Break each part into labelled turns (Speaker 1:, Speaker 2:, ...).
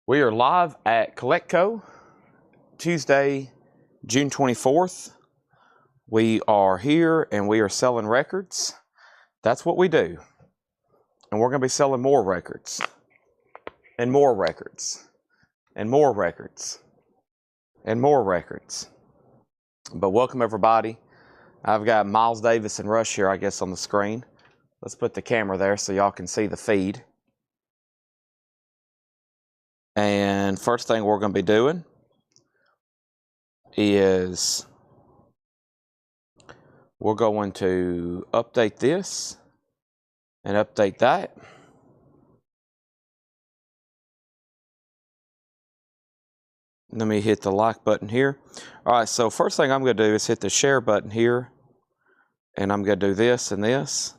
Speaker 1: We are live at Collectco, Tuesday, June 24th. We are here and we are selling records. That's what we do. And we're going to be selling more records. And more records. And more records. And more records. But welcome everybody. I've got Miles Davis and Rush here, I guess, on the screen. Let's put the camera there so y'all can see the feed. And first thing we're going to be doing is we're going to update this and update that. Let me hit the like button here. All right, so first thing I'm going to do is hit the share button here. And I'm going to do this and this.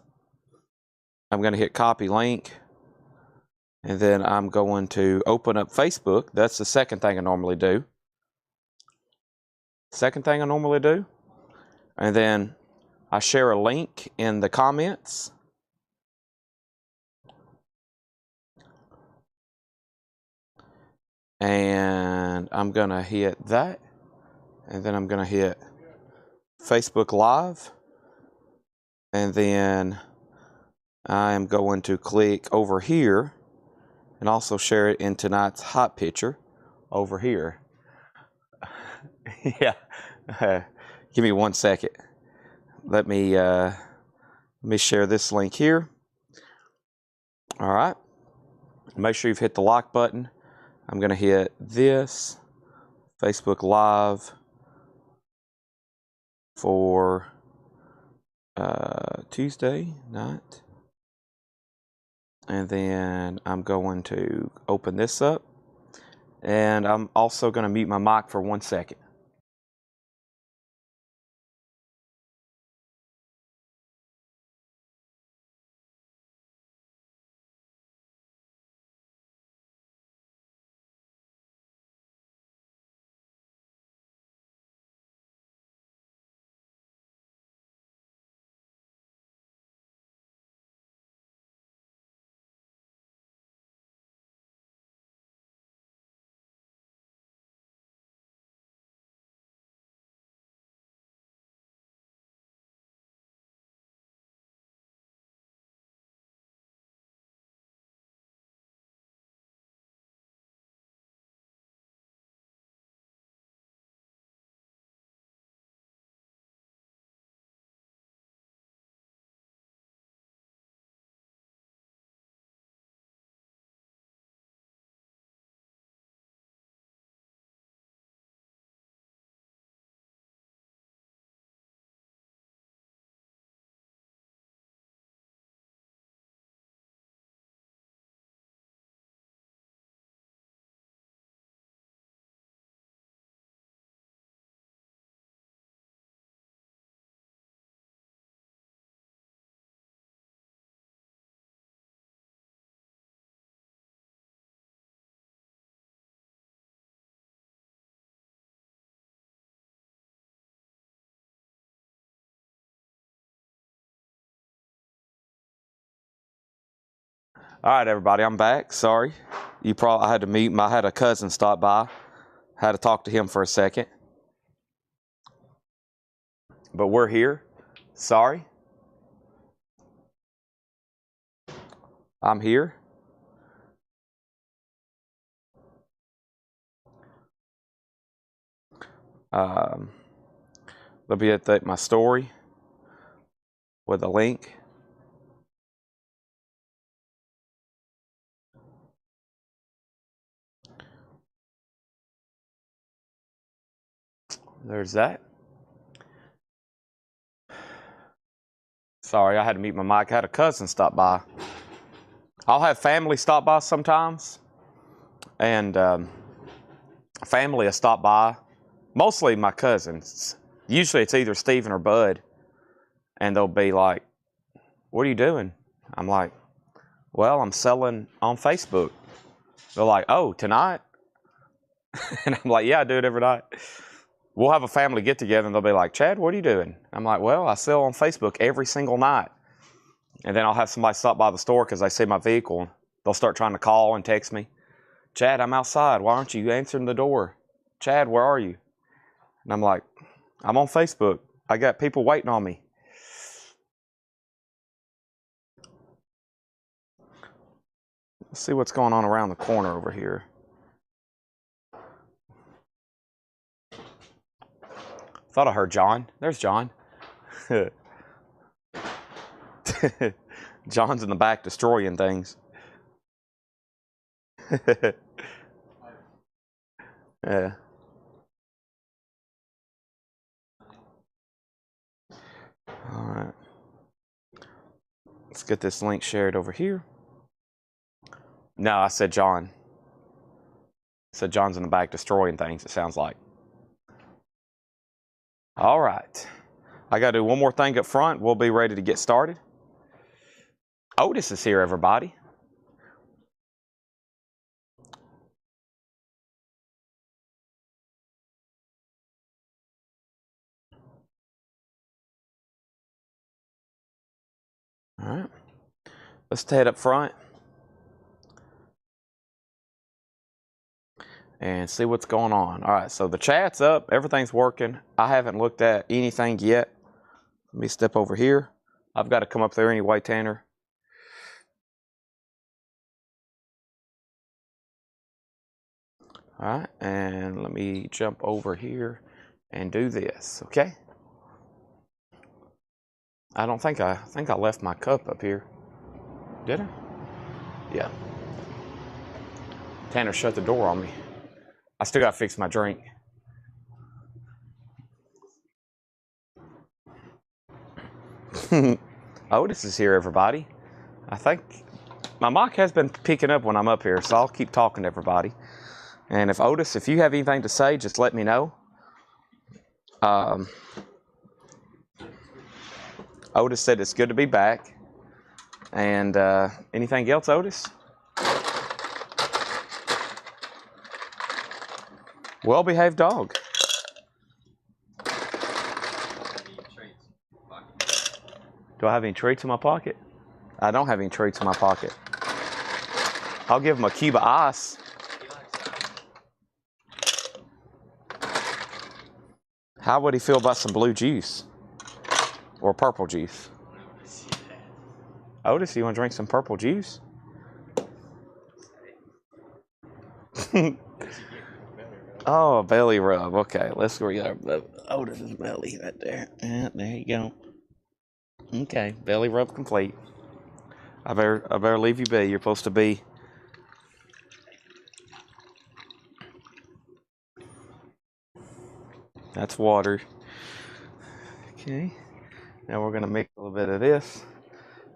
Speaker 1: I'm going to hit copy link. And then I'm going to open up Facebook. That's the second thing I normally do. Second thing I normally do. And then I share a link in the comments. And I'm going to hit that. And then I'm going to hit Facebook Live. And then I am going to click over here and also share it in tonight's hot picture over here. Yeah. Give me 1 second. Let me share this link here. All right. Make sure you've hit the like button. I'm going to hit this Facebook Live for Tuesday night. And then I'm going to open this up. And I'm also going to mute my mic for 1 second. All right, everybody, I'm back. Sorry. I had to meet I had a cousin stop by. Had to talk to him for a second. But we're here. Sorry. I'm here. Let me update my story with a link. There's that. Sorry, I had to mute my mic. I had a cousin stop by. I'll have family stop by sometimes. And family will stop by. Mostly my cousins. Usually it's either Stephen or Bud. And they'll be like, "What are you doing?" I'm like, "Well, I'm selling on Facebook." They're like, "Oh, tonight?" And I'm like, "Yeah, I do it every night." We'll have a family get together and they'll be like, "Chad, what are you doing?" I'm like, "Well, I sell on Facebook every single night." And then I'll have somebody stop by the store because they see my vehicle. They'll start trying to call and text me. Chad, I'm outside. Why aren't you answering the door? Chad, where are you? And I'm like, I'm on Facebook. I got people waiting on me. Let's see what's going on around the corner over here. Thought I heard John. There's John. John's in the back destroying things. Yeah. All right. Let's get this link shared over here. No, I said John. I said John's in the back destroying things, it sounds like. All right. I got to do one more thing up front. We'll be ready to get started. Otis is here, everybody. All right. Let's head up front and see what's going on. All right, so the chat's up. Everything's working. I haven't looked at anything yet. Let me step over here. I've got to come up there anyway, Tanner. All right, and let me jump over here and do this, okay? I think I left my cup up here. Did I? Yeah. Tanner shut the door on me. I still got to fix my drink. Otis is here, everybody. I think my mic has been picking up when I'm up here, so I'll keep talking to everybody. And if Otis, if you have anything to say, just let me know. Otis said it's good to be back. And anything else, Otis? Well-behaved dog. Do I have any treats in my pocket? I don't have any treats in my pocket. I'll give him a cube of ice. How would he feel about some blue juice? Or purple juice? Otis, you want to drink some purple juice? Oh, a belly rub. Okay, let's go get Otis's belly right there. Yeah, there you go. Okay, belly rub complete. I better leave you be. You're supposed to be. That's water. Okay. Now we're gonna mix a little bit of this.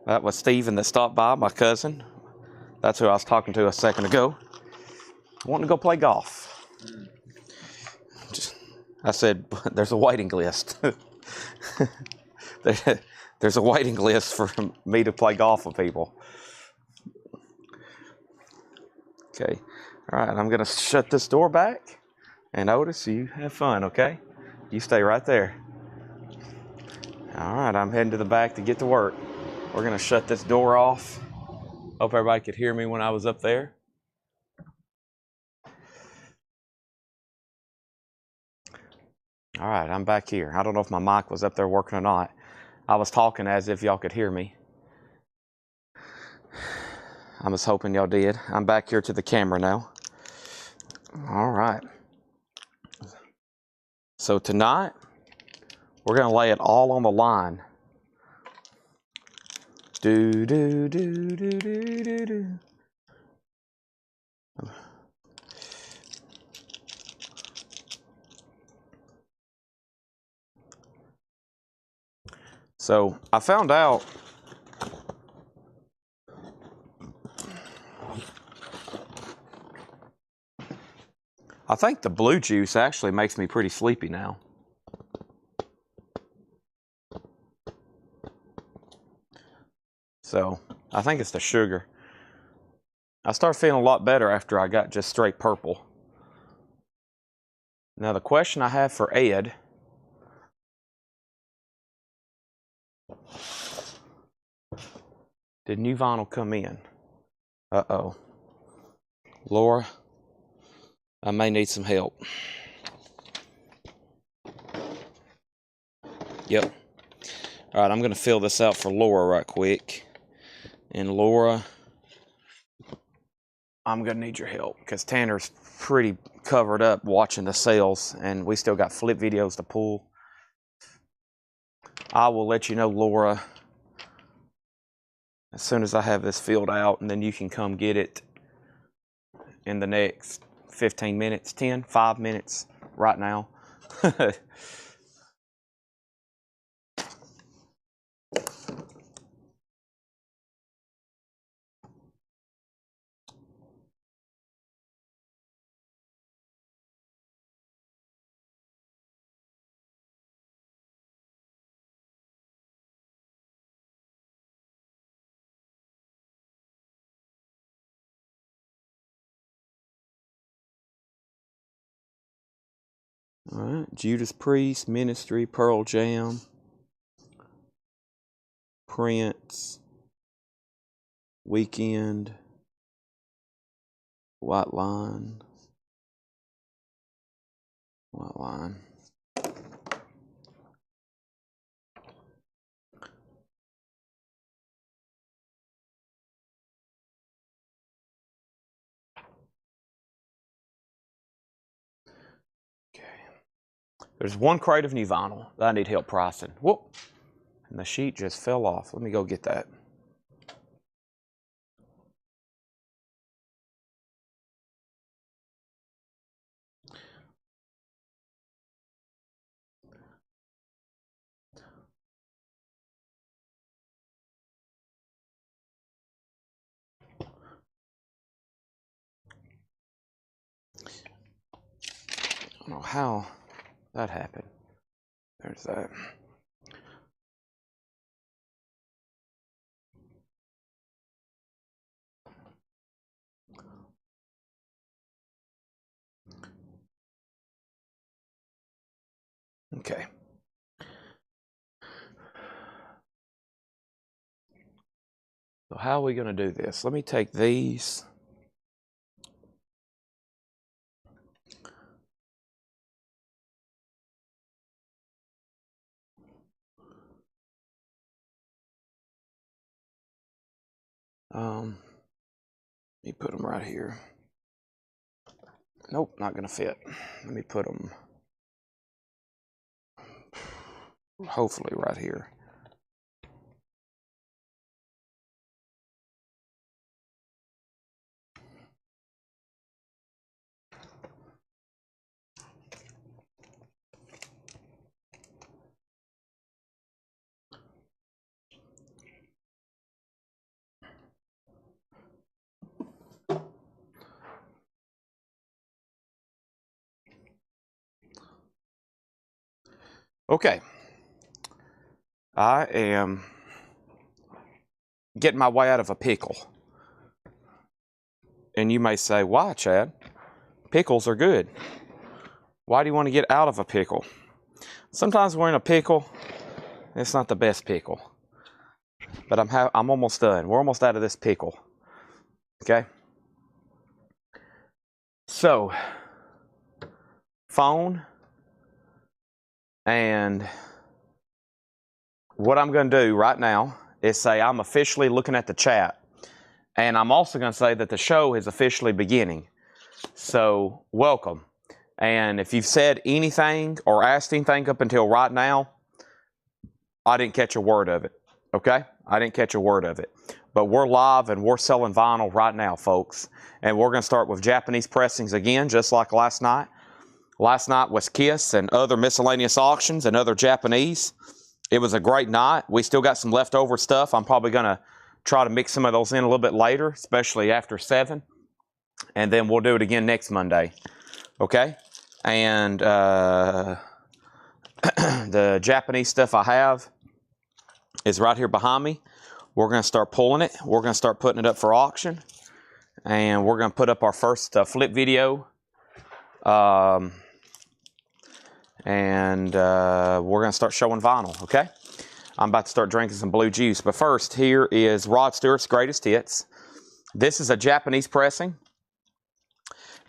Speaker 1: That was Steven that stopped by, my cousin. That's who I was talking to a second ago. Wanting to go play golf. I said, there's a waiting list. There's a waiting list for me to play golf with people. Okay. All right, I'm going to shut this door back. And Otis, you have fun, okay? You stay right there. All right, I'm heading to the back to get to work. We're going to shut this door off. Hope everybody could hear me when I was up there. All right, I'm back here. I don't know if my mic was up there working or not. I was talking as if y'all could hear me. I was hoping y'all did. I'm back here to the camera now. All right. So tonight, we're going to lay it all on the line. Do, do, do, do, do, do, do. So I found out I think the blue juice actually makes me pretty sleepy now. So I think it's the sugar. I started feeling a lot better after I got just straight purple. Now the question I have for Ed. Did new vinyl come in? Uh-oh. Laura, I may need some help. Yep. All right, I'm going to fill this out for Laura right quick. And Laura, I'm going to need your help because Tanner's pretty covered up watching the sales, and we still got flip videos to pull. I will let you know, Laura, as soon as I have this filled out, and then you can come get it in the next 15 minutes, 5 minutes right now. All right, Judas Priest, Ministry, Pearl Jam, Prince, Weekend, White Line. Okay. There's one crate of new vinyl that I need help pricing. Whoop! And the sheet just fell off. Let me go get that. I don't know how that happened. There's that. Okay. So how are we going to do this? Let me take these. Let me put them right here. Nope, not going to fit. Let me put them hopefully right here. Okay. I am getting my way out of a pickle. And you may say, why, Chad? Pickles are good. Why do you want to get out of a pickle? Sometimes we're in a pickle. It's not the best pickle. But I'm almost done. We're almost out of this pickle. Okay? So, phone. And what I'm going to do right now is say I'm officially looking at the chat. And I'm also going to say that the show is officially beginning. So, welcome. And if you've said anything or asked anything up until right now, I didn't catch a word of it. Okay? I didn't catch a word of it. But we're live and we're selling vinyl right now, folks. And we're going to start with Japanese pressings again, just like last night. Last night was Kiss and other miscellaneous auctions and other Japanese. It was a great night. We still got some leftover stuff. I'm probably going to try to mix some of those in a little bit later, especially after 7. And then we'll do it again next Monday. Okay? And the Japanese stuff I have is right here behind me. We're going to start pulling it. We're going to start putting it up for auction. And we're going to put up our first flip video. And we're going to start showing vinyl, okay? I'm about to start drinking some blue juice. But first, here is Rod Stewart's Greatest Hits. This is a Japanese pressing.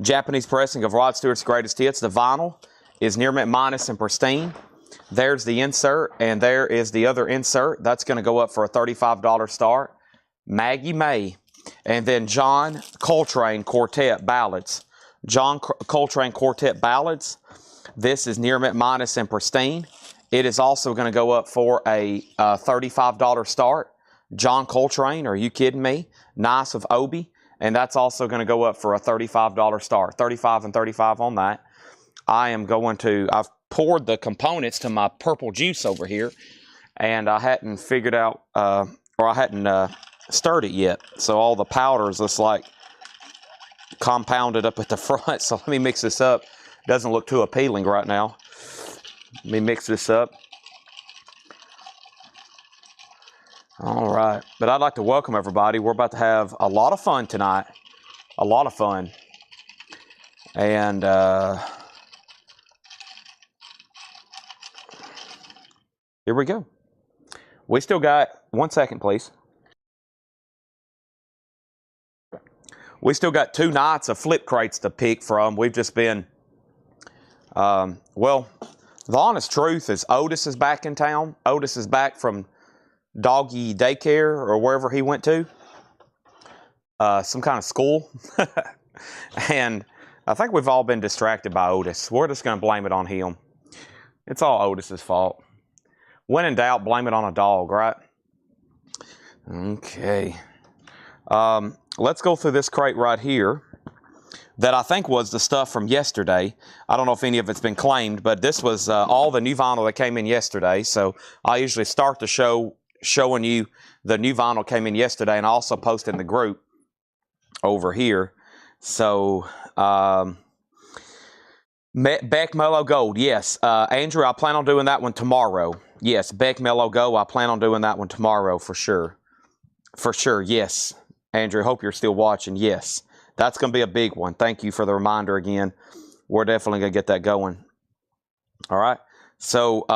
Speaker 1: Japanese pressing of Rod Stewart's Greatest Hits. The vinyl is near mint minus and pristine. There's the insert, and there is the other insert. That's going to go up for a $35 start. Maggie May. And then John Coltrane Quartet Ballads. John Coltrane Quartet Ballads. This is near mint minus and pristine. It is also going to go up for a $35 start. John Coltrane, are you kidding me? Nice of Obi. And that's also going to go up for a $35 start. 35 and 35 on that. I've poured the components to my purple juice over here, and I hadn't figured out, or I hadn't stirred it yet. So all the powder is just like compounded up at the front. So let me mix this up. Doesn't look too appealing right now. Let me mix this up. All right, but I'd like to welcome everybody. We're about to have a lot of fun tonight. A lot of fun. And here we go. We still got, 1 second please. We still got 2 nights of flip crates to pick from. We've just been, well, the honest truth is Otis is back in town. Otis is back from doggy daycare or wherever he went to. Some kind of school. And I think we've all been distracted by Otis. We're just going to blame it on him. It's all Otis's fault. When in doubt, blame it on a dog, right? Okay. Let's go through this crate right here that I think was the stuff from yesterday. I don't know if any of it's been claimed, but this was all the new vinyl that came in yesterday. So I usually start the show showing you the new vinyl came in yesterday, and I also post in the group over here. So Beck Mellow Gold, yes. Andrew, I plan on doing that one tomorrow. Yes, Beck Mellow Gold, I plan on doing that one tomorrow for sure. For sure, yes. Andrew, hope you're still watching. Yes, that's going to be a big one. Thank you for the reminder again. We're definitely going to get that going. All right. So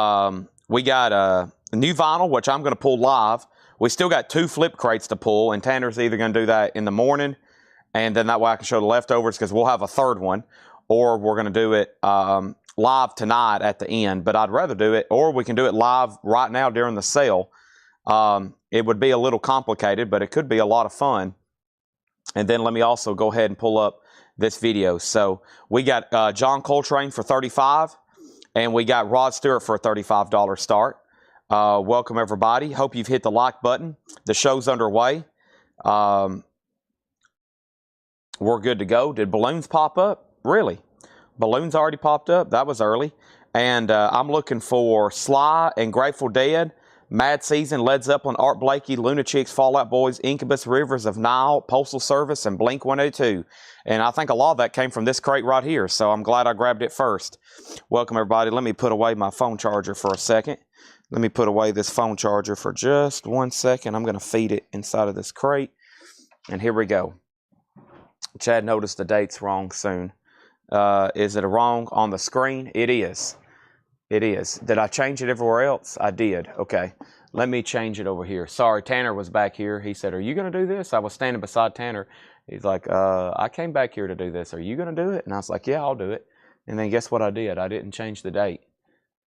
Speaker 1: we got a new vinyl, which I'm going to pull live. We still got 2 flip crates to pull, and Tanner's either going to do that in the morning, and then that way I can show the leftovers because we'll have a third one, or we're going to do it live tonight at the end. But I'd rather do it, or we can do it live right now during the sale. It would be a little complicated, but it could be a lot of fun. And then let me also go ahead and pull up this video. So we got John Coltrane for $35, and we got Rod Stewart for a $35 start. Welcome everybody. Hope you've hit the like button. The show's underway. We're good to go. Did balloons pop up? Really? Balloons already popped up? That was early. And I'm looking for Sly and Grateful Dead, Mad Season, Led Zeppelin, Art Blakey, Lunatics, Fall Out Boys, Incubus, Rivers of Nile, Postal Service, and Blink-182. And I think a lot of that came from this crate right here, so I'm glad I grabbed it first. Welcome everybody. Let me put away my phone charger for a second. Let me put away this phone charger for just 1 second. I'm going to feed it inside of this crate. And here we go. Chad noticed the date's wrong soon. Is it wrong on the screen? It is. It is. Did I change it everywhere else? I did. Okay. Let me change it over here. Sorry, Tanner was back here. He said, are you going to do this? I was standing beside Tanner. He's like, I came back here to do this. Are you going to do it? And I was like, yeah, I'll do it. And then guess what I did? I didn't change the date.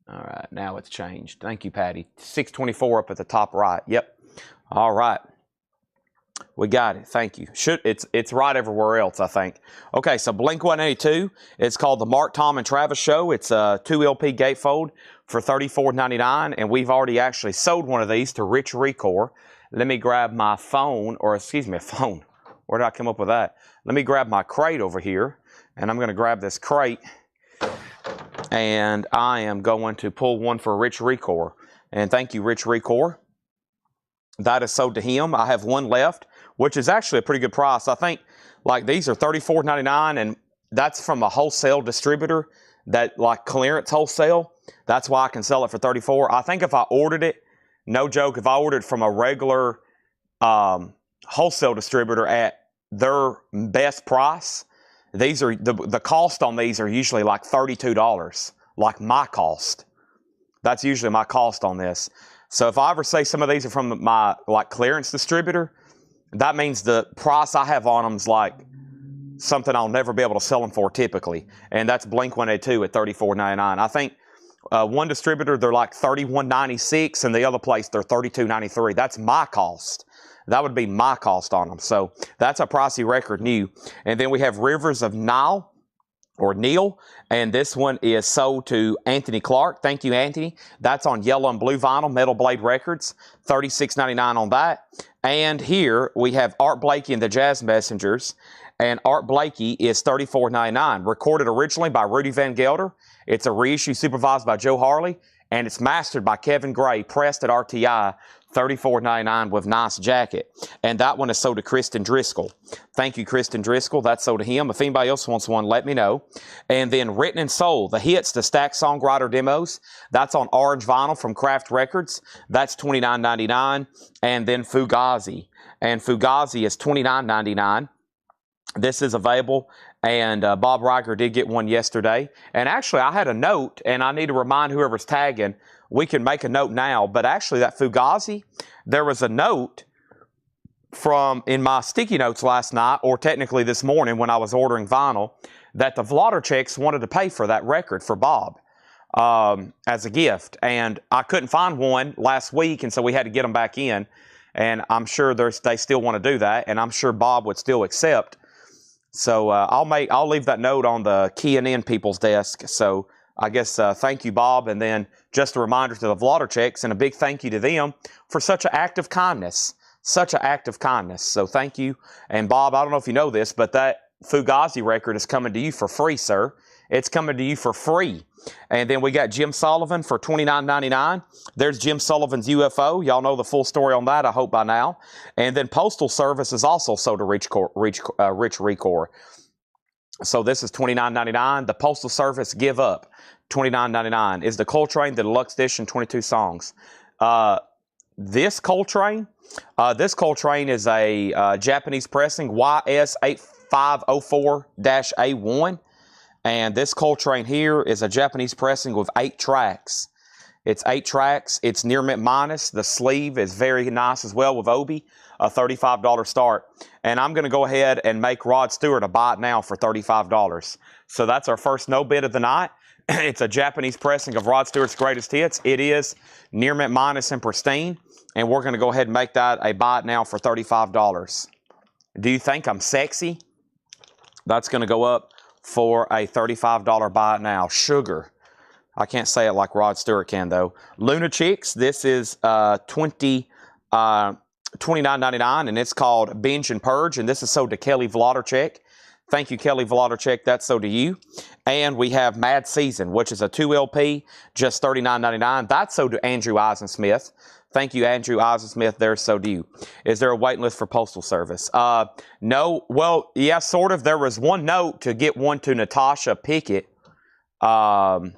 Speaker 1: All right. Now it's changed. Thank you, Patty. 624 up at the top right. Yep. All right. We got it. Thank you. It's right everywhere else, I think. Okay, so Blink-182. It's called the Mark, Tom, and Travis Show. It's a 2 LP gatefold for $34.99, and we've already actually sold one of these to Rich Recor. Let me grab my phone, or excuse me, a phone. Where did I come up with that? Let me grab my crate over here, and I'm going to grab this crate, and I am going to pull one for Rich Recor. And thank you, Rich Recor. That is sold to him. I have one left, which is actually a pretty good price. I think like these are $34.99, and that's from a wholesale distributor that like clearance wholesale. That's why I can sell it for $34. I think if I ordered it, no joke, if I ordered from a regular wholesale distributor at their best price, these are the cost on these are usually like $32, like my cost. That's usually my cost on this. So if I ever say some of these are from my like clearance distributor, that means the price I have on them is like something I'll never be able to sell them for typically. And that's Blink-182 at $34.99. I think one distributor, they're like $31.96, and the other place, they're $32.93. That's my cost. That would be my cost on them. So that's a pricey record new. And then we have Rivers of Nile, or Neil, and this one is sold to Anthony Clark. Thank you, Anthony. That's on yellow and blue vinyl, Metal Blade Records, $36.99 on that. And here we have Art Blakey and the Jazz Messengers, and Art Blakey is $34.99. Recorded originally by Rudy Van Gelder. It's a reissue supervised by Joe Harley, and it's mastered by Kevin Gray, pressed at RTI, $34.99 with nice jacket. And that one is sold to Kristen Driscoll. Thank you, Kristen Driscoll. That's sold to him. If anybody else wants one, let me know. And then Written and Sold, the hits, the stacked songwriter demos. That's on orange vinyl from Kraft Records. That's $29.99. And then Fugazi. And Fugazi is $29.99. This is available. And Bob Riger did get one yesterday. And actually, I had a note, and I need to remind whoever's tagging, we can make a note now, but actually that Fugazi, there was a note from in my sticky notes last night, or technically this morning when I was ordering vinyl, that the Vladercheks wanted to pay for that record for Bob as a gift. And I couldn't find one last week, and so we had to get them back in. And I'm sure they still want to do that, and I'm sure Bob would still accept. So I'll leave that note on the keying in people's desk. So I guess thank you, Bob, and then just a reminder to the Vladercheks, and a big thank you to them for such an act of kindness. Such an act of kindness. So thank you. And Bob, I don't know if you know this, but that Fugazi record is coming to you for free, sir. It's coming to you for free. And then we got Jim Sullivan for $29.99. There's Jim Sullivan's UFO. Y'all know the full story on that, I hope, by now. And then Postal Service is also sold to Rich Recore. So this is $29.99. The Postal Service Give Up, $29.99. Is the Coltrane, the deluxe edition, 22 songs. This Coltrane is a Japanese pressing, YS8504-A1. And this Coltrane here is a Japanese pressing with 8 tracks. It's 8 tracks. It's near mint minus. The sleeve is very nice as well with Obi, a $35 start. And I'm going to go ahead and make Rod Stewart a buy it now for $35. So that's our first no bid of the night. It's a Japanese pressing of Rod Stewart's greatest hits. It is near mint minus and pristine. And we're going to go ahead and make that a buy it now for $35. Do you think I'm sexy? That's going to go up for a $35 buy it now. Sugar. I can't say it like Rod Stewart can, though. Luna Chicks, this is $29.99, and it's called Binge and Purge, and this is sold to Kelly Vladerchek. Thank you, Kelly Vladerchek. That's sold to you. And we have Mad Season, which is a 2 LP, just $39.99. That's sold to Andrew Eisensmith. Thank you, Andrew Eisensmith. There's so do you. Is there a waiting list for Postal Service? No. Well, yeah, sort of. There was one note to get one to Natasha Pickett. There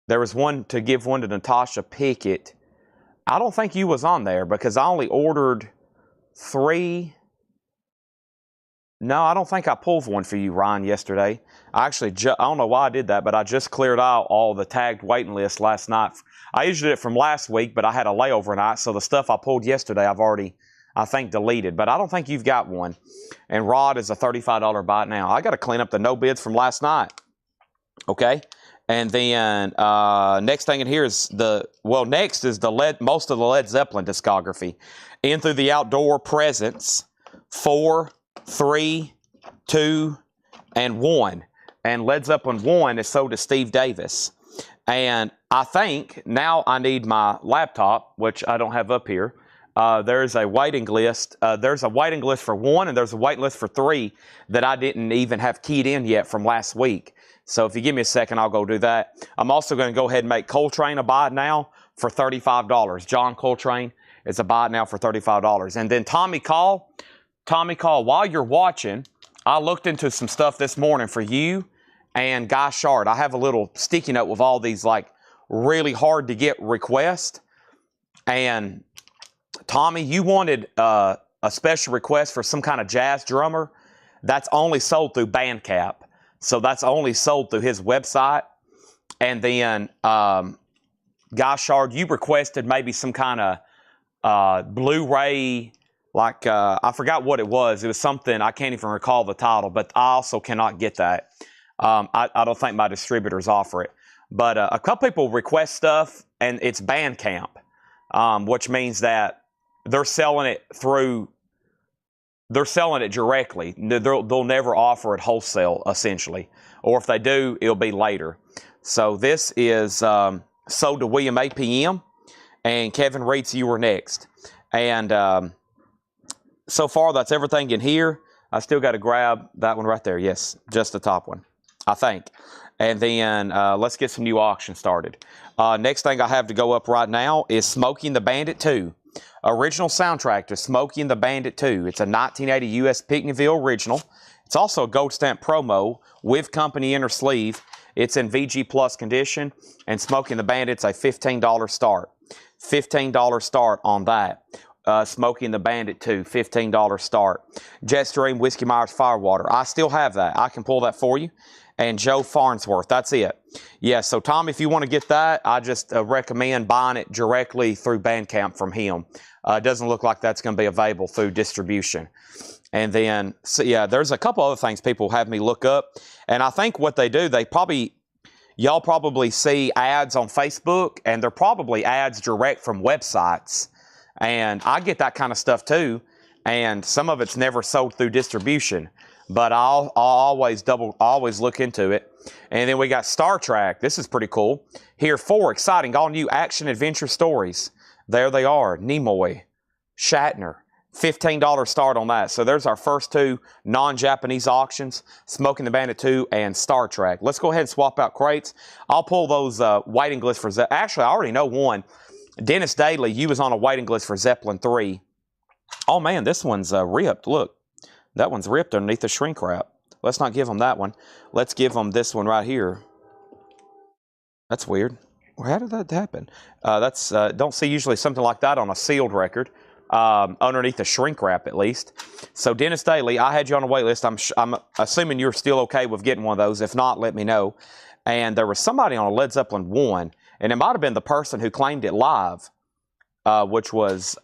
Speaker 1: was one to give one to Natasha Pickett. I don't think you was on there because I only ordered 3. No, I don't think I pulled one for you, Ryan, yesterday. I don't know why I did that, but I just cleared out all the tagged waiting lists last night. I usually did it from last week, but I had a layover night, so the stuff I pulled yesterday I've already, I think, deleted. But I don't think you've got one. And Rod is a $35 buy it now. I got to clean up the no bids from last night. Okay? And then next thing in here is next is most of the Led Zeppelin discography. In Through the Outdoor, Presence, 4, 3, 2, and 1. And Led Zeppelin 1 is sold to Steve Davis. And I think now I need my laptop, which I don't have up here. There's a waiting list. There's a waiting list for 1, and there's a waiting list for 3 that I didn't even have keyed in yet from last week. So if you give me a second, I'll go do that. I'm also going to go ahead and make Coltrane a buy it now for $35. John Coltrane is a buy it now for $35. And then Tommy Call, while you're watching, I looked into some stuff this morning for you and Guy Shard. I have a little sticky note with all these like really hard to get requests. And Tommy, you wanted a special request for some kind of jazz drummer. That's only sold through Bandcamp. So that's only sold through his website. And then Guy Shard, you requested maybe some kind of Blu-ray like I forgot what it was. It was something, I can't even recall the title, but I also cannot get that. I don't think my distributors offer it. But a couple people request stuff, and it's Bandcamp, which means that they're selling it directly. They'll never offer it wholesale, essentially. Or if they do, it'll be later. So this is sold to William APM, and Kevin Reitz, you were next. And so far, that's everything in here. I still got to grab that one right there. Yes, just the top one, I think. And then let's get some new auctions started. Next thing I have to go up right now is Smokey and the Bandit 2. Original soundtrack to Smokey and the Bandit 2. It's a 1980 U.S. Pickneyville original. It's also a gold stamp promo with company inner sleeve. It's in VG Plus condition. And Smokey and the Bandit's a $15 start. $15 start on that. Smokey and the Bandit 2, $15 start. Jetstream Whiskey Myers Firewater. I still have that. I can pull that for you. And Joe Farnsworth. That's it. Yeah, so Tom, if you want to get that, I just recommend buying it directly through Bandcamp from him. It doesn't look like that's going to be available through distribution. And then, so yeah, there's a couple other things people have me look up. And I think what they do, y'all probably see ads on Facebook, and they're probably ads direct from websites. And I get that kind of stuff too. And some of it's never sold through distribution. But I'll always look into it. And then we got Star Trek. This is pretty cool. Here, 4 exciting all-new action-adventure stories. There they are. Nimoy, Shatner. $15 start on that. So there's our first 2 non-Japanese auctions, Smoking the Bandit 2 and Star Trek. Let's go ahead and swap out crates. I'll pull those waiting lists for Zeppelin. Actually, I already know one. Dennis Daly, you was on a waiting list for Zeppelin 3. Oh, man, this one's ripped. Look. That one's ripped underneath the shrink wrap. Let's not give them that one. Let's give them this one right here. That's weird. How did that happen? Don't see usually something like that on a sealed record, underneath the shrink wrap at least. So Dennis Daly, I had you on a wait list. I'm assuming you're still okay with getting one of those. If not, let me know. And there was somebody on a Led Zeppelin 1, and it might have been the person who claimed it live, which was...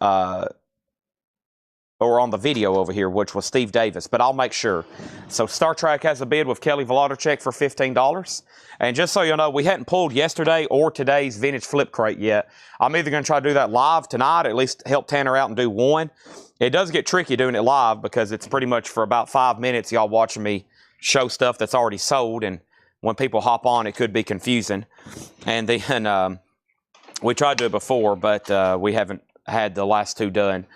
Speaker 1: or on the video over here, which was Steve Davis, but I'll make sure. So Star Trek has a bid with Kelly Volodarchek for $15. And just so you know, we hadn't pulled yesterday or today's vintage flip crate yet. I'm either going to try to do that live tonight, or at least help Tanner out and do one. It does get tricky doing it live because it's pretty much for about 5 minutes y'all watching me show stuff that's already sold, and when people hop on, it could be confusing. And then we tried to do it before, but we haven't had the last 2 done.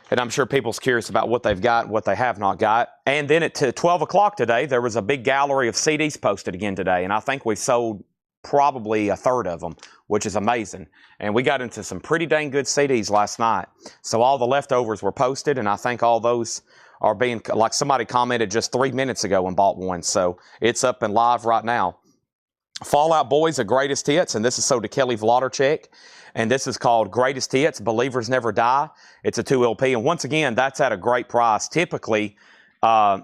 Speaker 1: And I'm sure people's curious about what they've got, what they have not got. And then at 12 o'clock today, there was a big gallery of CDs posted again today. And I think we sold probably a third of them, which is amazing. And we got into some pretty dang good CDs last night. So all the leftovers were posted, and I think all those are being, like somebody commented just 3 minutes ago and bought one. So it's up and live right now. Fall Out Boys, the greatest hits, and this is sold to Kelly Volodarchek. And this is called Greatest Hits, Believers Never Die. It's a 2 LP. And once again, that's at a great price. Typically,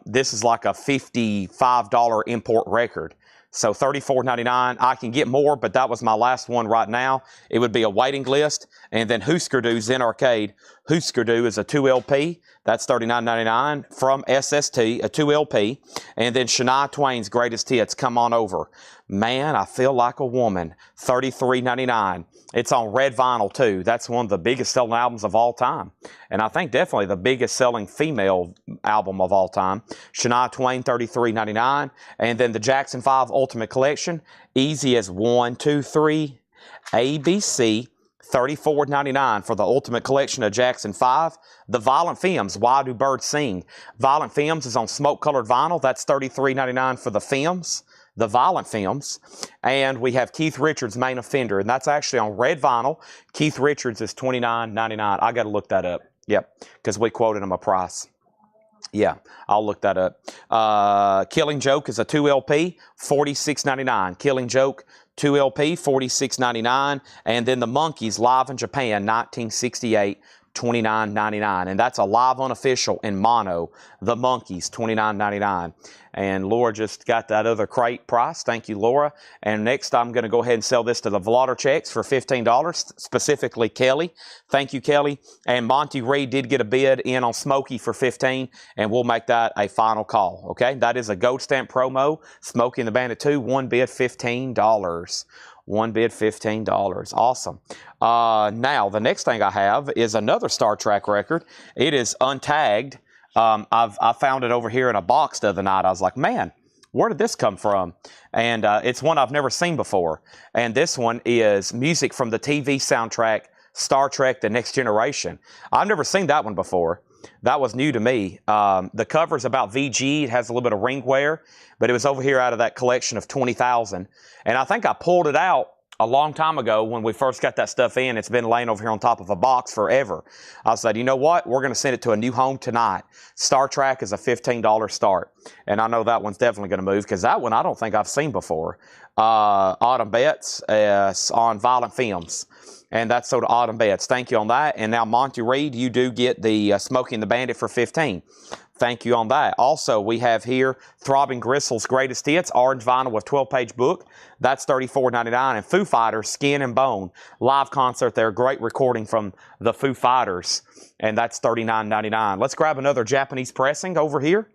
Speaker 1: this is like a $55 import record. So $34.99. I can get more, but that was my last one right now. It would be a waiting list. And then Husker Du's in Arcade. Husker Du is a 2 LP. That's $39.99 from SST, a 2 LP. And then Shania Twain's Greatest Hits, Come On Over. Man, I Feel Like a Woman, $33.99. It's on red vinyl, too. That's one of the biggest selling albums of all time. And I think definitely the biggest selling female album of all time. Shania Twain, $33.99. And then the Jackson 5 Ultimate Collection, Easy as 1, 2, 3, ABC, $34.99 for the Ultimate Collection of Jackson 5. The Violent Femmes, Why Do Birds Sing? Violent Femmes is on smoke-colored vinyl. That's $33.99 for the Femmes. The Violent Femmes. And we have Keith Richards' Main Offender, and that's actually on red vinyl. Keith Richards is $29.99. I got to look that up. Yep, because we quoted him a price. Yeah, I'll look that up. Killing Joke is a 2 LP, $46.99. Killing Joke, 2 LP, $46.99. And then the Monkees, Live in Japan, 1968, $29.99. And that's a live unofficial in mono. The Monkees, $29.99. And Laura just got that other crate price. Thank you, Laura. And next, I'm going to go ahead and sell this to the Vladarcheks for $15, specifically Kelly. Thank you, Kelly. And Monty Reed did get a bid in on Smokey for $15, and we'll make that a final call. Okay, that is a Gold Stamp promo. Smokey and the Bandit 2, one bid, $15. One bid, $15. Awesome. Now, the next thing I have is another Star Trek record. It is untagged. I found it over here in a box the other night. I was like, man, where did this come from? And it's one I've never seen before. And this one is music from the TV soundtrack, Star Trek The Next Generation. I've never seen that one before. That was new to me. The cover's about VG. It has a little bit of ring wear, but it was over here out of that collection of 20,000. And I think I pulled it out a long time ago when we first got that stuff in. It's been laying over here on top of a box forever. I said, you know what? We're going to send it to a new home tonight. Star Trek is a $15 start. And I know that one's definitely going to move because that one I don't think I've seen before. Autumn Betts on Violent Films. And that's so to Autumn Betts. Thank you on that. And now, Monty Reed, you do get the Smokey and the Bandit for $15. Thank you on that. Also, we have here Throbbing Gristle's Greatest Hits, orange vinyl with 12-page book. That's $34.99. And Foo Fighters, Skin and Bone, live concert there. Great recording from the Foo Fighters. And that's $39.99. Let's grab another Japanese pressing over here.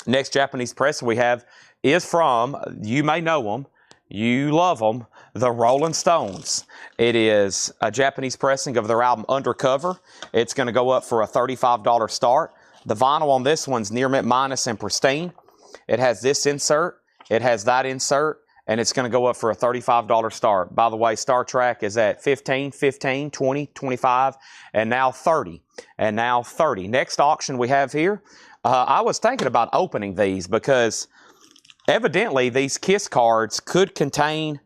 Speaker 1: Next Japanese pressing we have is from, you may know them, you love them, the Rolling Stones. It is a Japanese pressing of their album Undercover. It's going to go up for a $35 start. The vinyl on this one's near mint minus and pristine. It has this insert, it has that insert, and it's going to go up for a $35 start. By the way, Star Trek is at 15, 15, 20, 25, and now 30. And now 30. Next auction we have here. I was thinking about opening these because evidently these KISS cards could contain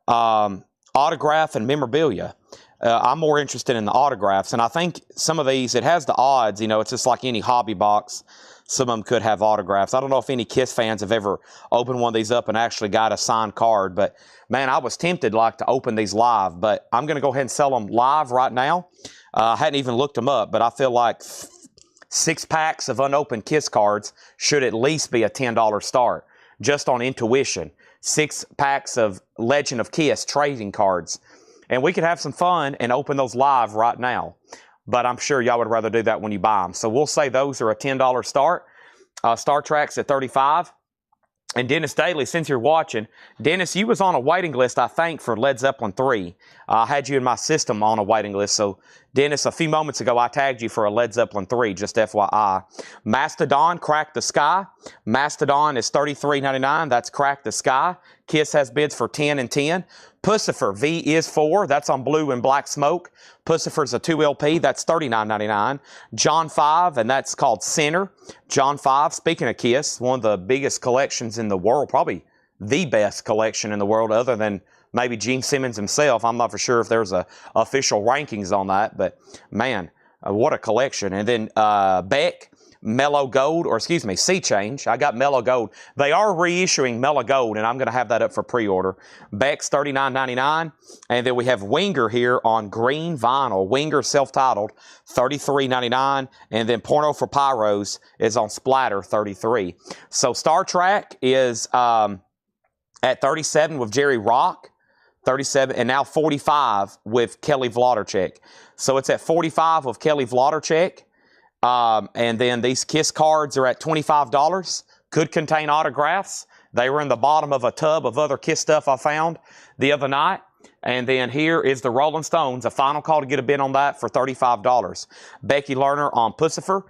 Speaker 1: autograph and memorabilia. I'm more interested in the autographs, and I think some of these, it has the odds, you know, it's just like any hobby box. Some of them could have autographs. I don't know if any KISS fans have ever opened one of these up and actually got a signed card, but man, I was tempted like to open these live, but I'm going to go ahead and sell them live right now. I hadn't even looked them up, but I feel like 6 packs of unopened KISS cards should at least be a $10 start, just on intuition. 6 packs of Legend of KISS trading cards. And we could have some fun and open those live right now. But I'm sure y'all would rather do that when you buy them. So we'll say those are a $10 start. Star Trek's at $35. And Dennis Daly, since you're watching, Dennis, you was on a waiting list, I think, for Led Zeppelin 3. I had you in my system on a waiting list. So, Dennis, a few moments ago, I tagged you for a Led Zeppelin 3, just FYI. Mastodon, Crack the Sky. Mastodon is $33.99. That's Crack the Sky. KISS has bids for 10 and 10. Pussifer, V is 4. That's on Blue and Black Smoke. Pussifer's a 2 LP. That's $39.99. John 5, and that's called Center. John 5, speaking of KISS, one of the biggest collections in the world, probably the best collection in the world other than maybe Gene Simmons himself. I'm not for sure if there's a official rankings on that, but man, what a collection. And then Beck, Mellow Gold, or excuse me, Sea Change. I got Mellow Gold. They are reissuing Mellow Gold, and I'm going to have that up for pre-order. Beck's $39.99. And then we have Winger here on green vinyl. Winger self-titled, $33.99. And then Porno for Pyros is on Splatter, $33. So Star Trek is at $37 with Jerry Rock. 37, and now 45 with Kelly Vladarchek. So it's at 45 with Kelly Vladarchek. And then these KISS cards are at $25. Could contain autographs. They were in the bottom of a tub of other KISS stuff I found the other night. And then here is the Rolling Stones. A final call to get a bid on that for $35. Becky Lerner on Pussifer.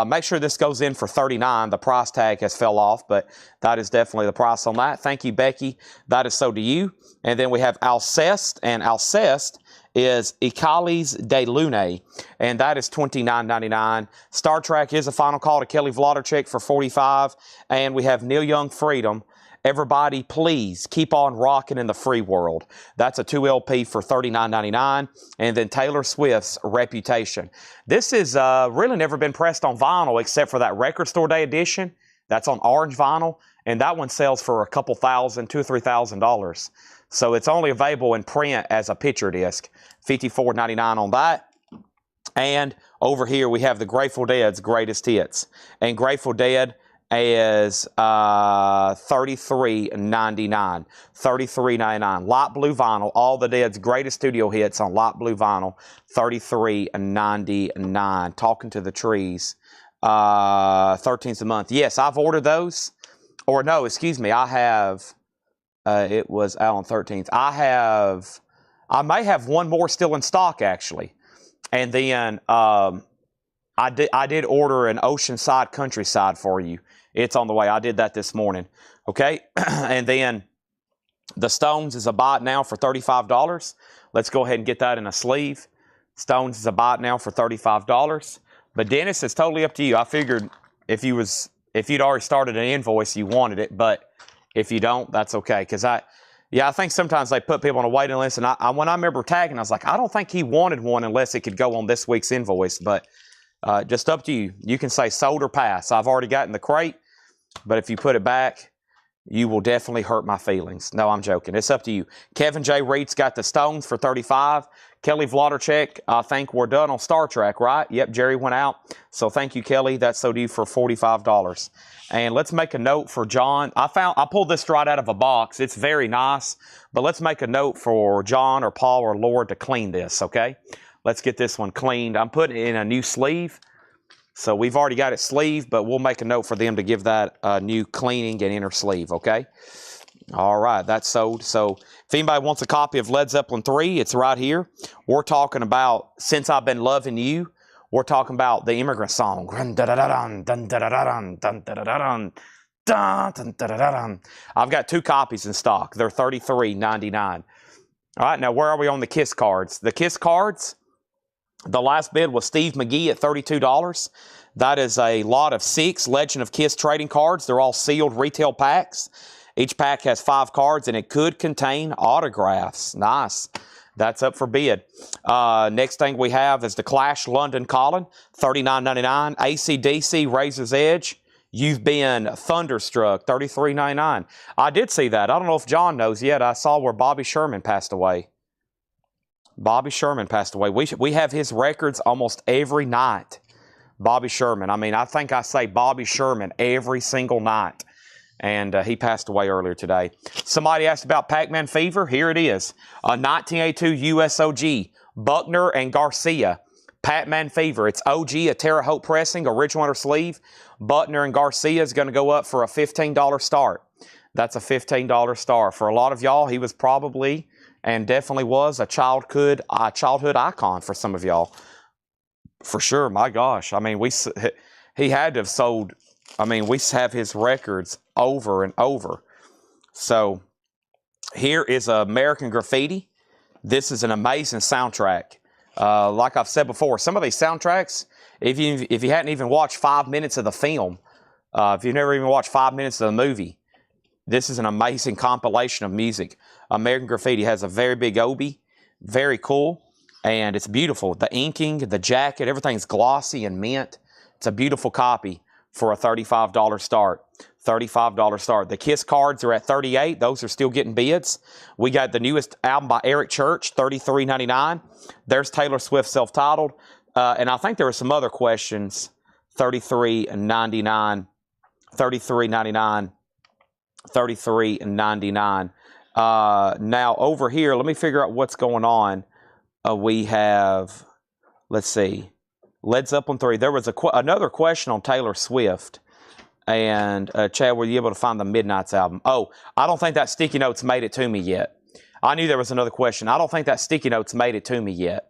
Speaker 1: Make sure this goes in for $39. The price tag has fell off, but that is definitely the price on that. Thank you, Becky. That is so to you. And then we have Alceste, and Alceste is Icali's de Lune, and that is $29.99. Star Trek is a final call to Kelly Vladarchek for $45. And we have Neil Young Freedom. Everybody, please keep on rocking in the free world. That's a 2 LP for $39.99. And then Taylor Swift's Reputation. This has really never been pressed on vinyl except for that Record Store Day edition. That's on orange vinyl. And that one sells for a couple thousand, $2,000 or $3,000. So it's only available in print as a picture disc. $54.99 on that. And over here we have the Grateful Dead's Greatest Hits. And Grateful Dead is $33.99. $33.99. Light blue vinyl. All the Dead's greatest studio hits on light blue vinyl. $33.99. Talking to the Trees. 13th a month. Yes, I've ordered those. Or no, excuse me. I have. It was out on 13th. I may have one more still in stock actually. And then I did order an Oceanside Countryside for you. It's on the way. I did that this morning. Okay. And then the Stones is a buy it now for $35. Let's go ahead and get that in a sleeve. Stones is a buy it now for $35. But Dennis, it's totally up to you. I figured if you'd already started an invoice, you wanted it. But if you don't, that's okay. Because I think sometimes they put people on a waiting list. And when I remember tagging, I was like, I don't think he wanted one unless it could go on this week's invoice. But just up to you. You can say sold or pass. I've already got in the crate. But if you put it back, you will definitely hurt my feelings. No, I'm joking. It's up to you. Kevin J. Reed's got the Stones for $35. Kelly Vladerchek, I think we're done on Star Trek, right? Yep, Jerry went out. So thank you, Kelly. That's so due for $45. And let's make a note for John. I pulled this right out of a box. It's very nice. But let's make a note for John or Paul or Lord to clean this, okay? Let's get this one cleaned. I'm putting it in a new sleeve. So we've already got it sleeved, but we'll make a note for them to give that a new cleaning and inner sleeve, okay? All right, that's sold. So if anybody wants a copy of Led Zeppelin 3, it's right here. We're talking about Since I've Been Loving You. We're talking about the Immigrant Song. I've got 2 copies in stock. They're $33.99. All right, now where are we on the Kiss cards? The Kiss cards, the last bid was Steve McGee at $32. That is a lot of 6 Legend of Kiss trading cards. They're all sealed retail packs. Each pack has 5 cards, and it could contain autographs. Nice. That's up for bid. Next thing we have is the Clash London Calling, $39.99. AC/DC Razor's Edge, You've Been Thunderstruck, $33.99. I did see that. I don't know if John knows yet. I saw where Bobby Sherman passed away. Bobby Sherman passed away. We have his records almost every night. Bobby Sherman. I mean, I think I say Bobby Sherman every single night. And he passed away earlier today. Somebody asked about Pac-Man Fever. Here it is. 1982 USOG. Buckner and Garcia. Pac-Man Fever. It's OG, a Terre Haute pressing, original inner sleeve. Buckner and Garcia is going to go up for a $15 start. That's a $15 start. For a lot of y'all, he was probably and definitely was a childhood icon for some of y'all. For sure, my gosh. I mean, he had to have sold. I mean, we have his records over and over. So here is American Graffiti. This is an amazing soundtrack. Like I've said before, some of these soundtracks, if you hadn't even watched 5 minutes of the film, if you've never even watched 5 minutes of the movie, this is an amazing compilation of music. American Graffiti has a very big obi, very cool, and it's beautiful. The inking, the jacket, everything's glossy and mint. It's a beautiful copy for a $35 start. $35 start. The Kiss cards are at $38. Those are still getting bids. We got the newest album by Eric Church, $33.99. There's Taylor Swift self-titled. And I think there were some other questions. $33.99. $33.99. $33.99. Now over here, let me figure out what's going on. We have, let's see, Led Zeppelin 3. There was another question on Taylor Swift. And Chad, were you able to find the Midnight's album? Oh, I don't think that Sticky Notes made it to me yet. I knew there was another question. I don't think that Sticky Notes made it to me yet.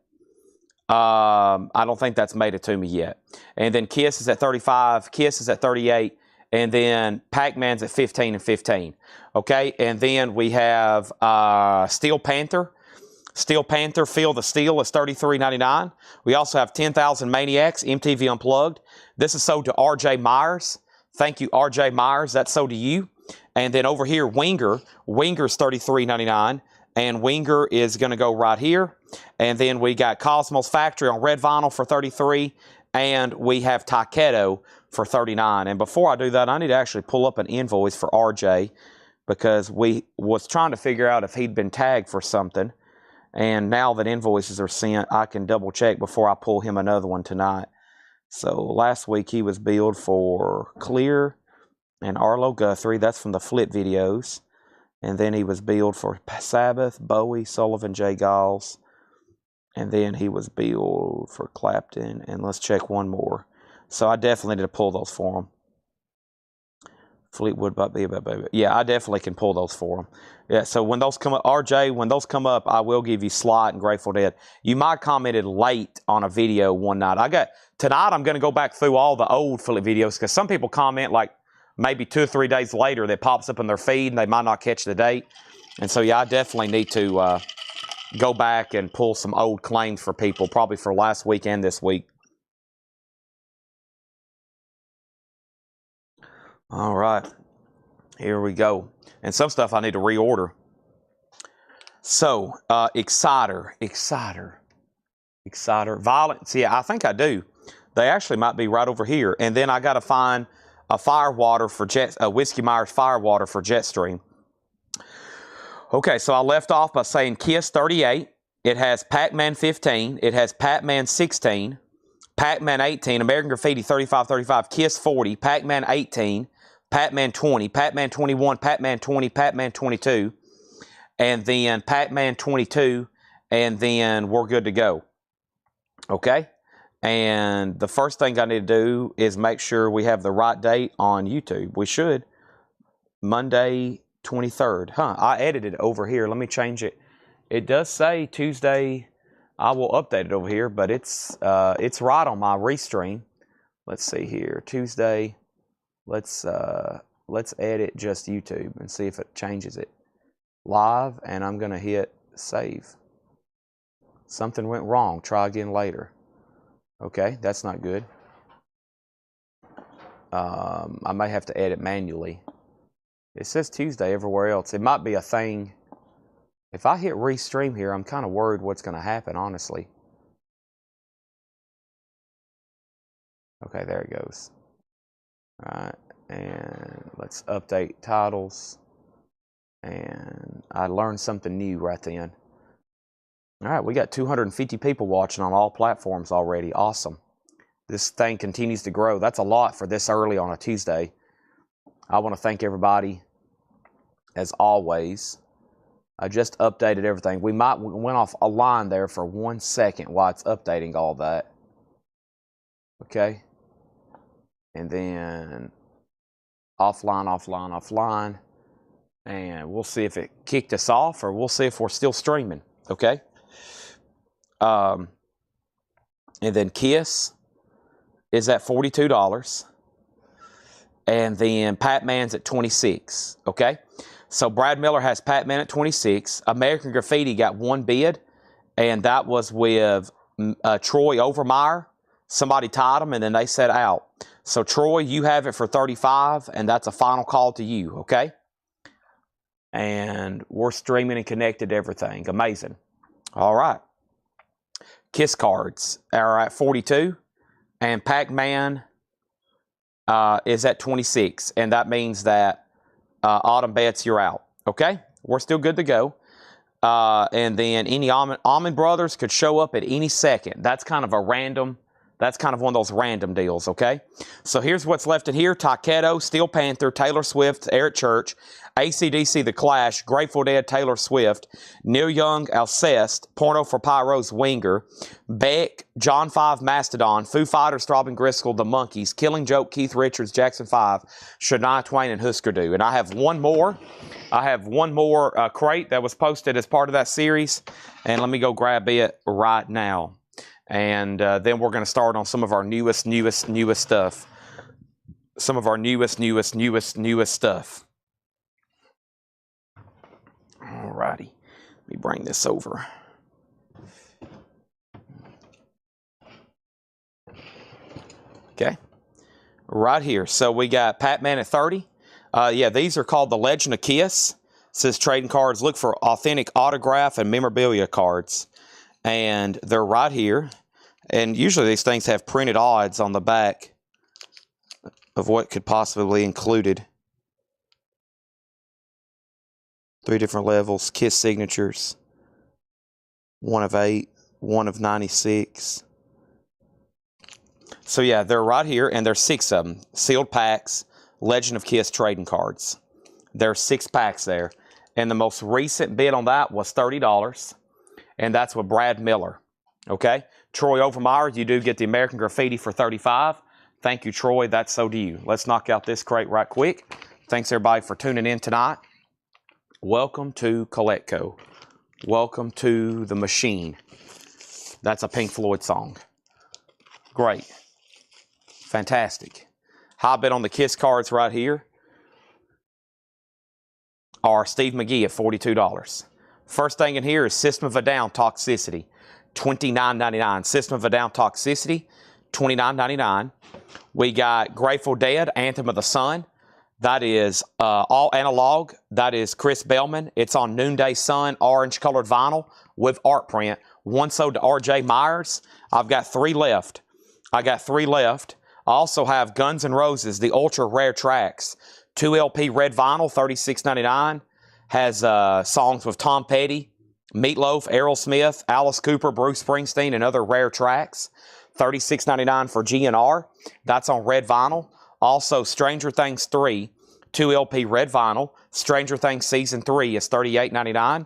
Speaker 1: I don't think that's made it to me yet. And then Kiss is at 35. Kiss is at 38. And then Pac-Man's at 15 and 15. Okay, and then we have Steel Panther. Steel Panther, Feel the Steel is $33.99. We also have 10,000 Maniacs, MTV Unplugged. This is sold to R.J. Myers. Thank you, R.J. Myers. That's sold to you. And then over here, Winger. Winger's $33.99. And Winger is going to go right here. And then we got Cosmos Factory on red vinyl for $33. And we have Takedo for $39. And before I do that, I need to actually pull up an invoice for RJ because we was trying to figure out if he'd been tagged for something. And now that invoices are sent, I can double check before I pull him another one tonight. So last week he was billed for Clear and Arlo Guthrie. That's from the Flip videos. And then he was billed for Sabbath, Bowie, Sullivan, J. Giles. And then he was billed for Clapton. And let's check one more. So I definitely need to pull those for him. Fleetwood, baby. Yeah, I definitely can pull those for him. Yeah, so when those come up, RJ, when those come up, I will give you Slight and Grateful Dead. You might commented late on a video one night. Tonight I'm going to go back through all the old Philip videos because some people comment like maybe 2 or 3 days later that pops up in their feed and they might not catch the date. And so, yeah, I definitely need to go back and pull some old claims for people, probably for last week and this week. All right, here we go. And some stuff I need to reorder. So, Exciter, Violence. Yeah, I think I do. They actually might be right over here. And then I got to find a Firewater for Whiskey Myers Firewater for Jetstream. Okay, so I left off by saying Kiss 38. It has Pac-Man 15. It has Pac-Man 16. Pac-Man 18. American Graffiti 3535. Kiss 40. Pac-Man 18. Pac-Man 20. Pac-Man 21. Pac-Man 20. Pac-Man 22. And then Pac-Man 22. And then we're good to go. Okay? And the first thing I need to do is make sure we have the right date on YouTube. We should. Monday 23rd. I edited it over here. Let me change it. It does say Tuesday. I will update it over here, but it's right on my restream. Let's see here. Tuesday. Let's edit just YouTube and see if it changes it. Live, and I'm going to hit save. Something went wrong. Try again later. Okay, that's not good. I may have to edit manually. It says Tuesday everywhere else. It might be a thing. If I hit restream here, I'm kind of worried what's going to happen, honestly. Okay, there it goes. All right, and let's update titles. And I learned something new right then. All right, we got 250 people watching on all platforms already. Awesome. This thing continues to grow. That's a lot for this early on a Tuesday. I want to thank everybody, as always. I just updated everything. We went off a line there for 1 second while it's updating all that. Okay. And then offline. And we'll see if it kicked us off or we'll see if we're still streaming. Okay. And then Kiss is at $42. And then Pac-Man's at $26. Okay. So Brad Miller has Pac-Man at $26. American Graffiti got one bid, and that was with Troy Overmeyer. Somebody tied them, and then they said out. So Troy, you have it for $35, and that's a final call to you, okay? And we're streaming and connected to everything. Amazing. All right. Kiss cards are at $42, and Pac-Man is at $26, and that means that Autumn Bets, you're out. Okay? We're still good to go. And then any Almond Brothers could show up at any second. That's kind of one of those random deals, okay? So here's what's left in here. Takedo, Steel Panther, Taylor Swift, Eric Church, AC/DC The Clash, Grateful Dead, Taylor Swift, Neil Young, Alcest, Porno for Pyros, Winger, Beck, John 5, Mastodon, Foo Fighters, Throbbing Gristle, The Monkees, Killing Joke, Keith Richards, Jackson 5, Shania Twain, and Husker Du. And I have one more. Crate that was posted as part of that series. And let me go grab it right now. And then we're going to start on some of our newest stuff. Some of our newest stuff. Alrighty. Let me bring this over. Okay. Right here. So we got Pac-Man at 30. Yeah, these are called the Legend of Kiss. It says trading cards. Look for authentic autograph and memorabilia cards. And they're right here. And usually these things have printed odds on the back of what could possibly be included. 3 different levels, Kiss signatures. 1 of 8, 1 of 96. So yeah, they're right here, and there's 6 of them. Sealed packs, Legend of Kiss trading cards. There's 6 packs there. And the most recent bid on that was $30. And that's with Brad Miller. Okay? Troy Overmeyer, you do get the American Graffiti for $35. Thank you, Troy. That's so do you. Let's knock out this crate right quick. Thanks, everybody, for tuning in tonight. Welcome to Coletco. Welcome to the machine. That's a Pink Floyd song. Great. Fantastic. High bid on the Kiss cards right here are Steve McGee at $42. First thing in here is System of a Down Toxicity, $29.99. System of a Down Toxicity, $29.99. We got Grateful Dead, Anthem of the Sun. That is all analog. That is Chris Bellman. It's on Noonday Sun, orange-colored vinyl with art print. One sold to R.J. Myers. I've got 3 left. I also have Guns N' Roses, the Ultra Rare Tracks. 2 LP red vinyl, $36.99. Has songs with Tom Petty, Meatloaf, Aerosmith, Alice Cooper, Bruce Springsteen, and other rare tracks. $36.99 for GNR. That's on red vinyl. Also, Stranger Things 3, 2 LP red vinyl. Stranger Things Season 3 is $38.99.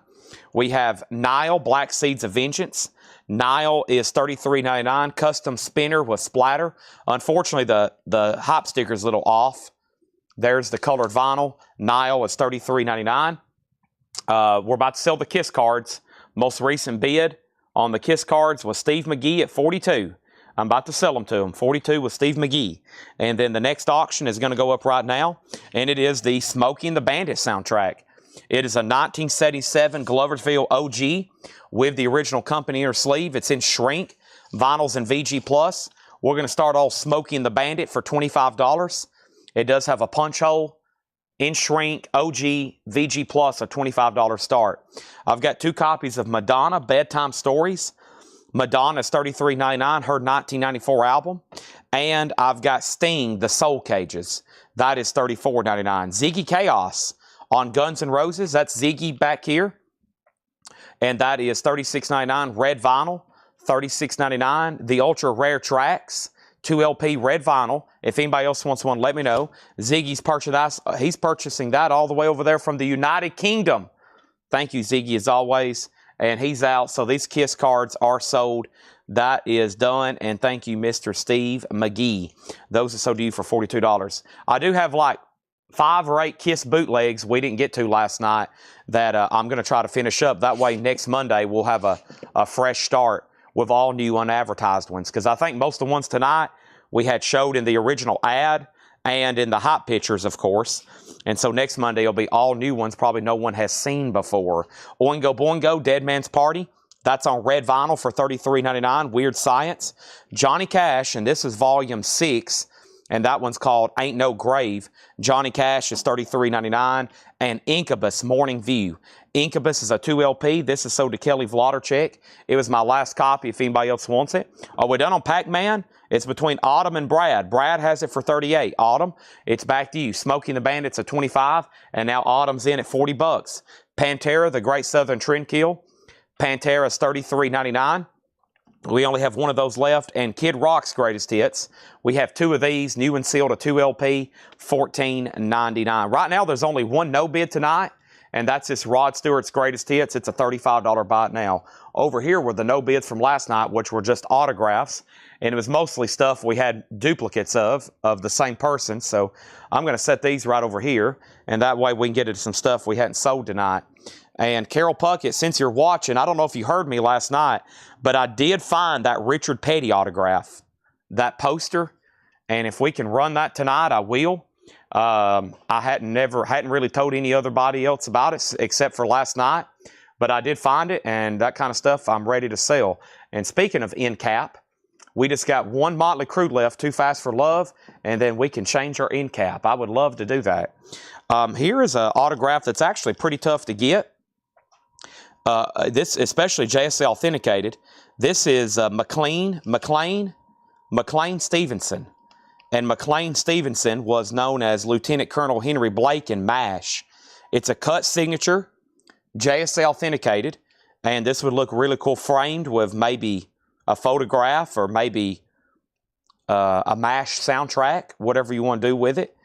Speaker 1: We have Nile, Black Seeds of Vengeance. Nile is $33.99. Custom spinner with splatter. Unfortunately, the hop sticker is a little off. There's the colored vinyl. Nile is $33.99. We're about to sell the Kiss cards. Most recent bid on the Kiss cards was Steve McGee at $42. I'm about to sell them to him. $42 with Steve McGee. And then the next auction is going to go up right now. And it is the Smokey and the Bandit soundtrack. It is a 1977 Gloversville OG with the original company inner sleeve. It's in shrink, vinyls and VG+. We're going to start all Smokey and the Bandit for $25. It does have a punch hole, in shrink, OG, VG+, a $25 start. I've got 2 copies of Madonna, Bedtime Stories. Madonna is $33.99, her 1994 album. And I've got Sting, The Soul Cages. That is $34.99. Ziggy Chaos on Guns N' Roses. That's Ziggy back here. And that is $36.99. Red vinyl, $36.99. The Ultra Rare Tracks, 2 LP red vinyl. If anybody else wants one, let me know. Ziggy's purchasing that all the way over there from the United Kingdom. Thank you, Ziggy, as always. And he's out, so these Kiss cards are sold. That is done, and thank you, Mr. Steve McGee. Those are sold to you for $42. I do have like 5 or 8 Kiss bootlegs we didn't get to last night that I'm going to try to finish up. That way, next Monday, we'll have a fresh start with all new unadvertised ones. Because I think most of the ones tonight we had showed in the original ad and in the hot pictures, of course. And so next Monday will be all new ones probably no one has seen before. Oingo Boingo, Dead Man's Party. That's on red vinyl for $33.99. Weird Science. Johnny Cash, and this is volume 6, and that one's called Ain't No Grave. Johnny Cash is $33.99. And Incubus, Morning View. Incubus is a 2 LP. This is sold to Kelly Vladerchek. It was my last copy if anybody else wants it. Are we done on Pac-Man? It's between Autumn and Brad. Brad has it for $38. Autumn, it's back to you. Smokey and the Bandit's at $25, and now Autumn's in at $40. Pantera, the Great Southern Trendkill. Pantera's $33.99. We only have one of those left. And Kid Rock's Greatest Hits. We have 2 of these, new and sealed, a 2 LP, $14.99. Right now, there's only one no bid tonight, and that's this Rod Stewart's Greatest Hits. It's a $35 buy it now. Over here were the no bids from last night, which were just autographs. And it was mostly stuff we had duplicates of the same person. So I'm going to set these right over here. And that way we can get into some stuff we hadn't sold tonight. And Carol Puckett, since you're watching, I don't know if you heard me last night, but I did find that Richard Petty autograph, that poster. And if we can run that tonight, I will. I hadn't really told anybody else about it except for last night. But I did find it, and that kind of stuff I'm ready to sell. And speaking of end cap, we just got one Motley Crue left, Too Fast for Love, and then we can change our end cap. I would love to do that. Here is an autograph that's actually pretty tough to get. This, especially JSA authenticated. This is McLean Stevenson. And McLean Stevenson was known as Lieutenant Colonel Henry Blake in MASH. It's a cut signature, JSA authenticated, And this would look really cool framed with maybe a photograph or maybe a MASH soundtrack, whatever you want to do with it.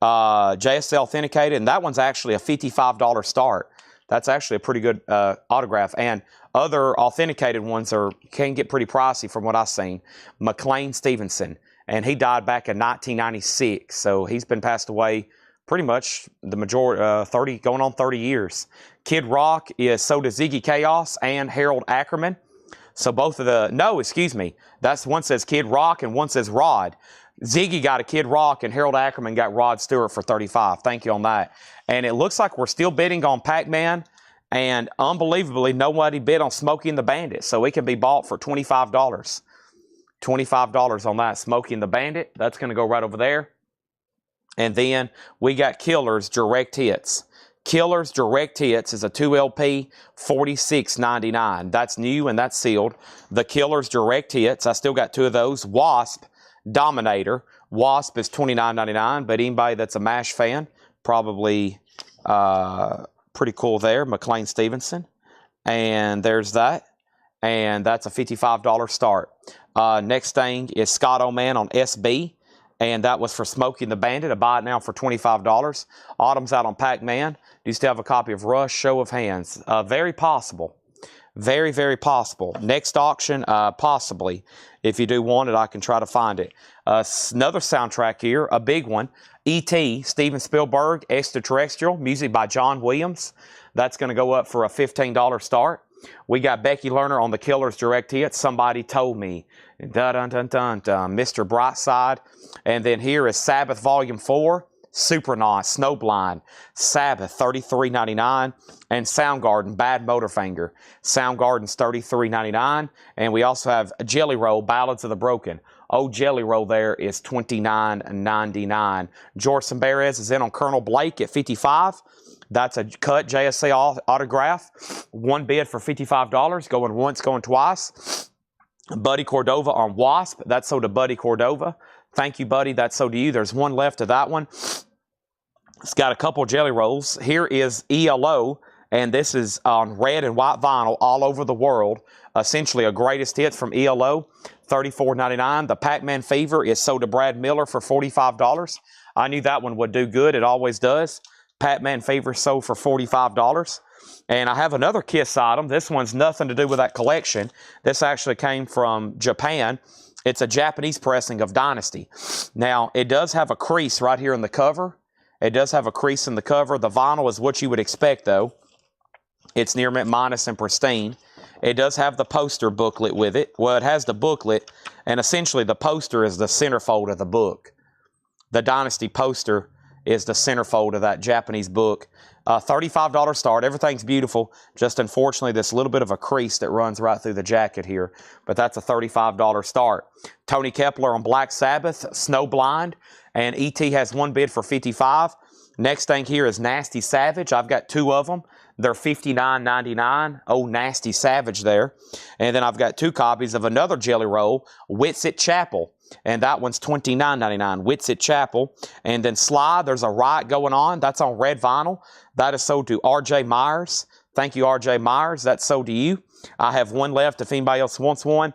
Speaker 1: JSA authenticated, and that one's actually a $55 start. That's actually a pretty good autograph. And other authenticated ones can get pretty pricey from what I've seen. McLean Stevenson, and he died back in 1996, so he's been passed away pretty much the majority, going on 30 years. Kid Rock is so does Ziggy Chaos and Harold Ackerman. So both of that's one says Kid Rock and one says Rod. Ziggy got a Kid Rock and Harold Ackerman got Rod Stewart for $35. Thank you on that. And it looks like we're still bidding on Pac-Man, and unbelievably, nobody bid on Smokey and the Bandit, so it can be bought for $25. $25 on that, Smokey and the Bandit. That's going to go right over there. And then we got Killers Direct Hits. Killers Direct Hits is a 2LP, $46.99. That's new and that's sealed. The Killers Direct Hits, I still got two of those. Wasp, Dominator. Wasp is $29.99, but anybody that's a MASH fan, probably pretty cool there. McLean Stevenson. And there's that. And that's a $55 start. Next thing is Scott O'Man on SB. And that was for Smokey and the Bandit. I buy it now for $25. Autumn's out on Pac-Man. Do you still have a copy of Rush? Show of hands. Very possible. Very, very possible. Next auction, possibly. If you do want it, I can try to find it. Another soundtrack here, a big one. E.T., Steven Spielberg, Extraterrestrial, music by John Williams. That's going to go up for a $15 start. We got Becky Lerner on the Killers Direct Hits. Somebody Told Me. Dun, dun, dun, dun, dun. Mr. Brightside. And then here is Sabbath Volume 4. Supernaut, Snowblind, Sabbath, $33.99, and Soundgarden, Bad Motorfinger. Soundgarden's $33.99, and we also have Jelly Roll, Ballads of the Broken. Old Jelly Roll there is $29.99. George Samberez is in on Colonel Blake at $55. That's a cut JSA autograph. One bid for $55, going once, going twice. Buddy Cordova on Wasp. That's sold to Buddy Cordova. Thank you, buddy. That's so to you. There's one left of that one. It's got a couple Jelly Rolls. Here is ELO, and this is on red and white vinyl all over the world. Essentially a greatest hits from ELO, $34.99. The Pac-Man Fever is sold to Brad Miller for $45. I knew that one would do good. It always does. Pac-Man Fever sold for $45. And I have another Kiss item. This one's nothing to do with that collection. This actually came from Japan. It's a Japanese pressing of Dynasty. Now, it does have a crease right here in the cover. It does have a crease in the cover. The vinyl is what you would expect, though. It's near mint minus and pristine. It does have the poster booklet with it. Well, it has the booklet, and essentially the poster is the centerfold of the book. The Dynasty poster is the centerfold of that Japanese book. $35 start. Everything's beautiful. Just unfortunately, this little bit of a crease that runs right through the jacket here. But that's a $35 start. Tony Kepler on Black Sabbath, Snowblind. And E.T. has one bid for $55. Next thing here is Nasty Savage. I've got two of them. They're $59.99. Oh, Nasty Savage there. And then I've got two copies of another Jelly Roll, Whitsitt Chapel. And that one's $29.99. Whitsitt Chapel. And then Sly, there's a riot going on. That's on red vinyl. That is sold to R.J. Myers. Thank you, R.J. Myers. That's sold to you. I have one left if anybody else wants one.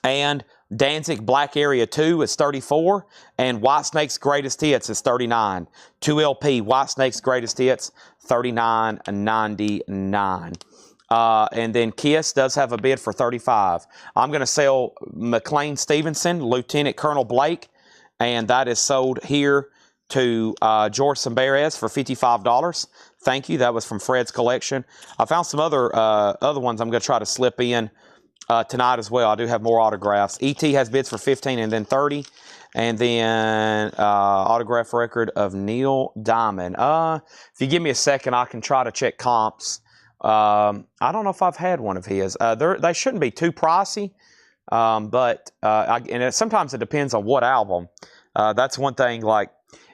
Speaker 1: And Danzig Black Area 2 is $34. And Whitesnake's Greatest Hits is $39. 2LP Whitesnake's Greatest Hits, $39.99. And then Kiss does have a bid for $35. I'm going to sell McLean Stevenson, Lieutenant Colonel Blake, and that is sold here to George Samberez for $55. Thank you. That was from Fred's collection. I found some other ones I'm going to try to slip in tonight as well. I do have more autographs. E.T. has bids for $15 and then $30. And then autograph record of Neil Diamond. If you give me a second, I can try to check comps. I don't know if I've had one of his. They shouldn't be too pricey, but sometimes it depends on what album. That's one thing, like,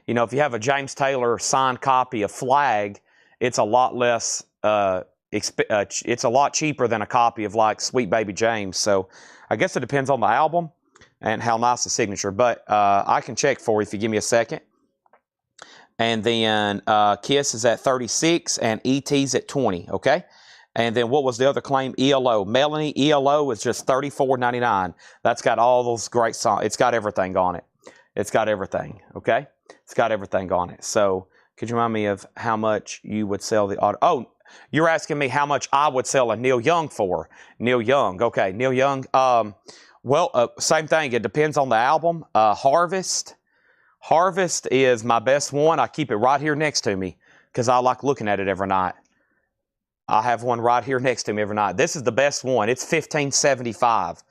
Speaker 1: you know, if you have a James Taylor signed copy of Flag, it's a lot less, it's a lot cheaper than a copy of, like, Sweet Baby James. So I guess it depends on the album and how nice the signature. But I can check for you if you give me a second. And then Kiss is at 36 and E.T.'s at 20, okay? And then what was the other claim? ELO. Melanie, ELO is just $34.99. That's got all those great songs. It's got everything on it. It's got everything, okay? It's got everything on it. So could you remind me of how much you would sell the auto? Oh, you're asking me how much I would sell a Neil Young for. Neil Young, okay. Neil Young, same thing. It depends on the album. Harvest. Harvest is my best one. I keep it right here next to me because I like looking at it every night. I have one right here next to me every night. This is the best one. It's $15.75.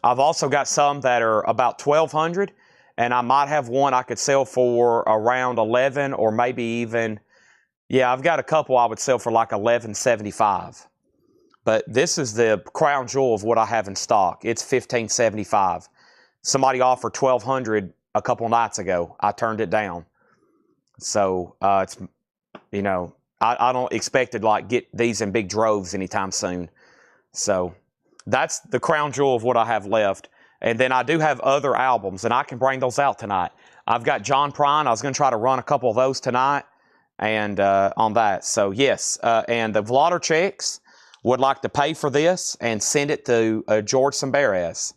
Speaker 1: I've also got some that are about $1,200, and I might have one I could sell for around $11 or maybe even, yeah, I've got a couple I would sell for like $11.75. But this is the crown jewel of what I have in stock. It's $15.75. Somebody offered $1,200 a couple nights ago. I turned it down. So it's, you know, I don't expect to like get these in big droves anytime soon. So that's the crown jewel of what I have left. And then I do have other albums, and I can bring those out tonight. I've got John Prine. I was going to try to run a couple of those tonight and on that. So yes, and the Vlotter checks would like to pay for this and send it to George Sambares.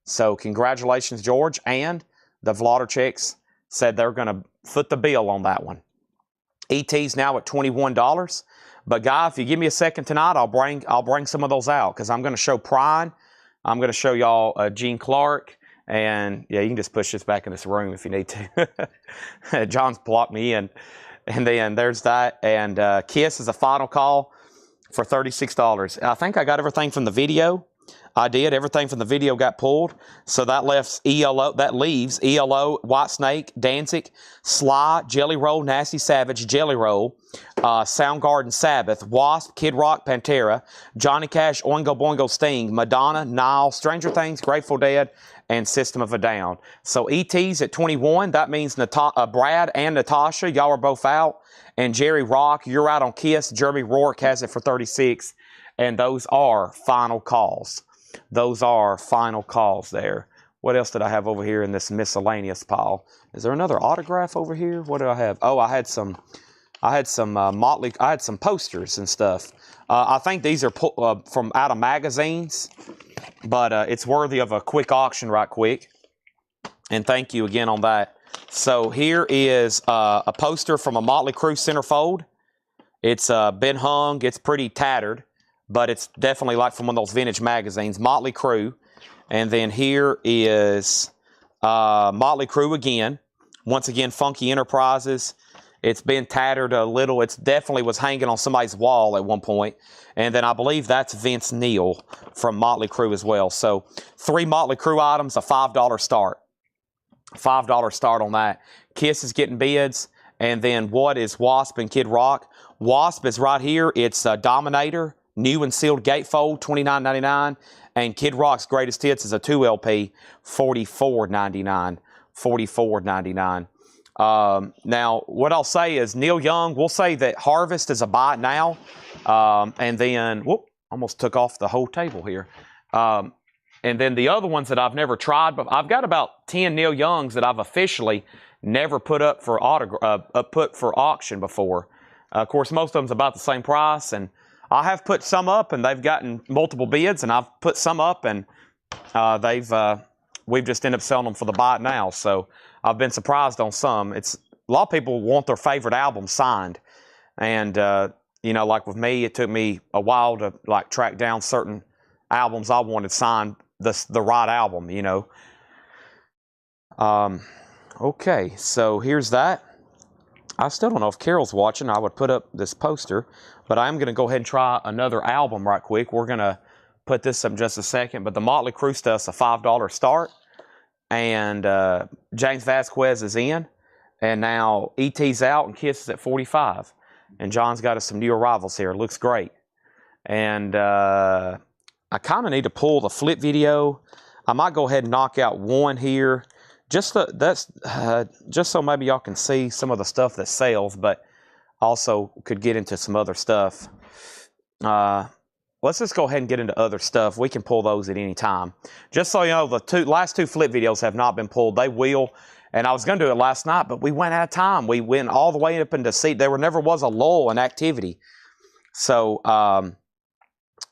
Speaker 1: So congratulations, George. And the Vlotter checks said they're going to foot the bill on that one. ET's now at $21. But Guy, if you give me a second tonight, I'll bring some of those out because I'm going to show Prine. I'm going to show y'all Gene Clark. And yeah, you can just push this back in this room if you need to. John's blocked me in. And then there's that. And Kiss is a final call for $36. I think I got everything from the video. I did. Everything from the video got pulled. So that leaves ELO, Whitesnake, Danzig, Sly, Jelly Roll, Nasty Savage, Jelly Roll, Soundgarden, Sabbath, Wasp, Kid Rock, Pantera, Johnny Cash, Oingo Boingo, Sting, Madonna, Nile, Stranger Things, Grateful Dead, and System of a Down. So ET's at 21. That means Brad and Natasha, y'all are both out. And Jerry Rock, you're out on Kiss. Jeremy Rourke has it for 36. And those are final calls. Those are final calls there. What else did I have over here in this miscellaneous pile? Is there another autograph over here? What did I have? Oh, I had some Motley. I had some posters and stuff. I think these are from out of magazines, but it's worthy of a quick auction right quick. And thank you again on that. So here is a poster from a Motley Crue centerfold. It's been hung. It's pretty tattered, but it's definitely like from one of those vintage magazines, Motley Crue. And then here is Motley Crue again. Once again, Funky Enterprises. It's been tattered a little. It definitely was hanging on somebody's wall at one point. And then I believe that's Vince Neil from Motley Crue as well. So 3 Motley Crue items, a $5 start. $5 start on that. Kiss is getting bids. And then what is Wasp and Kid Rock? Wasp is right here. It's Dominator. New and sealed gatefold, $29.99. And Kid Rock's Greatest Hits is a 2 LP, $44.99. $44.99. Now, what I'll say is Neil Young, we'll say that Harvest is a buy now. And then, whoop, almost took off the whole table here. And then the other ones that I've never tried, but I've got about 10 Neil Youngs that I've officially never put up for auction before. Of course, most of them's about the same price, and I have put some up, and they've gotten multiple bids, and I've put some up, and we've just ended up selling them for the buy now. So I've been surprised on some. It's a lot of people want their favorite album signed, and you know, like with me, it took me a while to like track down certain albums I wanted signed, the right album, you know. Okay, so here's that. I still don't know if Carol's watching. I would put up this poster, but I'm going to go ahead and try another album right quick. We're going to put this up in just a second, but the Motley Crue stuff's a $5 start, and James Vasquez is in, and now E.T.'s out, and Kiss is at 45, and John's got us some new arrivals here. It looks great, and I kind of need to pull the flip video. I might go ahead and knock out one here. Just so maybe y'all can see some of the stuff that sells, but also could get into some other stuff. Let's just go ahead and get into other stuff. We can pull those at any time. Just so you know, the last two flip videos have not been pulled. They will. And I was going to do it last night, but we went out of time. We went all the way up into seat. There never was a lull in activity. So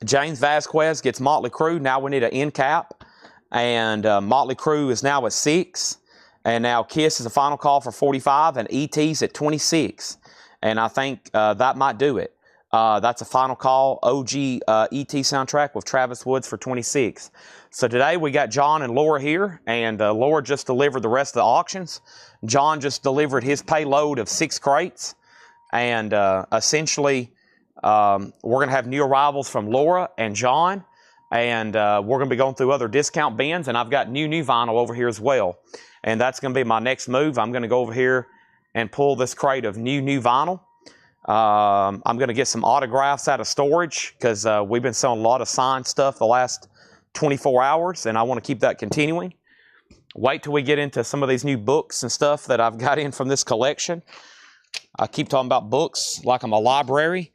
Speaker 1: James Vasquez gets Motley Crue. Now we need an end cap. And Motley Crue is now at 6. And now Kiss is a final call for 45. And E.T.'s at 26. And I think that might do it. That's a final call. OG E.T. soundtrack with Travis Woods for 26. So today we got John and Laura here. And Laura just delivered the rest of the auctions. John just delivered his payload of 6 crates. And essentially, we're going to have new arrivals from Laura and John. And we're going to be going through other discount bins. And I've got new vinyl over here as well. And that's going to be my next move. I'm going to go over here and pull this crate of new vinyl. I'm going to get some autographs out of storage because we've been selling a lot of signed stuff the last 24 hours. And I want to keep that continuing. Wait till we get into some of these new books and stuff that I've got in from this collection. I keep talking about books like I'm a library.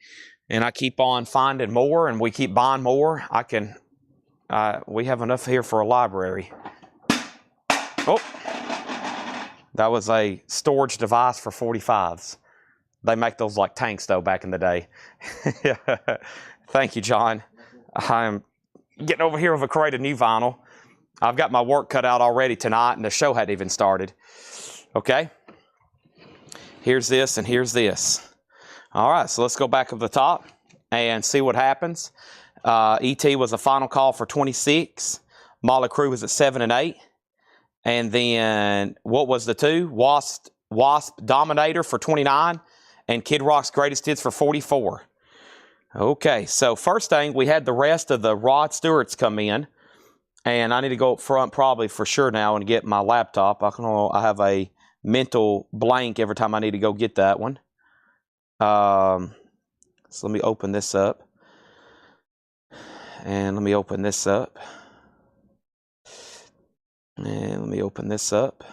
Speaker 1: And I keep on finding more and we keep buying more. We have enough here for a library. Oh, that was a storage device for 45s. They make those like tanks though back in the day. Thank you, John. I'm getting over here with a crate of new vinyl. I've got my work cut out already tonight and the show hadn't even started. Okay. Here's this and here's this. All right, so let's go back up the top and see what happens. E.T. was a final call for 26. Motley Crue was at 7 and 8. And then what was the 2? Wasp Dominator for 29. And Kid Rock's Greatest Hits for 44. Okay, so first thing, we had the rest of the Rod Stewarts come in. And I need to go up front probably for sure now and get my laptop. I have a mental blank every time I need to go get that one. So let me open this up. And let me open this up. And let me open this up.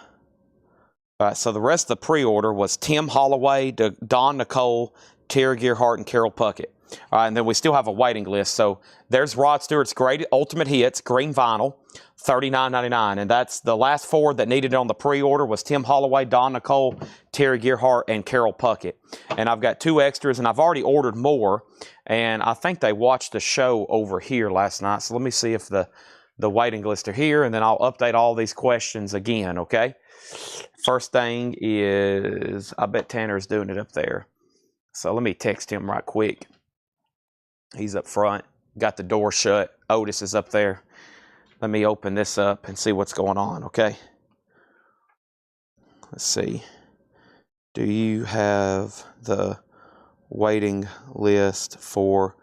Speaker 1: All right, so the rest of the pre-order was Tim Holloway, Don Nicole, Terry Gearhart, and Carol Puckett. All right, and then we still have a waiting list. So there's Rod Stewart's Great Ultimate Hits, green vinyl, $39.99. And that's the last 4 that needed on the pre-order was Tim Holloway, Don Nicole, Terry Gearhart, and Carol Puckett. And I've got 2 extras, and I've already ordered more. And I think they watched the show over here last night. So let me see if the waiting list are here, and then I'll update all these questions again, okay? First thing is, I bet Tanner's doing it up there. So let me text him right quick. He's up front, got the door shut. Otis is up there. Let me open this up and see what's going on, okay? Let's see. Do you have the waiting list for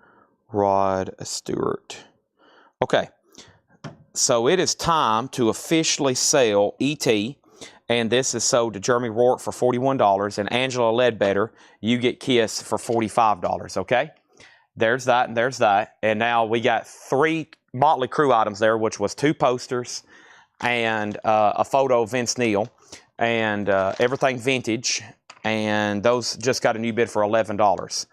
Speaker 1: Rod Stewart? Okay. So it is time to officially sell E.T., and this is sold to Jeremy Rourke for $41, and Angela Ledbetter, you get Kiss for $45, okay? There's that, and there's that. And now we got 3 Motley Crue items there, which was 2 posters and a photo of Vince Neil, and everything vintage, and those just got a new bid for $11.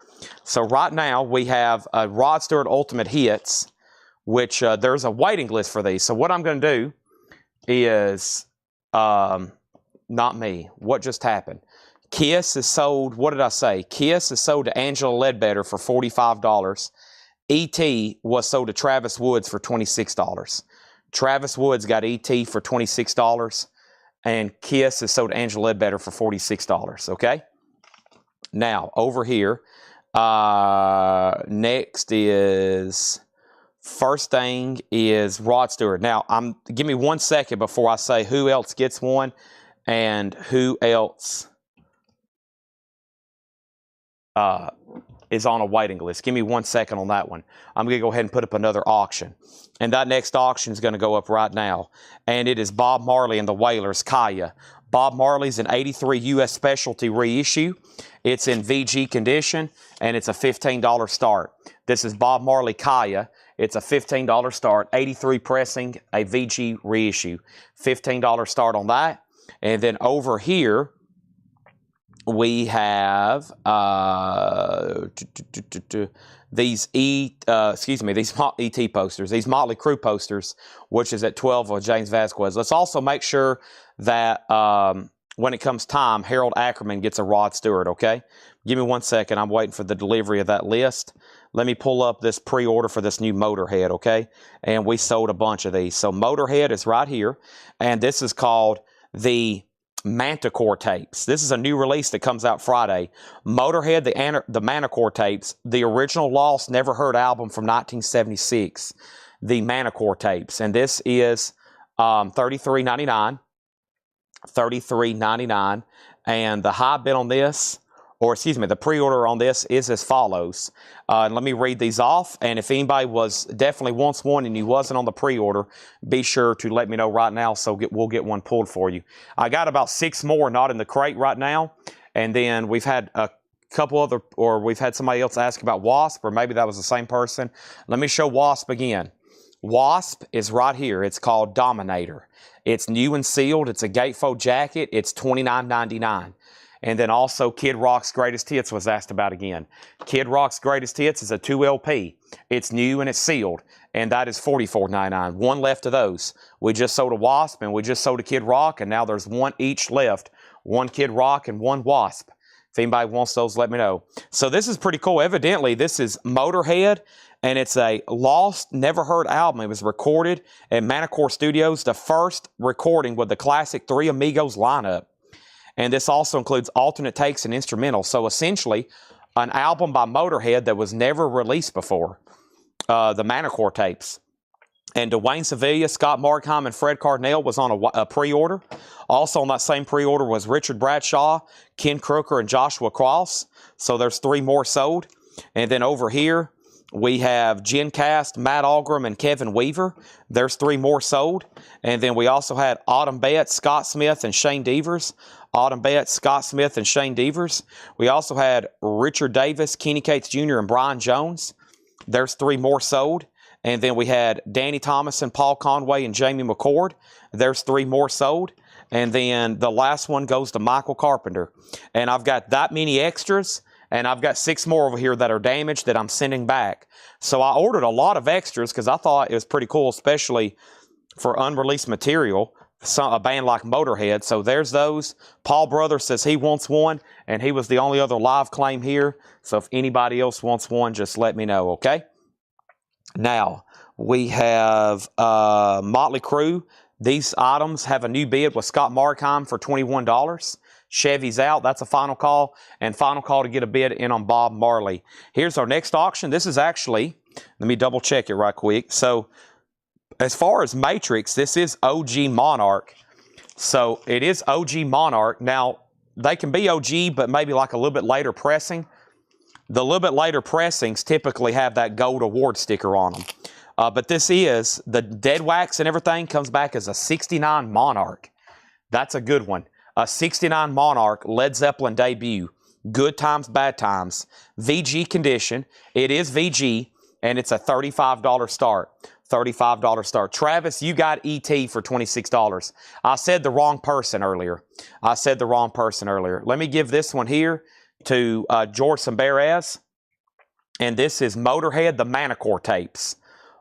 Speaker 1: So right now we have a Rod Stewart Ultimate Hits, which there's a waiting list for these. So what I'm going to do is, not me, what just happened? Kiss is sold, what did I say? Kiss is sold to Angela Ledbetter for $45. E.T. was sold to Travis Woods for $26. Travis Woods got E.T. for $26, and Kiss is sold to Angela Ledbetter for $46, okay? Now, over here, next is... First thing is Rod Stewart. Now, give me 1 second before I say who else gets one and who else is on a waiting list. Give me 1 second on that one. I'm going to go ahead and put up another auction. And that next auction is going to go up right now. And it is Bob Marley and the Wailers, Kaya. Bob Marley's an 83 U.S. specialty reissue. It's in VG condition, and it's a $15 start. This is Bob Marley Kaya. It's a $15 start, 83 pressing, a VG reissue. $15 start on that. And then over here, we have these ET posters, these Motley Crue posters, which is at 12 of James Vasquez. Let's also make sure that when it comes time, Harold Ackerman gets a Rod Stewart, okay? Give me 1 second. I'm waiting for the delivery of that list. Let me pull up this pre-order for this new Motorhead, okay? And we sold a bunch of these. So Motorhead is right here, and this is called the Manticore tapes. This is a new release that comes out Friday. Motorhead, the Manticore tapes, the original Lost Never Heard album from 1976, the Manticore tapes. And this is $33.99. $33.99, and the high bid on this, or excuse me, the pre-order on this is as follows. Let me read these off, and if anybody definitely wants one and you wasn't on the pre-order, be sure to let me know right now so we'll get one pulled for you. I got about 6 more not in the crate right now, and then we've had a couple other, or we've had somebody else ask about Wasp, or maybe that was the same person. Let me show Wasp again. Wasp is right here. It's called Dominator. It's new and sealed. It's a gatefold jacket. It's $29.99. And then also Kid Rock's Greatest Hits was asked about again. Kid Rock's Greatest Hits is a 2 LP. It's new and it's sealed. And that is $44.99. One left of those. We just sold a Wasp and we just sold a Kid Rock, and now there's one each left. One Kid Rock and one Wasp. If anybody wants those, let me know. So this is pretty cool. Evidently, this is Motorhead, and it's a Lost, Never Heard album. It was recorded at Manticore Studios, the first recording with the classic Three Amigos lineup. And this also includes alternate takes and instrumentals. So essentially, an album by Motorhead that was never released before, the Manticore tapes. And Dwayne Sevilla, Scott Markham, and Fred Cardinale was on a pre-order. Also on that same pre-order was Richard Bradshaw, Ken Crooker, and Joshua Cross. So there's 3 more sold. And then over here, we have Jen Cast, Matt Algram, and Kevin Weaver. There's 3 more sold. And then we also had Autumn Betts, Scott Smith, and Shane Devers. Autumn Betts, Scott Smith, and Shane Devers. We also had Richard Davis, Kenny Cates Jr., and Brian Jones. There's 3 more sold. And then we had Danny Thomason, Paul Conway, and Jamie McCord. There's 3 more sold. And then the last one goes to Michael Carpenter. And I've got that many extras, and I've got 6 more over here that are damaged that I'm sending back. So I ordered a lot of extras because I thought it was pretty cool, especially for unreleased material, a band like Motorhead. So there's those. Paul Brothers says he wants one, and he was the only other live claim here. So if anybody else wants one, just let me know, okay? Now, we have Motley Crue. These items have a new bid with Scott Markham for $21. Chevy's out. That's a final call. And final call to get a bid in on Bob Marley. Here's our next auction. This is actually, let me double check it right quick. So, as far as Matrix, this is OG Monarch. So, it is OG Monarch. Now, they can be OG, but maybe like a little bit later pressing. The little bit later pressings typically have that gold award sticker on them. But this is, the dead wax and everything comes back as a 69 Monarch. That's a good one. A 69 Monarch Led Zeppelin debut. Good times, bad times. VG condition. It is VG, and it's a $35 start. $35 start. Travis, you got ET for $26. I said the wrong person earlier. Let me give this one here to George Samberez. And this is Motorhead, the Manticore tapes.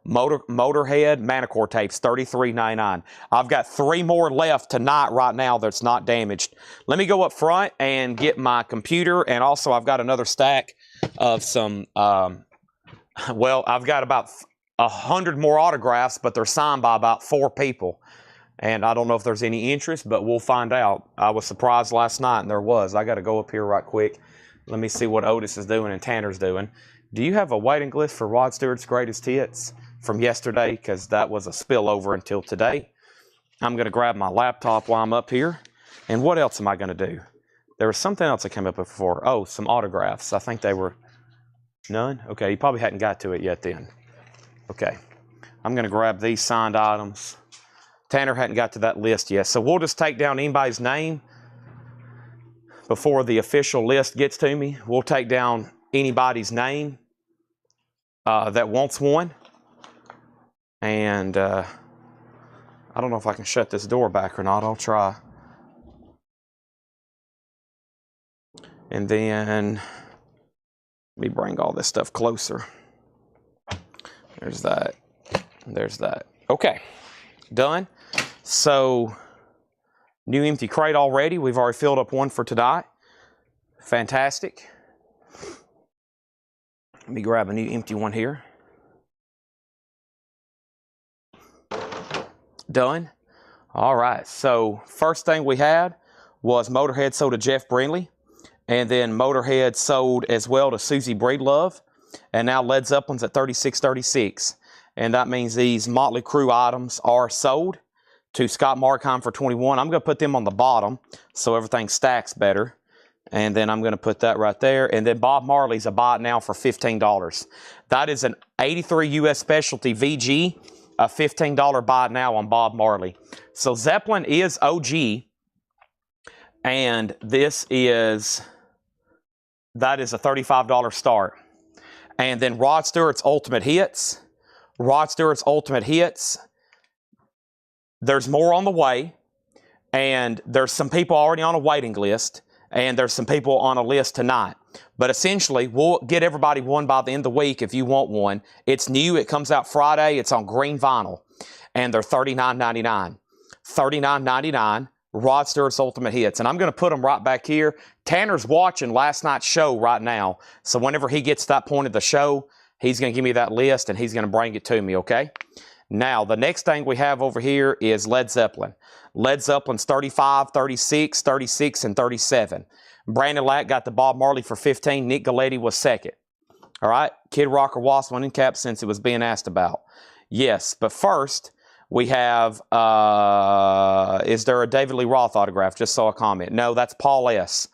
Speaker 1: Motorhead Manticore tapes, $33.99. I've got 3 more left tonight right now that's not damaged. Let me go up front and get my computer, and also I've got another stack of some, well, I've got about 100 more autographs, but they're signed by about 4 people. And I don't know if there's any interest, but we'll find out. I was surprised last night, and there was. I got to go up here right quick. Let me see what Otis is doing and Tanner's doing. Do you have a waiting list for Rod Stewart's Greatest Hits from yesterday? Because that was a spillover until today. I'm going to grab my laptop while I'm up here. And what else am I going to do? There was something else that came up before. Oh, some autographs. I think they were none. Okay, you probably hadn't got to it yet then. Okay, I'm going to grab these signed items. Tanner hadn't got to that list yet. So we'll just take down anybody's name before the official list gets to me. We'll take down anybody's name that wants one. And I don't know if I can shut this door back or not. I'll try. And then let me bring all this stuff closer. There's that. There's that. Okay. Done. So New empty crate already. We've already filled up one for tonight. Fantastic. Let me grab a new empty one here. Done. All right, so first thing we had was Motorhead sold to Jeff Brinley, and then Motorhead sold as well to Susie Breedlove, and now Led Zeppelin's at $36.36, and that means these Motley Crue items are sold to Scott Markheim for $21. I'm going to put them on the bottom so everything stacks better, and then I'm going to put that right there, and then Bob Marley's a buy it now for $15. That is an 83 U.S. Specialty VG, a $15 buy it now on Bob Marley. So Zeppelin is OG, and that is a $35 start. And then Rod Stewart's Ultimate Hits. Rod Stewart's Ultimate Hits. There's more on the way, and there's some people already on a waiting list, and there's some people on a list tonight. But essentially, we'll get everybody one by the end of the week if you want one. It's new. It comes out Friday. It's on green vinyl, and they're $39.99. $39.99, Rod Stewart's Ultimate Hits. And I'm going to put them right back here. Tanner's watching last night's show right now. So whenever he gets to that point of the show, he's going to give me that list, and he's going to bring it to me, okay? Now, the next thing we have over here is Led Zeppelin. Led Zeppelin's 35, 36, 36, and 37. Brandon Lack got the Bob Marley for 15. Nick Galetti was second. All right? Kid Rock or Wasp won in cap since it was being asked about. Yes, but first, we have, is there a David Lee Roth autograph? Just saw a comment. No, that's Paul S.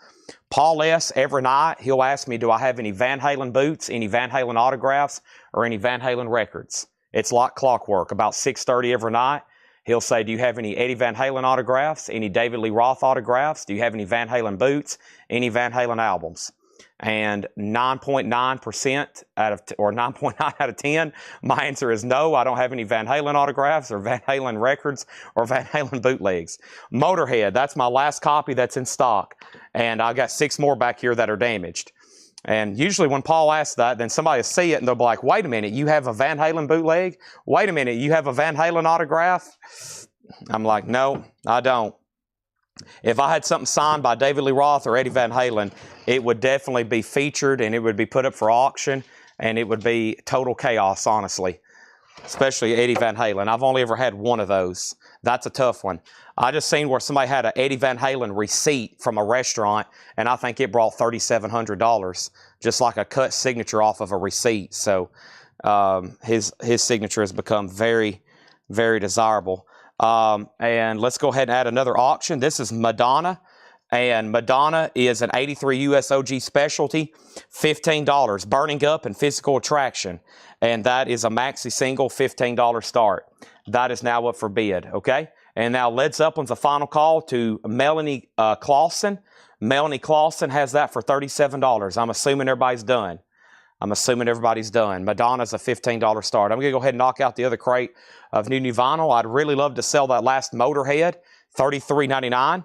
Speaker 1: Paul S., every night, he'll ask me, do I have any Van Halen boots, any Van Halen autographs, or any Van Halen records? It's like clockwork. About 6:30 every night, he'll say, do you have any Eddie Van Halen autographs, any David Lee Roth autographs? Do you have any Van Halen boots, any Van Halen albums? And 9.9% or 9.9 out of 10, my answer is no, I don't have any Van Halen autographs or Van Halen records or Van Halen bootlegs. Motorhead, that's my last copy that's in stock. And I got 6 more back here that are damaged. And usually when Paul asks that, then somebody will see it and they'll be like, wait a minute, you have a Van Halen bootleg? Wait a minute, you have a Van Halen autograph? I'm like, no, I don't. If I had something signed by David Lee Roth or Eddie Van Halen, it would definitely be featured and it would be put up for auction, and it would be total chaos, honestly, especially Eddie Van Halen. I've only ever had one of those. That's a tough one. I just seen where somebody had an Eddie Van Halen receipt from a restaurant, and I think it brought $3,700, just like a cut signature off of a receipt. So his signature has become very, very desirable. And let's go ahead and add another auction. This is Madonna, and Madonna is an 83 US OG specialty, $15, Burning Up and Physical Attraction, and that is a maxi single, $15 start. That is now up for bid, okay? And now Led Zeppelin's a final call to Melanie Clausen. Melanie Clausen has that for $37. I'm assuming everybody's done. Madonna's a $15 start. I'm going to go ahead and knock out the other crate of new vinyl. I'd really love to sell that last Motorhead, $33.99.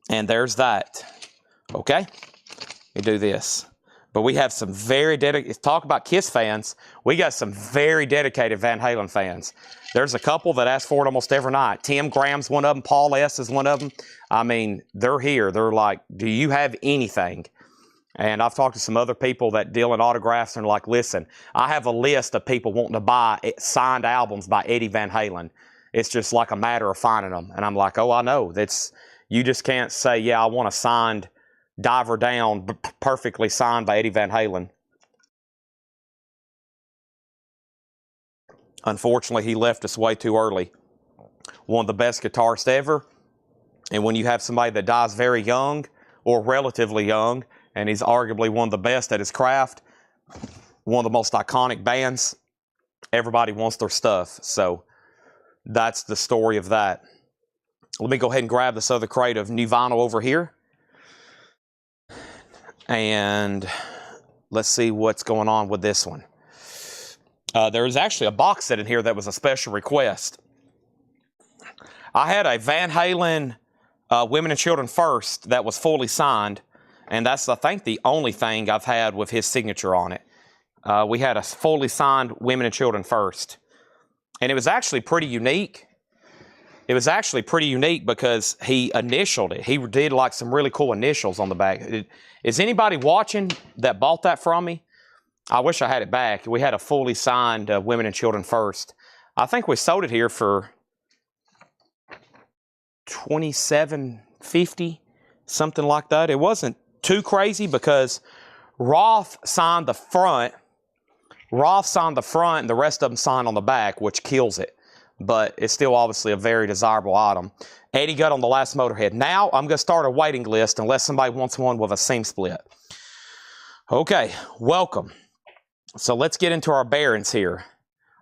Speaker 1: And there's that. Okay? Let me do this. But we have some very dedicated, talk about Kiss fans, we got some very dedicated Van Halen fans. There's a couple that ask for it almost every night. Tim Graham's one of them. Paul S. is one of them. I mean, they're here. They're like, do you have anything? And I've talked to some other people that deal in autographs and are like, listen, I have a list of people wanting to buy signed albums by Eddie Van Halen. It's just like a matter of finding them. And I'm like, oh, I know. You just can't say, yeah, I want a signed Diver Down, perfectly signed by Eddie Van Halen. Unfortunately, he left us way too early. One of the best guitarists ever. And when you have somebody that dies very young or relatively young, and he's arguably one of the best at his craft, one of the most iconic bands, everybody wants their stuff. So that's the story of that. Let me go ahead and grab this other crate of new vinyl over here. And let's see what's going on with this one. There was actually a box set in here that was a special request. I had a Van Halen Women and Children First that was fully signed, and that's, I think, the only thing I've had with his signature on it. We had a fully signed Women and Children First, and it was actually pretty unique. it was actually pretty unique because he initialed it. He did like some really cool initials on the back. Is anybody watching that bought that from me? I wish I had it back. We had a fully signed Women and Children First. I think we sold it here for $27.50, something like that. It wasn't too crazy because Roth signed the front. Roth signed the front, and the rest of them signed on the back, which kills it. But it's still obviously a very desirable item. Eddie got on the last Motorhead. Now I'm going to start a waiting list unless somebody wants one with a seam split. Okay, welcome. So let's get into our Barons here.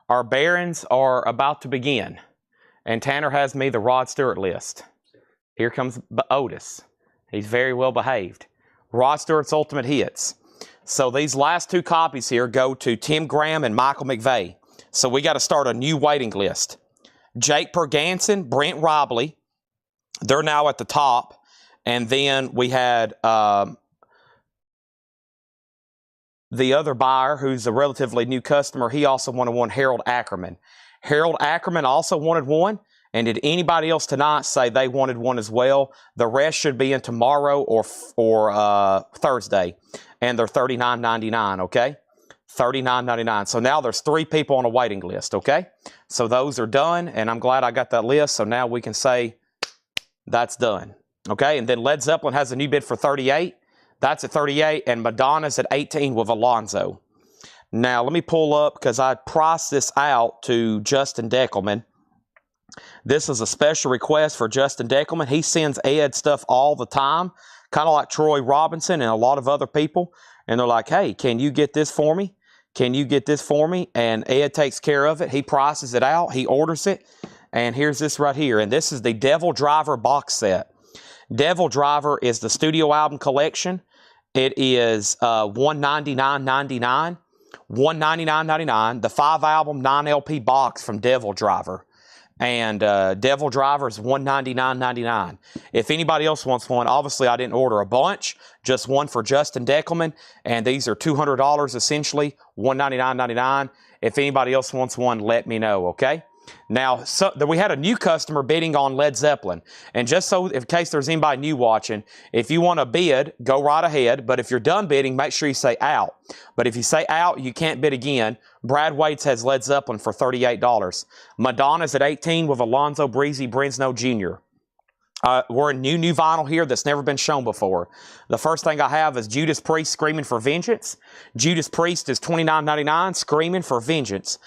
Speaker 1: Our Barons are about to begin. And Tanner has me the Rod Stewart list. Here comes Otis. He's very well behaved. Rod Stewart's Ultimate Hits. So these last two copies here go to Tim Graham and Michael McVeigh. So we got to start a new waiting list. Jake Perganson, Brent Robley. They're now at the top. And then we had the other buyer, who's a relatively new customer. He also wanted one, Harold Ackerman. Harold Ackerman also wanted one. And did anybody else tonight say they wanted one as well? The rest should be in tomorrow or Thursday. And they're $39.99, okay? $39.99. So now there's 3 people on a waiting list, okay? So those are done, and I'm glad I got that list. So now we can say that's done, okay? And then Led Zeppelin has a new bid for $38. That's at $38, and Madonna's at $18 with Alonzo. Now, let me pull up, because I priced this out to Justin Deckelman. This is a special request for Justin Deckelman. He sends Ed stuff all the time, kind of like Troy Robinson and a lot of other people. And they're like, hey, can you get this for me? Can you get this for me? And Ed takes care of it. He prices it out. He orders it. And here's this right here. And this is the Devil Driver box set. Devil Driver is the studio album collection. It is $199.99. $199.99. The 5-album 9 LP box from Devil Driver. And Devil Driver is $199.99. If anybody else wants one, obviously I didn't order a bunch, just one for Justin Deckelman, and these are $200 essentially, $199.99. If anybody else wants one, let me know, okay? Now, we had a new customer bidding on Led Zeppelin, and just so in case there's anybody new watching, if you want to bid, go right ahead, but if you're done bidding, make sure you say out. But if you say out, you can't bid again. Brad Waits has Led Zeppelin for $38. Madonna's at $18 with Alonzo Breezy Brinsnow Jr. We're in new vinyl here that's never been shown before. The first thing I have is Judas Priest Screaming for Vengeance. Judas Priest is $29.99, Screaming for Vengeance.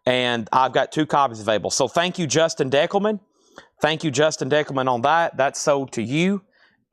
Speaker 1: And I've got 2 copies available. So thank you, Justin Deckelman. Thank you, Justin Deckelman, on that. That's sold to you.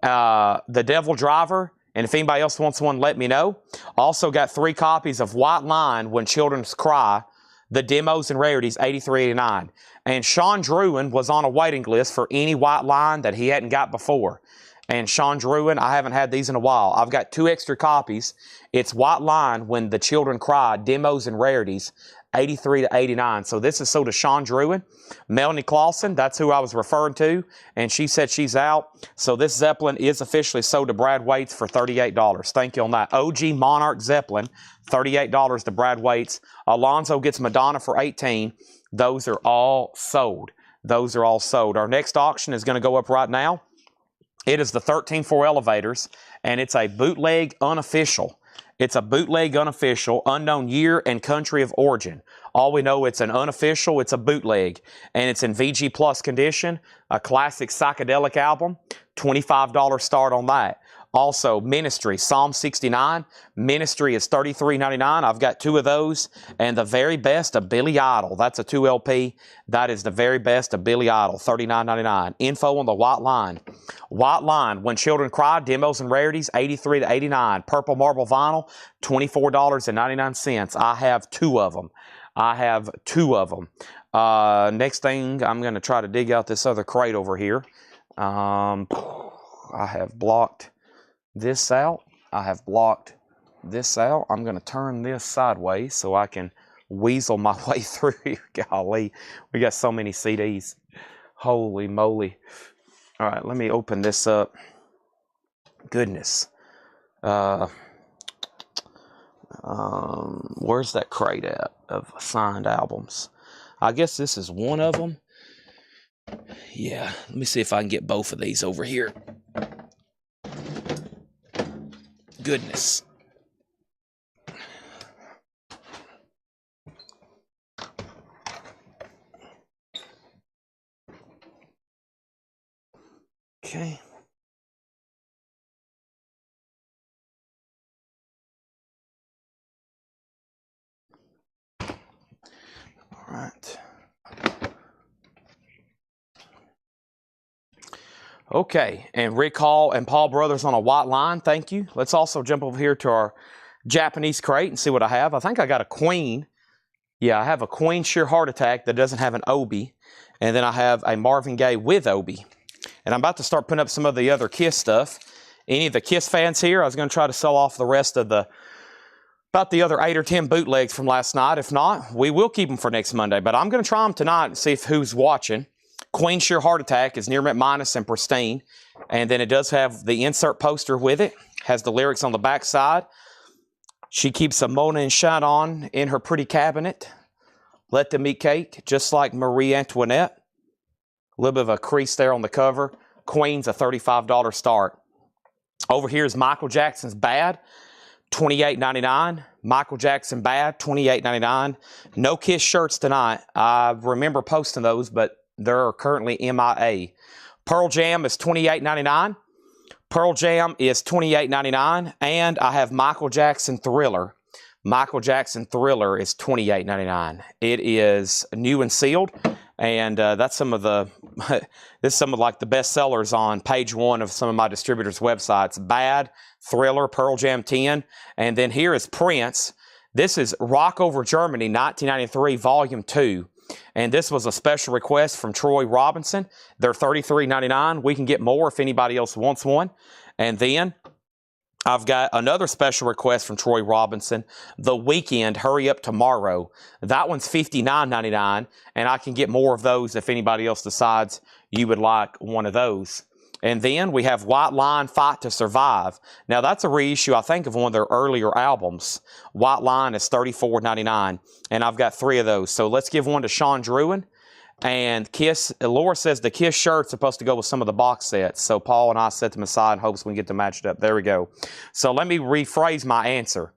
Speaker 1: The Devil Driver. And if anybody else wants one, let me know. Also got 3 copies of White Line, When Children Cry. The demos and rarities, $83.89. And Sean Druin was on a waiting list for any White Line that he hadn't got before. And Sean Druin, I haven't had these in a while. I've got 2 extra copies. It's White Line, When the Children Cry, demos and rarities, $83 to $89. So this is sold to Sean Druin. Melanie Clausen, that's who I was referring to, and she said she's out. So this Zeppelin is officially sold to Brad Waits for $38. Thank you on that. OG Monarch Zeppelin, $38 to Brad Waits. Alonzo gets Madonna for $18. Those are all sold. Those are all sold. Our next auction is going to go up right now. It is the 13.4 Elevators, and it's a bootleg unofficial. It's a bootleg unofficial, unknown year and country of origin. All we know, it's an unofficial, it's a bootleg, and it's in VG Plus condition, a classic psychedelic album, $25 start on that. Also, Ministry, Psalm 69. Ministry is $33.99. I've got 2 of those. And the very best of Billy Idol. That's a 2 LP. That is the very best of Billy Idol, $39.99. Info on the White Line. White Line, When Children Cry, demos and rarities, $83 to $89. Purple Marble Vinyl, $24.99. I have 2 of them. I have 2 of them. Next thing, I'm going to try to dig out this other crate over here. I have blocked this out. I have blocked this out. I'm going to turn this sideways so I can weasel my way through here. Golly, we got so many CDs. Holy moly. All right, let me open this up. Goodness. Where's that crate at of signed albums? I guess this is one of them. Yeah, let me see if I can get both of these over here. Goodness. Okay. All right. Okay, and Rick Hall and Paul Brothers on a white line, thank you. Let's also jump over here to our Japanese crate and see what I have. I think I got a Queen. Yeah, I have a Queen Sheer Heart Attack that doesn't have an Obi. And then I have a Marvin Gaye with Obi. And I'm about to start putting up some of the other Kiss stuff. Any of the Kiss fans here, I was going to try to sell off the rest of about the other 8 or 10 bootlegs from last night. If not, we will keep them for next Monday. But I'm going to try them tonight and see if who's watching. Queen Sheer Heart Attack is near mint minus and pristine. And then it does have the insert poster with it. Has the lyrics on the back side. She keeps a Mona and Shine on in her pretty cabinet. Let them eat cake, just like Marie Antoinette. A little bit of a crease there on the cover. Queen's a $35 start. Over here is Michael Jackson's Bad, $28.99. Michael Jackson Bad, $28.99. No Kiss shirts tonight. I remember posting those, but they're currently MIA. Pearl Jam is $28.99. Pearl Jam is $28.99. And I have Michael Jackson Thriller. Michael Jackson Thriller is $28.99. It is new and sealed. And that's some of the, this is some of like the best sellers on page 1 of some of my distributors' websites. Bad, Thriller, Pearl Jam 10. And then here is Prince. This is Rock Over Germany, 1993, Volume 2. And this was a special request from Troy Robinson. They're $33.99. We can get more if anybody else wants one. And then I've got another special request from Troy Robinson, The Weekend, Hurry Up Tomorrow. That one's $59.99, and I can get more of those if anybody else decides you would like one of those. And then we have White Line, Fight to Survive. Now, that's a reissue, I think, of one of their earlier albums. White Line is $34.99, and I've got 3 of those. So let's give one to Sean Druin. And Kiss, Laura says the Kiss shirt's supposed to go with some of the box sets. So Paul and I set them aside in hopes we can get them matched up. There we go. So let me rephrase my answer.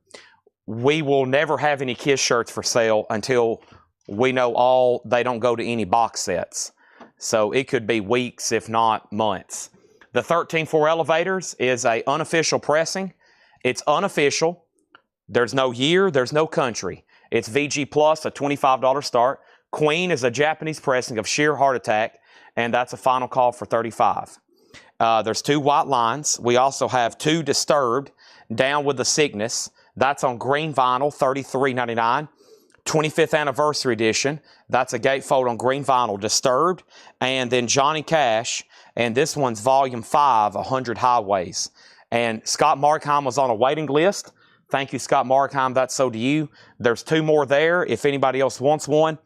Speaker 1: We will never have any Kiss shirts for sale until we know they don't go to any box sets. So it could be weeks, if not months. The 13-4 Elevators is a unofficial pressing. It's unofficial. There's no year. There's no country. It's VG Plus, a $25 start. Queen is a Japanese pressing of Sheer Heart Attack, and that's a final call for $35. There's 2 White Lines. We also have 2 Disturbed, Down with the Sickness. That's on green vinyl, $33.99. 25th Anniversary Edition. That's a gatefold on green vinyl, Disturbed. And then Johnny Cash, and this one's Volume 5, 100 Highways. And Scott Markheim was on a waiting list. Thank you, Scott Markheim. That's so do you. There's 2 more there if anybody else wants one.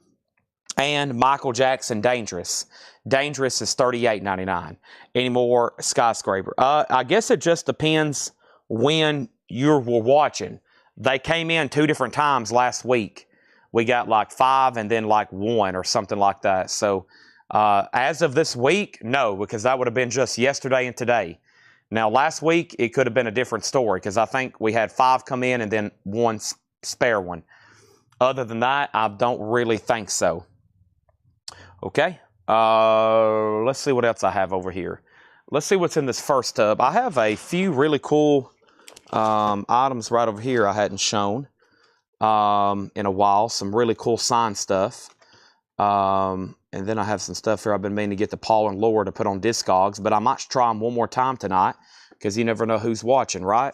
Speaker 1: And Michael Jackson Dangerous. Dangerous is $38.99. Any more Skyscraper? I guess it just depends when you were watching. They came in 2 different times last week. We got like 5 and then like 1 or something like that. So as of this week, no, because that would have been just yesterday and today. Now, last week, it could have been a different story because I think we had 5 come in and then 1 spare one. Other than that, I don't really think so. Okay, let's see what else I have over here. Let's see what's in this first tub. I have a few really cool items right over here I hadn't shown in a while. Some really cool signed stuff. And then I have some stuff here I've been meaning to get to Paul and Laura to put on Discogs, but I might try them one more time tonight because you never know who's watching, right?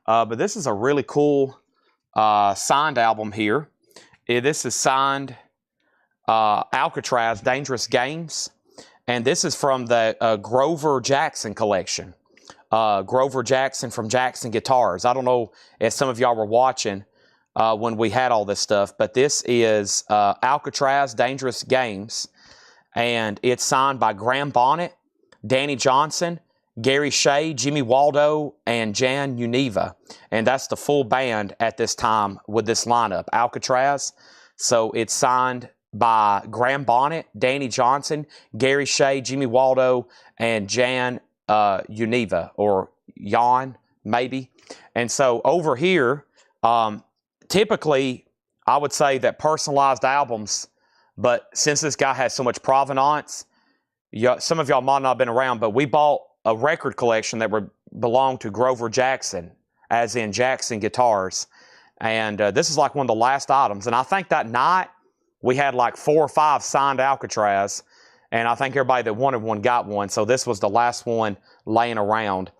Speaker 1: But this is a really cool signed album here. This is signed Alcatraz Dangerous Games, and this is from the Grover Jackson collection. Grover Jackson from Jackson Guitars. I don't know if some of y'all were watching when we had all this stuff, but this is Alcatraz Dangerous Games, and it's signed by Graham Bonnet, Danny Johnson, Gary Shea, Jimmy Waldo, and Jan Univa. And that's the full band at this time with this lineup, Alcatraz. So it's signed by Graham Bonnet, Danny Johnson, Gary Shea, Jimmy Waldo, and Jan Univa, or Jan, maybe. And so over here, typically, I would say that personalized albums, but since this guy has so much provenance, some of y'all might not have been around, but we bought a record collection that belonged to Grover Jackson, as in Jackson Guitars. And this is like one of the last items. And I think that night we had like 4 or 5 signed Alcatraz. And I think everybody that wanted one got one. So this was the last one laying around.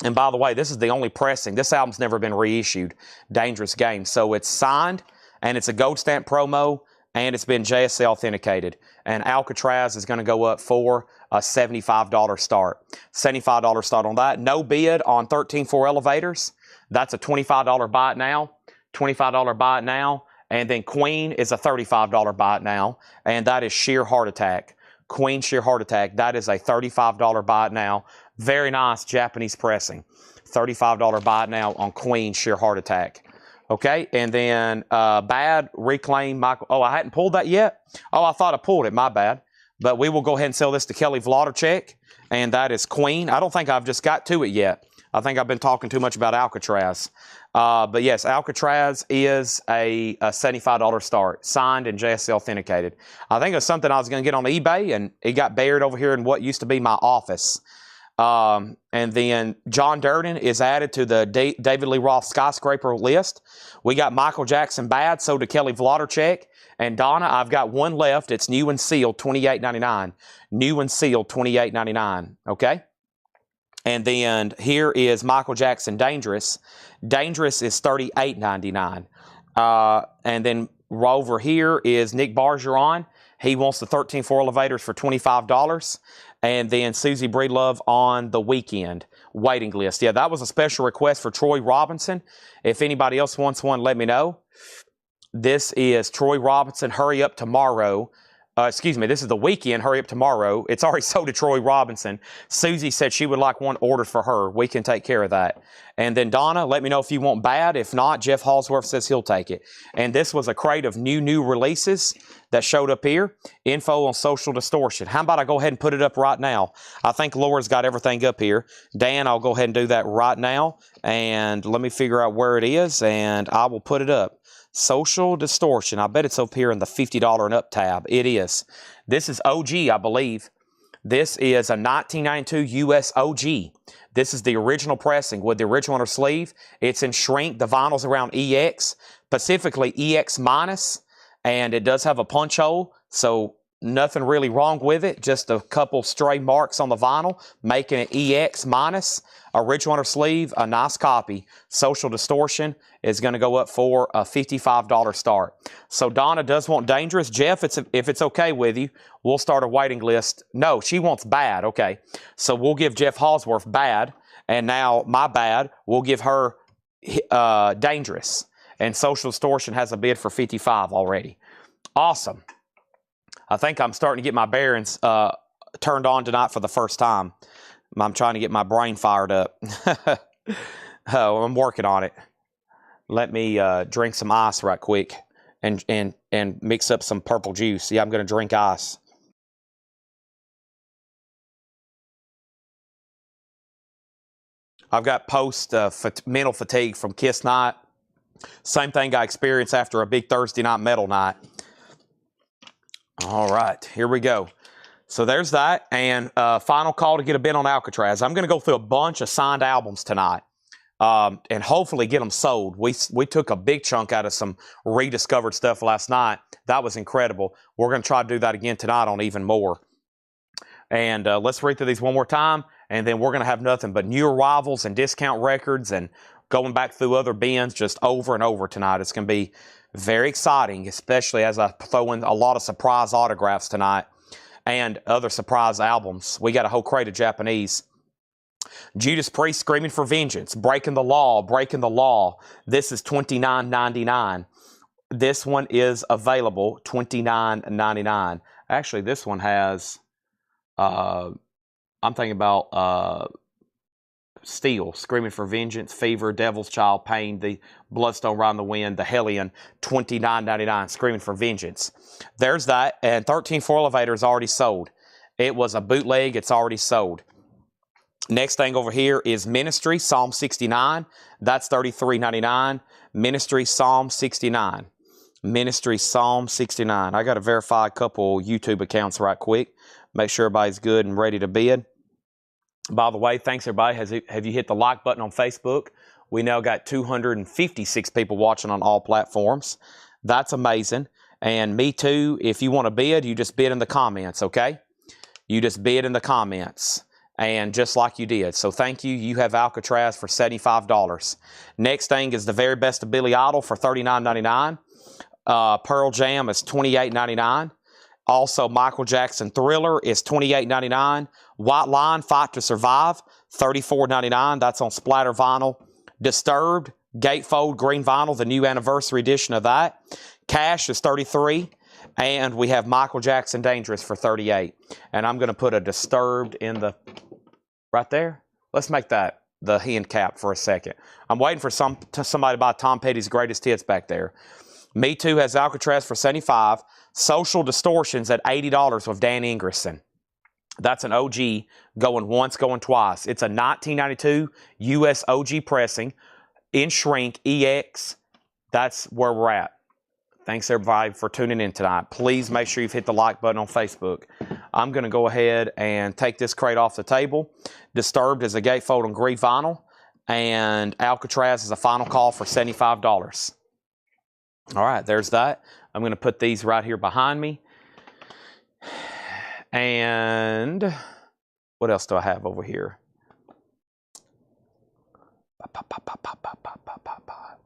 Speaker 1: And by the way, this is the only pressing. This album's never been reissued. Dangerous Game. So it's signed, and it's a gold stamp promo, and it's been JSA authenticated. And Alcatraz is going to go up for a $75 start. $75 start on that. No bid on 13.4 elevators. That's a $25 buy it now. $25 buy it now. And then Queen is a $35 buy it now. And that is Sheer Heart Attack. Queen Sheer Heart Attack. That is a $35 buy it now. Very nice Japanese pressing. $35 buy it now on Queen Sheer Heart Attack. Okay, and then Bad Reclaim Michael. Oh, I hadn't pulled that yet? Oh, I thought I pulled it. My bad. But we will go ahead and sell this to Kelly Vladicek, and that is Queen. I don't think I've just got to it yet. I think I've been talking too much about Alcatraz. But yes, Alcatraz is a $75 start, signed and JSC authenticated. I think it was something I was going to get on eBay, and it got buried over here in what used to be my office. And then John Durden is added to the David Lee Roth Skyscraper list. We got Michael Jackson Bad, so to Kelly Vladicek. And Donna, I've got one left. It's new and sealed, $28.99. New and sealed, $28.99. Okay? And then here is Michael Jackson Dangerous. Dangerous is $38.99. And then over here is Nick Bargeron. He wants the 13.4 elevators for $25. And then Susie Breedlove on The Weekend waiting list. Yeah, that was a special request for Troy Robinson. If anybody else wants one, let me know. This is Troy Robinson, Hurry Up Tomorrow. Excuse me, this is The Weekend, Hurry Up Tomorrow. It's already sold to Troy Robinson. Susie said she would like one ordered for her. We can take care of that. And then Donna, let me know if you want Bad. If not, Jeff Halsworth says he'll take it. And this was a crate of new releases that showed up here. Info on Social Distortion. How about I go ahead and put it up right now? I think Laura's got everything up here. Dan, I'll go ahead and do that right now. And let me figure out where it is, and I will put it up. Social Distortion. I bet it's up here in the $50 and up tab. It is. This is OG, I believe. This is a 1992 US OG. This is the original pressing with the original inner sleeve. It's in shrink. The vinyl's around EX, specifically EX minus, and it does have a punch hole, so nothing really wrong with it. Just a couple stray marks on the vinyl, making it EX minus. Original inner sleeve, a nice copy. Social Distortion is going to go up for a $55 start. So Donna does want Dangerous. Jeff, if it's okay with you, we'll start a waiting list. No, she wants Bad. Okay. So we'll give Jeff Halsworth Bad. And now my Bad, we'll give her Dangerous. And Social Distortion has a bid for $55 already. Awesome. I think I'm starting to get my bearings turned on tonight for the first time. I'm trying to get my brain fired up. Oh, I'm working on it. Let me drink some ice right quick and mix up some purple juice. Yeah, I'm going to drink ice. I've got post mental fatigue from Kiss Night. Same thing I experienced after a big Thursday night metal night. All right, here we go. So there's that, and final call to get a bid on Alcatraz. I'm going to go through a bunch of signed albums tonight and hopefully get them sold. We took a big chunk out of some rediscovered stuff last night. That was incredible. We're going to try to do that again tonight on even more. And let's read through these one more time, and then we're going to have nothing but new arrivals and discount records and going back through other bins just over and over tonight. It's going to be very exciting, especially as I throw in a lot of surprise autographs tonight. And other surprise albums. We got a whole crate of Japanese. Judas Priest, Screaming for Vengeance. Breaking the Law, Breaking the Law. This is $29.99. This one is available, $29.99. Actually, this one has, I'm thinking about Steel, Screaming for Vengeance, Fever, Devil's Child, Pain, the Bloodstone Ride on the Wind, the Hellion, $29.99, Screaming for Vengeance. There's that, and 13-4 Elevator is already sold. It was a bootleg, it's already sold. Next thing over here is Ministry, Psalm 69. That's $33.99. Ministry, Psalm 69. Ministry, Psalm 69. I got to verify a couple YouTube accounts right quick. Make sure everybody's good and ready to bid. By the way, thanks everybody. Have you hit the like button on Facebook? We now got 256 people watching on all platforms. That's amazing. And me too, if you want to bid, you just bid in the comments, okay? You just bid in the comments. And just like you did. So thank you. You have Alcatraz for $75. Next thing is the very best of Billy Idol for $39.99. Pearl Jam is $28.99. Also, Michael Jackson Thriller is $28.99. White Line, Fight to Survive, $34.99. That's on splatter vinyl. Disturbed, Gatefold green vinyl, the new anniversary edition of that. Cash is $33. And we have Michael Jackson Dangerous for $38. And I'm going to put a Disturbed in the... right there. Let's make that the end cap for a second. I'm waiting for somebody to buy Tom Petty's Greatest Hits back there. Me Too has Alcatraz for $75. Social Distortions at $80 with Dan Ingerson. That's an OG going once, going twice. It's a 1992 US OG pressing in shrink EX. That's where we're at. Thanks everybody for tuning in tonight. Please make sure you've hit the like button on Facebook. I'm going to go ahead and take this crate off the table. Disturbed is a gatefold on green vinyl. And Alcatraz is a final call for $75. All right, there's that. I'm going to put these right here behind me. And what else do I have over here?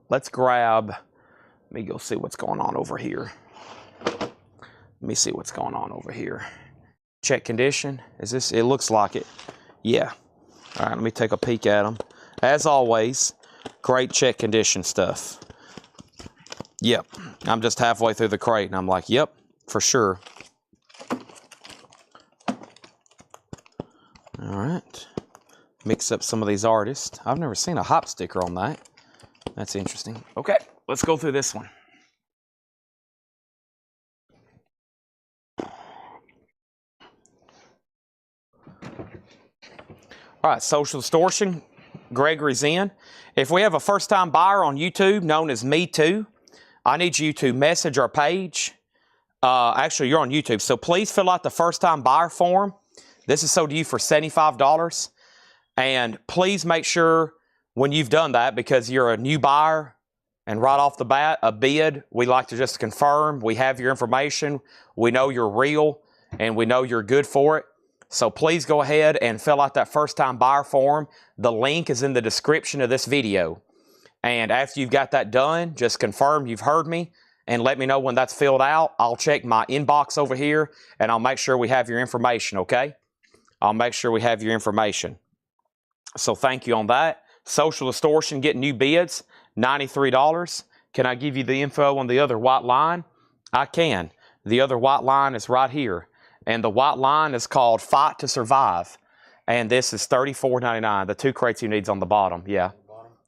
Speaker 1: Let's grab... Let me go see what's going on over here. Let me see what's going on over here. Check condition. Is this? It looks like it. Yeah. All right, let me take a peek at them. As always, great check condition stuff. Yep. I'm just halfway through the crate, and I'm like, yep, for sure. All right. Mix up some of these artists. I've never seen a hop sticker on that. That's interesting. Okay. Let's go through this one. All right, Social Distortion, Gregory's in. If we have a first-time buyer on YouTube known as Me Too, I need you to message our page. Actually, you're on YouTube, so please fill out the first-time buyer form. This is sold to you for $75. And please make sure when you've done that, because you're a new buyer, and right off the bat, a bid, we like to just confirm we have your information, we know you're real, and we know you're good for it. So please go ahead and fill out that first-time buyer form. The link is in the description of this video. And after you've got that done, just confirm you've heard me and let me know when that's filled out. I'll check my inbox over here, and I'll make sure we have your information, okay? I'll make sure we have your information. So thank you on that. Social Distortion, getting new bids. $93. Can I give you the info on the other white line? I can. The other white line is right here. And the white line is called Fight to Survive. And this is $34.99. The two crates you need is on the bottom. Yeah.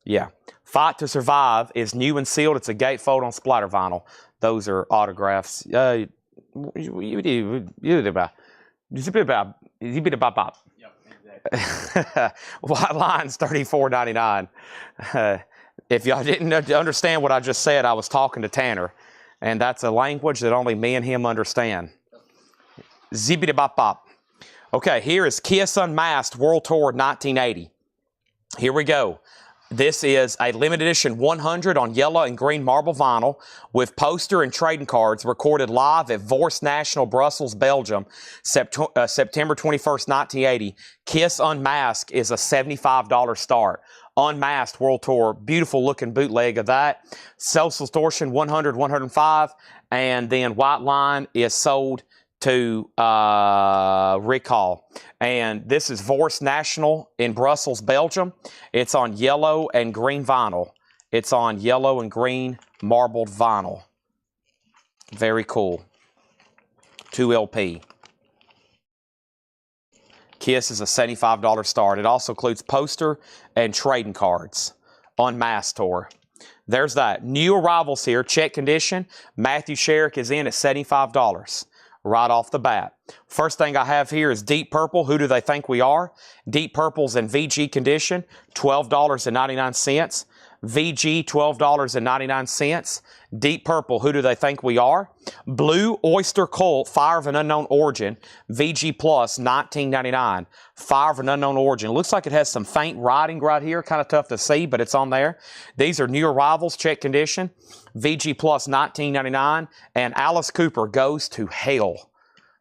Speaker 1: Yeah. Fight to Survive is new and sealed. It's a gatefold on splatter vinyl. Those are autographs. White line's $34.99. If y'all didn't understand what I just said, I was talking to Tanner. And that's a language that only me and him understand. Zippity bop bop. Okay, here is Kiss Unmasked World Tour 1980. Here we go. This is a limited edition 100 on yellow and green marble vinyl with poster and trading cards recorded live at Vorst National, Brussels, Belgium, September 21st, 1980. Kiss Unmasked is a $75 start. Unmasked World Tour, beautiful looking bootleg of that. Social Distortion 100, 105, and then White Line is sold to Recall. And this is Vorst National in Brussels, Belgium. It's on yellow and green vinyl. It's on yellow and green marbled vinyl. Very cool. 2 LP. Kiss is a $75 start. It also includes poster and trading cards on Mass Tour. There's that. New arrivals here, check condition. Matthew Sherrick is in at $75 right off the bat. First thing I have here is Deep Purple. Who do they think we are? Deep Purple's in VG condition, $12.99. VG, $12.99. Deep Purple, who do they think we are? Blue Oyster Cult, Fire of an Unknown Origin, VG Plus, $19.99. Fire of an Unknown Origin. It looks like it has some faint writing right here, kind of tough to see, but it's on there. These are new arrivals, check condition. VG Plus, $19.99. And Alice Cooper Goes to Hell,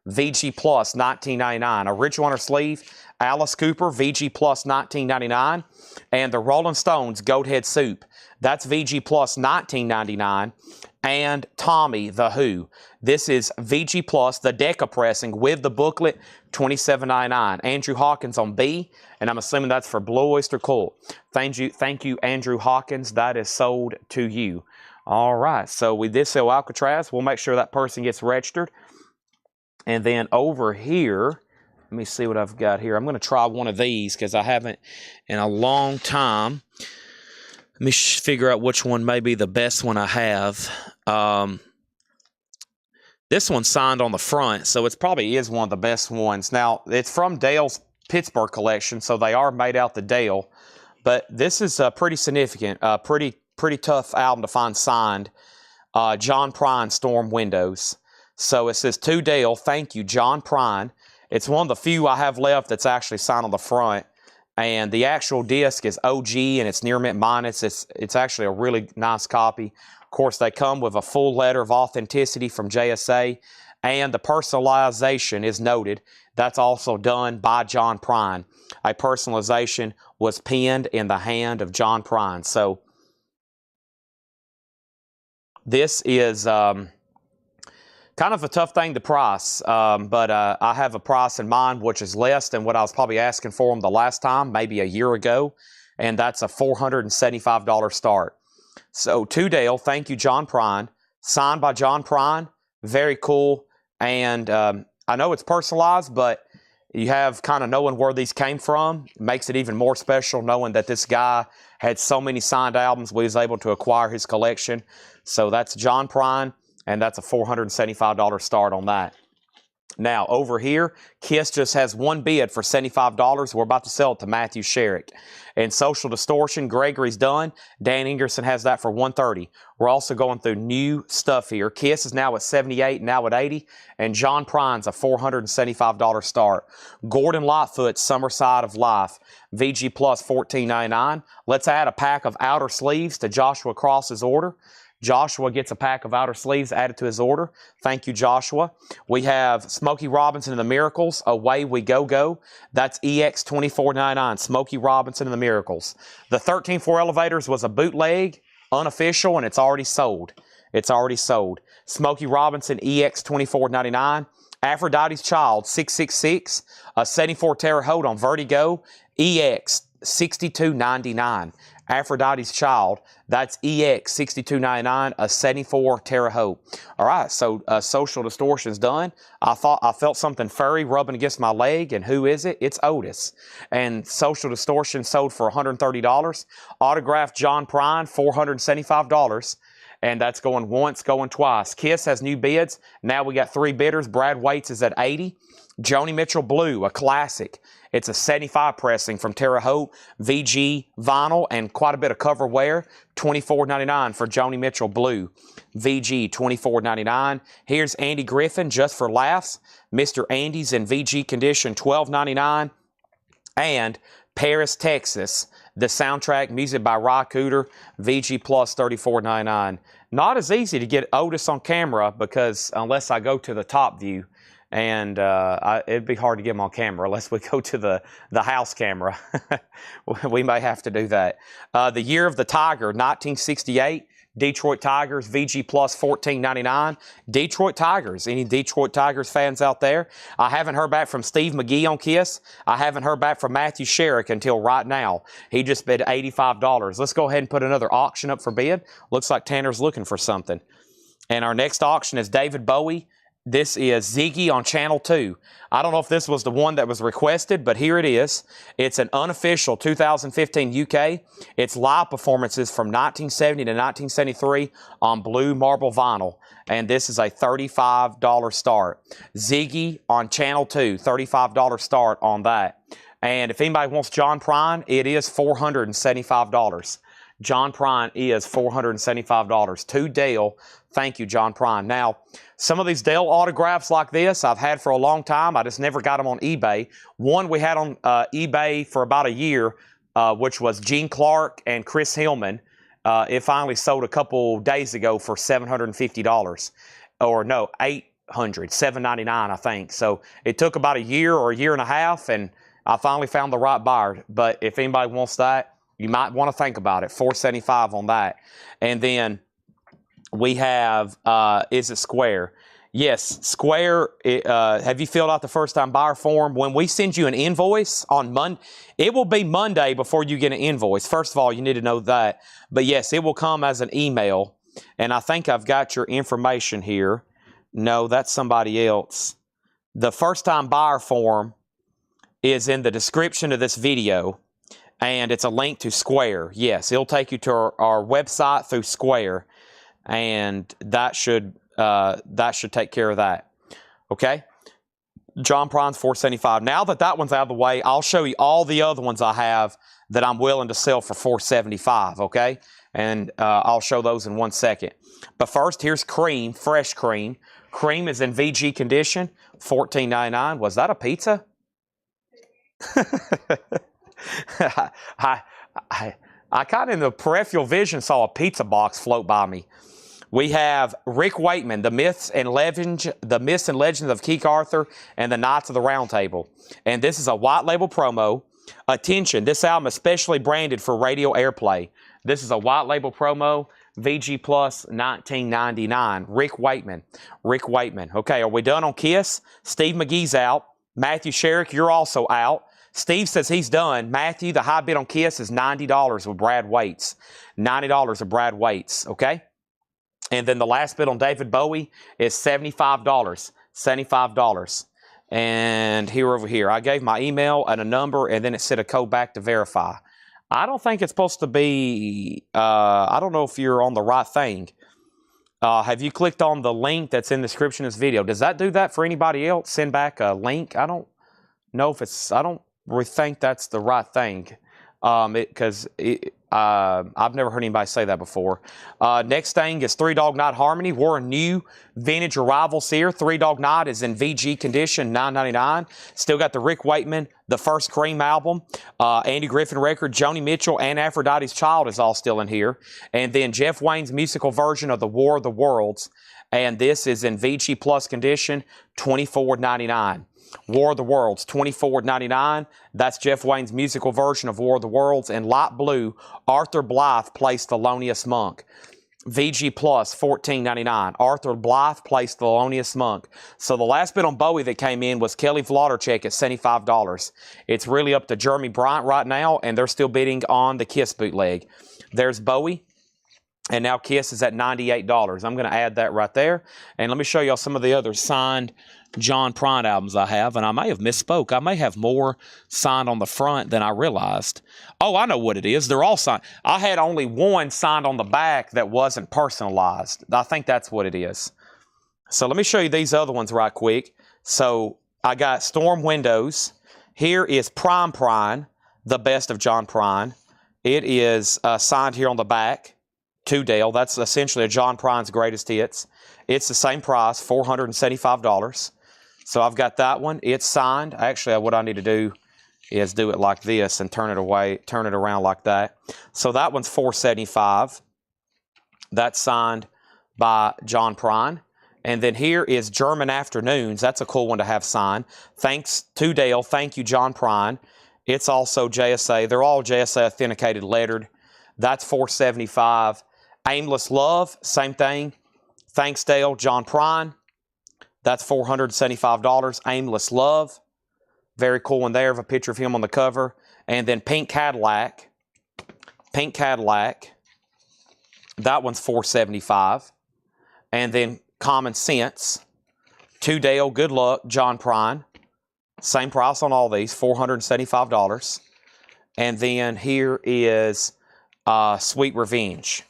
Speaker 1: VG Plus, $19.99. Original on her sleeve, Alice Cooper, VG Plus, $19.99. And the Rolling Stones, Goat Head Soup, that's VG Plus, $19.99. And Tommy, The Who, this is VG Plus, the Deca pressing with the booklet, $27.99. Andrew Hawkins on B, and I'm assuming that's for Blue Oyster Cult. Thank you, Andrew Hawkins. That is sold to you. All right, so with this Alcatraz, we'll make sure that person gets registered. And then over here, let me see what I've got here. I'm going to try one of these because I haven't in a long time. Let me figure out which one may be the best one I have. This one's signed on the front, so it probably is one of the best ones. Now, it's from Dale's Pittsburgh collection, so they are made out the Dale. But this is pretty significant, pretty tough album to find signed. John Prine, Storm Windows. So it says, to Dale, thank you, John Prine. It's one of the few I have left that's actually signed on the front. And the actual disc is OG and it's near mint minus. It's actually a really nice copy. Of course, they come with a full letter of authenticity from JSA. And the personalization is noted. That's also done by John Prine. A personalization was penned in the hand of John Prine. So this is kind of a tough thing to price, but I have a price in mind which is less than what I was probably asking for them the last time, maybe a year ago, and that's a $475 start. So to Dale, thank you, John Prine. Signed by John Prine, very cool, and I know it's personalized, but you have kind of knowing where these came from. It makes it even more special knowing that this guy had so many signed albums, we was able to acquire his collection. So that's John Prine. And that's a $475 start on that. Now, over here, Kiss just has one bid for $75. We're about to sell it to Matthew Sherrick. And Social Distortion, Gregory's done. Dan Ingerson has that for $130. We're also going through new stuff here. Kiss is now at $78, now at $80. And John Prine's a $475 start. Gordon Lightfoot, Summer Side of Life, VG Plus, $14.99. Let's add a pack of outer sleeves to Joshua Cross's order. Joshua gets a pack of outer sleeves added to his order. Thank you, Joshua. We have Smokey Robinson and the Miracles, Away We Go Go. That's EX $24.99, Smokey Robinson and the Miracles. The 13-4 Elevators was a bootleg, unofficial, and it's already sold. It's already sold. Smokey Robinson, EX $24.99. Aphrodite's Child, 666. A 74 Terre Haute on Vertigo, EX $62.99. Aphrodite's Child, that's EX $62.99, a 74 Terre Haute. All right, so Social Distortion's done. I felt something furry rubbing against my leg, and who is it? It's Otis. And Social Distortion sold for $130. Autographed John Prine, $475. And that's going once, going twice. Kiss has new bids. Now we got 3 bidders. Brad Waits is at $80. Joni Mitchell Blue, a classic. It's a 75 pressing from Terre Haute, VG vinyl, and quite a bit of cover wear. $24.99 for Joni Mitchell Blue. VG, $24.99. Here's Andy Griffin, Just for Laughs. Mr. Andy's in VG condition, $12.99. And Paris, Texas, the soundtrack, music by Ry Cooder, VG Plus, $34.99. Not as easy to get Otis on camera because unless I go to the top view, and it'd be hard to get him on camera unless we go to the house camera. We may have to do that. The Year of the Tiger, 1968. Detroit Tigers, VG Plus, $14.99. Detroit Tigers. Any Detroit Tigers fans out there? I haven't heard back from Steve McGee on Kiss. I haven't heard back from Matthew Sherrick until right now. He just bid $85. Let's go ahead and put another auction up for bid. Looks like Tanner's looking for something. And our next auction is David Bowie, This is Ziggy on Channel 2. I don't know if this was the one that was requested, but here it is. It's an unofficial 2015 UK. It's live performances from 1970 to 1973 on blue marble vinyl. And this is a $35 start. Ziggy on Channel 2, $35 start on that. And if anybody wants John Prine, it is $475. John Prine is $475. To Dale, thank you, John Prine. Now, some of these Dale autographs like this I've had for a long time. I just never got them on eBay. One we had on eBay for about a year, which was Gene Clark and Chris Hillman. It finally sold a couple days ago for $750. Or no, $799, I think. So it took about a year or a year and a half, and I finally found the right buyer. But if anybody wants that, you might want to think about it. $475 on that. And then we have, is it Square? Yes, Square. Have you filled out the first-time buyer form? When we send you an invoice on Monday, it will be Monday before you get an invoice. First of all, you need to know that. But yes, it will come as an email. And I think I've got your information here. No, that's somebody else. The first-time buyer form is in the description of this video. And it's a link to Square. Yes, it'll take you to our website through Square. And that should take care of that. Okay? John Prine's $475. Now that one's out of the way, I'll show you all the other ones I have that I'm willing to sell for $475, okay? And I'll show those in 1 second. But first, here's Cream, fresh Cream. Cream is in VG condition, $14.99. Was that a pizza? I kind of in the peripheral vision saw a pizza box float by me. We have Rick Wakeman, the Myths and Legends of King Arthur and the Knights of the Round Table. And this is a white label promo. Attention, this album is specially branded for radio airplay. This is a white label promo, VG Plus 1999. Rick Wakeman. Rick Wakeman. Okay, are we done on Kiss? Steve McGee's out. Matthew Sherrick, you're also out. Steve says he's done. Matthew, the high bid on Kiss is $90 with Brad Waits. $90 with Brad Waits, okay? And then the last bid on David Bowie is $75. $75. And here over here, I gave my email and a number, and then it said a code back to verify. I don't think it's supposed to be, I don't know if you're on the right thing. Have you clicked on the link that's in the description of this video? Does that do that for anybody else? Send back a link? I don't know if it's, I don't really think that's the right thing. Because I've never heard anybody say that before. Next thing is Three Dog Night Harmony. We're a new vintage arrivals here. Three Dog Night is in VG condition, $9.99. Still got the Rick Wakeman, the first Cream album, Andy Griffin record, Joni Mitchell, and Aphrodite's Child is all still in here. And then Jeff Wayne's musical version of the War of the Worlds. And this is in VG Plus condition, $24.99. War of the Worlds, $24.99. That's Jeff Wayne's musical version of War of the Worlds. And light blue, Arthur Blythe plays Thelonious Monk. VG Plus, $14.99. Arthur Blythe plays Thelonious Monk. So the last bid on Bowie that came in was Kelly Vloddercheck at $75. It's really up to Jeremy Bryant right now, and they're still bidding on the Kiss bootleg. There's Bowie. And now Kiss is at $98. I'm going to add that right there. And let me show y'all some of the other signed John Prine albums I have. And I may have misspoke. I may have more signed on the front than I realized. Oh, I know what it is. They're all signed. I had only one signed on the back that wasn't personalized. I think that's what it is. So let me show you these other ones right quick. So I got Storm Windows. Here is Prine, the best of John Prine. It is signed here on the back. To Dale. That's essentially a John Prine's greatest hits. It's the same price, $475. So I've got that one. It's signed. Actually, what I need to do is do it like this and turn it around like that. So that one's $475. That's signed by John Prine. And then here is German Afternoons. That's a cool one to have signed. Thanks to Dale. Thank you, John Prine. It's also JSA. They're all JSA authenticated, lettered. That's $475. Aimless Love, same thing. Thanks, Dale. John Prine. That's $475. Aimless Love. Very cool one there of a picture of him on the cover. And then Pink Cadillac. Pink Cadillac. That one's $475. And then Common Sense. 2 Dale, Good Luck, John Prine. Same price on all these, $475. And then here is Sweet Revenge.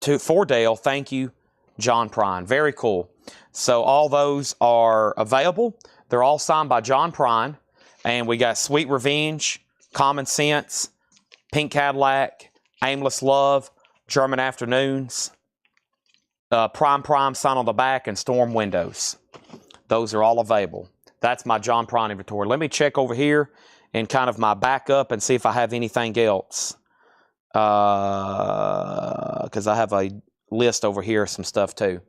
Speaker 1: 4 Dale, Thank You, John Prine. Very cool. So all those are available. They're all signed by John Prine. And we got Sweet Revenge, Common Sense, Pink Cadillac, Aimless Love, German Afternoons, Prime sign on the back, and Storm Windows. Those are all available. That's my John Prine inventory. Let me check over here in kind of my backup and see if I have anything else. Because I have a list over here of some stuff too.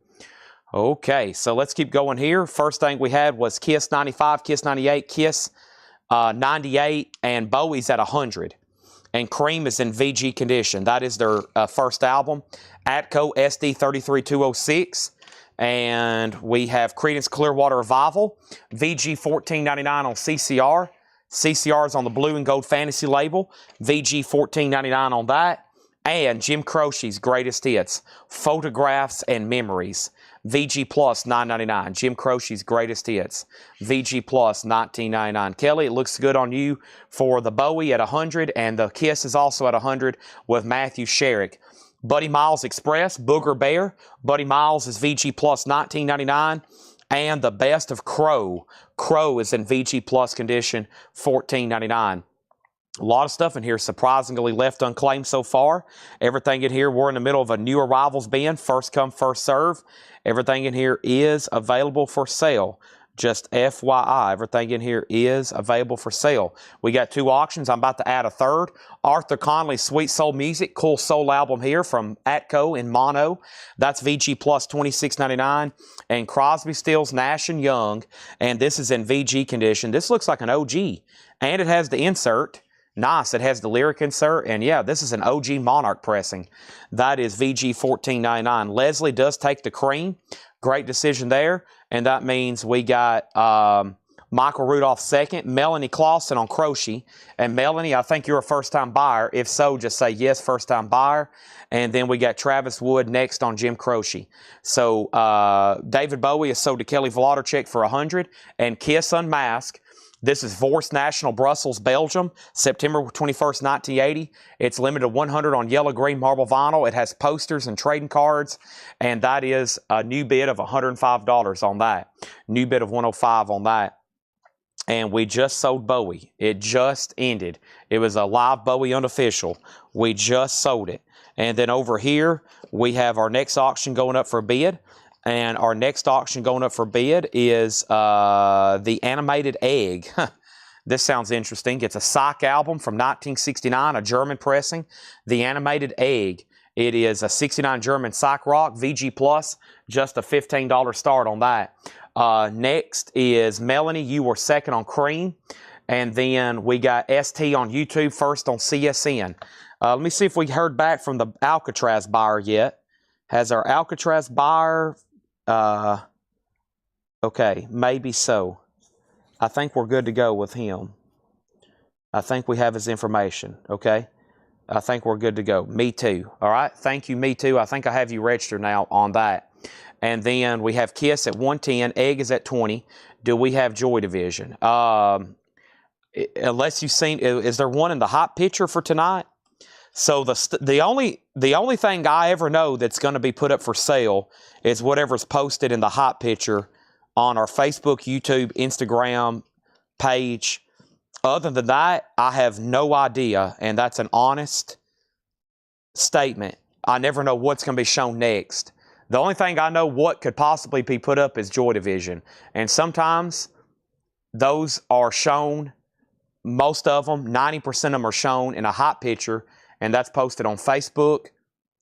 Speaker 1: Okay, so let's keep going here. First thing we had was Kiss 95, Kiss 98, Kiss 98, and Bowie's at 100. And Cream is in VG condition. That is their first album. Atco SD 33206. And we have Creedence Clearwater Revival, VG $14.99 on CCR. CCR is on the blue and gold fantasy label, VG $14.99 on that. And Jim Croce's Greatest Hits, Photographs and Memories, VG Plus $9.99. Jim Croce's Greatest Hits, VG Plus $19.99. Kelly, it looks good on you for the Bowie at 100, and the Kiss is also at 100 with Matthew Sherrick. Buddy Miles Express, Booger Bear. Buddy Miles is VG Plus $19.99. And the Best of Crow. Crow is in VG Plus condition, $14.99. A lot of stuff in here surprisingly left unclaimed so far. Everything in here, we're in the middle of a new arrivals bin. First come, first serve. Everything in here is available for sale. Just FYI, everything in here is available for sale. We got 2 auctions. I'm about to add a third. Arthur Conley's Sweet Soul Music, cool soul album here from Atco in mono. That's VG Plus $26.99. And Crosby, Stills, Nash & Young. And this is in VG condition. This looks like an OG. And it has the insert. Nice. It has the lyric insert. And yeah, this is an OG Monarch pressing. That is VG $14.99. Leslie does take the Cream. Great decision there. And that means we got Michael Rudolph second, Melanie Clausen on Croce. And Melanie, I think you're a first-time buyer. If so, just say yes, first-time buyer. And then we got Travis Wood next on Jim Croce. So David Bowie is sold to Kelly Vladarchuk for 100. And Kiss Unmasked. This is Vorst National, Brussels, Belgium, September 21st, 1980. It's limited to 100 on yellow-green marble vinyl. It has posters and trading cards, and that is a new bid of $105 on that. New bid of $105 on that. And we just sold Bowie. It just ended. It was a live Bowie unofficial. We just sold it. And then over here, we have our next auction going up for bid. And our next auction going up for bid is the Animated Egg. This sounds interesting. It's a Psych album from 1969, a German pressing. The Animated Egg. It is a 69 German Psych rock, VG Plus, just a $15 start on that. Next is Melanie, you were second on Cream. And then we got ST on YouTube, first on CSN. Let me see if we heard back from the Alcatraz buyer yet. Has our Alcatraz buyer... okay, maybe so. I think we're good to go with him. I think we have his information, okay? I think we're good to go. Me too, all right? Thank you, Me Too. I think I have you registered now on that. And then we have Kiss at 110, Egg is at 20. Do we have Joy Division? Unless you've seen, is there one in the hot picture for tonight? So the only thing I ever know that's going to be put up for sale is whatever's posted in the hot picture on our Facebook, YouTube, Instagram page. Other than that, I have no idea, and that's an honest statement. I never know what's going to be shown next. The only thing I know what could possibly be put up is Joy Division, and sometimes those are shown, most of them, 90% of them are shown in a hot picture, and that's posted on Facebook,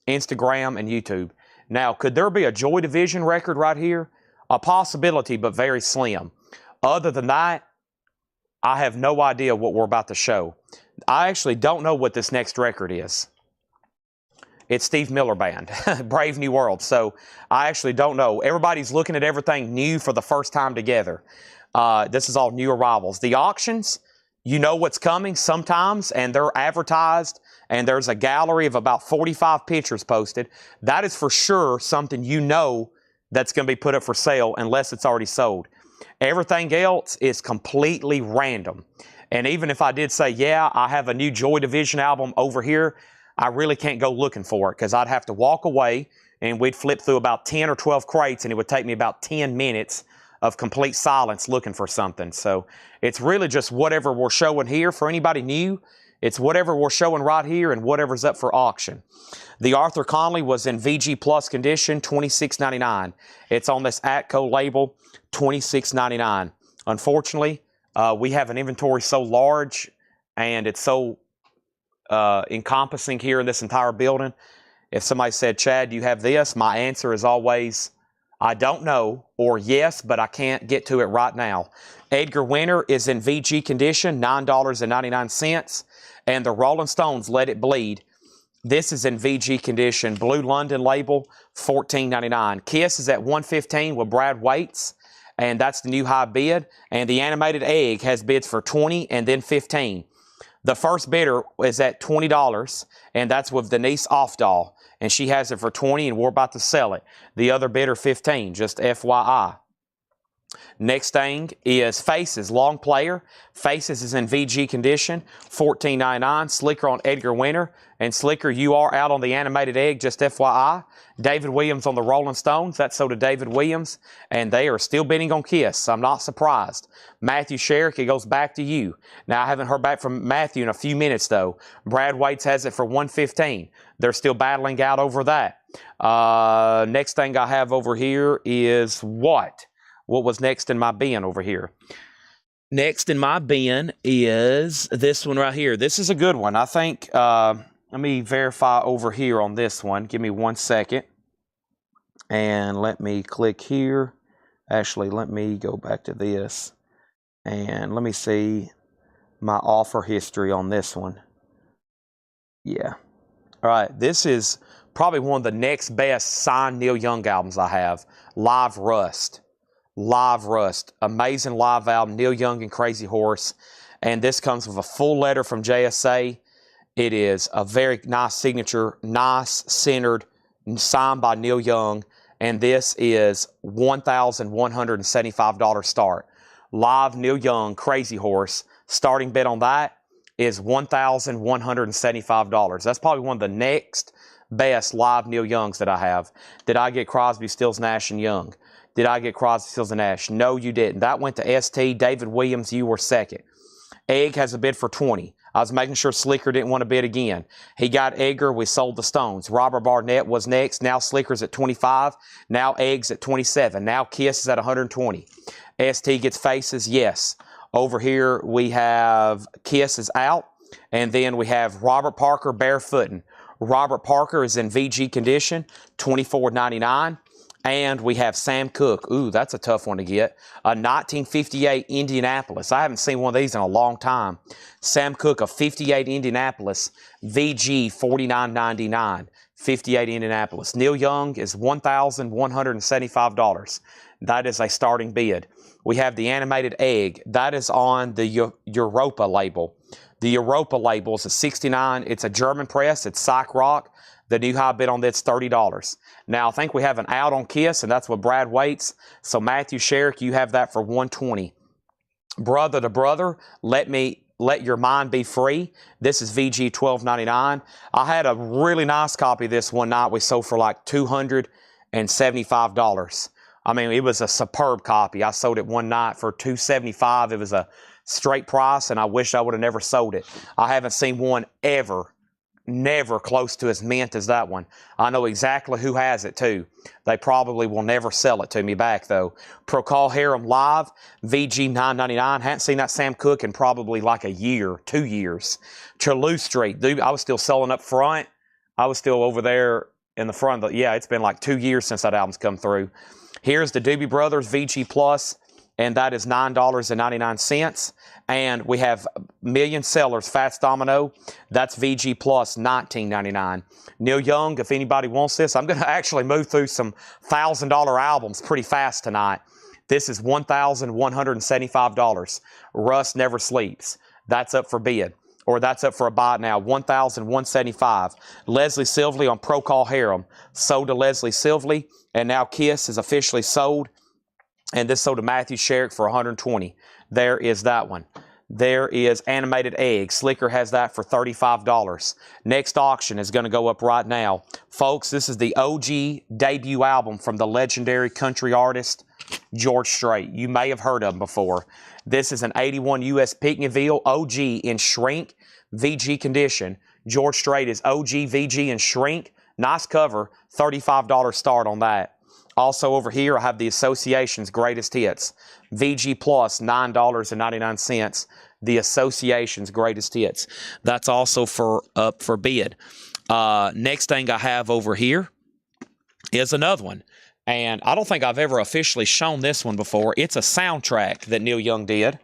Speaker 1: Instagram, and YouTube. Now, could there be a Joy Division record right here? A possibility, but very slim. Other than that, I have no idea what we're about to show. I actually don't know what this next record is. It's Steve Miller Band, Brave New World. So I actually don't know. Everybody's looking at everything new for the first time together. This is all new arrivals. The auctions, you know what's coming sometimes, and they're advertised, and there's a gallery of about 45 pictures posted. That is for sure something you know that's going to be put up for sale unless it's already sold. Everything else is completely random. And even if I did say, yeah, I have a new Joy Division album over here, I really can't go looking for it because I'd have to walk away and we'd flip through about 10 or 12 crates and it would take me about 10 minutes of complete silence looking for something. So it's really just whatever we're showing here. For anybody new, it's whatever we're showing right here and whatever's up for auction. The Arthur Conley was in VG Plus condition, $26.99. It's on this Atco label, $26.99. Unfortunately, we have an inventory so large and it's so encompassing here in this entire building. If somebody said, Chad, do you have this? My answer is always, I don't know, or yes, but I can't get to it right now. Edgar Winter is in VG condition, $9.99. And the Rolling Stones, Let It Bleed. This is in VG condition, Blue London label, $14.99. Kiss is at $115 with Brad Waits, and that's the new high bid. And the Animated Egg has bids for $20 and then $15. The first bidder is at $20, and that's with Denise Offdahl, and she has it for $20, and we're about to sell it. The other bidder, $15, just FYI. Next thing is Faces, long player. Faces is in VG condition, $14.99. Slicker on Edgar Winter. And Slicker, you are out on the Animated Egg, just FYI. David Williams on the Rolling Stones. That's so to David Williams. And they are still bidding on Kiss. I'm not surprised. Matthew Sherrick, it goes back to you. Now, I haven't heard back from Matthew in a few minutes, though. Brad Waits has it for $115. They're still battling out over that. Next thing I have over here is what? What was next in my bin over here? Next in my bin is this one right here. This is a good one. I think, let me verify over here on this one. Give me 1 second. And let me click here. Actually, let me go back to this. And let me see my offer history on this one. Yeah. All right. This is probably one of the next best signed Neil Young albums I have. Live Rust. Live Rust. Amazing live album, Neil Young and Crazy Horse. And this comes with a full letter from JSA. It is a very nice signature, nice, centered, signed by Neil Young. And this is $1,175 start. Live Neil Young, Crazy Horse. Starting bid on that is $1,175. That's probably one of the next best live Neil Youngs that I have. Did I get Crosby, Stills, Nash, and Young? Did I get Crosby, Stills, and Nash? No, you didn't. That went to ST. David Williams, you were second. Egg has a bid for $20. I was making sure Slicker didn't want to bid again. He got Edgar. We sold the Stones. Robert Barnett was next. Now Slicker's at $25. Now Egg's at $27. Now Kiss is at $120. ST gets Faces. Yes. Over here we have Kiss is out. And then we have Robert Parker barefooting. Robert Parker is in VG condition, $24.99. And we have Sam Cooke. Ooh, that's a tough one to get. A 1958 Indianapolis. I haven't seen one of these in a long time. Sam Cooke, a 58 Indianapolis, VG $49.99. 58 Indianapolis. Neil Young is $1,175. That is a starting bid. We have the Animated Egg. That is on the Europa label. The Europa label is a 69. It's a German press. It's Psych Rock. The new high bid on that's $30. Now, I think we have an out on Kiss, and that's with Brad Waits. So, Matthew Sherrick, you have that for $120. Brother to Brother, Let Your Mind Be Free. This is VG $12.99. I had a really nice copy of this one night. We sold for like $275. I mean, it was a superb copy. I sold it one night for $275. It was a straight price, and I wish I would have never sold it. I haven't seen one ever. Never close to as mint as that one. I know exactly who has it too. They probably will never sell it to me back though. Procol Harum Live, VG $9.99. Hadn't seen that Sam Cooke in probably like a year, 2 years. Chalou Street, dude, I was still selling up front. I was still over there in the front. Yeah, it's been like 2 years since that album's come through. Here's the Doobie Brothers VG Plus, and that is $9.99. And we have Million Sellers, Fats Domino. That's VG Plus, $19.99. Neil Young, if anybody wants this, I'm going to actually move through some $1,000 albums pretty fast tonight. This is $1,175. Rust Never Sleeps. That's up for bid. or that's up for a buy now, $1,175. Leslie Silvley on Pro Call Harem, sold to Leslie Silvley, and now Kiss is officially sold, and this sold to Matthew Sherrick for $120. There is that one. There is Animated Egg. Slicker has that for $35. Next auction is going to go up right now. Folks, this is the OG debut album from the legendary country artist George Strait. You may have heard of him before. This is an 81 US Picnieville OG in shrink VG condition. George Strait is OG VG in shrink. Nice cover. $35 start on that. Also over here, I have the Association's Greatest Hits. VG Plus, $9.99. The Association's Greatest Hits. That's also up for bid. Next thing I have over here is another one. And I don't think I've ever officially shown this one before. It's a soundtrack that Neil Young did.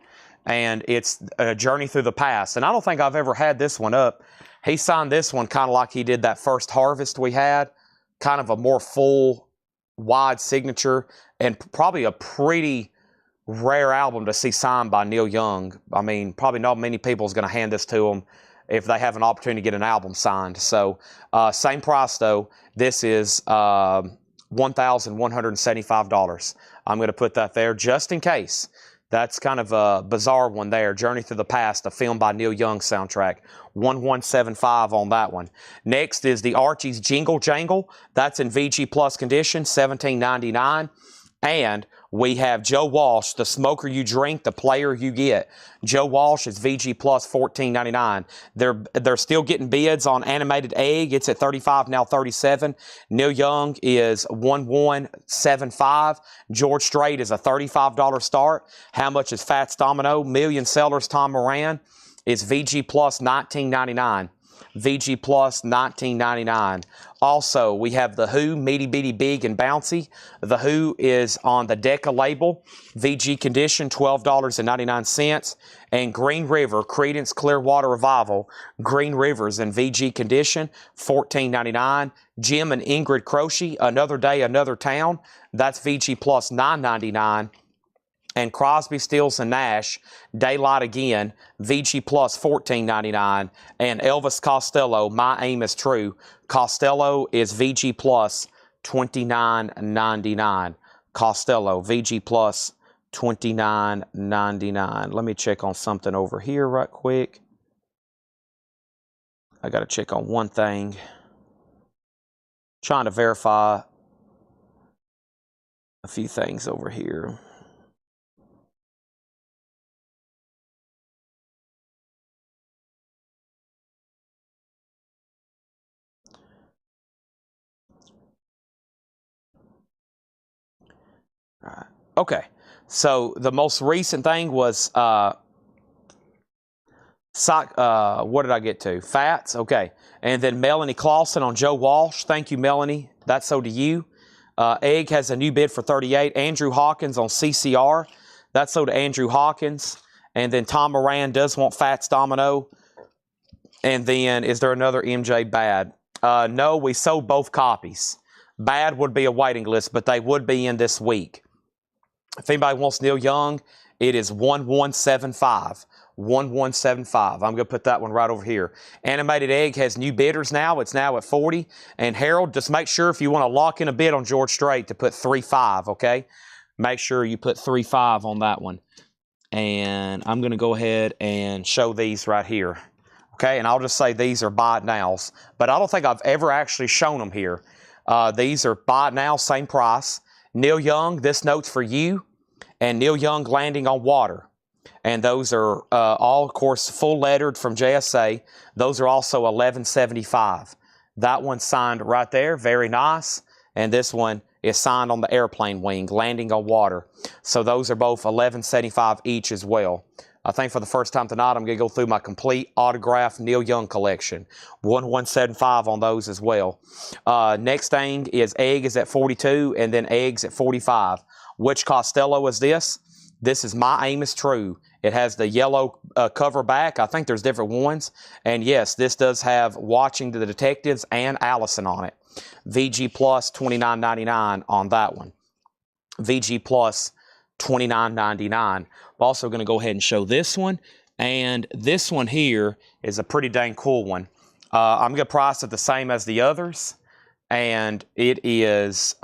Speaker 1: And it's a Journey Through the Past. And I don't think I've ever had this one up. He signed this one kind of like he did that first Harvest we had. Kind of a more full, wide signature. And probably a pretty rare album to see signed by Neil Young. I mean, probably not many people is going to hand this to him if they have an opportunity to get an album signed. So, same price though. This is $1,175. I'm going to put that there just in case. That's kind of a bizarre one there. Journey Through the Past, a film by Neil Young soundtrack. $1,175 on that one. Next is the Archie's Jingle Jangle. That's in VG Plus condition, $17.99. And we have Joe Walsh, The Smoker You Drink, The Player You Get. Joe Walsh is VG Plus, $14.99. They're still getting bids on Animated Egg. It's at $35, now $37. Neil Young is $1,175. George Strait is a $35 start. How much is Fats Domino? Million Sellers, Tom Moran is VG Plus, $19.99. VG Plus, $19.99. Also, we have The Who, Meaty Bitty Big and Bouncy. The Who is on the Decca label, VG condition, $12.99. And Green River, Creedence Clearwater Revival, Green River's in VG condition, $14.99. Jim and Ingrid Croce, Another Day, Another Town, that's VG Plus, $9.99. And Crosby, Stills, and Nash, Daylight Again, VG Plus, $14.99. And Elvis Costello, My Aim Is True. Costello is VG Plus, $29.99. Costello, VG Plus, $29.99. Let me check on something over here right quick. I got to check on one thing. Trying to verify a few things over here. All right. Okay, so the most recent thing was, what did I get to? Fats, okay. And then Melanie Clausen on Joe Walsh. Thank you, Melanie. That's so to you. Egg has a new bid for $38. Andrew Hawkins on CCR. That's so to Andrew Hawkins. And then Tom Moran does want Fats Domino. And then, is there another MJ Bad? No, we sold both copies. Bad would be a waiting list, but they would be in this week. If anybody wants Neil Young, it is $1,175. $1,175. I'm going to put that one right over here. Animated Egg has new bidders now. It's now at 40. And Harold, just make sure if you want to lock in a bid on George Strait to put 3.5, okay? Make sure you put 3.5 on that one. And I'm going to go ahead and show these right here. Okay, and I'll just say these are buy it nows. But I don't think I've ever actually shown them here. These are buy it now, same price. Neil Young, This Note's for You, and Neil Young, Landing on Water. And those are all, of course, full lettered from JSA. Those are also $11.75. That one's signed right there, very nice. And this one is signed on the airplane wing, Landing on Water. So those are both $11.75 each as well. I think for the first time tonight, I'm going to go through my complete autographed Neil Young collection. $1,175 on those as well. Next thing is Egg is at 42, and then Egg's at 45. Which Costello is this? This is My Aim Is True. It has the yellow cover back. I think there's different ones. And yes, this does have Watching the Detectives and Allison on it. VG Plus, $29.99 on that one. VG Plus, $29.99. I'm also going to go ahead and show this one. And this one here is a pretty dang cool one. I'm going to price it the same as the others. And it is,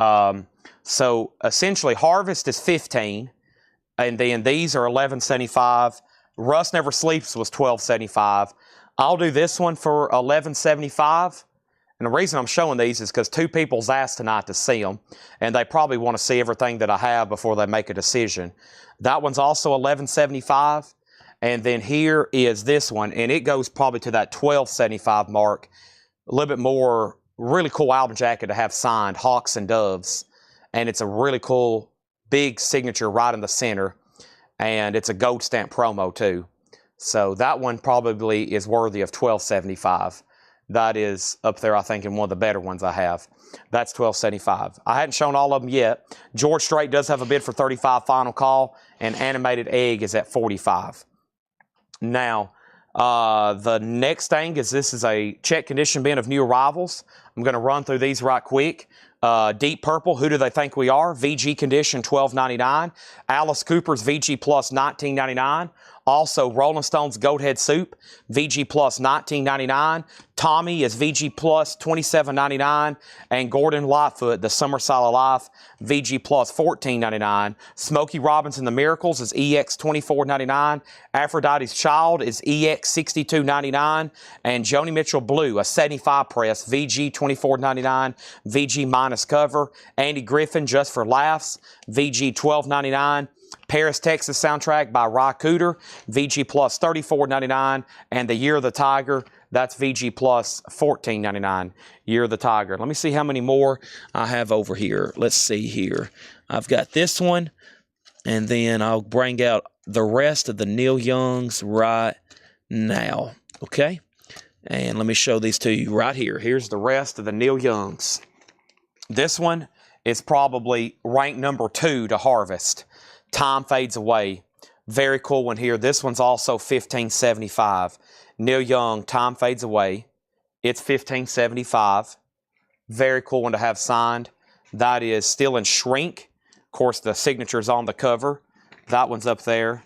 Speaker 1: so essentially Harvest is 15. And then these are $11.75. Rust Never Sleeps was $12.75. I'll do this one for $11.75. And the reason I'm showing these is because 2 people's asked tonight to see them, and they probably want to see everything that I have before they make a decision. That one's also $11.75. And then here is this one, and it goes probably to that $12.75 mark. A little bit more, really cool album jacket to have signed, Hawks and Doves. And it's a really cool, big signature right in the center. And it's a gold stamp promo too. So that one probably is worthy of $12.75. That is up there, I think, in one of the better ones I have. That's $12.75. I hadn't shown all of them yet. George Strait does have a bid for $35 final call, and Animated Egg is at $45. Now, the next thing is this is a check condition bin of new arrivals. I'm going to run through these right quick. Deep Purple, Who Do They Think We Are? VG condition, $12.99. Alice Cooper's VG Plus, $19.99. Also, Rolling Stones Goat Head Soup, VG Plus, $19.99. Tommy is VG Plus, $27.99. And Gordon Lightfoot, The Summer Solid Life, VG Plus, $14.99. Smokey Robinson, The Miracles is EX, $24.99. Aphrodite's Child is EX, $62.99. And Joni Mitchell Blue, a 75 press, VG, $24.99. VG minus cover. Andy Griffin, Just for Laughs, VG, $12.99. Paris, Texas soundtrack by Ry Cooder, VG Plus $34.99, and The Year of the Tiger, that's VG Plus $14.99, Year of the Tiger. Let me see how many more I have over here. Let's see here. I've got this one, and then I'll bring out the rest of the Neil Youngs right now, okay? And let me show these to you right here. Here's the rest of the Neil Youngs. This one is probably ranked number 2 to Harvest. Time Fades Away. Very cool one here. This one's also $15.75. Neil Young, Time Fades Away. It's $15.75. Very cool one to have signed. That is still in shrink. Of course, the signature's on the cover. That one's up there.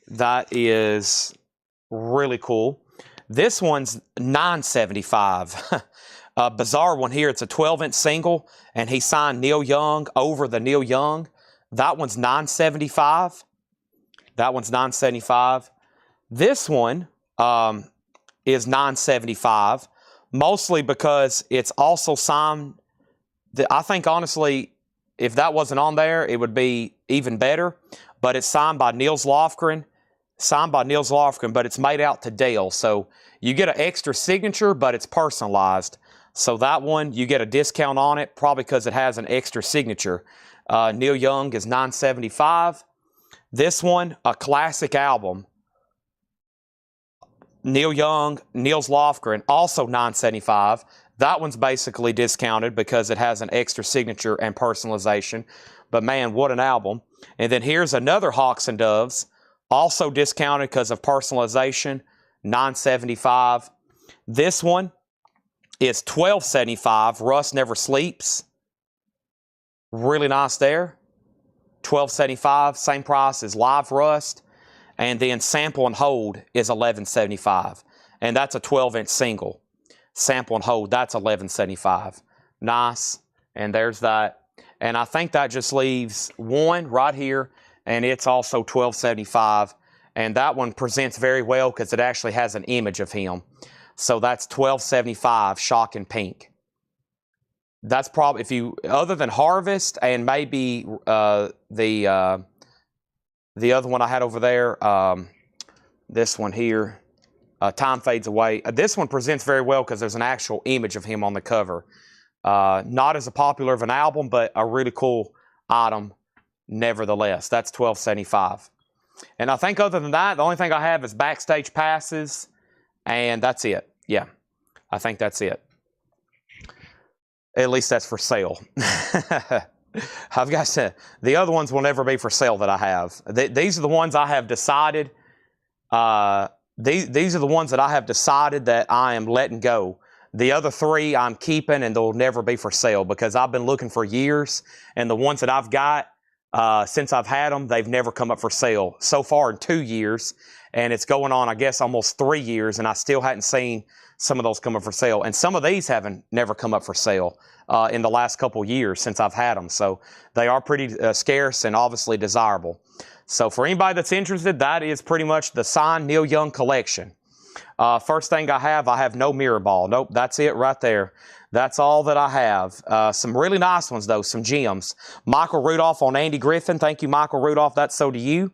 Speaker 1: That is really cool. This one's $9.75. A bizarre one here. It's a 12-inch single, and he signed Neil Young over the Neil Young. That one's $9.75. That one's $9.75. This one is $9.75, mostly because it's also signed. I think, honestly, if that wasn't on there, it would be even better. But it's signed by Niels Lofgren. But it's made out to Dale. So you get an extra signature, but it's personalized. So that one, you get a discount on it, probably because it has an extra signature. Neil Young is $9.75. This one, a classic album. Neil Young, Niels Lofgren, also $9.75. That one's basically discounted because it has an extra signature and personalization. But man, what an album. And then here's another Hawks and Doves, also discounted because of personalization, $9.75. This one is $12.75. Rust Never Sleeps. Really nice there. $12.75, same price as Live Rust. And then Sample and Hold is $11.75. And that's a 12-inch single. Sample and Hold, that's $11.75. Nice. And there's that. And I think that just leaves one right here, and it's also $12.75. And that one presents very well because it actually has an image of him. So that's $12.75, Shocking Pink. That's probably, if you, other than Harvest and maybe the other one I had over there, this one here, Time Fades Away. This one presents very well because there's an actual image of him on the cover. Not as popular of an album, but a really cool item nevertheless. That's $12.75. And I think other than that, the only thing I have is backstage passes, and that's it. Yeah, I think that's it. At least that's for sale. I've got to, the other ones will never be for sale that I have. These are the ones I have decided. These are the ones that I have decided that I am letting go. The other three I'm keeping, and they'll never be for sale because I've been looking for years, and the ones that I've got, Since I've had them, they've never come up for sale. So far in 2 years, and it's going on, I guess, almost 3 years, and I still hadn't seen some of those come up for sale. And some of these haven't never come up for sale in the last couple years since I've had them. So they are pretty scarce and obviously desirable. So for anybody that's interested, that is pretty much the signed Neil Young collection. First thing I have no mirror ball. Nope, that's it right there. That's all that I have. Some really nice ones, though, some gems. Michael Rudolph on Andy Griffin. Thank you, Michael Rudolph. That's so to you.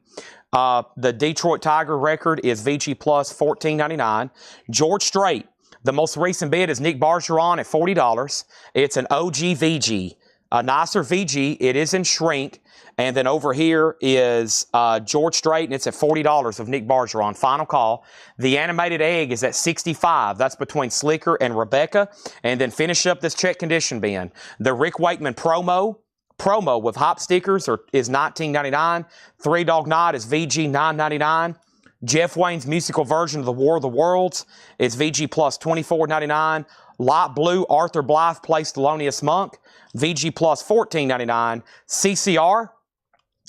Speaker 1: The Detroit Tiger record is VG Plus $14.99. George Strait. The most recent bid is Nick Bergeron at $40. It's an OG VG. A nicer VG. It is in shrink. And then over here is George Strait, and it's at $40 of Nick Bergeron. Final call. The animated egg is at $65. That's between Slicker and Rebecca. And then finish up this check condition bin. The Rick Wakeman promo with hop stickers is $19.99. Three Dog Night is VG $9.99. Jeff Wayne's musical version of the War of the Worlds is VG Plus $24.99. Light Blue Arthur Blythe plays Thelonious Monk, VG Plus $14.99. CCR,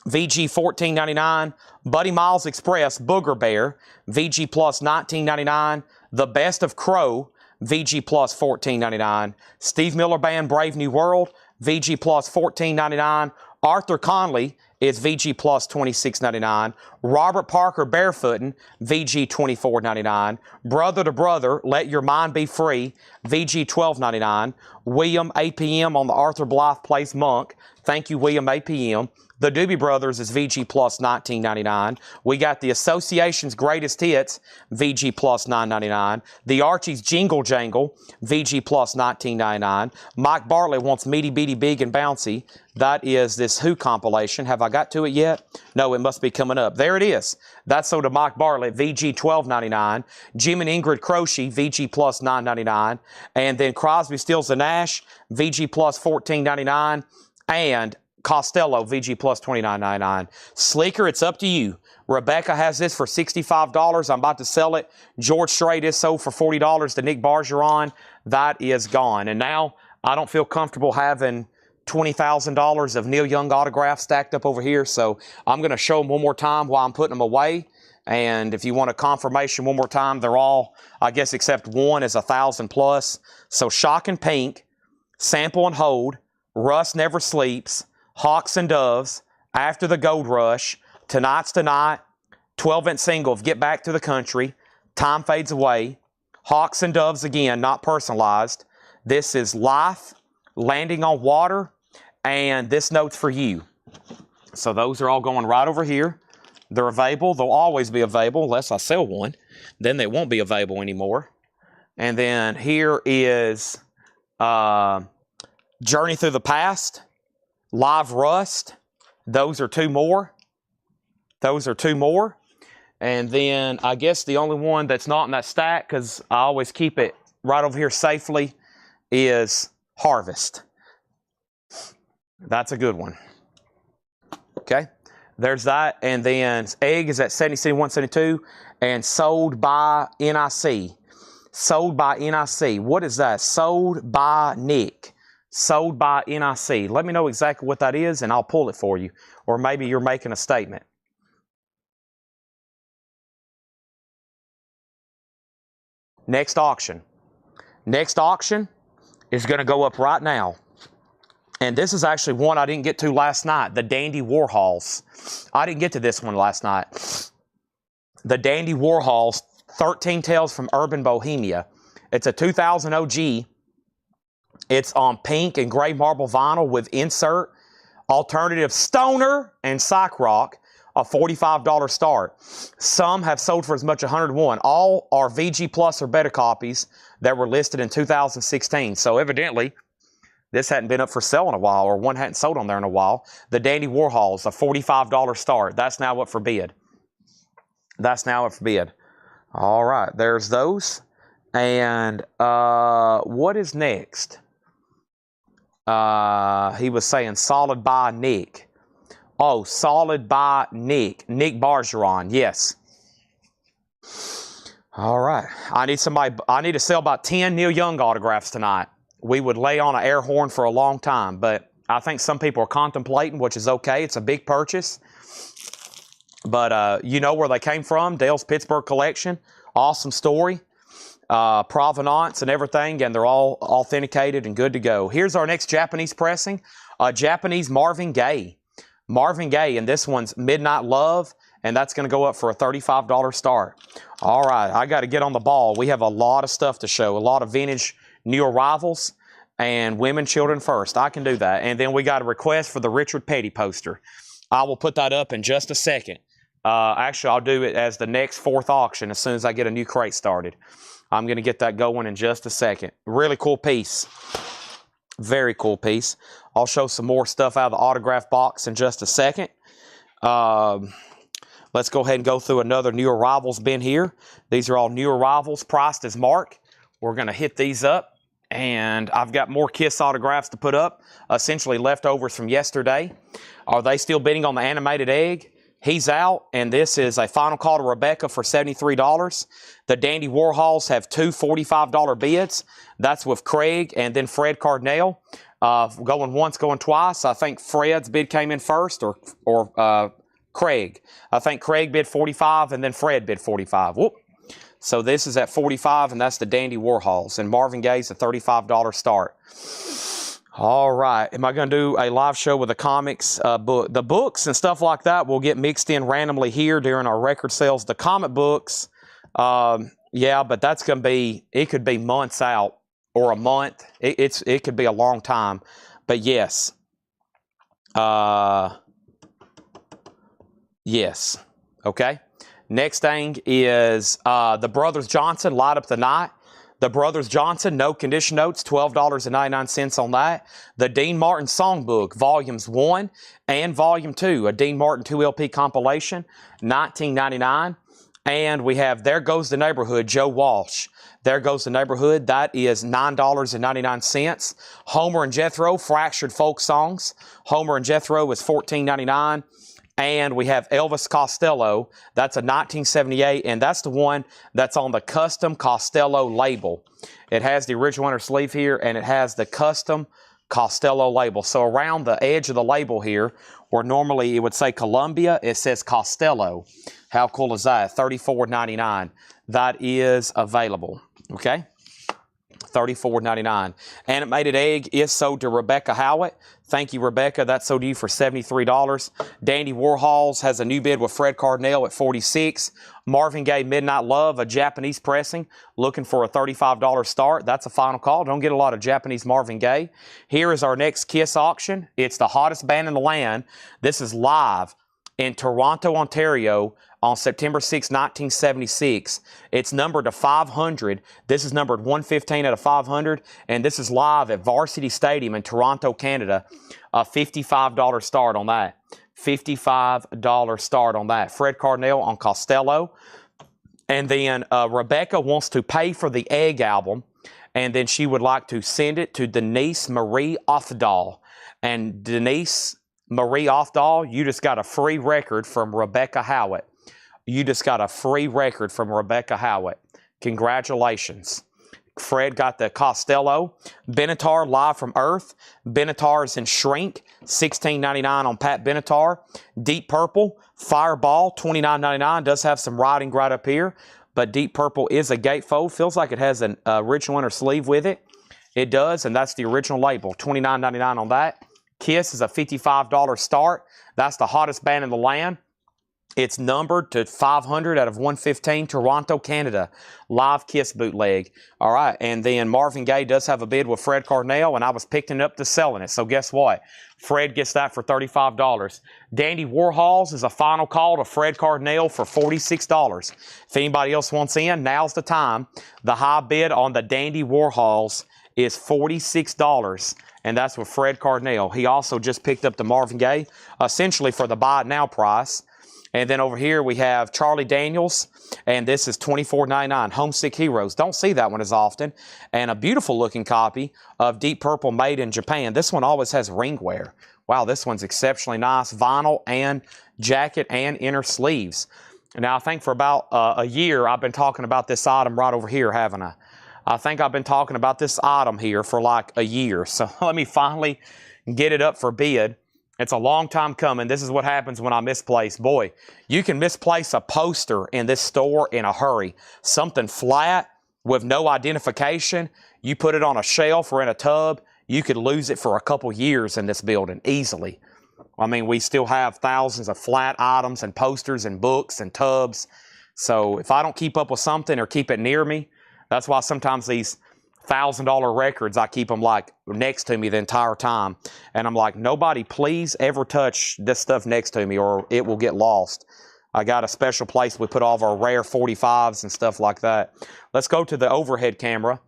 Speaker 1: VG $14.99. Buddy Miles Express Booger Bear, VG Plus $19.99. The Best of Crow, VG Plus $14.99. Steve Miller Band Brave New World, VG Plus $14.99. Arthur Conley is VG Plus $26.99. Robert Parker Barefootin', VG $24.99. Brother to Brother, Let Your Mind Be Free, VG $12.99. William APM on the Arthur Blythe Plays Monk. Thank you, William APM. The Doobie Brothers is VG Plus $19.99. We got the Association's Greatest Hits, VG Plus $9.99. The Archie's Jingle Jangle, VG Plus $19.99. Mike Bartlett wants Meaty Beaty Big and Bouncy. That is this Who compilation. Have I got to it yet? No, it must be coming up. There it is. That's so to Mike Bartlett, VG $12.99. Jim and Ingrid Croce, VG Plus $9.99. And then Crosby, Stills and Nash, VG Plus $14.99. And Costello, VG Plus $29.99. Slicker, it's up to you. Rebecca has this for $65. I'm about to sell it. George Strait is sold for $40 to Nick Bergeron. That is gone. And now I don't feel comfortable having $20,000 of Neil Young autographs stacked up over here. So I'm going to show them one more time while I'm putting them away. And if you want a confirmation one more time, they're all, I guess, except one is 1,000 plus. So Shock and Pink, Sample and Hold, Russ Never Sleeps, Hawks and Doves, After the Gold Rush, Tonight's Tonight, 12-inch single of Get Back to the Country, Time Fades Away, Hawks and Doves again, not personalized. This is Life, Landing on Water, and This Note's for You. So those are all going right over here. They're available. They'll always be available unless I sell one. Then they won't be available anymore. And then here is Journey Through the Past, Live Rust. Those are two more. Those are two more. And then I guess the only one that's not in that stack, because I always keep it right over here safely, is Harvest. That's a good one. Okay. There's that. And then Egg is at 70 172 and Sold by NIC. Sold by NIC. What is that? Sold by Nick. Sold by NIC. Let me know exactly what that is, and I'll pull it for you. Or maybe you're making a statement. Next auction. Next auction is going to go up right now. And this is actually one I didn't get to last night. The Dandy Warhols. I didn't get to this one last night. The Dandy Warhols, 13 Tales from Urban Bohemia. It's a 2000 OG. It's on pink and gray marble vinyl with insert, alternative stoner, and psych rock, a $45 start. Some have sold for as much as 101. All are VG Plus or better copies that were listed in 2016. So evidently, this hadn't been up for sale in a while, or one hadn't sold on there in a while. The Dandy Warhols, a $45 start. That's now up for bid. That's now up for bid. All right, there's those. And what is next? He was saying Solid by Nick. Oh, Solid by Nick. Nick Bergeron, yes. All right. I need to sell about 10 Neil Young autographs tonight. We would lay on an air horn for a long time, but I think some people are contemplating, which is okay. It's a big purchase. But you know where they came from, Dale's Pittsburgh collection. Awesome story. Provenance and everything, and they're all authenticated and good to go. Here's our next Japanese pressing, Japanese Marvin Gaye. Marvin Gaye, and this one's Midnight Love, and that's going to go up for a $35 start. All right, I got to get on the ball. We have a lot of stuff to show, a lot of vintage new arrivals, and women, children first. I can do that. And then we got a request for the Richard Petty poster. I will put that up in just a second. Actually, I'll do it as the next fourth auction as soon as I get a new crate started. I'm going to get that going in just a second. Really cool piece. Very cool piece. I'll show some more stuff out of the autograph box in just a second. Let's go ahead and go through another new arrivals bin here. These are all new arrivals priced as marked. We're going to hit these up. And I've got more Kiss autographs to put up, essentially leftovers from yesterday. Are they still bidding on the animated egg? He's out, and this is a final call to Rebecca for $73. The Dandy Warhols have two $45 bids. That's with Craig and then Fred Cardinale. Going once, going twice. I think Fred's bid came in first, or Craig. I think Craig bid 45 and then Fred bid 45. Whoop. So this is at 45, and that's the Dandy Warhols. And Marvin Gaye's a $35 start. All right. Am I going to do a live show with the comics book? The books and stuff like that will get mixed in randomly here during our record sales. The comic books, yeah, but that's going to be, it could be months out or a month. It could be a long time. But yes. Yes. Okay. Next thing is the Brothers Johnson, Light Up the Night. The Brothers Johnson, no condition notes, $12.99 on that. The Dean Martin Songbook, Volumes 1 and Volume 2, a Dean Martin 2LP compilation, $19.99. And we have There Goes the Neighborhood, Joe Walsh. There Goes the Neighborhood, that is $9.99. Homer and Jethro, Fractured Folk Songs. Homer and Jethro is $14.99. And we have Elvis Costello. That's a 1978, and that's the one that's on the custom Costello label. It has the original inner sleeve here, and it has the custom Costello label. So around the edge of the label here, where normally it would say Columbia, it says Costello. How cool is that? $34.99. That is available. Okay? $34.99. Animated egg is sold to Rebecca Howitt. Thank you, Rebecca. That's sold to you for $73. Dandy Warhols has a new bid with Fred Cardinale at $46. Marvin Gaye Midnight Love, a Japanese pressing, looking for a $35 start. That's a final call. Don't get a lot of Japanese Marvin Gaye. Here is our next Kiss auction. It's the hottest band in the land. This is live in Toronto, Ontario, on September 6, 1976. It's numbered to 500. This is numbered 115 out of 500, and this is live at Varsity Stadium in Toronto, Canada. A $55 start on that. $55 start on that. Fred Cardinale on Costello. And then Rebecca wants to pay for the Egg album, and then she would like to send it to Denise Marie Ofdahl. And Denise Marie Ofdahl, you just got a free record from Rebecca Howitt. You just got a free record from Rebecca Howitt. Congratulations. Fred got the Costello. Benatar, Live from Earth. Benatar is in Shrink, $16.99 on Pat Benatar. Deep Purple, Fireball, $29.99. Does have some writing right up here, but Deep Purple is a gatefold. Feels like it has an original inner sleeve with it. It does, and that's the original label, $29.99 on that. Kiss is a $55 start. That's the hottest band in the land. It's numbered to 500 out of 115, Toronto, Canada. Live Kiss bootleg. All right, and then Marvin Gaye does have a bid with Fred Cardinale, and I was picking it up to selling it. So guess what? Fred gets that for $35. Dandy Warhols is a final call to Fred Cardinale for $46. If anybody else wants in, now's the time. The high bid on the Dandy Warhols is $46. And that's with Fred Cardinale. He also just picked up the Marvin Gaye, essentially for the buy it now price. And then over here we have Charlie Daniels, and this is $24.99, Homesick Heroes. Don't see that one as often. And a beautiful looking copy of Deep Purple made in Japan. This one always has ring wear. Wow, this one's exceptionally nice. Vinyl and jacket and inner sleeves. Now I think for about a year I've been talking about this item right over here, haven't I? I think I've been talking about this item here for like a year. So let me finally get it up for bid. It's a long time coming. This is what happens when I misplace. Boy, you can misplace a poster in this store in a hurry. Something flat with no identification. You put it on a shelf or in a tub, you could lose it for a couple years in this building easily. I mean, we still have thousands of flat items and posters and books and tubs. So if I don't keep up with something or keep it near me, that's why sometimes these $1,000 records, I keep them like next to me the entire time. And I'm like, nobody please ever touch this stuff next to me or it will get lost. I got a special place we put all of our rare 45s and stuff like that. Let's go to the overhead camera.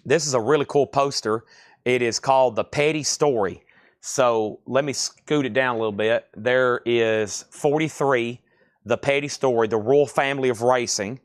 Speaker 1: This is a really cool poster. It is called The Petty Story. So let me scoot it down a little bit. There is 43, The Petty Story, the Royal Family of Racing.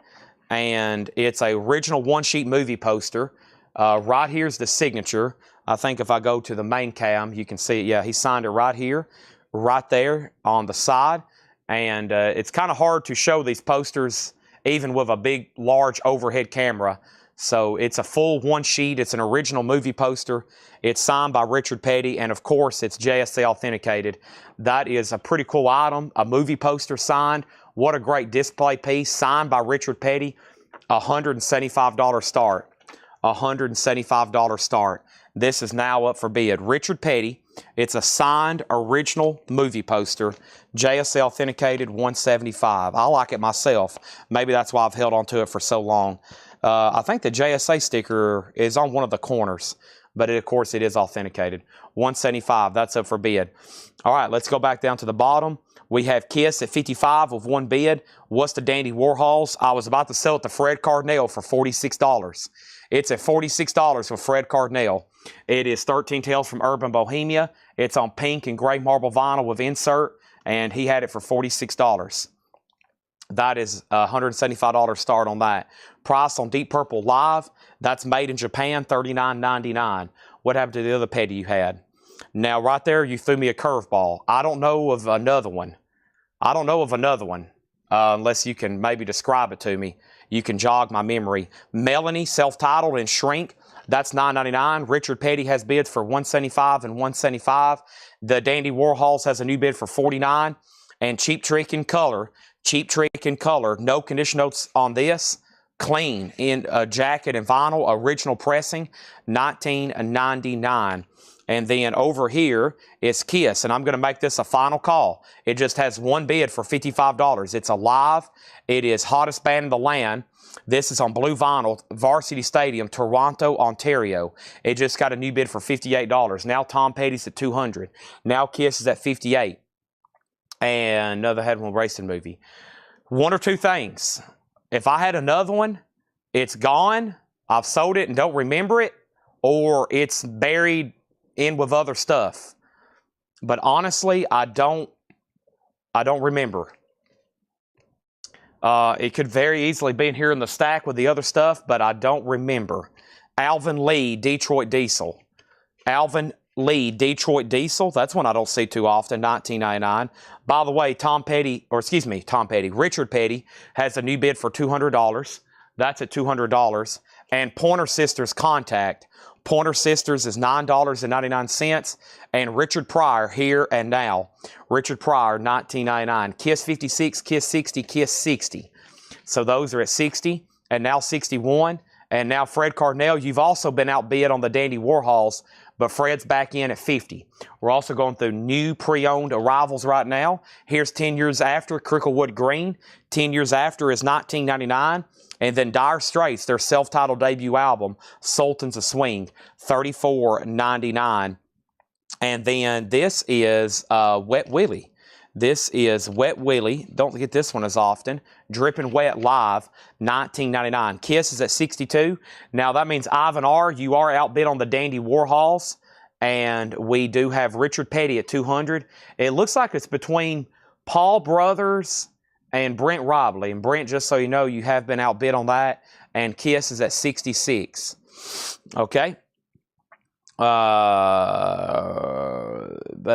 Speaker 1: And it's a original one-sheet movie poster. Right here's the signature. I think if I go to the main cam, you can see it. Yeah, he signed it right here, right there on the side. And it's kind of hard to show these posters even with a big, large overhead camera. So it's a full one sheet. It's an original movie poster. It's signed by Richard Petty, and of course, it's JSA authenticated. That is a pretty cool item, a movie poster signed. What a great display piece, signed by Richard Petty. $175 start. $175 start. This is now up for bid. Richard Petty. It's a signed original movie poster. JSA authenticated, $175. I like it myself. Maybe that's why I've held on to it for so long. I think the JSA sticker is on one of the corners, but of course it is authenticated. $175, that's up for bid. All right, let's go back down to the bottom. We have Kiss at 55 with one bid. What's the Dandy Warhols? I was about to sell it to Fred Cardinale for $46. It's at $46 with Fred Cardinale. It is 13 Tales from Urban Bohemia. It's on pink and gray marble vinyl with insert, and he had it for $46. That is $175 start on that. Price on Deep Purple Live, that's made in Japan, $39.99. What happened to the other Petty you had? Now, right there, you threw me a curveball. I don't know of another one. I don't know of another one, unless you can maybe describe it to me. You can jog my memory. Melanie, self-titled and Shrink, that's $9.99. Richard Petty has bids for $175 and $175. The Dandy Warhols has a new bid for $49. And Cheap Trick in Color. Cheap Trick in Color, no condition notes on this. Clean in a jacket and vinyl, original pressing, $19.99. And then over here is Kiss, and I'm going to make this a final call. It just has one bid for $55. It's a live. It is Hottest Band in the Land. This is on blue vinyl, Varsity Stadium, Toronto, Ontario. It just got a new bid for $58. Now Tom Petty's at $200. Now Kiss is at $58. And another had one racing movie. One or two things. If I had another one, it's gone, I've sold it and don't remember it, or it's buried in with other stuff. But honestly, I don't remember. It could very easily be in here in the stack with the other stuff, but I don't remember. Alvin Lee, Detroit Diesel. Alvin Lee, Detroit Diesel. That's one I don't see too often, $19.99. By the way, Richard Petty has a new bid for $200. That's at $200. And Pointer Sisters Contact. Pointer Sisters is $9.99. And Richard Pryor, Here and Now. Richard Pryor, $19.99. Kiss 56, Kiss 60, Kiss 60. So those are at 60 and now 61. And now Fred Cardinale, you've also been outbid on the Dandy Warhols, but Fred's back in at 50. We're also going through new pre-owned arrivals right now. Here's 10 years after, Cricklewood Green. 10 years after is $19.99. And then Dire Straits, their self-titled debut album, Sultans of Swing, $34.99. And then this is Wet Willie. This is Wet Willie. Don't get this one as often. Drippin' Wet Live, $19.99. Kiss is at $62. Now that means Ivan R., you are outbid on the Dandy Warhols. And we do have Richard Petty at $200. It looks like it's between Paul Brothers and Brent Robley. And Brent, just so you know, you have been outbid on that. And Kiss is at $66. Okay. But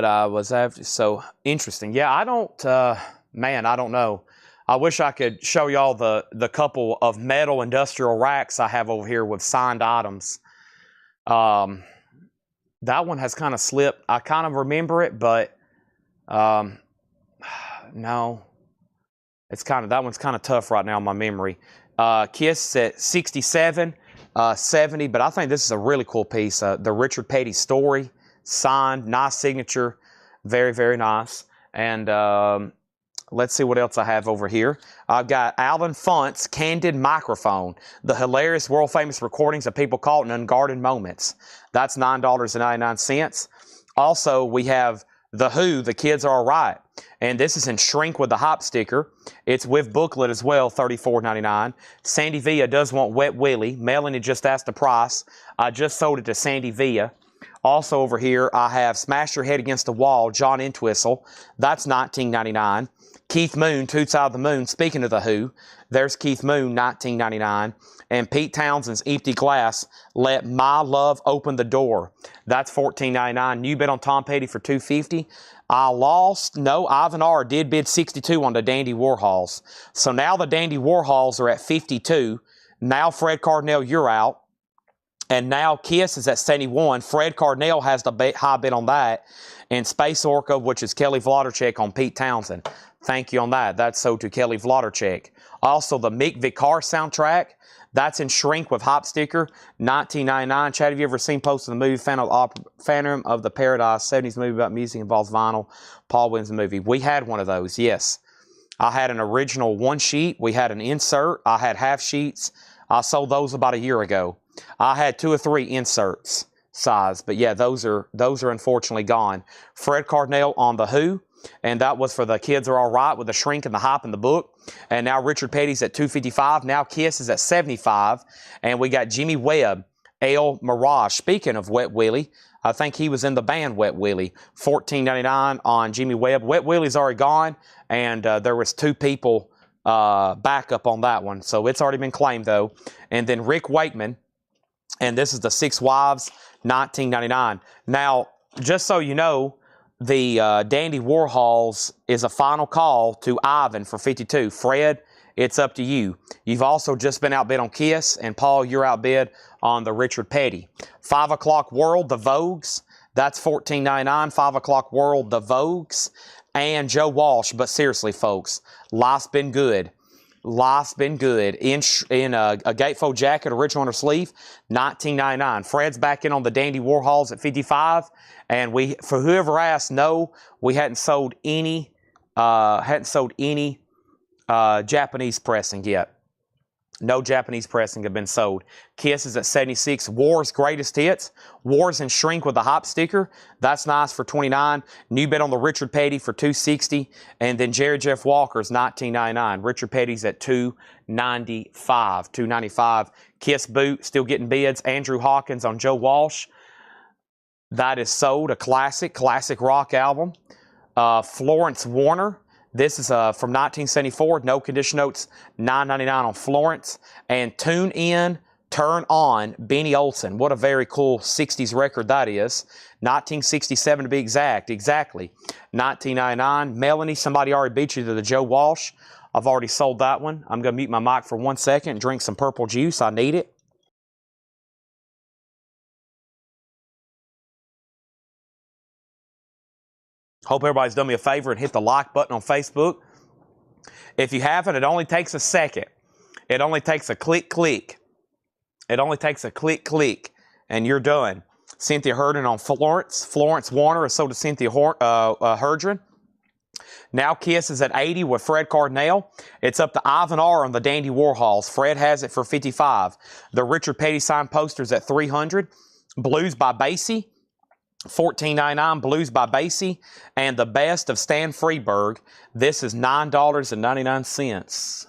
Speaker 1: I was after, so interesting. Yeah, I don't, man, I don't know. I wish I could show y'all the couple of metal industrial racks I have over here with signed items. That one has kind of slipped. I kind of remember it, but no. It's kind of, that one's kind of tough right now in my memory. Kiss at 67, 70, but I think this is a really cool piece. The Richard Petty story, signed, nice signature, very, very nice. And let's see what else I have over here. I've got Alan Funt's Candid Microphone, the hilarious world-famous recordings of people caught in unguarded moments. That's $9.99. Also, we have The Who, The Kids Are Alright. And this is in shrink with the hop sticker. It's with booklet as well, $34.99. Sandy Villa does want Wet Willie. Melanie just asked the price. I just sold it to Sandy Villa. Also over here, I have Smash Your Head Against the Wall, John Entwistle. That's $19.99. Keith Moon, Toots Out of the Moon. Speaking of The Who, there's Keith Moon, $19.99. And Pete Townsend's Empty Glass, Let My Love Open the Door. That's $14.99. New bid on Tom Petty for $250. I lost. No, Ivan R. did bid 62 on the Dandy Warhols. So now the Dandy Warhols are at 52. Now Fred Cardinal, you're out. And now Kiss is at 71. Fred Cardinal has the high bid on that. And Space Orca, which is Kelly Vlodderchek on Pete Townsend. Thank you on that. That's sold to Kelly Vlodderchek. Also, the Mick Vicar soundtrack. That's in shrink with hop sticker, $19.99. Chad, have you ever seen posted the movie Phantom of the Paradise, 70s movie about music involves vinyl? Paul wins the movie. We had one of those, yes. I had an original one sheet. We had an insert. I had half sheets. I sold those about a year ago. I had 2 or 3 inserts size, but yeah, those are unfortunately gone. Fred Cardinal on The Who. And that was for The Kids Are Alright with the shrink and the hop in the book. And now Richard Petty's at $255. Now Kiss is at $75. And we got Jimmy Webb, El Mirage. Speaking of Wet Willie, I think he was in the band Wet Willie. $14.99 on Jimmy Webb. Wet Willie's already gone. And there was 2 people back up on that one. So it's already been claimed though. And then Rick Wakeman. And this is the 6 Wives, $19.99. Now, just so you know, the Dandy Warhols is a final call to Ivan for 52. Fred, it's up to you. You've also just been outbid on Kiss, and Paul, you're outbid on the Richard Petty. 5 O'Clock World, the Vogues, that's $14.99. 5 O'Clock World, the Vogues, and Joe Walsh. But seriously, folks, life's been good. Life's been good. In a gatefold jacket, original on her sleeve, $19.99. Fred's back in on the Dandy Warhols at 55. And we, for whoever asked, no, we hadn't sold any Japanese pressing yet. No Japanese pressing have been sold. Kiss is at 76. War's Greatest Hits. War's in shrink with the hop sticker. That's nice for $29. New bid on the Richard Petty for $260. And then Jerry Jeff Walker's $19.99. Richard Petty's at $295. $295. Kiss boot, still getting bids. Andrew Hawkins on Joe Walsh. That is sold. A classic rock album. Florence Warner. This is from 1974. No condition notes. $9.99 on Florence. And Tune In, Turn On, Benny Olsen. What a very cool 60s record that is. 1967 to be exact. Exactly. $19.99. Melanie, somebody already beat you to the Joe Walsh. I've already sold that one. I'm going to mute my mic for 1 second and drink some purple juice. I need it. Hope everybody's done me a favor and hit the like button on Facebook. If you haven't, it only takes a second. It only takes a click. It only takes a click, and you're done. Cynthia Herndon on Florence. Florence Warner is sold to Cynthia Herndon. Now Kiss is at 80 with Fred Cardinal. It's up to Ivan R. on the Dandy Warhols. Fred has it for 55. The Richard Petty signed posters at 300. Blues by Basie. $14.99, Blues by Basie, and the Best of Stan Freberg. This is $9.99.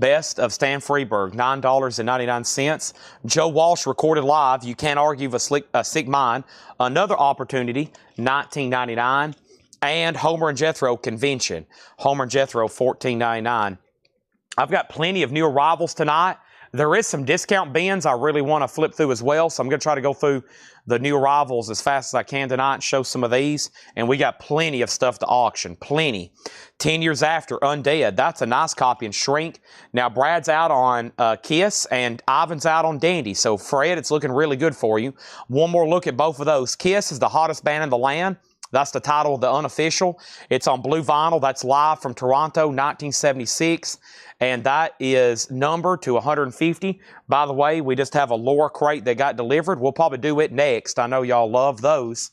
Speaker 1: Best of Stan Freberg, $9.99. Joe Walsh recorded live. You Can't Argue with a Sick Mind. Another opportunity, $19.99. And Homer and Jethro Convention. Homer and Jethro, $14.99. I've got plenty of new arrivals tonight. There is some discount bins I really want to flip through as well, so I'm going to try to go through the new arrivals as fast as I can tonight and show some of these. And we got plenty of stuff to auction, plenty. 10 Years After, Undead. That's a nice copy and shrink. Now, Brad's out on Kiss, and Ivan's out on Dandy. So, Fred, it's looking really good for you. One more look at both of those. Kiss is the hottest band in the land. That's the title of the unofficial. It's on blue vinyl. That's live from Toronto, 1976. And that is numbered to 150. By the way, we just have a Laura crate that got delivered. We'll probably do it next. I know y'all love those.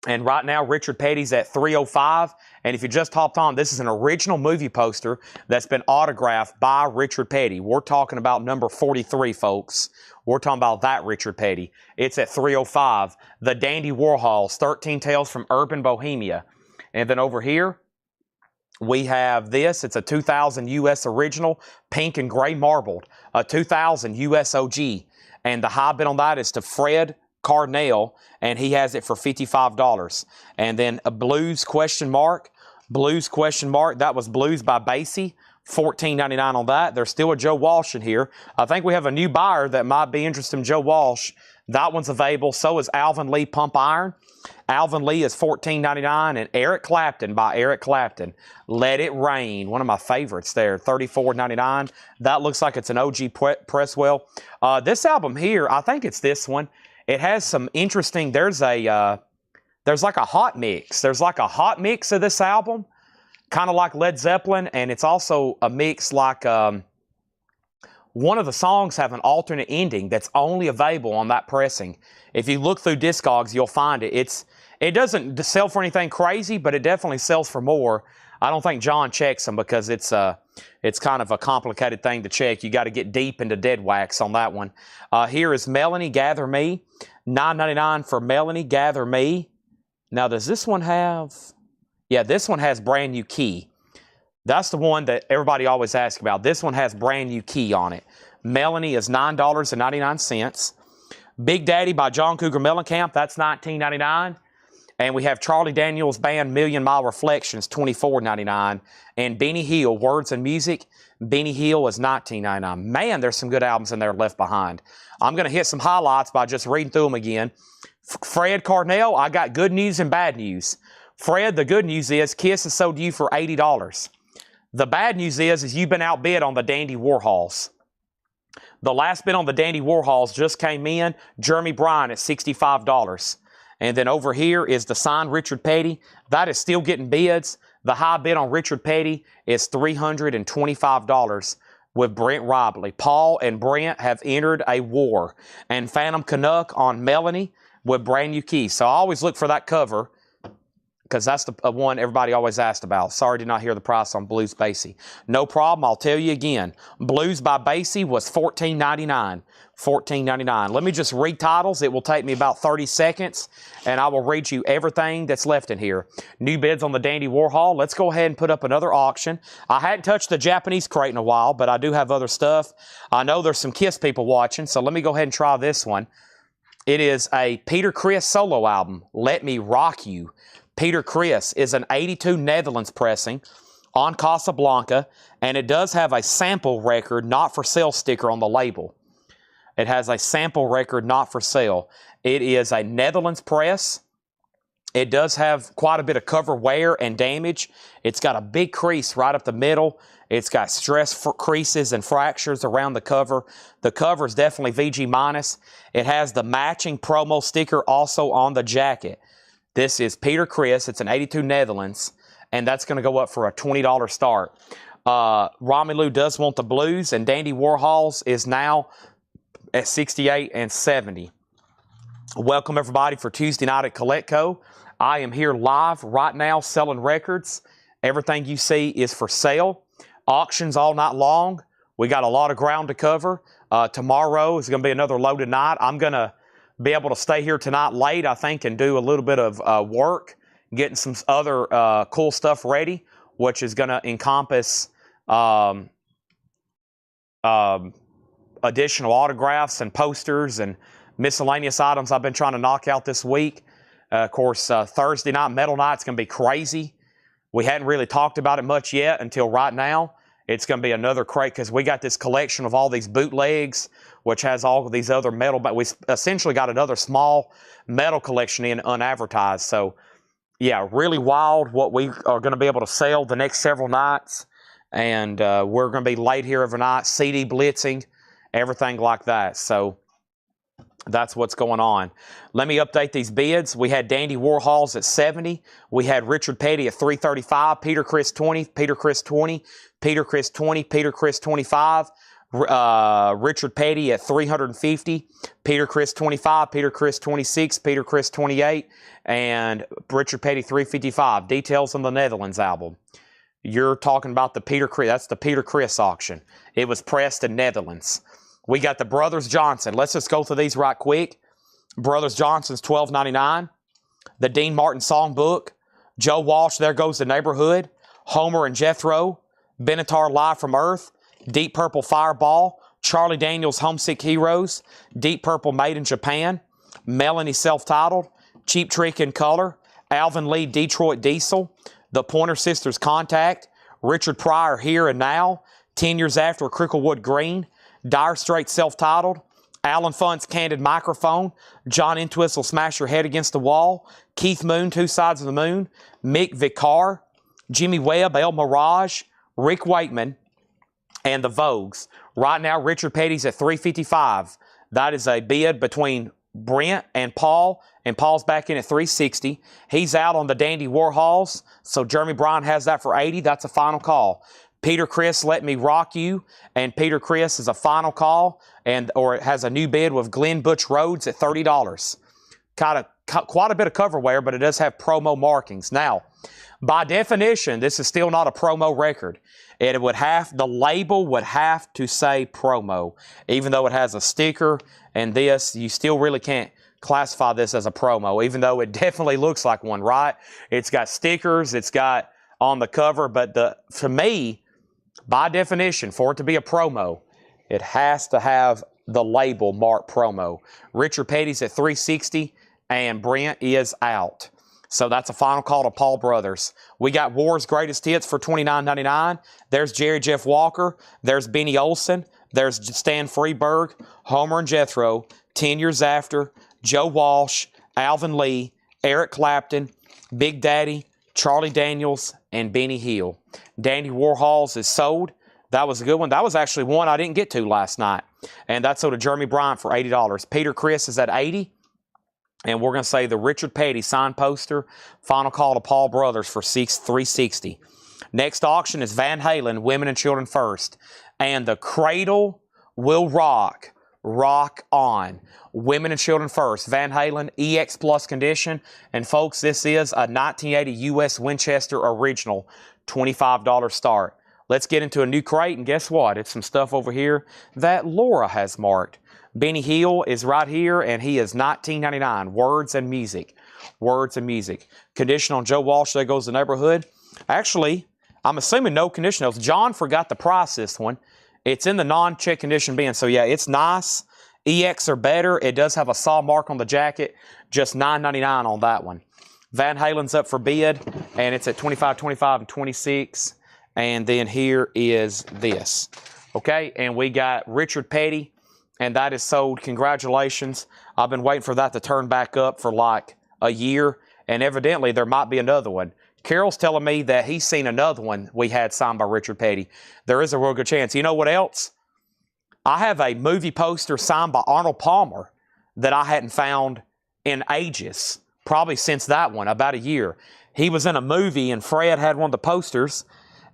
Speaker 1: And right now, Richard Petty's at $305. And if you just hopped on, this is an original movie poster that's been autographed by Richard Petty. We're talking about number 43, folks. We're talking about that Richard Petty. It's at $305. The Dandy Warhols, 13 Tales from Urban Bohemia. And then over here, we have this. It's a 2000 U.S. original, pink and gray marbled. A 2000 U.S. OG. And the high bid on that is to Fred Carnell, and he has it for $55. And then a Blues question mark. Blues question mark. That was Blues by Basie. $14.99 on that. There's still a Joe Walsh in here. I think we have a new buyer that might be interested in Joe Walsh. That one's available. So is Alvin Lee Pump Iron. Alvin Lee is $14.99. And Eric Clapton by Eric Clapton. Let It Rain. One of my favorites there. $34.99. That looks like it's an OG Presswell. This album here, I think it's this one. It has some interesting, there's like a hot mix. There's like a hot mix of this album, kind of like Led Zeppelin, and it's also a mix like one of the songs have an alternate ending that's only available on that pressing. If you look through Discogs, you'll find it. It doesn't sell for anything crazy, but it definitely sells for more. I don't think John checks them because it's kind of a complicated thing to check. You got to get deep into dead wax on that one. Here is Melanie, Gather Me. $9.99 for Melanie, Gather Me. Now, does this one have... Yeah, this one has Brand New Key. That's the one that everybody always asks about. This one has Brand New Key on it. Melanie is $9.99. Big Daddy by John Cougar Mellencamp, that's $19.99. And we have Charlie Daniels Band Million Mile Reflections, $24.99. And Benny Hill, Words and Music, Benny Hill is $19.99. Man, there's some good albums in there left behind. I'm going to hit some highlights by just reading through them again. Fred Carnell, I got good news and bad news. Fred, the good news is Kiss is sold to you for $80. The bad news is you've been outbid on the Dandy Warhols. The last bid on the Dandy Warhols just came in. Jeremy Bryan at $65. And then over here is the signed Richard Petty. That is still getting bids. The high bid on Richard Petty is $325 with Brent Robley. Paul and Brent have entered a war. And Phantom Canuck on Melanie with Brand New Key. So I always look for that cover because that's the one everybody always asked about. Sorry, did not hear the price on Blues Basie. No problem. I'll tell you again. Blues by Basie was $14.99. $14.99. Let me just read titles. It will take me about 30 seconds, and I will read you everything that's left in here. New bids on the Dandy Warhol. Let's go ahead and put up another auction. I hadn't touched the Japanese crate in a while, but I do have other stuff. I know there's some Kiss people watching, so let me go ahead and try this one. It is a Peter Criss solo album, Let Me Rock You. Peter Criss is an 82 Netherlands pressing on Casablanca, and it does have a sample record, not for sale sticker on the label. It has a sample record, not for sale. It is a Netherlands press. It does have quite a bit of cover wear and damage. It's got a big crease right up the middle. It's got stress creases and fractures around the cover. The cover is definitely VG-. It has the matching promo sticker also on the jacket. This is Peter Criss. It's an 82 Netherlands, and that's going to go up for a $20 start. Romelu does want the Blues, and Dandy Warhols is now at $68 and $70. Welcome, everybody, for Tuesday night at Coletco. I am here live right now selling records. Everything you see is for sale. Auctions all night long. We got a lot of ground to cover. Tomorrow is going to be another loaded night. I'm going to be able to stay here tonight late, I think, and do a little bit of work, getting some other cool stuff ready, which is going to encompass additional autographs and posters and miscellaneous items I've been trying to knock out this week. Of course, Thursday night, Metal Night's going to be crazy. We hadn't really talked about it much yet until right now. It's going to be another crate because we got this collection of all these bootlegs, which has all of these other metal, but we essentially got another small metal collection in unadvertised. So, yeah, really wild what we are going to be able to sell the next several nights. And we're going to be late here every night, CD blitzing, everything like that. So that's what's going on. Let me update these bids. We had Dandy Warhols at 70. We had Richard Petty at 335. Peter Criss 20. Peter Criss 20. Peter Criss 20. Peter Criss 25. Richard Petty at 350. Peter Criss 25. Peter Criss 26. Peter Criss 28. And Richard Petty 355. Details on the Netherlands album. You're talking about the Peter Criss. That's the Peter Criss auction. It was pressed in Netherlands. We got the Brothers Johnson. Let's just go through these right quick. Brothers Johnson's $12.99. The Dean Martin Songbook. Joe Walsh, There Goes the Neighborhood. Homer and Jethro. Benatar, Live from Earth. Deep Purple, Fireball. Charlie Daniels, Homesick Heroes. Deep Purple, Made in Japan. Melanie, Self-Titled. Cheap Trick in Color. Alvin Lee, Detroit Diesel. The Pointer Sisters, Contact. Richard Pryor, Here and Now. 10 Years After, Cricklewood Green. Dire Straits, Self-Titled. Alan Funt's Candid Microphone. John Entwistle, Smash Your Head Against the Wall. Keith Moon, Two Sides of the Moon. Mick Vicar. Jimmy Webb, El Mirage. Rick Wakeman. And the Vogues. Right now, Richard Petty's at $355. That is a bid between Brent and Paul. And Paul's back in at $360. He's out on the Dandy Warhols. So Jeremy Bryan has that for $80. That's a final call. Peter Criss, Let Me Rock You, and Peter Criss is a final call, or it has a new bid with Glenn Butch Rhodes at $30. Quite a bit of cover wear, but it does have promo markings. Now, by definition, this is still not a promo record. The label would have to say promo, even though it has a sticker and this. You still really can't classify this as a promo, even though it definitely looks like one, right? It's got stickers, it's got on the cover, but to me, by definition, for it to be a promo, it has to have the label marked promo. Richard Petty's at $360, and Brent is out. So that's a final call to Paul Brothers. We got War's Greatest Hits for $29.99. There's Jerry Jeff Walker. There's Benny Olson. There's Stan Freberg. Homer and Jethro. 10 Years After. Joe Walsh. Alvin Lee. Eric Clapton. Big Daddy. Charlie Daniels, and Benny Hill. Dandy Warhols is sold. That was a good one. That was actually one I didn't get to last night. And that's sold to Jeremy Bryant for $80. Peter Criss is at $80. And we're going to say the Richard Petty signed poster. Final call to Paul Brothers for $360. Next auction is Van Halen, Women and Children First. And the Cradle Will Rock. Rock On. Women and Children First. Van Halen, EX Plus condition. And folks, this is a 1980 U.S. Winchester original. $25 start. Let's get into a new crate, and guess what? It's some stuff over here that Laura has marked. Benny Hill is right here, and he is $19.99. Words and Music. Words and Music. Condition on Joe Walsh, There Goes the Neighborhood. Actually, I'm assuming no condition else. John forgot to price this one. It's in the non-check condition bin, so yeah, it's nice. EX or better. It does have a saw mark on the jacket. Just $9.99 on that one. Van Halen's up for bid, and it's at $25, $25, and $26. And then here is this. Okay, and we got Richard Petty, and that is sold. Congratulations. I've been waiting for that to turn back up for like a year, and evidently there might be another one. Carol's telling me that he's seen another one we had signed by Richard Petty. There is a real good chance. You know what else? I have a movie poster signed by Arnold Palmer that I hadn't found in ages, probably since that one, about a year. He was in a movie, and Fred had one of the posters,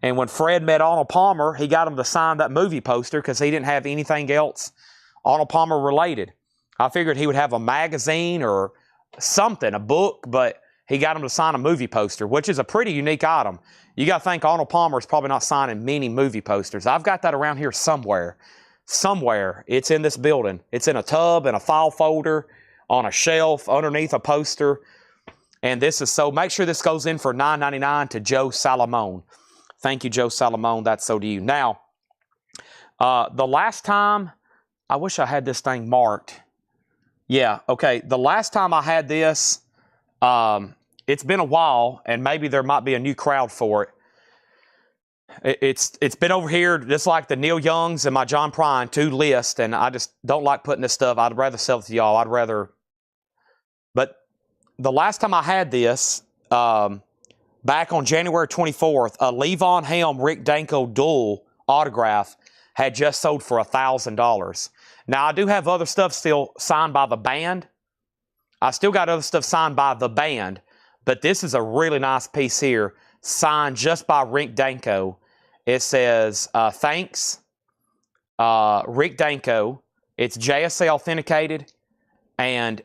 Speaker 1: and when Fred met Arnold Palmer, he got him to sign that movie poster because he didn't have anything else Arnold Palmer related. I figured he would have a magazine or something, a book, but he got him to sign a movie poster, which is a pretty unique item. You got to think Arnold Palmer is probably not signing many movie posters. I've got that around here somewhere. Somewhere. It's in this building. It's in a tub, in a file folder, on a shelf, underneath a poster. And this is so, make sure this goes in for $9.99 to Joe Salamone. Thank you, Joe Salamone. That's so to you. Now, the last time, I wish I had this thing marked. Yeah, okay. The last time I had this, it's been a while, and maybe there might be a new crowd for it. it's been over here just like the Neil Youngs and my John Prine 2 list, and I just don't like putting this stuff. I'd rather sell it to y'all. But the last time I had this, back on January 24th, a Levon Helm Rick Danko dual autograph had just sold for $1,000. Now, I do have other stuff still signed by the band. I still got other stuff signed by the band, but this is a really nice piece here, signed just by Rick Danko. It says, thanks, Rick Danko. It's JSA authenticated, and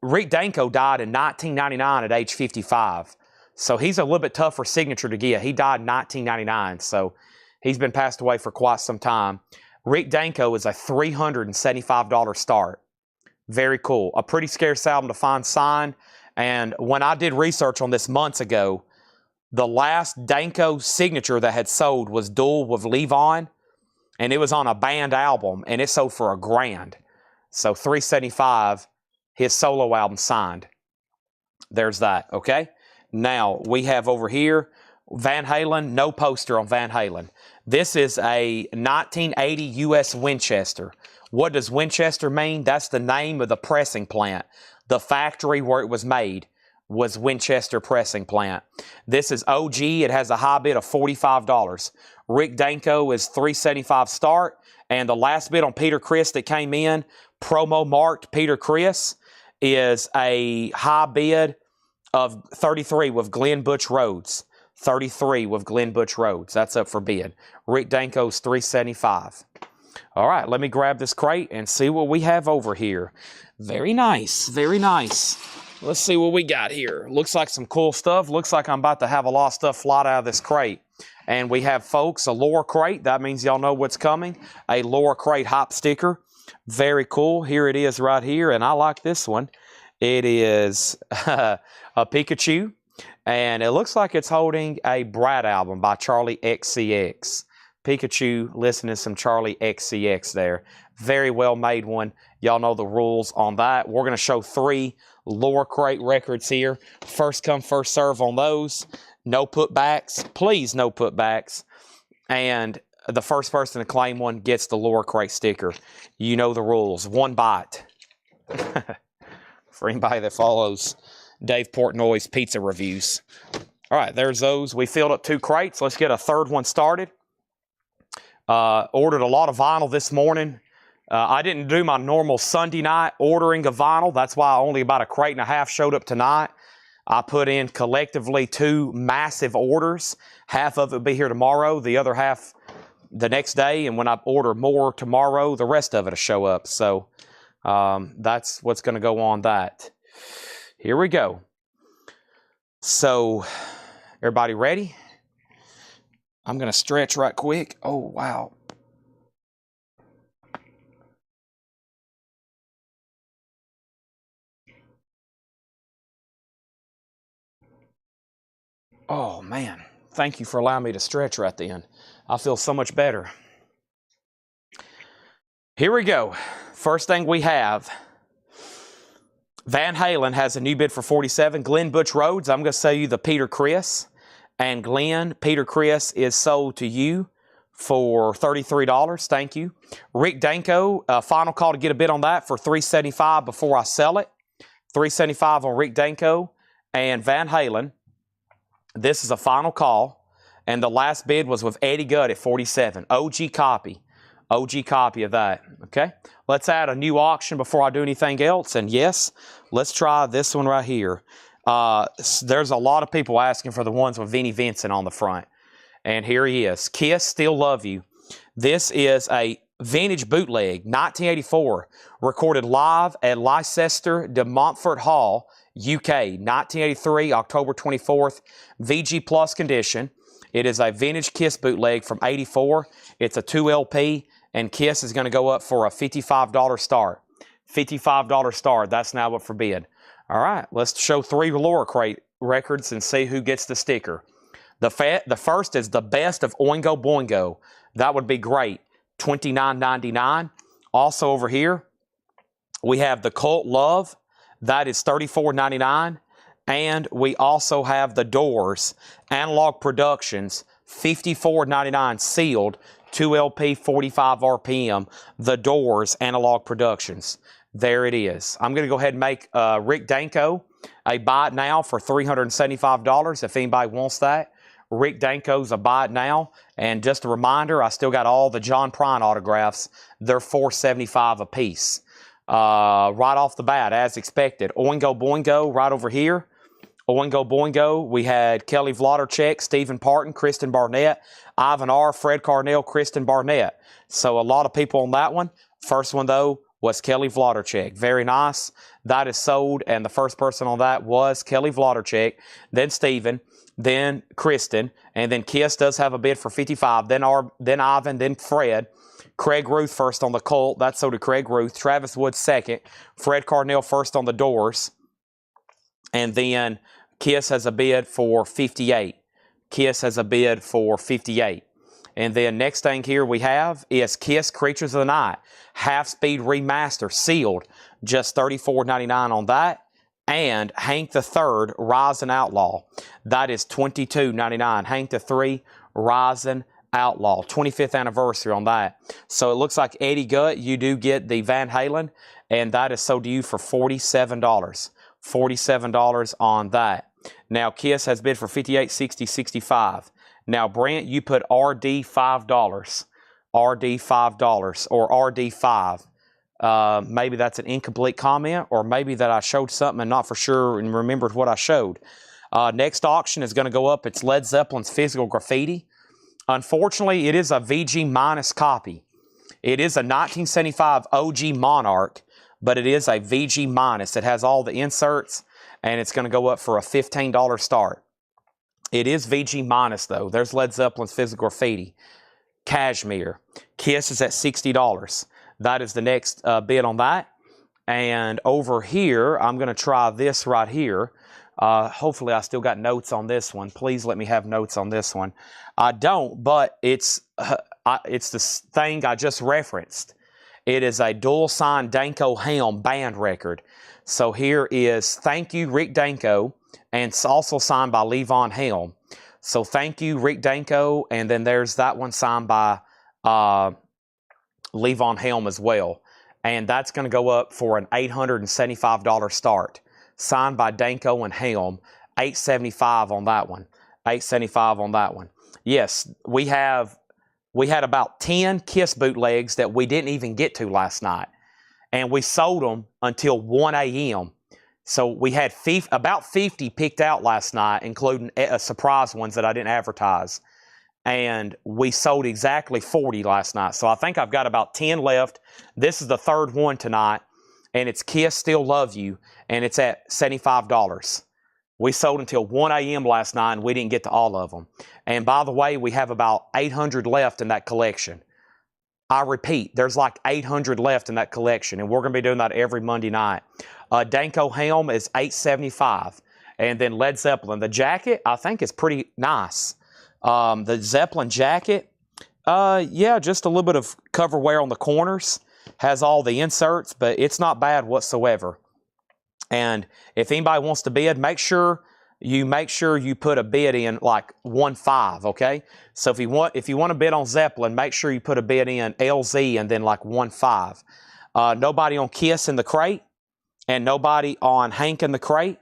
Speaker 1: Rick Danko died in 1999 at age 55. So he's a little bit tougher signature to get. He died in 1999, so he's been passed away for quite some time. Rick Danko is a $375 start. Very cool. A pretty scarce album to find signed. And when I did research on this months ago, the last Danko signature that had sold was Duel with Levon, and it was on a band album, and it sold for $1,000. So $375, his solo album signed. There's that, okay? Now, we have over here Van Halen, no poster on Van Halen. This is a 1980 U.S. Winchester. What does Winchester mean? That's the name of the pressing plant. The factory where it was made was Winchester Pressing Plant. This is OG. It has a high bid of $45. Rick Danko is $375 start. And the last bid on Peter Criss that came in, promo marked Peter Criss, is a high bid of $33 with Glenn Butch Rhodes. $33 with Glenn Butch Rhodes. That's up for bid. Rick Danko's $375. All right, let me grab this crate and see what we have over here. Very nice, very nice. Let's see what we got here. Looks like some cool stuff. Looks like I'm about to have a lot of stuff fly out of this crate. And we have, folks, a Lower Crate. That means y'all know what's coming. A Lower Crate hop sticker. Very cool. Here it is right here, and I like this one. It is a Pikachu, and it looks like it's holding a Brad album by Charlie XCX. Pikachu listening to some Charlie XCX there. Very well made one. Y'all know the rules on that. We're going to show 3 Lower Crate records here. First come, first serve on those. No putbacks. Please, no putbacks. And the first person to claim one gets the Lower Crate sticker. You know the rules. 1 bite. For anybody that follows Dave Portnoy's pizza reviews. All right, there's those. We filled up 2 crates. Let's get a third one started. Ordered a lot of vinyl this morning. I didn't do my normal Sunday night ordering of vinyl. That's why only about a crate and a half showed up tonight. I put in collectively 2 massive orders. Half of it will be here tomorrow, the other half the next day. And when I order more tomorrow, the rest of it will show up. So that's what's going to go on that. Here we go. So, everybody ready? I'm going to stretch right quick. Oh, wow. Oh, man. Thank you for allowing me to stretch right then. I feel so much better. Here we go. First thing we have. Van Halen has a new bid for $47. Glenn Butch Rhodes, I'm going to sell you the Peter Criss. And Glenn, Peter Criss is sold to you for $33. Thank you. Rick Danko, final call to get a bid on that for $375 before I sell it. $375 on Rick Danko and Van Halen. This is a final call. And the last bid was with Eddie Gutt at $47. OG copy. OG copy of that. Okay? Let's add a new auction before I do anything else. And yes, let's try this one right here. There's a lot of people asking for the ones with Vinnie Vincent on the front. And here he is. Kiss, Still Love You. This is a vintage bootleg, 1984, recorded live at Leicester de Montfort Hall, UK, 1983, October 24th, VG Plus condition. It is a vintage Kiss bootleg from 84. It's a 2 LP, and Kiss is going to go up for a $55 start. $55 start. That's now up for bid. All right, let's show 3 Lower Crate records and see who gets the sticker. The first is The Best of Oingo Boingo. That would be great. $29.99. Also over here, we have The Cult Love. That is $34.99. And we also have The Doors, Analog Productions, $54.99 sealed, 2LP, 45 RPM, The Doors, Analog Productions. There it is. I'm going to go ahead and make Rick Danko a buy it now for $375 if anybody wants that. Rick Danko's a buy it now. And just a reminder, I still got all the John Prine autographs. They're $475 a piece. Right off the bat, as expected. Oingo Boingo right over here. Oingo Boingo, we had Kelly Vlodarchek, Stephen Parton, Kristen Barnett, Ivan R., Fred Carnell, Kristen Barnett. So a lot of people on that one. First one, though, was Kelly Vlodarchek. Very nice. That is sold, and the first person on that was Kelly Vlodarchek, then Stephen, then Kristen, and then Kiss does have a bid for $55, then Ivan, then Fred. Craig Ruth first on the Colt. That's sold to Craig Ruth. Travis Wood second. Fred Carnell first on the Doors. And then Kiss has a bid for $58. Kiss has a bid for $58. And then next thing here we have is Kiss Creatures of the Night. Half-speed remaster, sealed. Just $34.99 on that. And Hank III, Rising Outlaw. That is $22.99. Hank III, Rising Outlaw. 25th anniversary on that. So it looks like Eddie Gutt, you do get the Van Halen. And that is sold to you for $47. $47 on that. Now Kiss has bid for $58, $60, $65. Now Brent, you put RD $5. RD $5 or RD 5. Maybe that's an incomplete comment, or maybe that I showed something and not for sure and remembered what I showed. Next auction is going to go up. It's Led Zeppelin's Physical Graffiti. Unfortunately, it is a VG minus copy. It is a 1975 OG Monarch, but it is a VG minus. It has all the inserts, and it's going to go up for a $15 start. It is VG minus, though. There's Led Zeppelin's Physical Graffiti. Cashmere. Kiss is at $60. That is the next bid on that. And over here, I'm going to try this right here. Hopefully, I still got notes on this one. Please let me have notes on this one. I don't, but it's the thing I just referenced. It is a dual-signed Danko Helm band record. So here is Thank You, Rick Danko, and it's also signed by Levon Helm. So Thank You, Rick Danko, and then there's that one signed by Levon Helm as well. And that's going to go up for an $875 start. Signed by Danko and Helm, $875 on that one. $875 on that one. Yes, we had about 10 Kiss bootlegs that we didn't even get to last night. And we sold them until 1 a.m. So we had about 50 picked out last night, including surprise ones that I didn't advertise. And we sold exactly 40 last night. So I think I've got about 10 left. This is the third one tonight. And it's Kiss Still Love You. And it's at $75. We sold until 1 a.m. last night, and we didn't get to all of them. And by the way, we have about 800 left in that collection. I repeat, there's like 800 left in that collection, and we're going to be doing that every Monday night. Danko Helm is $875. And then Led Zeppelin. The jacket, I think, is pretty nice. The Zeppelin jacket, yeah, just a little bit of cover wear on the corners. Has all the inserts, but it's not bad whatsoever. And if anybody wants to bid, make sure you put a bid in like 1.5, okay? So if you want to bid on Zeppelin, make sure you put a bid in LZ and then like 1.5. Nobody on Kiss in the crate, and nobody on Hank in the crate.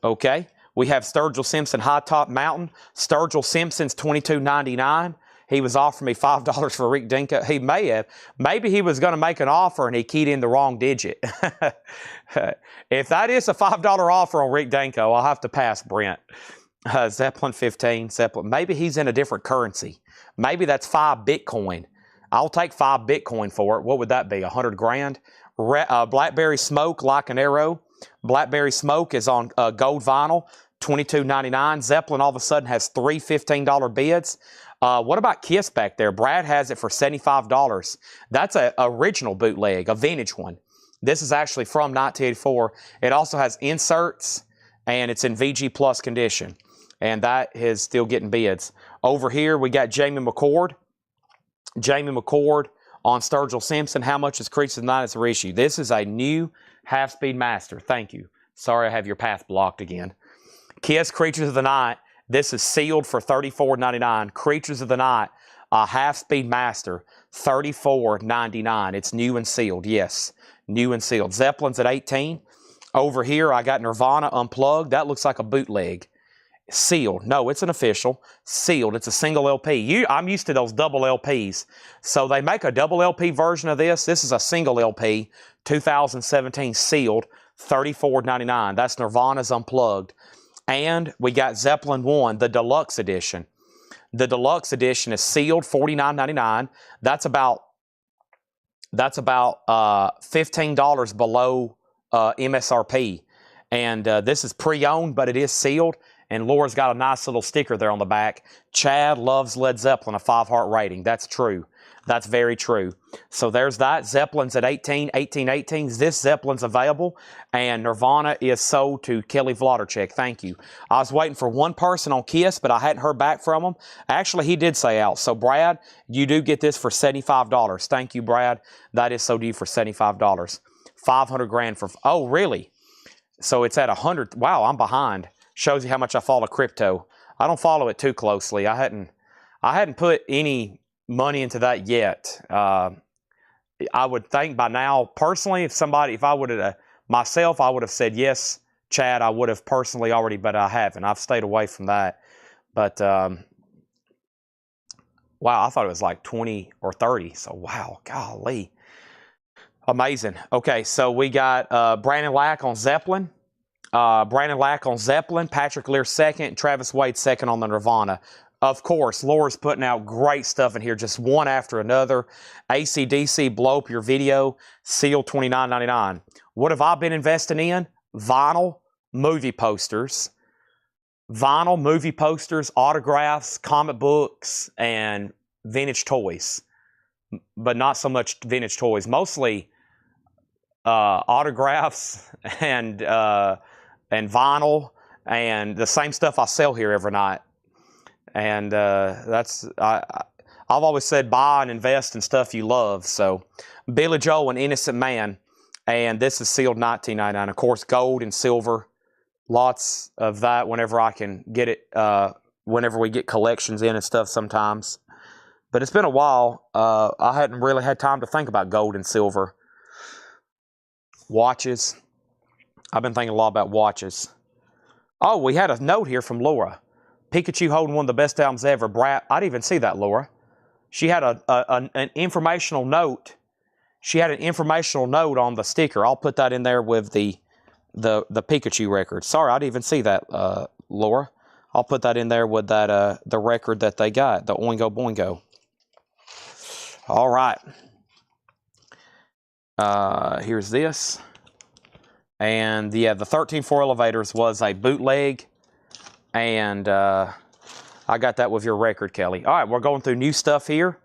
Speaker 1: Okay. We have Sturgill Simpson High Top Mountain. Sturgill Simpson's $22.99. He was offering me $5 for Rick Danko. He may have. Maybe he was going to make an offer and he keyed in the wrong digit. If that is a $5 offer on Rick Danko, I'll have to pass Brent. Zeppelin 15, Zeppelin. Maybe he's in a different currency. Maybe that's 5 Bitcoin. I'll take 5 Bitcoin for it. What would that be? 100 grand? Blackberry Smoke, Like an Arrow. Blackberry Smoke is on gold vinyl, $22.99. Zeppelin all of a sudden has 3 $15 bids. What about Kiss back there? Brad has it for $75. That's an original bootleg, a vintage one. This is actually from 1984. It also has inserts, and it's in VG Plus condition. And that is still getting bids. Over here, we got Jamie McCord. Jamie McCord on Sturgill Simpson. How much is Creatures of the Night as a reissue? This is a new half-speed master. Thank you. Sorry I have your path blocked again. Kiss Creatures of the Night This is sealed for $34.99. Creatures of the Night, a half-speed master, $34.99. It's new and sealed. Yes, new and sealed. Zeppelin's at $18. Over here, I got Nirvana Unplugged. That looks like a bootleg. Sealed. No, it's an official. Sealed. It's a single LP. I'm used to those double LPs. So they make a double LP version of this. This is a single LP, 2017 sealed, $34.99. That's Nirvana's Unplugged. And we got Zeppelin 1, the deluxe edition. The deluxe edition is sealed, $49.99. That's about $15 below MSRP. And this is pre-owned, but it is sealed. And Laura's got a nice little sticker there on the back. Chad loves Led Zeppelin, a 5-heart rating. That's true. That's very true. So there's that. Zeppelin's at 18, 18, 18. This Zeppelin's available. And Nirvana is sold to Kelly Vlodarchek. Thank you. I was waiting for one person on Kiss, but I hadn't heard back from him. Actually, he did say out. So, Brad, you do get this for $75. Thank you, Brad. That is so due for $75. 500 grand for... Oh, really? So it's at 100. Wow, I'm behind. Shows you how much I follow crypto. I don't follow it too closely. I hadn't put any money into that yet. I would think by now, personally, if I would have myself, I would have said yes, Chad. I would have personally already, but I haven't. I've stayed away from that. But wow, I thought it was like 20 or 30. So wow, golly, amazing. Okay, so we got Brandon Lack on Zeppelin. Patrick Lear second, Travis Wade second on the Nirvana. Of course, Laura's putting out great stuff in here, just one after another. AC/DC, blow up your video, sealed $29.99. What have I been investing in? Vinyl movie posters, autographs, comic books, and vintage toys. But not so much vintage toys, mostly autographs and vinyl, and the same stuff I sell here every night. And I've always said buy and invest in stuff you love. So Billy Joel, An Innocent Man, and this is sealed $19.99. Of course, gold and silver, lots of that whenever I can get it, whenever we get collections in and stuff sometimes. But it's been a while. I hadn't really had time to think about gold and silver. Watches. I've been thinking a lot about watches. Oh, we had a note here from Laura. Pikachu holding one of the best albums ever. Brat, I didn't even see that, Laura. She had an informational note. She had an informational note on the sticker. I'll put that in there with the Pikachu record. Sorry, I didn't even see that, Laura. I'll put that in there with that the record that they got, the Oingo Boingo. All right. Here's this. And yeah, the 13.4 Elevators was a bootleg. And I got that with your record, Kelly. All right, we're going through new stuff here.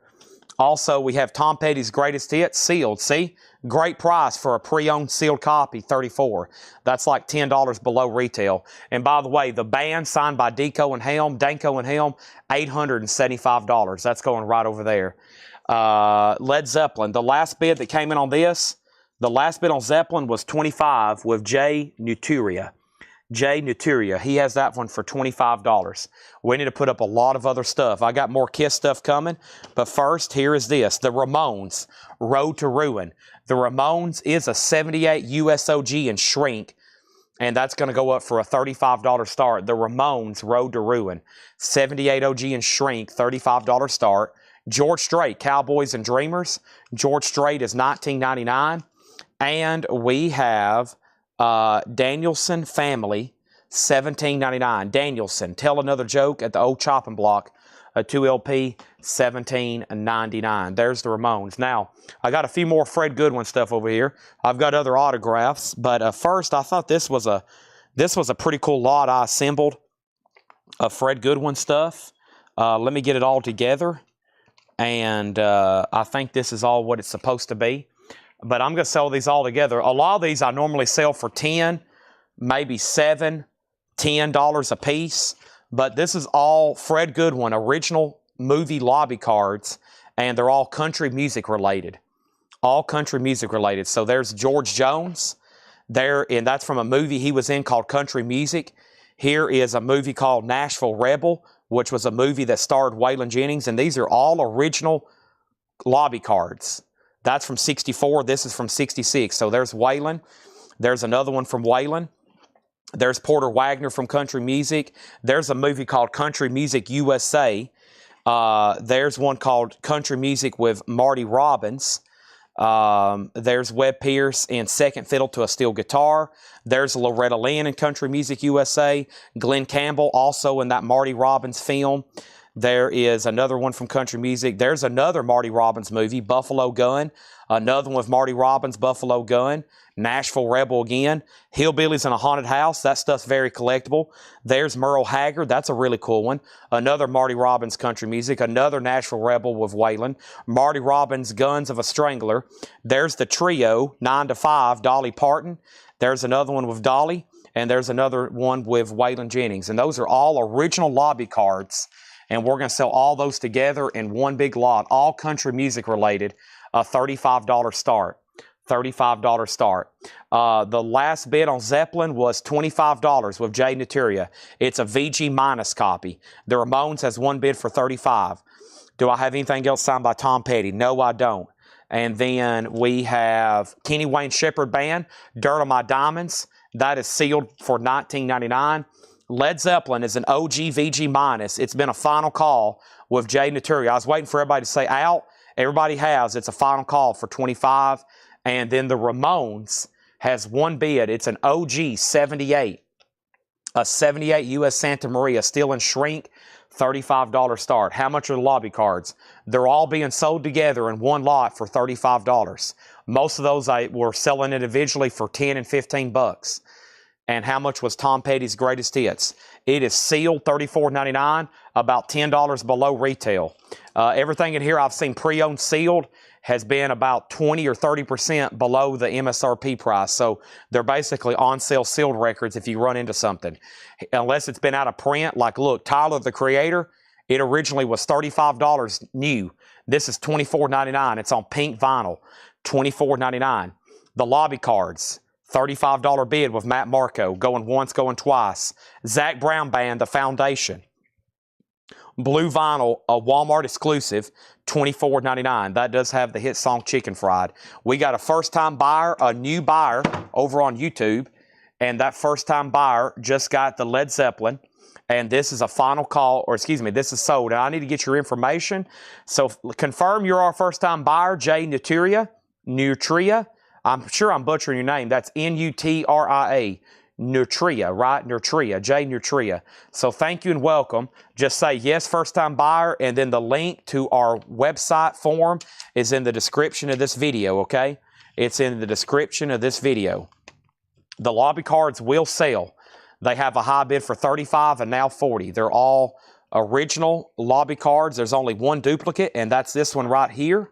Speaker 1: Also, we have Tom Petty's Greatest Hits, sealed. See? Great price for a pre-owned sealed copy, $34. That's like $10 below retail. And by the way, the band signed by Danko and Helm, $875. That's going right over there. Led Zeppelin, the last bid that came in on this, the last bid on Zeppelin was $25 with Jay Nuturia. Jay Nuturia, he has that one for $25. We need to put up a lot of other stuff. I got more Kiss stuff coming, but first, here is this. The Ramones, Road to Ruin. The Ramones is a 78 USOG and shrink, and that's going to go up for a $35 start. The Ramones, Road to Ruin. 78 OG and shrink, $35 start. George Strait, Cowboys and Dreamers. George Strait is $19.99. And we have Danielson Family, $17.99. Danielson, Tell Another Joke at the old chopping block, a 2LP, $17.99. There's the Ramones. Now, I got a few more Fred Goodwin stuff over here. I've got other autographs, but first, I thought this was a pretty cool lot I assembled of Fred Goodwin stuff. Let me get it all together, and I think this is all what it's supposed to be. But I'm going to sell these all together. A lot of these I normally sell for $10, maybe $7, $10 a piece. But this is all Fred Goodwin original movie lobby cards, and they're all country music related. All country music related. So there's George Jones there, and that's from a movie he was in called Country Music. Here is a movie called Nashville Rebel, which was a movie that starred Waylon Jennings, and these are all original lobby cards. That's from 64. This is from 66. So there's Waylon. There's another one from Waylon. There's Porter Wagner from Country Music. There's a movie called Country Music USA. There's one called Country Music with Marty Robbins. There's Webb Pierce in Second Fiddle to a Steel Guitar. There's Loretta Lynn in Country Music USA. Glenn Campbell also in that Marty Robbins film. There is another one from Country Music. There's another Marty Robbins movie, Buffalo Gun. Another one with Marty Robbins, Buffalo Gun. Nashville Rebel again. Hillbillies in a Haunted House. That stuff's very collectible. There's Merle Haggard. That's a really cool one. Another Marty Robbins Country Music. Another Nashville Rebel with Waylon. Marty Robbins, Guns of a Strangler. There's the trio, 9 to 5, Dolly Parton. There's another one with Dolly. And there's another one with Waylon Jennings. And those are all original lobby cards. And we're going to sell all those together in one big lot, all country music related, a $35 start. $35 start. The last bid on Zeppelin was $25 with Jay Naturia. It's a VG minus copy. The Ramones has one bid for $35. Do I have anything else signed by Tom Petty? No, I don't. And then we have Kenny Wayne Shepherd Band, Dirt on My Diamonds. That is sealed for $19.99. Led Zeppelin is an OG VG minus. It's been a final call with Jay Naturia. I was waiting for everybody to say out. Everybody has. It's a final call for $25. And then the Ramones has one bid. It's an OG 78. A 78 US Santa Maria, still in shrink, $35 start. How much are the lobby cards? They're all being sold together in one lot for $35. Most of those I were selling individually for $10 and $15. And how much was Tom Petty's Greatest Hits? It is sealed $34.99, about $10 below retail. Everything in here I've seen pre-owned sealed has been about 20 or 30% below the MSRP price. So they're basically on sale sealed records if you run into something. Unless it's been out of print, like look, Tyler the Creator, it originally was $35 new. This is $24.99. It's on pink vinyl, $24.99. The lobby cards, $35 bid with Matt Marco, going once, going twice. Zach Brown Band, The Foundation. Blue vinyl, a Walmart exclusive, $24.99. That does have the hit song Chicken Fried. We got a first-time buyer, a new buyer over on YouTube, and that first-time buyer just got the Led Zeppelin, and this is a final call, or excuse me, this is sold. And I need to get your information. So confirm you're our first-time buyer, Jay Naturia. I'm sure I'm butchering your name. That's N-U-T-R-I-A. Nutria, right? Nutria, Jay Nutria. So thank you and welcome. Just say yes, first-time buyer, and then the link to our website form is in the description of this video, okay? It's in the description of this video. The lobby cards will sell. They have a high bid for $35 and now $40. They're all original lobby cards. There's only one duplicate, and that's this one right here.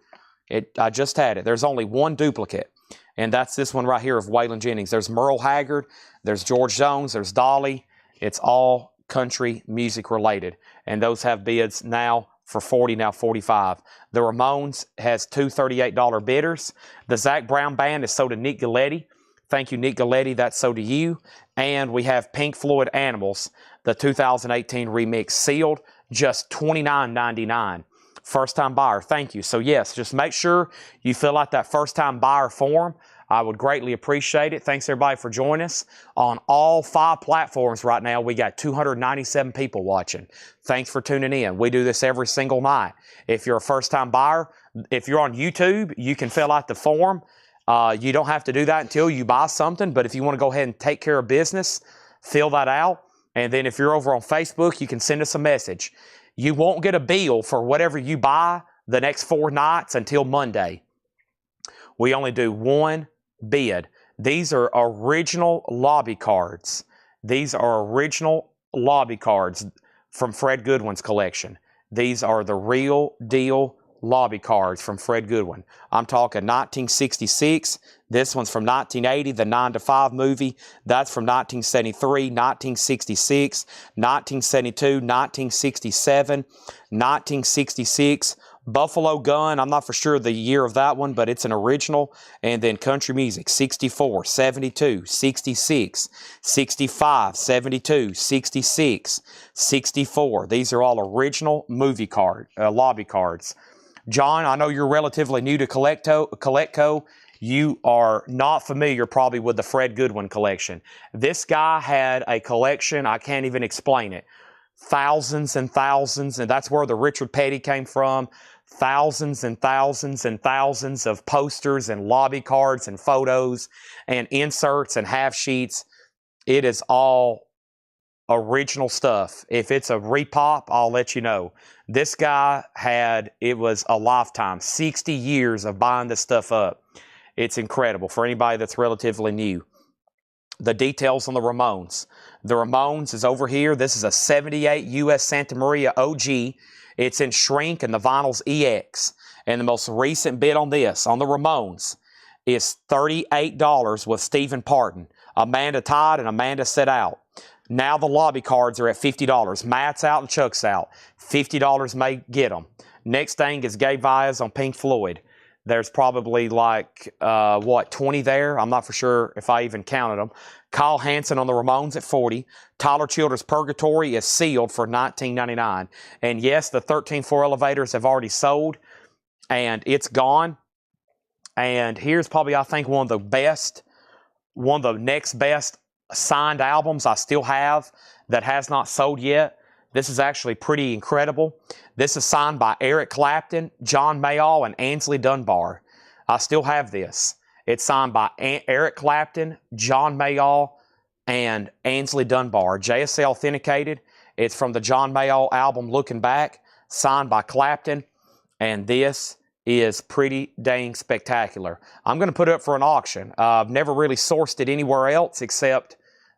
Speaker 1: I just had it. There's only one duplicate. And that's this one right here of Waylon Jennings. There's Merle Haggard, there's George Jones, there's Dolly. It's all country music related. And those have bids now for $40, now $45. The Ramones has two $38 bidders. The Zach Brown Band is sold to Nick Gilletti. Thank you, Nick Gilletti. That's sold to you. And we have Pink Floyd Animals, the 2018 remix, sealed, just $29.99. First-time buyer, thank you. So yes, just make sure you fill out that first-time buyer form. I would greatly appreciate it. Thanks everybody for joining us. On all 5 platforms right now, we got 297 people watching. Thanks for tuning in. We do this every single night. If you're a first-time buyer, if you're on YouTube, you can fill out the form. You don't have to do that until you buy something, but if you want to go ahead and take care of business, fill that out. And then if you're over on Facebook, you can send us a message. You won't get a bill for whatever you buy the next 4 nights until Monday. We only do one bid. These are original lobby cards. These are original lobby cards from Fred Goodwin's collection. These are the real deal lobby cards from Fred Goodwin. I'm talking 1966. This one's from 1980, the 9 to 5 movie. That's from 1973, 1966, 1972, 1967, 1966, Buffalo Gun, I'm not for sure the year of that one, but it's an original. And then country music, 64, 72, 66, 65, 72, 66, 64. These are all original movie lobby cards. John, I know you're relatively new to Colecto. You are not familiar probably with the Fred Goodwin collection. This guy had a collection, I can't even explain it. Thousands and thousands, and that's where the Richard Petty came from. Thousands and thousands and thousands of posters and lobby cards and photos and inserts and half sheets. It is all original stuff. If it's a repop, I'll let you know. This guy it was a lifetime, 60 years of buying this stuff up. It's incredible for anybody that's relatively new. The details on the Ramones. The Ramones is over here. This is a 78 US Santa Maria OG. It's in shrink and the vinyl's EX. And the most recent bid on this, on the Ramones, is $38 with Stephen Parton. Amanda tied and Amanda set out. Now the lobby cards are at $50. Matt's out and Chuck's out. $50 may get them. Next thing is Gabe Vyas on Pink Floyd. There's probably like, 20 there? I'm not for sure if I even counted them. Kyle Hansen on the Ramones at $40. Tyler Childers' Purgatory is sealed for $19.99. And yes, the 13.4 elevators have already sold, and it's gone. And here's probably, I think, one of the next best signed albums I still have that has not sold yet. This is actually pretty incredible. This is signed by Eric Clapton, John Mayall, and Ainsley Dunbar. I still have this. It's signed by Eric Clapton, John Mayall, and Ainsley Dunbar. JSA authenticated. It's from the John Mayall album, Looking Back, signed by Clapton. And this is pretty dang spectacular. I'm going to put it up for an auction. I've never really sourced it anywhere else except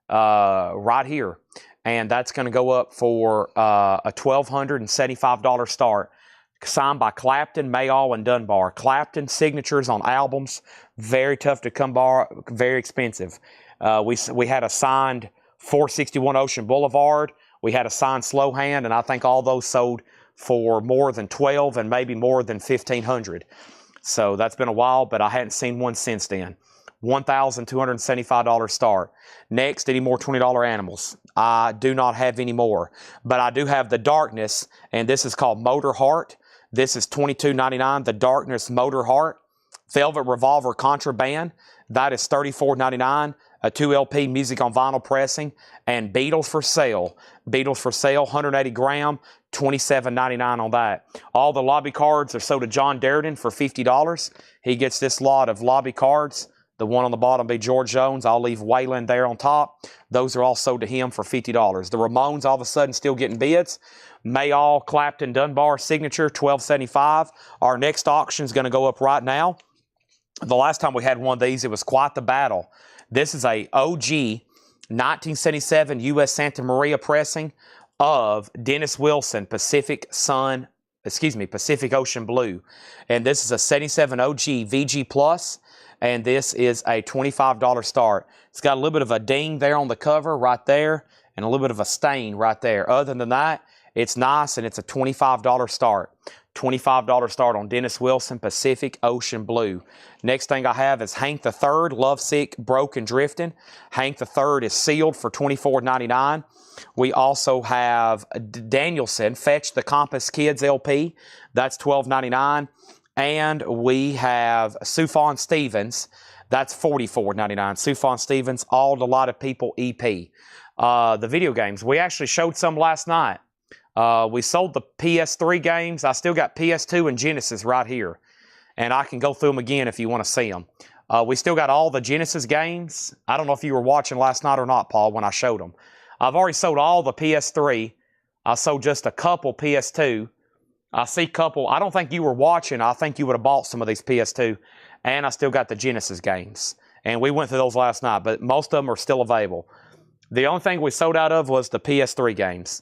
Speaker 1: right here. And that's going to go up for a $1,275 start. Signed by Clapton, Mayall, and Dunbar. Clapton signatures on albums, very tough to come by, very expensive. We had a signed 461 Ocean Boulevard. We had a signed Slow Hand, and I think all those sold for more than 12 and maybe more than 1,500. So that's been a while, but I hadn't seen one since then. $1,275 start. Next, any more $20 animals? I do not have any more, but I do have the Darkness, and this is called Motor Heart. This is $22.99. The Darkness Motor Heart. Velvet Revolver Contraband. That is $34.99. A 2 LP music on vinyl pressing. And Beatles for Sale. Beatles for Sale, 180 gram, $27.99 on that. All the lobby cards are sold to John Darden for $50. He gets this lot of lobby cards. The one on the bottom will be George Jones. I'll leave Waylon there on top. Those are all sold to him for $50. The Ramones all of a sudden still getting bids. Mayall, Clapton, Dunbar signature, $12.75. Our next auction is going to go up right now. The last time we had one of these, it was quite the battle. This is a OG 1977 U.S. Santa Maria pressing of Dennis Wilson, Pacific Ocean Blue. And this is a 77 OG VG Plus. And this is a $25 start. It's got a little bit of a ding there on the cover right there and a little bit of a stain right there. Other than that, it's nice and it's a $25 start. $25 start on Dennis Wilson, Pacific Ocean Blue. Next thing I have is Hank III, Lovesick, Broken, Drifting. Hank III is sealed for $24.99. We also have Danielson, Fetch the Compass Kids LP. That's $12.99. And we have Sufjan Stevens. That's $44.99. Sufjan Stevens, All the Lot of People EP. The video games. We actually showed some last night. We sold the PS3 games. I still got PS2 and Genesis right here. And I can go through them again if you want to see them. We still got all the Genesis games. I don't know if you were watching last night or not, Paul, when I showed them. I've already sold all the PS3. I sold just a couple PS2. I see a couple. I don't think you were watching. I think you would have bought some of these PS2. And I still got the Genesis games. And we went through those last night, but most of them are still available. The only thing we sold out of was the PS3 games.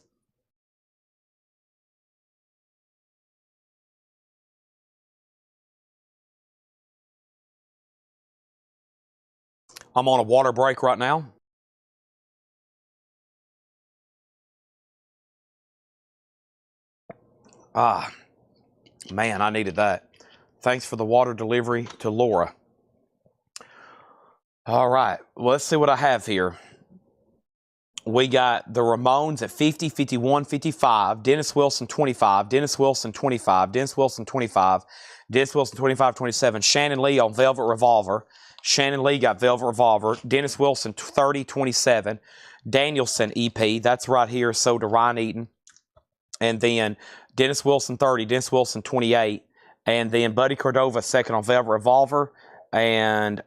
Speaker 1: I'm on a water break right now. Man, I needed that. Thanks for the water delivery to Laura. All right, well, let's see what I have here. We got the Ramones at 50, 51, 55, Dennis Wilson 25, Dennis Wilson 25, Dennis Wilson 25, Dennis Wilson 25, 27, Shannon Lee on Velvet Revolver. Shannon Lee got Velvet Revolver. Dennis Wilson 30, 27, Danielson EP, that's right here, sold to Ryan Eaton. And then Dennis Wilson 30, Dennis Wilson 28, and then Buddy Cordova second on Velvet Revolver. And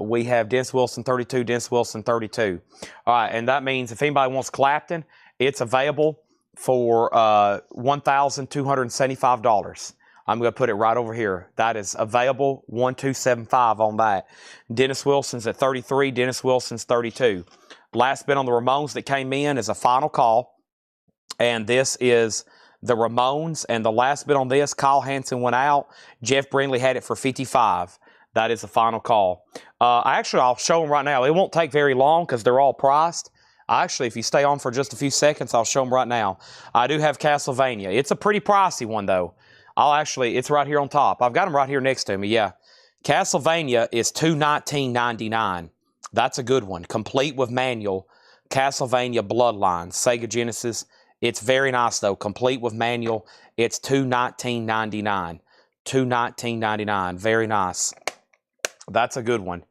Speaker 1: we have Dennis Wilson 32, Dennis Wilson 32. All right, and that means if anybody wants Clapton, it's available for $1,275. I'm going to put it right over here. That is available, $1,275 on that. Dennis Wilson's at 33, Dennis Wilson's 32. Last bit on the Ramones that came in is a final call, and this is the Ramones, and the last bit on this, Kyle Hansen went out. Jeff Brindley had it for 55. That is the final call. I'll show them right now. It won't take very long because they're all priced. Actually, if you stay on for just a few seconds, I'll show them right now. I do have Castlevania. It's a pretty pricey one, though. It's right here on top. I've got them right here next to me, yeah. Castlevania is $219.99. That's a good one. Complete with manual. Castlevania Bloodlines, Sega Genesis. It's very nice, though. Complete with manual. It's $219.99. $219.99. Very nice. That's a good one.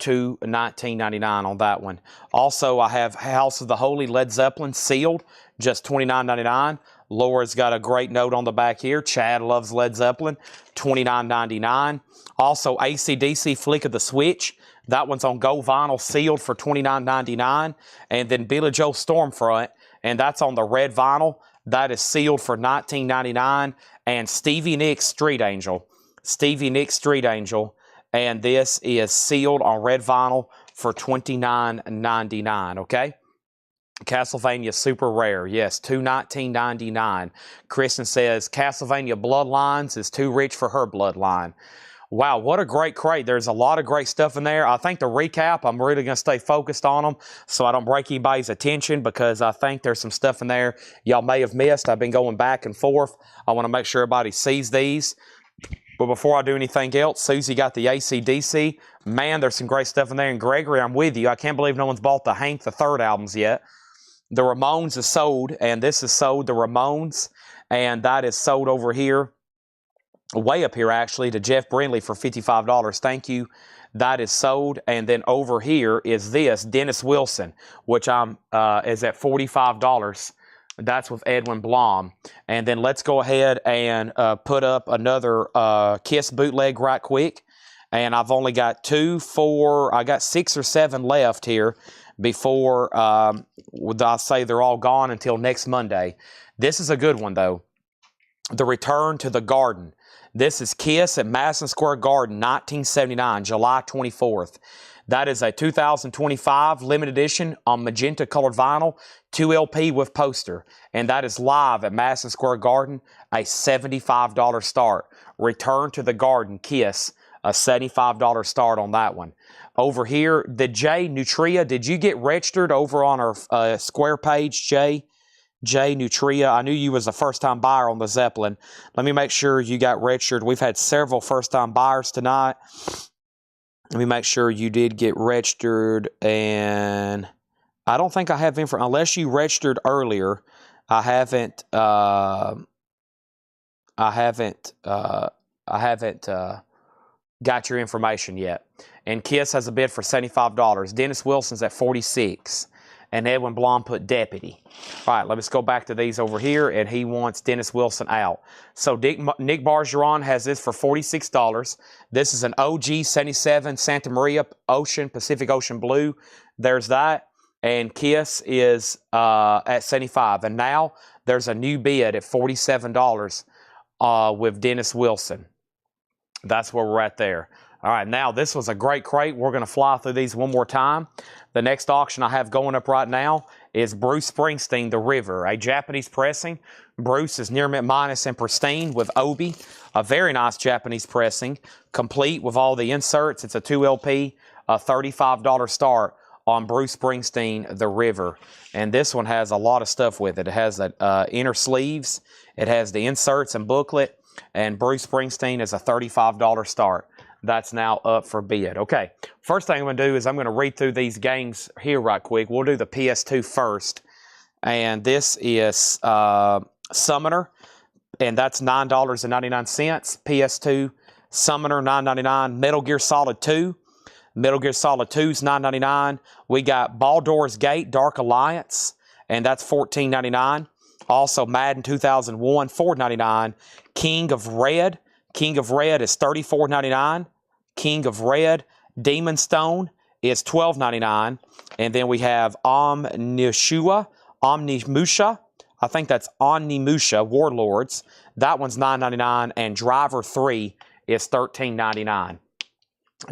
Speaker 1: $219.99 on that one. Also, I have House of the Holy Led Zeppelin sealed, just $29.99. Laura's got a great note on the back here. Chad loves Led Zeppelin, $29.99. Also, AC/DC Flick of the Switch. That one's on gold vinyl, sealed for $29.99. And then Billy Joe Stormfront, and that's on the red vinyl. That is sealed for $19.99. And Stevie Nicks Street Angel. Stevie Nicks Street Angel. And this is sealed on red vinyl for $29.99, okay? Castlevania Super Rare, yes, $219.99. Kristen says, Castlevania Bloodlines is too rich for her bloodline. Wow, what a great crate. There's a lot of great stuff in there. I think the recap, I'm really going to stay focused on them so I don't break anybody's attention, because I think there's some stuff in there y'all may have missed. I've been going back and forth. I want to make sure everybody sees these. But before I do anything else, Susie got the AC/DC. Man, there's some great stuff in there. And Gregory, I'm with you. I can't believe no one's bought the Hank the Third albums yet. The Ramones is sold, and this is sold, the Ramones. And that is sold over here, way up here actually, to Jeff Brindley for $55. Thank you. That is sold. And then over here is this, Dennis Wilson, which is at $45. That's with Edwin Blom. And then let's go ahead and put up another Kiss bootleg right quick. And I've only got 6 or 7 left here before I say they're all gone until next Monday. This is a good one, though. The Return to the Garden. This is Kiss at Madison Square Garden, 1979, July 24th. That is a 2025 limited edition on magenta colored vinyl, 2 LP with poster. And that is live at Madison Square Garden, a $75 start. Return to the Garden, Kiss, a $75 start on that one. Over here, the Jay Nutria, did you get registered over on our Square page, Jay? Jay Nutria, I knew you was a first-time buyer on the Zeppelin. Let me make sure you got registered. We've had several first-time buyers tonight. Let me make sure you did get registered, and I don't think I have info unless you registered earlier. I haven't got your information yet. And Kiss has a bid for $75. Dennis Wilson's at $46. And Edwin Blom put deputy. All right, let's go back to these over here, and he wants Dennis Wilson out. So Nick Bargeron has this for $46. This is an OG 77 Santa Maria Pacific Ocean Blue. There's that. And Kiss is at $75. And now there's a new bid at $47 with Dennis Wilson. That's where we're at there. All right, now this was a great crate. We're going to fly through these one more time. The next auction I have going up right now is Bruce Springsteen, The River, a Japanese pressing. Bruce is near mint minus and pristine with Obi, a very nice Japanese pressing, complete with all the inserts. It's a 2 LP, a $35 start on Bruce Springsteen, The River. And this one has a lot of stuff with it. It has the inner sleeves. It has the inserts and booklet. And Bruce Springsteen is a $35 start. That's now up for bid. Okay, first thing I'm going to do is I'm going to read through these games here right quick. We'll do the PS2 first. And this is Summoner, and that's $9.99. PS2 Summoner, $9.99. Metal Gear Solid 2. Metal Gear Solid 2 is $9.99. We got Baldur's Gate Dark Alliance, and that's $14.99. Also, Madden 2001, $4.99. King of Red. King of Red is $34.99. King of Red. Demon Stone is $12.99. And then we have Omniscia. I think that's Omnimusha Warlords. That one's $9.99. And Driver 3 is $13.99.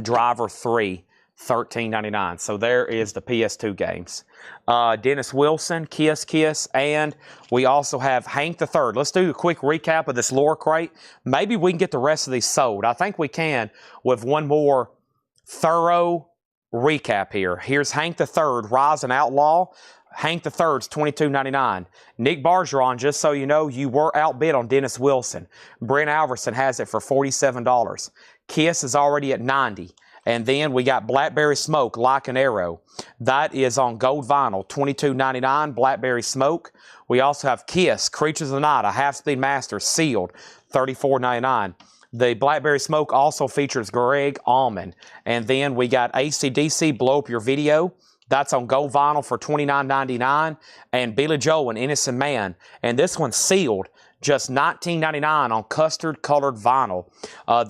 Speaker 1: Driver 3, $13.99. So there is the PS2 games. Dennis Wilson, Kiss Kiss, and we also have Hank the Third. Let's do a quick recap of this lore crate. Maybe we can get the rest of these sold. I think we can with one more thorough recap here. Here's Hank the Third, Rise and Outlaw. Hank the Third's $22.99. Nick Bergeron, just so you know, you were outbid on Dennis Wilson. Brent Alverson has it for $47. Kiss is already at $90. And then we got Blackberry Smoke, Like an Arrow. That is on gold vinyl, $22.99, Blackberry Smoke. We also have Kiss, Creatures of the Night, a half-speed master, sealed, $34.99. The Blackberry Smoke also features Greg Allman. And then we got AC/DC, Blow Up Your Video. That's on gold vinyl for $29.99. And Billy Joel, An Innocent Man. And this one's sealed, just $19.99 on custard-colored vinyl.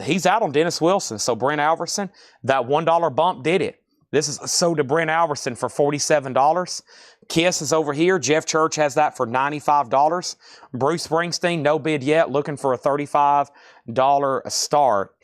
Speaker 1: He's out on Dennis Wilson, so Brent Alverson, that $1 bump did it. This is sold to Brent Alverson for $47. Kiss is over here. Jeff Church has that for $95. Bruce Springsteen, no bid yet, looking for a $35 start.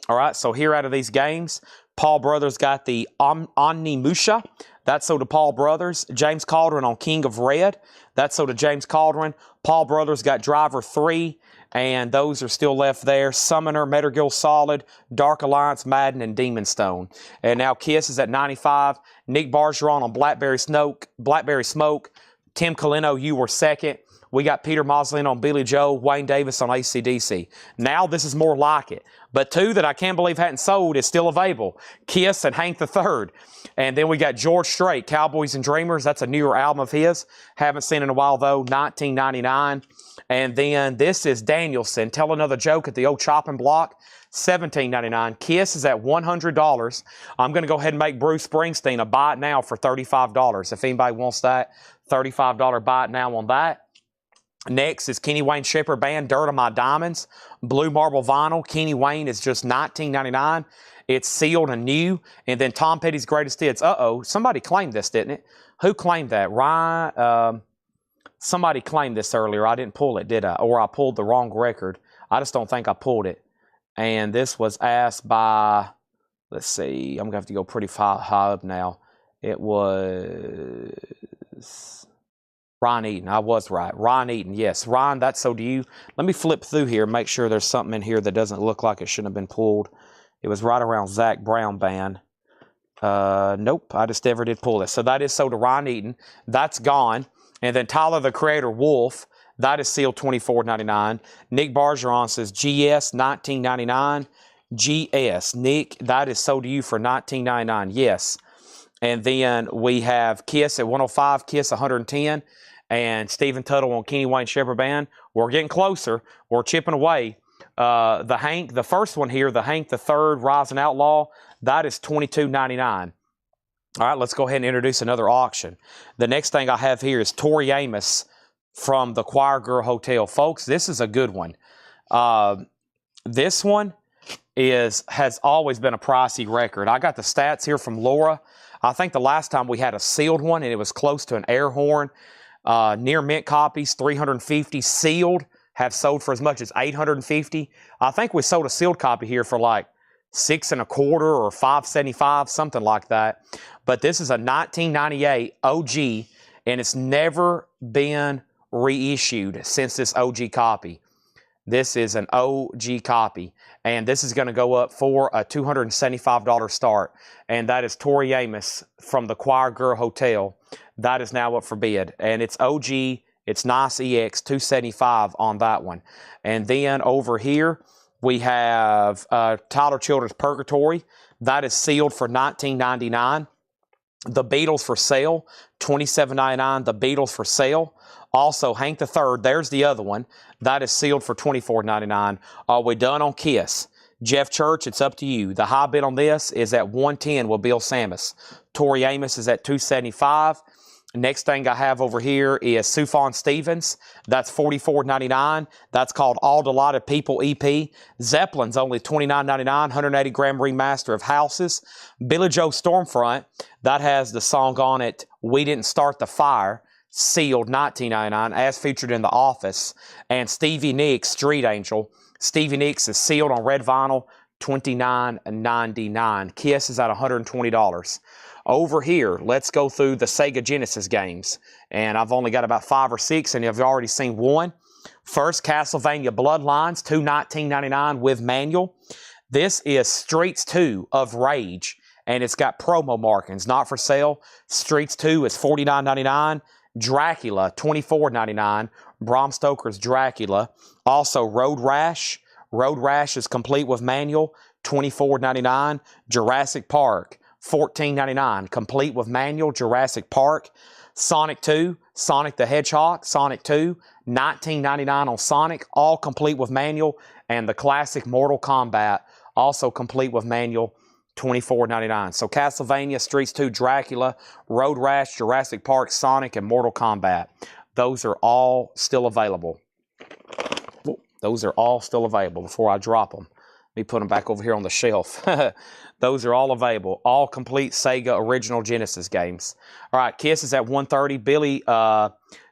Speaker 1: All right, so here out of these games, Paul Brothers got the Omnimusha. That's sold to Paul Brothers. James Caldwin on King of Red. That's sold to James Caldwin. Paul Brothers got Driver 3, and those are still left there. Summoner, Metal Gear Solid, Dark Alliance, Madden, and Demon Stone. And now Kiss is at $95. Nick Bergeron on Blackberry Smoke. Tim Colino, you were second. We got Peter Moslin on Billy Joe, Wayne Davis on AC/DC. Now this is more like it. But two that I can't believe hadn't sold is still available. Kiss and Hank the Third. And then we got George Strait, Cowboys and Dreamers. That's a newer album of his. Haven't seen in a while though, $19.99. And then this is Danielson, Tell Another Joke at the Old Chopping Block, $17.99. Kiss is at $100. I'm going to go ahead and make Bruce Springsteen a buy it now for $35. If anybody wants that, $35 buy it now on that. Next is Kenny Wayne Shepherd Band, Dirt on My Diamonds, Blue Marble Vinyl. Kenny Wayne is just $19.99. It's sealed and new. And then Tom Petty's Greatest Hits. Somebody claimed this, didn't it? Who claimed that? Ryan, somebody claimed this earlier. I didn't pull it, did I? Or I pulled the wrong record. I just don't think I pulled it. And this was asked by, let's see, I'm going to have to go pretty high up now. It was Ron Eaton. I was right. Ron Eaton, yes. Ron, that's so to you. Let me flip through here and make sure there's something in here that doesn't look like it shouldn't have been pulled. It was right around Zach Brown Band. Nope, I just never did pull this. So that is sold to Ron Eaton. That's gone. And then Tyler, the Creator, Wolf. That is sealed $24.99. Nick Bergeron says GS, $19.99. GS. Nick, that is sold to you for $19.99. Yes. And then we have Kiss at 105, Kiss 110. And Stephen Tuttle on Kenny Wayne Shepherd Band. We're getting closer. We're chipping away. The first one here, the Hank the Third, Rise and Outlaw, that is $22.99. All right, let's go ahead and introduce another auction. The next thing I have here is Tori Amos from the Choir Girl Hotel. Folks, this is a good one. This one has always been a pricey record. I got the stats here from Laura. I think the last time we had a sealed one, and it was close to an air horn. Near mint copies, 350. Sealed have sold for as much as 850. I think we sold a sealed copy here for like $6 1/4 or $5.75, something like that. But this is a 1998 OG, and it's never been reissued since this OG copy. This is an OG copy, and this is going to go up for a $275 start, and that is Tori Amos from the Choir Girl Hotel. That is now up for bid, and it's OG It's nice EX, $275 on that one. And then over here, we have Tyler Childers' Purgatory. That is sealed for $19.99. The Beatles for sale, $27.99. The Beatles for sale. Also, Hank III, there's the other one. That is sealed for $24.99. Are we done on Kiss? Jeff Church, it's up to you. The high bid on this is at $110 with Bill Sammis. Tori Amos is at $275. Next thing I have over here is Sufjan Stevens. That's $44.99. That's called All Delighted People EP. Zeppelin's only $29.99, 180-gram remaster of Houses. Billy Joe Stormfront, that has the song on it, We Didn't Start the Fire, sealed $19.99, as featured in The Office. And Stevie Nicks, Street Angel. Stevie Nicks is sealed on red vinyl, $29.99. Kiss is at $120. Over here, let's go through the Sega Genesis games. And I've only got about 5 or 6, and you've already seen one. First, Castlevania Bloodlines, $19.99 with manual. This is Streets 2 of Rage, and it's got promo markings, not for sale. Streets 2 is $49.99. Dracula, $24.99. Bram Stoker's Dracula. Also, Road Rash. Road Rash is complete with manual, $24.99. Jurassic Park, $14.99, complete with manual, Jurassic Park. Sonic 2, Sonic the Hedgehog, Sonic 2, $19.99 on Sonic, all complete with manual. And the classic Mortal Kombat, also complete with manual, $24.99. So Castlevania, Streets 2, Dracula, Road Rash, Jurassic Park, Sonic, and Mortal Kombat. Those are all still available. Those are all still available before I drop them. Let me put them back over here on the shelf. Those are all available. All complete Sega original Genesis games. All right, Kiss is at $130. Billy,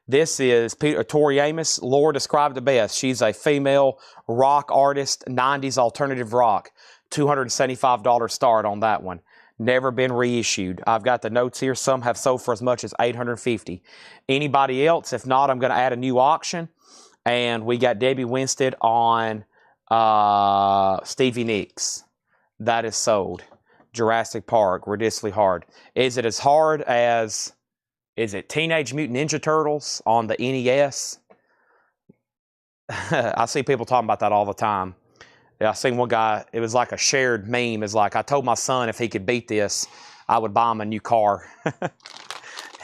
Speaker 1: this is Tori Amos. Laura described it best. She's a female rock artist, 90s alternative rock. $275 start on that one. Never been reissued. I've got the notes here. Some have sold for as much as $850. Anybody else? If not, I'm going to add a new auction. And we got Debbie Winstead on Stevie Nicks. That is sold. Jurassic Park, ridiculously hard. Is it as hard as, is it Teenage Mutant Ninja Turtles on the NES? I see people talking about that all the time. Yeah, I seen one guy, it was like a shared meme. It's like, I told my son if he could beat this, I would buy him a new car.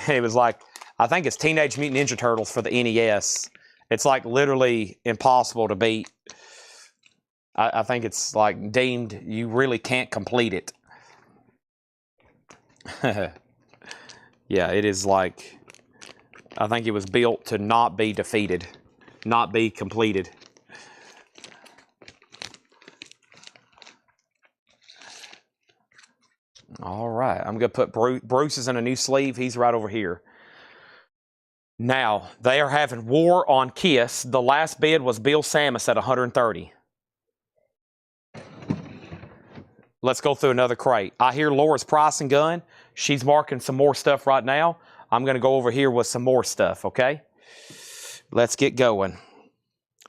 Speaker 1: It was like, I think it's Teenage Mutant Ninja Turtles for the NES. It's like literally impossible to beat. I think it's like deemed you really can't complete it. Yeah, it is like, I think it was built to not be defeated, not be completed. All right, I'm going to put Bruce is in a new sleeve. He's right over here. Now, they are having war on Kiss. The last bid was Bill Sammis at $130. Let's go through another crate. I hear Laura's pricing gun. She's marking some more stuff right now. I'm going to go over here with some more stuff, okay? Let's get going.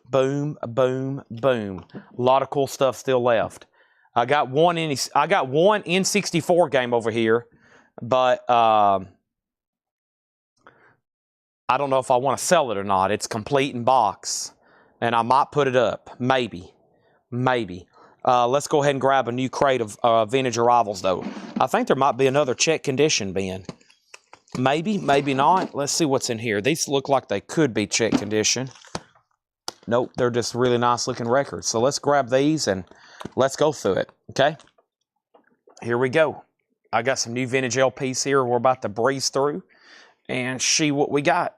Speaker 1: Boom, boom, boom. A lot of cool stuff still left. I got one N64 game over here, but I don't know if I want to sell it or not. It's complete in box, and I might put it up. Maybe. Let's go ahead and grab a new crate of vintage arrivals, though. I think there might be another check condition bin. Maybe, maybe not. Let's see what's in here. These look like they could be check condition. Nope, they're just really nice looking records. So let's grab these and let's go through it, okay? Here we go. I got some new vintage LPs here we're about to breeze through and see what we got.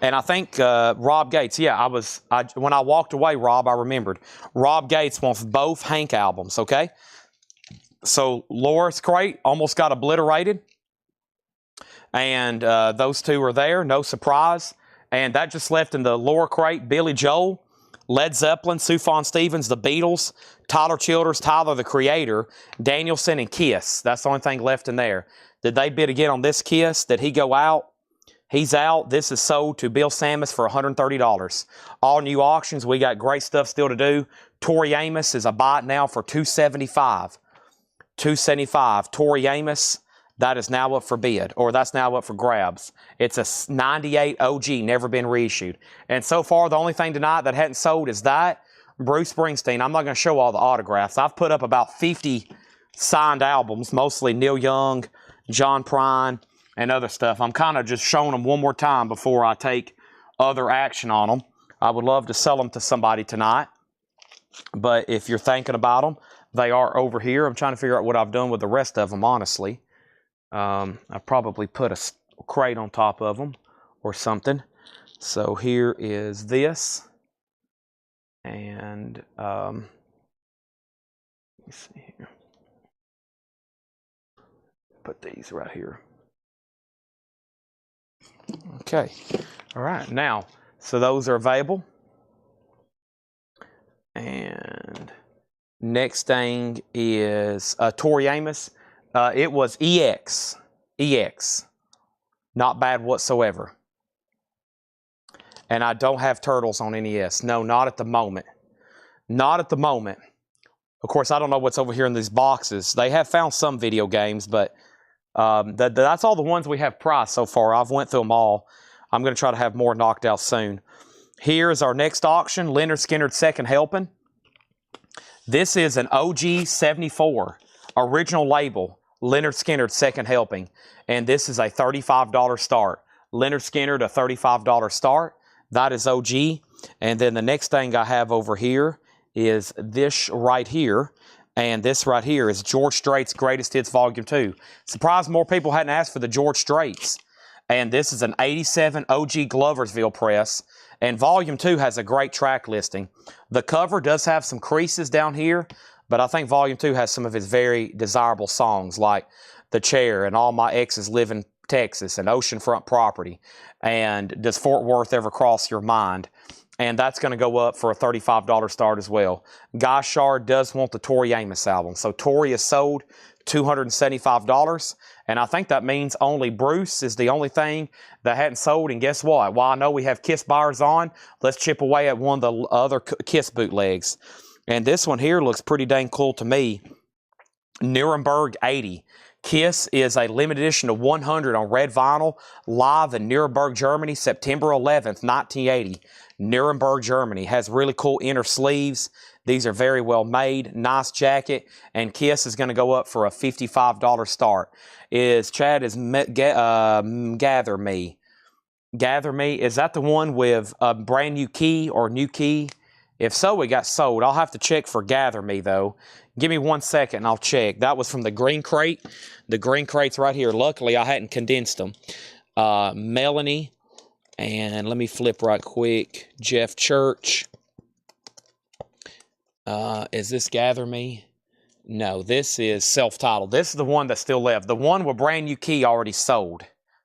Speaker 1: And I think Rob Gates, yeah, when I walked away, Rob, I remembered. Rob Gates wants both Hank albums, okay? So Laura's crate almost got obliterated. And those two are there, no surprise. And that just left in the Laura crate, Billy Joel, Led Zeppelin, Sufjan Stevens, The Beatles, Tyler Childers, Tyler the Creator, Danielson, and Kiss. That's the only thing left in there. Did they bid again on this Kiss? Did he go out? He's out. This is sold to Bill Sammis for $130. All new auctions. We got great stuff still to do. Tori Amos is a buy it now for $275. $275. Tori Amos, that is now up for bid, or that's now up for grabs. It's a 98 OG, never been reissued. And so far, the only thing tonight that hadn't sold is that Bruce Springsteen. I'm not going to show all the autographs. I've put up about 50 signed albums, mostly Neil Young, John Prine, and other stuff. I'm kind of just showing them one more time before I take other action on them. I would love to sell them to somebody tonight, but if you're thinking about them, they are over here. I'm trying to figure out what I've done with the rest of them, honestly. I probably put a crate on top of them or something. So here is this. And let me see here. Put these right here. Okay. All right. Now, so those are available. And next thing is Tori Amos. It was EX. EX. Not bad whatsoever. And I don't have Turtles on NES. No, not at the moment. Not at the moment. Of course, I don't know what's over here in these boxes. They have found some video games, but that's all the ones we have priced so far. I've went through them all. I'm going to try to have more knocked out soon. Here is our next auction, Leonard Skinner's Second Helping. This is an OG 74, original label, Leonard Skinner's Second Helping. And this is a $35 start. Leonard Skinner, a $35 start. That is OG. And then the next thing I have over here is this right here. And this right here is George Strait's Greatest Hits Volume 2. Surprised more people hadn't asked for the George Straits. And this is an 87 OG Gloversville press. And Volume 2 has a great track listing. The cover does have some creases down here, but I think Volume 2 has some of his very desirable songs like The Chair and All My Exes Live in Texas and Oceanfront Property and Does Fort Worth Ever Cross Your Mind? And that's going to go up for a $35 start as well. Guy Shard does want the Tori Amos album. So Tori is sold $275. And I think that means only Bruce is the only thing that hadn't sold. And guess what? While I know we have Kiss buyers on, let's chip away at one of the other Kiss bootlegs. And this one here looks pretty dang cool to me. Nuremberg 80. Kiss is a limited edition of 100 on red vinyl, live in Nuremberg, Germany, September 11th, 1980. Nuremberg, Germany. Has really cool inner sleeves. These are very well made. Nice jacket. And Kiss is going to go up for a $55 start. Gather Me. Gather Me. Is that the one with a brand new key or new key? If so, it got sold. I'll have to check for Gather Me, though. Give me 1 second and I'll check. That was from the green crate. The green crate's right here. Luckily, I hadn't condensed them. Melanie. And let me flip right quick. Jeff Church. Is this Gather Me? No, this is self-titled. This is the one that's still left. The one with brand new key already sold.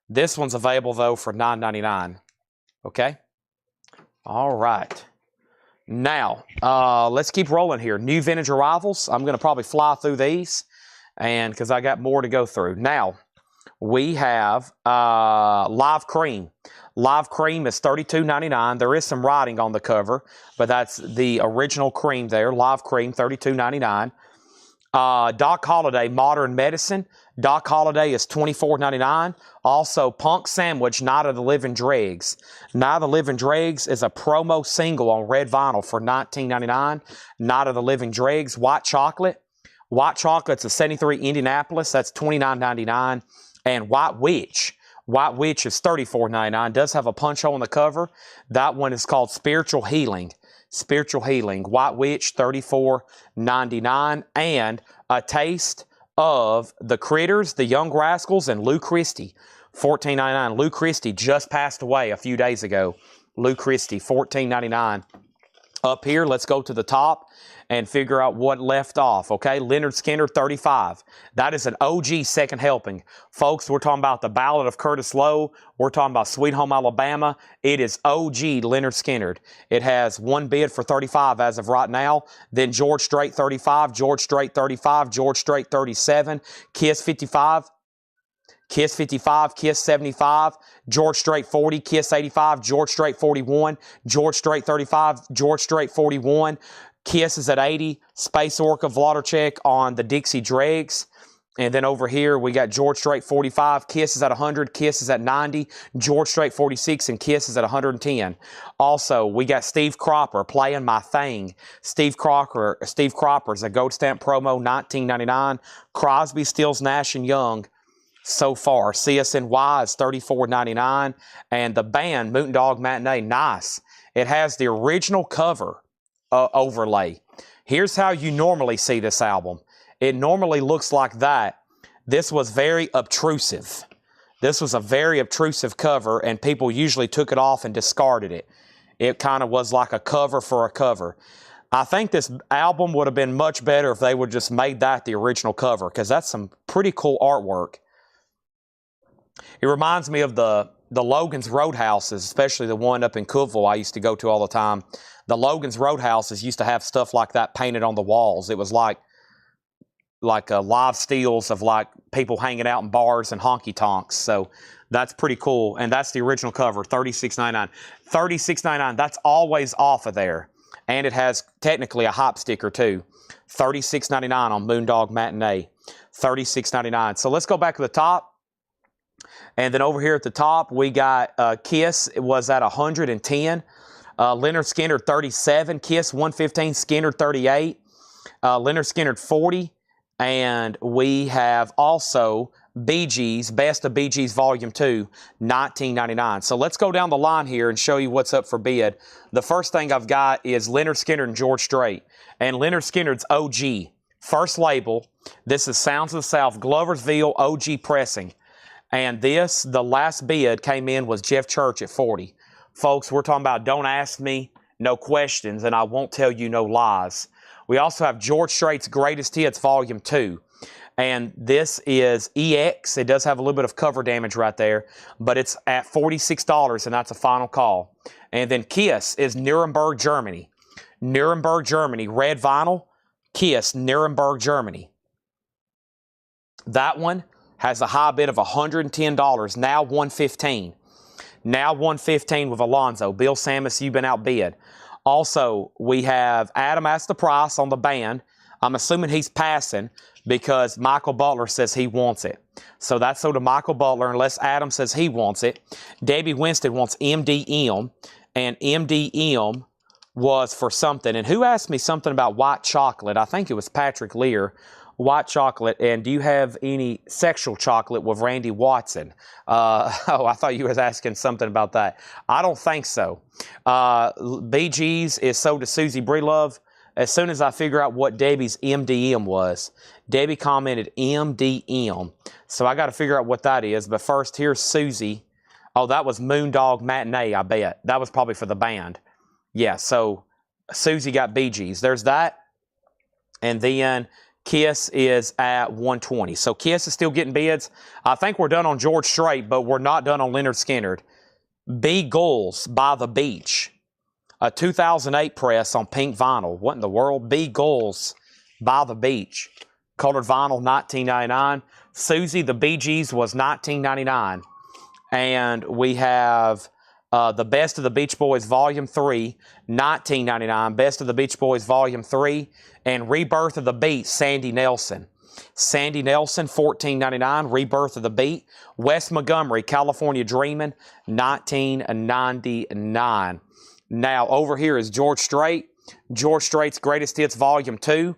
Speaker 1: This one's available, though, for $9.99. Okay? All right. Now, let's keep rolling here. New vintage arrivals. I'm going to probably fly through these and because I got more to go through. Now, we have Live Cream. Live Cream is $32.99. There is some writing on the cover, but that's the original Cream there. Live Cream, $32.99. Doc Holliday, Modern Medicine. Doc Holliday is $24.99. Also, Punk Sandwich, Night of the Living Dregs. Night of the Living Dregs is a promo single on red vinyl for $19.99. Night of the Living Dregs, White Chocolate. White Chocolate's a 73 Indianapolis. That's $29.99. And White Witch. White Witch is $34.99. Does have a punch hole in the cover. That one is called Spiritual Healing. Spiritual Healing. White Witch, $34.99. And A Taste of the Critters, the Young Rascals, and Lou Christie, $14.99. Lou Christie just passed away a few days ago. Lou Christie, $14.99. Up here, let's go to the top and figure out what left off, okay? Leonard Skinner, $35. That is an OG second helping. Folks, we're talking about the Ballad of Curtis Lowe. We're talking about Sweet Home Alabama. It is OG Leonard Skinner. It has one bid for $35 as of right now. Then George Strait, $35. George Strait, $35. George Strait, $37. Kiss, $55. Kiss 55, Kiss 75, George Strait 40, Kiss 85, George Strait 41, George Strait 35, George Strait 41, Kiss is at 80, Space Orca Vladarchek on the Dixie Dregs, And then over here, we got George Strait 45, Kiss is at 100, Kiss is at 90, George Strait 46, and Kiss is at 110. Also, we got Steve Cropper, Playing My Thing. Steve Cropper's a gold stamp promo, $19.99. Crosby, Stills, Nash & Young so far. CSNY is $34.99. And the band, Moon Dog Matinee, nice. It has the original cover overlay. Here's how you normally see this album. It normally looks like that. This was very obtrusive. This was a very obtrusive cover, and people usually took it off and discarded it. It kind of was like a cover for a cover. I think this album would have been much better if they would just made that the original cover, because that's some pretty cool artwork. It reminds me of the Logan's Roadhouses, especially the one up in Cookeville I used to go to all the time. The Logan's Roadhouses used to have stuff like that painted on the walls. It was like live steals of like people hanging out in bars and honky-tonks. So that's pretty cool. And that's the original cover, $36.99. $36.99, that's always off of there. And it has technically a hop sticker too. $36.99 on Moondog Matinee. $36.99. So let's go back to the top. And then over here at the top, we got Kiss. It was at 110. Leonard Skinner 37. Kiss 115. Skinner 38. Leonard Skinner 40. And we have also Bee Gees, Best of Bee Gees Volume 2, $19.99. So let's go down the line here and show you what's up for bid. The first thing I've got is Leonard Skinner and George Strait. And Leonard Skinner's OG, first label. This is Sounds of the South, Gloversville OG pressing. And this, the last bid came in was Jeff Church at 40. Folks, we're talking about don't ask me no questions, and I won't tell you no lies. We also have George Strait's Greatest Hits, Volume 2. And this is EX. It does have a little bit of cover damage right there, but it's at $46, and that's a final call. And then Kiss is Nuremberg, Germany. Nuremberg, Germany. Red vinyl. Kiss, Nuremberg, Germany. That one has a high bid of $110, now $115. Now $115 with Alonzo. Bill Samus, you've been outbid. Also, we have Adam asked the price on the band. I'm assuming he's passing because Michael Butler says he wants it. So that's so to Michael Butler unless Adam says he wants it. Debbie Winston wants MDM, and MDM was for something. And who asked me something about white chocolate? I think it was Patrick Lear. White chocolate, and do you have any sexual chocolate with Randy Watson? Oh, I thought you was asking something about that. I don't think so. Bee Gees is sold to Susie Breelove. As soon as I figure out what Debbie's MDM was, Debbie commented MDM. So I got to figure out what that is. But first, here's Susie. Oh, that was Moondog Matinee, I bet. That was probably for the band. Yeah, so Susie got Bee Gees. There's that. And then Kiss is at 120. So Kiss is still getting bids. I think we're done on George Strait, but we're not done on Leonard Skinner. Bee Gulls by the Beach. A 2008 press on pink vinyl. What in the world? Bee Gulls by the Beach. Colored vinyl, $19.99. Susie, the Bee Gees was $19.99. And we have the Best of the Beach Boys Volume 3, $19.99. Best of the Beach Boys Volume 3. And Rebirth of the Beat, Sandy Nelson. Sandy Nelson, $14.99. Rebirth of the Beat. Wes Montgomery, California Dreamin', $19.99. Now, over here is George Strait. George Strait's Greatest Hits Volume 2.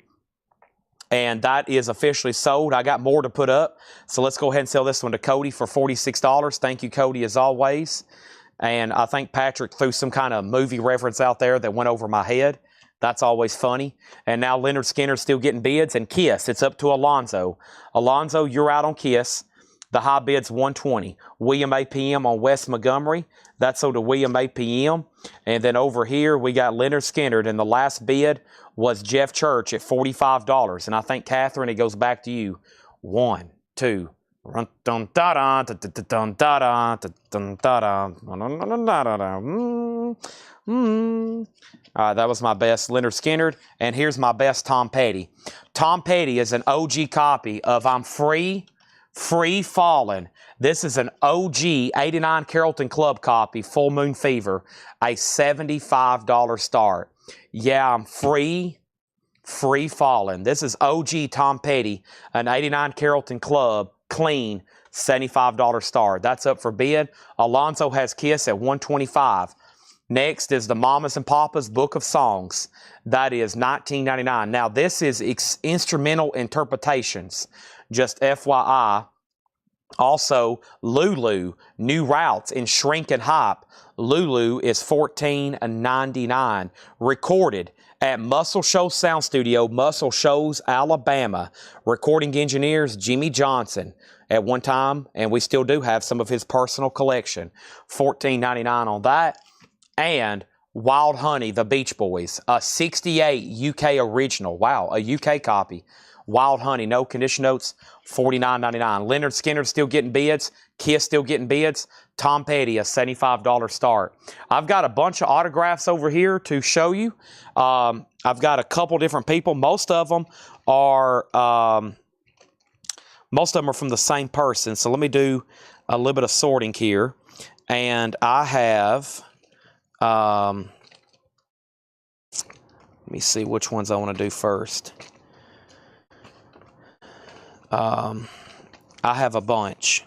Speaker 1: And that is officially sold. I got more to put up. So let's go ahead and sell this one to Cody for $46. Thank you, Cody, as always. And I think Patrick threw some kind of movie reference out there that went over my head. That's always funny. And now Leonard Skinner's still getting bids. And Kiss, it's up to Alonzo. Alonzo, you're out on Kiss. The high bid's $120. William APM on Wes Montgomery. That's sold to William APM. And then over here, we got Leonard Skinner. And the last bid was Jeff Church at $45. And I think, Catherine, it goes back to you. 1, 2, that was my best Leonard Skinner. And here's my best Tom Petty. Tom Petty is an OG copy of I'm Free Fallin'. This is an OG 89 Carrollton Club copy, Full Moon Fever, a $75 start. Yeah, I'm free Free Fallin'. This is OG Tom Petty, an 89 Carrollton Club, clean, $75 star. That's up for bid. Alonzo has Kiss at $125. Next is the Mamas and Papas Book of Songs. That is $19.99. Now, this is instrumental interpretations. Just FYI. Also, Lulu, New Routes in Shrink and Hop. Lulu is $14.99. Recorded at Muscle Shoals Sound Studio, Muscle Shoals, Alabama. Recording engineers, Jimmy Johnson. At one time, and we still do have some of his personal collection. $14.99 on that. And Wild Honey, the Beach Boys, a 68 UK original. Wow, a UK copy. Wild Honey, no condition notes, $49.99. Leonard Skinner still getting bids. Kiss still getting bids. Tom Petty, a $75 start. I've got a bunch of autographs over here to show you. I've got a couple different people. Most of them are from the same person. So let me do a little bit of sorting here. And I have, let me see which ones I want to do first. I have a bunch.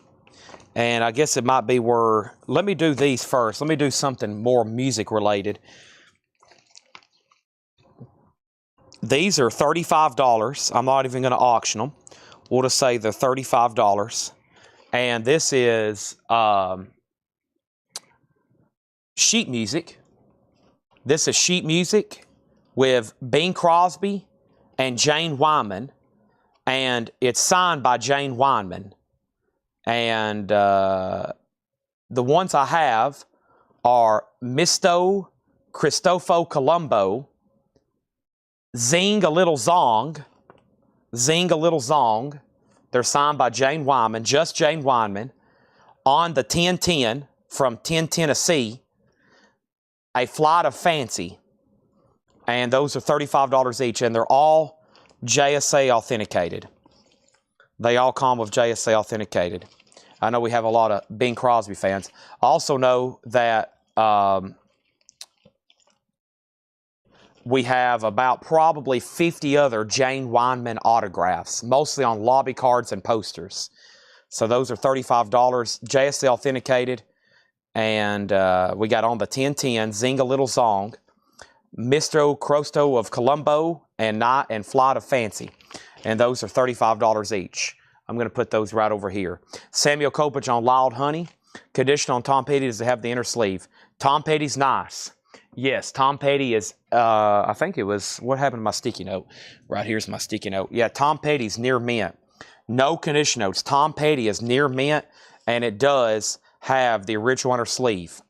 Speaker 1: And I guess it might be where, let me do these first. Let me do something more music related. These are $35. I'm not even going to auction them. We'll just say they're $35. And this is sheet music. This is sheet music with Bing Crosby and Jane Wyman. And it's signed by Jane Wyman. And the ones I have are Misto, Cristofo Colombo, Zing a Little Zong, Zing a Little Zong. They're signed by Jane Wyman, just Jane Wyman. On the 1010 from 10 Tennessee, A Flight of Fancy. And those are $35 each, and they're all JSA authenticated. They all come with JSA authenticated. I know we have a lot of Bing Crosby fans. I also know that we have about probably 50 other Jane Wyman autographs, mostly on lobby cards and posters. So those are $35, JSA authenticated. And we got on the 1010, Zing a Little Zong, Mistro Crosto of Colombo, and Flight of Fancy. And those are $35 each. I'm going to put those right over here. Samuel Kopech on Wild Honey. Condition on Tom Petty is to have the inner sleeve. Tom Petty's nice. Yes, Tom Petty is, I think it was, what happened to my sticky note? Right here's my sticky note. Yeah, Tom Petty's near mint. No condition notes. Tom Petty is near mint, and it does have the original inner sleeve.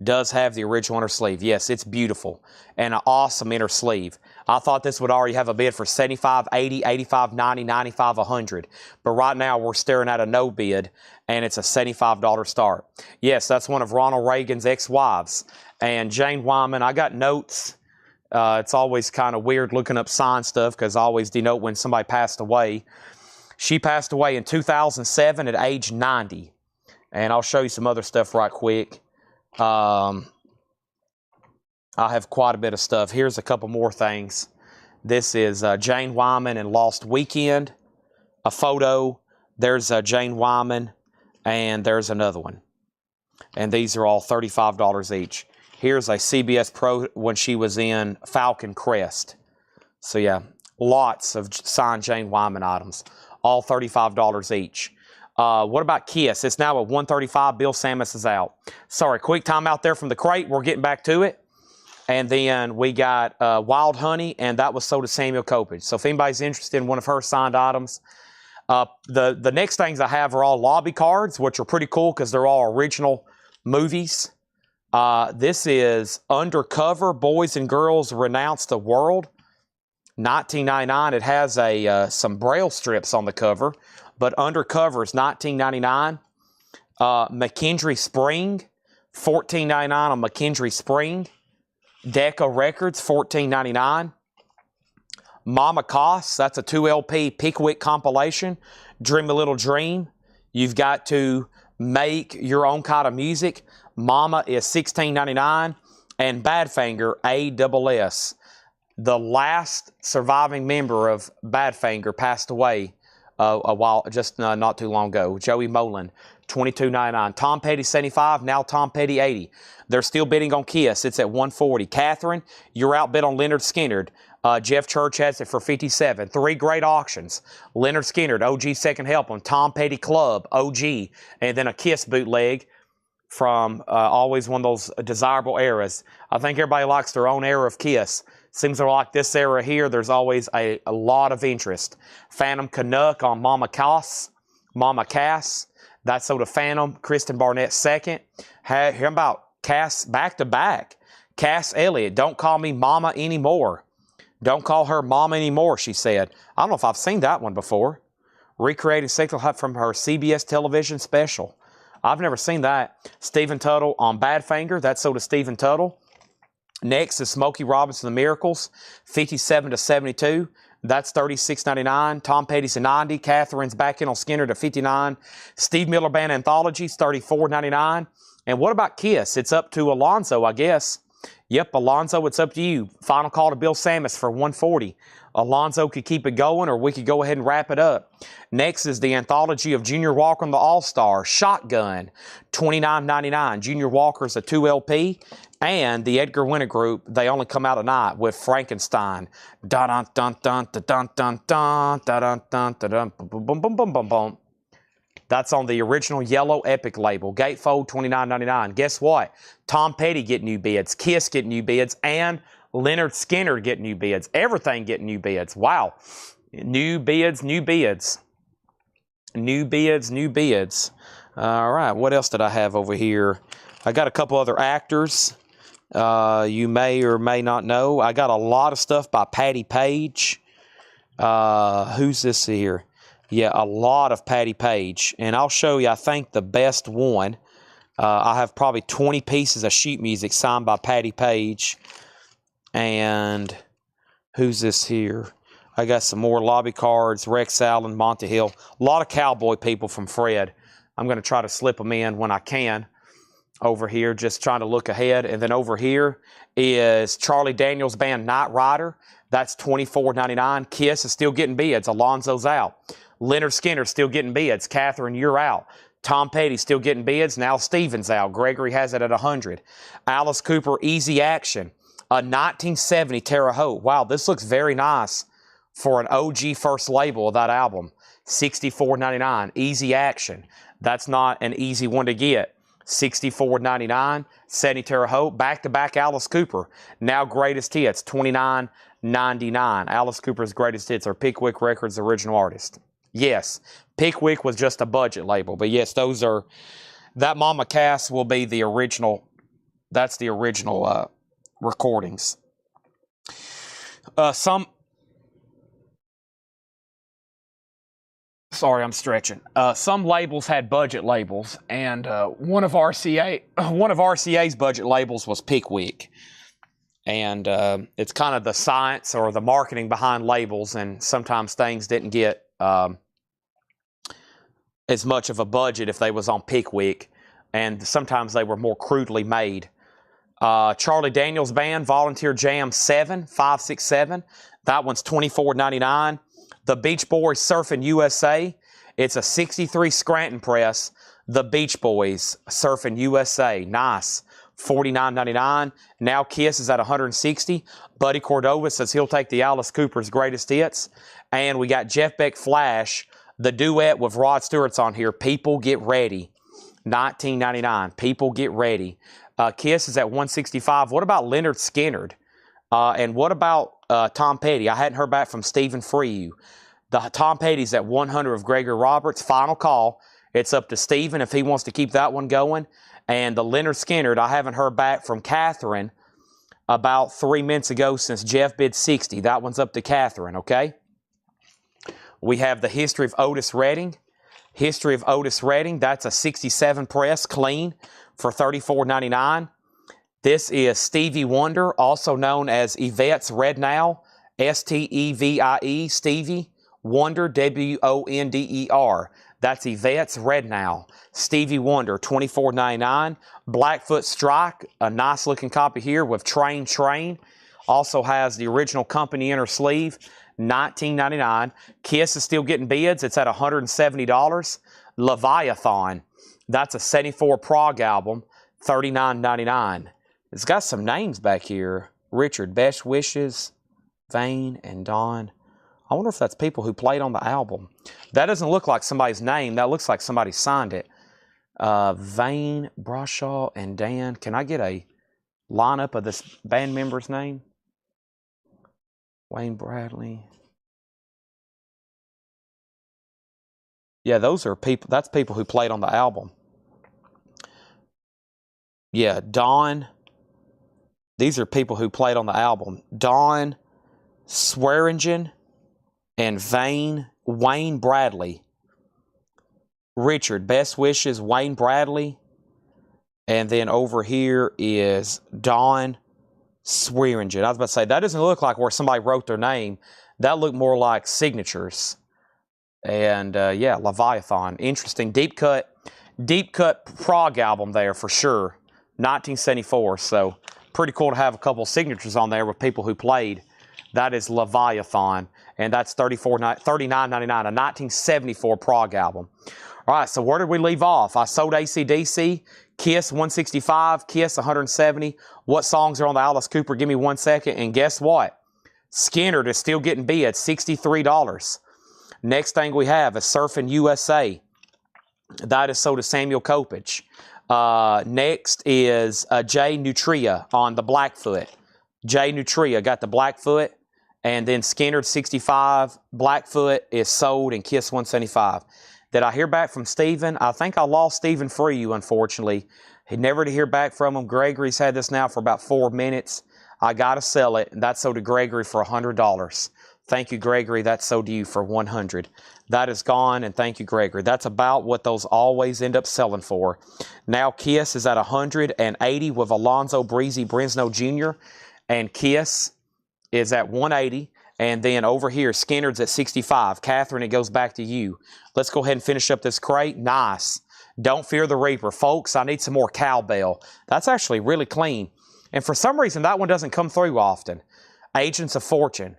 Speaker 1: Does have the original inner sleeve. Yes, it's beautiful. And an awesome inner sleeve. I thought this would already have a bid for $75, $80, $85, $90, $95, $100. But right now we're staring at a no bid, and it's a $75 start. Yes, that's one of Ronald Reagan's ex-wives. And Jane Wyman, I got notes. It's always kind of weird looking up sign stuff because I always denote when somebody passed away. She passed away in 2007 at age 90. And I'll show you some other stuff right quick. I have quite a bit of stuff. Here's a couple more things. This is Jane Wyman and Lost Weekend. A photo. There's Jane Wyman, and there's another one. And these are all $35 each. Here's a CBS Pro when she was in Falcon Crest. So yeah, lots of signed Jane Wyman items. All $35 each. What about Kiss? It's now at $135. Bill Samus is out. Sorry, quick time out there from the crate. We're getting back to it. And then we got Wild Honey, and that was sold to Samuel Kopech. So if anybody's interested in one of her signed items, the next things I have are all lobby cards, which are pretty cool because they're all original movies. This is Undercover, Boys and Girls Renounce the World, $19.99. It has some Braille strips on the cover, but Undercover is $19.99. McKendree Spring, $14.99 on McKendree Spring. Decca Records, $14.99. Mama Costs, that's a 2 LP Pickwick compilation. Dream a Little Dream. You've got to make your own kind of music. Mama is $16.99. And Badfinger, ASS. The last surviving member of Badfinger passed away not too long ago. Joey Molan, $22.99. Tom Petty, $75. Now Tom Petty, $80. They're still bidding on Kiss. It's at $140. Catherine, you're outbid on Leonard Skinner. Jeff Church has it for $57. 3 great auctions. Leonard Skinner, OG Second Help on Tom Petty Club, OG, and then a Kiss bootleg from always one of those desirable eras. I think everybody likes their own era of Kiss. Seems like this era here, there's always a lot of interest. Phantom Canuck on Mama Cass. That's sold to Phantom. Kristen Barnett second. Hear about Cass back-to-back. Cass Elliott, don't call me Mama anymore. Don't call her Mama anymore, she said. I don't know if I've seen that one before. Recreating Signal Hut from her CBS television special. I've never seen that. Stephen Tuttle on Badfinger. That's sold to Stephen Tuttle. Next is Smokey Robinson, The Miracles, 57 to 72. That's $36.99. Tom Petty's a 90. Catherine's back in on Skinner to 59. Steve Miller Band Anthologies, $34.99. And what about Kiss? It's up to Alonzo, I guess. Yep, Alonzo, it's up to you. Final call to Bill Samus for $140. Alonzo could keep it going, or we could go ahead and wrap it up. Next is the anthology of Junior Walker and the All-Star, Shotgun, $29.99. Junior Walker's a 2 LP. And the Edgar Winter Group, they only come out tonight with Frankenstein. Dun dun dun dun dun dun dun dun dun dun boom boom boom boom boom boom. That's on the original Yellow Epic label. Gatefold, $29.99. Guess what? Tom Petty get new bids, Kiss get new bids, and Leonard Skinner get new bids. Everything get new bids. Wow. New bids, new bids. New bids, new bids. All right, what else did I have over here? I got a couple other actors. You may or may not know. I got a lot of stuff by Patti Page. Who's this here? Yeah, a lot of Patti Page. And I'll show you, I think, the best one. I have probably 20 pieces of sheet music signed by Patti Page. And who's this here? I got some more lobby cards, Rex Allen, Monty Hill. A lot of cowboy people from Fred. I'm going to try to slip them in when I can. Over here, just trying to look ahead. And then over here is Charlie Daniels Band Night Rider. That's $24.99. Kiss is still getting bids. Alonzo's out. Leonard Skinner still getting bids. Catherine, you're out. Tom Petty still getting bids. Now Steven's out. Gregory has it at $100. Alice Cooper, Easy Action. A 1970 Terre Haute. Wow, this looks very nice for an OG first label of that album. $64.99. Easy Action. That's not an easy one to get. $64.99. 70 Terre Haute. Back-to-back Alice Cooper. Now Greatest Hits. $29.99. Alice Cooper's Greatest Hits are Pickwick Records original artist. Yes, Pickwick was just a budget label. But yes, those are... That Mama Cass will be the original... That's the original recordings. Sorry, I'm stretching. Some labels had budget labels, and one of RCA's budget labels was Pickwick. And it's kind of the science or the marketing behind labels, and sometimes things didn't get as much of a budget if they was on Pickwick, and sometimes they were more crudely made. Charlie Daniels Band, Volunteer Jam 7, 567. That one's $24.99. The Beach Boys Surfing USA. It's a 63 Scranton press. The Beach Boys Surfing USA. Nice. $49.99. Now Kiss is at $160. Buddy Cordova says he'll take the Alice Cooper's Greatest Hits. And we got Jeff Beck Flash, the duet with Rod Stewart's on here. People Get Ready. $19.99. People Get Ready. Kiss is at $165. What about Leonard Skinner? And what about Tom Petty? I hadn't heard back from Stephen Freyu. The Tom Petty's at $100 of Gregory Roberts. Final call. It's up to Stephen if he wants to keep that one going. And the Leonard Skinner, I haven't heard back from Catherine about 3 minutes ago since Jeff bid $60. That one's up to Catherine, okay? We have the History of Otis Redding. History of Otis Redding. That's a 67 press, clean, for $34.99. This is Stevie Wonder, also known as Yvette's Red Now, S-T-E-V-I-E, Stevie Wonder, W-O-N-D-E-R. That's Yvette's Red Now. Stevie Wonder, $24.99. Blackfoot Strike, a nice looking copy here with Train. Also has the original company inner sleeve, $19.99. Kiss is still getting bids. It's at $170. Leviathan, that's a 74 prog album, $39.99. It's got some names back here. Richard, Best Wishes, Vane, and Don. I wonder if that's people who played on the album. That doesn't look like somebody's name. That looks like somebody signed it. Vane, Brashaw, and Dan. Can I get a lineup of this band member's name? Wayne Bradley. Yeah, those are people. That's people who played on the album. Yeah, Don. These are people who played on the album. Don Swearingen and Wayne Bradley. Richard, Best Wishes, Wayne Bradley. And then over here is Don Swearingen. I was about to say, that doesn't look like where somebody wrote their name. That looked more like signatures. And yeah, Leviathan. Interesting. Deep cut prog album there for sure. 1974. So pretty cool to have a couple signatures on there with people who played. That is Leviathan. And that's $39.99, a 1974 prog album. All right, so where did we leave off? I sold AC/DC, Kiss 165, Kiss 170. What songs are on the Alice Cooper? Give me 1 second. And guess what? Skinner is still getting bid at $63. Next thing we have is Surfing USA. That is sold to Samuel Kopich. Next is Jay Nutria on the Blackfoot. Jay Nutria got the Blackfoot. And then Skinner 65, Blackfoot is sold, and Kiss 175. Did I hear back from Stephen? I think I lost Stephen for you, unfortunately. He never to hear back from him. Gregory's had this now for about 4 minutes. I got to sell it, and that's sold to Gregory for $100. Thank you, Gregory. That's sold to you for $100. That is gone, and thank you, Gregory. That's about what those always end up selling for. Now Kiss is at $180 with Alonzo Breezy Brinsnow Jr., and Kiss is at $180. And then over here, Skinner's at $65. Catherine, it goes back to you. Let's go ahead and finish up this crate. Nice. Don't Fear the Reaper. Folks, I need some more cowbell. That's actually really clean. And for some reason, that one doesn't come through often. Agents of Fortune.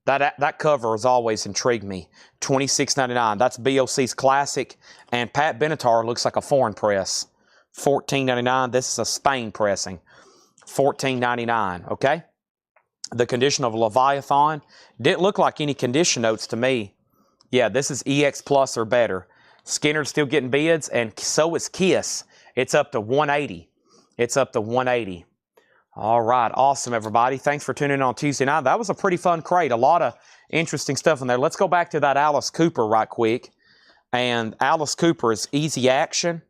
Speaker 1: That cover has always intrigued me. $26.99. That's BOC's classic. And Pat Benatar looks like a foreign press. $14.99. This is a Spain pressing. $14.99. Okay? The condition of Leviathan. Didn't look like any condition notes to me. Yeah, this is EX Plus or better. Skinner's still getting bids, and so is Kiss. It's up to $180. It's up to $180. All right, awesome, everybody. Thanks for tuning in on Tuesday night. That was a pretty fun crate. A lot of interesting stuff in there. Let's go back to that Alice Cooper right quick. And Alice Cooper is Easy Action.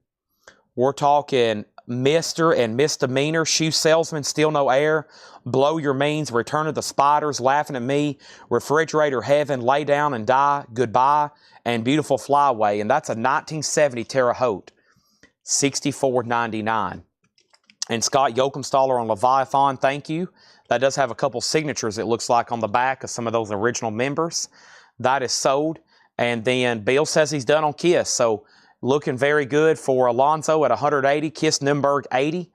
Speaker 1: We're talking Mr. and Misdemeanor, Shoe Salesman, Still No Air, Blow Your Means, Return of the Spiders, Laughing at Me, Refrigerator Heaven, Lay Down and Die, Goodbye, and Beautiful Flyway. And that's a 1970 Terre Haute, $64.99. And Scott Yoakumstaller on Leviathan, thank you. That does have a couple signatures, it looks like, on the back of some of those original members. That is sold. And then Bill says he's done on Kiss. So looking very good for Alonzo at 180, Kiss Nürnberg 80.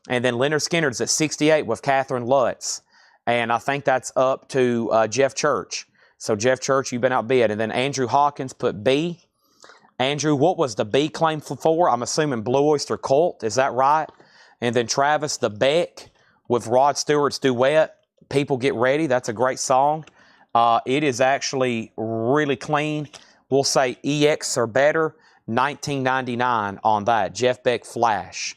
Speaker 1: And then Leonard Skinner's at 68 with Catherine Lutz. And I think that's up to Jeff Church. So Jeff Church, you've been outbid. And then Andrew Hawkins put B. Andrew, what was the B claim for? I'm assuming Blue Oyster Cult. Is that right? And then Travis, the Beck with Rod Stewart's duet, People Get Ready. That's a great song. It is actually really clean. We'll say EX or better. $19.99 on that. Jeff Beck Flash.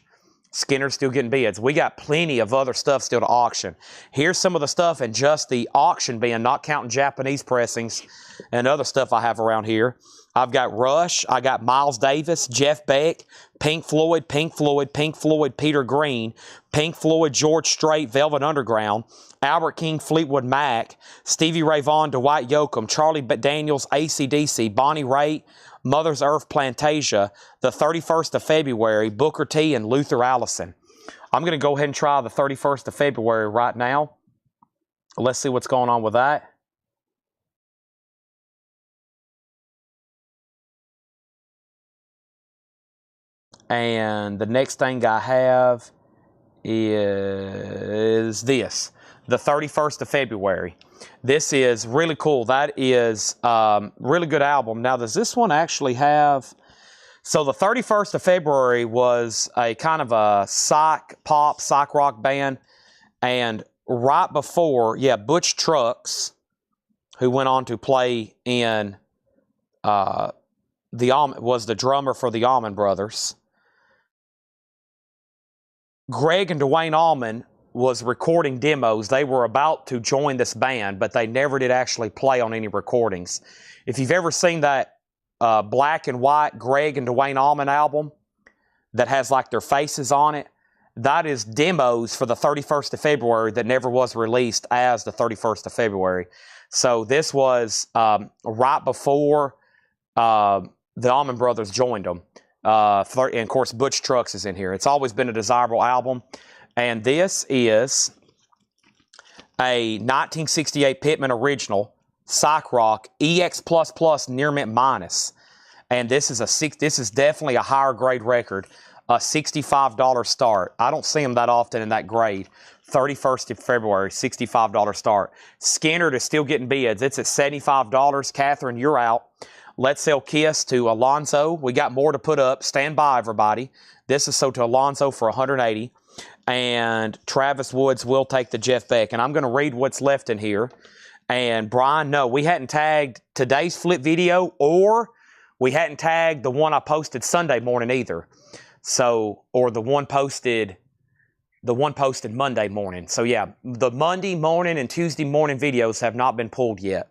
Speaker 1: Skinner's still getting bids. We got plenty of other stuff still to auction. Here's some of the stuff in just the auction bin, not counting Japanese pressings and other stuff I have around here. I've got Rush. I got Miles Davis, Jeff Beck, Pink Floyd, Peter Green, Pink Floyd, George Strait, Velvet Underground, Albert King, Fleetwood Mac, Stevie Ray Vaughan, Dwight Yoakam, Charlie Daniels, AC/DC, Bonnie Raitt, Mother's Earth Plantasia, the 31st of February, Booker T and Luther Allison. I'm going to go ahead and try the 31st of February right now. Let's see what's going on with that. And the next thing I have is this. the 31st of February. This is really cool. That is really good album. Now, does this one actually have... So the 31st of February was a kind of a psych rock band. And right before, yeah, Butch Trucks, who went on to play in was the drummer for the Allman Brothers. Greg and Dwayne Allman was recording demos. They were about to join this band, but they never did actually play on any recordings. If you've ever seen that black and white Greg and Dwayne Allman album that has like their faces on it, that is demos for the 31st of February that never was released as the 31st of February. So this was right before the Allman Brothers joined them. And of course, Butch Trucks is in here. It's always been a desirable album. And this is a 1968 Pittman original, psych rock, EX++ near mint minus. And this is definitely a higher grade record, a $65 start. I don't see them that often in that grade. 31st of February, $65 start. Skinner is still getting bids. It's at $75. Catherine, you're out. Let's Sell Kiss to Alonzo. We got more to put up. Stand by, everybody. This is sold to Alonzo for $180. And Travis Woods will take the Jeff Beck. And I'm going to read what's left in here. And Brian, no, we hadn't tagged today's flip video, or we hadn't tagged the one I posted Sunday morning either. So, or the one posted Monday morning. So yeah, the Monday morning and Tuesday morning videos have not been pulled yet.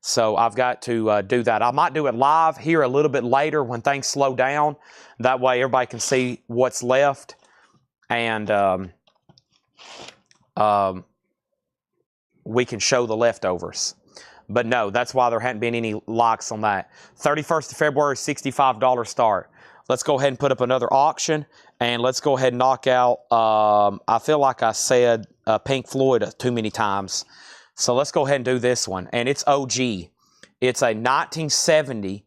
Speaker 1: So I've got to do that. I might do it live here a little bit later when things slow down. That way everybody can see what's left. And we can show the leftovers. But no, that's why there hadn't been any likes on that. 31st of February, $65 start. Let's go ahead and put up another auction. And let's go ahead and knock out, I feel like I said Pink Floyd too many times. So let's go ahead and do this one. And it's OG. It's a 1970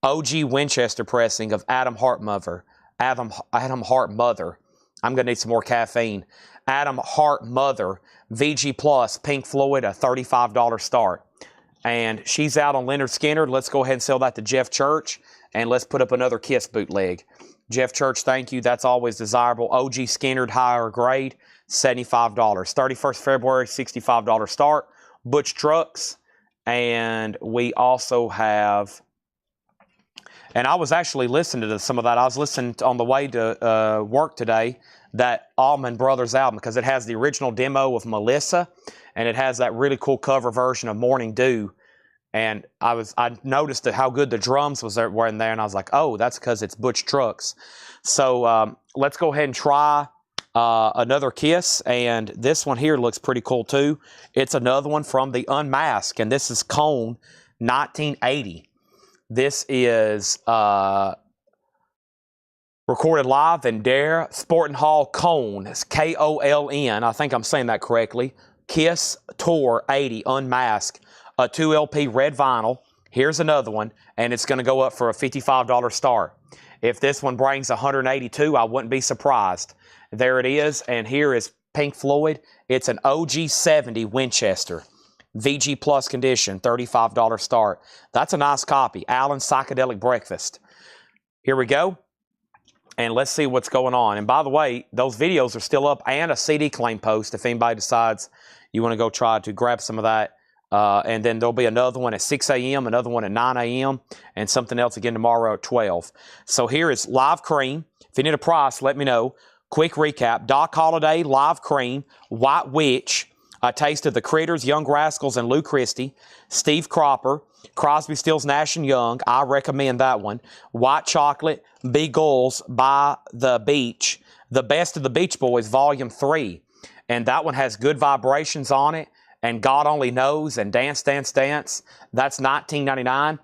Speaker 1: OG Winchester pressing of Adam Hart Mother. Adam Hart Mother. I'm going to need some more caffeine. Adam Hart Mother, VG Plus, Pink Floyd, a $35 start. And she's out on Leonard Skinner. Let's go ahead and sell that to Jeff Church. And let's put up another Kiss bootleg. Jeff Church, thank you. That's always desirable. OG Skinner, higher grade, $75. 31st February, $65 start. Butch Trucks. And we also have... And I was actually listening to some of that. I was listening on the way to work today, that Allman Brothers album, because it has the original demo of Melissa, and it has that really cool cover version of Morning Dew. And I noticed how good the drums were in there, and I was like, oh, that's because it's Butch Trucks. So let's go ahead and try another Kiss, and this one here looks pretty cool too. It's another one from the Unmasked, and this is Cone, 1980. This is recorded live in Dare Sporting Hall, Cone. It's K-O-L-N. I think I'm saying that correctly. Kiss Tour 80 Unmasked. A 2 LP red vinyl. Here's another one, and it's going to go up for a $55 start. If this one brings 182, I wouldn't be surprised. There it is, and here is Pink Floyd. It's an OG 70 Winchester. VG Plus condition, $35 start. That's a nice copy. Allen's Psychedelic Breakfast. Here we go. And let's see what's going on. And by the way, those videos are still up, and a CD claim post if anybody decides you want to go try to grab some of that. And then there'll be another one at 6 a.m., another one at 9 a.m., and something else again tomorrow at 12. So here is Live Cream. If you need a price, let me know. Quick recap. Doc Holliday, Live Cream, White Witch, A Taste of the Critters, Young Rascals, and Lou Christie. Steve Cropper, Crosby, Stills, Nash & Young. I recommend that one. White Chocolate, Beagles by the Beach. The Best of the Beach Boys, Volume 3. And that one has Good Vibrations on it, and God Only Knows, and Dance, Dance, Dance. That's $19.99.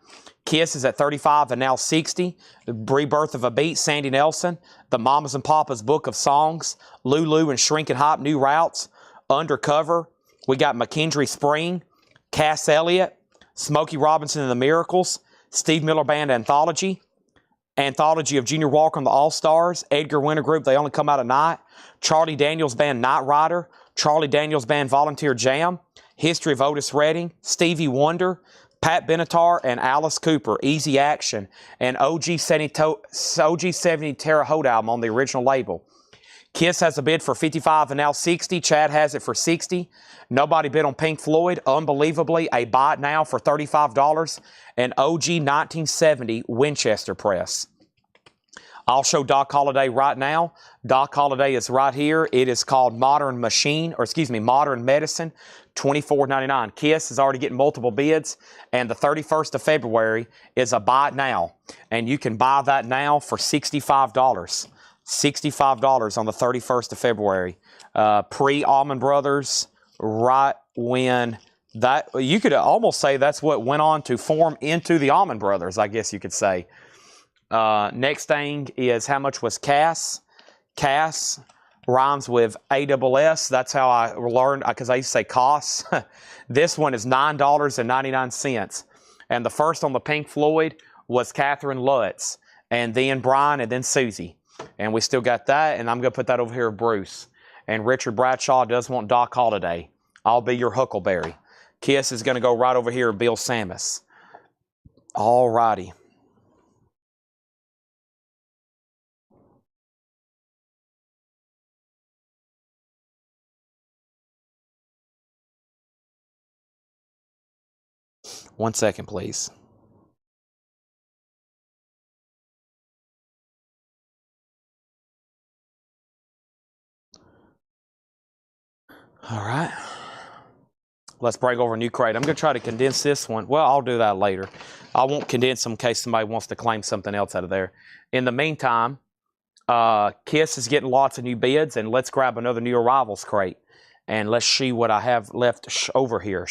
Speaker 1: Kiss is at $35 and now $60. Rebirth of a Beat, Sandy Nelson. The Mamas and Papas Book of Songs. Lulu and Shrinking Hop, New Routes. Undercover. We got McKendree Spring. Cass Elliot. Smokey Robinson and the Miracles. Steve Miller Band Anthology. Anthology of Junior Walker and the All-Stars. Edgar Winter Group, They Only Come Out at Night. Charlie Daniels Band Night Rider. Charlie Daniels Band Volunteer Jam, History of Otis Redding, Stevie Wonder, Pat Benatar, and Alice Cooper, Easy Action, and OG 70 Terre Haute album on the original label. Kiss has a bid for 55 and now 60. Chad has it for 60. Nobody bid on Pink Floyd. Unbelievably, a buy it now for $35. And OG 1970 Winchester Press. I'll show Doc Holliday right now. Doc Holliday is right here. It is called Modern Medicine, $24.99. Kiss is already getting multiple bids, and the 31st of February is a buy it now. And you can buy that now for $65. $65 on the 31st of February. Pre-Allman Brothers, right when that, you could almost say that's what went on to form into the Allman Brothers, I guess you could say. Next thing is how much was Cass? Cass rhymes with ASS. That's how I learned, because I used to say Coss. This one is $9.99. And the first on the Pink Floyd was Catherine Lutz, and then Brian, and then Susie. And we still got that, and I'm going to put that over here with Bruce. And Richard Bradshaw does want Doc Holliday. I'll be your Huckleberry. Kiss is going to go right over here with Bill Sammis. All righty. One second, please. All right. Let's bring over a new crate. I'm going to try to condense this one. Well, I'll do that later. I won't condense them in case somebody wants to claim something else out of there. In the meantime, Kiss is getting lots of new bids, and let's grab another new arrivals crate. And let's see what I have left over here.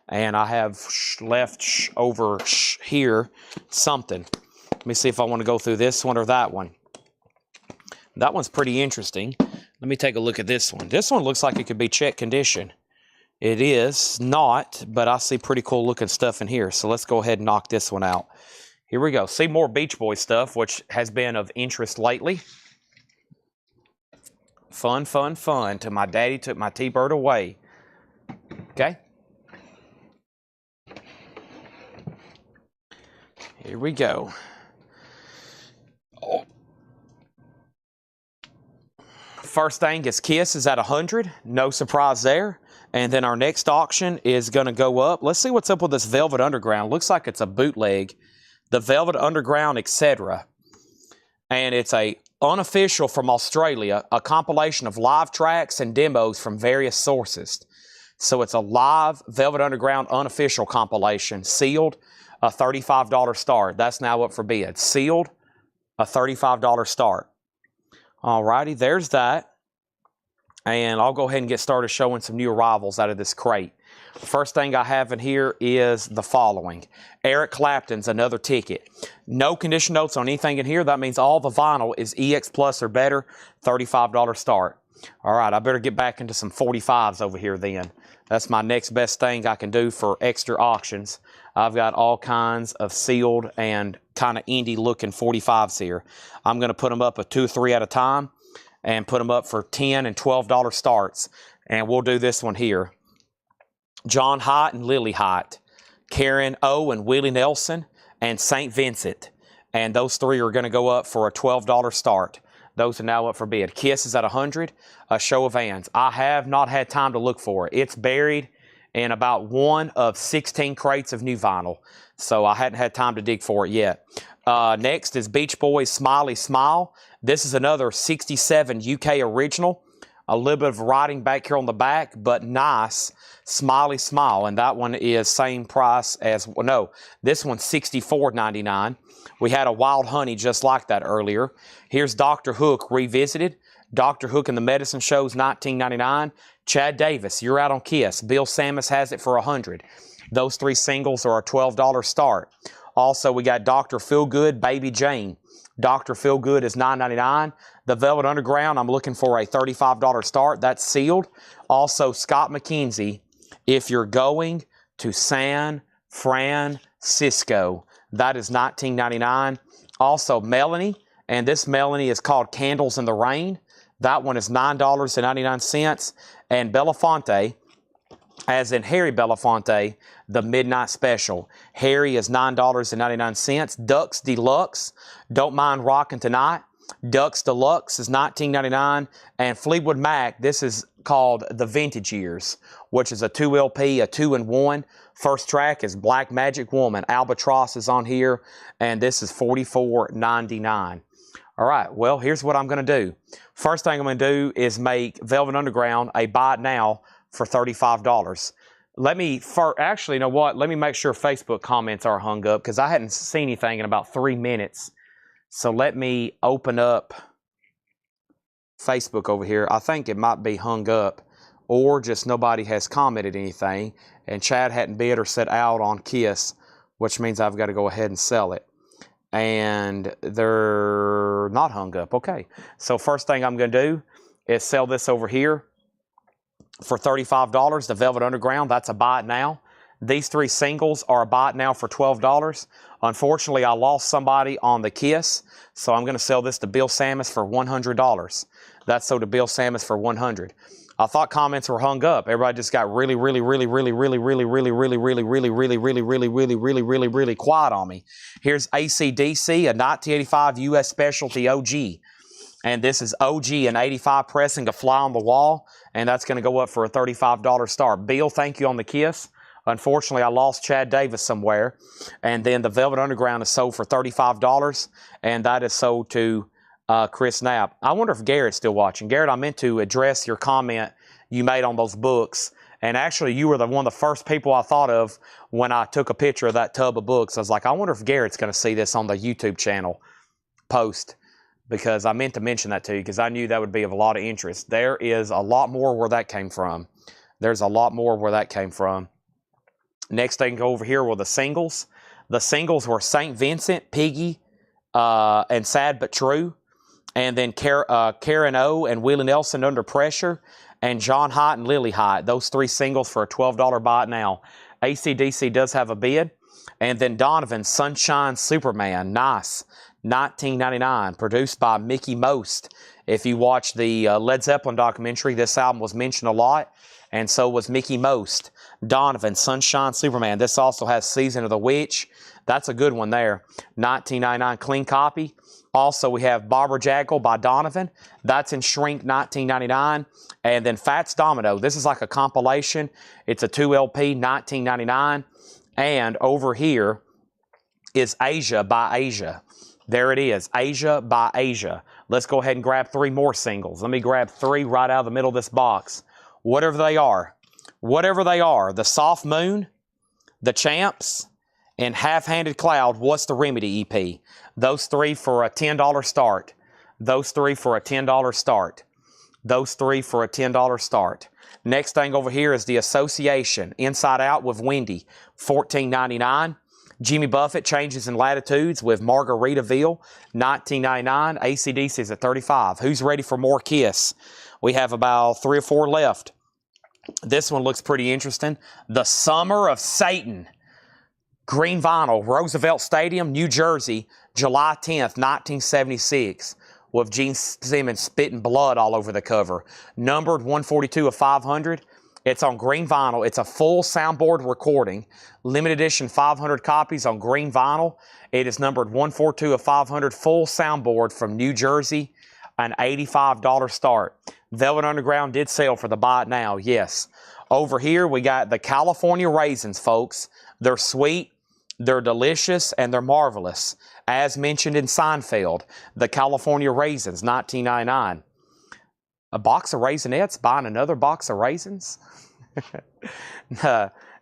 Speaker 1: And I have left over here something. Let me see if I want to go through this one or that one. That one's pretty interesting. Let me take a look at this one. This one looks like it could be check condition. It is not, but I see pretty cool looking stuff in here. So let's go ahead and knock this one out. Here we go. See more Beach Boy stuff, which has been of interest lately. Fun, fun, fun. Till my daddy took my T-Bird away. Okay. Here we go. Oh. First thing is Kiss is at 100. No surprise there. And then our next auction is going to go up. Let's see what's up with this Velvet Underground. Looks like it's a bootleg. The Velvet Underground, etc. And it's a unofficial from Australia, a compilation of live tracks and demos from various sources. So it's a live Velvet Underground unofficial compilation, sealed, a $35 start. That's now up for bid. Sealed, a $35 start. Alrighty, there's that. And I'll go ahead and get started showing some new arrivals out of this crate. First thing I have in here is the following. Eric Clapton's another ticket. No condition notes on anything in here. That means all the vinyl is EX Plus or better, $35 start. All right, I better get back into some 45s over here then. That's my next best thing I can do for extra auctions. I've got all kinds of sealed and kind of indie looking 45s here. I'm going to put them up at 2 or 3 at a time and put them up for $10 and $12 starts. And we'll do this one here. John Haidt and Lily Haidt, Karen O and Willie Nelson, and St. Vincent. And those 3 are going to go up for a $12 start. Those are now up for bid. Kiss is at 100, a show of hands. I have not had time to look for it. It's buried in about 1 of 16 crates of new vinyl. So I hadn't had time to dig for it yet. Next is Beach Boys' Smiley Smile. This is another 67 UK original. A little bit of writing back here on the back, but nice. Smiley Smile, and that one is same price as, well, no, this one's $64.99. We had a Wild Honey just like that earlier. Here's Dr. Hook Revisited. Dr. Hook and the Medicine Show's $19.99. Chad Davis, you're out on Kiss. Bill Sammis has it for $100. Those 3 singles are a $12 start. Also, we got Dr. Feelgood, Baby Jane. Dr. Feelgood is $9.99. The Velvet Underground, I'm looking for a $35 start. That's sealed. Also, Scott McKenzie, If You're Going to San Francisco, that is $19.99. Also, Melanie, and this Melanie is called Candles in the Rain. That one is $9.99. And Belafonte, as in Harry Belafonte, the Midnight Special. Harry is $9.99. Ducks Deluxe, Don't Mind Rockin' Tonight. Ducks Deluxe is $19.99. And Fleetwood Mac, this is called The Vintage Years, which is a 2 LP, a 2-in-1. First track is Black Magic Woman. Albatross is on here, and this is $44.99. All right, well, here's what I'm going to do. First thing I'm going to do is make Velvet Underground a buy it now for $35. Actually, you know what? Let me make sure Facebook comments are hung up, because I hadn't seen anything in about 3 minutes. So let me open up Facebook over here. I think it might be hung up, or just nobody has commented anything, and Chad hadn't bid or set out on Kiss, which means I've got to go ahead and sell it. And they're not hung up. Okay, so first thing I'm going to do is sell this over here for $35. The Velvet Underground, that's a buy it now. These 3 singles are a buy it now for $12. Unfortunately, I lost somebody on the Kiss, so I'm going to sell this to Bill Samus for $100. That's sold to Bill Samus for $100. I thought comments were hung up. Everybody just got really quiet on me. Here's AC/DC, a 1985 U.S. Specialty OG. And this is OG, an 85 pressing, a fly on the wall, and that's going to go up for a $35 star. Bill, thank you on the Kiss. Unfortunately, I lost Chad Davis somewhere. And then the Velvet Underground is sold for $35, and that is sold to Chris Knapp. I wonder if Garrett's still watching. Garrett, I meant to address your comment you made on those books. And actually, you were one of the first people I thought of when I took a picture of that tub of books. I was like, I wonder if Garrett's going to see this on the YouTube channel post, because I meant to mention that to you, because I knew that would be of a lot of interest. There is a lot more where that came from. There's a lot more where that came from. Next thing over here were the singles. The singles were St. Vincent, Piggy, and Sad But True. And then Karen O and Willie Nelson, Under Pressure, and John Haidt and Lily Haidt. Those 3 singles for a $12 buy it now. AC/DC does have a bid. And then Donovan, Sunshine Superman, nice, $19.99, produced by Mickey Most. If you watch the Led Zeppelin documentary, this album was mentioned a lot, and so was Mickey Most. Donovan, Sunshine Superman. This also has Season of the Witch. That's a good one there. $19.99 clean copy. Also, we have Barbara Jackal by Donovan. That's in shrink, $19.99. And then Fats Domino. This is like a compilation. It's a 2 LP, $19.99. And over here is Asia by Asia. There it is, Asia by Asia. Let's go ahead and grab 3 more singles. Let me grab 3 right out of the middle of this box. Whatever they are, the Soft Moon, the Champs, and Half-Handed Cloud, What's the Remedy EP. Those 3 for a $10 start. Those 3 for a $10 start. Those 3 for a $10 start. Next thing over here is the Association, Inside Out with Wendy, $14.99. Jimmy Buffett, Changes in Latitudes with Margaritaville, $19.99. AC/DC is at $35. Who's ready for more Kiss? We have about 3 or 4 left. This one looks pretty interesting. The Summer of Satan. Green vinyl, Roosevelt Stadium, New Jersey, July 10th, 1976, with Gene Simmons spitting blood all over the cover. Numbered 142 of 500. It's on green vinyl. It's a full soundboard recording. Limited edition 500 copies on green vinyl. It is numbered 142 of 500, full soundboard from New Jersey, an $85 start. Velvet Underground did sell for the buy it now, yes. Over here, we got the California Raisins, folks. They're sweet, they're delicious, and they're marvelous. As mentioned in Seinfeld, the California Raisins, $19.99. A box of Raisinets, buying another box of raisins?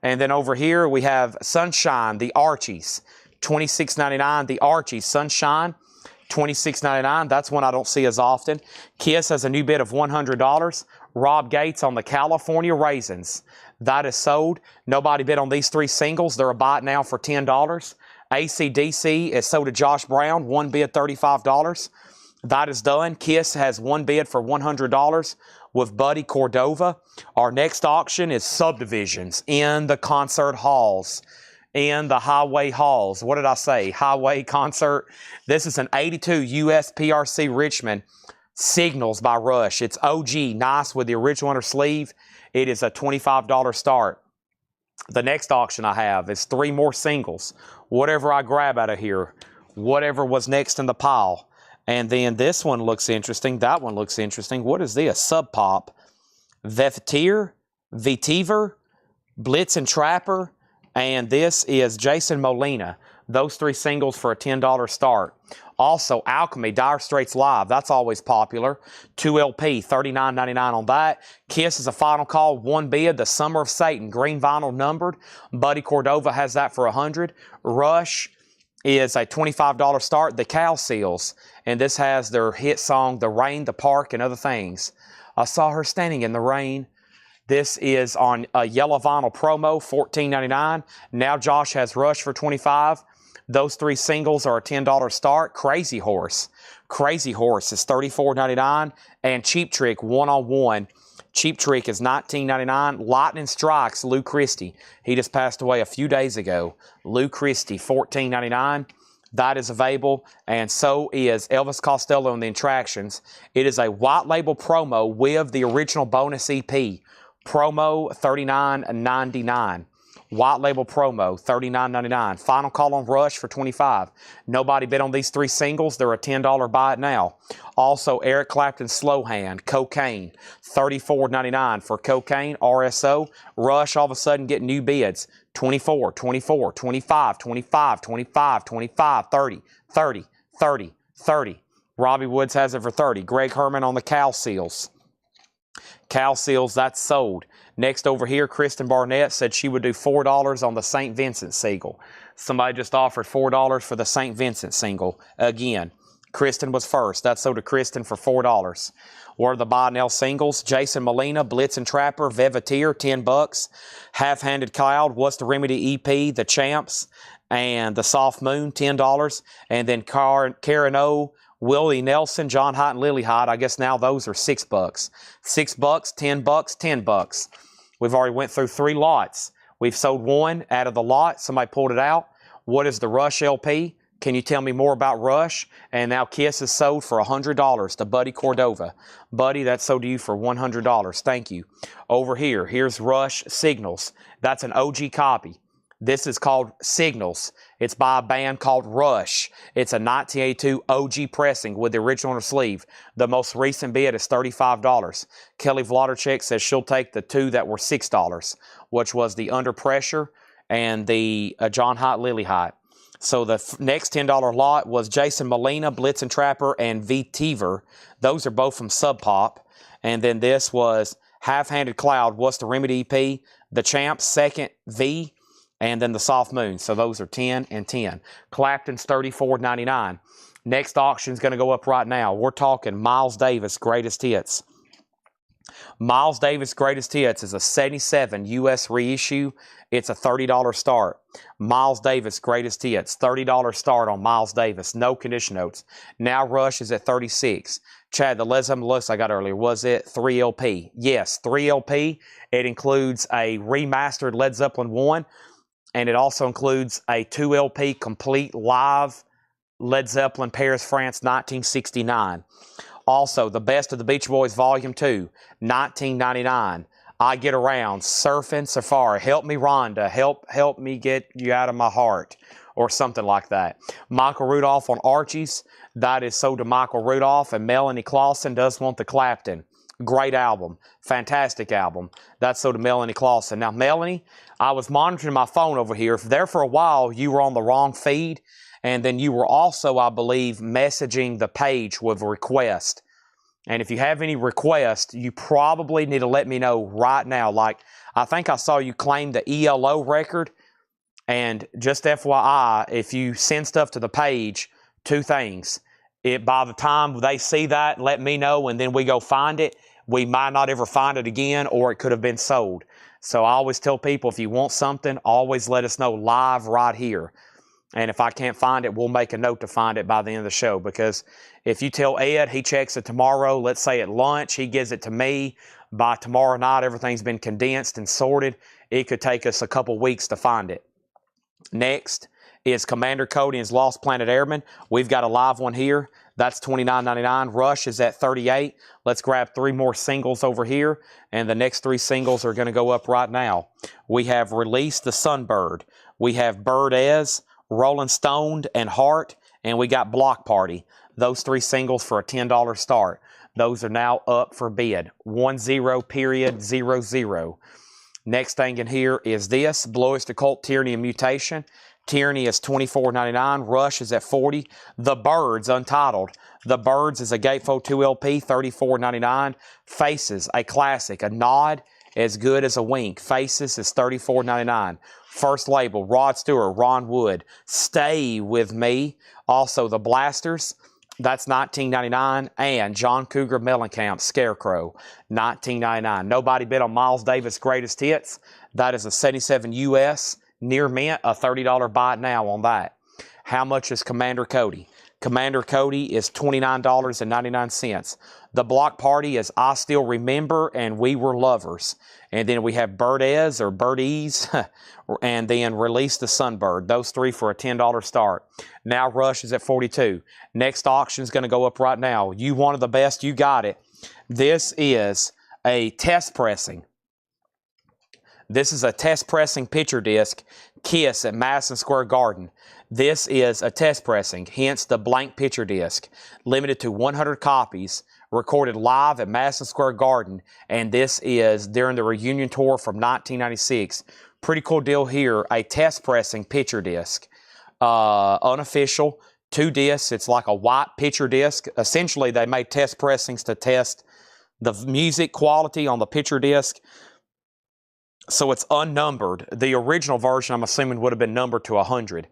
Speaker 1: And then over here, we have Sunshine, the Archies, $26.99. The Archies, Sunshine, $26.99. That's one I don't see as often. Kiss has a new bid of $100. Rob Gates on the California Raisins. That is sold. Nobody bid on these 3 singles. They're a buy it now for $10. AC/DC is sold to Josh Brown. 1 bid, $35. That is done. Kiss has 1 bid for $100 with Buddy Cordova. Our next auction is Subdivisions in the concert halls. In the highway halls. What did I say? Highway concert. This is an 82 US PRC Richmond Signals by Rush. It's OG, nice with the original inner sleeve. It is a $25 start. The next auction I have is 3 more singles. Whatever I grab out of here, whatever was next in the pile. And then this one looks interesting. That one looks interesting. What is this? Sub Pop, Vetiver, Blitz and Trapper, and this is Jason Molina. Those 3 singles for a $10 start. Also, Alchemy, Dire Straits Live. That's always popular. 2 LP, $39.99 on that. Kiss is a final call. 1 bid, The Summer of Satan, green vinyl numbered. Buddy Cordova has that for $100. Rush is a $25 start. The Cow Seals, and this has their hit song, The Rain, The Park, and Other Things. I saw her standing in the rain. This is on a yellow vinyl promo, $14.99. Now Josh has Rush for $25. Those 3 singles are a $10 start. Crazy Horse. Crazy Horse is $34.99. And Cheap Trick, one-on-one. Cheap Trick is $19.99. Lightning Strikes, Lou Christie. He just passed away a few days ago. Lou Christie, $14.99. That is available, and so is Elvis Costello and the Attractions. It is a white label promo with the original bonus EP. Promo, $39.99. White label promo, $39.99. Final call on Rush for $25. Nobody bid on these 3 singles. They're a $10 buy it now. Also, Eric Clapton Slow Hand, Cocaine, $34.99 for Cocaine, RSO. Rush all of a sudden getting new bids. 24, 24, 25, 25, 25, 25, 30, 30, 30, 30. Robbie Woods has it for 30. Greg Herman on the Cow Seals. Cow Seals, that's sold. Next over here, Kristen Barnett said she would do $4 on the St. Vincent single. Somebody just offered $4 for the St. Vincent single. Again, Kristen was first. That's sold to Kristen for $4. What are the buy now singles? Jason Molina, Blitz and Trapper, Veveteer, $10. Half-Handed Cloud, What's the Remedy EP, The Champs, and The Soft Moon, $10. And then Karen O, Willie Nelson, John Hott, and Lily Hott. I guess now those are $6. $6, $10, $10. We've already went through 3 lots. We've sold 1 out of the lot. Somebody pulled it out. What is the Rush LP? Can you tell me more about Rush? And now Kiss is sold for $100 to Buddy Cordova. Buddy, that's sold to you for $100. Thank you. Over here, here's Rush Signals. That's an OG copy. This is called Signals. It's by a band called Rush. It's a 1982 OG pressing with the original on the sleeve. The most recent bid is $35. Kelly Vlodarchek says she'll take the 2 that were $6, which was the Under Pressure and the John Hott, Lily Hott. So the next $10 lot was Jason Molina, Blitz and Trapper, and Vetiver. Those are both from Sub Pop. And then this was Half-Handed Cloud, What's the Remedy EP, The Champs, Second V, and then The Soft Moon. So those are 10 and 10. Clapton's $34.99. Next auction is going to go up right now. We're talking Miles Davis Greatest Hits. Miles Davis Greatest Hits is a 77 U.S. reissue. It's a $30 start. Miles Davis Greatest Hits, $30 start on Miles Davis. No condition notes. Now Rush is at 36. Chad, the Les Deluxe I got earlier, was it 3 LP? Yes, 3 LP. It includes a remastered Led Zeppelin 1, and it also includes a 2 LP complete live Led Zeppelin Paris, France, 1969. Also, The Best of the Beach Boys Volume 2, $19.99. I Get Around, Surfing Safari, Help Me Rhonda, help me get you out of my heart, or something like that. Michael Rudolph on Archie's, that is sold to Michael Rudolph, and Melanie Clausen does want the Clapton. Great album, fantastic album. That's sold to Melanie Clausen. Now, Melanie, I was monitoring my phone over here. There for a while, you were on the wrong feed, and then you were also, I believe, messaging the page with a request. And if you have any requests, you probably need to let me know right now. Like, I think I saw you claim the ELO record. And just FYI, if you send stuff to the page, 2 things. By the time they see that, let me know, and then we go find it. We might not ever find it again, or it could have been sold. So I always tell people, if you want something, always let us know live right here. And if I can't find it, we'll make a note to find it by the end of the show. Because if you tell Ed, he checks it tomorrow, let's say at lunch, he gives it to me. By tomorrow night, everything's been condensed and sorted. It could take us a couple weeks to find it. Next is Commander Cody and his Lost Planet Airmen. We've got a live one here. That's $29.99. Rush is at $38. Let's grab 3 more singles over here, and the next 3 singles are going to go up right now. We have Release the Sunbird. We have Bird Ez, Rolling Stoned, and Heart, and we got Block Party. Those 3 singles for a $10 start. Those are now up for bid. 10.00. Next thing in here is this, Blowest Occult Tyranny and Mutation. Tyranny is $24.99. Rush is at $40. The Birds, Untitled. The Birds is a Gatefold 2 LP, $34.99. Faces, a classic. A Nod, as good as a wink. Faces is $34.99. First label, Rod Stewart, Ron Wood. Stay With Me. Also, The Blasters. That's $19.99. And John Cougar Mellencamp, Scarecrow, $19.99. Nobody bid on Miles Davis' Greatest Hits. That is a 77 US, near mint, a $30 buy it now on that. How much is Commander Cody? Commander Cody is $29.99. The Block Party is I Still Remember and We Were Lovers. And then we have Bird Ez or Birdies, and then Release the Sunbird. Those 3 for a $10 start. Now Rush is at $42. Next auction is going to go up right now. You wanted the best, you got it. This is a test pressing. This is a test pressing picture disc, Kiss at Madison Square Garden. This is a test pressing, hence the blank picture disc. Limited to 100 copies, recorded live at Madison Square Garden, and this is during the reunion tour from 1996. Pretty cool deal here, a test pressing picture disc. Unofficial, 2 discs. It's like a white picture disc. Essentially, they made test pressings to test the music quality on the picture disc. So it's unnumbered. The original version, I'm assuming, would have been numbered to 100.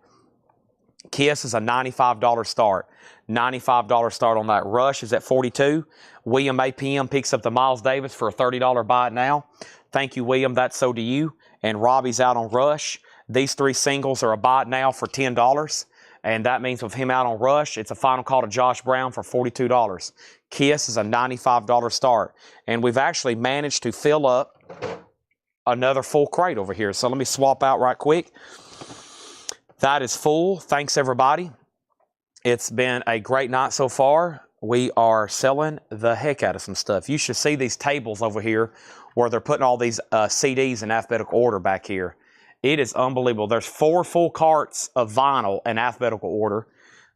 Speaker 1: Kiss is a $95 start. $95 start on that. Rush is at $42. William APM picks up the Miles Davis for a $30 buy it now. Thank you, William. That's so do you. And Robbie's out on Rush. These 3 singles are a buy it now for $10. And that means with him out on Rush, it's a final call to Josh Brown for $42. Kiss is a $95 start. And we've actually managed to fill up another full crate over here. So let me swap out right quick. That is full. Thanks, everybody. It's been a great night so far. We are selling the heck out of some stuff. You should see these tables over here where they're putting all these CDs in alphabetical order back here. It is unbelievable. There's 4 full carts of vinyl in alphabetical order.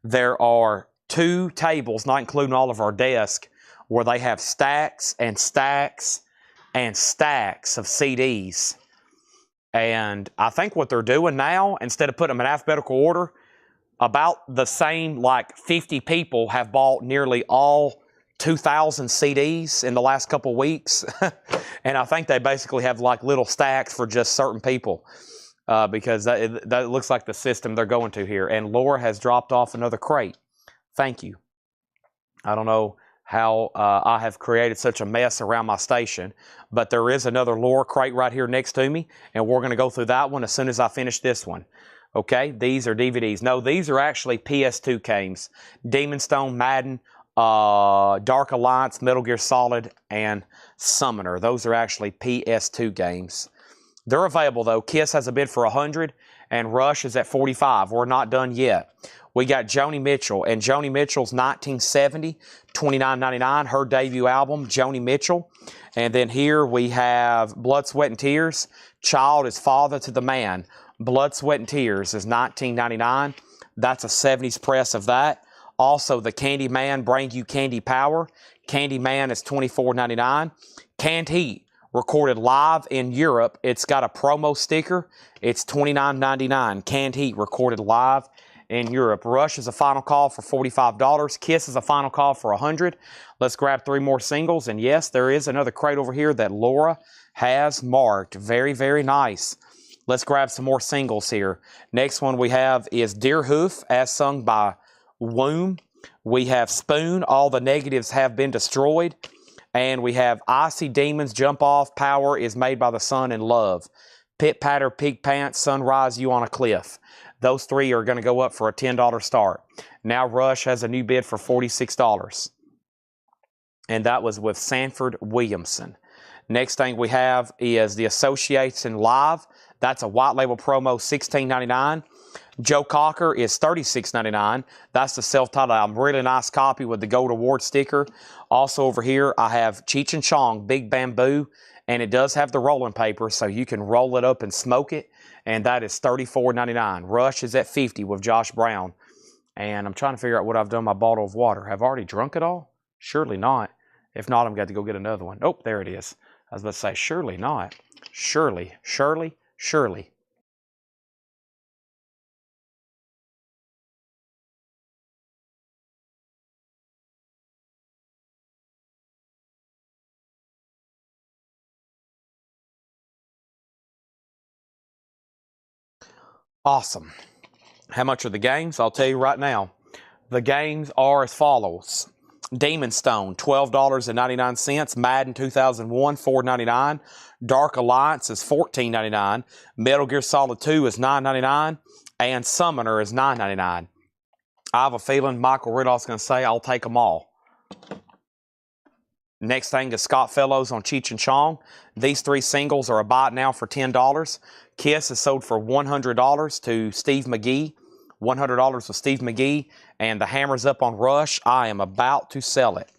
Speaker 1: There are 2 tables, not including all of our desks, where they have stacks and stacks and stacks of CDs. And I think what they're doing now, instead of putting them in alphabetical order, about the same, like 50 people have bought nearly all 2,000 CDs in the last couple of weeks. And I think they basically have like little stacks for just certain people because that looks like the system they're going to here. And Laura has dropped off another crate. Thank you. I don't know how I have created such a mess around my station, but there is another Laura crate right here next to me, and we're going to go through that one as soon as I finish this one. Okay, these are DVDs. No, these are actually PS2 games. Demon Stone, Madden, Dark Alliance, Metal Gear Solid, and Summoner. Those are actually PS2 games. They're available though. Kiss has a bid for 100, and Rush is at 45. We're not done yet. We got Joni Mitchell, and Joni Mitchell's 1970, $29.99, her debut album, Joni Mitchell. And then here we have Blood, Sweat, and Tears. Child is Father to the Man. Blood, Sweat, and Tears is $19.99. That's a 70s press of that. Also, the Candyman, Bring You Candy Power. Candyman is $24.99. Canned Heat, recorded live in Europe. It's got a promo sticker. It's $29.99. Canned Heat, recorded live in Europe. Rush is a final call for $45. Kiss is a final call for $100. Let's grab 3 more singles. And yes, there is another crate over here that Laura has marked. Very, very nice. Let's grab some more singles here. Next one we have is Deer Hoof, as sung by Womb. We have Spoon, All the Negatives Have Been Destroyed. And we have Icy Demons, Jump Off, Power is Made by the Sun and Love. Pit Patter, Pig Pants, Sunrise, You on a Cliff. Those 3 are going to go up for a $10 start. Now Rush has a new bid for $46. And that was with Sanford Williamson. Next thing we have is the Association Live. That's a white label promo, $16.99. Joe Cocker is $36.99. That's the self-titled album. Really nice copy with the gold award sticker. Also over here, I have Cheech and Chong, Big Bamboo, and it does have the rolling paper, so you can roll it up and smoke it, and that is $34.99. Rush is at $50 with Josh Brown. And I'm trying to figure out what I've done with my bottle of water. Have I already drunk it all? Surely not. If not, I'm going to go get another one. Oh, there it is. I was about to say, surely not. Surely. Awesome. How much are the games? I'll tell you right now. The games are as follows. Demon Stone, $12.99. Madden 2001, $4.99. Dark Alliance is $14.99. Metal Gear Solid 2 is $9.99. And Summoner is $9.99. I have a feeling Michael Rudolph's going to say, I'll take them all. Next thing is Scott Fellows on Cheech and Chong. These 3 singles are a buy now for $10. Kiss is sold for $100 to Steve McGee. $100 with Steve McGee. And the hammer's up on Rush. I am about to sell it.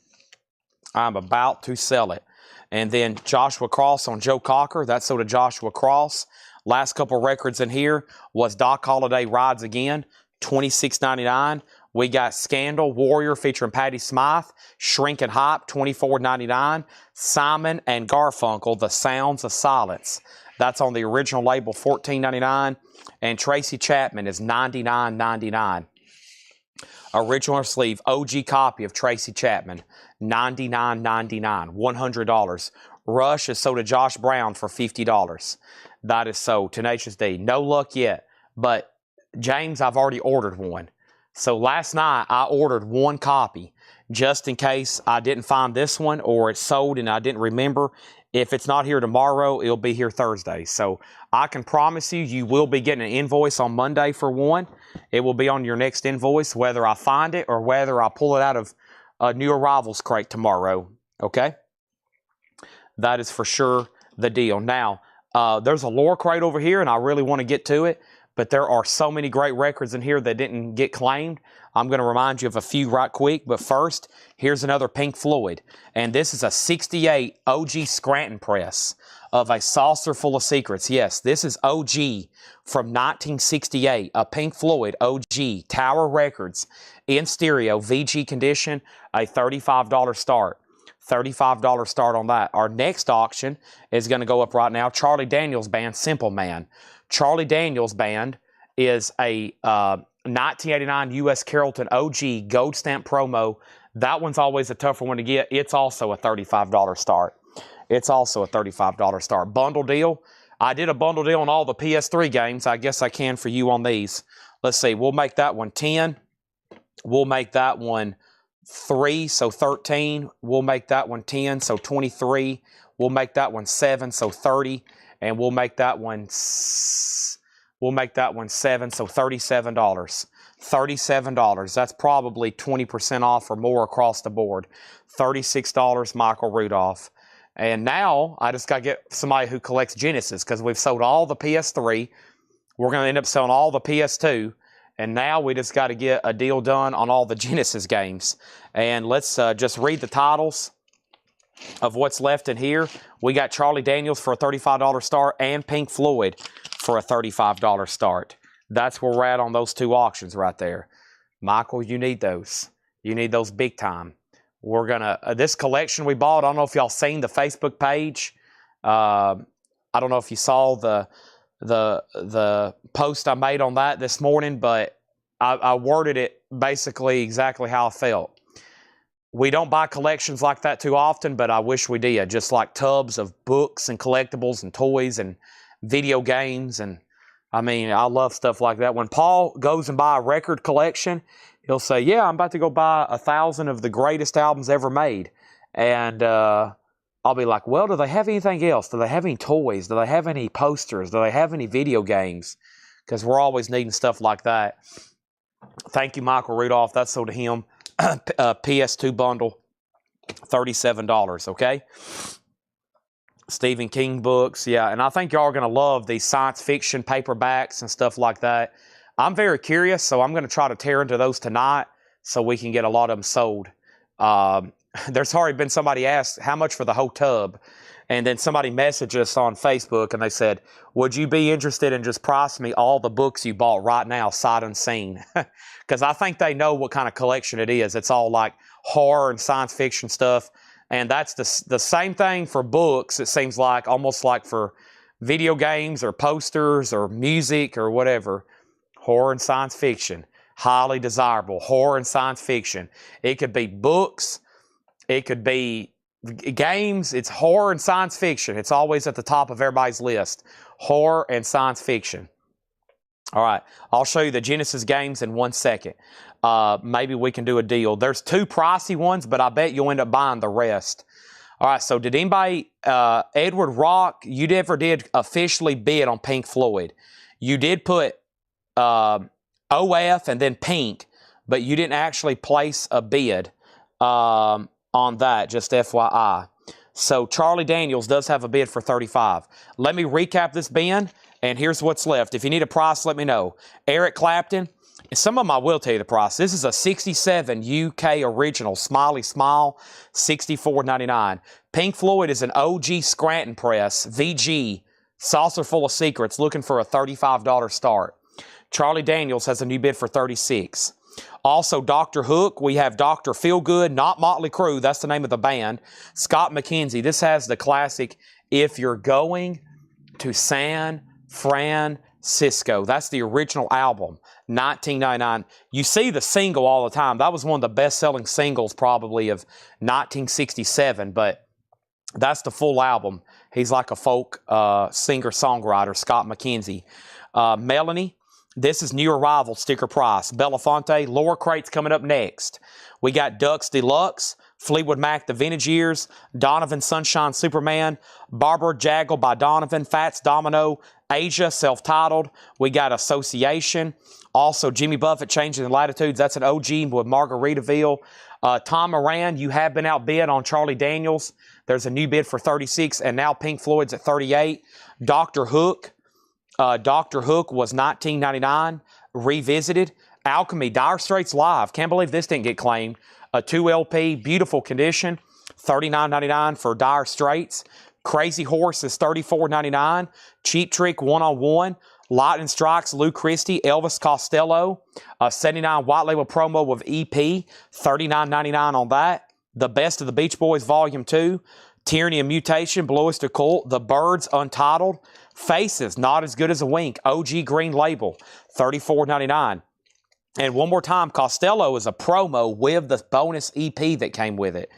Speaker 1: And then Joshua Cross on Joe Cocker. That's sold to Joshua Cross. Last couple records in here was Doc Holliday Rides Again, $26.99. We got Scandal Warrior featuring Patti Smythe, Shrink and Hype, $24.99. Simon and Garfunkel, The Sounds of Silence. That's on the original label, $14.99. And Tracy Chapman is $99.99. Original sleeve, OG copy of Tracy Chapman, $99.99, $100. Rush is sold to Josh Brown for $50. That is sold. Tenacious D. No luck yet, but James, I've already ordered one. So last night, I ordered 1 copy just in case I didn't find this one or it's sold and I didn't remember. If it's not here tomorrow, it'll be here Thursday. So I can promise you, you will be getting an invoice on Monday for one. It will be on your next invoice, whether I find it or whether I pull it out of a new arrivals crate tomorrow. Okay? That is for sure the deal. Now, there's a lore crate over here, and I really want to get to it. But there are so many great records in here that didn't get claimed. I'm going to remind you of a few right quick. But first, here's another Pink Floyd. And this is a 68 OG Scranton press of A Saucer Full of Secrets. Yes, this is OG from 1968. A Pink Floyd OG Tower Records in stereo VG condition. A $35 start. $35 start on that. Our next auction is going to go up right now. Charlie Daniels Band, Simple Man. Charlie Daniels Band is a 1989 U.S. Carrollton OG Gold Stamp promo. That one's always a tougher one to get. It's also a $35 start. Bundle deal. I did a bundle deal on all the PS3 games. I guess I can for you on these. Let's see. We'll make that one 10. We'll make that one 3, so 13. We'll make that one 10, so 23. We'll make that one 7, so 30. And we'll make that one 7, so $37. $37. That's probably 20% off or more across the board. $36, Michael Rudolph. And now I just got to get somebody who collects Genesis because we've sold all the PS3. We're going to end up selling all the PS2. And now we just got to get a deal done on all the Genesis games. And let's just read the titles of what's left in here. We got Charlie Daniels for a $35 start and Pink Floyd for a $35 start. That's where we're at on those 2 auctions right there. Michael, you need those. You need those big time. We're going to, this collection we bought, I don't know if y'all seen the Facebook page. I don't know if you saw the post I made on that this morning, but I worded it basically exactly how I felt. We don't buy collections like that too often, but I wish we did. Just like tubs of books and collectibles and toys and video games. And I mean, I love stuff like that. When Paul goes and buy a record collection, he'll say, yeah, I'm about to go buy 1,000 of the greatest albums ever made. And I'll be like, well, do they have anything else? Do they have any toys? Do they have any posters? Do they have any video games? Because we're always needing stuff like that. Thank you, Michael Rudolph. That's sold to him. PS2 bundle, $37, okay? Stephen King books, yeah. And I think y'all are going to love these science fiction paperbacks and stuff like that. I'm very curious, so I'm going to try to tear into those tonight so we can get a lot of them sold. There's already been somebody asked how much for the whole tub. And then somebody messaged us on Facebook and they said, would you be interested in just pricing me all the books you bought right now, sight unseen? Because I think they know what kind of collection it is. It's all like horror and science fiction stuff. And that's the same thing for books, it seems like, almost like for video games or posters or music or whatever. Horror and science fiction, highly desirable. Horror and science fiction. It could be books. It could be games. It's horror and science fiction. It's always at the top of everybody's list. Horror and science fiction. All right. I'll show you the Genesis games in 1 second. Maybe we can do a deal. There's 2 pricey ones, but I bet you'll end up buying the rest. All right. So did anybody, Edward Rock, you never did officially bid on Pink Floyd. You did put OF and then Pink, but you didn't actually place a bid. On that, just FYI. So Charlie Daniels does have a bid for $35. Let me recap this bin, and here's what's left. If you need a price, let me know. Eric Clapton, some of them I will tell you the price. This is a 67 UK original, Smiley Smile, $64.99. Pink Floyd is an OG Scranton press, VG, saucer full of secrets, looking for a $35 start. Charlie Daniels has a new bid for $36. Also, Dr. Hook, we have Dr. Feelgood, not Motley Crue, that's the name of the band. Scott McKenzie, this has the classic, If You're Going to San Francisco. That's the original album, 1999. You see the single all the time. That was one of the best-selling singles probably of 1967, but that's the full album. He's like a folk singer-songwriter, Scott McKenzie. Melanie, this is New Arrival sticker price. Belafonte, lower crates coming up next. We got Ducks Deluxe, Fleetwood Mac, The Vintage Years, Donovan Sunshine Superman, Barbara Jaggle by Donovan, Fats Domino, Asia, self-titled. We got Association. Also, Jimmy Buffett, Changing the Latitudes. That's an OG with Margaritaville. Tom Moran, you have been outbid on Charlie Daniels. There's a new bid for $36, and now Pink Floyd's at $38. Dr. Hook. Dr. Hook was $19.99, revisited. Alchemy, Dire Straits Live. Can't believe this didn't get claimed. A 2 LP, beautiful condition, $39.99 for Dire Straits. Crazy Horse is $34.99. Cheap Trick 1-on-1. Lightning Strikes, Lou Christie, Elvis Costello. 79 white label promo with EP, $39.99 on that. The Best of the Beach Boys Volume 2. Tyranny and Mutation, Blue Oyster Cult. The Birds, Untitled. Faces, Not As Good As a Wink, OG Green Label, $34.99. And one more time, Costello is a promo with the bonus EP that came with it.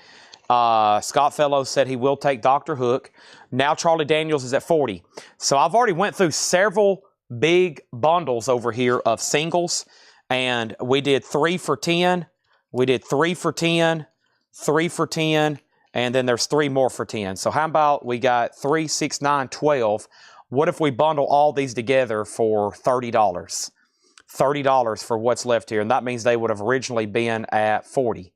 Speaker 1: Scott Fellows said he will take Dr. Hook. Now Charlie Daniels is at $40. So I've already went through several big bundles over here of singles, and we did 3 for $10. We did 3 for $10, 3 for $10, and then there's 3 more for $10. So how about we got 3, 6, 9, 12. What if we bundle all these together for $30? $30 for what's left here, and that means they would have originally been at $40.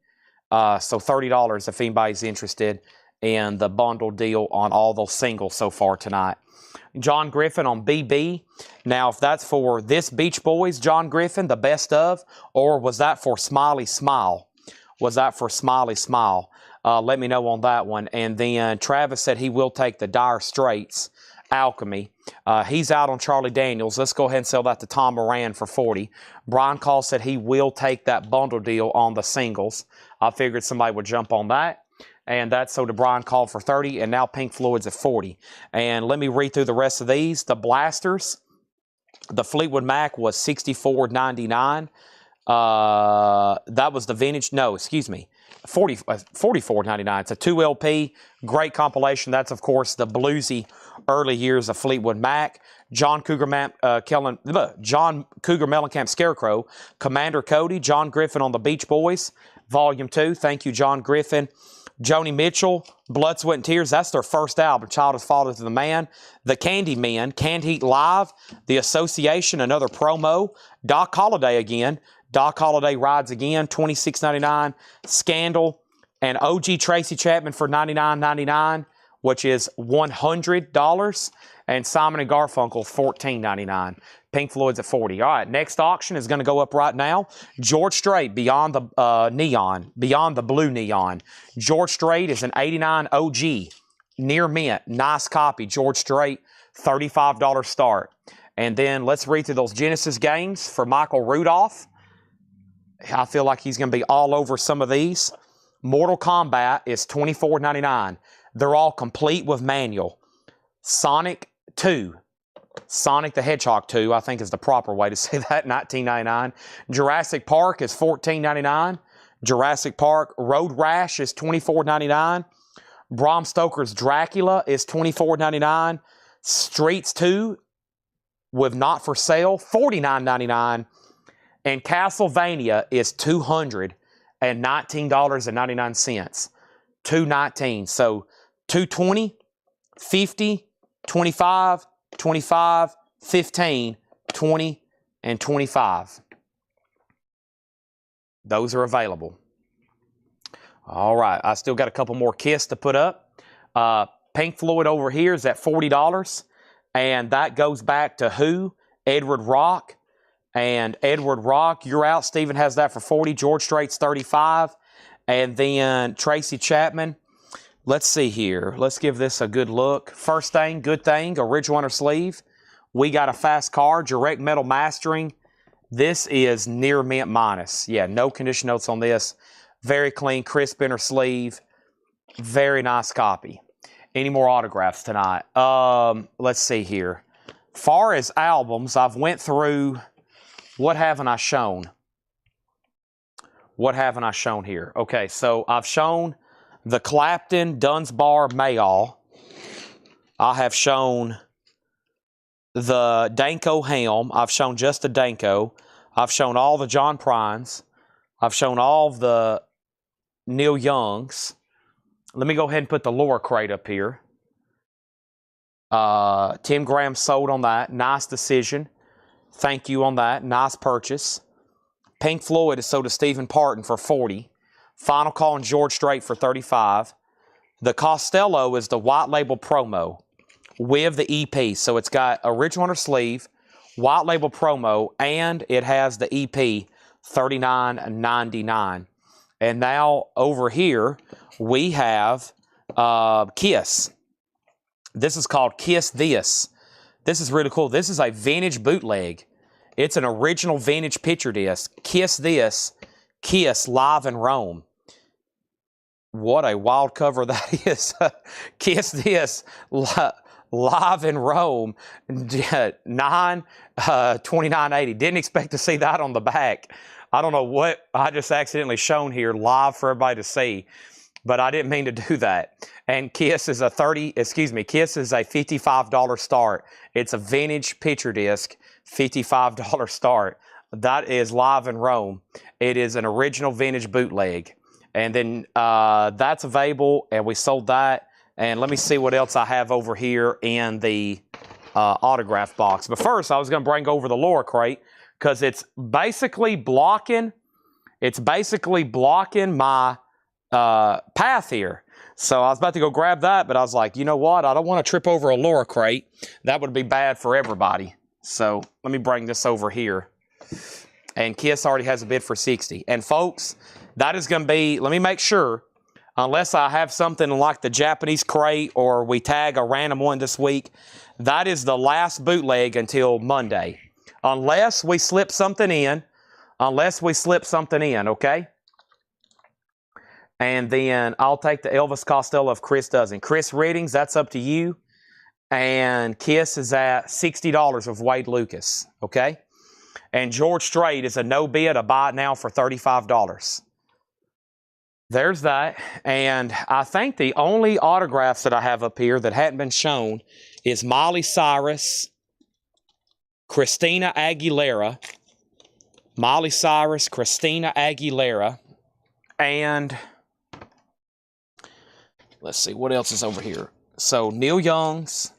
Speaker 1: So $30 if anybody's interested in the bundle deal on all those singles so far tonight. John Griffin on BB. Now, if that's for this Beach Boys, John Griffin, the best of, or was that for Smiley Smile? Was that for Smiley Smile? Let me know on that one. And then Travis said he will take the Dire Straits Alchemy. He's out on Charlie Daniels. Let's go ahead and sell that to Tom Moran for $40. Brian Call said he will take that bundle deal on the singles. I figured somebody would jump on that. And that's so to Brian Call for $30, and now Pink Floyd's at $40. And let me read through the rest of these. The Blasters, the Fleetwood Mac was $64.99. That was the vintage. No, excuse me. $44.99. It's a 2 LP, great compilation. That's, of course, the bluesy early years of Fleetwood Mac. John Cougar Mellencamp Scarecrow, Commander Cody, John Griffin on the Beach Boys, Volume 2. Thank you, John Griffin. Joni Mitchell, Blood, Sweat, and Tears. That's their first album, Child is Father to the Man. The Candymen, Canned Heat Live. The Association, another promo. Doc Holliday again. Doc Holliday Rides Again, $26.99. Scandal and OG Tracy Chapman for $99.99. which is $100, and Simon & Garfunkel, $14.99. Pink Floyd's at $40. All right, next auction is going to go up right now. George Strait, Beyond the Neon, Beyond the Blue Neon. George Strait is an 89 OG, near mint, nice copy. George Strait, $35 start. And then let's read through those Genesis games for Michael Rudolph. I feel like he's going to be all over some of these. Mortal Kombat is $24.99. They're all complete with manual. Sonic 2. Sonic the Hedgehog 2, I think is the proper way to say that, $19.99. Jurassic Park is $14.99. Jurassic Park Road Rash is $24.99. Bram Stoker's Dracula is $24.99. Streets 2 with Not For Sale, $49.99. And Castlevania is $219.99. $219. So $220, $50, $25, $25, $15, $20, and $25. Those are available. All right, I still got a couple more Kiss to put up. Pink Floyd over here is at $40, and that goes back to who? Edward Rock. And Edward Rock, you're out. Steven has that for $40. George Strait's $35. And then Tracy Chapman. Let's see here. Let's give this a good look. First Thing, Good Thing, original inner sleeve. We Got a Fast Car, direct metal mastering. This is near mint minus. Yeah, no condition notes on this. Very clean, crisp inner sleeve. Very nice copy. Any more autographs tonight? Let's see here. Far as albums, I've went through... What haven't I shown? What haven't I shown here? Okay, so I've shown the Clapton Dunsbar Mayall. I have shown the Danko Helm. I've shown just the Danko. I've shown all the John Prines. I've shown all of the Neil Youngs. Let me go ahead and put the Laura crate up here. Tim Graham sold on that. Nice decision. Thank you on that. Nice purchase. Pink Floyd is sold to Stephen Parton for $40. Final Call and George Strait for $35. The Costello is the white label promo with the EP. So it's got original inner sleeve, white label promo, and it has the EP, $39.99. And now over here, we have Kiss. This is called Kiss This. This is really cool. This is a vintage bootleg. It's an original vintage picture disc. Kiss This, Kiss Live in Rome. What a wild cover that is. Kiss This, Live in Rome, $29.80. Didn't expect to see that on the back. I don't know what I just accidentally shown here live for everybody to see, but I didn't mean to do that. And Kiss is a Kiss is a $55 start. It's a vintage picture disc, $55 start. That is Live in Rome. It is an original vintage bootleg. And then that's available, and we sold that. And let me see what else I have over here in the autograph box. But first, I was going to bring over the Laura crate because it's basically blocking my path here. So I was about to go grab that, but I was like, you know what? I don't want to trip over a Laura crate. That would be bad for everybody. So let me bring this over here. And Kiss already has a bid for $60. And folks, that is going to be, let me make sure, unless I have something like the Japanese crate or we tag a random one this week, that is the last bootleg until Monday. Unless we slip something in, okay? And then I'll take the Elvis Costello if Chris doesn't. Chris Reddings, that's up to you. And Kiss is at $60 of Wade Lucas, okay? And George Strait is a no bid, a buy it now for $35. There's that. And I think the only autographs that I have up here that hadn't been shown is Miley Cyrus, Christina Aguilera, Miley Cyrus, Christina Aguilera, and let's see, what else is over here? So, Neil Young's.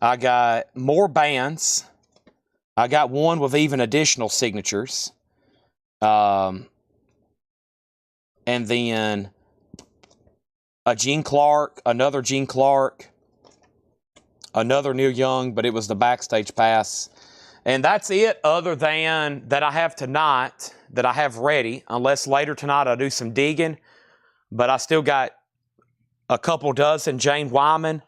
Speaker 1: I got more bands. I got one with even additional signatures. And then a Gene Clark, another Gene Clark, another Neil Young, but it was the Backstage Pass. And that's it, other than that I have tonight, that I have ready, unless later tonight I do some digging. But I still got a couple dozen Jane Wyman.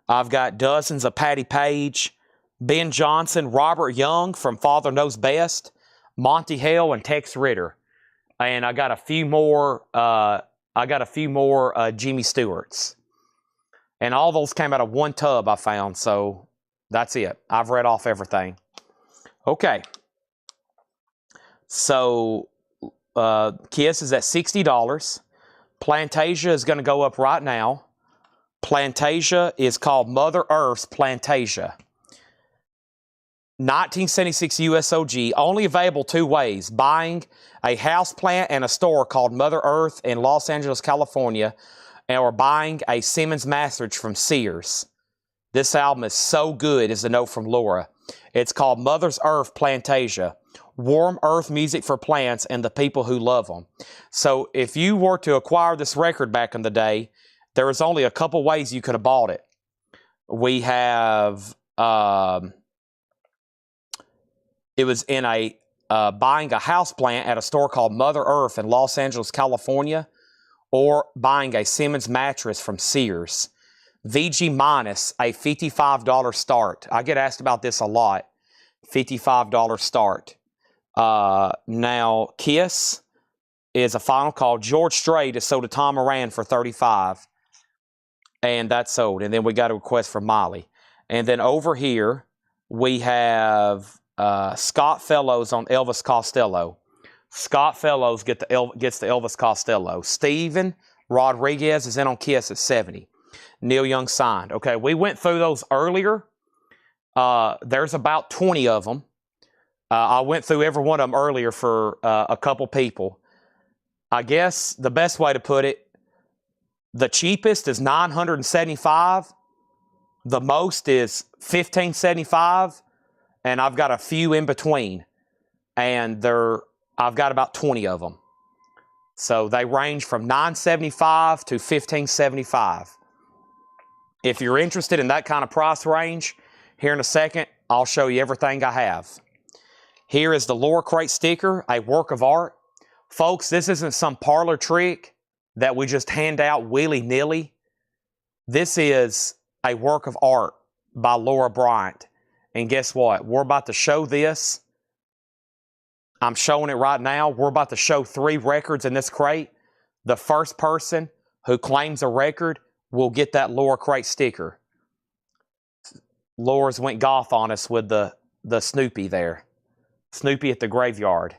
Speaker 1: I've got dozens of Patti Page, Ben Johnson, Robert Young from Father Knows Best, Monty Hale, and Tex Ritter. And I got a few more. Jimmy Stewarts. And all those came out of one tub I found. So that's it. I've read off everything. Okay. So Kiss is at $60. Plantasia is going to go up right now. Plantasia is called Mother Earth's Plantasia. 1976 USOG, only available two ways: buying a house plant and a store called Mother Earth in Los Angeles, California, or buying a Simmons Masterage from Sears. This album is so good, is a note from Laura. It's called Mother Earth Plantasia. Warm earth music for plants and the people who love them. So if you were to acquire this record back in the day, there was only a couple ways you could have bought it. We have, it was in a, buying a house plant at a store called Mother Earth in Los Angeles, California, or buying a Simmons mattress from Sears. VG minus a $55 start. I get asked about this a lot. $55 start. Now, Kiss is a final call. George Strait is sold to Tom Moran for $35. And that's sold. And then we got a request from Molly. And then over here, we have Scott Fellows on Elvis Costello. Scott Fellows gets the Elvis Costello. Steven Rodriguez is in on Kiss at $70. Neil Young signed. Okay, we went through those earlier. There's about 20 of them. I went through every one of them earlier for a couple people. I guess the best way to put it, the cheapest is $975. The most is $1,575. And I've got a few in between. And I've got about 20 of them. So they range from $975 to $1,575. If you're interested in that kind of price range, here in a second, I'll show you everything I have. Here is the Laura Crate sticker, a work of art. Folks, this isn't some parlor trick that we just hand out willy-nilly. This is a work of art by Laura Bryant. And guess what? We're about to show this. I'm showing it right now. We're about to show 3 records in this crate. The first person who claims a record will get that Laura Crate sticker. Laura's went golf on us with the Snoopy there. Snoopy at the graveyard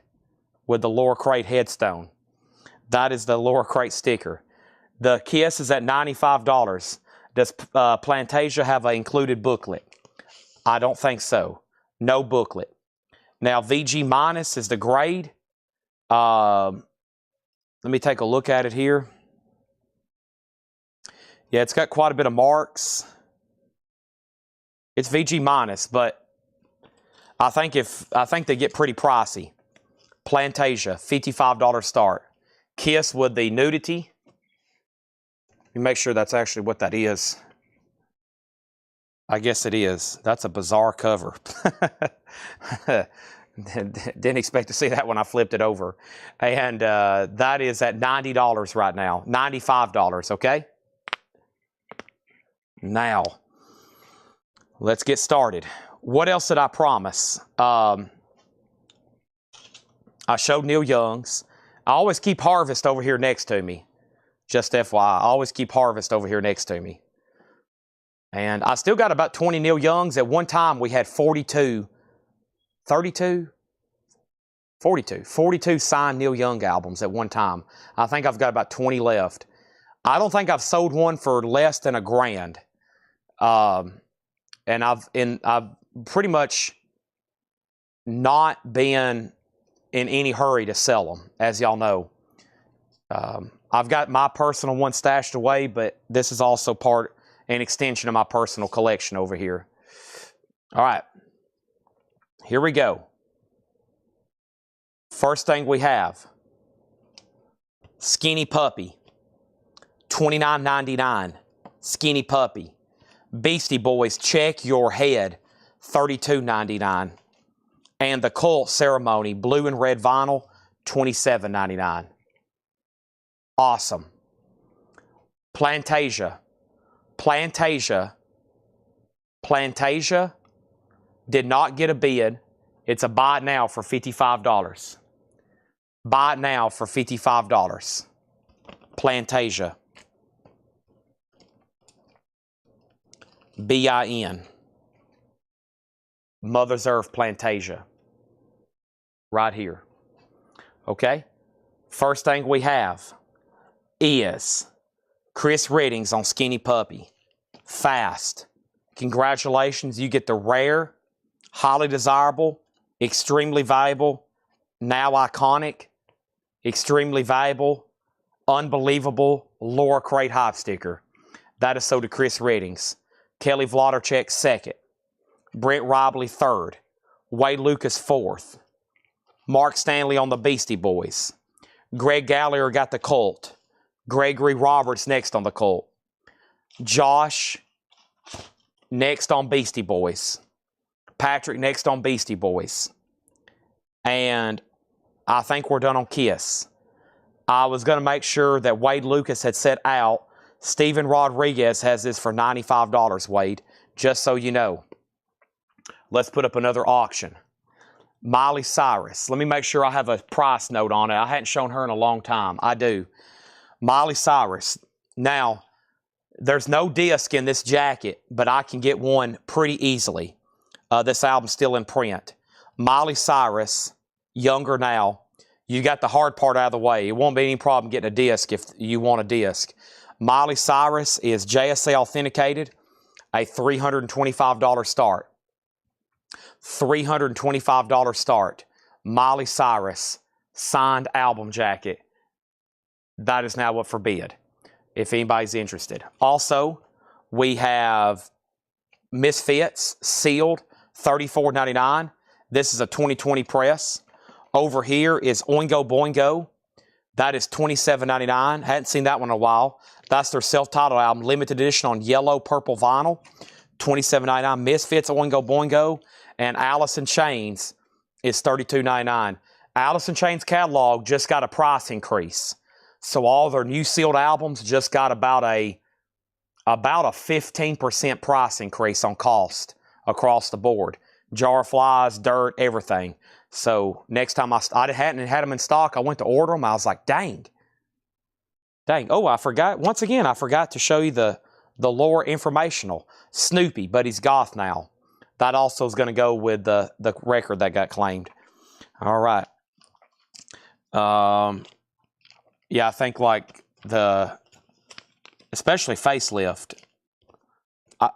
Speaker 1: with the Laura Crate headstone. That is the Laura Crate sticker. The Kiss is at $95. Does Plantasia have an included booklet? I don't think so. No booklet. Now, VG minus is the grade. Let me take a look at it here. Yeah, it's got quite a bit of marks. It's VG minus, but I think they get pretty pricey. Plantasia, $55 start. Kiss with the nudity. Let me make sure that's actually what that is. I guess it is. That's a bizarre cover. Didn't expect to see that when I flipped it over. And that is at $90 right now. $95, okay? Now, let's get started. What else did I promise? I showed Neil Young's. I always keep Harvest over here next to me. Just FYI, I always keep Harvest over here next to me. And I still got about 20 Neil Youngs. At one time, we had 42 signed Neil Young albums at one time. I think I've got about 20 left. I don't think I've sold one for less than $1,000. And I've pretty much not been in any hurry to sell them, as y'all know. I've got my personal one stashed away, but this is also an extension of my personal collection over here. All right, here we go. First thing we have, Skinny Puppy, $29.99. Skinny Puppy. Beastie Boys, Check Your Head, $32.99. And the Cult Ceremony, blue and red vinyl, $27.99. Awesome. Plantasia. Plantasia did not get a bid. It's a buy it now for $55. Buy it now for $55. Plantasia. BIN. Mother's Earth Plantasia. Right here. Okay? First thing we have is Chris Reddings on Skinny Puppy. Fast. Congratulations, you get the rare, highly desirable, extremely valuable, now iconic, extremely valuable, unbelievable Laura Crate Hype sticker. That is sold to Chris Reddings. Kelly Vlodarchek second. Brent Robley third. Wade Lucas fourth. Mark Stanley on the Beastie Boys. Greg Gallagher got the Cult. Gregory Roberts next on the Cult. Josh next on Beastie Boys. Patrick next on Beastie Boys. And I think we're done on Kiss. I was going to make sure that Wade Lucas had set out. Steven Rodriguez has this for $95, Wade, just so you know. Let's put up another auction. Miley Cyrus. Let me make sure I have a price note on it. I hadn't shown her in a long time. I do. Miley Cyrus. Now, there's no disc in this jacket, but I can get one pretty easily. This album's still in print. Miley Cyrus, Younger Now. You got the hard part out of the way. It won't be any problem getting a disc if you want a disc. Miley Cyrus is JSA authenticated, a $325 start. $325 start. Miley Cyrus, signed album jacket. That is now up for bid, if anybody's interested. Also, we have Misfits, sealed, $34.99. This is a 2020 press. Over here is Oingo Boingo. That is $27.99. Hadn't seen that one in a while. That's their self-titled album, limited edition on yellow, purple vinyl. $27.99. Misfits, Oingo Boingo, and Alice in Chains is $32.99. Alice in Chains catalog just got a price increase. So all their new sealed albums just got about a 15% price increase on cost across the board. Jar of Flies, Dirt, everything. So next time I hadn't had them in stock, I went to order them. I was like, dang. Oh, I forgot. Once again, I forgot to show you the lore informational. Snoopy, but he's goth now. That also is going to go with the record that got claimed. All right. Yeah, I think like especially Facelift.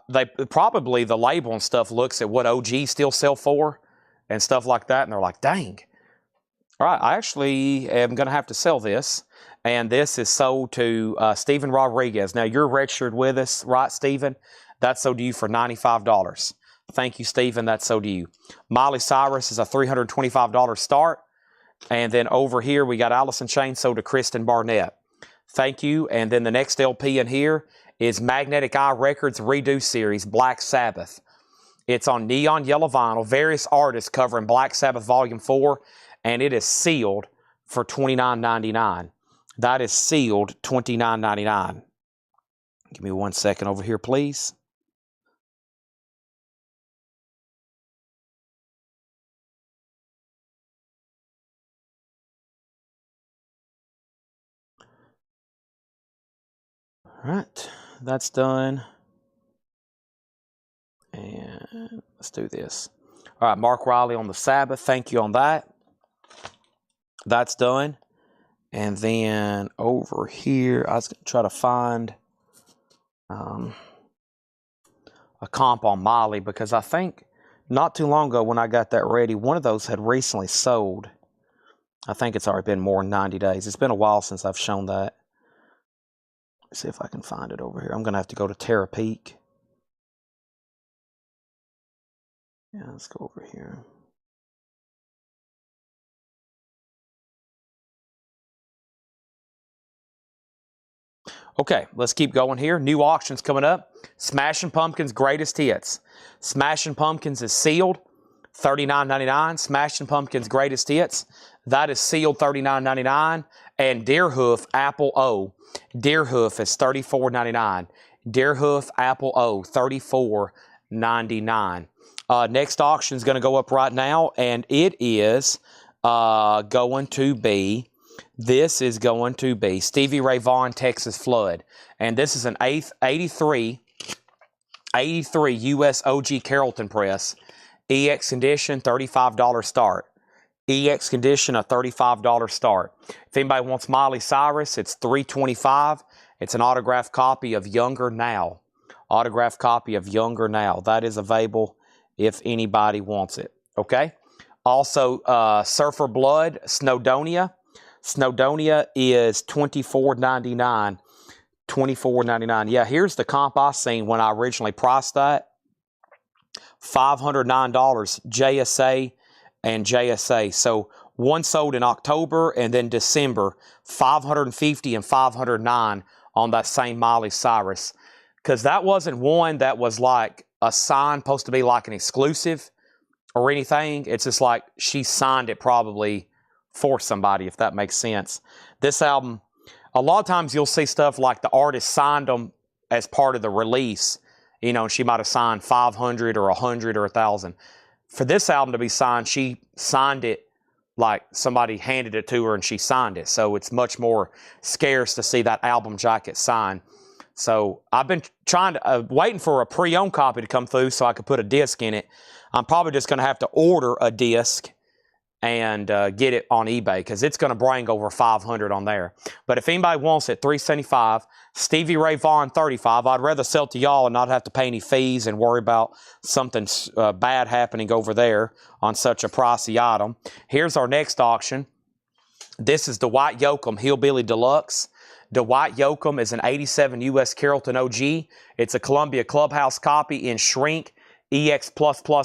Speaker 1: They probably, the label and stuff looks at what OG still sell for and stuff like that, and they're like, dang. All right, I actually am going to have to sell this. And this is sold to Steven Rodriguez. Now, you're registered with us, right, Steven? That's sold to you for $95. Thank you, Steven. That's sold to you. Miley Cyrus is a $325 start. And then over here, we got Alice in Chains sold to Kristen Barnett. Thank you. And then the next LP in here is Magnetic Eye Records Redo Series, Black Sabbath. It's on neon yellow vinyl, various artists covering Black Sabbath Volume 4, and it is sealed for $29.99. That is sealed $29.99. Give me 1 second over here, please. All right, that's done. And let's do this. All right, Mark Riley on the Sabbath. Thank you on that. That's done. And then over here, I was going to try to find a comp on Molly, because I think not too long ago when I got that ready, one of those had recently sold. I think it's already been more than 90 days. It's been a while since I've shown that. Let's see if I can find it over here. I'm going to have to go to Terra Peak. Yeah, let's go over here. Okay, let's keep going here. New auctions coming up. Smashing Pumpkins Greatest Hits. Smashing Pumpkins is sealed, $39.99. Smashing Pumpkins Greatest Hits, that is sealed, $39.99. And Deerhoof Apple O. Deerhoof is $34.99. Deerhoof Apple O, $34.99. Next auction is going to go up right now, and it is going to be, this is going to be Stevie Ray Vaughan, Texas Flood. And this is an 83 US OG Carrollton press. EX condition, $35 start. EX condition, a $35 start. If anybody wants Miley Cyrus, it's $325. It's an autographed copy of Younger Now. Autographed copy of Younger Now. That is available if anybody wants it. Okay? Also, Surfer Blood, Snowdonia. Snowdonia is $24.99. $24.99. Yeah, here's the comp I seen when I originally priced that. $509, JSA and JSA. So one sold in October and then December, $550 and $509 on that same Miley Cyrus. Because that wasn't one that was like a sign, supposed to be like an exclusive or anything. It's just like she signed it probably for somebody, if that makes sense. This album, a lot of times you'll see stuff like the artist signed them as part of the release. You know, she might have signed 500 or 100 or 1,000. For this album to be signed, she signed it like somebody handed it to her and she signed it. So it's much more scarce to see that album jacket signed. So I've been trying to, waiting for a pre-owned copy to come through so I could put a disc in it. I'm probably just going to have to order a disc and get it on eBay because it's going to bring over 500 on there. But if anybody wants it, $375. Stevie Ray Vaughan, $35. I'd rather sell to y'all and not have to pay any fees and worry about something bad happening over there on such a pricey item. Here's our next auction. This is Dwight Yoakam Hillbilly Deluxe. Dwight Yoakam is an 87 US Carrollton OG. It's a Columbia Clubhouse copy in shrink, EX++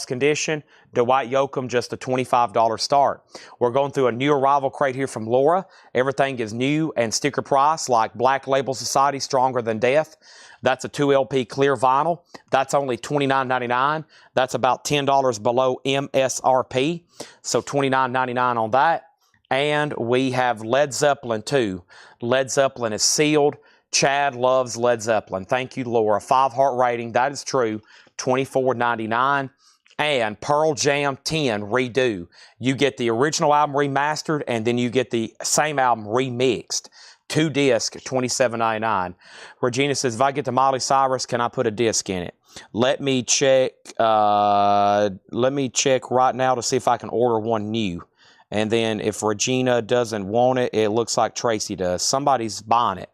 Speaker 1: condition. Dwight Yoakam, just a $25 start. We're going through a new arrival crate here from Laura. Everything is new and sticker price, like Black Label Society, Stronger Than Death. That's a 2LP clear vinyl. That's only $29.99. That's about $10 below MSRP. So $29.99 on that. And we have Led Zeppelin too. Led Zeppelin is sealed. Chad loves Led Zeppelin. Thank you, Laura. 5-heart rating. That is true. $24.99. And Pearl Jam 10 redo. You get the original album remastered, and then you get the same album remixed. 2 disc, $27.99. Regina says, if I get the Miley Cyrus, can I put a disc in it? Let me check. Let me check right now to see if I can order one new. And then if Regina doesn't want it, it looks like Tracy does. Somebody's buying it.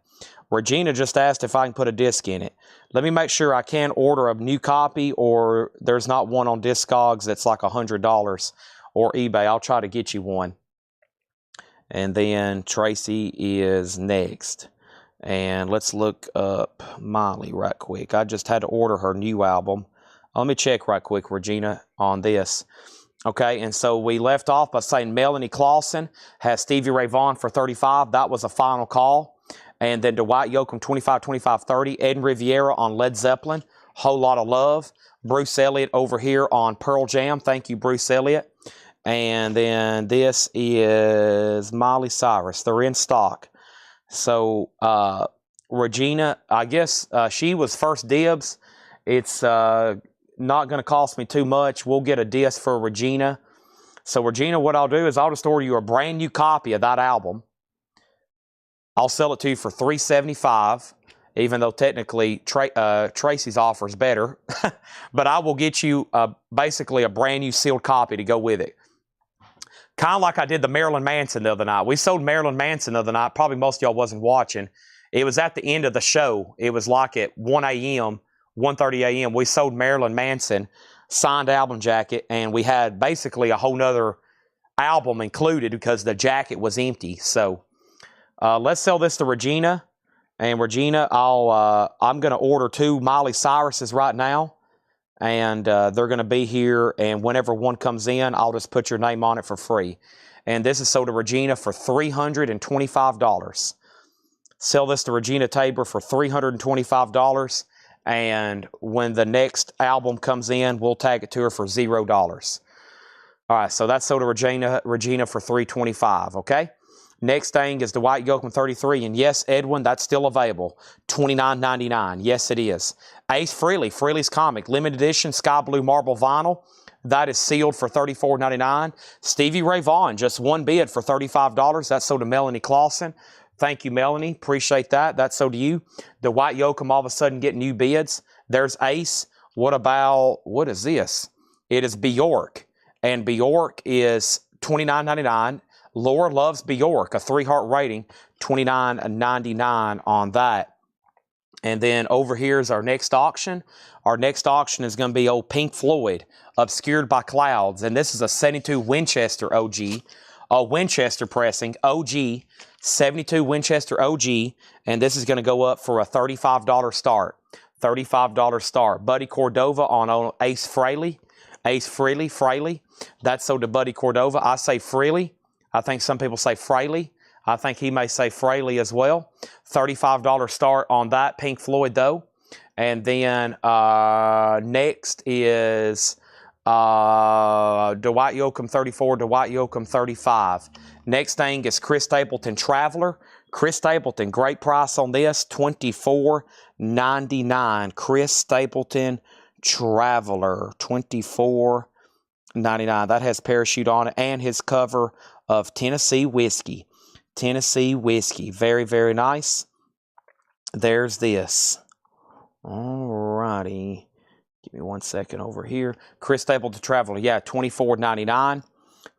Speaker 1: Regina just asked if I can put a disc in it. Let me make sure I can order a new copy, or there's not one on Discogs that's like $100 or eBay. I'll try to get you one. And then Tracy is next. And let's look up Miley right quick. I just had to order her new album. Let me check right quick, Regina, on this. Okay, and so we left off by saying Melanie Clausen has Stevie Ray Vaughan for $35. That was a final call. And then Dwight Yoakam, $25, $25, $30. Ed Riviera on Led Zeppelin, Whole Lot of Love. Bruce Elliott over here on Pearl Jam. Thank you, Bruce Elliott. And then this is Miley Cyrus. They're in stock. So Regina, I guess she was first dibs. It's not going to cost me too much. We'll get a disc for Regina. So Regina, what I'll do is I'll just order you a brand new copy of that album. I'll sell it to you for $375, even though technically Tracy's offer is better. But I will get you basically a brand new sealed copy to go with it. Kind of like I did the Marilyn Manson the other night. We sold Marilyn Manson the other night. Probably most of y'all wasn't watching. It was at the end of the show. It was like at 1 a.m., 1:30 a.m. We sold Marilyn Manson, signed album jacket, and we had basically a whole nother album included because the jacket was empty. So let's sell this to Regina. And Regina, I'm going to order 2 Miley Cyruses right now. And they're going to be here. And whenever one comes in, I'll just put your name on it for free. And this is sold to Regina for $325. Sell this to Regina Tabor for $325. And when the next album comes in, we'll tag it to her for $0. All right, so that's sold to Regina for $325, okay? Next thing is the Dwight Yoakam 33, and yes, Edwin, that's still available, $29.99. Yes, it is. Ace Frehley's comic, limited edition, sky blue marble vinyl. That is sealed for $34.99. Stevie Ray Vaughan, just one bid for $35. That's sold to Melanie Clausen. Thank you, Melanie. Appreciate that. That's sold to you. The White Yoakam all of a sudden getting new bids. There's Ace. What is this? It is Bjork. And Bjork is $29.99. Laura loves Bjork, a 3-heart rating, $29.99 on that. And then over here is our next auction. Our next auction is going to be old Pink Floyd, Obscured by Clouds. And this is a 72 Winchester OG, a Winchester pressing, OG, 72 Winchester OG. And this is going to go up for a $35 start. $35 start. Buddy Cordova on Ace Frehley. Ace Frehley. That's sold to Buddy Cordova. I say Frehley. I think some people say Frehley. I think he may say Frehley as well. $35 start on that, Pink Floyd though. And then next is Dwight Yoakam 34, Dwight Yoakam 35. Next thing is Chris Stapleton Traveler. Chris Stapleton, great price on this, $24.99. Chris Stapleton Traveler, $24.99. That has Parachute on it and his cover of Tennessee Whiskey. Tennessee Whiskey. Very, very nice. There's this. Alrighty. Give me 1 second over here. Chris Stapleton Traveler. Yeah, $24.99.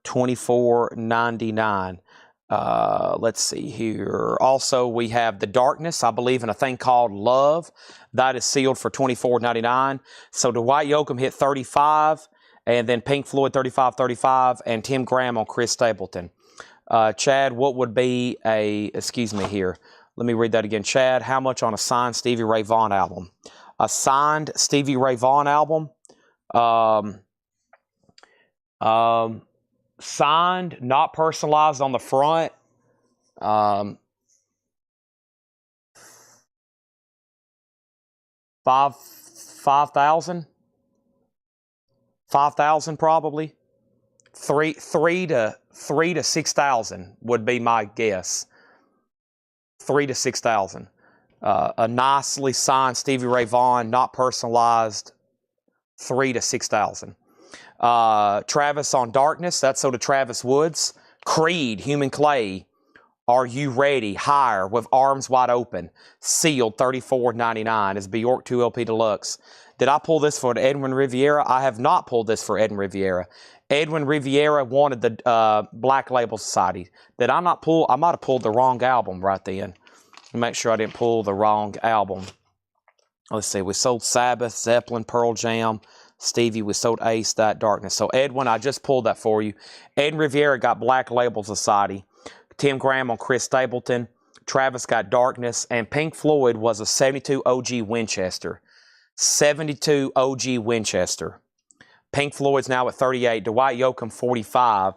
Speaker 1: $24.99. Let's see here. Also, we have The Darkness, I believe, in a thing called Love. That is sealed for $24.99. So Dwight Yoakam hit 35. And then Pink Floyd 35, and Tim Graham on Chris Stapleton. Chad, what would be excuse me here. Let me read that again. Chad, how much on a signed Stevie Ray Vaughan album? A signed Stevie Ray Vaughan album, signed, not personalized on the front, $5,000. 5,000 probably. Three to 6,000 would be my guess. 3,000 to 6,000. A nicely signed Stevie Ray Vaughan, not personalized. 3,000 to 6,000. Travis on Darkness. That's sold to Travis Woods. Creed, Human Clay. Are You Ready? Higher with Arms Wide Open. Sealed, $34.99. Is Bjork 2 LP Deluxe. Did I pull this for Edwin Riviera? I have not pulled this for Edwin Riviera. Edwin Riviera wanted the Black Label Society. Did I not pull? I might have pulled the wrong album right then. Make sure I didn't pull the wrong album. Let's see. We sold Sabbath, Zeppelin, Pearl Jam, Stevie. We sold Ace, That Darkness. So Edwin, I just pulled that for you. Edwin Riviera got Black Label Society. Tim Graham on Chris Stapleton. Travis got Darkness. And Pink Floyd was a 72 OG Winchester. 72 OG Winchester. Pink Floyd's now at 38. Dwight Yoakam 45.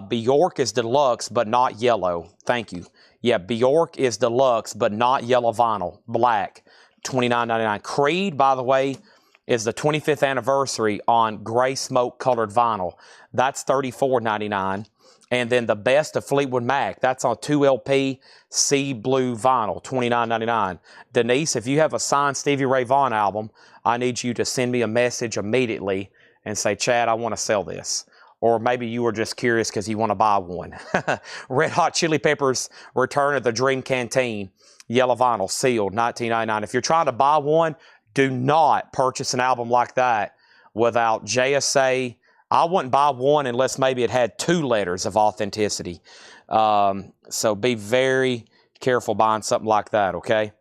Speaker 1: Bjork is deluxe but not yellow. Thank you. Yeah, Bjork is deluxe but not yellow vinyl. Black. $29.99. Creed, by the way, is the 25th anniversary on gray smoke colored vinyl. That's $34.99. And then the Best of Fleetwood Mac. That's on 2LP Sea Blue Vinyl, $29.99. Denise, if you have a signed Stevie Ray Vaughan album, I need you to send me a message immediately and say, Chad, I want to sell this. Or maybe you were just curious because you want to buy one. Red Hot Chili Peppers Return of the Dream Canteen, yellow vinyl, sealed, $19.99. If you're trying to buy one, do not purchase an album like that without JSA. I wouldn't buy one unless maybe it had 2 letters of authenticity. So be very careful buying something like that, okay?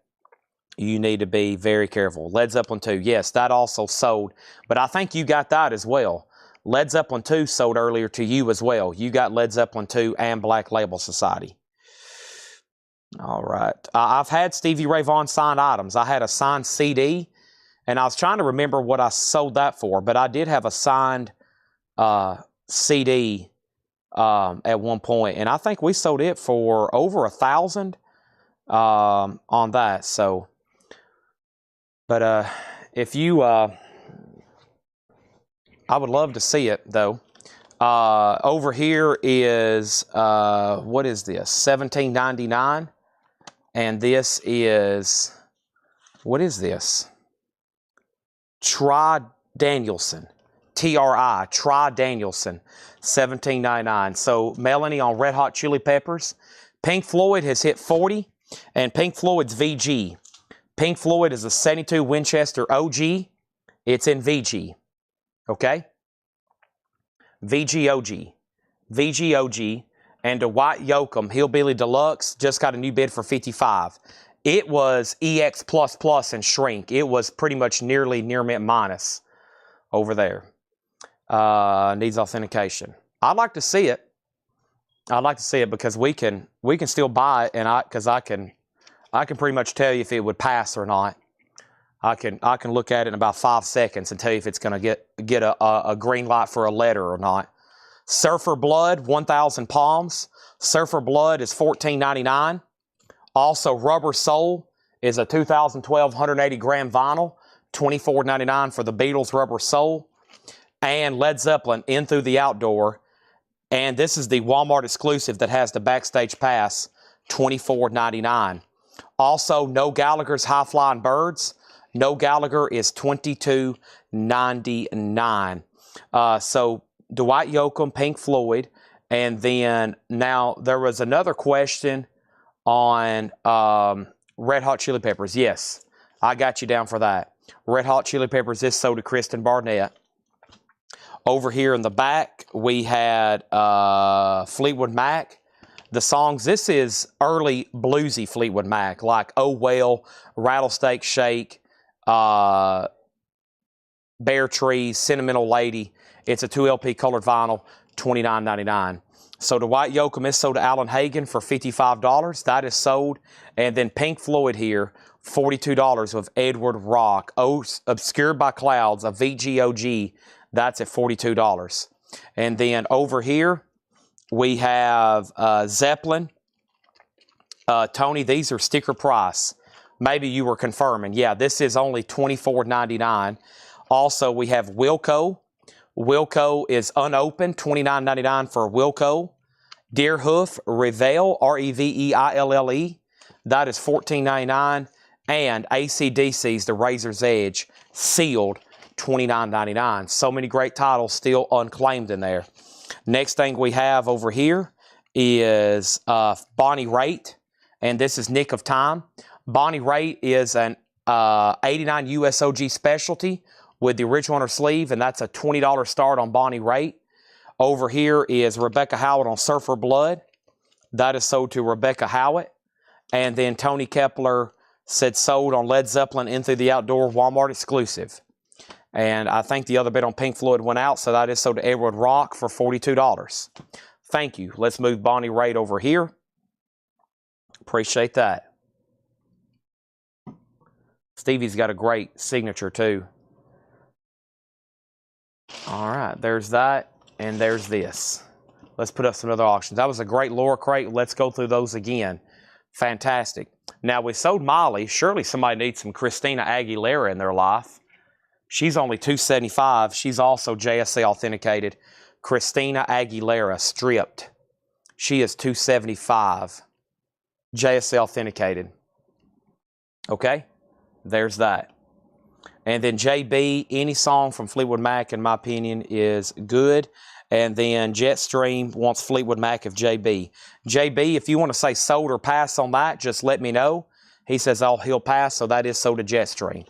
Speaker 1: You need to be very careful. Led Zeppelin 2, yes, that also sold. But I think you got that as well. Led Zeppelin 2 sold earlier to you as well. You got Led Zeppelin 2 and Black Label Society. All right. I've had Stevie Ray Vaughan signed items. I had a signed CD, and I was trying to remember what I sold that for, but I did have a signed CD at one point, and I think we sold it for over $1,000. on that. So, but if you, I would love to see it though. Over here is what is this? $17.99, and this is, what is this? Tri Danielson, Tri Danielson, $17.99. So Melanie on Red Hot Chili Peppers. Pink Floyd has hit 40, and Pink Floyd's VG. Pink Floyd is a 72 Winchester OG. It's in VG. Okay? VG OG. And Dwight Yoakam, Hillbilly Deluxe, just got a new bid for 55. It was EX++ and shrink. It was pretty much near mint minus over there. Needs authentication. I'd like to see it. I'd like to see it because we can still buy it, and I can pretty much tell you if it would pass or not. I can look at it in about 5 seconds and tell you if it's going to get a green light for a letter or not. Surfer Blood, 1,000 Palms. Surfer Blood is $14.99. Also, Rubber Soul is a 2012 180 gram vinyl, $24.99 for the Beatles Rubber Soul. And Led Zeppelin, In Through the Outdoor. And this is the Walmart exclusive that has the backstage pass, $24.99. Also, No Gallagher's High Flying Birds. No Gallagher is $22.99. So Dwight Yoakam, Pink Floyd. And then now there was another question on Red Hot Chili Peppers. Yes, I got you down for that. Red Hot Chili Peppers is sold to Kristen Barnett. Over here in the back, we had Fleetwood Mac. The songs, this is early bluesy Fleetwood Mac, like Oh Well, Rattlesnake Shake, Bare Trees, Sentimental Lady. It's a 2 LP colored vinyl, $29.99. So Dwight Yoakam is sold to Alan Hagen for $55. That is sold. And then Pink Floyd here, $42 with Edward Rock. Obscured by Clouds, a VGOG. That's at $42. And then over here, we have Zeppelin. Tony, these are sticker price. Maybe you were confirming. Yeah, this is only $24.99. Also, we have Wilco. Wilco is unopened, $29.99 for Wilco. Deerhoof Reveille, R-E-V-E-I-L-L-E. That is $14.99. And AC/DC's The Razor's Edge, sealed, $29.99. So many great titles still unclaimed in there. Next thing we have over here is Bonnie Raitt, and this is Nick of Time. Bonnie Raitt is an 89 USOG specialty with the original on her sleeve, and that's a $20 start on Bonnie Raitt. Over here is Rebecca Howard on Surfer Blood. That is sold to Rebecca Howard. And then Tony Kepler said sold on Led Zeppelin, In Through the Outdoor, Walmart exclusive. And I think the other bid on Pink Floyd went out, so that is sold to Edward Rock for $42. Thank you. Let's move Bonnie Raitt over here. Appreciate that. Stevie's got a great signature too. All right, there's that, and there's this. Let's put up some other auctions. That was a great Laura crate. Let's go through those again. Fantastic. Now, we sold Molly. Surely somebody needs some Christina Aguilera in their life. She's only $275. She's also JSA authenticated. Christina Aguilera, stripped. She is $275. JSA authenticated. Okay? There's that. And then JB, any song from Fleetwood Mac, in my opinion, is good. And then Jetstream wants Fleetwood Mac of JB. JB, if you want to say sold or pass on that, just let me know. He says, oh, he'll pass, so that is sold to Jetstream.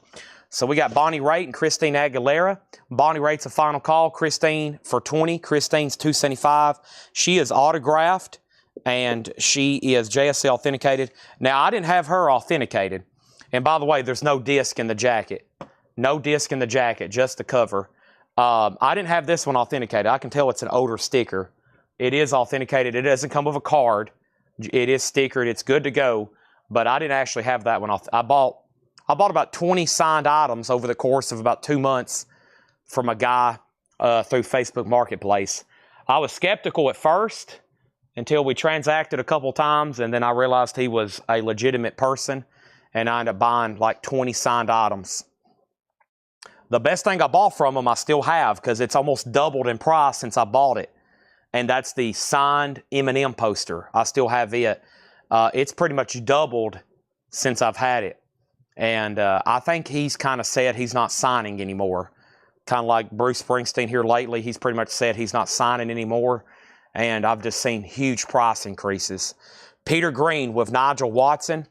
Speaker 1: So we got Bonnie Raitt and Christine Aguilera. Bonnie Raitt's a final call. Christine for $20. Christine's $275. She is autographed, and she is JSC authenticated. Now, I didn't have her authenticated. And by the way, there's no disc in the jacket. No disc in the jacket, just the cover. I didn't have this one authenticated. I can tell it's an older sticker. It is authenticated. It doesn't come with a card. It is stickered. It's good to go. But I didn't actually have that one. I bought about 20 signed items over the course of about 2 months from a guy through Facebook Marketplace. I was skeptical at first, until we transacted a couple times, and then I realized he was a legitimate person, and I ended up buying like 20 signed items. The best thing I bought from him I still have, because it's almost doubled in price since I bought it, and that's the signed M&M poster. I still have it. It's pretty much doubled since I've had it, and I think he's kind of said he's not signing anymore. Kind of like Bruce Springsteen here lately, he's pretty much said he's not signing anymore, and I've just seen huge price increases. Peter Green with Nigel Watson,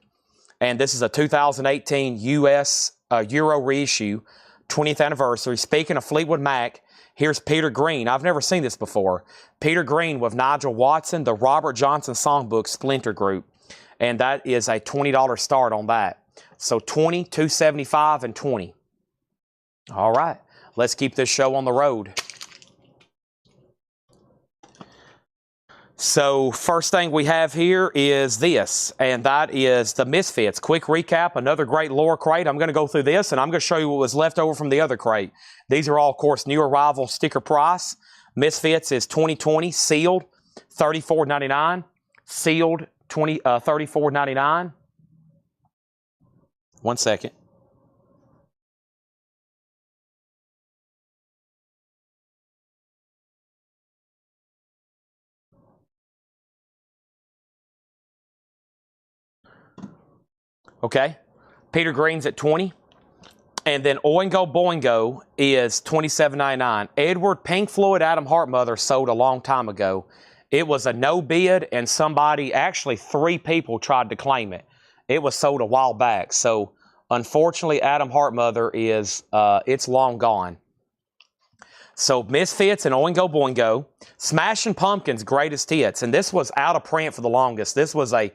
Speaker 1: and this is a 2018 US Euro reissue, 20th anniversary. Speaking of Fleetwood Mac, here's Peter Green. I've never seen this before. Peter Green with Nigel Watson, the Robert Johnson Songbook Splinter Group, and that is a $20 start on that. So 20, $275, and 20. All right. Let's keep this show on the road. So first thing we have here is this, and that is the Misfits. Quick recap, another great lore crate. I'm going to go through this, and I'm going to show you what was left over from the other crate. These are all, of course, new arrival sticker price. Misfits is 2020, sealed, $34.99. Sealed, $34.99. 1 second. Okay, Peter Green's at 20. And then Oingo Boingo is $27.99. Edward Pink Floyd Adam Heartmother sold a long time ago. It was a no bid, and somebody, actually 3 people tried to claim it. It was sold a while back. So unfortunately, Adam Heartmother is, it's long gone. So Misfits and Oingo Boingo. Smashing Pumpkins Greatest Hits. And this was out of print for the longest. This was a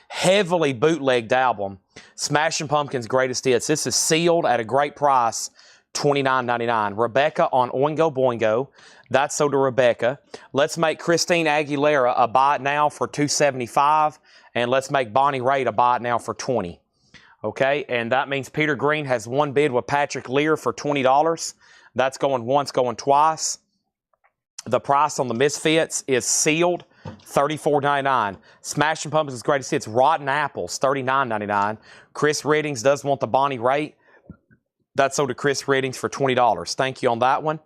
Speaker 1: heavily bootlegged album. Smashing Pumpkins Greatest Hits. This is sealed at a great price, $29.99. Rebecca on Oingo Boingo. That's sold to Rebecca. Let's make Christine Aguilera a buy it now for $275. And let's make Bonnie Raitt a buy it now for $20. Okay, and that means Peter Green has one bid with Patrick Lear for $20. That's going once, going twice. The price on the Misfits is sealed, $34.99. Smashing Pumpkins Greatest Hits, Rotten Apples, $39.99. Chris Reddings does want the Bonnie Raitt. That's sold to Chris Reddings for $20. Thank you on that one.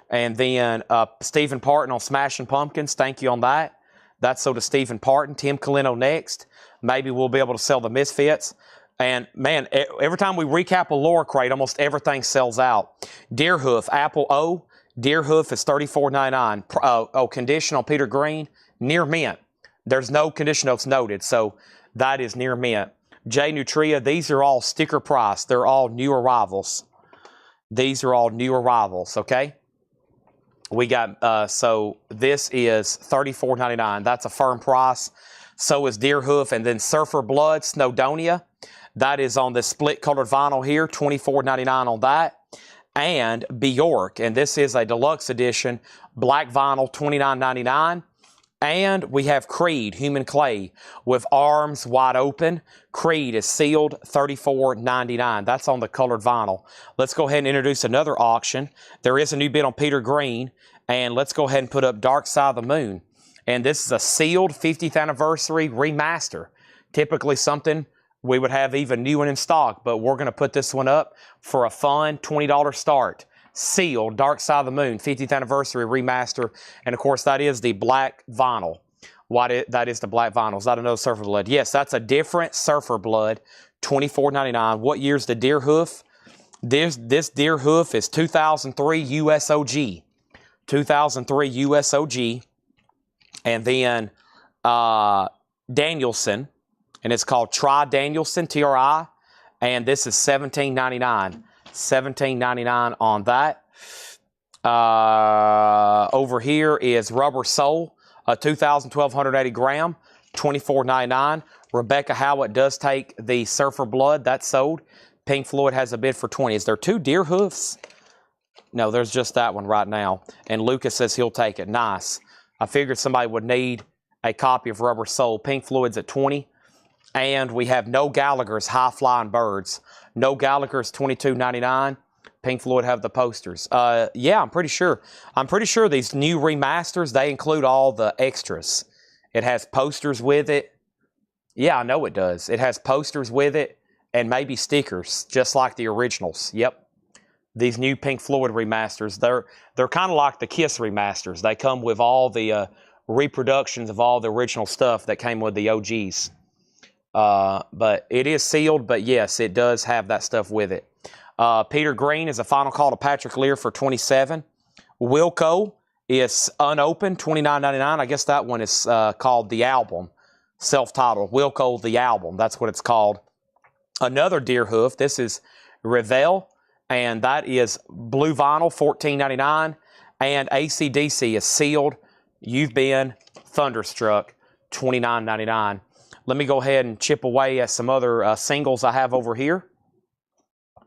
Speaker 1: And then Stephen Parton on Smashing Pumpkins. Thank you on that. That's sold to Stephen Parton. Tim Colino next. Maybe we'll be able to sell the Misfits. And, man, every time we recap a lore crate, almost everything sells out. Deerhoof, Apple O. Deerhoof is $34.99. Condition on Peter Green, near mint. There's no condition notes noted, so that is near mint. J Nutria, these are all sticker price. They're all new arrivals. These are all new arrivals, okay? We got, so this is $34.99. That's a firm price. So is Deerhoof, and then Surfer Blood, Snowdonia. That is on the split colored vinyl here, $24.99 on that. And Bjork, and this is a deluxe edition, black vinyl, $29.99. And we have Creed, Human Clay, with arms wide open. Creed is sealed, $34.99. That's on the colored vinyl. Let's go ahead and introduce another auction. There is a new bid on Peter Green, and let's go ahead and put up Dark Side of the Moon. And this is a sealed 50th anniversary remaster. Typically something we would have even new one in stock, but we're going to put this one up for a fun $20 start. Sealed, Dark Side of the Moon, 50th anniversary remaster. And of course, that is the black vinyl. That is the black vinyl. Is that another Surfer Blood? Yes, that's a different Surfer Blood, $24.99. What year's the Deerhoof? This Deerhoof is 2003 USOG. 2003 USOG. And then Danielson. And it's called Tri Danielson, TRI, and this is $17.99. $17.99 on that. Over here is Rubber Soul, a 2012 180 gram, $24.99. Rebecca Howard does take the Surfer Blood. That's sold. Pink Floyd has a bid for $20. Is there 2 Deerhoofs? No, there's just that one right now. And Lucas says he'll take it. Nice. I figured somebody would need a copy of Rubber Soul. Pink Floyd's at $20. And we have No Gallagher's High Flying Birds. No Gallagher's $22.99. Pink Floyd have the posters. Yeah, I'm pretty sure. I'm pretty sure these new remasters, they include all the extras. It has posters with it. Yeah, I know it does. It has posters with it and maybe stickers, just like the originals. Yep. These new Pink Floyd remasters, they're kind of like the Kiss remasters. They come with all the reproductions of all the original stuff that came with the OGs. But it is sealed, but yes, it does have that stuff with it. Peter Green is a final call to Patrick Lear for $27. Wilco is unopened, $29.99. I guess that one is called The Album, self-titled. Wilco The Album, that's what it's called. Another deer hoof, this is Revel, and that is blue vinyl, $14.99. And AC/DC is sealed. You've Been Thunderstruck, $29.99. Let me go ahead and chip away at some other singles I have over here.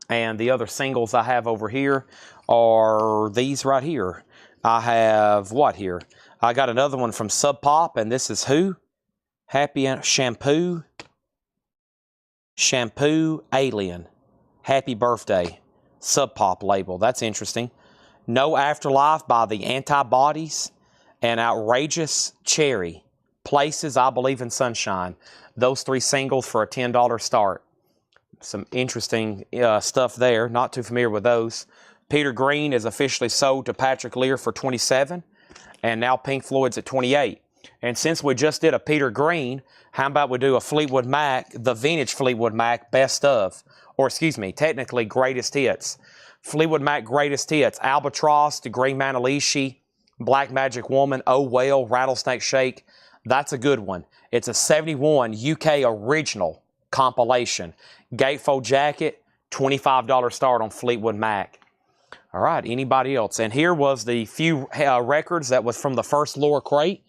Speaker 1: And the other singles I have over here are these right here. I have what here? I got another one from Sub Pop, and this is who? Happy Shampoo. Shampoo Alien. Happy Birthday. Sub Pop label. That's interesting. No Afterlife by the Antibodies. And Outrageous Cherry. Places, I Believe in Sunshine. Those three singles for a $10 start. Some interesting stuff there. Not too familiar with those. Peter Green is officially sold to Patrick Lear for $27. And now Pink Floyd's at $28. And since we just did a Peter Green, how about we do a Fleetwood Mac, the vintage Fleetwood Mac best of. Or excuse me, technically greatest hits. Fleetwood Mac greatest hits. Albatross, The Green Manalishi, Black Magic Woman, Oh Well, Rattlesnake Shake. That's a good one. It's a 71 UK original compilation. Gatefold jacket, $25 start on Fleetwood Mac. All right, anybody else? And here was the few records that was from the first lower crate.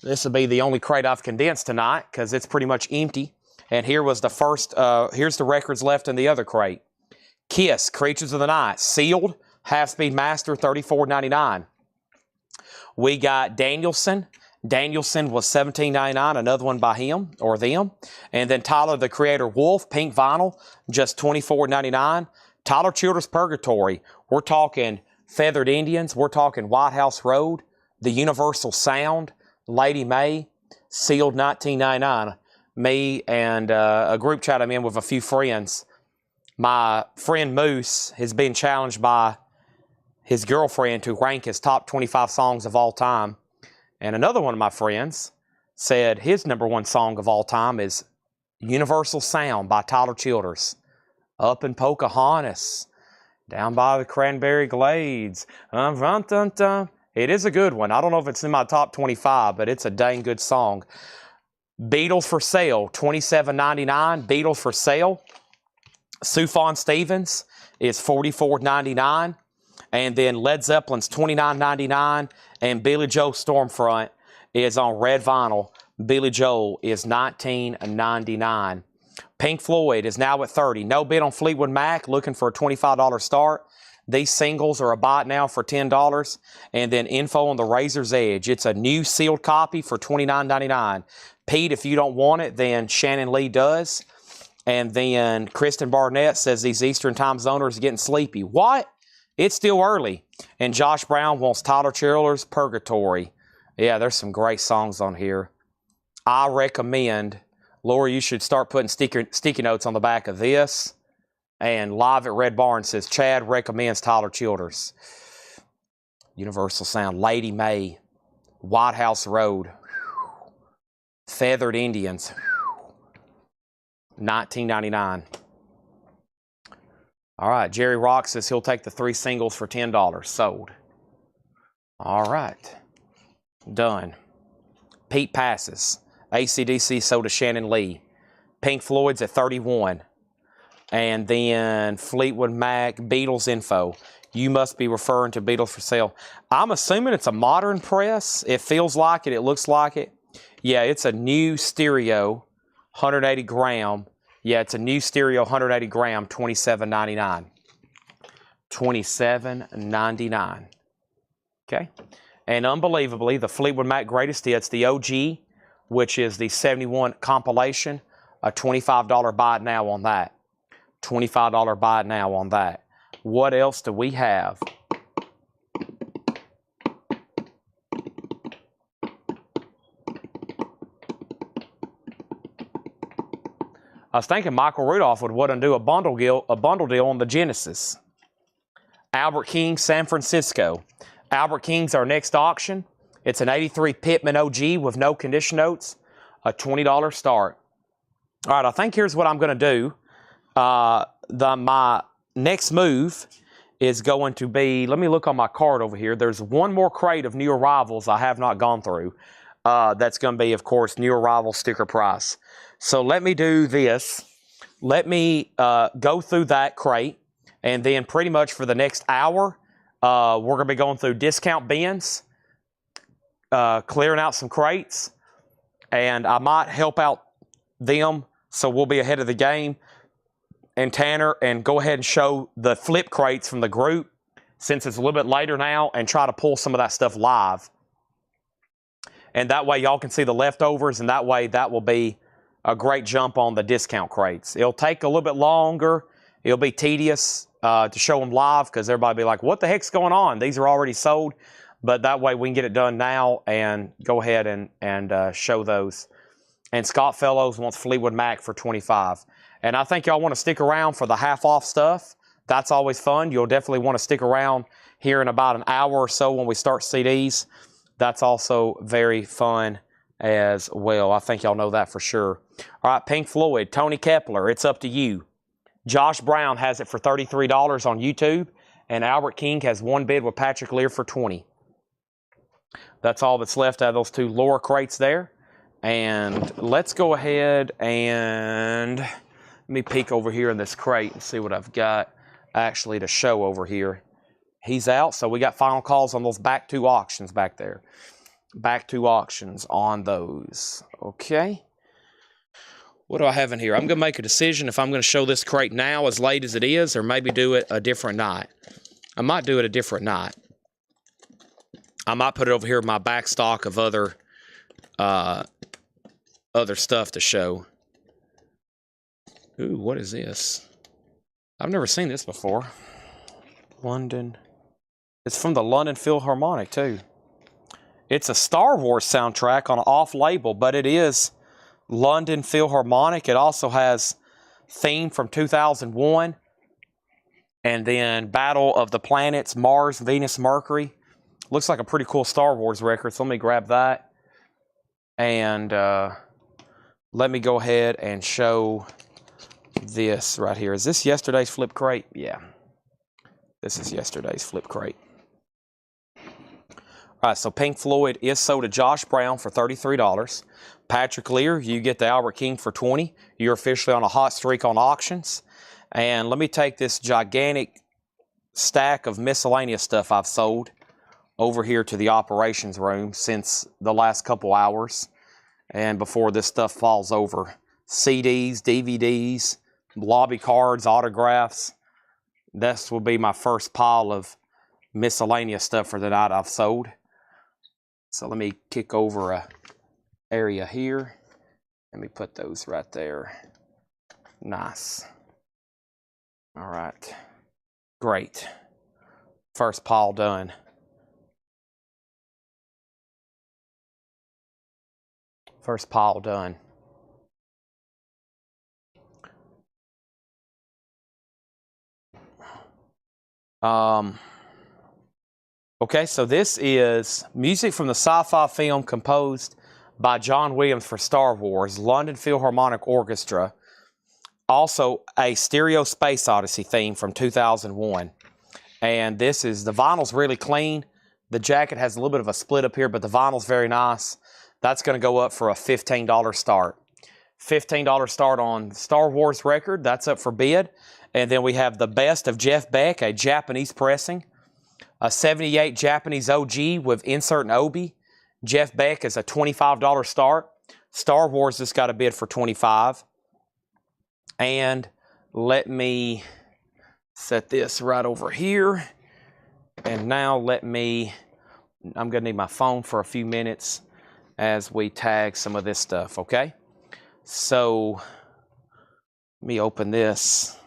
Speaker 1: This will be the only crate I've condensed tonight because it's pretty much empty. And here was the first, here's the records left in the other crate. Kiss, Creatures of the Night, sealed, half-speed master, $34.99. We got Danielson. Danielson was $17.99, another one by him or them. And then Tyler, the Creator, Wolf, pink vinyl, just $24.99. Tyler Childers, Purgatory. We're talking Feathered Indians. We're talking White House Road, The Universal Sound, Lady May, sealed $19.99. Me and a group chat I'm in with a few friends. My friend Moose has been challenged by his girlfriend to rank his top 25 songs of all time. And another one of my friends said his #1 song of all time is Universal Sound by Tyler Childers. Up in Pocahontas, down by the Cranberry Glades. It is a good one. I don't know if it's in my top 25, but it's a dang good song. Beatles for Sale, $27.99. Beatles for Sale. Sufjan Stevens is $44.99. And then Led Zeppelin's $29.99. And Billy Joel Stormfront is on red vinyl. Billy Joel is $19.99. Pink Floyd is now at $30. No bid on Fleetwood Mac, looking for a $25 start. These singles are a buy now for $10. And then info on the Razor's Edge. It's a new sealed copy for $29.99. Pete, if you don't want it, then Shannon Lee does. And then Kristen Barnett says these Eastern time zoners are getting sleepy. What? It's still early. And Josh Brown wants Tyler Childers, Purgatory. Yeah, there's some great songs on here. I recommend, Laura, you should start putting sticky notes on the back of this. And Live at Red Barn says, Chad recommends Tyler Childers. Universal Sound, Lady May, White House Road, Feathered Indians, $19.99. All right, Jerry Rock says he'll take the 3 singles for $10. Sold. All right. Done. Pete passes. AC/DC sold to Shannon Lee. Pink Floyd's at $31. And then Fleetwood Mac, Beatles info. You must be referring to Beatles for Sale. I'm assuming it's a modern press. It feels like it. It looks like it. Yeah, it's a new stereo, 180 gram. Yeah, it's a new stereo, 180 gram, $27.99. $27.99. Okay. And unbelievably, the Fleetwood Mac Greatest Hits, the OG, which is the 71 compilation, a $25 buy it now on that. $25 buy it now on that. What else do we have? was thinking Michael Rudolph would do a bundle deal on the Genesis. Albert King, San Francisco. Albert King's our next auction. It's an 83 Pittman OG with no condition notes, a $20 start. All right, I think here's what I'm going to do. My next move is going to be, let me look on my card over here. There's one more crate of new arrivals I have not gone through. That's going to be, of course, new arrival sticker price. So let me do this. Let me go through that crate, and then pretty much for the next hour, we're going to be going through discount bins, clearing out some crates, and I might help out them so we'll be ahead of the game. And Tanner, and go ahead and show the flip crates from the group since it's a little bit later now, and try to pull some of that stuff live. And that way y'all can see the leftovers, and that way that will be a great jump on the discount crates. It'll take a little bit longer. It'll be tedious to show them live because everybody will be like, what the heck's going on? These are already sold. But that way we can get it done now and go ahead and show those. And Scott Fellows wants Fleetwood Mac for $25. And I think y'all want to stick around for the half-off stuff. That's always fun. You'll definitely want to stick around here in about an hour or so when we start CDs. That's also very fun as well. I think y'all know that for sure. All right, Pink Floyd, Tony Kepler, it's up to you. Josh Brown has it for $33 on YouTube, and Albert King has one bid with Patrick Lear for $20. That's all that's left out of those two lower crates there. And let's go ahead and let me peek over here in this crate and see what I've got actually to show over here. He's out, so we got final calls on those back two auctions back there. Back two auctions on those. Okay. What do I have in here? I'm going to make a decision if I'm going to show this crate now as late as it is, or maybe do it a different night. I might do it a different night. I might put it over here in my back stock of other stuff to show. Ooh, what is this? I've never seen this before. London. It's from the London Philharmonic, too. It's a Star Wars soundtrack on an off-label, but it is London Philharmonic. It also has theme from 2001, and then Battle of the Planets, Mars, Venus, Mercury. Looks like a pretty cool Star Wars record, so let me grab that. And let me go ahead and show this right here. Is this yesterday's flip crate? Yeah. This is yesterday's flip crate. All right, so Pink Floyd is sold to Josh Brown for $33. Patrick Lear, you get the Albert King for $20. You're officially on a hot streak on auctions. And let me take this gigantic stack of miscellaneous stuff I've sold over here to the operations room since the last couple hours and before this stuff falls over. CDs, DVDs, lobby cards, autographs. This will be my first pile of miscellaneous stuff for the night I've sold. So let me kick over a area here. Let me put those right there. Nice. All right. Great. First pile done. First pile done. Okay, so this is music from the sci-fi film composed by John Williams for Star Wars, London Philharmonic Orchestra. Also, a Stereo Space Odyssey theme from 2001. And this is, the vinyl's really clean. The jacket has a little bit of a split up here, but the vinyl's very nice. That's going to go up for a $15 start. $15 start on Star Wars record. That's up for bid. And then we have the Best of Jeff Beck, a Japanese pressing. A 78 Japanese OG with insert and obi. Jeff Beck is a $25 start. Star Wars just got a bid for $25. And let me set this right over here. And now I'm going to need my phone for a few minutes as we tag some of this stuff, okay? So, let me open this.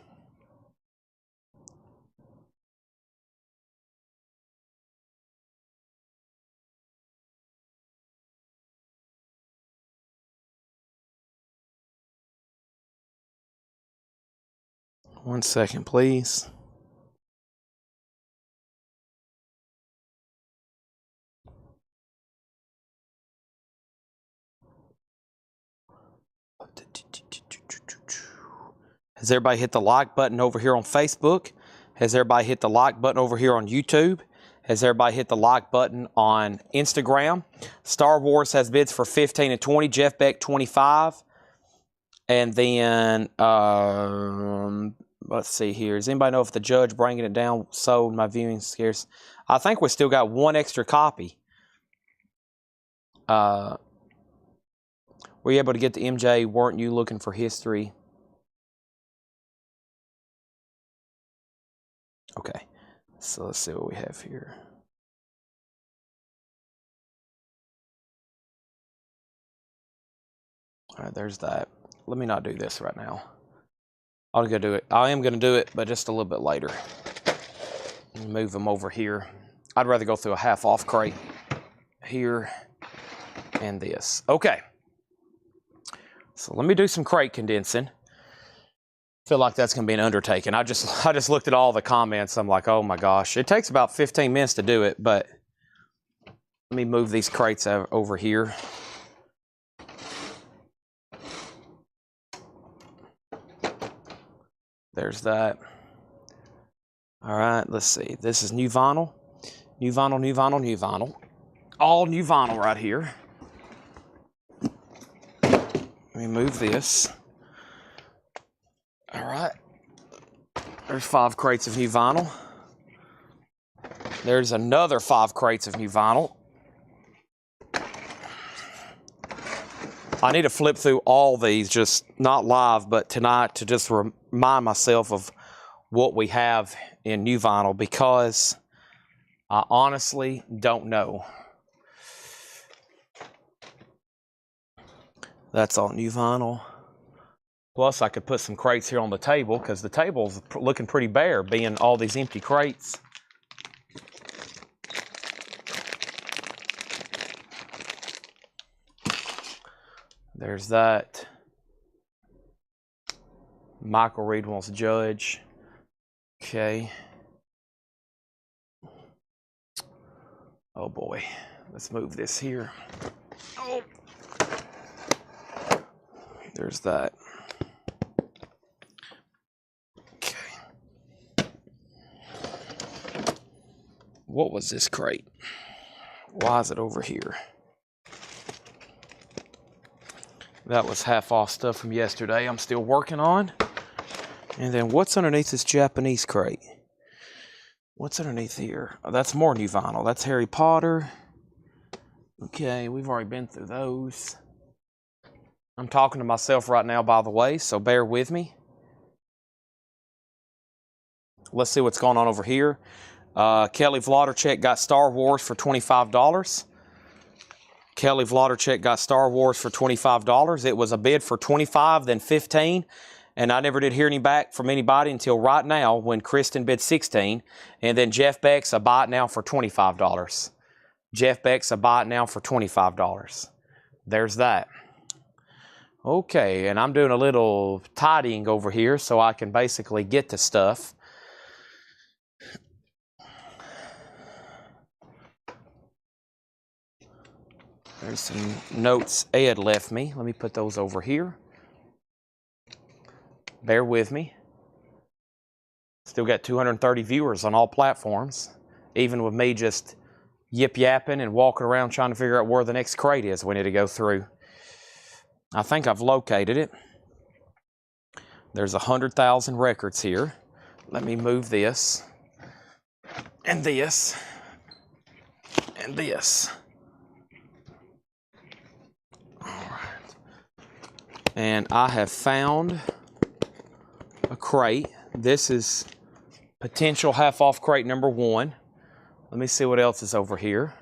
Speaker 1: 1 second, please. Has everybody hit the like button over here on Facebook? Has everybody hit the like button over here on YouTube? Has everybody hit the like button on Instagram? Star Wars has bids for 15 and 20. Jeff Beck 25. And then let's see here. Does anybody know if the judge bringing it down sold? My viewing scarce. I think we still got one extra copy. Were you able to get the MJ? Weren't you looking for history? Okay, so let's see what we have here. All right, there's that. Let me not do this right now. I'm gonna do it. I am gonna do it, but just a little bit later. Move them over here. I'd rather go through a half-off crate here and this. Okay. So let me do some crate condensing. Feel like that's gonna be an undertaking. I just looked at all the comments. I'm like, oh my gosh. It takes about 15 minutes to do it, but let me move these crates over here. There's that. All right, let's see. This is new vinyl. New vinyl, new vinyl, new vinyl. All new vinyl right here. Let me move this. All right. There's 5 crates of new vinyl. There's another 5 crates of new vinyl. I need to flip through all these, just not live, but tonight to just remind myself of what we have in new vinyl, because I honestly don't know. That's all new vinyl. Plus, I could put some crates here on the table, because the table's looking pretty bare, being all these empty crates. There's that. Michael Reed wants to judge. Okay. Oh boy. Let's move this here. Oh. There's that. Okay. What was this crate? Why is it over here? That was half-off stuff from yesterday I'm still working on. And then what's underneath this Japanese crate? What's underneath here? Oh, that's more new vinyl. That's Harry Potter. Okay, we've already been through those. I'm talking to myself right now, by the way, so bear with me. Let's see what's going on over here. Kelly Vladerchek got Star Wars for $25. Kelly Vladerchek got Star Wars for $25. It was a bid for $25, then $15, and I never did hear any back from anybody until right now when Kristen bid $16, and then Jeff Beck's a buy it now for $25. Jeff Beck's a buy it now for $25. There's that. Okay, and I'm doing a little tidying over here so I can basically get to stuff. There's some notes Ed left me. Let me put those over here. Bear with me. Still got 230 viewers on all platforms, even with me just yip-yapping and walking around trying to figure out where the next crate is we need to go through. I think I've located it. There's 100,000 records here. Let me move this, and this, and this. And I have found a crate. This is potential half-off crate number 1. Let me see what else is over here.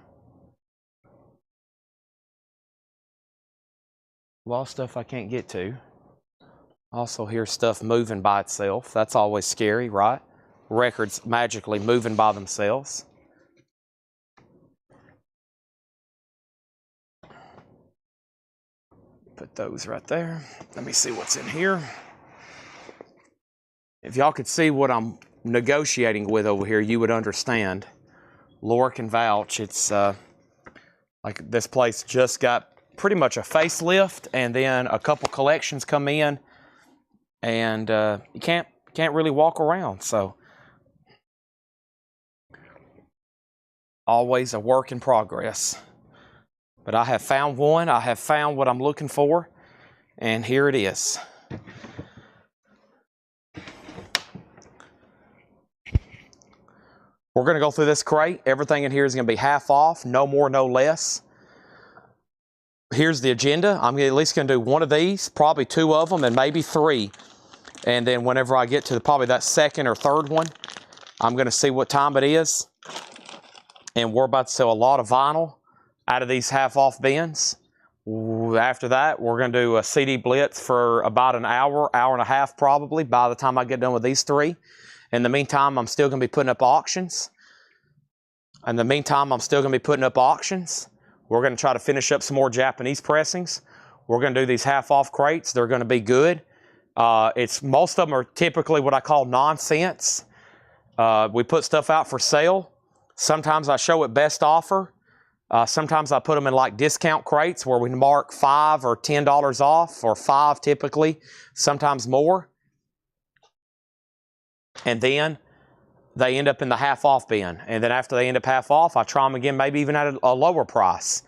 Speaker 1: A lot of stuff I can't get to. Also hear stuff moving by itself. That's always scary, right? Records magically moving by themselves. Put those right there. Let me see what's in here. If y'all could see what I'm negotiating with over here, you would understand. Laura can vouch. It's like this place just got pretty much a facelift, and then a couple collections come in, and you can't really walk around. So always a work in progress. But I have found one. I have found what I'm looking for, and here it is. We're going to go through this crate. Everything in here is going to be half off, no more, no less. Here's the agenda. I'm at least going to do one of these, probably two of them, and maybe three. And then whenever I get to probably that second or third one, I'm going to see what time it is. And we're about to sell a lot of vinyl out of these half-off bins. After that, we're going to do a CD blitz for about an hour, hour and a half probably, by the time I get done with these three. In the meantime, I'm still going to be putting up auctions. We're going to try to finish up some more Japanese pressings. We're going to do these half-off crates. They're going to be good. Most of them are typically what I call nonsense. We put stuff out for sale. Sometimes I show it best offer. Sometimes I put them in like discount crates where we mark $5 or $10 off, or $5 typically, sometimes more. And then they end up in the half-off bin. And then after they end up half-off, I try them again, maybe even at a lower price.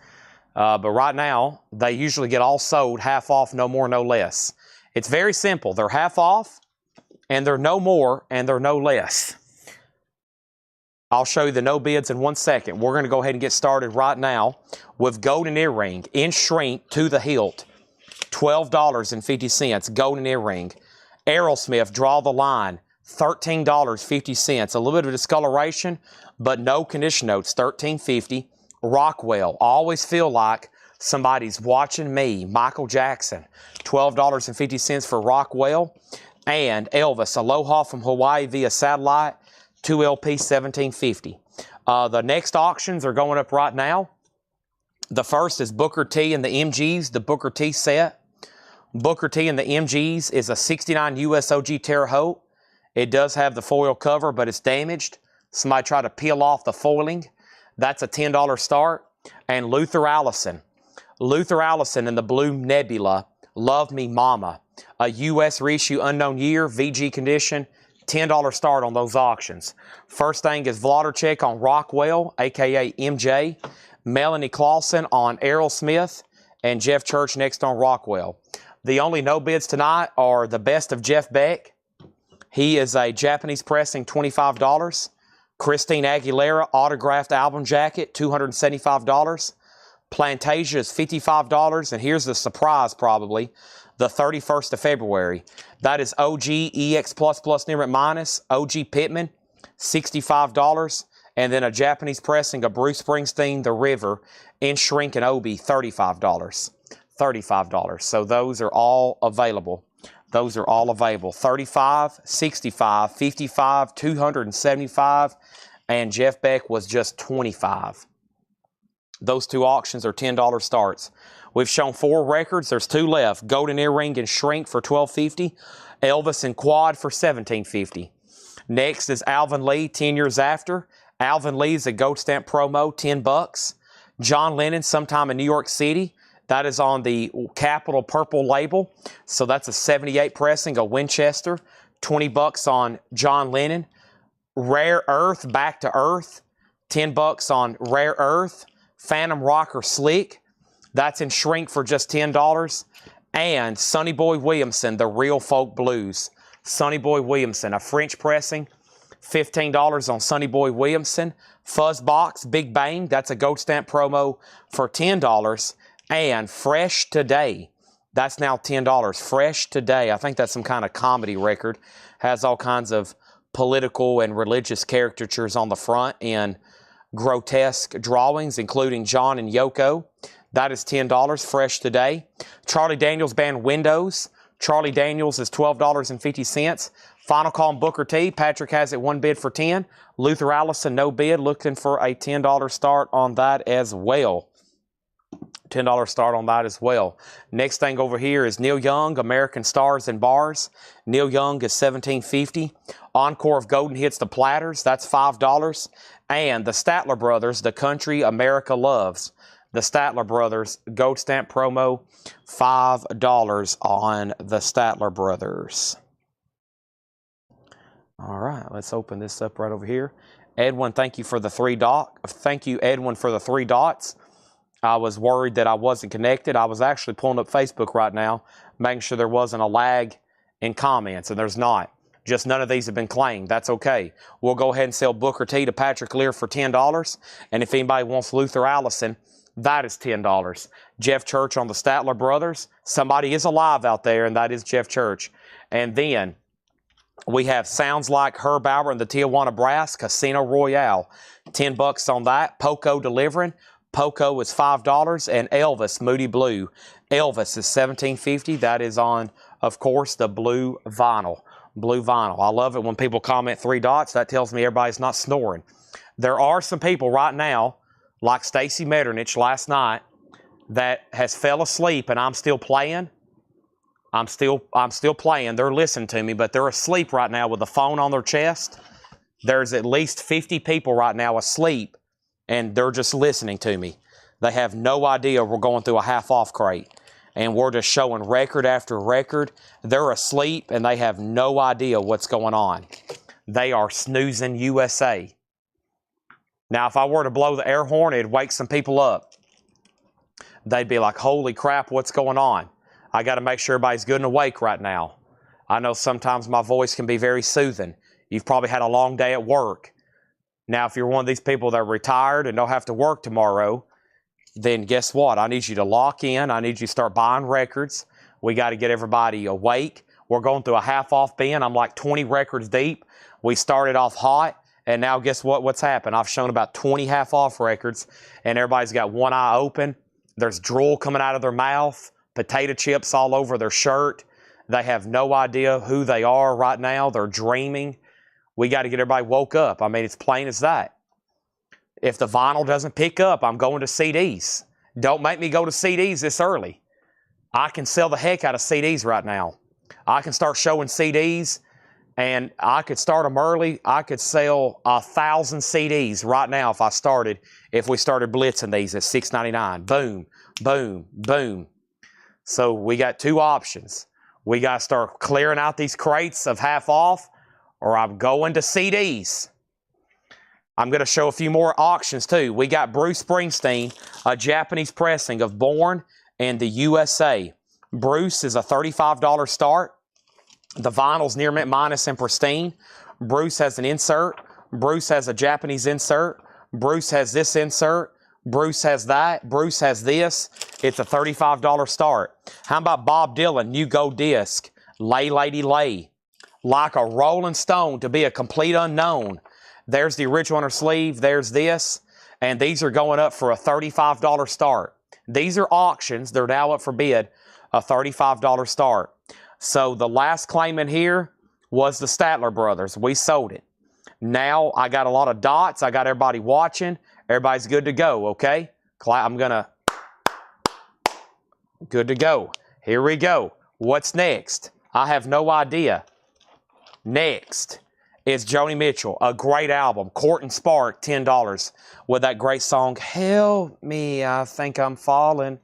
Speaker 1: But right now, they usually get all sold half-off, no more, no less. It's very simple. They're half-off, and they're no more, and they're no less. I'll show you the no bids in 1 second. We're going to go ahead and get started right now with golden earring in shrink to the hilt. $12.50, golden earring. Aerosmith, draw the line. $13.50. A little bit of discoloration, but no condition notes. $13.50. Rockwell. Always feel like somebody's watching me. Michael Jackson. $12.50 for Rockwell. And Elvis. Aloha from Hawaii via satellite. 2LP $17.50. The next auctions are going up right now. The first is Booker T and the MGs, the Booker T set. Booker T and the MGs is a 69 USOG Terre Haute. It does have the foil cover, but it's damaged. Somebody tried to peel off the foiling. That's a $10 start. And Luther Allison. Luther Allison in the Blue Nebula, Love Me Mama. A US reissue, unknown year, VG condition, $10 start on those auctions. First thing is Vladarchik on Rockwell, a.k.a. MJ. Melanie Clausen on Aerosmith. And Jeff Church next on Rockwell. The only no bids tonight are the best of Jeff Beck. He is a Japanese pressing, $25. Christine Aguilera autographed album jacket, $275. Plantasia is $55. And here's the surprise probably, the 31st of February. That is OG EX++ Nimrit Minus, OG Pittman, $65. And then a Japanese pressing of Bruce Springsteen, The River, in shrink and Obi, $35. $35. So those are all available. Those are all available. $35, $65, $55, $275, and Jeff Beck was just $25. Those two auctions are $10 starts. We've shown 4 records. There's 2 left. Golden Earring and Shrink for $12.50. Elvis and Quad for $17.50. Next is Alvin Lee, 10 Years After. Alvin Lee's a gold stamp promo, $10. John Lennon, Sometime in New York City. That is on the Capital Purple label. So that's a 78 pressing, a Winchester. $20 on John Lennon. Rare Earth, Back to Earth. $10 on Rare Earth. Phantom Rocker Slick. That's in shrink for just $10. And Sonny Boy Williamson, The Real Folk Blues. Sonny Boy Williamson, a French pressing. $15 on Sonny Boy Williamson. Fuzzbox, Big Bang. That's a gold stamp promo for $10. And Fresh Today, that's now $10. Fresh Today, I think that's some kind of comedy record. Has all kinds of political and religious caricatures on the front in grotesque drawings, including John and Yoko. That is $10. Fresh Today. Charlie Daniels Band Windows. Charlie Daniels is $12.50. Final call on Booker T. Patrick has it 1 bid for $10. Luther Allison, no bid. Looking for a $10 start on that as well. $10 start on that as well. Next thing over here is Neil Young, American Stars and Bars. Neil Young is $17.50. Encore of Golden Hits, The Platters, that's $5. And the Statler Brothers, The Country America Loves. The Statler Brothers Gold Stamp promo, $5 on the Statler Brothers. All right, let's open this up right over here. Edwin, thank you for the Thank you, Edwin, for the 3 dots. I was worried that I wasn't connected. I was actually pulling up Facebook right now, making sure there wasn't a lag in comments, and there's not. Just none of these have been claimed. That's okay. We'll go ahead and sell Booker T to Patrick Lear for $10. And if anybody wants Luther Allison, that is $10. Jeff Church on the Statler Brothers. Somebody is alive out there, and that is Jeff Church. And then we have Sounds Like Herb Albert and the Tijuana Brass, Casino Royale. $10 on that. Poco delivering. Poco is $5. And Elvis, Moody Blue. Elvis is $17.50. That is on, of course, the blue vinyl. Blue vinyl. I love it when people comment 3 dots. That tells me everybody's not snoring. There are some people right now, like Stacy Metternich last night, that has fell asleep and I'm still playing. I'm still playing. They're listening to me, but they're asleep right now with the phone on their chest. There's at least 50 people right now asleep, and they're just listening to me. They have no idea we're going through a half-off crate, and we're just showing record after record. They're asleep, and they have no idea what's going on. They are snoozing USA. Now, if I were to blow the air horn, it'd wake some people up. They'd be like, holy crap, what's going on? I got to make sure everybody's good and awake right now. I know sometimes my voice can be very soothing. You've probably had a long day at work. Now, if you're one of these people that are retired and don't have to work tomorrow, then guess what? I need you to lock in. I need you to start buying records. We got to get everybody awake. We're going through a half-off bin. I'm like 20 records deep. We started off hot, and now guess what? What's happened? I've shown about 20 half-off records, and everybody's got one eye open. There's drool coming out of their mouth. Potato chips all over their shirt. They have no idea who they are right now. They're dreaming. We got to get everybody woke up. I mean, it's plain as that. If the vinyl doesn't pick up, I'm going to CDs. Don't make me go to CDs this early. I can sell the heck out of CDs right now. I can start showing CDs, and I could start them early. I could sell 1,000 CDs right now if we started blitzing these at $6.99. Boom, boom, boom. So we got 2 options. We got to start clearing out these crates of half off, or I'm going to CDs. I'm going to show a few more auctions too. We got Bruce Springsteen, a Japanese pressing of Born and the USA. Bruce is a $35 start. The vinyl's near mint minus and pristine. Bruce has an insert. Bruce has a Japanese insert. Bruce has this insert. Bruce has that. Bruce has this. It's a $35 start. How about Bob Dylan, new gold disc, Lay Lady Lay. Like a Rolling Stone to be a complete unknown. There's the original on her sleeve. There's this. And these are going up for a $35 start. These are auctions. They're now up for bid. A $35 start. So the last claim in here was the Statler Brothers. We sold it. Now I got a lot of dots. I got everybody watching. Everybody's good to go, okay? I'm going to... Good to go. Here we go. What's next? I have no idea. Next is Joni Mitchell, a great album. Court and Spark, $10. With that great song, Help Me, I Think I'm Falling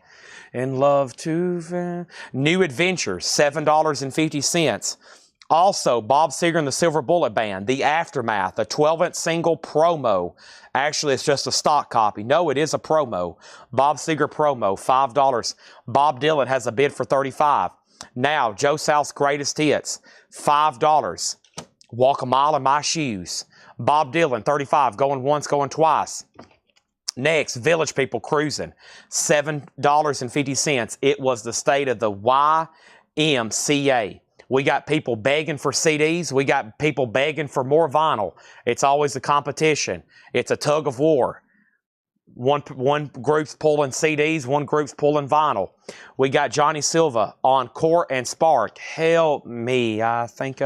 Speaker 1: in Love Too. New Adventures, $7.50. Also, Bob Seger and the Silver Bullet Band, The Aftermath, a 12-inch single promo. Actually, it's just a stock copy. No, it is a promo. Bob Seger promo, $5. Bob Dylan has a bid for $35. Now, Joe South's Greatest Hits, $5. Walk a Mile in My Shoes. Bob Dylan, $35. Going once, going twice. Next, Village People Cruising, $7.50. It was the state of the YMCA. We got people begging for CDs. We got people begging for more vinyl. It's always a competition. It's a tug of war. One group's pulling CDs, one group's pulling vinyl. We got Johnny Silva on Court and Spark. Help me. I think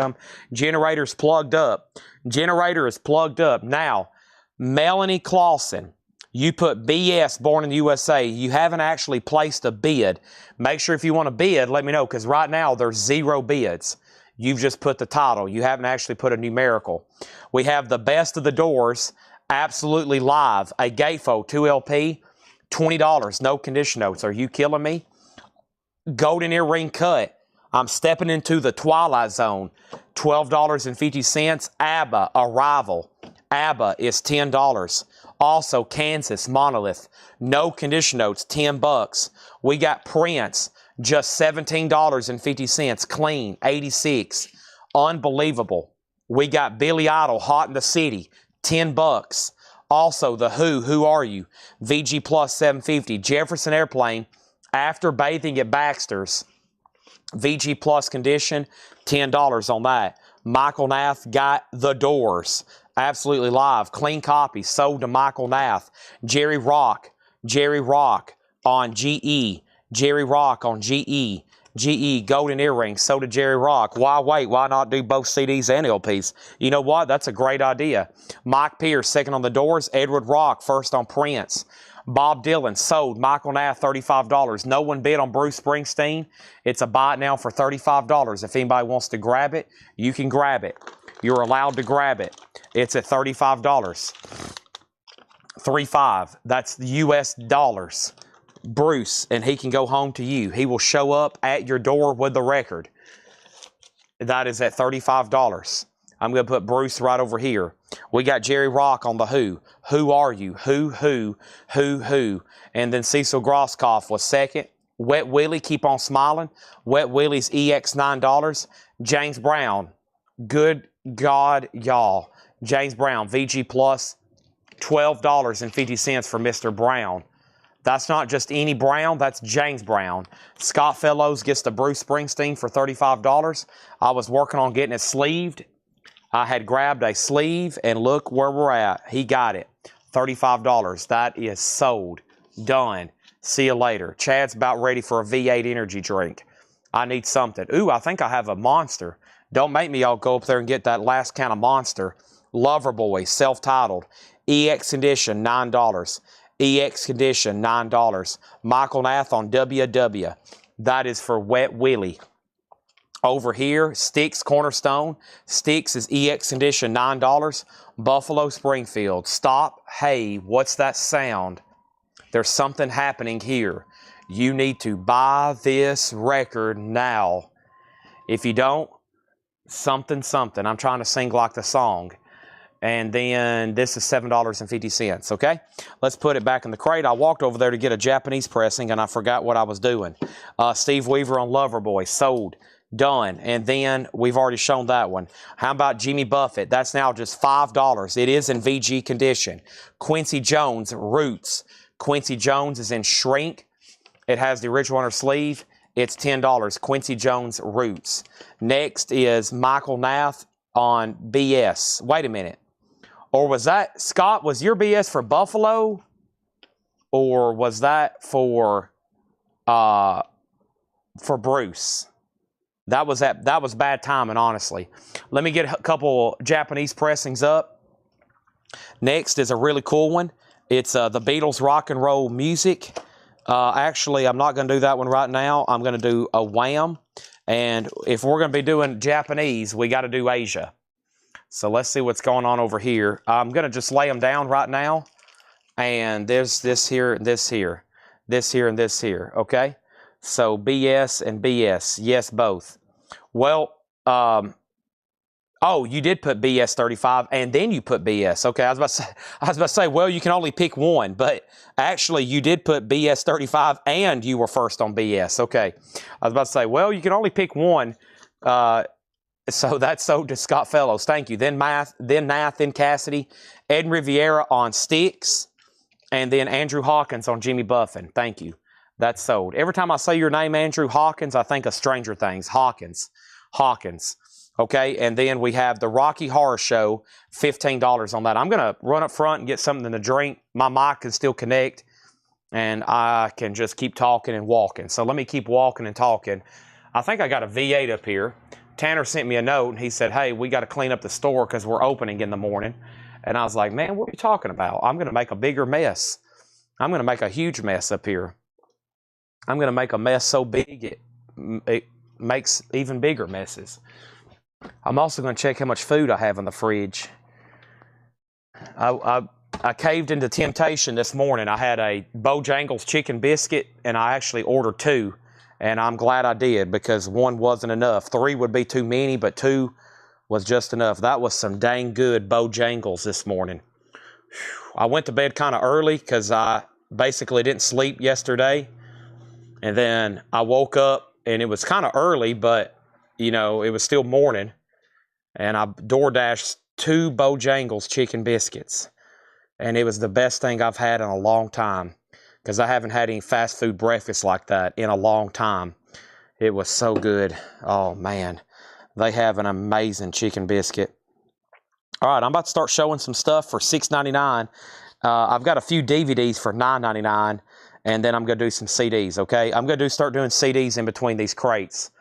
Speaker 1: generator's plugged up. Generator is plugged up. Now, Melanie Clausen. You put BS, Born in the USA. You haven't actually placed a bid. Make sure if you want a bid, let me know, because right now there's 0 bids. You've just put the title. You haven't actually put a numerical. We have The Best of the Doors, absolutely live. A gatefold, 2 LP, $20. No condition notes. Are you killing me? Golden earring cut. I'm stepping into the Twilight Zone. $12.50. ABBA, Arrival. ABBA is $10. Also, Kansas, Monolith. No condition notes, $10. We got Prince, just $17.50. Clean, 86. Unbelievable. We got Billy Idol, Hot in the City, $10. Also, The Who Are You? VG Plus, $7.50. Jefferson Airplane, After Bathing at Baxter's. VG Plus condition, $10 on that. Michael Nath got The Doors. Absolutely live. Clean copy. Sold to Michael Nath. Jerry Rock on GE. Jerry Rock on GE. GE Golden Earrings. Sold to Jerry Rock. Why wait? Why not do both CDs and LPs? You know what? That's a great idea. Mike Pierce, second on The Doors. Edward Rock, first on Prince. Bob Dylan, sold. Michael Nath, $35. No one bid on Bruce Springsteen. It's a buy it now for $35. If anybody wants to grab it, you can grab it. You're allowed to grab it. It's at $35. 35. That's US dollars. Bruce, and he can go home to you. He will show up at your door with the record. That is at $35. I'm going to put Bruce right over here. We got Jerry Rock on The Who. Who Are You? Who. And then Cecil Grosskopf was second. Wet Willie, Keep on Smiling. Wet Willie's EX $9. James Brown, Good God, Y'all. James Brown, VG Plus, $12.50 for Mr. Brown. That's not just any Brown, that's James Brown. Scott Fellows gets the Bruce Springsteen for $35. I was working on getting it sleeved. I had grabbed a sleeve, and look where we're at. He got it. $35. That is sold. Done. See you later. Chad's about ready for a V8 energy drink. I need something. Ooh, I think I have a Monster. Don't make me all go up there and get that last can of Monster. Loverboy, self-titled. EX Condition, $9. EX Condition, $9. Michael Nath on WW. That is for Wet Willie. Over here, Styx Cornerstone. Styx is EX Condition, $9. Buffalo Springfield. Stop. Hey, what's that sound? There's something happening here. You need to buy this record now. If you don't, something. I'm trying to sing like the song. And then this is $7.50, okay? Let's put it back in the crate. I walked over there to get a Japanese pressing, and I forgot what I was doing. Steve Weaver on Loverboy, sold. Done. And then we've already shown that one. How about Jimmy Buffett? That's now just $5. It is in VG condition. Quincy Jones, Roots. Quincy Jones is in shrink. It has the original on her sleeve. It's $10. Quincy Jones, Roots. Next is Michael Nath on BS. Wait a minute. Or was that, Scott, was your BS for Buffalo? Or was that for Bruce? That was bad timing, honestly. Let me get a couple Japanese pressings up. Next is a really cool one. It's the Beatles Rock and Roll Music. Actually, I'm not going to do that one right now. I'm going to do a Wham. And if we're going to be doing Japanese, we got to do Asia. So let's see what's going on over here. I'm going to just lay them down right now. And there's this here, this here, this here, and this here, okay? So BS and BS. Yes, both. Well, oh, you did put BS 35, and then you put BS. Okay, I was about to say, well, you can only pick one, but actually you did put BS 35, and you were first on BS. Okay, I was about to say, well, you can only pick one. So that's sold to Scott Fellows. Thank you. Then Nath, then Cassidy, Ed Riviera on Styx, and then Andrew Hawkins on Jimmy Buffin. Thank you. That's sold. Every time I say your name, Andrew Hawkins, I think of Stranger Things. Hawkins. Okay, and then we have the Rocky Horror Show, $15 on that. I'm going to run up front and get something to drink. My mic can still connect, and I can just keep talking and walking. So let me keep walking and talking. I think I got a V8 up here. Tanner sent me a note, and he said, hey, we got to clean up the store because we're opening in the morning. And I was like, man, what are you talking about? I'm going to make a bigger mess. I'm going to make a huge mess up here. I'm going to make a mess so big it makes even bigger messes. I'm also going to check how much food I have in the fridge. I caved into temptation this morning. I had a Bojangles chicken biscuit, and I actually ordered 2. And I'm glad I did, because 1 wasn't enough. 3 would be too many, but 2 was just enough. That was some dang good Bojangles this morning. I went to bed kind of early because I basically didn't sleep yesterday. And then I woke up, and it was kind of early, but, you know, it was still morning. And I DoorDashed 2 Bojangles chicken biscuits. And it was the best thing I've had in a long time, because I haven't had any fast food breakfast like that in a long time. It was so good. Oh, man. They have an amazing chicken biscuit. All right, I'm about to start showing some stuff for $6.99. I've got a few DVDs for $9.99, and then I'm going to do some CDs, okay? I'm going to start doing CDs in between these crates.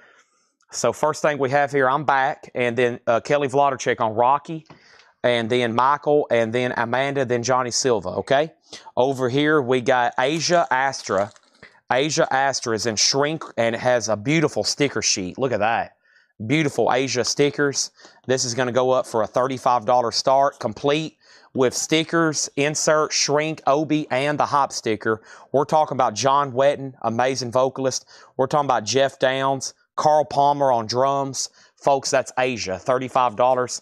Speaker 1: So first thing we have here, I'm back, and then Kelly Vladerchik on Rocky, and then Michael, and then Amanda, then Johnny Silva, okay? Over here, we got Asia Astra. Asia Astra is in shrink, and it has a beautiful sticker sheet. Look at that. Beautiful Asia stickers. This is going to go up for a $35 start, complete with stickers, insert, shrink, Obi, and the hop sticker. We're talking about John Wetton, amazing vocalist. We're talking about Jeff Downs, Carl Palmer on drums. Folks, that's Asia, $35.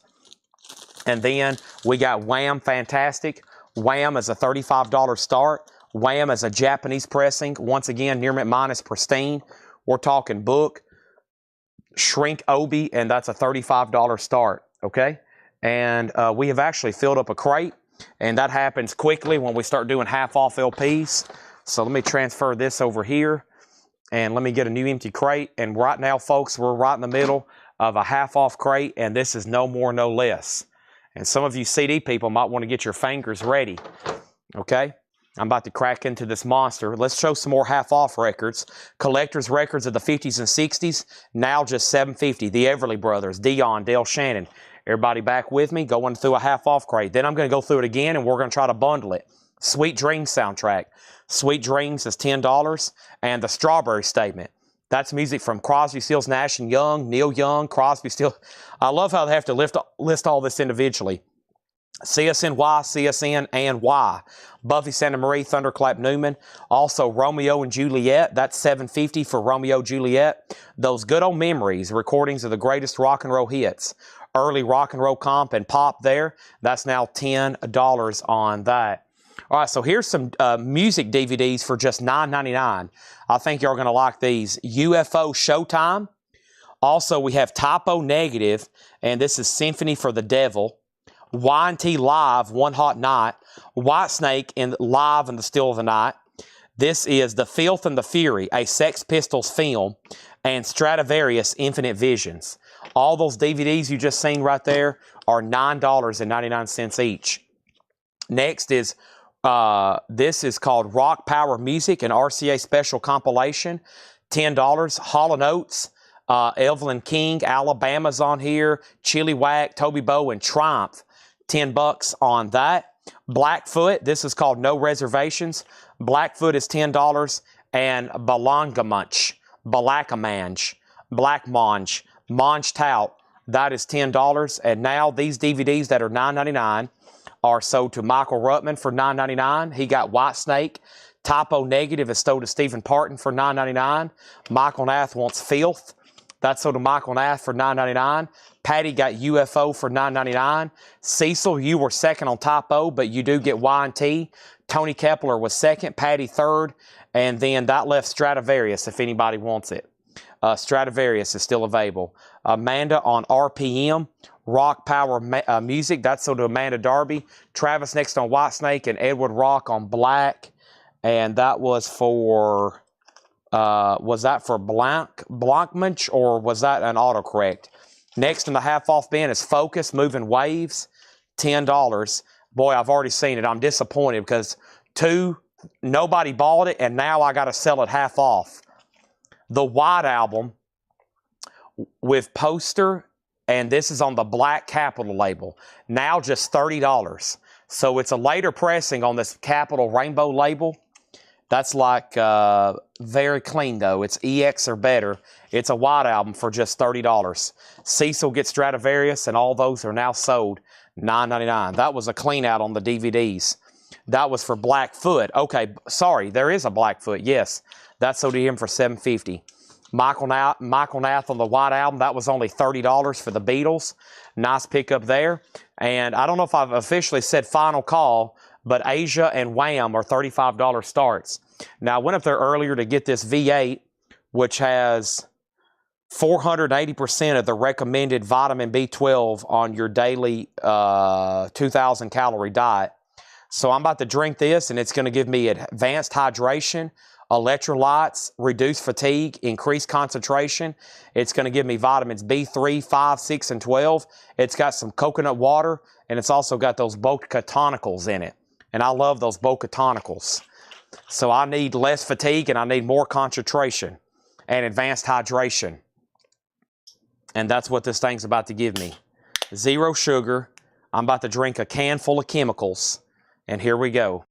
Speaker 1: And then we got Wham Fantastic. Wham is a $35 start. Wham is a Japanese pressing. Once again, near mint minus pristine. We're talking book, shrink Obi, and that's a $35 start, okay? And we have actually filled up a crate, and that happens quickly when we start doing half-off LPs. So let me transfer this over here, and let me get a new empty crate. And right now, folks, we're right in the middle of a half-off crate, and this is no more, no less. And some of you CD people might want to get your fingers ready, okay? I'm about to crack into this monster. Let's show some more half-off records. Collector's records of the 50s and 60s, now just $7.50. The Everly Brothers, Dion, Dale Shannon. Everybody back with me? Going through a half-off crate. Then I'm going to go through it again, and we're going to try to bundle it. Sweet Dreams soundtrack. Sweet Dreams is $10. And the Strawberry Statement. That's music from Crosby, Stills, Nash & Young, Neil Young, Crosby, Stills. I love how they have to list all this individually. CSNY, CSN, and Y. Buffy Santa Marie, Thunderclap Newman. Also Romeo and Juliet. That's $7.50 for Romeo Juliet. Those Good Old Memories, recordings of the greatest rock and roll hits. Early rock and roll comp and pop there. That's now $10 on that. All right, so here's some music DVDs for just $9.99. I think y'all are going to like these. UFO Showtime. Also, we have Typo Negative, and this is Symphony for the Devil. Y&T Live, One Hot Night. Whitesnake in Live in the Still of the Night. This is The Filth and the Fury, a Sex Pistols film. And Stradivarius, Infinite Visions. All those DVDs you just seen right there are $9.99 each. Next is, this is called Rock Power Music, an RCA Special Compilation. $10. Hall & Oates, Evelyn King, Alabama's on here. Chili Whack, Toby Bow, and Triumph. $10 on that. Blackfoot, this is called No Reservations. Blackfoot is $10. And Balangamunch, Balakamange, Blackmonge, Monge Tout, that is $10. And now these DVDs that are $9.99 are sold to Michael Ruttman for $9.99. He got Whitesnake. Typo Negative is sold to Stephen Parton for $9.99. Michael Nath wants Filth. That's sold to Michael Nath for $9.99. Patty got UFO for $9.99. Cecil, you were second on Typo, but you do get Y&T. Tony Kepler was second. Patty third. And then that left Stradivarius if anybody wants it. Stradivarius is still available. Amanda on RPM. Rock Power Music. That's sold to Amanda Darby. Travis next on Whitesnake, and Edward Rock on Black. And that was for... was that for Blankmunch, or was that an autocorrect? Next in the half-off bin is Focus, Moving Waves, $10. Boy, I've already seen it. I'm disappointed because nobody bought it, and now I got to sell it half off. The White Album with poster And this is on the black Capitol label. Now just $30. So it's a later pressing on this Capitol Rainbow label. That's like very clean though. It's EX or better. It's a white album for just $30. Cecil gets Stradivarius, and all those are now sold $9.99. That was a clean out on the DVDs. That was for Blackfoot. Okay, sorry, there is a Blackfoot. Yes, that sold to him for $7.50. Michael Nath on the white album, that was only $30 for the Beatles. Nice pickup there. And I don't know if I've officially said final call, but Asia and Wham are $35 starts. Now, I went up there earlier to get this V8, which has 480% of the recommended vitamin B12 on your daily 2,000 calorie diet. So I'm about to drink this, and it's going to give me advanced hydration, electrolytes, reduced fatigue, increased concentration. It's going to give me vitamins B3, 5, 6, and 12. It's got some coconut water, and it's also got those Boca tonicals in it. And I love those Boca tonicals. So I need less fatigue, and I need more concentration and advanced hydration. And that's what this thing's about to give me. Zero sugar. I'm about to drink a can full of chemicals. And here we go.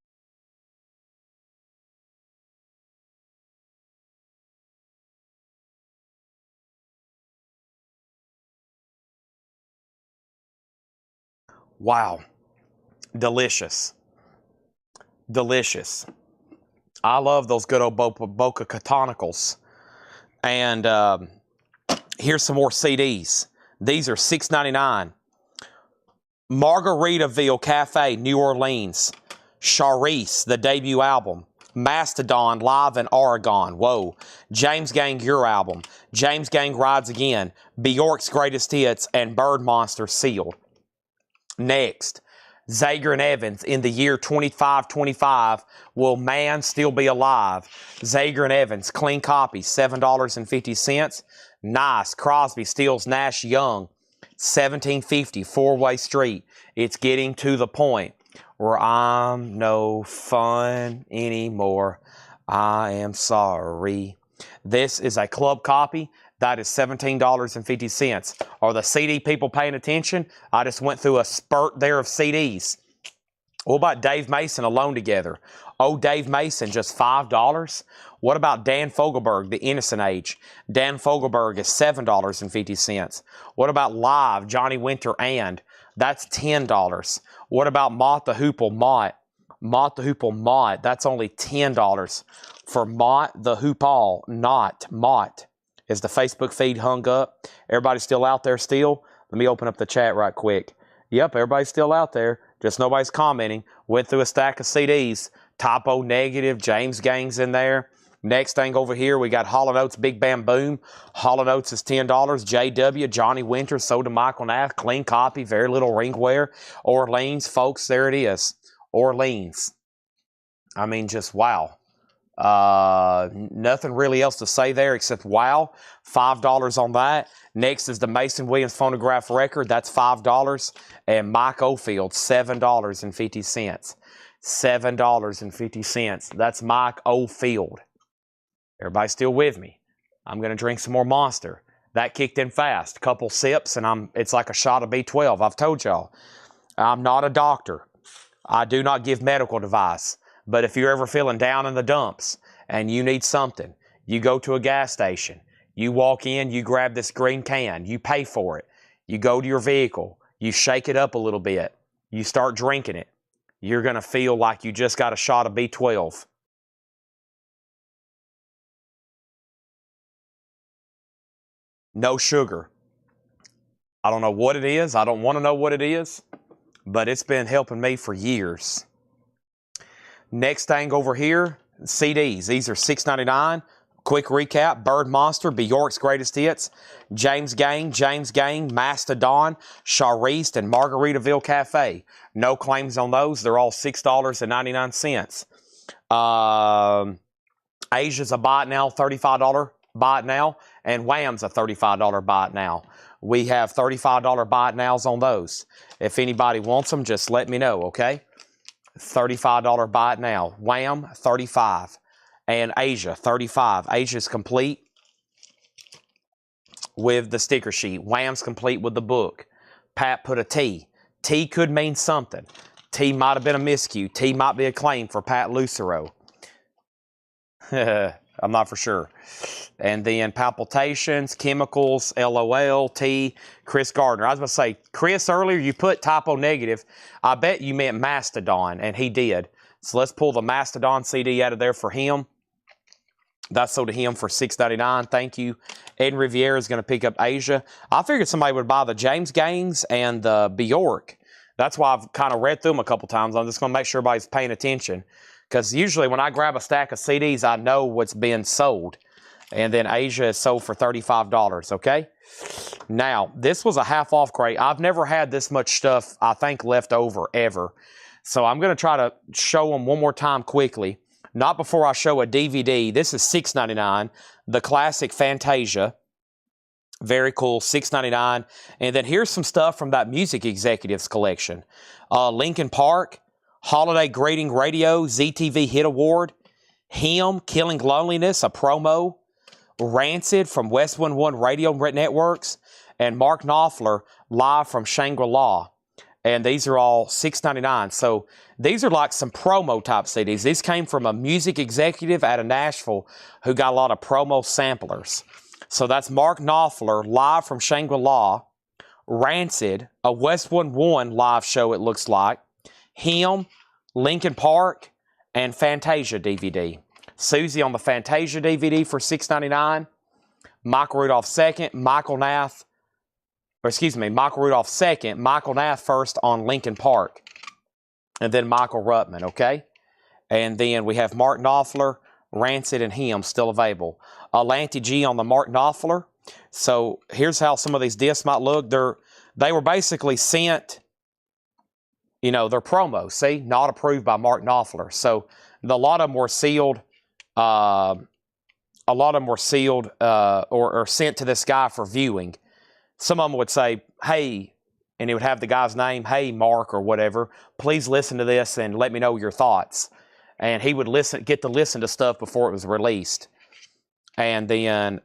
Speaker 1: Wow. Delicious. Delicious. I love those good old Boca tonicals. And here's some more CDs. These are $6.99. Margaritaville Cafe, New Orleans. Charisse, the debut album. Mastodon, Live in Oregon. Whoa. James Gang, Your Album. James Gang Rides Again. Bjork's Greatest Hits. And Bird Monster, Sealed. Next, Zager and Evans, In the Year 2525, Will Man Still Be Alive? Zager and Evans, clean copy, $7.50. Nice, Crosby, Stills, Nash, Young, $17.50, Four-Way Street. It's getting to the point where I'm no fun anymore. I am sorry. This is a club copy. That is $17.50. Are the CD people paying attention? I just went through a spurt there of CDs. What about Dave Mason, Alone Together? Oh, Dave Mason, just $5. What about Dan Fogelberg, The Innocent Age? Dan Fogelberg is $7.50. What about Live, Johnny Winter and? That's $10. What about Mott the Hoople Mott? Mott the Hoople Mott, that's only $10. For Mott the Hoople, not Mott. Is the Facebook feed hung up? Everybody still out there still? Let me open up the chat right quick. Yep, everybody's still out there. Just nobody's commenting. Went through a stack of CDs. Typo Negative, James Gang's in there. Next thing over here, we got Hall & Oates Big Bam Boom. Hall & Oates is $10. JW, Johnny Winter, so to Michael Nath. Clean copy, very little ring wear. Orleans, folks, there it is. Orleans. I mean, just wow. Nothing really else to say there except wow. $5 on that. Next is the Mason Williams phonograph record. That's $5. And Mike Oldfield, $7.50. $7.50. That's Mike Oldfield. Everybody still with me? I'm going to drink some more Monster. That kicked in fast. Couple sips and it's like a shot of B12. I've told y'all. I'm not a doctor. I do not give medical advice. But if you're ever feeling down in the dumps and you need something, you go to a gas station, you walk in, you grab this green can, you pay for it, you go to your vehicle, you shake it up a little bit, you start drinking it, you're going to feel like you just got a shot of B12. No sugar. I don't know what it is. I don't want to know what it is, but it's been helping me for years. Next thing over here, CDs. These are $6.99. Quick recap, Bird Monster, Bjork's Greatest Hits, James Gang, Mastodon, Charisse, and Margaritaville Cafe. No claims on those. They're all $6.99. Asia's a buy it now, $35 buy it now, and Wham's a $35 buy it now. We have $35 buy it nows on those. If anybody wants them, just let me know, okay? $35 buy it now. Wham, $35. And Asia, $35. Asia's complete. with the sticker sheet. Wham's complete with the book. Pat put a T. T could mean something. T might have been a miscue. T might be a claim for Pat Lucero. I'm not for sure. And then palpitations, chemicals, LOL, T, Chris Gardner. I was going to say, Chris, earlier you put typo negative. I bet you meant Mastodon, and he did. So let's pull the Mastodon CD out of there for him. That's sold to him for $6.99. Thank you. Ed Riviera is going to pick up Asia. I figured somebody would buy the James Gaines and the Bjork. That's why I've kind of read through them a couple times. I'm just going to make sure everybody's paying attention. Because usually when I grab a stack of CDs, I know what's being sold. And then Asia is sold for $35, okay? Now, this was a half-off crate. I've never had this much stuff, I think, left over ever. So I'm going to try to show them one more time quickly. Not before I show a DVD. This is $6.99. The classic Fantasia. Very cool, $6.99. And then here's some stuff from that Music Executives collection. Linkin Park, Holiday Greeting Radio, ZTV Hit Award, Him, Killing Loneliness, a promo, Rancid from West 11 Radio Networks, and Mark Knopfler, live from Shangri-La. And these are all $6.99. So these are like some promo type CDs. These came from a music executive out of Nashville who got a lot of promo samplers. So that's Mark Knopfler, live from Shangri-La, Rancid, a West 11 live show it looks like, Him, Linkin Park, and Fantasia DVD. Susie on the Fantasia DVD for $6.99. Michael Rudolph second, Michael Rudolph second, Michael Nath first on Linkin Park. And then Michael Ruttman, okay? And then we have Mark Knopfler, Rancid, and Him still available. Lanty G on the Mark Knopfler. So here's how some of these discs might look. They were basically sent, you know, they're promos, see? Not approved by Mark Knopfler. So a lot of them were sealed. Or sent to this guy for viewing. Some of them would say, hey, and it would have the guy's name, hey, Mark, or whatever, please listen to this and let me know your thoughts. And he would get to listen to stuff before it was released. And then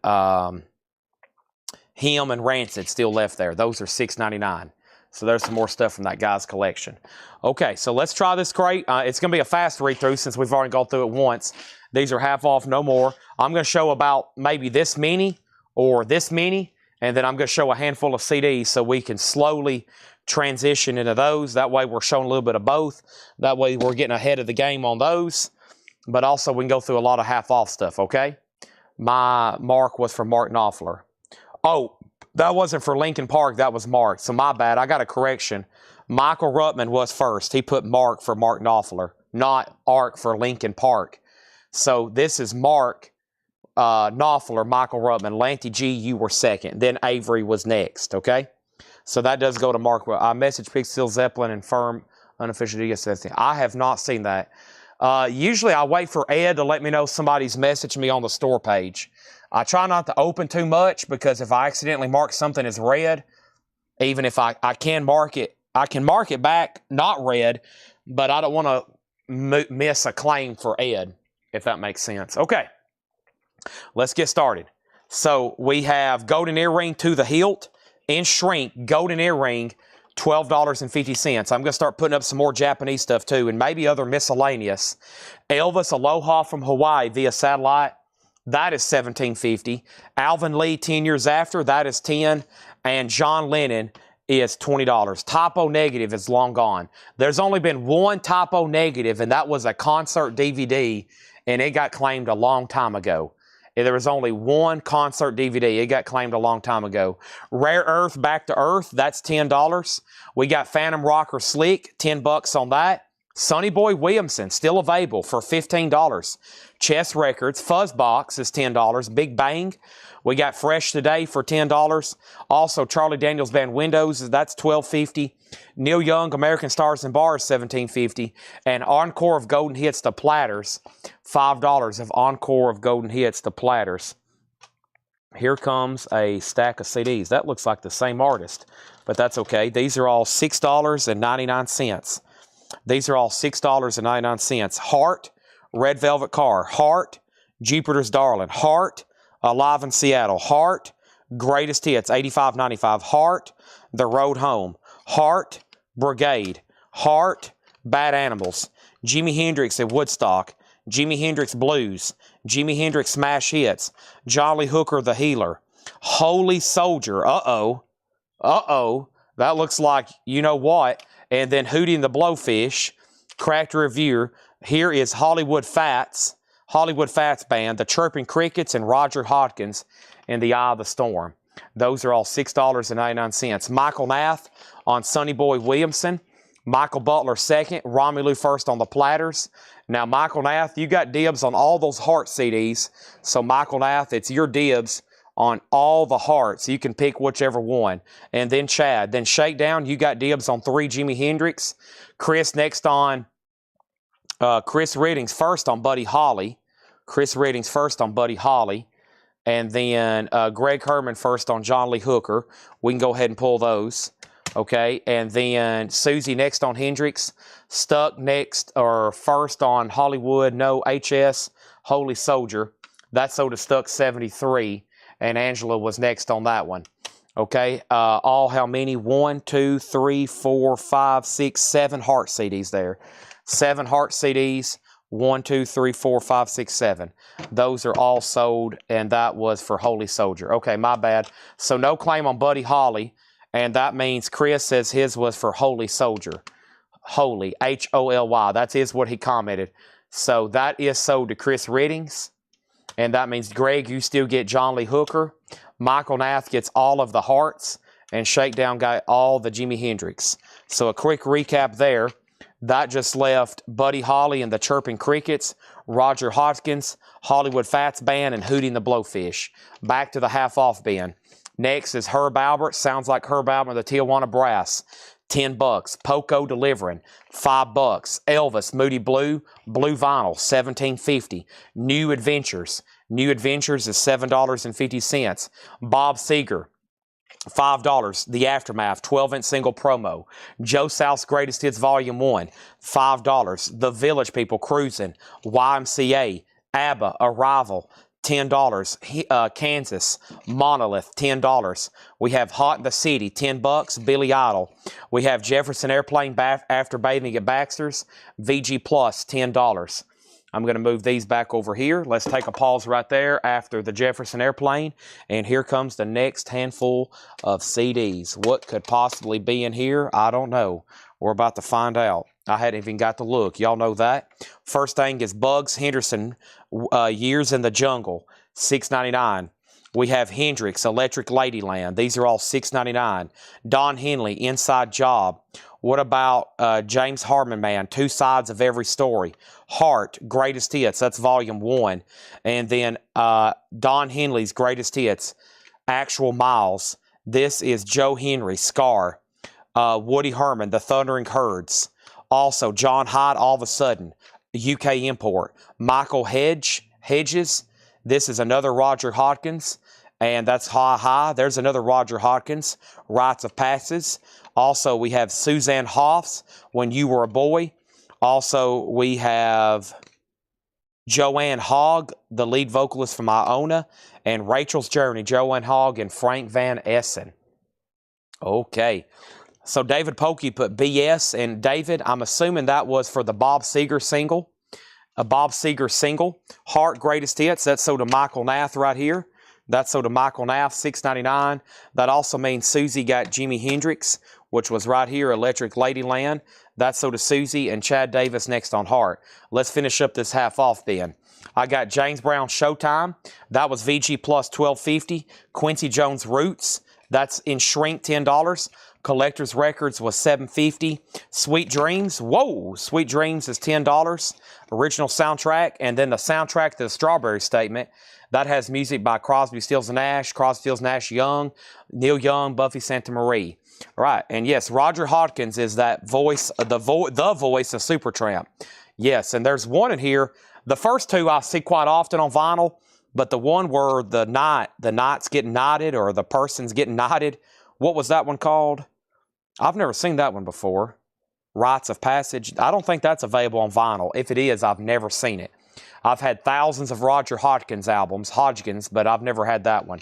Speaker 1: Him and Rancid still left there. Those are $6.99. So there's some more stuff from that guy's collection. Okay, so let's try this crate. It's going to be a fast read-through since we've already gone through it once. These are half off, no more. I'm going to show about maybe this many or this many, and then I'm going to show a handful of CDs so we can slowly transition into those. That way we're showing a little bit of both. That way we're getting ahead of the game on those, but also we can go through a lot of half-off stuff, okay? My mark was for Mark Knopfler. Oh, that wasn't for Linkin Park. That was Mark. So my bad. I got a correction. Michael Ruttman was first. He put Mark for Mark Knopfler, not Ark for Linkin Park. So this is Mark Knopfler, Michael Ruttman. Lanty G, you were second. Then Avery was next, okay? So that does go to Mark. I messaged Pixel Zeppelin and Firm unofficial DSS. I have not seen that. Usually I wait for Ed to let me know somebody's messaged me on the store page. I try not to open too much because if I accidentally mark something as red, even if I can mark it, I can mark it back not red, but I don't want to miss a claim for Ed, if that makes sense. Okay, let's get started. So we have golden earring to the hilt in shrink, golden earring, $12.50. I'm going to start putting up some more Japanese stuff too, and maybe other miscellaneous. Elvis Aloha from Hawaii via satellite. That is $17.50. Alvin Lee, 10 years after, that is $10. And John Lennon is $20. Typo negative is long gone. There's only been one typo negative, and that was a concert DVD, and it got claimed a long time ago. There was only one concert DVD. It got claimed a long time ago. Rare Earth, Back to Earth, that's $10. We got Phantom Rocker Slick, $10 on that. Sonny Boy Williamson, still available for $15. Chess Records, Fuzzbox is $10. Big Bang, we got Fresh Today for $10. Also, Charlie Daniels Band Windows, that's $12.50. Neil Young, American Stars and Bars, $17.50. And Encore of Golden Hits, The Platters, $5 of Encore of Golden Hits, The Platters. Here comes a stack of CDs. That looks like the same artist, but that's okay. These are all $6.99. These are all $6.99. Heart, Red Velvet Car. Heart, Jupiter's Darling. Heart, Alive in Seattle. Heart, Greatest Hits, 85-95. Heart, The Road Home. Heart, Brigade. Heart, Bad Animals. Jimi Hendrix at Woodstock. Jimi Hendrix Blues. Jimi Hendrix Smash Hits. Jolly Hooker, The Healer. Holy Soldier. Uh-oh. Uh-oh. That looks like you know what. And then Hootie and the Blowfish. Cracked Review. Here is Hollywood Fats Band, The Chirping Crickets, and Roger Hodgkins in The Eye of the Storm. Those are all $6.99. Michael Nath on Sonny Boy Williamson. Michael Butler second. Romelu first on the Platters. Now, Michael Nath, you got dibs on all those Heart CDs. So, Michael Nath, it's your dibs on all the Hearts. You can pick whichever one. And then Chad. Then Shakedown, you got dibs on 3 Jimi Hendrix. Chris next on Chris Redding's first on Buddy Holly. Chris Redding's first on Buddy Holly. And then Greg Herman first on John Lee Hooker. We can go ahead and pull those. Okay. And then Susie next on Hendrix. Stuck next or first on Hollywood. No HS. Holy Soldier. That sold to Stuck 73. And Angela was next on that one. Okay. All how many? 1, 2, 3, 4, 5, 6, 7 Heart CDs there. 7 Heart CDs, 1, 2, 3, 4, 5, 6, 7. Those are all sold, and that was for Holy Soldier. Okay, my bad. So no claim on Buddy Holly, and that means Chris says his was for Holy Soldier. Holy, H-O-L-Y. That is what he commented. So that is sold to Chris Reddings, and that means, Greg, you still get John Lee Hooker. Michael Nath gets all of the Hearts, and Shakedown got all the Jimi Hendrix. So a quick recap there. That just left Buddy Holly and the Chirping Crickets, Roger Hodgkins, Hollywood Fats Band, and Hootie and the Blowfish. Back to the half-off bin. Next is Herb Albert. Sounds like Herb Albert, the Tijuana Brass. $10. Poco Delivering, $5. Elvis, Moody Blue, Blue Vinyl, $17.50. New Adventures. New Adventures is $7.50. Bob Seger, $5. The Aftermath, 12-inch single promo. Joe South's Greatest Hits Volume 1, $5. The Village People, Cruising. YMCA, ABBA, Arrival, $10. Kansas, Monolith, $10. We have Hot in the City, $10. Billy Idol. We have Jefferson Airplane, After Bathing at Baxter's, VG Plus, $10. I'm going to move these back over here. Let's take a pause right there after the Jefferson Airplane. And here comes the next handful of CDs. What could possibly be in here? I don't know. We're about to find out. I hadn't even got to look. Y'all know that. First thing is Bugs Henderson, Years in the Jungle, $6.99. We have Hendrix, Electric Ladyland. These are all $6.99. Don Henley, Inside Job. What about James Harmon Man, Two Sides of Every Story? Heart, Greatest Hits, that's Volume 1. And then Don Henley's Greatest Hits, Actual Miles. This is Joe Henry, Scar. Woody Herman, The Thundering Herds. Also, John Hyde, All of a Sudden, UK import. Michael Hedges. This is another Roger Hodgkins. And that's Ha Ha. There's another Roger Hodgkins. Rites of Passage. Also, we have Suzanne Hoffs, When You Were a Boy. Also, we have Joanne Hogg, the lead vocalist from Iona. And Rachel's Journey, Joanne Hogg and Frank Van Essen. Okay. So David Pokey put BS. And David, I'm assuming that was for the Bob Seger single. A Bob Seger single. Heart Greatest Hits. That's sold to Michael Nath right here. That's sold to Michael Nath, $6.99. That also means Susie got Jimi Hendrix, which was right here, Electric Ladyland. That's sold to Susie and Chad Davis next on Heart. Let's finish up this half off then. I got James Brown Showtime. That was VG Plus $12.50. Quincy Jones Roots. That's in shrink $10. Collector's Records was $7.50. Sweet Dreams. Whoa! Sweet Dreams is $10. Original soundtrack. And then the soundtrack to the Strawberry Statement. That has music by Crosby, Stills, Nash, Crosby, Stills, Nash, Young, Neil Young, Buffy Santamarie. Right, and yes, Roger Hodgkins is that voice, the voice of Supertramp. Yes, and there's one in here. The first two I see quite often on vinyl, but the one where the knight's getting knighted or the person's getting knighted, what was that one called? I've never seen that one before. Rites of Passage. I don't think that's available on vinyl. If it is, I've never seen it. I've had thousands of Roger Hodgkins albums, but I've never had that one.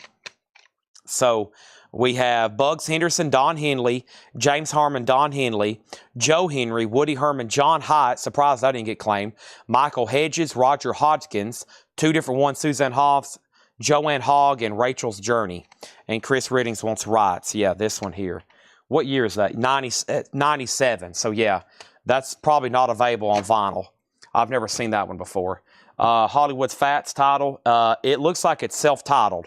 Speaker 1: So we have Bugs Henderson, Don Henley, James Harmon, Don Henley, Joe Henry, Woody Herman, John Hyatt, surprised I didn't get claimed, Michael Hedges, Roger Hodgkins, two different ones, Suzanne Hoffs, Joanne Hogg, and Rachel's Journey. And Chris Riddings wants rights. Yeah, this one here. What year is that? 97. So yeah, that's probably not available on vinyl. I've never seen that one before. Hollywood Fats title. It looks like it's self-titled.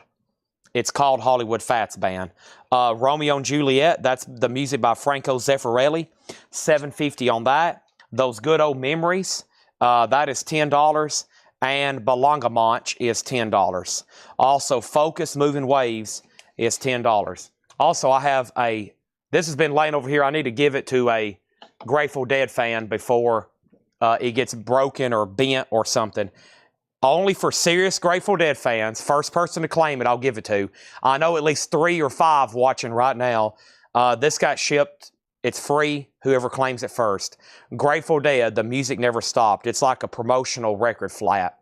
Speaker 1: It's called Hollywood Fats Band. Romeo and Juliet, that's the music by Franco Zeffirelli. $7.50 on that. Those Good Old Memories, that is $10. And Belongamonch is $10. Also, Focus Moving Waves is $10. Also, I have this has been laying over here. I need to give it to a Grateful Dead fan before it gets broken or bent or something. Only for serious Grateful Dead fans. First person to claim it, I'll give it to. I know at least 3 or 5 watching right now. This got shipped. It's free. Whoever claims it first. Grateful Dead, The Music Never Stopped. It's like a promotional record flat.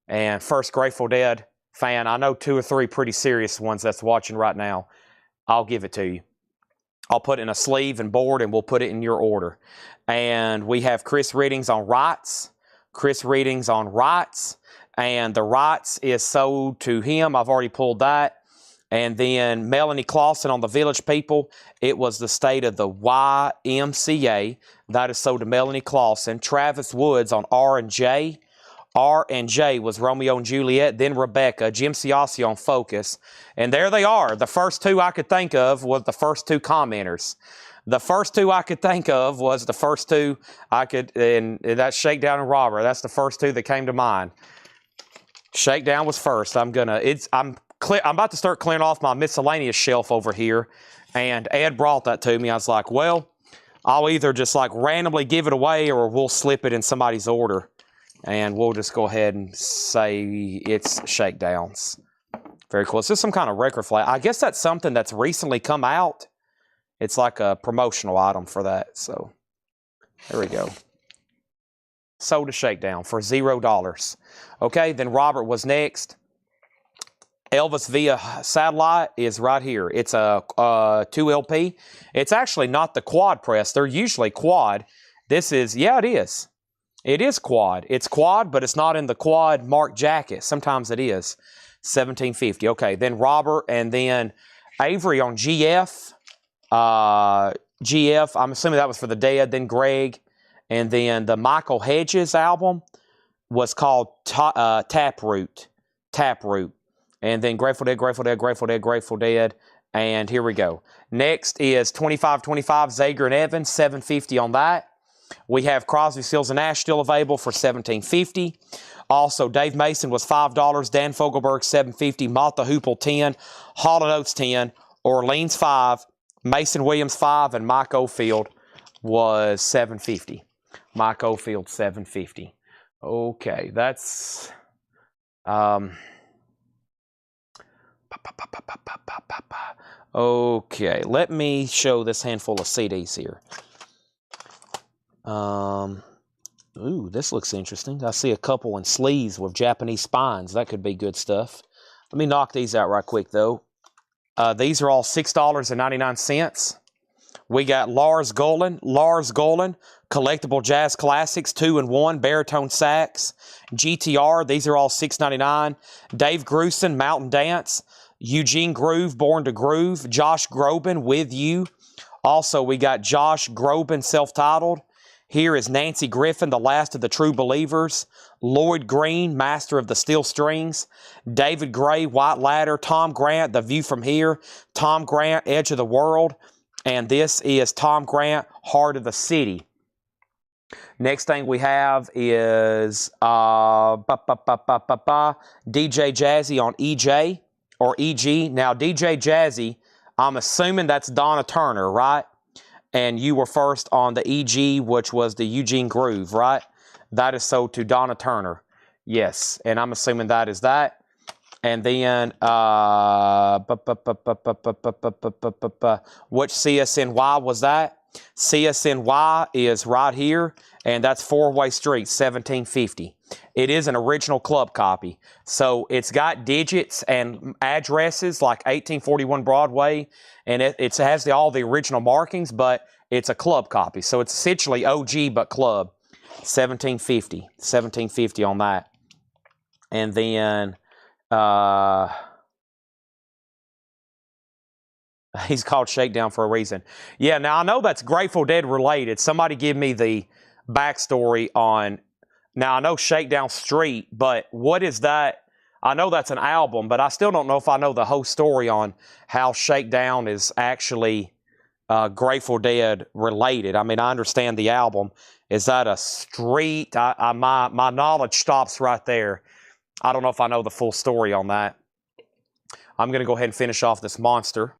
Speaker 1: And first Grateful Dead fan, I know 2 or 3 pretty serious ones that's watching right now. I'll give it to you. I'll put it in a sleeve and board, and we'll put it in your order. And we have Chris Riddings on rights. Chris Riddings on rights. And the rights is sold to him. I've already pulled that. And then Melanie Clausen on the Village People. It was the state of the YMCA. That is sold to Melanie Clausen. Travis Woods on R&J. R&J was Romeo and Juliet, then Rebecca, Jim Ciossi on Focus. And there they are. The first 2 I could think of was the first 2 commenters. The first 2 I could think of was the first 2 I could, and that's Shakedown and Robber. That's the first 2 that came to mind. Shakedown was first. I'm about to start clearing off my miscellaneous shelf over here. And Ed brought that to me. I was like, well, I'll either just like randomly give it away or we'll slip it in somebody's order. And we'll just go ahead and say it's Shakedowns. Very cool. It's just some kind of record flat. I guess that's something that's recently come out. It's like a promotional item for that. So there we go. Sold a Shakedown for $0. Okay, then Robert was next. Elvis via satellite is right here. It's a 2 LP. It's actually not the quad press. They're usually quad. This is, yeah, it is. It is quad. It's quad, but it's not in the quad marked jacket. Sometimes it is. $17.50. Okay, then Robert and then Avery on GF. GF, I'm assuming that was for the Dead. Then Greg. And then the Michael Hedges album was called Taproot. Taproot. And then Grateful Dead, Grateful Dead, Grateful Dead, Grateful Dead. And here we go. Next is 2525 Zager and Evans, $7.50 on that. We have Crosby, Stills, and Nash still available for $17.50. Also, Dave Mason was $5. Dan Fogelberg, $7.50. Mott the Hoople, $10. Hall & Oates, $10. Orleans, $5. Mason Williams, $5. And Mike Oldfield was $7.50. Mike Oldfield, $7.50. Okay, that's... Okay, let me show this handful of CDs here. Ooh, this looks interesting. I see a couple in sleeves with Japanese spines. That could be good stuff. Let me knock these out right quick, though. These are all $6.99. We got Lars Golan, Collectible Jazz Classics, 2-in-1, baritone sax, GTR, these are all $6.99. Dave Grusin, Mountain Dance, Eugene Groove, Born to Groove, Josh Groban, With You. Also, we got Josh Groban, self-titled. Here is Nancy Griffin, The Last of the True Believers. Lloyd Green, Master of the Steel Strings. David Gray, White Ladder. Tom Grant, The View from Here. Tom Grant, Edge of the World. And this is Tom Grant, Heart of the City. Next thing we have is DJ Jazzy on EJ or EG. Now, DJ Jazzy, I'm assuming that's Donna Turner, right? And you were first on the EG, which was the Eugene Groove, right? That is sold to Donna Turner. Yes, and I'm assuming that is that. And then, which CSNY was that? CSNY is right here, and that's 4-Way Street, $17.50. It is an original club copy. So it's got digits and addresses like 1841 Broadway, and it has all the original markings, but it's a club copy. So it's essentially OG but club. 1750 on that. And then he's called Shakedown for a reason. Yeah, now I know that's Grateful Dead related. Somebody give me the backstory on, now I know Shakedown Street, but what is that? I know that's an album, but I still don't know if I know the whole story on how Shakedown is actually Grateful Dead related. I mean, I understand the album. Is that a street? My knowledge stops right there. I don't know if I know the full story on that. I'm going to go ahead and finish off this monster.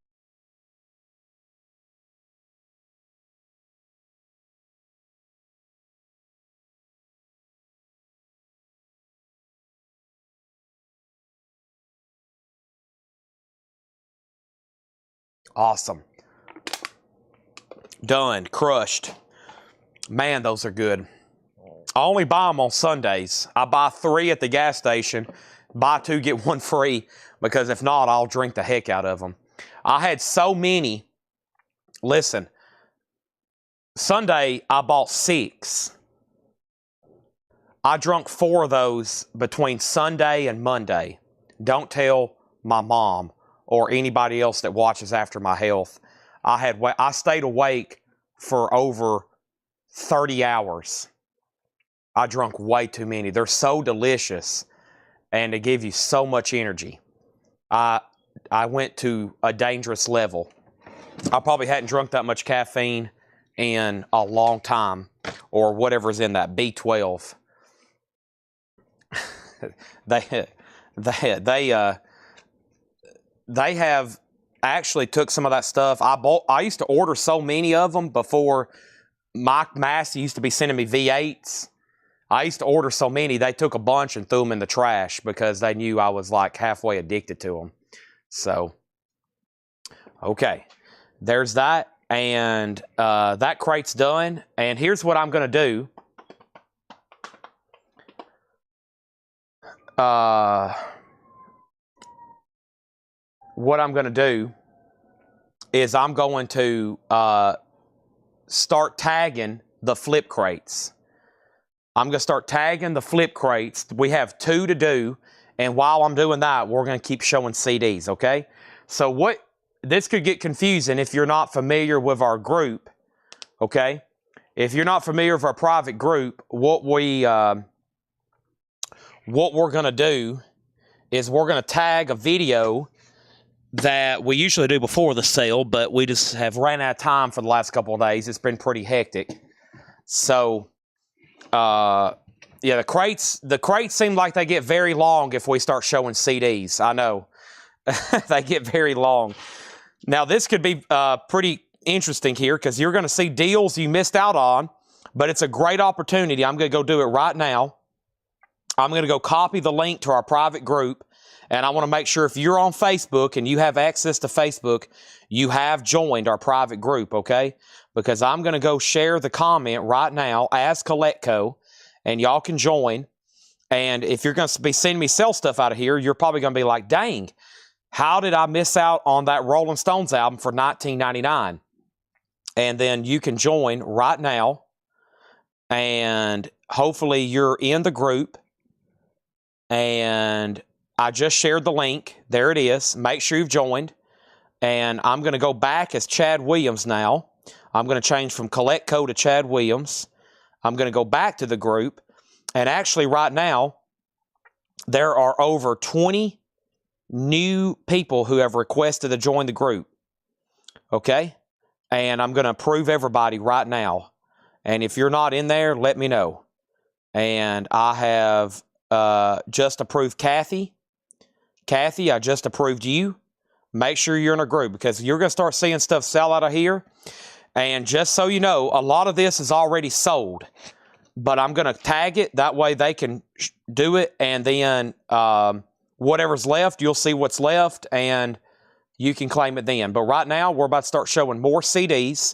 Speaker 1: Awesome. Done. Crushed. Man, those are good. I only buy them on Sundays. I buy 3 at the gas station. Buy 2, get 1 free. Because if not, I'll drink the heck out of them. I had so many. Listen. Sunday, I bought 6. I drunk 4 of those between Sunday and Monday. Don't tell my mom or anybody else that watches after my health. I stayed awake for over 30 hours. I drank way too many. They're so delicious, and they give you so much energy. I went to a dangerous level. I probably hadn't drunk that much caffeine in a long time, or whatever's in that B12. They have actually took some of that stuff. I used to order so many of them before Mike Massey used to be sending me V8s. I used to order so many, they took a bunch and threw them in the trash because they knew I was like halfway addicted to them. So, okay, there's that. And that crate's done. And here's what I'm going to do. What I'm going to do is I'm going to start tagging the flip crates. I'm going to start tagging the flip crates. We have 2 to do, and while I'm doing that, we're going to keep showing CDs, okay? So this could get confusing if you're not familiar with our group, okay? If you're not familiar with our private group, what we're going to do is we're going to tag a video that we usually do before the sale, but we just have ran out of time for the last couple of days. It's been pretty hectic. So, yeah, the crates seem like they get very long if we start showing CDs. I know. They get very long. Now, this could be pretty interesting here because you're going to see deals you missed out on, but it's a great opportunity. I'm going to go do it right now. I'm going to go copy the link to our private group. And I want to make sure if you're on Facebook and you have access to Facebook, you have joined our private group, okay? Because I'm going to go share the comment right now as Coletco, and y'all can join. And if you're going to be seeing me sell stuff out of here, you're probably going to be like, dang, how did I miss out on that Rolling Stones album for $19.99? And then you can join right now, and hopefully you're in the group, and I just shared the link. There it is. Make sure you've joined. And I'm going to go back as Chad Williams now. I'm going to change from Coletco to Chad Williams. I'm going to go back to the group. And actually right now, there are over 20 new people who have requested to join the group. Okay? And I'm going to approve everybody right now. And if you're not in there, let me know. And I have just approved Kathy. Kathy, I just approved you. Make sure you're in a group because you're going to start seeing stuff sell out of here. And just so you know, a lot of this is already sold. But I'm going to tag it. That way they can do it. And then whatever's left, you'll see what's left. And you can claim it then. But right now, we're about to start showing more CDs.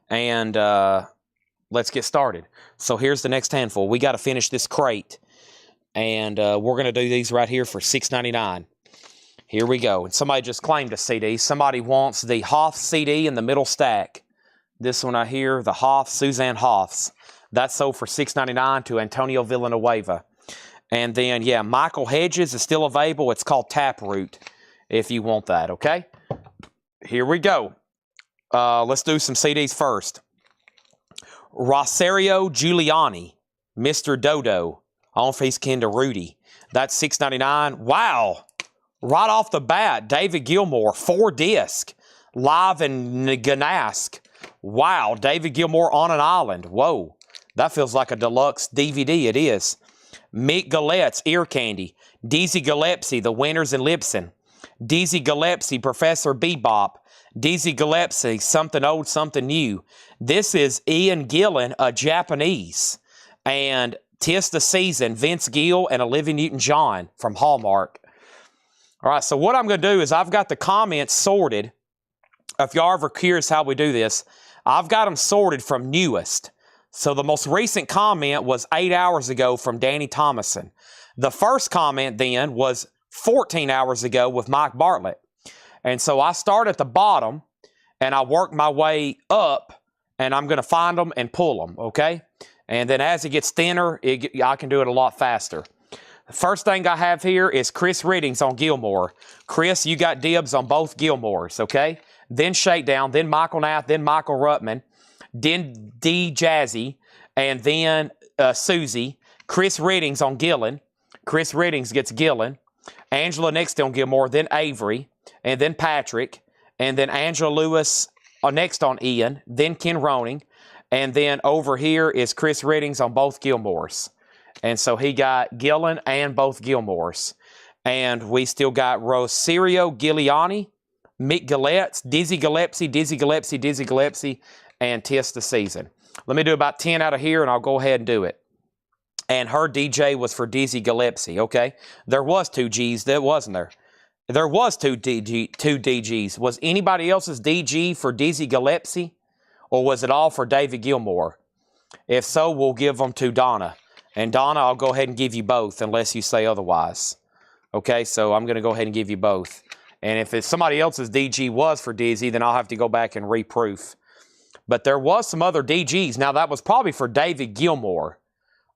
Speaker 1: And
Speaker 2: let's get started. So here's the next handful. We got to finish this crate, and we're going to do these right here for $6.99. Here we go. And somebody just claimed a CD. Somebody wants the Hoff CD in the middle stack. This one right here, the Hoff, Suzanne Hoffs. That's sold for $6.99 to Antonio Villanueva. And then, yeah, Michael Hedges is still available. It's called Taproot if you want that, okay? Here we go. Let's do some CDs first. Rosario Giuliani, Mr. Dodo. I don't know if he's kin to Rudy. That's $6.99. Wow. Right off the bat, David Gilmour, 4-disc, live in Ganask. Wow, David Gilmour on an island. Whoa, that feels like a deluxe DVD. It is. Mick Gallette's Ear Candy. Dizzy Gillespie, The Winners in Lipson. Dizzy Gillespie, Professor Bebop. Dizzy Gillespie, Something Old, Something New. This is Ian Gillan, a Japanese. And 'Tis the Season, Vince Gill and Olivia Newton-John from Hallmark. All right, so what I'm going to do is I've got the comments sorted. If y'all are ever curious how we do this, I've got them sorted from newest. So the most recent comment was 8 hours ago from Danny Thomason. The first comment then was 14 hours ago with Mike Bartlett. And so I start at the bottom and I work my way up, and I'm going to find them and pull them, okay? And then as it gets thinner, I can do it a lot faster. The first thing I have here is Chris Riddings on Gilmour. Chris, you got dibs on both Gilmours, okay? Then Shakedown, then Michael Nath, then Michael Ruttman, then D. Jazzy, and then Susie. Chris Riddings on Gillan. Chris Riddings gets Gillan. Angela next on Gilmour, then Avery, and then Patrick, and then Angela Lewis next on Ian, then Ken Roning, and then over here is Chris Riddings on both Gilmours. And so he got Gillan and both Gilmours. And we still got Rosario Giuliani, Mick Gallette's, Dizzy Gillespie, Dizzy Gillespie, Dizzy Gillespie, and 'Tis the Season. Let me do about 10 out of here, and I'll go ahead and do it. And her DJ was for Dizzy Gillespie, okay? There was 2 Gs, there wasn't there? There was 2 DGs. Was anybody else's DG for Dizzy Gillespie, or was it all for David Gilmour? If so, we'll give them to Donna. And Donna, I'll go ahead and give you both unless you say otherwise. Okay, so I'm going to go ahead and give you both. And if it's somebody else's DG was for Dizzy, then I'll have to go back and reproof. But there was some other DGs. Now, that was probably for David Gilmour.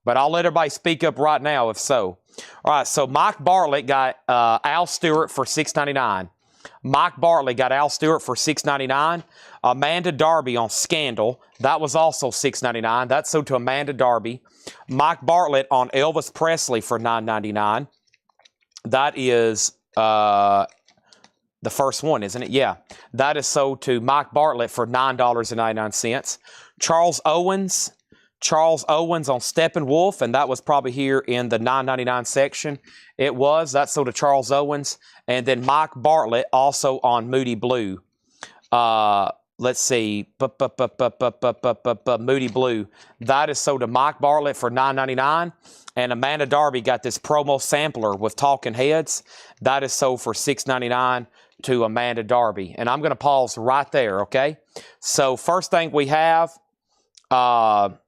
Speaker 2: But I'll let everybody speak up right now if so. All right, so Mike Bartlett got Al Stewart for $6.99. Mike Bartlett got Al Stewart for $6.99. Amanda Darby on Scandal. That was also $6.99. That's sold to Amanda Darby. Mike Bartlett on Elvis Presley for $9.99. That is the first one, isn't it? Yeah. That is sold to Mike Bartlett for $9.99. Charles Owens on Steppenwolf, and that was probably here in the $9.99 section. It was. That's sold to Charles Owens. And then Mike Bartlett also on Moody Blue. Let's see. Moody Blue. That is sold to Mike Bartlett for $9.99. And Amanda Darby got this promo sampler with Talking Heads. That is sold for $6.99 to Amanda Darby. And I'm going to pause right there, okay? So first thing we have is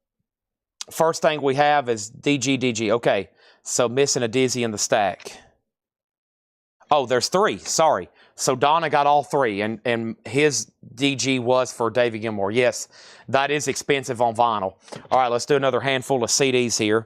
Speaker 2: DG. Okay, so missing a Dizzy in the stack. Oh, there's 3. Sorry. So Donna got all 3, and his DG was for David Gilmour. Yes, that is expensive on vinyl. All right, let's do another handful of CDs here.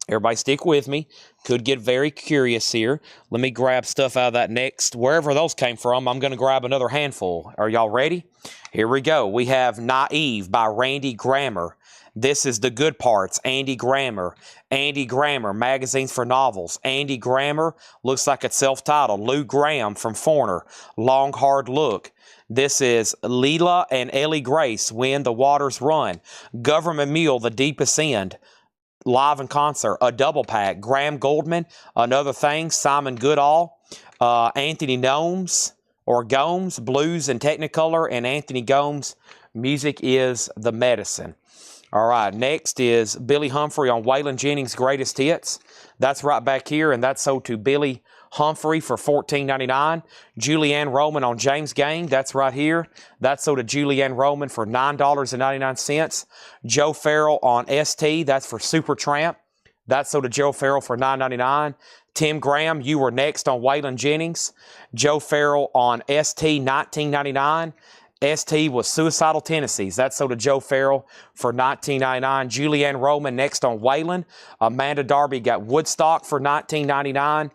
Speaker 2: Everybody stick with me. Could get very curious here. Let me grab stuff out of that next. Wherever those came from, I'm going to grab another handful. Are y'all ready? Here we go. We have Naive by Randy Grammer. This is The Good Parts, Andy Grammer. Andy Grammer, Magazines for Novels. Andy Grammer, looks like it's self-titled. Lou Graham from Foreigner, Long Hard Look. This is Leela and Ellie Grace, When the Waters Run. Government Mule, The Deepest End, live in concert. A Double Pack, Graham Goldman, Another Thing, Simon Goodall. Anthony Gomes, Blues and Technicolor, and Anthony Gomes, Music is the Medicine. All right, next is Billy Humphrey on Waylon Jennings' Greatest Hits. That's right back here, and that's sold to Billy Humphrey for $14.99. Julianne Roman on James Gang. That's right here. That's sold to Julianne Roman for $9.99. Joe Farrell on ST. That's for Supertramp. That's sold to Joe Farrell for $9.99. Tim Graham, You Were Next on Waylon Jennings. Joe Farrell on ST, $19.99. ST was Suicidal Tendencies. That's sold to Joe Farrell for $19.99. Julianne Roman next on Waylon. Amanda Darby got Woodstock for $19.99.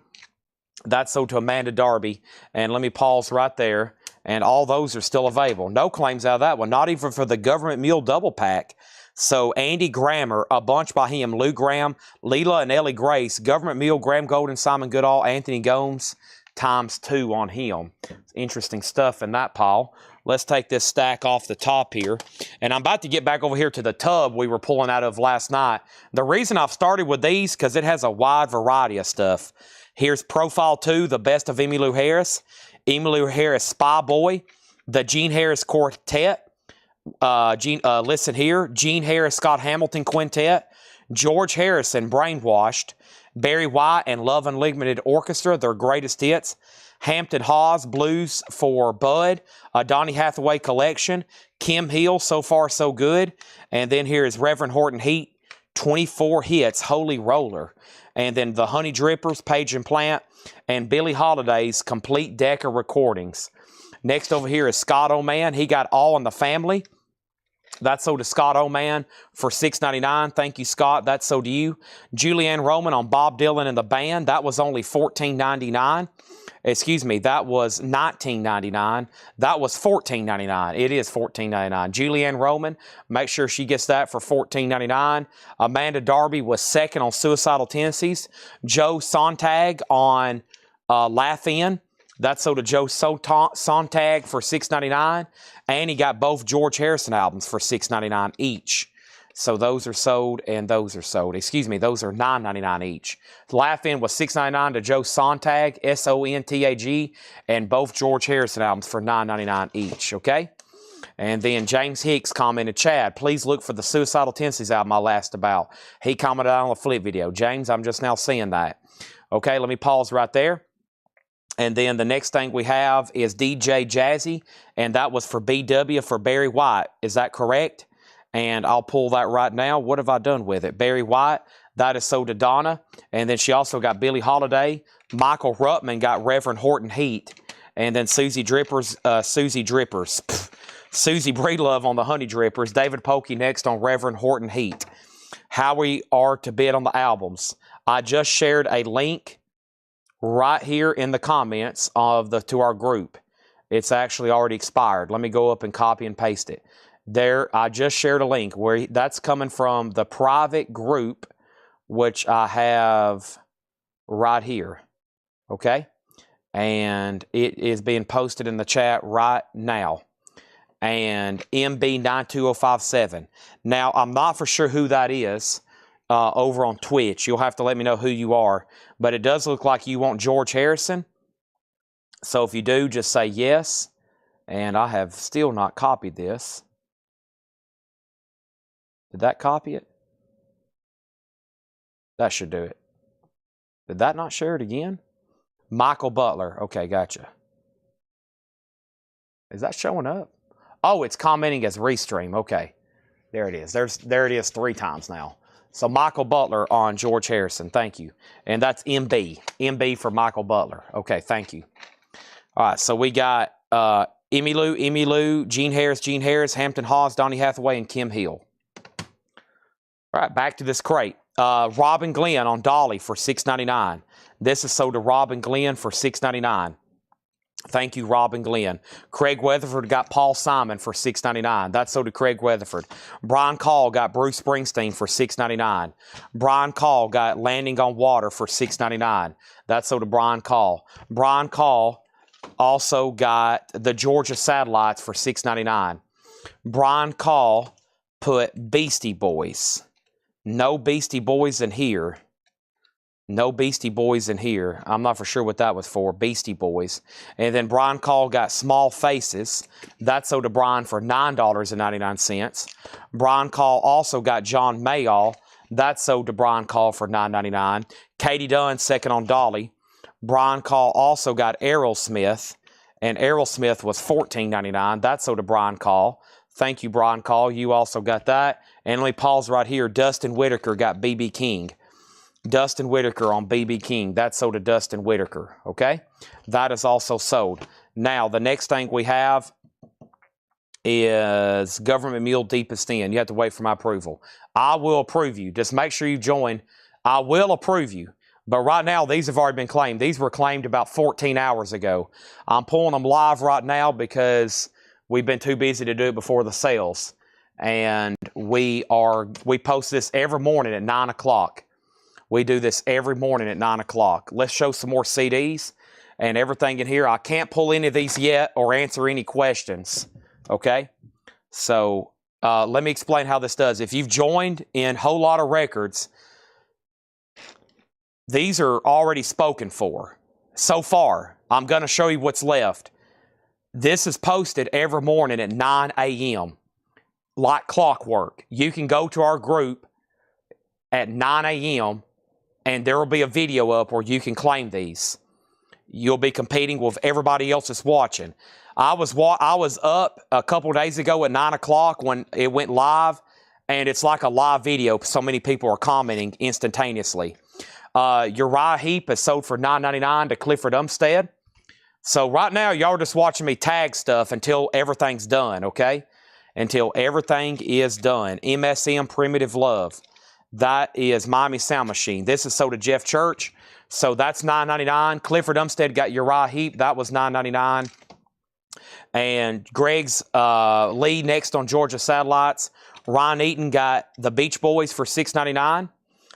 Speaker 2: That's sold to Amanda Darby. And let me pause right there. And all those are still available. No claims out of that one. Not even for the Government Mule double pack. So Andy Grammer, a bunch by him. Lou Graham, Leela and Ellie Grace. Government Mule, Graham Golden, Simon Goodall, Anthony Gomes, ×2 on him. Interesting stuff in that pile. Let's take this stack off the top here. And I'm about to get back over here to the tub we were pulling out of last night. The reason I've started with these, because it has a wide variety of stuff. Here's Profile 2, the best of Emmylou Harris. Emmylou Harris Spy Boy. The Gene Harris Quartet. Listen here. Gene Harris Scott Hamilton Quintet. George Harrison Brainwashed. Barry White and Love Unlimited Orchestra, their greatest hits. Hampton Hawes Blues for Bud. Donny Hathaway Collection. Kim Hill, So Far So Good. And then here is Reverend Horton Heat, 24 hits, Holy Roller. And then the Honey Drippers, Page and Plant. And Billie Holiday's complete deck of recordings. Next over here is Scott O'Man. He got All in the Family. That's sold to Scott O'Man for $6.99. Thank you, Scott. That's sold to you. Julianne Roman on Bob Dylan and the Band. That was only $14.99. Excuse me, that was $19.99. That was $14.99. It is $14.99. Julianne Roman, make sure she gets that for $14.99. Amanda Darby was second on Suicidal Tendencies. Joe Sontag on Laugh In. That's sold to Joe Sontag for $6.99. And he got both George Harrison albums for $6.99 each. So those are sold and those are sold. Excuse me, those are $9.99 each. Laugh In was $6.99 to Joe Sontag, Sontag, and both George Harrison albums for $9.99 each, okay? And then James Hicks commented, Chad, please look for the Suicidal Tendencies album I last about. He commented on a flip video. James, I'm just now seeing that. Okay, let me pause right there. And then the next thing we have is DJ Jazzy, and that was for BW for Barry White. Is that correct? And I'll pull that right now. What have I done with it? Barry White, that is sold to Donna. And then she also got Billie Holiday. Michael Ruttman got Reverend Horton Heat. And then Susie Drippers. Susie Breedlove on the Honey Drippers. David Pokey next on Reverend Horton Heat. How we are to bid on the albums. I just shared a link right here in the comments to our group. It's actually already expired. Let me go up and copy and paste it. There, I just shared a link where that's coming from the private group, which I have right here. Okay? And it is being posted in the chat right now. And MB92057. Now, I'm not for sure who that is over on Twitch. You'll have to let me know who you are. But it does look like you want George Harrison. So if you do, just say yes. And I have still not copied this. Did that copy it? That should do it. Did that not share it again? Michael Butler. Okay, gotcha. Is that showing up? Oh, it's commenting as restream. Okay. There it is. There it is 3 times now. So Michael Butler on George Harrison. Thank you. And that's MB. MB for Michael Butler. Okay, thank you. All right, so we got Emmylou, Gene Harris, Hampton Hawes, Donny Hathaway, and Kim Hill. All right, back to this crate. Robin Glenn on Dolly for $6.99. This is sold to Robin Glenn for $6.99. Thank you, Robin Glenn. Craig Weatherford got Paul Simon for $6.99. That's sold to Craig Weatherford. Brian Call got Bruce Springsteen for $6.99. Brian Call got Landing on Water for $6.99. That's sold to Brian Call. Brian Call also got the Georgia Satellites for $6.99. Brian Call put Beastie Boys. No Beastie Boys in here. No Beastie Boys in here. I'm not for sure what that was for. Beastie Boys. And then Brian Call got Small Faces. That's sold to Brian for $9.99. Brian Call also got John Mayall. That's sold to Brian Call for $9.99. Katie Dunn, second on Dolly. Brian Call also got Aerosmith, and Aerosmith was $14.99. That's sold to Brian Call. Thank you, Brian Call. You also got that. And let me pause right here. Dustin Whitaker got B.B. King. Dustin Whitaker on B.B. King. That's sold to Dustin Whitaker, okay? That is also sold. Now, the next thing we have is Government Mule Deepest End. You have to wait for my approval. I will approve you. Just make sure you join. I will approve you. But right now, these have already been claimed. These were claimed about 14 hours ago. I'm pulling them live right now because we've been too busy to do it before the sales. And we post this every morning at 9 o'clock. We do this every morning at 9 o'clock. Let's show some more CDs and everything in here. I can't pull any of these yet or answer any questions. Okay? So let me explain how this does. If you've joined in Whole Lotta Records, these are already spoken for. So far, I'm going to show you what's left. This is posted every morning at 9 a.m. like clockwork. You can go to our group at 9 a.m. and there will be a video up where you can claim these. You'll be competing with everybody else that's watching. I was up a couple days ago at 9 o'clock when it went live, and it's like a live video. So many people are commenting instantaneously. Uriah Heep is sold for $9.99 to Clifford Umstead. So right now, y'all are just watching me tag stuff until everything's done, okay? Until everything is done. MSM Primitive Love. That is Miami Sound Machine. This is sold to Jeff Church. So that's $9.99. Clifford Umstead got Uriah Heep. That was $9.99. And Greg's Lee next on Georgia Satellites. Ryan Eaton got the Beach Boys for $6.99.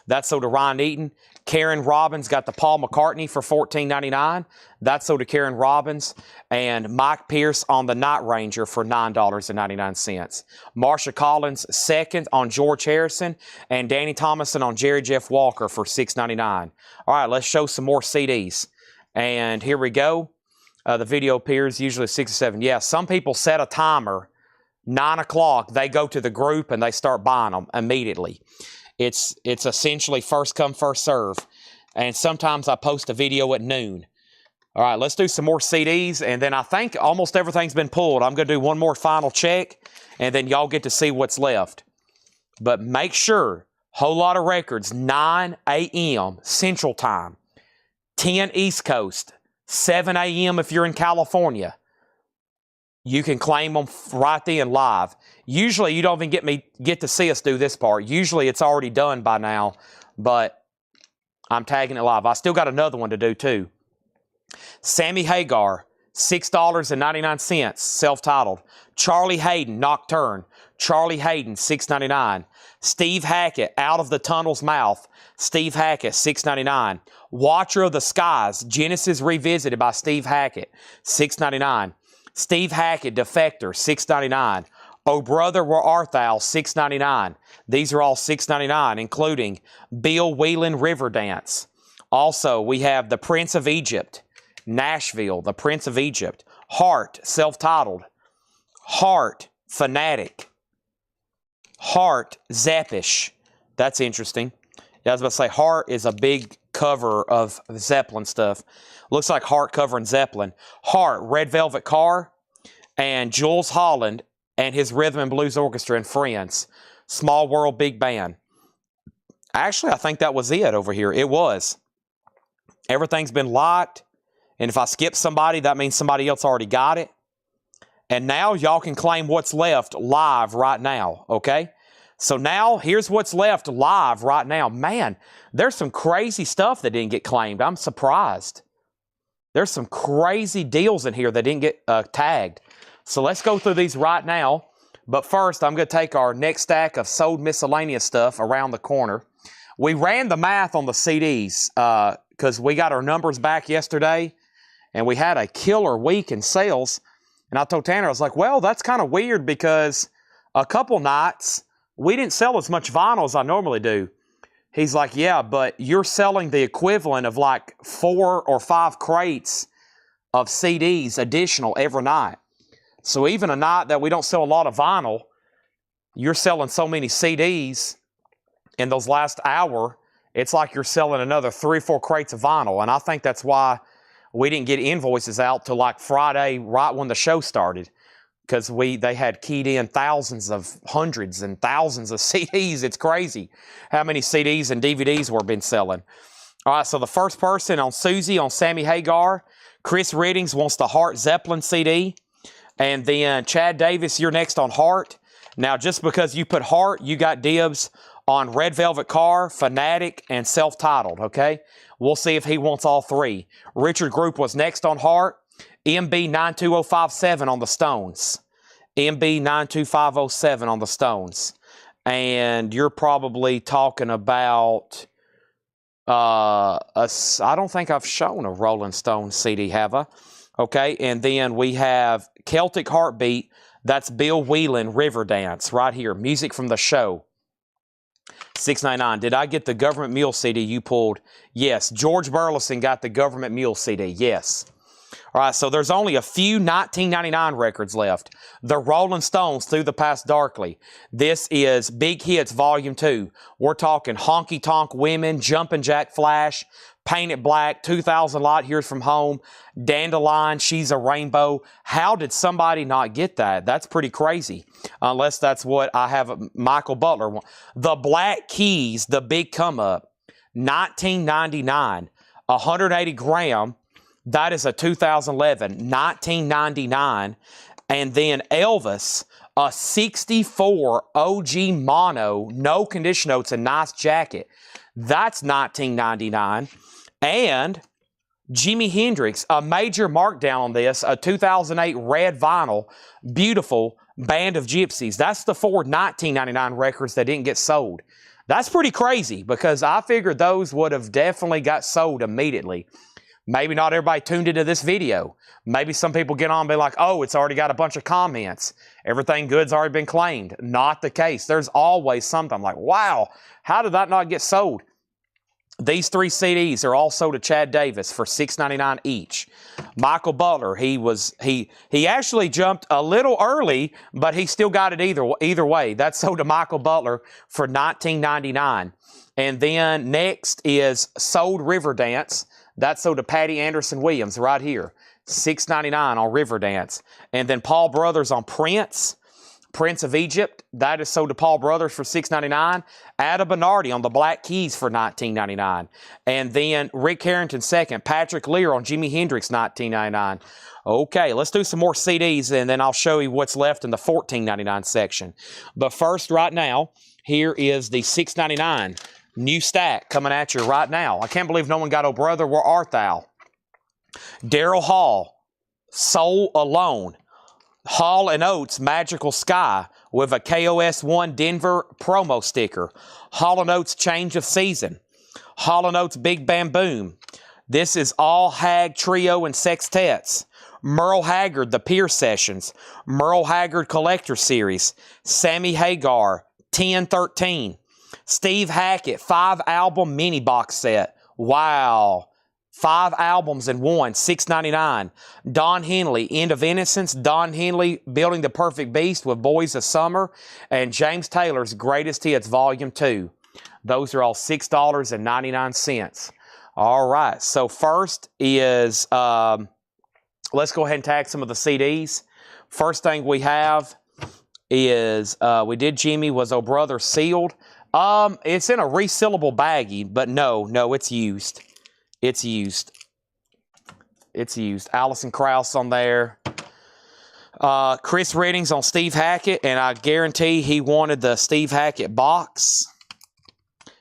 Speaker 2: That's sold to Ryan Eaton. Karen Robbins got the Paul McCartney for $14.99. That's sold to Karen Robbins. And Mike Pierce on the Night Ranger for $9.99. Marsha Collins second on George Harrison. And Danny Thomason on Jerry Jeff Walker for $6.99. All right, let's show some more CDs. And here we go. The video appears usually 6 or 7. Yeah, some people set a timer. 9 o'clock, they go to the group and they start buying them immediately. It's essentially first come, first serve. And sometimes I post a video at noon. All right, let's do some more CDs. And then I think almost everything's been pulled. I'm going to do one more final check. And then y'all get to see what's left. But make sure, Whole Lotta Records, 9 a.m. Central Time. 10 East Coast. 7 a.m. if you're in California. You can claim them right then live. Usually you don't even get to see us do this part. Usually it's already done by now, but I'm tagging it live. I still got another one to do too. Sammy Hagar, $6.99, self-titled. Charlie Hayden, Nocturne. Charlie Hayden, $6.99. Steve Hackett, Out of the Tunnel's Mouth. Steve Hackett, $6.99. Watcher of the Skies, Genesis Revisited by Steve Hackett, $6.99. Steve Hackett, Defector, $6.99. Oh Brother, Where Art Thou, $6.99. These are all $6.99, including Bill Whelan Riverdance. Also, we have The Prince of Egypt, Nashville, The Prince of Egypt. Heart, self-titled. Heart, Fanatic. Heart, Zeppish. That's interesting. Yeah, I was about to say, Heart is a big cover of Zeppelin stuff. Looks like Heart covering Zeppelin. Heart, Red Velvet Car, and Jules Holland and his Rhythm and Blues Orchestra and Friends. Small World Big Band. Actually, I think that was it over here. It was. Everything's been locked. And if I skip somebody, that means somebody else already got it. And now y'all can claim what's left live right now, okay? So now, here's what's left live right now. Man, there's some crazy stuff that didn't get claimed. I'm surprised. There's some crazy deals in here that didn't get tagged. So let's go through these right now. But first, I'm going to take our next stack of sold miscellaneous stuff around the corner. We ran the math on the CDs because we got our numbers back yesterday, and we had a killer week in sales. And I told Tanner, I was like, well, that's kind of weird because a couple nights, we didn't sell as much vinyl as I normally do. He's like, yeah, but you're selling the equivalent of like 4 or 5 crates of CDs additional every night. So even a night that we don't sell a lot of vinyl, you're selling so many CDs in those last hour, It's like you're selling another 3 or 4 crates of vinyl. And I think that's why we didn't get invoices out till like Friday, right when the show started. Because they had keyed in hundreds and thousands of CDs. It's crazy how many CDs and DVDs we've been selling. All right, so the first person on Susie, on Sammy Hagar. Chris Reddings wants the Heart Zeppelin CD. And then Chad Davis, you're next on Heart. Now, just because you put Heart, you got dibs on Red Velvet Car, Fanatic, and Self-Titled, okay? We'll see if he wants all 3. Richard Group was next on Heart. MB 92057 on the Stones. MB 92507 on the Stones. And you're probably talking about... I don't think I've shown a Rolling Stones CD, have I? Okay, and then we have Celtic Heartbeat. That's Bill Whelan, Riverdance, right here. Music from the show. $6.99. Did I get the Government Mule CD you pulled? Yes. George Burleson got the Government Mule CD. Yes. All right, so there's only a few 1999 records left. The Rolling Stones, Through the Past Darkly. This is Big Hits Volume 2. We're talking Honky Tonk Women, Jumpin' Jack Flash, Paint It Black, 2000 Light Years from Home, Dandelion, She's a Rainbow. How did somebody not get that? That's pretty crazy. Unless that's what I have Michael Butler. The Black Keys, The Big Come Up, 1999, 180 gram. That is a 2011, 1999. And then Elvis, a 64 OG mono, no condition notes, a nice jacket. That's 1999. And Jimi Hendrix, a major markdown on this, a 2008 red vinyl, beautiful, Band of Gypsies. That's the 4 1999 records that didn't get sold. That's pretty crazy because I figured those would have definitely got sold immediately. Maybe not everybody tuned into this video. Maybe some people get on and be like, oh, it's already got a bunch of comments. Everything good's already been claimed. Not the case. There's always something. I'm like, wow, how did that not get sold? These 3 CDs are all sold to Chad Davis for $6.99 each. Michael Butler, he actually jumped a little early, but he still got it either way. That's sold to Michael Butler for $19.99. And then next is Sold Riverdance. That's sold to Patty Anderson Williams right here. $6.99 on Riverdance. And then Paul Brothers on Prince. Prince of Egypt. That is sold to Paul Brothers for $6.99. Ada Bernardi on the Black Keys for $19.99. And then Rick Harrington second. Patrick Lear on Jimi Hendrix, $19.99. Okay, let's do some more CDs and then I'll show you what's left in the $14.99 section. But first, right now, here is the $6.99 new stack coming at you right now. I can't believe no one got Oh Brother, Where Art Thou? Daryl Hall, Soul Alone. Hall & Oates, Magical Sky with a KOS-1 Denver promo sticker. Hall & Oates, Change of Season. Hall & Oates, Big Bam Boom. This is All Hag Trio and Sextets. Merle Haggard, The Pierce Sessions. Merle Haggard Collector Series. Sammy Hagar, 1013. Steve Hackett, 5-album mini box set. Wow. 5 albums in one, $6.99. Don Henley, End of Innocence. Don Henley, Building the Perfect Beast with Boys of Summer. And James Taylor's Greatest Hits, Volume 2. Those are all $6.99. All right, so first is, let's go ahead and tag some of the CDs. First thing we have is, we did Jimmy, was Oh Brother sealed? It's in a resealable baggie, but no, it's used. It's used. It's used. Alison Krauss on there. Chris Reddings on Steve Hackett, and I guarantee he wanted the Steve Hackett box.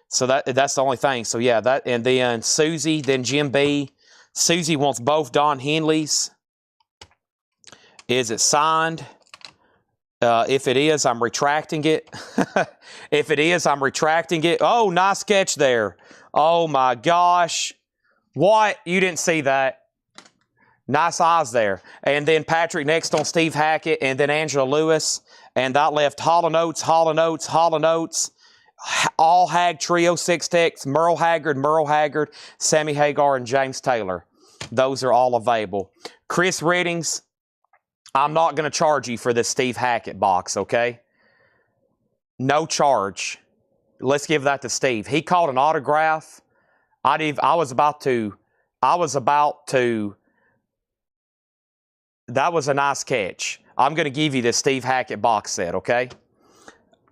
Speaker 2: So that's the only thing. So yeah, that, and then Susie, then Jim B. Susie wants both Don Henleys. Is it signed? If it is, I'm retracting it. If it is, I'm retracting it. Oh, nice sketch there. Oh my gosh. What? You didn't see that. Nice eyes there. And then Patrick next on Steve Hackett, and then Angela Lewis. And that left Hall & Oates, All Hag Trio, Sextets, Merle Haggard, Sammy Hagar, and James Taylor. Those are all available. Chris Reddings, I'm not going to charge you for this Steve Hackett box, okay? No charge.
Speaker 1: let's give that to Steve. He called an autograph. I was about to, that was a nice catch. I'm going to give you this Steve Hackett box set, okay?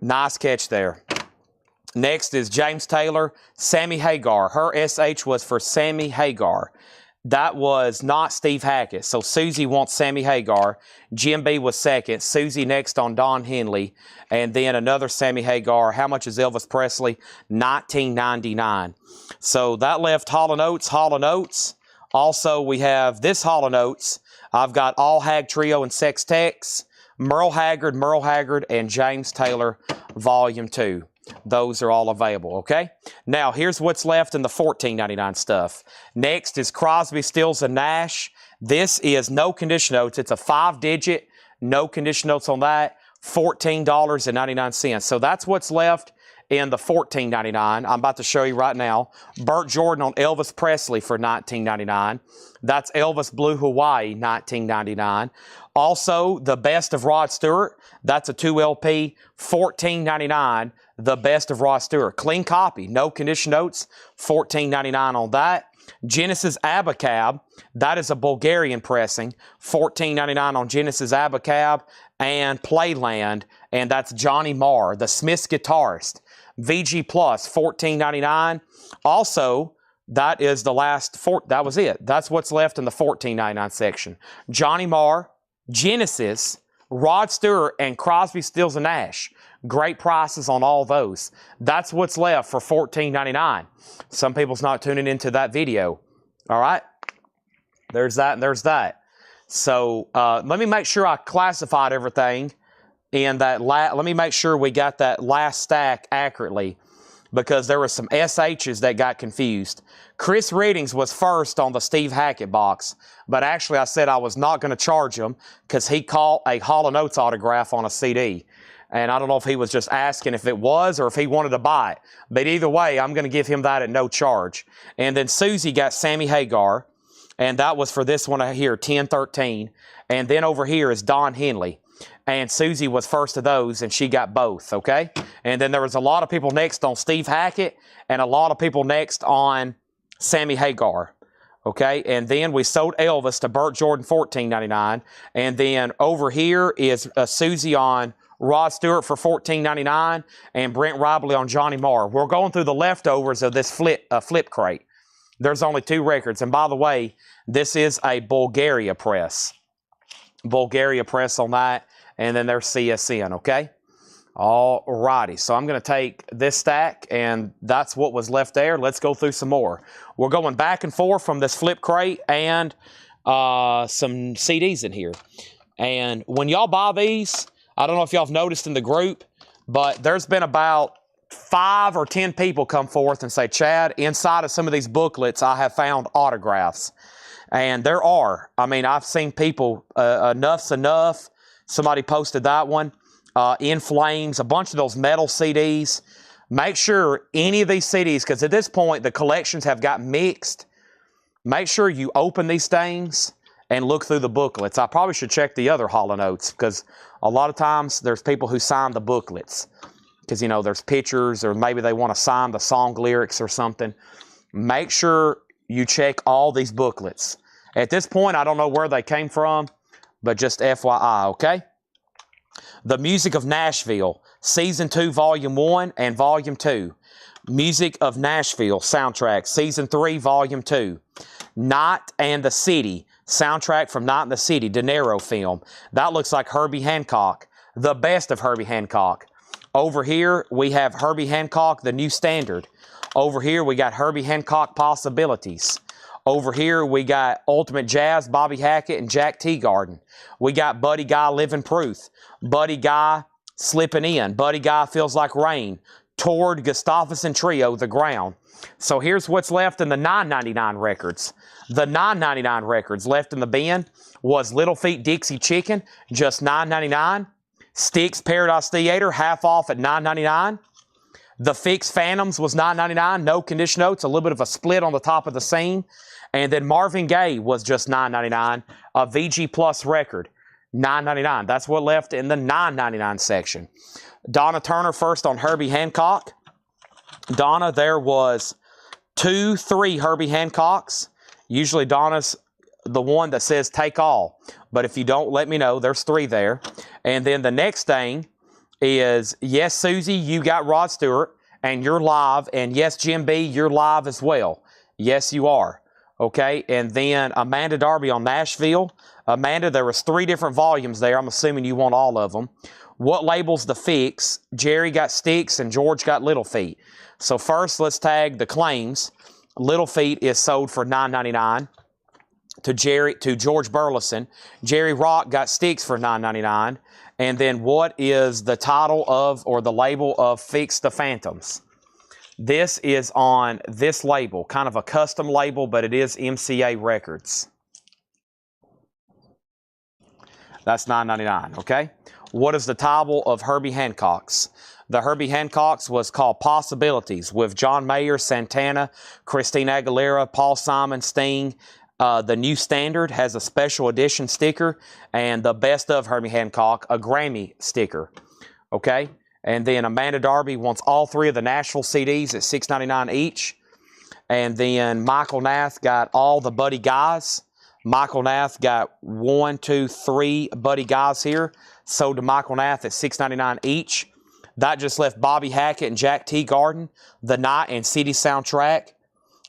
Speaker 1: Nice catch there. Next is James Taylor, Sammy Hagar. Her SH was for Sammy Hagar. That was not Steve Hackett. So Susie wants Sammy Hagar. Jim B was second. Susie next on Don Henley. And then another Sammy Hagar. How much is Elvis Presley? $19.99. So that left Hall & Oates. Also, we have this Hall & Oates. I've got All Hag Trio and Sextex, Merle Haggard, and James Taylor, Volume 2. Those are all available, okay? Now, here's what's left in the $14.99 stuff. Next is Crosby, Stills, and Nash. This is no condition notes. It's a 5-digit, no condition notes on that, $14.99. So that's what's left in the $14.99. I'm about to show you right now. Burt Jordan on Elvis Presley for $19.99. That's Elvis Blue Hawaii, $19.99. Also, the Best of Rod Stewart. That's a 2LP, $14.99. The Best of Rod Stewart. Clean copy, no condition notes, $14.99 on that. Genesis Abacab, that is a Bulgarian pressing, $14.99 on Genesis Abacab. And Playland, and that's Johnny Marr, the Smiths guitarist. VG Plus, $14.99. Also, that is the last, that was it. That's what's left in the $14.99 section. Johnny Marr, Genesis, Rod Stewart, and Crosby, Stills, and Nash. Great prices on all those. That's what's left for $14.99. Some people's not tuning into that video. All right? There's that and there's that. So let me make sure I classified everything in that. Let me make sure we got that last stack accurately, because there were some SHs that got confused. Chris Readings was first on the Steve Hackett box, but actually I said I was not going to charge him because he caught a Hall & Oates autograph on a CD. And I don't know if he was just asking if it was or if he wanted to buy it. But either way, I'm going to give him that at no charge. And then Susie got Sammy Hagar, and that was for this one here, 1013. And then over here is Don Henley. And Susie was first of those, and she got both, okay? And then there was a lot of people next on Steve Hackett and a lot of people next on Sammy Hagar, okay? And then we sold Elvis to Burt Jordan, $14.99. And then over here is Susie on Rod Stewart for $14.99 and Brent Ribley on Johnny Marr. We're going through the leftovers of this flip crate. There's only 2 records. And by the way, this is a Bulgaria press. Bulgaria press on that. And then there's CSN, okay? All righty. So I'm going to take this stack, and that's what was left there. Let's go through some more. We're going back and forth from this flip crate and some CDs in here. And when y'all buy these, I don't know if y'all have noticed in the group, but there's been about 5 or 10 people come forth and say, Chad, inside of some of these booklets, I have found autographs. And there are. I mean, I've seen people, Enough's Enough. Somebody posted that one. In Flames, a bunch of those metal CDs. Make sure any of these CDs, because at this point, the collections have got mixed. Make sure you open these things and look through the booklets. I probably should check the other Hall & Oates, because a lot of times there's people who sign the booklets. Because, you know, there's pictures, or maybe they want to sign the song lyrics or something. Make sure you check all these booklets. At this point, I don't know where they came from, but just FYI, okay? The Music of Nashville, Season 2, Volume 1 and Volume 2. Music of Nashville soundtrack, Season 3, Volume 2. Night and the City, soundtrack from Night and the City, De Niro film. That looks like Herbie Hancock, the best of Herbie Hancock. Over here, we have Herbie Hancock, The New Standard. Over here, we got Herbie Hancock Possibilities. Over here, we got Ultimate Jazz, Bobby Hackett, and Jack Teagarden. We got Buddy Guy, Living Proof. Buddy Guy, Slipping In. Buddy Guy, Feels Like Rain. Tord Gustafson Trio, The Ground. So here's what's left in the $9.99 records. The $9.99 records left in the bin was Little Feat Dixie Chicken, just $9.99. Styx Paradise Theater, half off at $9.99. The Fix Phantoms was $9.99, no condition notes, a little bit of a split on the top of the scene. And then Marvin Gaye was just $9.99, a VG Plus record, $9.99. That's what left in the $9.99 section. Donna Turner first on Herbie Hancock.
Speaker 2: Donna, there was 2, 3 Herbie Hancocks. Usually Donna's the one that says take all. But if you don't, let me know. There's 3 there. And then the next thing is, yes, Susie, you got Rod Stewart, and you're live. And yes, Jim B, you're live as well. Yes, you are. Okay, and then Amanda Darby on Nashville. Amanda, there was 3 different volumes there. I'm assuming you want all of them. What label's the fix? Jerry got Sticks and George got Little Feet. So first, let's tag the claims. Little Feet is sold for $9.99 to George Burleson. Jerry Rock got Sticks for $9.99. And then what is the title of or the label of Fix the Phantoms? This is on this label, kind of a custom label, but it is MCA Records. That's $9.99, okay? What is the title of Herbie Hancocks? The Herbie Hancocks was called Possibilities with John Mayer, Santana, Christina Aguilera, Paul Simon, Sting. The New Standard has a special edition sticker, and the Best of Herbie Hancock, a Grammy sticker, okay? And then Amanda Darby wants all 3 of the Nashville CDs at $6.99 each. And then Michael Nath got all the Buddy Guys. Michael Nath got 1, 2, 3 Buddy Guys here, sold to Michael Nath at $6.99 each. That just left Bobby Hackett and Jack Teagarden, The Night and City soundtrack,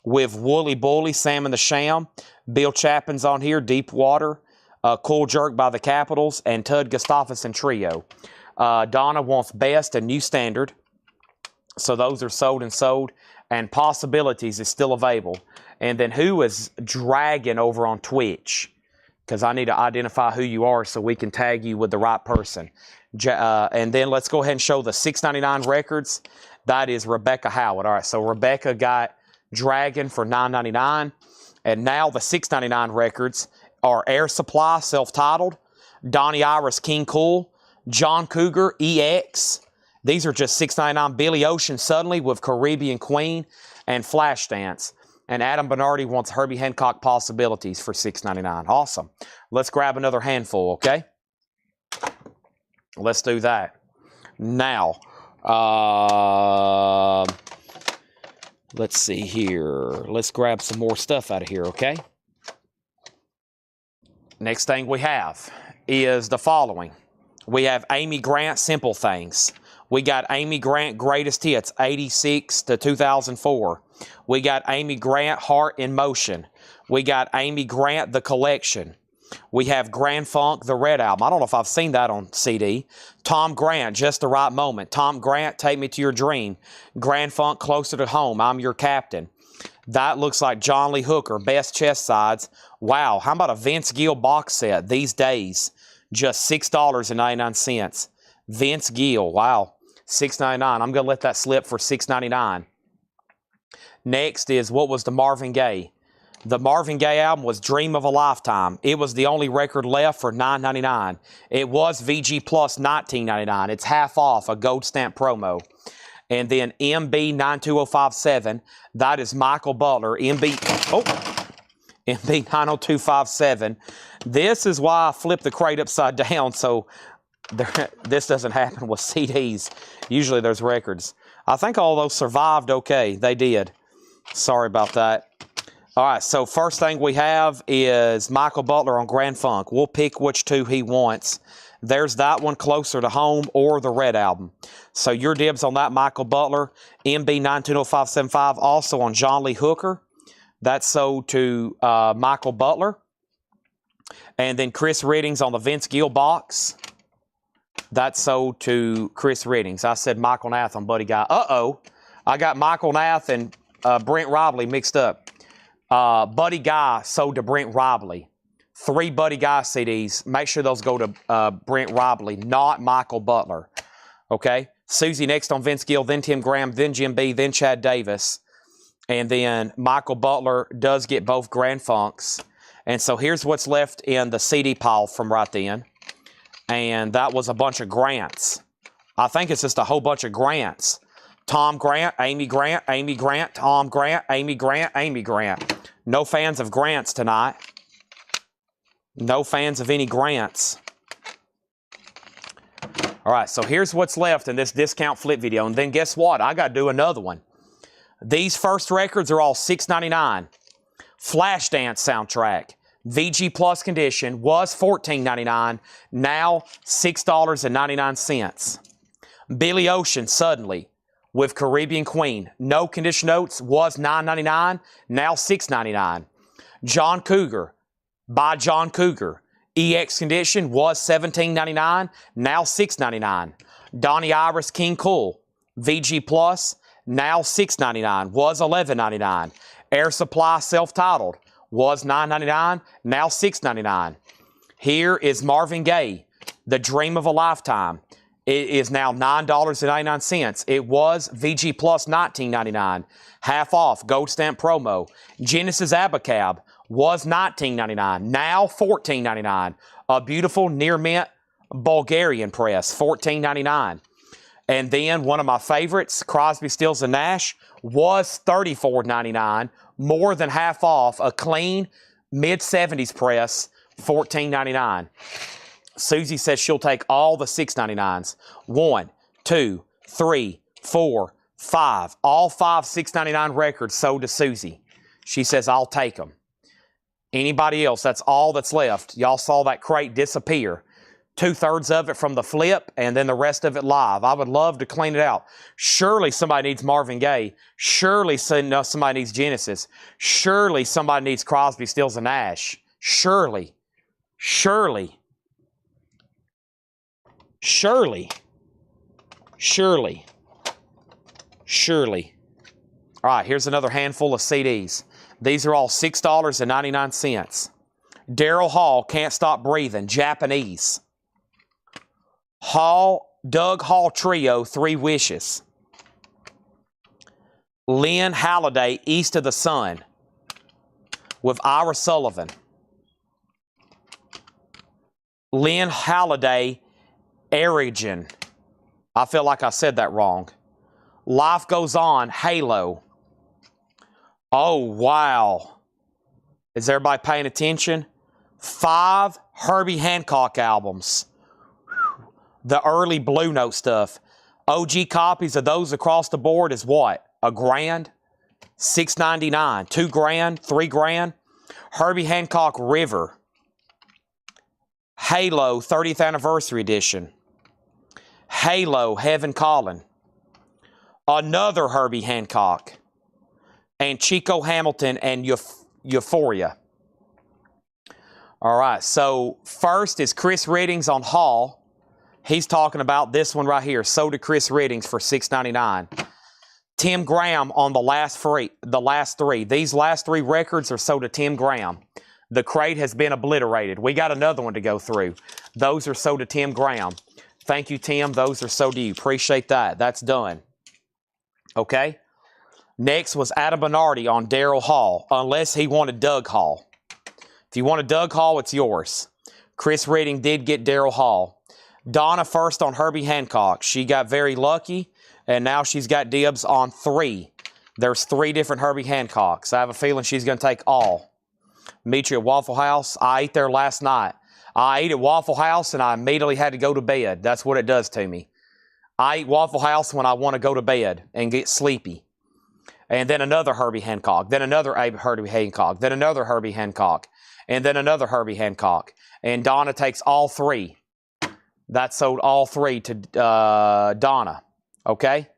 Speaker 2: with Wooly Bully, Sam and the Sham. Bill Chapin's on here, Deep Water, Cool Jerk by the Capitals, and Tud Gustafson Trio. Donna wants Best and New Standard. So those are sold and sold. And Possibilities is still available. And then who is dragging over on Twitch? Because I need to identify who you are so we can tag you with the right person. And then let's go ahead and show the $6.99 records. That is Rebecca Howard. All right, so Rebecca got Dragon for $9.99. And now the $6.99 records are Air Supply, self-titled, Donnie Iris, King Cool, John Cougar, EX. These are just $6.99. Billy Ocean, Suddenly, with Caribbean Queen and Flashdance. And Adam Bernardi wants Herbie Hancock Possibilities for $6.99. Awesome. Let's grab another handful, okay? Let's do that. Now, let's see here. Let's grab some more stuff out of here, okay? Next thing we have is the following. We have Amy Grant, Simple Things. We got Amy Grant, Greatest Hits, 86 to 2004. We got Amy Grant, Heart in Motion. We got Amy Grant, The Collection. We have Grand Funk, The Red Album. I don't know if I've seen that on CD. Tom Grant, Just the Right Moment. Tom Grant, Take Me to Your Dream. Grand Funk, Closer to Home, I'm Your Captain. That looks like John Lee Hooker, Best Chest Sides. Wow, how about a Vince Gill box set these days? Just $6.99. Vince Gill, wow, $6.99. I'm going to let that slip for $6.99. Next is, what was the Marvin Gaye? The Marvin Gaye album was Dream of a Lifetime. It was the only record left for $9.99. It was VG Plus $19.99. It's half off, a gold stamp promo. And then MB 92057, that is Michael Butler. MB 90257. This is why I flipped the crate upside down, so this doesn't happen with CDs. Usually there's records. I think all those survived okay. They did. Sorry about that. All right, so first thing we have is Michael Butler on Grand Funk. We'll pick which 2 he wants. There's that one, Closer to Home, or the Red Album. So your dibs on that, Michael Butler. MB 9200575, also on John Lee Hooker. That's sold to Michael Butler. And then Chris Riddings on the Vince Gill box. That's sold to Chris Riddings. I said Michael Nath on Buddy Guy. Uh-oh. I got Michael Nath and Brent Robley mixed up. Buddy Guy sold to Brent Robley. 3 Buddy Guy CDs. Make sure those go to Brent Robley, not Michael Butler. Okay? Susie next on Vince Gill, then Tim Graham, then Jim B., then Chad Davis. And then Michael Butler does get both Grand Funks. And so here's what's left in the CD pile from right then. And that was a bunch of Grants. I think it's just a whole bunch of Grants. Tom Grant, Amy Grant, Amy Grant, Tom Grant, Amy Grant, Amy Grant. No fans of Grants tonight. No fans of any Grants. All right, so here's what's left in this discount flip video. And then guess what? I got to do another one. These first records are all $6.99. Flashdance soundtrack, VG Plus condition, was $14.99, now $6.99. Billy Ocean, Suddenly, with Caribbean Queen, no condition notes, was $9.99, now $6.99. John Cougar, by John Cougar, EX condition, was $17.99, now $6.99. Donnie Iris, King Cool, VG Plus, now $6.99, was $11.99. Air Supply self-titled, was $9.99, now $6.99. Here is Marvin Gaye, The Dream of a Lifetime. It is now $9.99. It was VG Plus $19.99. Half off, gold stamp promo. Genesis Abacab was $19.99, now $14.99. A beautiful near mint Bulgarian press, $14.99. And then one of my favorites, Crosby, Stills & Nash, was $34.99, more than half off, a clean mid-70s press, $14.99. Susie says she'll take all the $6.99s. 1, 2, 3, 4, 5. All 5 $6.99 records sold to Susie. She says, I'll take them. Anybody else, that's all that's left. Y'all saw that crate disappear. 2/3 of it from the flip, and then the rest of it live. I would love to clean it out. Surely somebody needs Marvin Gaye. Surely somebody needs Genesis. Surely somebody needs Crosby, Stills & Nash. Surely. Surely. Surely. Surely. Surely. All right, here's another handful of CDs. These are all $6.99. Daryl Hall, Can't Stop Breathing, Japanese. Doug Hall Trio, Three Wishes. Lynn Halliday, East of the Sun, with Ira Sullivan. Lynn Halliday, Erigen. I feel like I said that wrong. Life Goes On, Halo. Oh, wow. Is everybody paying attention? 5 Herbie Hancock albums. The early Blue Note stuff. OG copies of those across the board is what? $1,000? $6.99. $2,000? $3,000? Herbie Hancock River. Halo 30th Anniversary Edition. Halo Heaven Calling. Another Herbie Hancock. And Chico Hamilton and Euphoria. All right, so first is Chris Reddings on Hall. He's talking about this one right here. So did Chris Reddings for $6.99. Tim Graham on the last 3. These last 3 records are sold to Tim Graham. The crate has been obliterated. We got another one to go through. Those are sold to Tim Graham. Thank you, Tim. Those are sold to you. Appreciate that. That's done. Okay? Next was Adam Bernardi on Daryl Hall, unless he wanted Doug Hall. If you wanted Doug Hall, it's yours. Chris Redding did get Daryl Hall. Donna first on Herbie Hancock. She got very lucky, and now she's got dibs on 3. There's 3 different Herbie Hancocks. I have a feeling she's going to take all. Meet you at Waffle House. I ate there last night. I ate at Waffle House, and I immediately had to go to bed. That's what it does to me. I eat Waffle House when I want to go to bed and get sleepy. And then another Herbie Hancock. Then another Herbie Hancock. Then another Herbie Hancock. And then another Herbie Hancock. And Donna takes all 3. That sold all 3 to Donna, okay?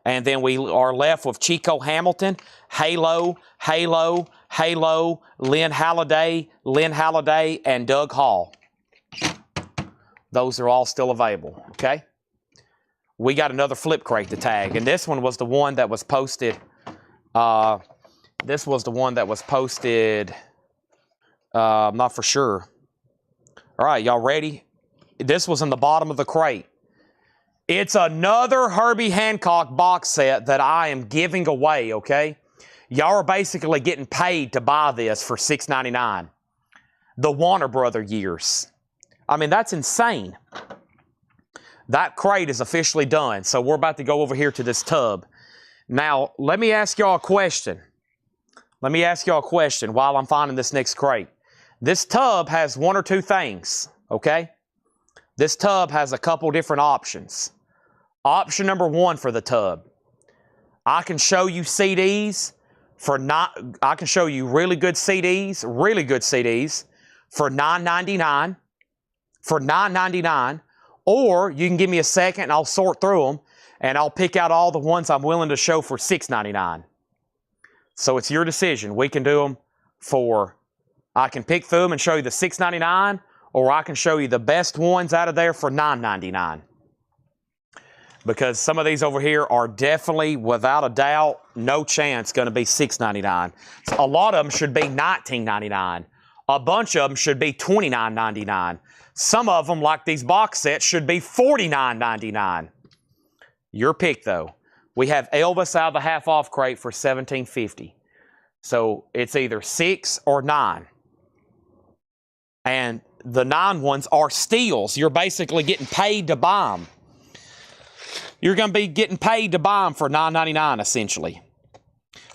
Speaker 2: And then we are left with Chico Hamilton, Halo, Halo, Halo, Lynn Halliday, and Doug Hall. Those are all still available, okay? We got another flip crate to tag, and this one was the one that was posted. I'm not for sure. All right, y'all ready? This was in the bottom of the crate. It's another Herbie Hancock box set that I am giving away, okay? Y'all are basically getting paid to buy this for $6.99. The Warner Brother years. I mean, that's insane. That crate is officially done, so we're about to go over here to this tub. Now, let me ask y'all a question. While I'm finding this next crate. This tub has 1 or 2 things, okay? This tub has a couple different options. Option number 1 for the tub. I can show you CDs for I can show you really good CDs for $9.99. For $9.99, or you can give me a second and I'll sort through them and I'll pick out all the ones I'm willing to show for $6.99. So it's your decision. We can do them for, I can pick through them and show you the $6.99, or I can show you the best ones out of there for $9.99. Because some of these over here are definitely, without a doubt, no chance going to be $6.99. So a lot of them should be $19.99. A bunch of them should be $29.99. Some of them, like these box sets, should be $49.99. Your pick, though. We have Elvis out of the half-off crate for $17.50. So it's either 6 or 9. And the 9 ones are steals. You're basically getting paid to buy them. You're going to be getting paid to buy them for $9.99, essentially.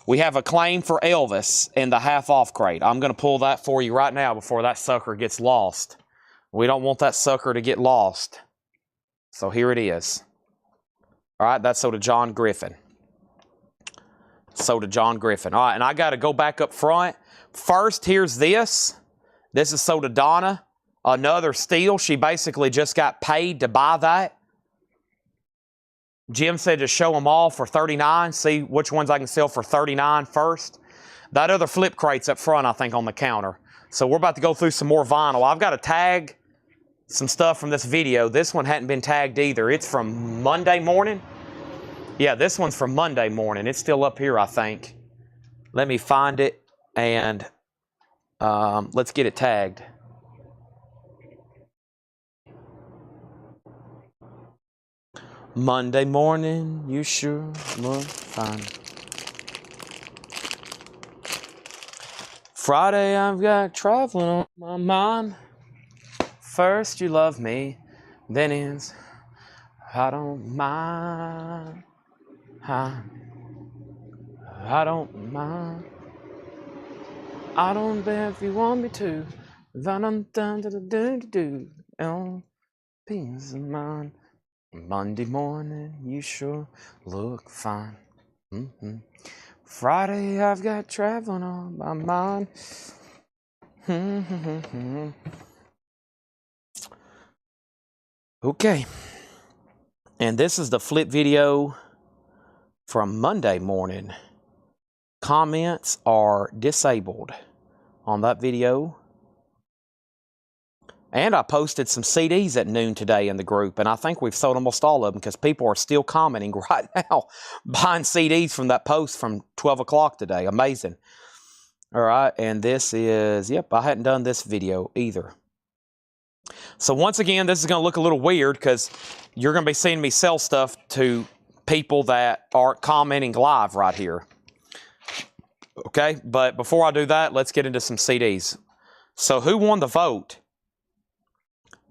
Speaker 2: We have a claim for Elvis in the half-off crate. I'm going to pull that for you right now before that sucker gets lost. We don't want that sucker to get lost. So here it is. All right, that's sold to John Griffin. Sold to John Griffin. All right, and I got to go back up front. First, here's this. This is sold to Donna. Another steal. She basically just got paid to buy that. Jim said to show them all for $39. See which ones I can sell for $39 first. That other flip crate's up front, I think, on the counter. So we're about to go through some more vinyl. I've got to tag some stuff from this video. This one hadn't been tagged either. It's from Monday morning. Yeah, this one's from Monday morning. It's still up here, I think. Let me find it, and let's get it tagged. Monday morning, you sure look fine. Friday, I've got traveling on my mind. First, you love me, then is I don't mind. I don't mind. I don't care if you want me to. Peace of mind. Monday morning, you sure look fine. Friday, I've got traveling on my mind. Okay. And this is the flip video from Monday morning. Comments are disabled on that video. And I posted some CDs at noon today in the group, and I think we've sold almost all of them because people are still commenting right now, buying CDs from that post from 12 o'clock today. Amazing. All right, and this is, yep, I hadn't done this video either. So once again, this is going to look a little weird because you're going to be seeing me sell stuff to people that aren't commenting live right here. Okay, but before I do that, let's get into some CDs. So who won the vote?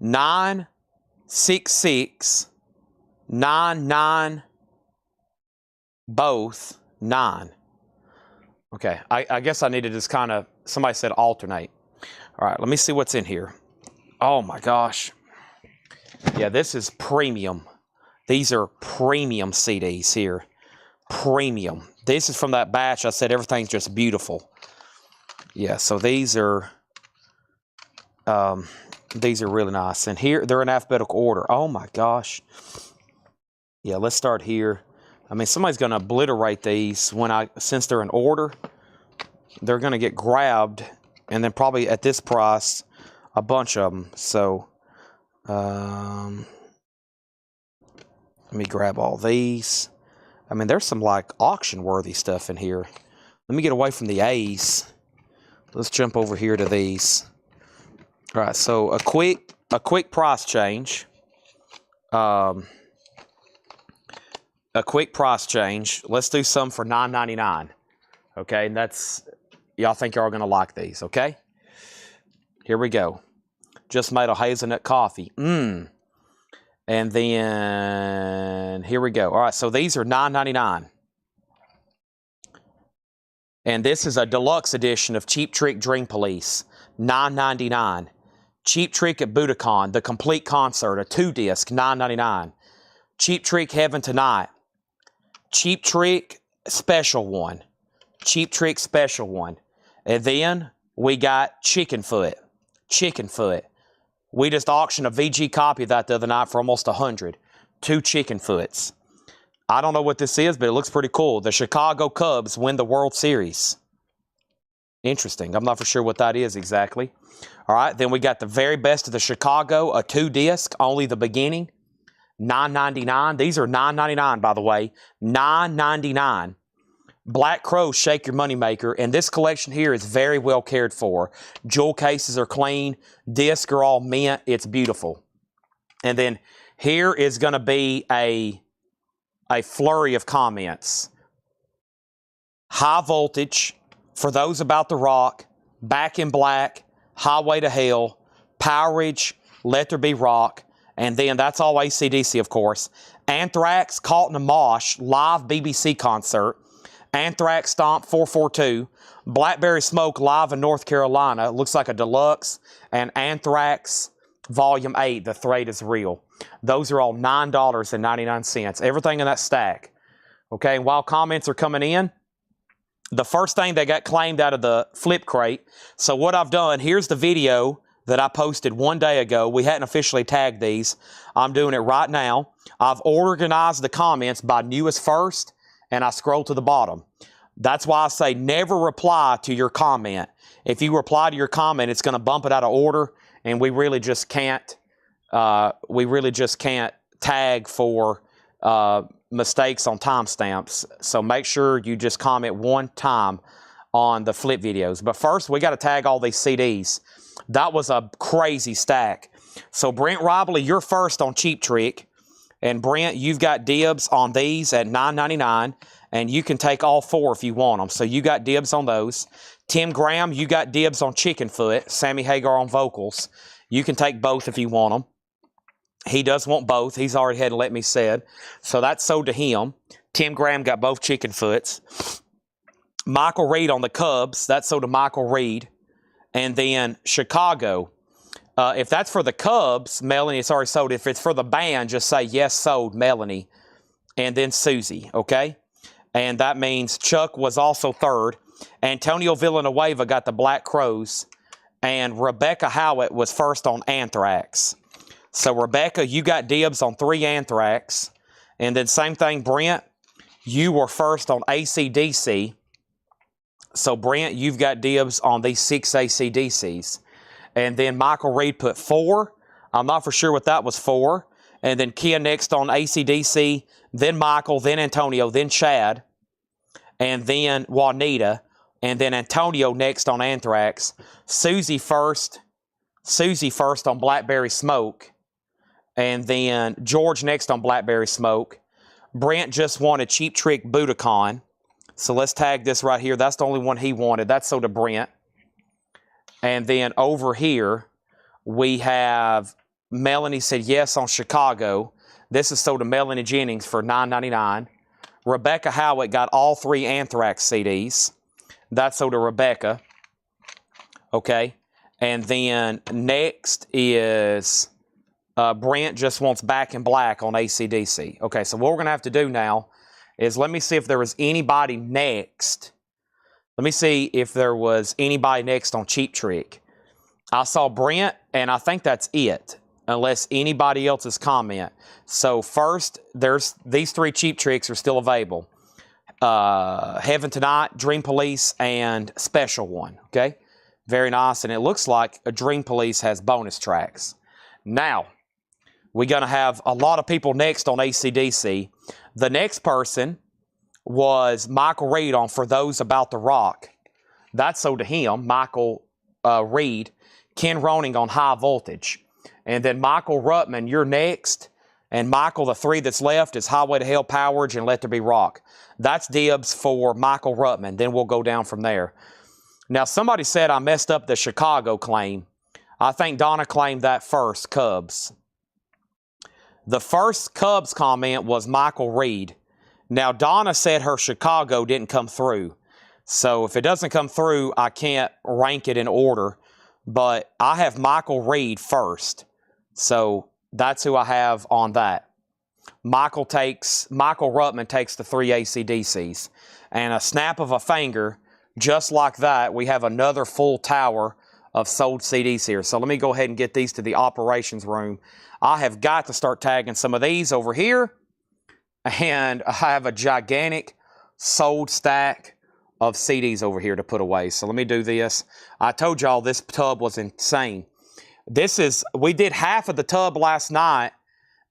Speaker 2: 96699, both 9. Okay, I guess I need to just kind of, somebody said alternate. All right, let me see what's in here. Oh my gosh. Yeah, this is premium. These are premium CDs here. Premium. This is from that batch. I said everything's just beautiful. Yeah, so these are really nice. And here, they're in alphabetical order. Oh my gosh. Yeah, let's start here. I mean, somebody's going to obliterate these since they're in order. They're going to get grabbed, and then probably at this price, a bunch of them. So, let me grab all these. I mean, there's some like auction-worthy stuff in here. Let me get away from the A's. Let's jump over here to these. All right, so a quick price change. A quick price change. Let's do some for $9.99. Okay, and that's, y'all think y'all are going to like these, okay? Here we go. Just made a hazelnut coffee. And then, here we go. All right, so these are $9.99. And this is a deluxe edition of Cheap Trick Dream Police. $9.99. Cheap Trick at Budokan, the complete concert, a 2-disc, $9.99. Cheap Trick Heaven Tonight. Cheap Trick special one. Cheap Trick special one. And then we got Chicken Foot. Chicken Foot. We just auctioned a VG copy of that the other night for almost 100. 2 Chicken Foots. I don't know what this is, but it looks pretty cool. The Chicago Cubs win the World Series. Interesting. I'm not for sure what that is exactly. All right, then we got the very best of the Chicago, a 2-disc, only the beginning. $9.99. These are $9.99, by the way. $9.99. Black Crow, Shake Your Moneymaker. And this collection here is very well cared for. Jewel cases are clean. Discs are all mint. It's beautiful. And then here is going to be a flurry of comments. High Voltage, For Those About the Rock, Back in Black, Highway to Hell, Powerage, Let There Be Rock, and then that's all AC/DC, of course. Anthrax, Caught in a Mosh, live BBC concert. Anthrax Stomp 442, Blackberry Smoke live in North Carolina, looks like a deluxe, and Anthrax Volume 8, The Threat is Real. Those are all $9.99. Everything in that stack. Okay, and while comments are coming in, the first thing that got claimed out of the flip crate. So what I've done, here's the video that I posted 1 day ago. We hadn't officially tagged these. I'm doing it right now. I've organized the comments by newest first, and I scroll to the bottom. That's why I say never reply to your comment. If you reply to your comment, it's going to bump it out of order, and we really just can't. Tag for mistakes on timestamps. So make sure you just comment one time on the flip videos. But first, we got to tag all these CDs. That was a crazy stack. So Brent Robley, you're first on Cheap Trick. And Brent, you've got dibs on these at $9.99, and you can take all 4 if you want them. So you got dibs on those. Tim Graham, you got dibs on Chicken Foot. Sammy Hagar on vocals. You can take both if you want them. He does want both. He's already had to let me said. So that's sold to him. Tim Graham got both Chicken Foots. Michael Reed on the Cubs. That's sold to Michael Reed. And then Chicago. If that's for the Cubs, Melanie, it's already sold. If it's for the band, just say, yes, sold, Melanie. And then Susie, okay? And that means Chuck was also third. Antonio Villanueva got the Black Crows. And Rebecca Howitt was first on Anthrax. So, Rebecca, you got dibs on 3 Anthrax. And then same thing, Brent, you were first on AC/DC. So, Brent, you've got dibs on these 6 AC/DCs. And then Michael Reed put 4. I'm not for sure what that was for. And then Kia next on AC/DC, then Michael, then Antonio, then Chad, and then Juanita, and then Antonio next on Anthrax. Susie first on Blackberry Smoke, and then George next on Blackberry Smoke. Brent just wanted Cheap Trick Budokan. So let's tag this right here. That's the only one he wanted. That's sold to Brent. And then over here, we have Melanie said yes on Chicago. This is sold to Melanie Jennings for $9.99. Rebecca Howitt got all 3 Anthrax CDs. That's sold to Rebecca. Okay. And then next is Brent just wants Back in Black on AC/DC. Okay, so what we're going to have to do now is let me see if there was anybody next. Let me see if there was anybody next on Cheap Trick. I saw Brent, and I think that's it, unless anybody else's comment. So first, there's these 3 Cheap Tricks are still available. Heaven Tonight, Dream Police, and Special One. Okay, very nice, and it looks like a Dream Police has bonus tracks. Now, we're going to have a lot of people next on AC/DC. The next person was Michael Reed on For Those About the Rock. That's sold to him, Michael Reed. Ken Roning on High Voltage. And then Michael Ruttman, you're next. And Michael, the 3 that's left is Highway to Hell, Powerage, and Let There Be Rock. That's dibs for Michael Ruttman. Then we'll go down from there. Now, somebody said I messed up the Chicago claim. I think Donna claimed that first, Cubs. The first Cubs comment was Michael Reed. Now, Donna said her Chicago didn't come through. So if it doesn't come through, I can't rank it in order. But I have Michael Reed first. So that's who I have on that. Michael Ruttman takes the 3 AC/DCs. And a snap of a finger, just like that, we have another full tower of sold CDs here. So let me go ahead and get these to the operations room. I have got to start tagging some of these over here. And I have a gigantic sold stack of CDs over here to put away. So let me do this. I told y'all this tub was insane. We did half of the tub last night,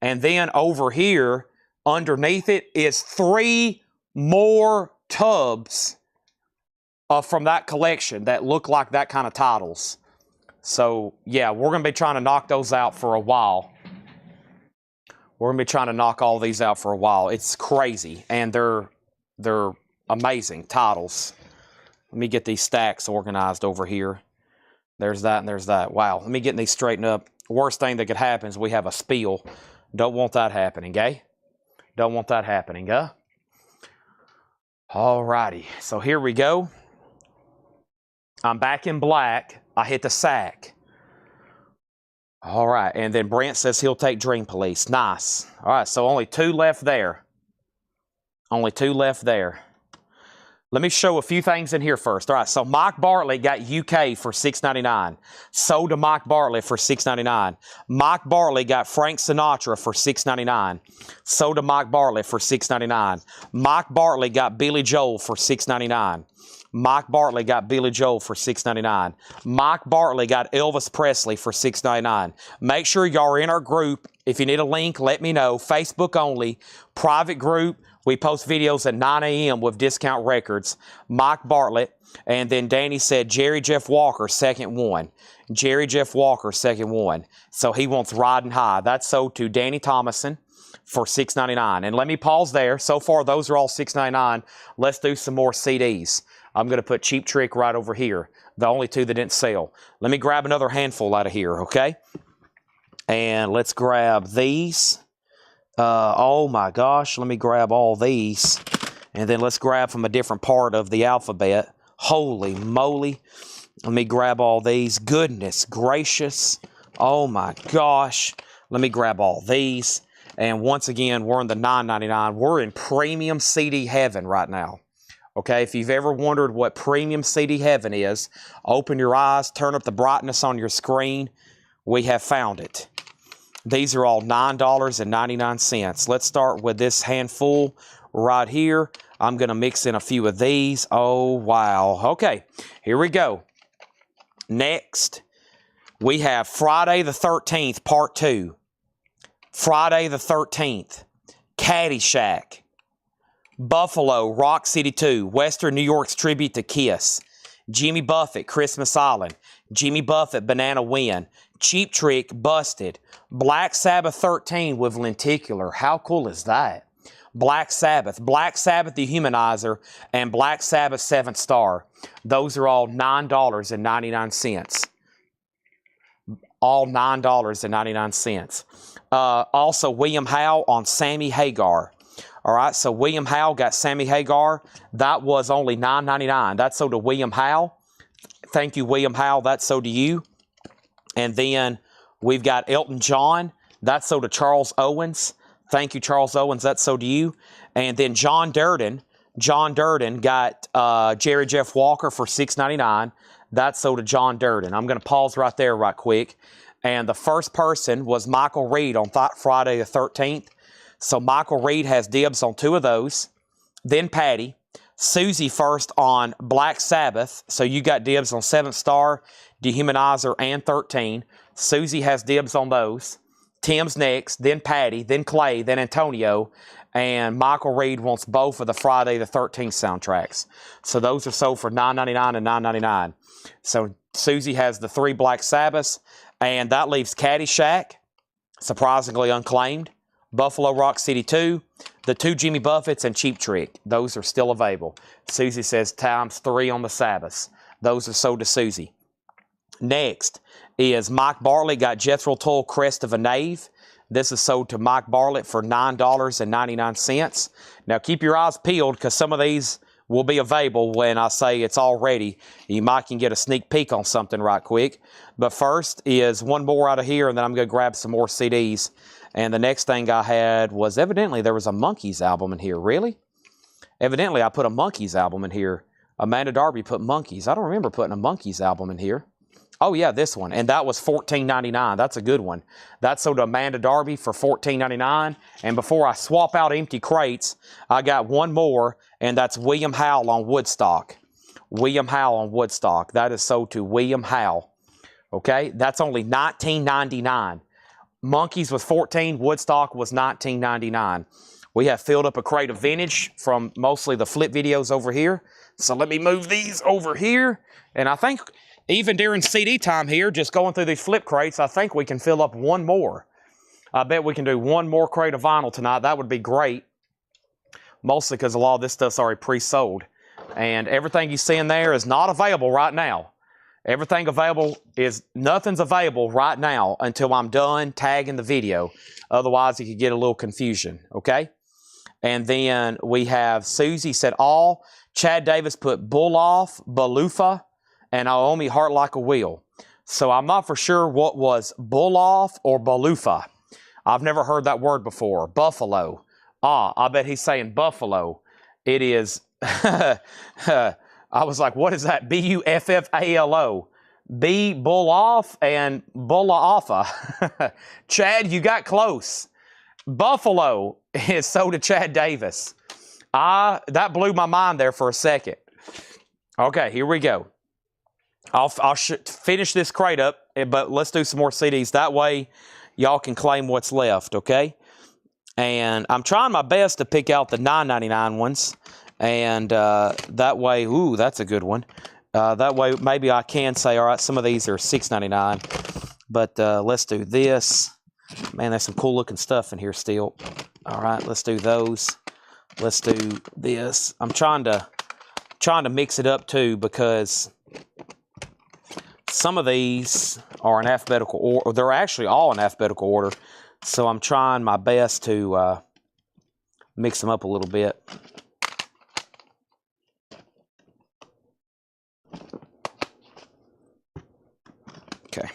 Speaker 2: and then over here, underneath it, is 3 more tubs from that collection that look like that kind of titles. So, yeah, we're going to be trying to knock those out for a while. We're going to be trying to knock all these out for a while. It's crazy, and they're amazing titles. Let me get these stacks organized over here. There's that and there's that. Wow, let me get these straightened up. Worst thing that could happen is we have a spill. Don't want that happening, eh? Don't want that happening, huh? Alrighty, so here we go. I'm back in black. I hit the sack. All right, and then Brent says he'll take Dream Police. Nice. All right, so only 2 left there. Only 2 left there. Let me show a few things in here first. All right, so Mike Bartlett got UK for $6.99. Sold to Mike Bartlett for $6.99. Mike Bartlett got Frank Sinatra for $6.99. Sold to Mike Bartlett for $6.99. Mike Bartlett got Billy Joel for $6.99. Mike Bartlett got Billy Joel for $6.99. Mike Bartlett got Elvis Presley for $6.99. Make sure y'all are in our group. If you need a link, let me know. Facebook only. Private group. We post videos at 9 a.m. with discount records. Mike Bartlett. And then Danny said Jerry Jeff Walker, second one. Jerry Jeff Walker, second one. So he wants Riding High. That's sold to Danny Thomason for $6.99. And let me pause there. So far, those are all $6.99. Let's do some more CDs. I'm going to put Cheap Trick right over here. The only 2 that didn't sell. Let me grab another handful out of here, okay? And let's grab these. Oh my gosh, let me grab all these. And then let's grab from a different part of the alphabet. Holy moly. Let me grab all these. Goodness gracious. Oh my gosh. Let me grab all these. And once again, we're in the $9.99. We're in premium CD heaven right now. Okay, if you've ever wondered what premium CD heaven is, open your eyes, turn up the brightness on your screen. We have found it. These are all $9.99. Let's start with this handful right here. I'm going to mix in a few of these. Oh, wow. Okay, here we go. Next, we have Friday the 13th, Part 2. Friday the 13th, Caddyshack. Buffalo, Rock City 2, Western New York's tribute to Kiss. Jimmy Buffett, Christmas Island. Jimmy Buffett, Banana Wind. Cheap Trick, Busted. Black Sabbath 13 with Lenticular. How cool is that? Black Sabbath, the Humanizer, and Black Sabbath 7th Star. Those are all $9.99. All $9.99. Also, William Howe on Sammy Hagar. All right, so William Howe got Sammy Hagar. That was only $9.99. That's sold to William Howe. Thank you, William Howe. That's sold to you. And then we've got Elton John. That's sold to Charles Owens. Thank you, Charles Owens. That's sold to you. And then John Durden. John Durden got Jerry Jeff Walker for $6.99. That's sold to John Durden. I'm going to pause right there right quick. And the first person was Michael Reed on Friday the 13th. So Michael Reed has dibs on 2 of those. Then Patty. Susie first on Black Sabbath. So you got dibs on 7th Star, Dehumanizer, and 13. Susie has dibs on those. Tim's next, then Patty, then Clay, then Antonio. And Michael Reed wants both of the Friday the 13th soundtracks. So those are sold for $9.99 and $9.99. So Susie has the 3 Black Sabbaths. And that leaves Caddyshack, surprisingly unclaimed. Buffalo Rock City 2, the 2 Jimmy Buffetts, and Cheap Trick. Those are still available. Susie says ×3 on the Sabbaths. Those are sold to Susie. Next is Mike Bartlett got Jethro Tull Crest of a Knave. This is sold to Mike Bartlett for $9.99. Now keep your eyes peeled because some of these will be available when I say it's all ready. You might can get a sneak peek on something right quick. But first is one more out of here, and then I'm going to grab some more CDs. And the next thing I had was evidently there was a Monkees album in here. Really? Evidently, I put a Monkees album in here. Amanda Darby put Monkees. I don't remember putting a Monkees album in here. Oh, yeah, this one. And that was $14.99. That's a good one. That sold to Amanda Darby for $14.99. And before I swap out empty crates, I got one more, and that's William Howell on Woodstock. William Howell on Woodstock. That is sold to William Howell. Okay? That's only $19.99. Monkees was $14. Woodstock was $19.99. We have filled up a crate of vintage from mostly the flip videos over here. So let me move these over here. And I think even during CD time here, just going through these flip crates, I think we can fill up one more. I bet we can do one more crate of vinyl tonight. That would be great. Mostly because a lot of this stuff's already pre-sold. And everything you see in there is not available right now. Everything available is, nothing's available right now until I'm done tagging the video. Otherwise, you could get a little confusion, okay? And then we have Susie said all. Chad Davis put Bull Off, Balufa, and Naomi Heart Like a Wheel. So I'm not for sure what was Bull Off or Balufa. I've never heard that word before. Buffalo. Ah, I bet he's saying buffalo. It is, I was like, what is that? B-U-F-F-A-L-O. B, Bull Off, and Bulla Offa. Chad, you got close. Buffalo is sold to Chad Davis. That blew my mind there for a second. Okay, here we go. I'll finish this crate up, but let's do some more CDs. That way, y'all can claim what's left, okay? And I'm trying my best to pick out the $9.99 ones. And that way, ooh, that's a good one. That way, maybe I can say, all right, some of these are $6.99. But let's do this. Man, there's some cool-looking stuff in here still. All right, let's do those. Let's do this. I'm trying to mix it up, too, because some of these are in alphabetical order. They're actually all in alphabetical order. So I'm trying my best to mix them up a little bit. Okay.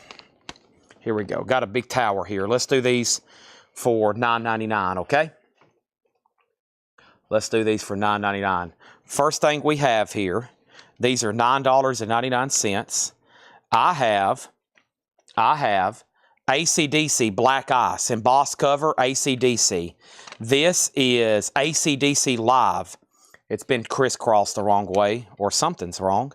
Speaker 2: Here we go. Got a big tower here. Let's do these for $9.99, okay? Let's do these for $9.99. First thing we have here, these are $9.99. I have AC/DC Black Ice, embossed cover, AC/DC. This is AC/DC Live. It's been crisscrossed the wrong way, or something's wrong.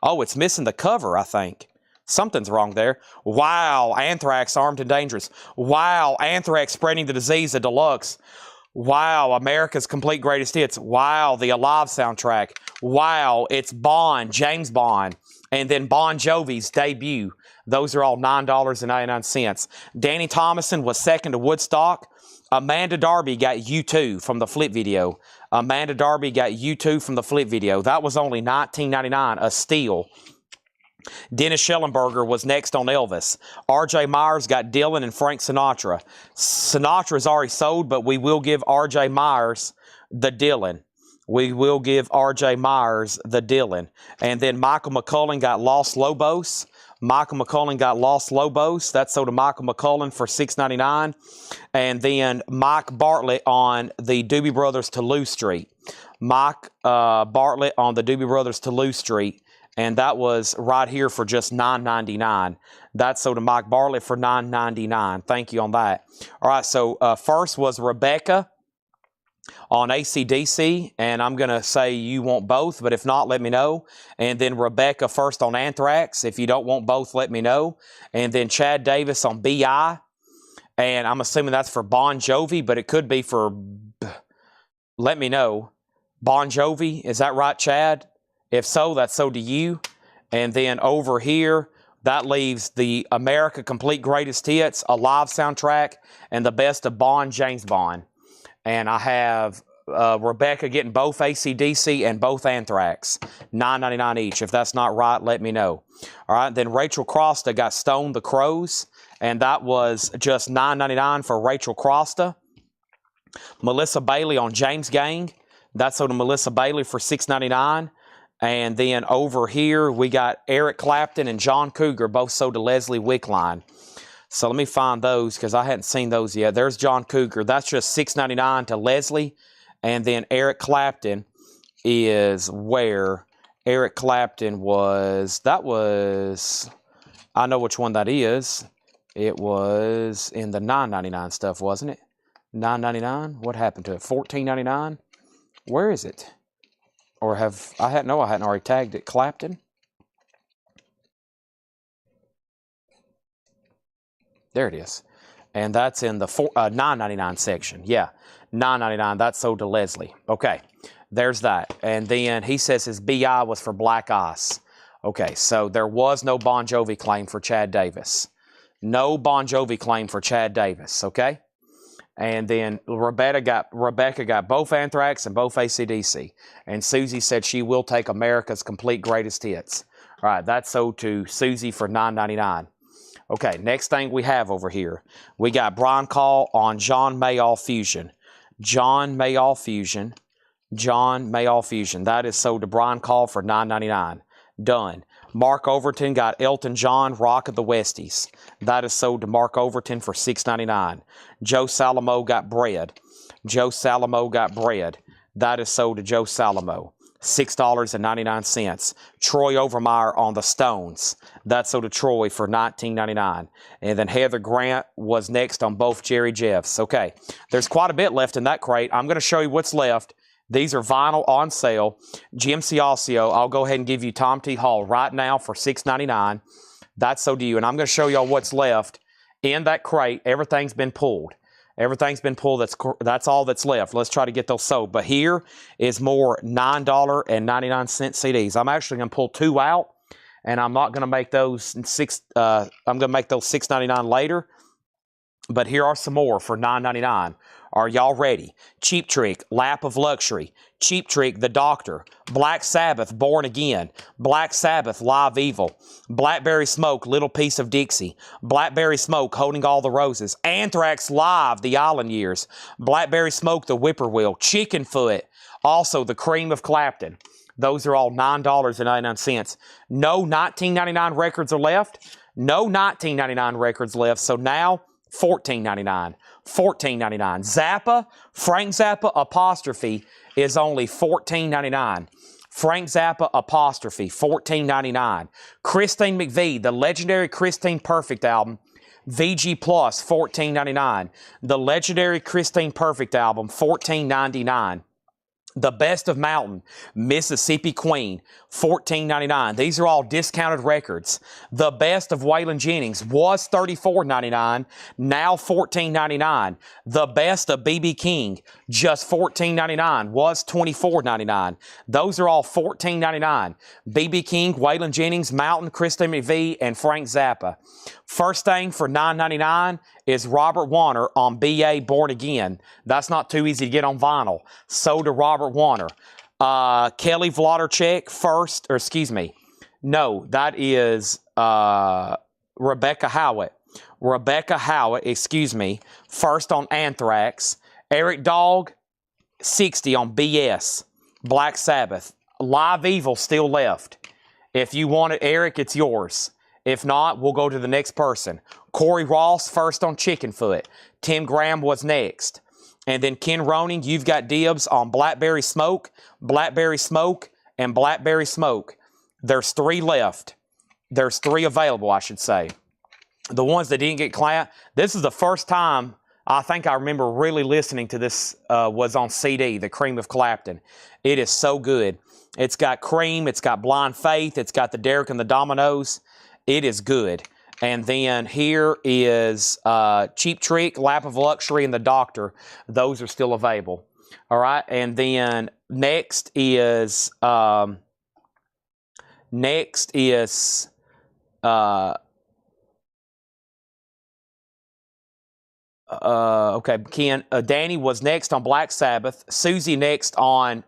Speaker 2: Oh, it's missing the cover, I think. Something's wrong there. Wow, Anthrax, Armed and Dangerous. Wow, Anthrax Spreading the Disease, the deluxe. Wow, America's Complete Greatest Hits. Wow, the Alive soundtrack. Wow, it's Bond, James Bond. And then Bon Jovi's debut. Those are all $9.99. Danny Thomason was second to Woodstock. Amanda Darby got U2 from the flip video. Amanda Darby got U2 from the flip video. That was only $19.99, a steal. Dennis Schellenberger was next on Elvis. R.J. Myers got Dylan and Frank Sinatra. Sinatra's already sold, but we will give R.J. Myers the Dylan. We will give R.J. Myers the Dylan. And then Michael McCullen got Los Lobos. Michael McCullen got Los Lobos. That's sold to Michael McCullen for $6.99. And then Mike Bartlett on the Doobie Brothers Toulouse Street. Mike Bartlett on the Doobie Brothers Toulouse Street. And that was right here for just $9.99. That's sold to Mike Bartlett for $9.99. Thank you on that. All right, so first was Rebecca on AC/DC, and I'm going to say you want both, but if not, let me know. And then Rebecca first on Anthrax. If you don't want both, let me know. And then Chad Davis on BI, and I'm assuming that's for Bon Jovi, but it could be for, let me know. Bon Jovi, is that right, Chad? If so, that's so to you. And then over here, that leaves the America Complete Greatest Hits, a live soundtrack, and the best of Bond, James Bond. And I have Rebecca getting both AC/DC and both Anthrax, $9.99 each. If that's not right, let me know. All right, then Rachel Crosta got Stone the Crows, and that was just $9.99 for Rachel Crosta. Melissa Bailey on James Gang, that's sold to Melissa Bailey for $6.99. And then over here, we got Eric Clapton and John Cougar, both sold to Leslie Wickline. So let me find those because I hadn't seen those yet. There's John Cougar. That's just $6.99 to Leslie. And then Eric Clapton is where Eric Clapton was. That was, I know which one that is. It was in the $9.99 stuff, wasn't it? $9.99. What happened to it? $14.99. Where is it? Or I hadn't already tagged it. Clapton. There it is. And that's in the $9.99 section. Yeah, $9.99. That's sold to Leslie. Okay, there's that. And then he says his BI was for Black Ice. Okay, so there was no Bon Jovi claim for Chad Davis. No Bon Jovi claim for Chad Davis, okay? And then Rebecca got both Anthrax and both AC/DC. And Susie said she will take America's Complete Greatest Hits. All right, that's sold to Susie for $9.99. Okay, next thing we have over here, we got Brian Call on John Mayall Fusion. John Mayall Fusion. John Mayall Fusion. That is sold to Brian Call for $9.99. Done. Mark Overton got Elton John Rock of the Westies. That is sold to Mark Overton for $6.99. Joe Salamo got Bread. Joe Salamo got Bread. That is sold to Joe Salamo. $6.99. Troy Overmeyer on the Stones. That's sold to Troy for $19.99. And then Heather Grant was next on both Jerry Jeffs. Okay, there's quite a bit left in that crate. I'm going to show you what's left. These are vinyl on sale. Jim Ciascio, I'll go ahead and give you Tom T. Hall right now for $6.99. That's sold to you. And I'm going to show y'all what's left in that crate. Everything's been pulled. Everything's been pulled. That's all that's left. Let's try to get those sold. But here is more $9.99 CDs. I'm actually going to pull two out, and I'm not going to make those I'm going to make those $6.99 later. But here are some more for $9.99. Are y'all ready? Cheap Trick, Lap of Luxury. Cheap Trick, The Doctor. Black Sabbath, Born Again. Black Sabbath, Live Evil. Blackberry Smoke, Little Piece of Dixie. Blackberry Smoke, Holding All the Roses. Anthrax Live, The Island Years. Blackberry Smoke, The Whippoorwill. Chicken Foot, also The Cream of Clapton. Those are all $9.99. No $19.99 records are left. No $19.99 records left. So now, $14.99. $14.99. Zappa, Frank Zappa apostrophe is only $14.99. Frank Zappa apostrophe, $14.99. Christine McVie, the legendary Christine Perfect album, VG Plus, $14.99. The legendary Christine Perfect album, $14.99. The Best of Mountain, Mississippi Queen, $14.99. These are all discounted records. The Best of Waylon Jennings was $34.99, now $14.99. The Best of B.B. King, just $14.99, was $24.99. Those are all $14.99. B.B. King, Waylon Jennings, Mountain, Christine McVie, and Frank Zappa. First thing for $9.99 is Robert Warner on B.A. Born Again. That's not too easy to get on vinyl. Sold to Robert Warner. Kelly Vlodarchek first, or excuse me. No, that is Rebecca Howitt. Rebecca Howitt, excuse me, first on Anthrax. Eric Dog, 60 on BS. Black Sabbath. Live Evil still left. If you want it, Eric, it's yours. If not, we'll go to the next person. Corey Ross, first on Chicken Foot. Tim Graham was next. And then Ken Roning, you've got dibs on Blackberry Smoke, and Blackberry Smoke. There's three left. There's three available, I should say. The ones that didn't get clapped, this is the first time I think I remember really listening to this was on CD, The Cream of Clapton. It is so good. It's got Cream, it's got Blind Faith, it's got the Derek and the Dominoes. It is good. And then here is Cheap Trick, Lap of Luxury, and The Doctor. Those are still available. All right. And then next is okay, Ken. Danny was next on Black Sabbath. Susie next on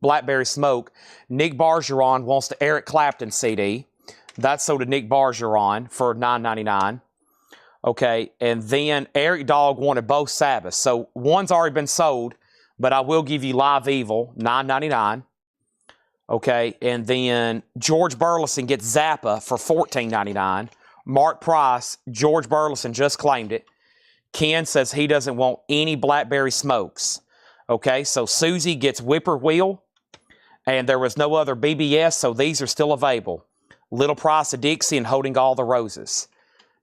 Speaker 2: Blackberry Smoke. Nick Bargeron wants the Eric Clapton CD. That's sold to Nick Bargeron for $9.99. Okay, and then Eric Dog wanted both Sabbaths. So one's already been sold, but I will give you Live Evil, $9.99. Okay, and then George Burleson gets Zappa for $14.99. Mark Price, George Burleson just claimed it. Ken says he doesn't want any Blackberry Smokes. Okay, so Susie gets Whippoorwill. And there was no other BBS, so these are still available. Little Price of Dixie and Holding All the Roses.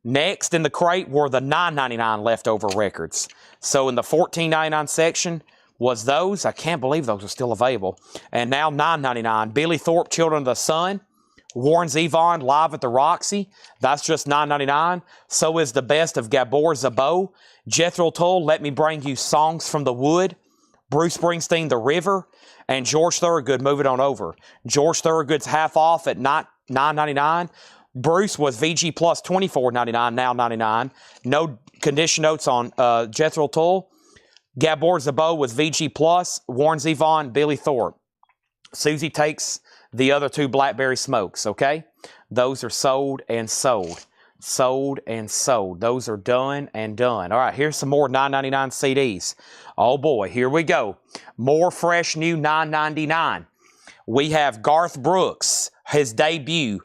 Speaker 2: Next in the crate were the $9.99 leftover records. So in the $14.99 section was those. I can't believe those are still available. And now $9.99. Billy Thorpe, Children of the Sun. Warren Zevon, Live at the Roxy. That's just $9.99. So is the best of Gabor Szabo. Jethro Tull, Let Me Bring You Songs from the Wood. Bruce Springsteen, The River. And George Thorogood, Move It On Over. George Thorogood's half off at $9.99. Bruce was VG Plus $24.99, now $99. No condition notes on Jethro Tull. Gabor Szabo was VG Plus. Warren Zevon, Billy Thorpe. Susie takes the other two Blackberry Smokes, okay? Those are sold and sold. Sold and sold. Those are done and done. All right, here's some more $9.99 CDs. Oh boy, here we go. More fresh new $9.99. We have Garth Brooks, his debut,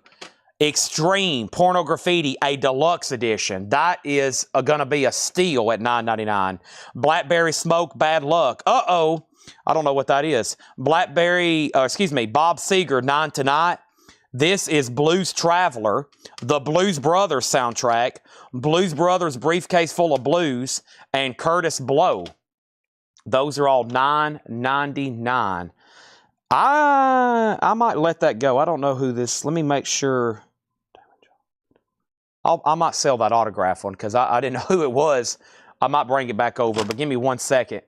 Speaker 2: Extreme Porno Graffiti, a deluxe edition. That is going to be a steal at $9.99. Blackberry Smoke, Bad Luck. Uh-oh. I don't know what that is. Bob Seger, 9 Tonight. This is Blues Traveler, the Blues Brothers soundtrack, Blues Brothers Briefcase Full of Blues, and Curtis Blow. Those are all $9.99. I might let that go. I don't know who this... Let me make sure... I might sell that autograph one because I didn't know who it was. I might bring it back over, but give me 1 second.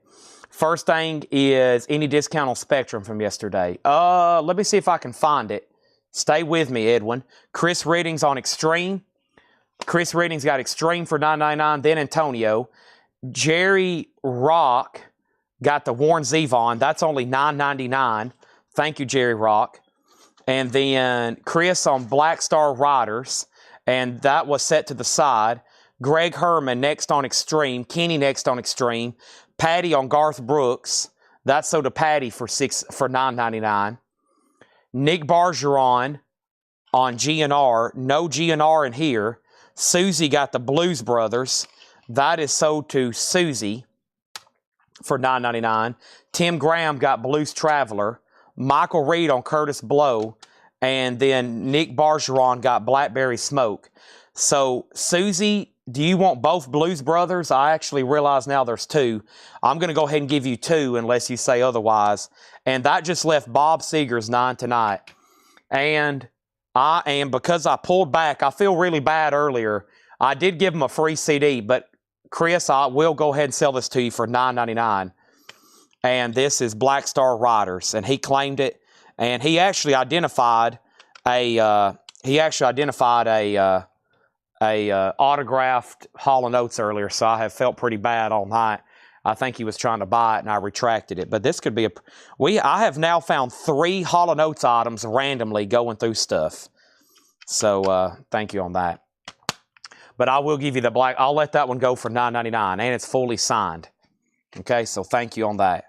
Speaker 2: First thing is any discount on Spectrum from yesterday. Let me see if I can find it. Stay with me, Edwin. Chris Redding's on Extreme. Chris Redding's got Extreme for $9.99. Then Antonio. Jerry Rock got the Warren Zevon. That's only $9.99. Thank you, Jerry Rock. And then Chris on Black Star Riders. And that was set to the side. Greg Herman next on Extreme. Kenny next on Extreme. Patty on Garth Brooks. That's sold to Patty for $9.99. Nick Bargeron on GNR. No GNR in here. Susie got the Blues Brothers. That is sold to Susie for $9.99. Tim Graham got Blues Traveler. Michael Reed on Curtis Blow. And then Nick Bargeron got Blackberry Smoke. So, Susie, do you want both Blues Brothers? I actually realize now there's two. I'm going to go ahead and give you two unless you say otherwise. And that just left Bob Seger's 9 Tonight. And because I pulled back, I feel really bad earlier. I did give him a free CD, but Chris, I will go ahead and sell this to you for $9.99. And this is Black Star Riders. And he claimed it. And he actually identified a autographed Hall & Oates earlier, so I have felt pretty bad all night. I think he was trying to buy it, and I retracted it. But this could be I have now found 3 Hall & Oates items randomly going through stuff. So thank you on that. But I will give you the black. I'll let that one go for $9.99, and it's fully signed. Okay, so thank you on that.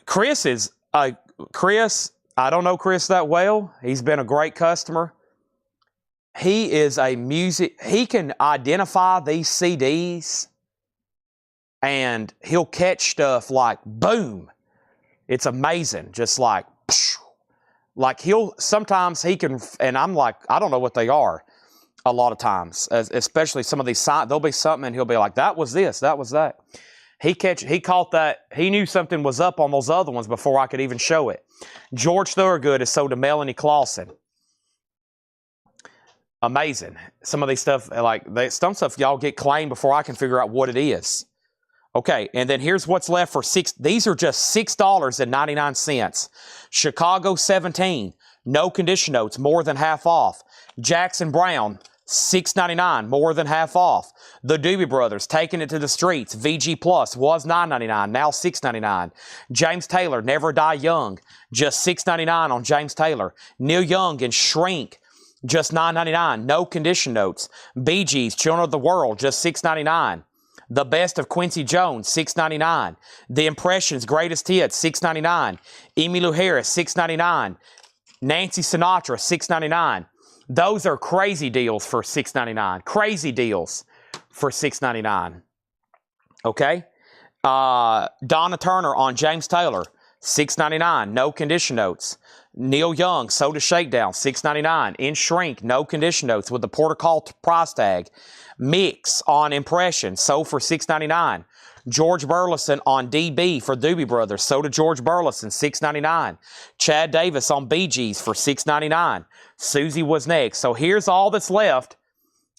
Speaker 2: Chris, I don't know Chris that well. He's been a great customer. He can identify these CDs and he'll catch stuff like boom. It's amazing. Just like, sometimes he can, and I'm like, I don't know what they are a lot of times, especially some of these signs. There'll be something and he'll be like, that was this, that was that. He caught that. He knew something was up on those other ones before I could even show it. George Thorogood is sold to Melanie Clausen. Amazing. Some of these stuff, some stuff y'all get claimed before I can figure out what it is. Okay, and then here's what's left for these are just $6.99. Chicago 17, no condition notes, more than half off. Jackson Brown, $6.99, more than half off. The Doobie Brothers, Taking It to the Streets, VG Plus, was $9.99, now $6.99. James Taylor, Never Die Young, just $6.99 on James Taylor. Neil Young and Shrink, just $9.99, no condition notes. Bee Gees, Children of the World, just $6.99. The Best of Quincy Jones, $6.99. The Impressions, Greatest Hits, $6.99. Emmylou Harris, $6.99. Nancy Sinatra, $6.99. Those are crazy deals for $6.99. Crazy deals for $6.99. Okay? Donna Turner on James Taylor, $6.99. No condition notes. Neil Young, Soda Shakedown, $6.99. In Shrink, no condition notes with the protocol price tag. Mix on Impression, sold for $6.99. George Burleson on DB for Doobie Brothers, sold to George Burleson, $6.99. Chad Davis on Bee Gees for $6.99. Susie was next. So here's all that's left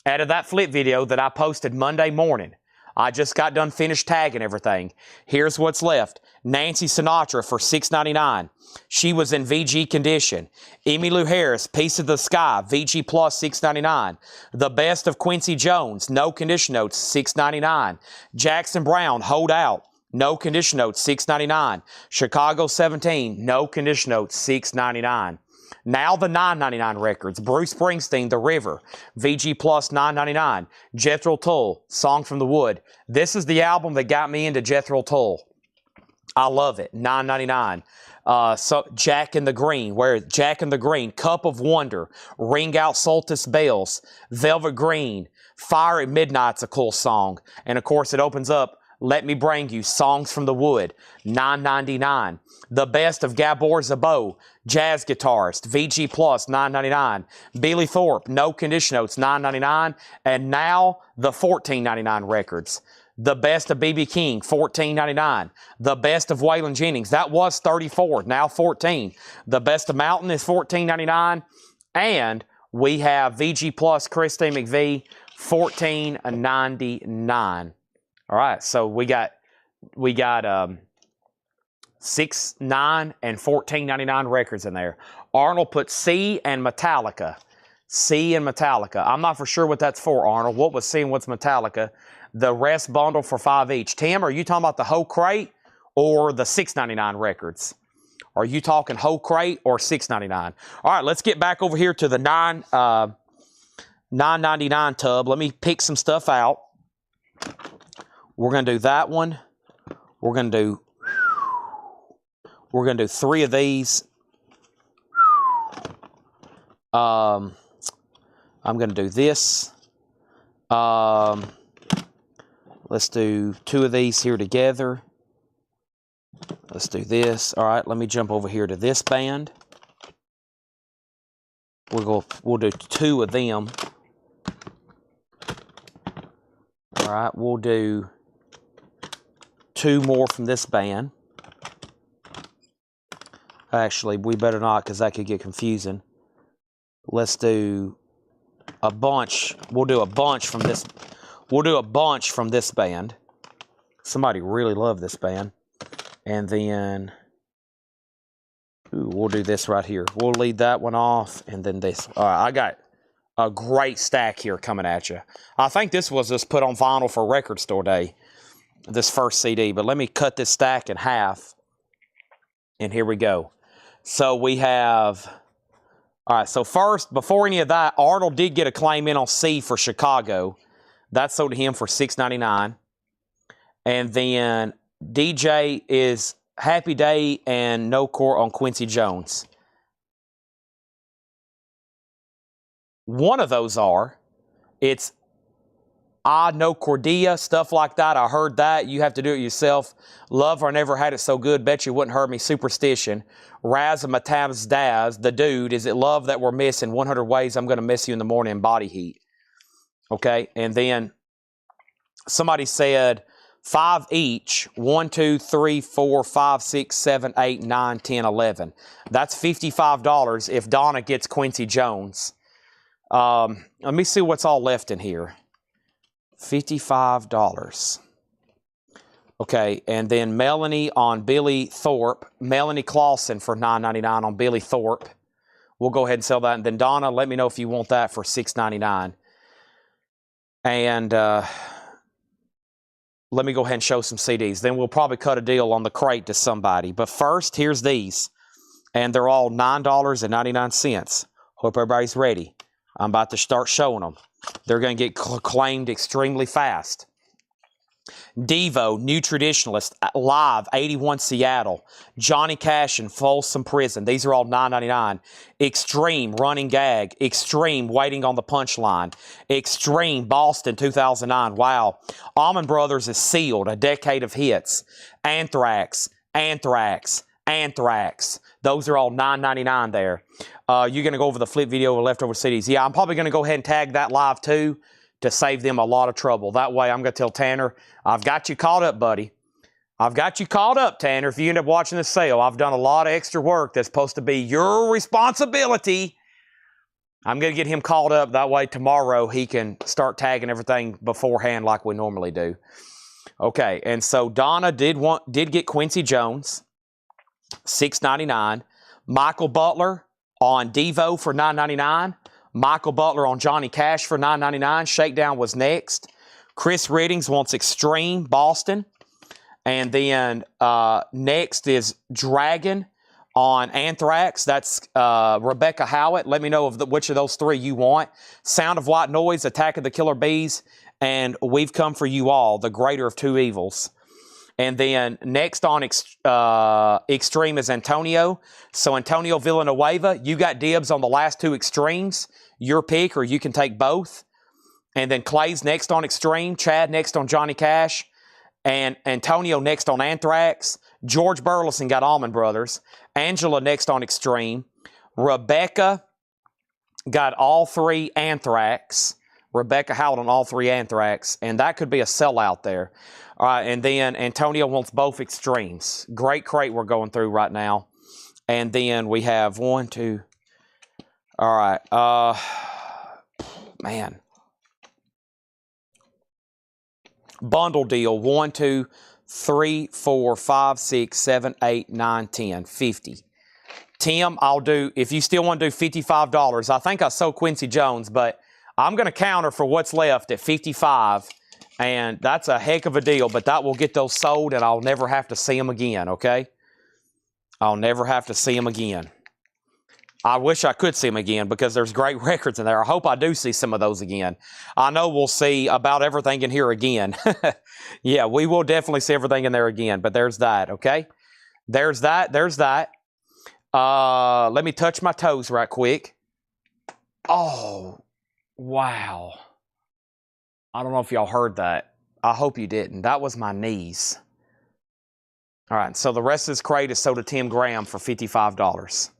Speaker 2: out of that flip video that I posted Monday morning. I just got done finished tagging everything. Here's what's left. Nancy Sinatra for $6.99. She was in VG condition. Emmylou Harris, Piece of the Sky, VG Plus, $6.99. The Best of Quincy Jones, no condition notes, $6.99. Jackson Brown, Hold Out, no condition notes, $6.99. Chicago 17, no condition notes, $6.99. Now the $9.99 records. Bruce Springsteen, The River, VG Plus, $9.99. Jethro Tull, Song from the Wood. This is the album that got me into Jethro Tull. I love it, $9.99. So Jack and the Green, Cup of Wonder, Ring Out Solstice Bells, Velvet Green, Fire at Midnight's a cool song. And of course it opens up, Let Me Bring You, Songs from the Wood, $9.99. The Best of Gabor Szabo, Jazz Guitarist, VG Plus, $9.99. Billy Thorpe, No Condition Notes, $9.99. And now the $14.99 records. The Best of B.B. King, $14.99. The Best of Waylon Jennings, that was $34, now $14. The Best of Mountain is $14.99. And we have VG Plus Christine McVie, $14.99. All right, so we got $6, $9, and $14.99 records in there. Arnold put C and Metallica. C and Metallica. I'm not for sure what that's for, Arnold. What was C and what's Metallica? The rest bundle for $5 each. Tim, are you talking about the whole crate or the $6.99 records? Are you talking whole crate or $6.99? All right, let's get back over here to the $9.99 tub. Let me pick some stuff out. We're going to do that one. We're going to do 3 of these. I'm going to do this. Let's do 2 of these here together. Let's do this. All right, let me jump over here to this band. We'll do 2 of them. All right, we'll do 2 more from this band. Actually, we better not because that could get confusing. Let's do a bunch. We'll do a bunch from this. We'll do a bunch from this band. Somebody really loved this band. And then we'll do this right here. We'll lead that one off and then this. All right, I got a great stack here coming at you. I think this was just put on vinyl for Record Store Day, this first CD. But let me cut this stack in half. And here we go. So we have... All right, so first, before any of that, Arnold did get a claim in on C for Chicago. That sold to him for $6.99. And then DJ is Happy Day and No Core on Quincy Jones. One of those it's No Cordia, stuff like that. I heard that. You have to do it yourself. Love or Never Had It So Good. Bet you wouldn't hurt me. Superstition. Razzmatazz Daz, The Dude. Is it love that we're missing? 100 Ways I'm going to miss you in the morning. Body Heat. Okay, and then somebody said 5 each. 1, 2, 3, 4, 5, 6, 7, 8, 9, 10, 11. That's $55 if Donna gets Quincy Jones. Let me see what's all left in here. $55. Okay, and then Melanie on Billy Thorpe. Melanie Clausen for $9.99 on Billy Thorpe. We'll go ahead and sell that. And then Donna, let me know if you want that for $6.99. And let me go ahead and show some CDs. Then we'll probably cut a deal on the crate to somebody. But first, here's these. And they're all $9.99. Hope everybody's ready. I'm about to start showing them. They're going to get claimed extremely fast. Devo, New Traditionalist, Live, 81 Seattle. Johnny Cash in Folsom Prison. These are all $9.99. Extreme, Running Gag. Extreme, Waiting on the Punchline. Extreme, Boston, 2009. Wow. Allman Brothers is Sealed, A Decade of Hits. Anthrax, Anthrax. Those are all $9.99 there. You're going to go over the flip video of leftover CDs. Yeah, I'm probably going to go ahead and tag that live too to save them a lot of trouble. That way I'm going to tell Tanner, I've got you caught up, buddy. I've got you caught up, Tanner. If you end up watching this sale, I've done a lot of extra work that's supposed to be your responsibility. I'm going to get him caught up. That way tomorrow he can start tagging everything beforehand like we normally do. Okay, and so Donna did get Quincy Jones, $6.99. Michael Butler on Devo for $9.99. Michael Butler on Johnny Cash for $9.99. Shakedown was next. Chris Reddings wants Extreme, Boston. And then next is Dragon on Anthrax. That's Rebecca Howitt. Let me know which of those three you want. Sound of White Noise, Attack of the Killer Bees, and We've Come for You All, the greater of two evils. And then next on Extreme is Antonio. So Antonio Villanueva, you got dibs on the last two Extremes. Your pick, or you can take both. And then Clay's next on Extreme. Chad next on Johnny Cash. And Antonio next on Anthrax. George Burleson got Allman Brothers. Angela next on Extreme. Rebecca got all three Anthrax. Rebecca Howard on all three Anthrax. And that could be a sellout there. All right, and then Antonio wants both Extremes. Great crate we're going through right now. And then we have 1, 2. All right. Man. Bundle deal. 1, 2, 3, 4, 5, 6, 7, 8, 9, 10, 50. Tim, I'll do, if you still want to do $55, I think I sold Quincy Jones, but I'm going to counter for what's left at $55, and that's a heck of a deal, but that will get those sold, and I'll never have to see them again, okay? I'll never have to see them again. I wish I could see them again because there's great records in there. I hope I do see some of those again. I know we'll see about everything in here again. Yeah, we will definitely see everything in there again, but there's that, okay? There's that. There's that. Let me touch my toes right quick. Oh, wow. I don't know if y'all heard that. I hope you didn't. That was my knees. All right, so the rest of this crate is sold to Tim Graham for $55.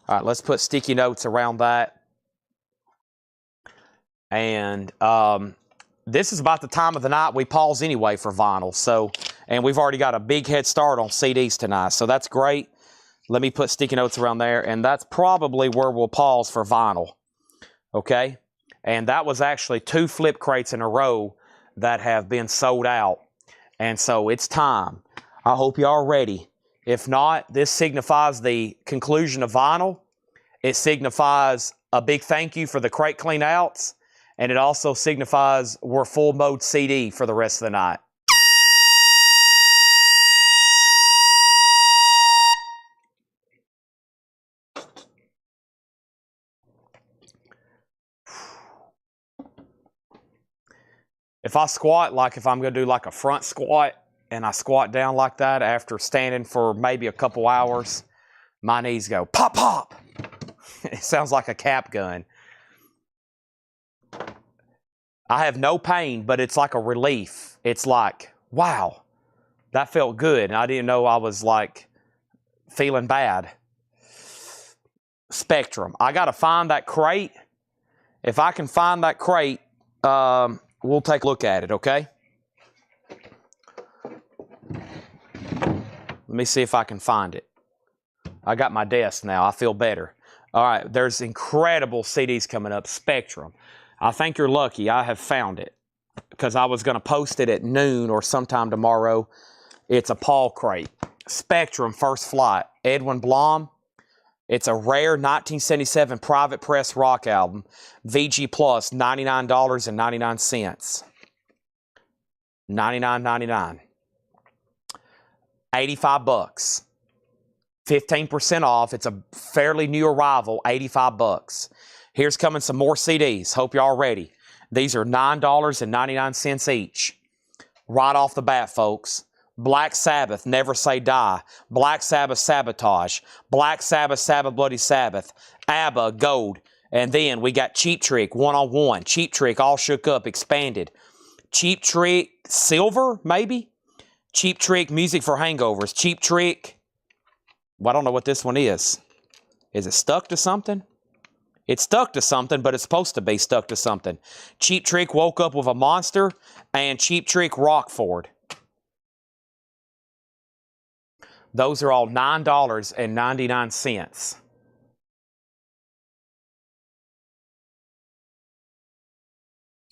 Speaker 2: All right, let's put sticky notes around that. And this is about the time of the night we pause anyway for vinyl. So, and we've already got a big head start on CDs tonight, so that's great. Let me put sticky notes around there, and that's probably where we'll pause for vinyl. Okay? And that was actually 2 flip crates in a row that have been sold out. And so it's time. I hope y'all are ready. If not, this signifies the conclusion of vinyl. It signifies a big thank you for the crate clean outs. And it also signifies we're full mode CD for the rest of the night. If I squat, like if I'm going to do like a front squat, and I squat down like that after standing for maybe a couple hours, my knees go pop, pop. It sounds like a cap gun. I have no pain, but it's like a relief. It's like, wow, that felt good. And I didn't know I was like feeling bad. Spectrum. I got to find that crate. If I can find that crate, we'll take a look at it, okay? Let me see if I can find it. I got my desk now. I feel better. All right, there's incredible CDs coming up. Spectrum. I think you're lucky. I have found it because I was going to post it at noon or sometime tomorrow. It's a Paul crate. Spectrum, First Flight. Edwin Blom. It's a rare 1977 private press rock album. VG Plus, $99.99. $99.99. 85 bucks. 15% off. It's a fairly new arrival, 85 bucks. Here's coming some more CDs. Hope y'all are ready. These are $9.99 each. Right off the bat, folks. Black Sabbath, Never Say Die. Black Sabbath, Sabotage. Black Sabbath, Sabbath Bloody Sabbath. ABBA, Gold. And then we got Cheap Trick, One-on-One. Cheap Trick, All Shook Up, Expanded. Cheap Trick, Silver, maybe? Cheap Trick, Music for Hangovers. Cheap Trick, Well, I don't know what this one is. Is it stuck to something? It's stuck to something, but it's supposed to be stuck to something. Cheap Trick Woke Up with a Monster and Cheap Trick Rockford. Those are all $9.99.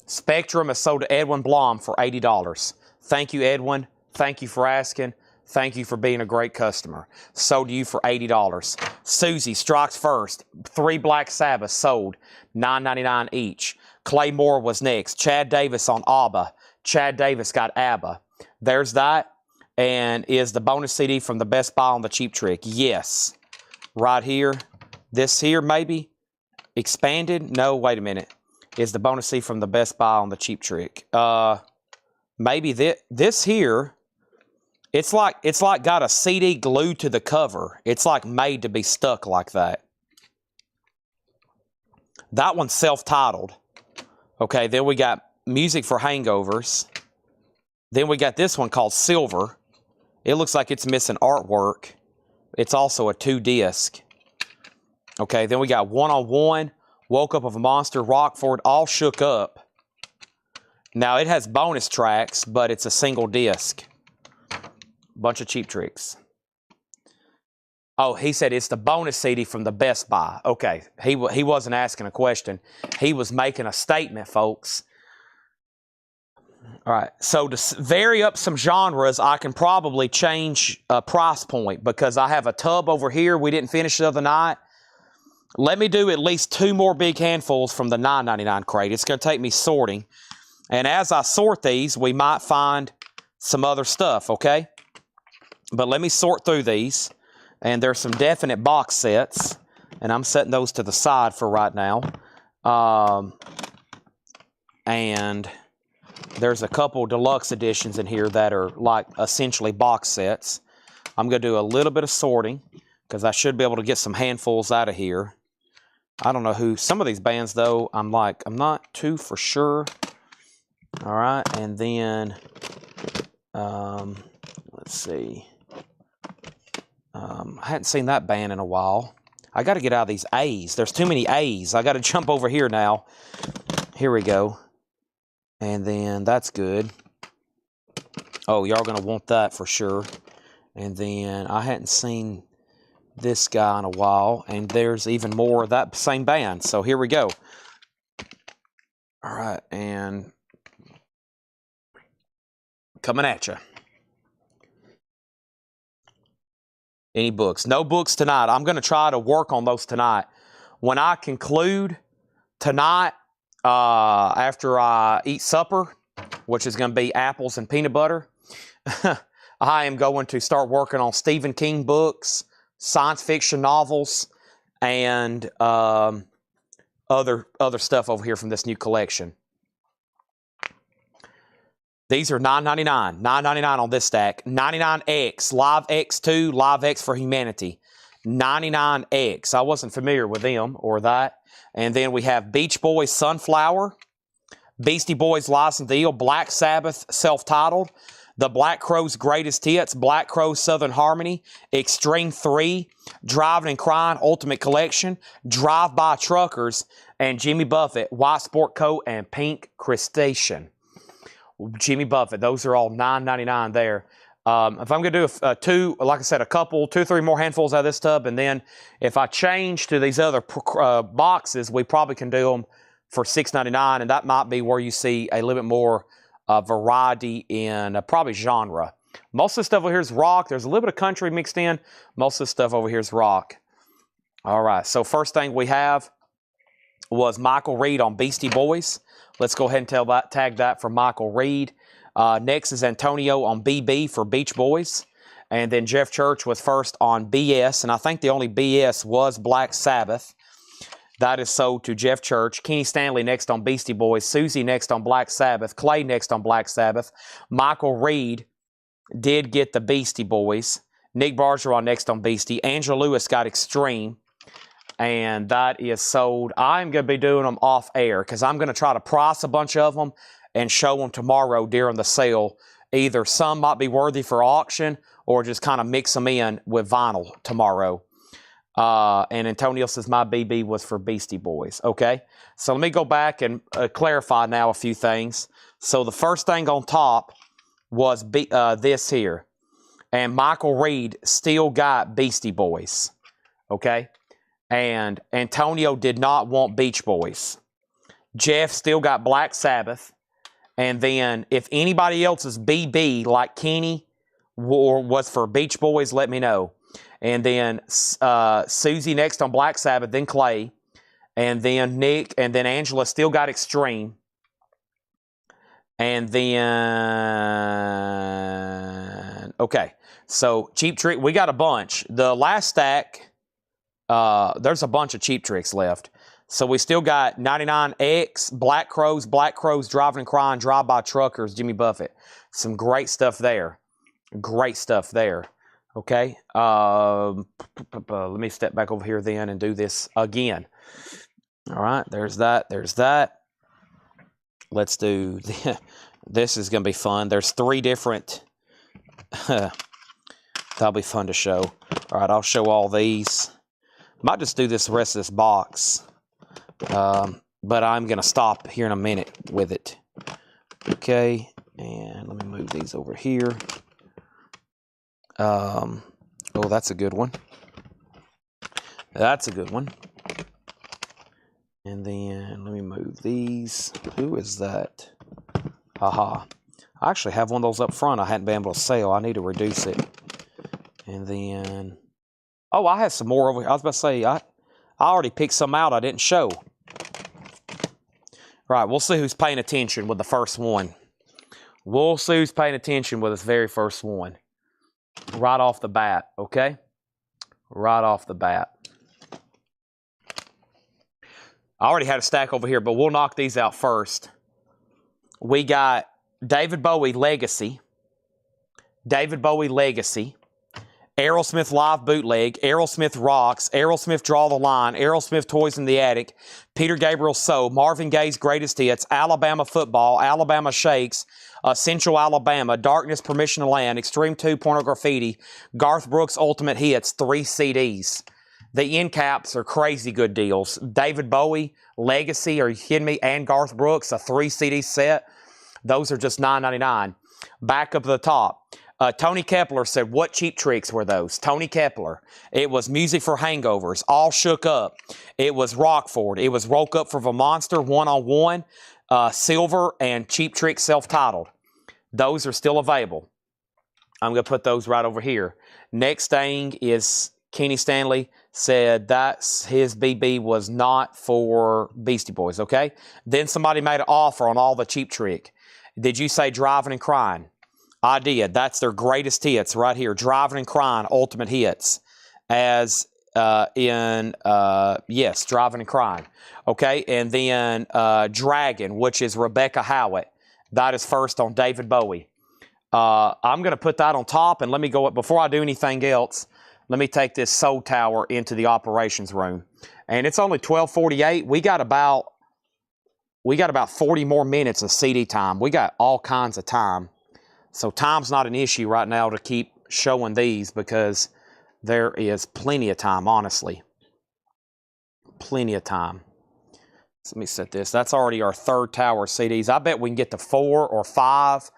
Speaker 2: Spectrum is sold to Edwin Blom for $80. Thank you, Edwin. Thank you for asking. Thank you for being a great customer. Sold to you for $80. Susie Strikes First. 3 Black Sabbath sold. $9.99 each. Clay Moore was next. Chad Davis on ABBA. Chad Davis got ABBA. There's that. And is the bonus CD from the Best Buy on the Cheap Trick? Yes. Right here. This here, maybe? Expanded? No, wait a minute. Is the bonus CD from the Best Buy on the Cheap Trick? Maybe this here. It's like got a CD glued to the cover. It's like made to be stuck like that. That one's self-titled. Okay, then we got Music for Hangovers. Then we got this one called Silver. It looks like it's missing artwork. It's also a 2-disc. Okay, then we got One on One, Woke Up with a Monster, Rockford, All Shook Up. Now, it has bonus tracks, but it's a single disc. Bunch of Cheap Tricks. Oh, he said it's the bonus CD from the Best Buy. Okay, he wasn't asking a question. He was making a statement, folks. All right, so to vary up some genres, I can probably change a price point because I have a tub over here we didn't finish the other night. Let me do at least 2 more big handfuls from the $9.99 crate. It's going to take me sorting. And as I sort these, we might find some other stuff, okay? But let me sort through these. And there's some definite box sets. And I'm setting those to the side for right now. And there's a couple deluxe editions in here that are like essentially box sets. I'm going to do a little bit of sorting because I should be able to get some handfuls out of here. I don't know who. Some of these bands, though, I'm not too for sure. All right. And then, let's see. I hadn't seen that band in a while. I got to get out of these A's. There's too many A's. I got to jump over here now. Here we go. And then that's good. Oh, y'all going to want that for sure. And then I hadn't seen this guy in a while. And there's even more of that same band. So here we go. All right. And coming at you. Any books? No books tonight. I'm going to try to work on those tonight. When I conclude tonight, after I eat supper, which is going to be apples and peanut butter, I am going to start working on Stephen King books, science fiction novels, and other stuff over here from this new collection. These are $9.99. $9.99 on this stack. 99X, Live X2, Live X for Humanity. 99X. I wasn't familiar with them or that. And then we have Beach Boys Sunflower, Beastie Boys License Deal, Black Sabbath self-titled, The Black Crowes Greatest Hits, Black Crowes Southern Harmony, Extreme 3, Driving and Crying Ultimate Collection, Drive-By Truckers, and Jimmy Buffett, White Sport Coat, and Pink Crustacean. Jimmy Buffett, those are all $9.99 there. If I'm going to do like I said, a couple, 2 or 3 more handfuls out of this tub, and then if I change to these other boxes, we probably can do them for $6.99, and that might be where you see a little bit more variety in probably genre. Most of the stuff over here is rock. There's a little bit of country mixed in. Most of the stuff over here is rock. All right, so first thing we have was Michael Reed on Beastie Boys. Let's go ahead and tag that for Michael Reed. Next is Antonio on BB for Beach Boys. And then Jeff Church was first on BS. And I think the only BS was Black Sabbath. That is sold to Jeff Church. Kenny Stanley next on Beastie Boys. Susie next on Black Sabbath. Clay next on Black Sabbath. Michael Reed did get the Beastie Boys. Nick Bargeron next on Beastie. Angela Lewis got Extreme. And that is sold. I'm going to be doing them off air because I'm going to try to price a bunch of them and show them tomorrow during the sale. Either some might be worthy for auction or just kind of mix them in with vinyl tomorrow. And Antonio says my BB was for Beastie Boys. Okay, so let me go back and clarify now a few things. So the first thing on top was this here. And Michael Reed still got Beastie Boys. Okay, and Antonio did not want Beach Boys. Jeff still got Black Sabbath. And then if anybody else's BB, like Kenny, was for Beach Boys, let me know. And then Susie next on Black Sabbath, then Clay. And then Nick, and then Angela still got Extreme. And then, okay. So Cheap Trick, we got a bunch. The last stack, there's a bunch of Cheap Tricks left. So we still got 99X, Black Crows, Driving and Crying, Drive-By Truckers, Jimmy Buffett. Some great stuff there. Great stuff there. Okay. Let me step back over here then and do this again. All right. There's that. There's that. Let's do this. Is going to be fun. There's 3 different. That'll be fun to show. All right. I'll show all these. Might just do this rest of this box. But I'm going to stop here in a minute with it. Okay, and let me move these over here. Oh, that's a good one. That's a good one. And then let me move these. Who is that? Haha. I actually have one of those up front I hadn't been able to sell. I need to reduce it. And then... Oh, I have some more over here. I was about to say, I already picked some out I didn't show. Right, we'll see who's paying attention with the first one. We'll see who's paying attention with this very first one. Right off the bat, okay? Right off the bat. I already had a stack over here, but we'll knock these out first. We got David Bowie Legacy. David Bowie Legacy. Aerosmith Live Bootleg, Aerosmith Rocks, Aerosmith Draw the Line, Aerosmith Toys in the Attic, Peter Gabriel So, Marvin Gaye's Greatest Hits, Alabama Football, Alabama Shakes, Central Alabama, Darkness, Permission to Land, Extreme 2, Porno Graffiti, Garth Brooks Ultimate Hits, 3 CDs. The end caps are crazy good deals. David Bowie, Legacy, are you kidding me? And Garth Brooks, a 3 CD set. Those are just $9.99. Back up to the top. Tony Kepler said, what Cheap Tricks were those? Tony Kepler. It was Music for Hangovers, All Shook Up. It was Rockford. It was Woke Up from a Monster, One on One, Silver, and Cheap Tricks Self-Titled. Those are still available. I'm going to put those right over here. Next thing is Kenny Stanley said that's his BB was not for Beastie Boys, okay? Then somebody made an offer on all the Cheap Trick. Did you say Driving and Crying? I did. That's their greatest hits right here. Driving and Crying, Ultimate Hits. Yes, Driving and Crying. Okay, and then Dragon, which is Rebecca Howitt. That is first on David Bowie. I'm going to put that on top, and let me go up. Before I do anything else, let me take this Soul Tower into the operations room. And it's only 12:48. We got about 40 more minutes of CD time. We got all kinds of time. So time's not an issue right now to keep showing these because there is plenty of time, honestly. Plenty of time. So let me set this. That's already our 3rd tower CDs. I bet we can get to 4 or 5.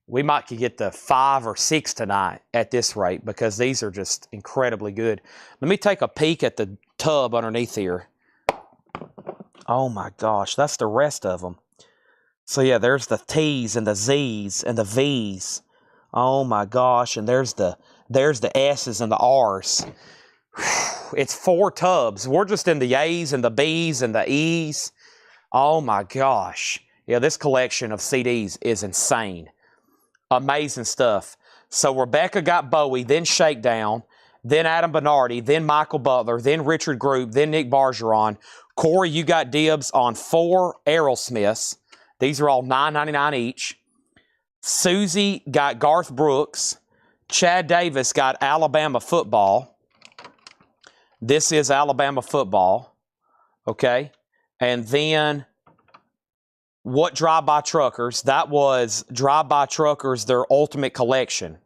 Speaker 2: We might could get to 5 or 6 tonight at this rate because these are just incredibly good. Let me take a peek at the tub underneath here. Oh my gosh, that's the rest of them. So yeah, there's the T's and the Z's and the V's. Oh my gosh, and there's the S's and the R's. It's 4 tubs. We're just in the A's and the B's and the E's. Oh my gosh. Yeah, this collection of CDs is insane. Amazing stuff. So Rebecca got Bowie, then Shakedown, then Adam Bernardi, then Michael Butler, then Richard Group, then Nick Bargeron. Corey, you got dibs on 4 Aerosmiths. These are all $9.99 each. Susie got Garth Brooks. Chad Davis got Alabama Football. This is Alabama Football. Okay. And then what Drive-By Truckers? That was Drive-By Truckers, their ultimate collection.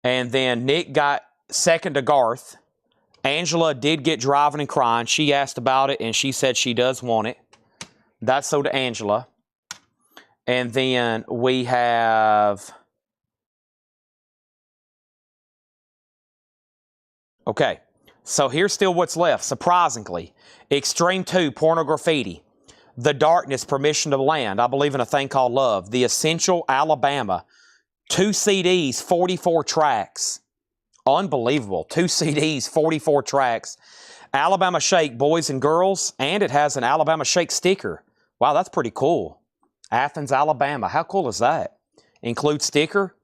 Speaker 2: And then Nick got second to Garth. Angela did get driving and crying. She asked about it, and she said she does want it. That's so to Angela. And then we have... Okay, so here's still what's left, surprisingly. Extreme 2, Pornograffiti. The Darkness, Permission to Land. I Believe in a Thing Called Love. The Essential, Alabama. 2 CDs, 44 tracks. Unbelievable. 2 CDs, 44 tracks. Alabama Shake, Boys and Girls. And it has an Alabama Shake sticker. Wow, that's pretty cool. Athens, Alabama. How cool is that? Includes sticker.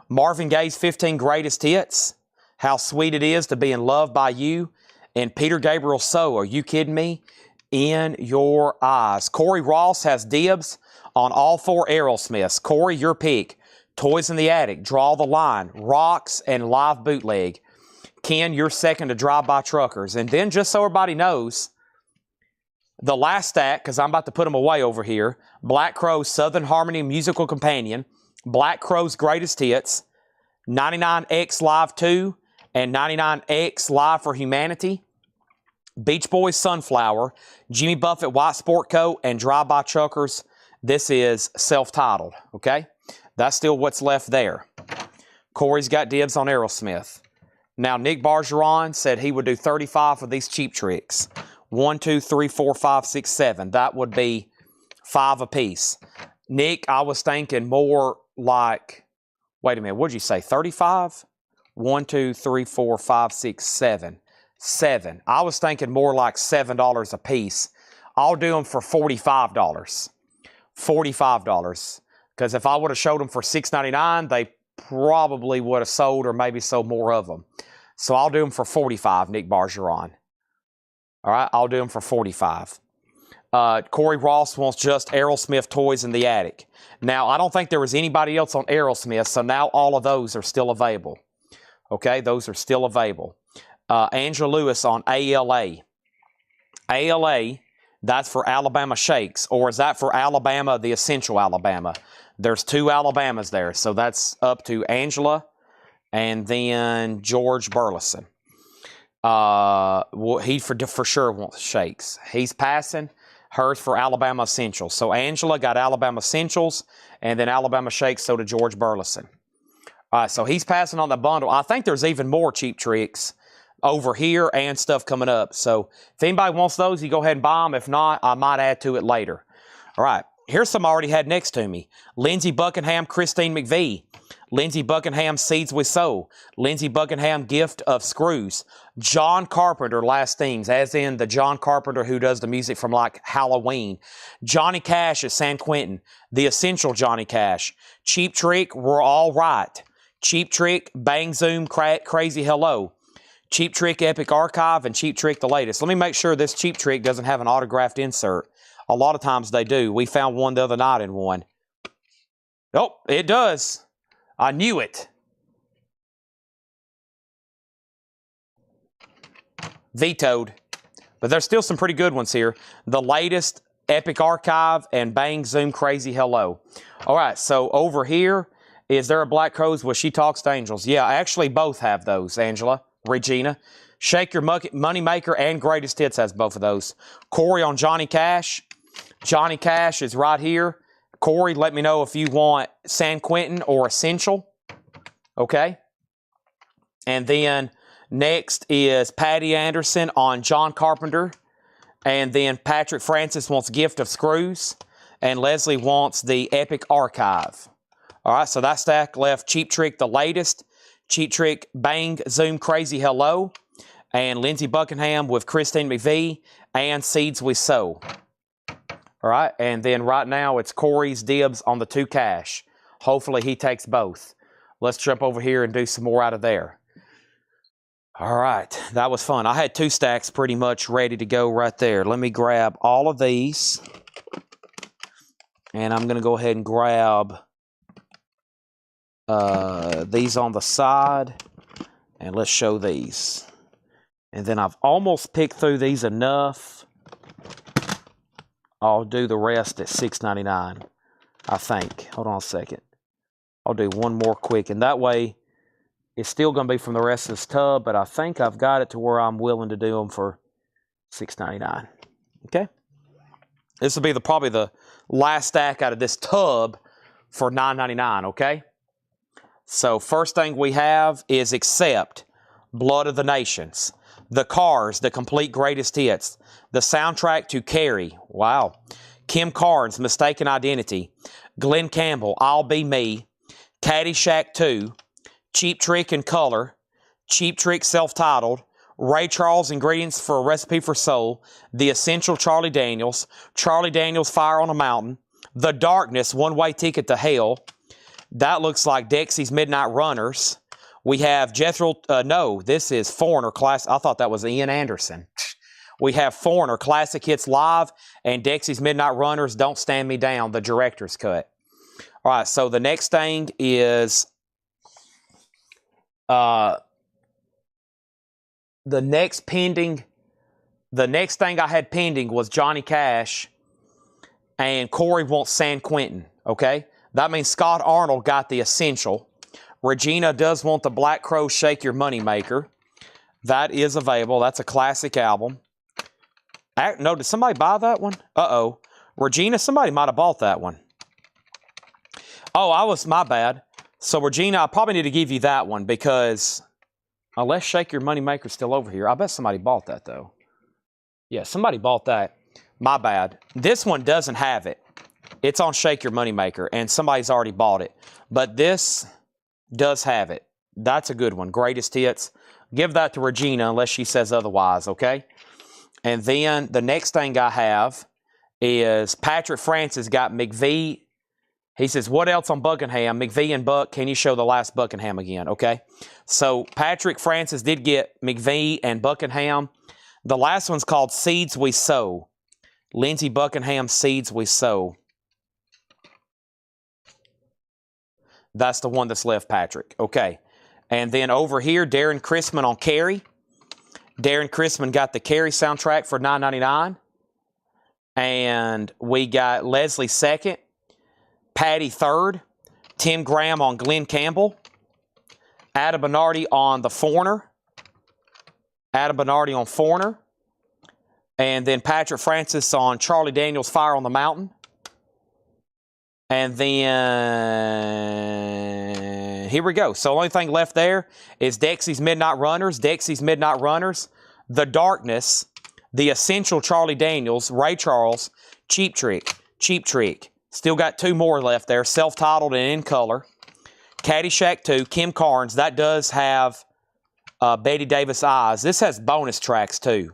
Speaker 2: Marvin Gaye's 15 Greatest Hits. How Sweet It Is to Be in Love by You. And Peter Gabriel's So, Are You Kidding Me? In Your Eyes. Corey Ross has dibs on all 4 Aerosmiths. Corey, your pick. Toys in the Attic, Draw the Line, Rocks, and Live Bootleg. Ken, you're second to Drive-By Truckers. And then, just so everybody knows, the last stack, because I'm about to put them away over here, Black Crow's Southern Harmony Musical Companion, Black Crow's Greatest Hits, 99X Live 2, and 99X Live for Humanity, Beach Boys Sunflower, Jimmy Buffett White Sport Coat, and Drive-By Truckers. This is self-titled, okay? That's still what's left there. Corey's got dibs on Aerosmith. Now, Nick Bargeron said he would do 35 for these Cheap Tricks. 1, 2, 3, 4, 5, 6, 7. That would be 5 apiece. Nick, I was thinking more like, wait a minute, what'd you say, 35? 1, 2, 3, 4, 5, 6, 7. 7. I was thinking more like $7 a piece. I'll do them for $45. $45. Because if I would have showed them for $6.99, they probably would have sold or maybe sold more of them. So I'll do them for $45, Nick Bargeron. All right, I'll do them for $45. Corey Ross wants just Aerosmith Toys in the Attic. Now, I don't think there was anybody else on Aerosmith, so now all of those are still available. Okay, those are still available. Angela Lewis on ALA. ALA, that's for Alabama Shakes. Or is that for Alabama, the Essential Alabama? There's 2 Alabamas there, so that's up to Angela and then George Burleson. He for sure wants Shakes. He's passing. Hers for Alabama Essentials. So Angela got Alabama Essentials, and then Alabama Shakes, so to George Burleson. All right, so he's passing on the bundle. I think there's even more Cheap Tricks over here and stuff coming up. So if anybody wants those, you go ahead and buy them. If not, I might add to it later. All right, here's some I already had next to me. Lindsey Buckingham, Christine McVie. Lindsey Buckingham, Seeds We Sow. Lindsey Buckingham, Gift of Screws. John Carpenter, Last Themes, as in the John Carpenter who does the music from like Halloween. Johnny Cash at San Quentin. The Essential Johnny Cash. Cheap Trick, We're All Right. Cheap Trick, Bang Zoom, Crazy Hello. Cheap Trick, Epic Archive, and Cheap Trick, The Latest. Let me make sure this Cheap Trick doesn't have an autographed insert. A lot of times they do. We found one the other night in one. Oh, it does. I knew it. Vetoed. But there's still some pretty good ones here. The Latest, Epic Archive, and Bang Zoom Crazy Hello. All right, so over here, is there a Black Crowes where She Talks to Angels? Yeah, I actually both have those, Angela, Regina. Shake Your Moneymaker and Greatest Hits has both of those. Corey on Johnny Cash. Johnny Cash is right here. Corey, let me know if you want San Quentin or Essential. Okay. And then next is Patty Anderson on John Carpenter. And then Patrick Francis wants Gift of Screws. And Leslie wants the Epic Archive. All right, so that stack left Cheap Trick, The Latest. Cheap Trick, Bang Zoom Crazy Hello. And Lindsey Buckingham with Christine McVie and Seeds We Sow. All right, and then right now it's Corey's dibs on the 2 cash. Hopefully he takes both. Let's jump over here and do some more out of there. All right, that was fun. I had 2 stacks pretty much ready to go right there. Let me grab all of these. And I'm going to go ahead and grab these on the side. And let's show these. And then I've almost picked through these enough. I'll do the rest at $6.99, I think. Hold on a second. I'll do one more quick. And that way, It's still going to be from the rest of this tub, but I think I've got it to where I'm willing to do them for $6.99. Okay? This will be probably the last stack out of this tub for $9.99, okay? So first thing we have is Accept, Blood of the Nations, The Cars, The Complete Greatest Hits, the soundtrack to Carrie, wow, Kim Carnes, Mistaken Identity, Glenn Campbell, I'll Be Me, Caddyshack 2, Cheap Trick in Color, Cheap Trick Self-Titled, Ray Charles, Ingredients for a Recipe for Soul, The Essential Charlie Daniels, Fire on a Mountain, The Darkness, One Way Ticket to Hell. That looks like Dexy's Midnight Runners. We have Jethro, no, this is Foreigner Class. I thought that was Ian Anderson. We have Foreigner, Classic Hits Live, and Dexy's Midnight Runners, Don't Stand Me Down, the director's cut. All right, so the next thing is the next thing I had pending was Johnny Cash, and Corey wants San Quentin, okay? That means Scott Arnold got the Essential. Regina does want the Black Crow Shake Your Money Maker. That is available. That's a classic album. No, did somebody buy that one? Uh-oh. Regina, somebody might have bought that one. Oh, my bad. So, Regina, I probably need to give you that one because unless Shake Your Money Maker's still over here, I bet somebody bought that, though. Yeah, somebody bought that. My bad. This one doesn't have it. It's on Shake Your Money Maker, and somebody's already bought it. But this does have it. That's a good one. Greatest Hits. Give that to Regina unless she says otherwise, okay? And then the next thing I have is Patrick Francis got McVie. He says, what else on Buckingham? McVie and Buck, can you show the last Buckingham again? Okay. So Patrick Francis did get McVie and Buckingham. The last one's called Seeds We Sow. Lindsey Buckingham, Seeds We Sow. That's the one that's left, Patrick. Okay. And then over here, Darren Crispin on Carrie. Darren Crispin got the Carrie soundtrack for $9.99. And we got Leslie second, Patty third, Tim Graham on Glenn Campbell, Adam Bernardi on The Foreigner, and then Patrick Francis on Charlie Daniels' Fire on the Mountain. And then, here we go. So the only thing left there is Dexy's Midnight Runners, The Darkness, The Essential Charlie Daniels, Ray Charles, Cheap Trick. Still got two more left there, Self-Titled and In Color. Caddyshack 2, Kim Carnes. That does have Betty Davis Eyes. This has bonus tracks, too.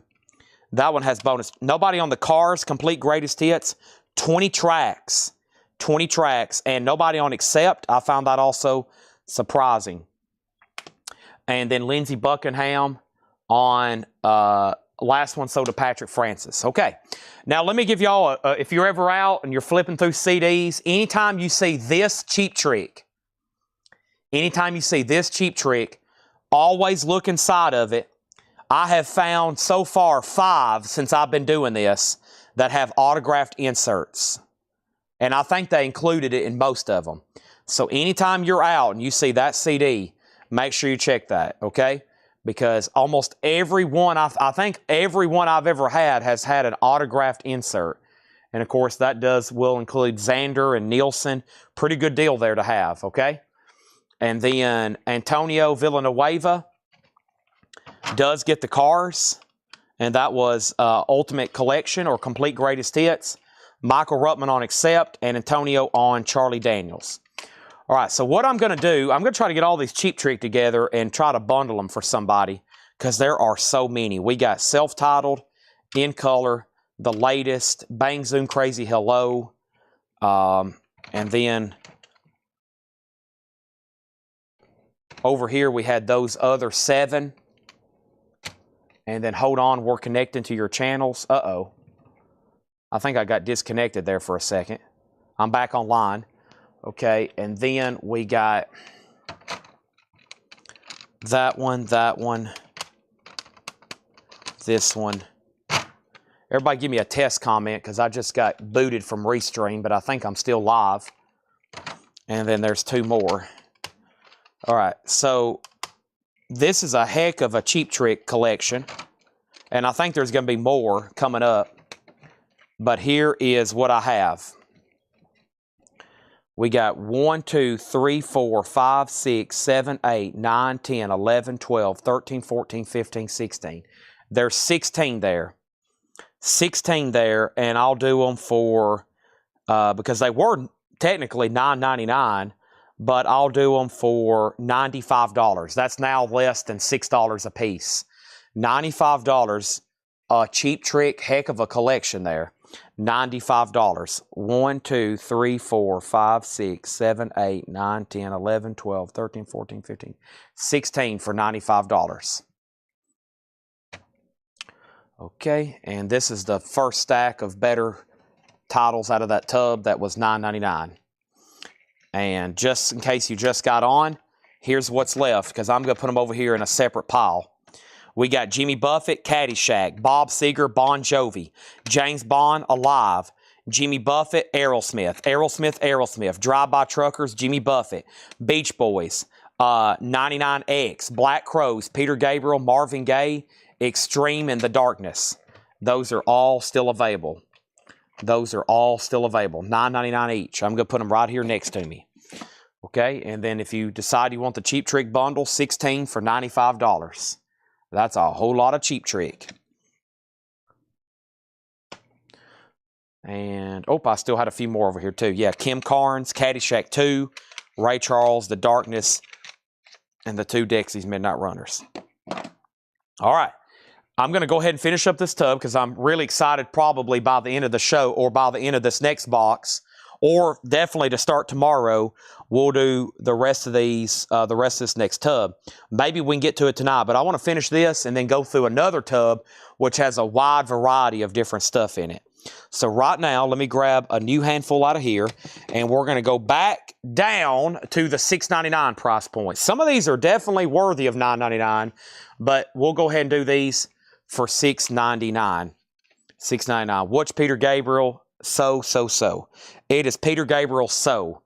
Speaker 2: That one has bonus. Nobody on the Cars, Complete Greatest Hits. 20 tracks. And nobody on Accept. I found that also surprising. And then Lindsey Buckingham on last one sold to Patrick Francis. Okay. Now, let me give y'all, if you're ever out and you're flipping through CDs, anytime you see this Cheap Trick, always look inside of it. I have found so far 5 since I've been doing this that have autographed inserts. And I think they included it in most of them. So anytime you're out and you see that CD, make sure you check that, okay? Because almost every one, I think every one I've ever had has had an autographed insert. And of course, that will include Xander and Nielsen. Pretty good deal there to have, okay? And then Antonio Villanueva does get the Cars. And that was Ultimate Collection or Complete Greatest Hits. Michael Ruttman on Accept, and Antonio on Charlie Daniels. All right, so what I'm going to do, I'm going to try to get all these Cheap Trick together and try to bundle them for somebody because there are so many. We got Self-Titled, In Color, The Latest, Bang Zoom Crazy Hello, and then over here we had those other 7. And then hold on, we're connecting to your channels. Uh-oh. I think I got disconnected there for a second. I'm back online. Okay, and then we got that one, this one. Everybody give me a test comment because I just got booted from Restream, but I think I'm still live. And then there's 2 more. All right, so this is a heck of a Cheap Trick collection. And I think there's going to be more coming up. But here is what I have. We got 1, 2, 3, 4, 5, 6, 7, 8, 9, 10, 11, 12, 13, 14, 15, 16. There's 16 there. 16 there, and I'll do them for, because they were technically $9.99, but I'll do them for $95. That's now less than $6 a piece. $95, a Cheap Trick, heck of a collection there. $95. 1, 2, 3, 4, 5, 6, 7, 8, 9, 10, 11, 12, 13, 14, 15, 16 for $95. Okay, and this is the first stack of better titles out of that tub that was $9.99. And just in case you just got on, here's what's left, because I'm going to put them over here in a separate pile. We got Jimmy Buffett, Caddyshack, Bob Seger, Bon Jovi, James Bond, Alive, Jimmy Buffett, Aerosmith, Drive-By Truckers, Jimmy Buffett, Beach Boys, 99X, Black Crowes, Peter Gabriel, Marvin Gaye, Extreme, and The Darkness. Those are all still available. Those are all still available. $9.99 each. I'm going to put them right here next to me. Okay, and then if you decide you want the Cheap Trick bundle, 16 for $95. That's a whole lot of Cheap Trick. And, oh, I still had a few more over here, too. Yeah, Kim Carnes, Caddyshack 2, Ray Charles, The Darkness, and the 2 Dexys Midnight Runners. All right. I'm going to go ahead and finish up this tub because I'm really excited probably by the end of the show or by the end of this next box, or definitely to start tomorrow, we'll do the rest of these, the rest of this next tub. Maybe we can get to it tonight, but I want to finish this and then go through another tub which has a wide variety of different stuff in it. So right now, let me grab a new handful out of here, and we're going to go back down to the $6.99 price point. Some of these are definitely worthy of $9.99, but we'll go ahead and do these for $6.99. $6.99. What's Peter Gabriel? So. It is Peter Gabriel, So.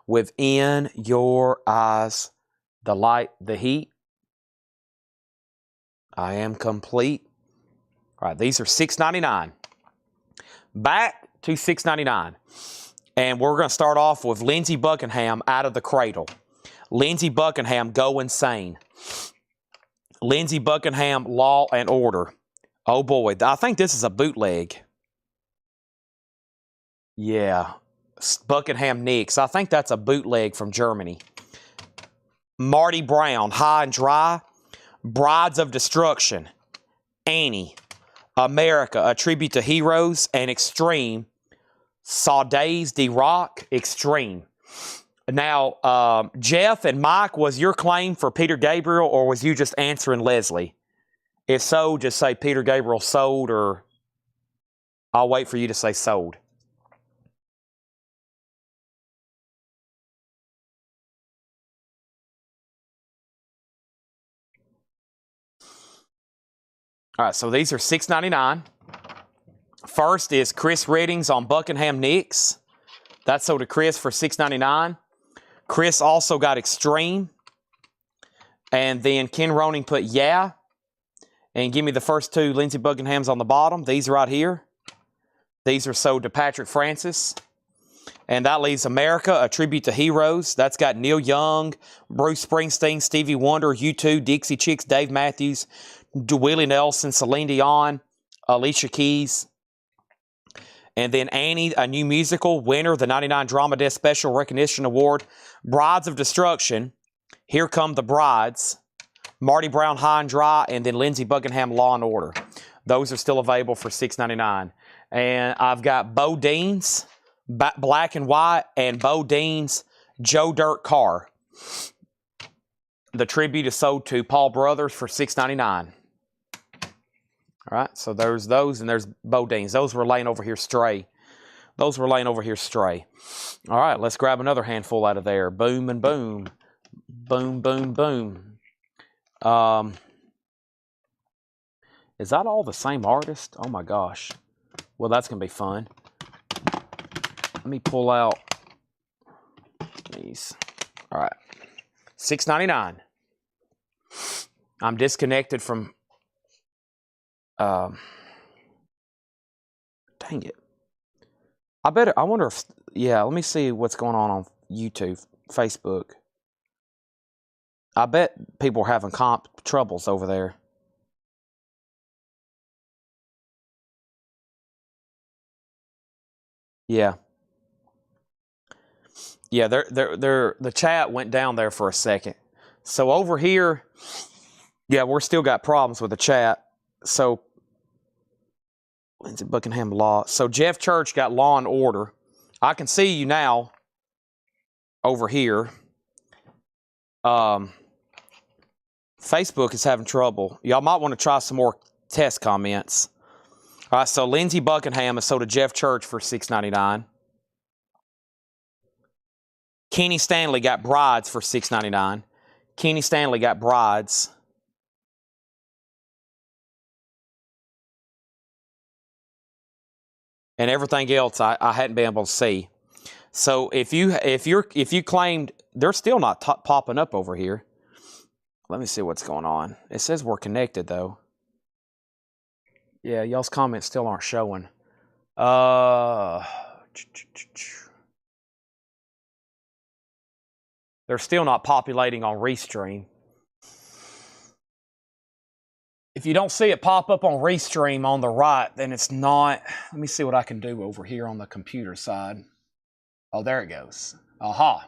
Speaker 2: Within Your Eyes, the light, the heat. I am complete. All right, these are $6.99. Back to $6.99. And we're going to start off with Lindsey Buckingham, Out of the Cradle. Lindsey Buckingham, Go Insane. Lindsey Buckingham, Law and Order. Oh boy, I think this is a bootleg. Yeah, Buckingham Nicks. I think that's a bootleg from Germany. Marty Brown, High and Dry. Brides of Destruction. Annie. America, A Tribute to Heroes, and Extreme. Saudades de Rock, Extreme. Now, Jeff and Mike, was your claim for Peter Gabriel, or was you just answering Leslie? If so, just say Peter Gabriel sold, or I'll wait for you to say sold. All right, so these are $6.99. First is Chris Reddings on Buckingham Nicks. That's sold to Chris for $6.99. Chris also got Extreme. And then Ken Roning put Yeah. And give me the first 2 Lindsey Buckinghams on the bottom. These right here. These are sold to Patrick Francis. And that leaves America, A Tribute to Heroes. That's got Neil Young, Bruce Springsteen, Stevie Wonder, U2, Dixie Chicks, Dave Matthews, Willie Nelson, Celine Dion, Alicia Keys. And then Annie, A New Musical, winner, the 99 Drama Desk Special Recognition Award. Brides of Destruction, Here Come the Brides. Marty Brown, High and Dry, and then Lindsey Buckingham, Law and Order. Those are still available for $6.99. And I've got Bo Dean's Black and White and Bo Dean's Joe Dirt Car. The tribute is sold to Paul Brothers for $6.99. All right, so there's those, and there's Bo Dean's. Those were laying over here stray. All right, let's grab another handful out of there. Boom and boom. Boom, boom, boom. Is that all the same artist? Oh, my gosh. Well, that's going to be fun. Let me pull out these. All right. $6.99. I'm disconnected from. Dang it. I wonder if. Yeah, let me see what's going on YouTube, Facebook. I bet people are having comp troubles over there. Yeah. Yeah, the chat went down there for a second. So over here, yeah, we're still got problems with the chat. So Lindsey Buckingham Law. So Jeff Church got Law and Order. I can see you now over here. Facebook is having trouble. Y'all might want to try some more test comments. All right, so Lindsey Buckingham has sold to Jeff Church for $6.99. Kenny Stanley got Brides for $6.99. Kenny Stanley got Brides. And everything else I hadn't been able to see. So if you claimed, they're still not popping up over here. Let me see what's going on. It says we're connected though. Yeah, y'all's comments still aren't showing. They're still not populating on Restream. If you don't see it pop up on Restream on the right, then it's not. Let me see what I can do over here on the computer side. Oh, there it goes. Aha.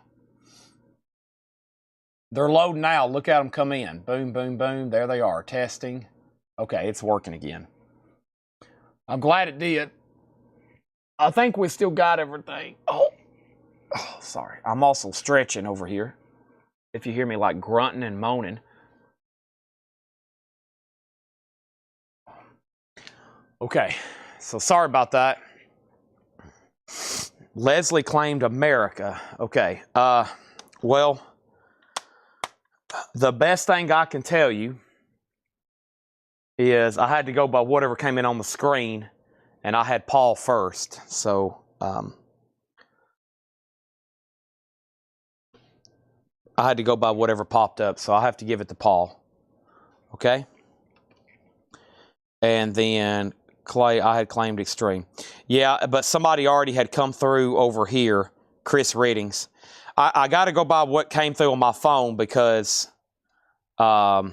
Speaker 2: They're loading now. Look at them come in. Boom, boom, boom. There they are. Testing. Okay, it's working again. I'm glad it did. I think we still got everything. Oh, sorry. I'm also stretching over here. If you hear me like grunting and moaning. Okay, so sorry about that. Leslie claimed America. Okay, well, the best thing I can tell you is I had to go by whatever came in on the screen, and I had Paul first. So, I had to go by whatever popped up, so I have to give it to Paul. Okay? And then Clay, I had claimed Extreme. Yeah, but somebody already had come through over here, Chris Reddings. I got to go by what came through on my phone because, that's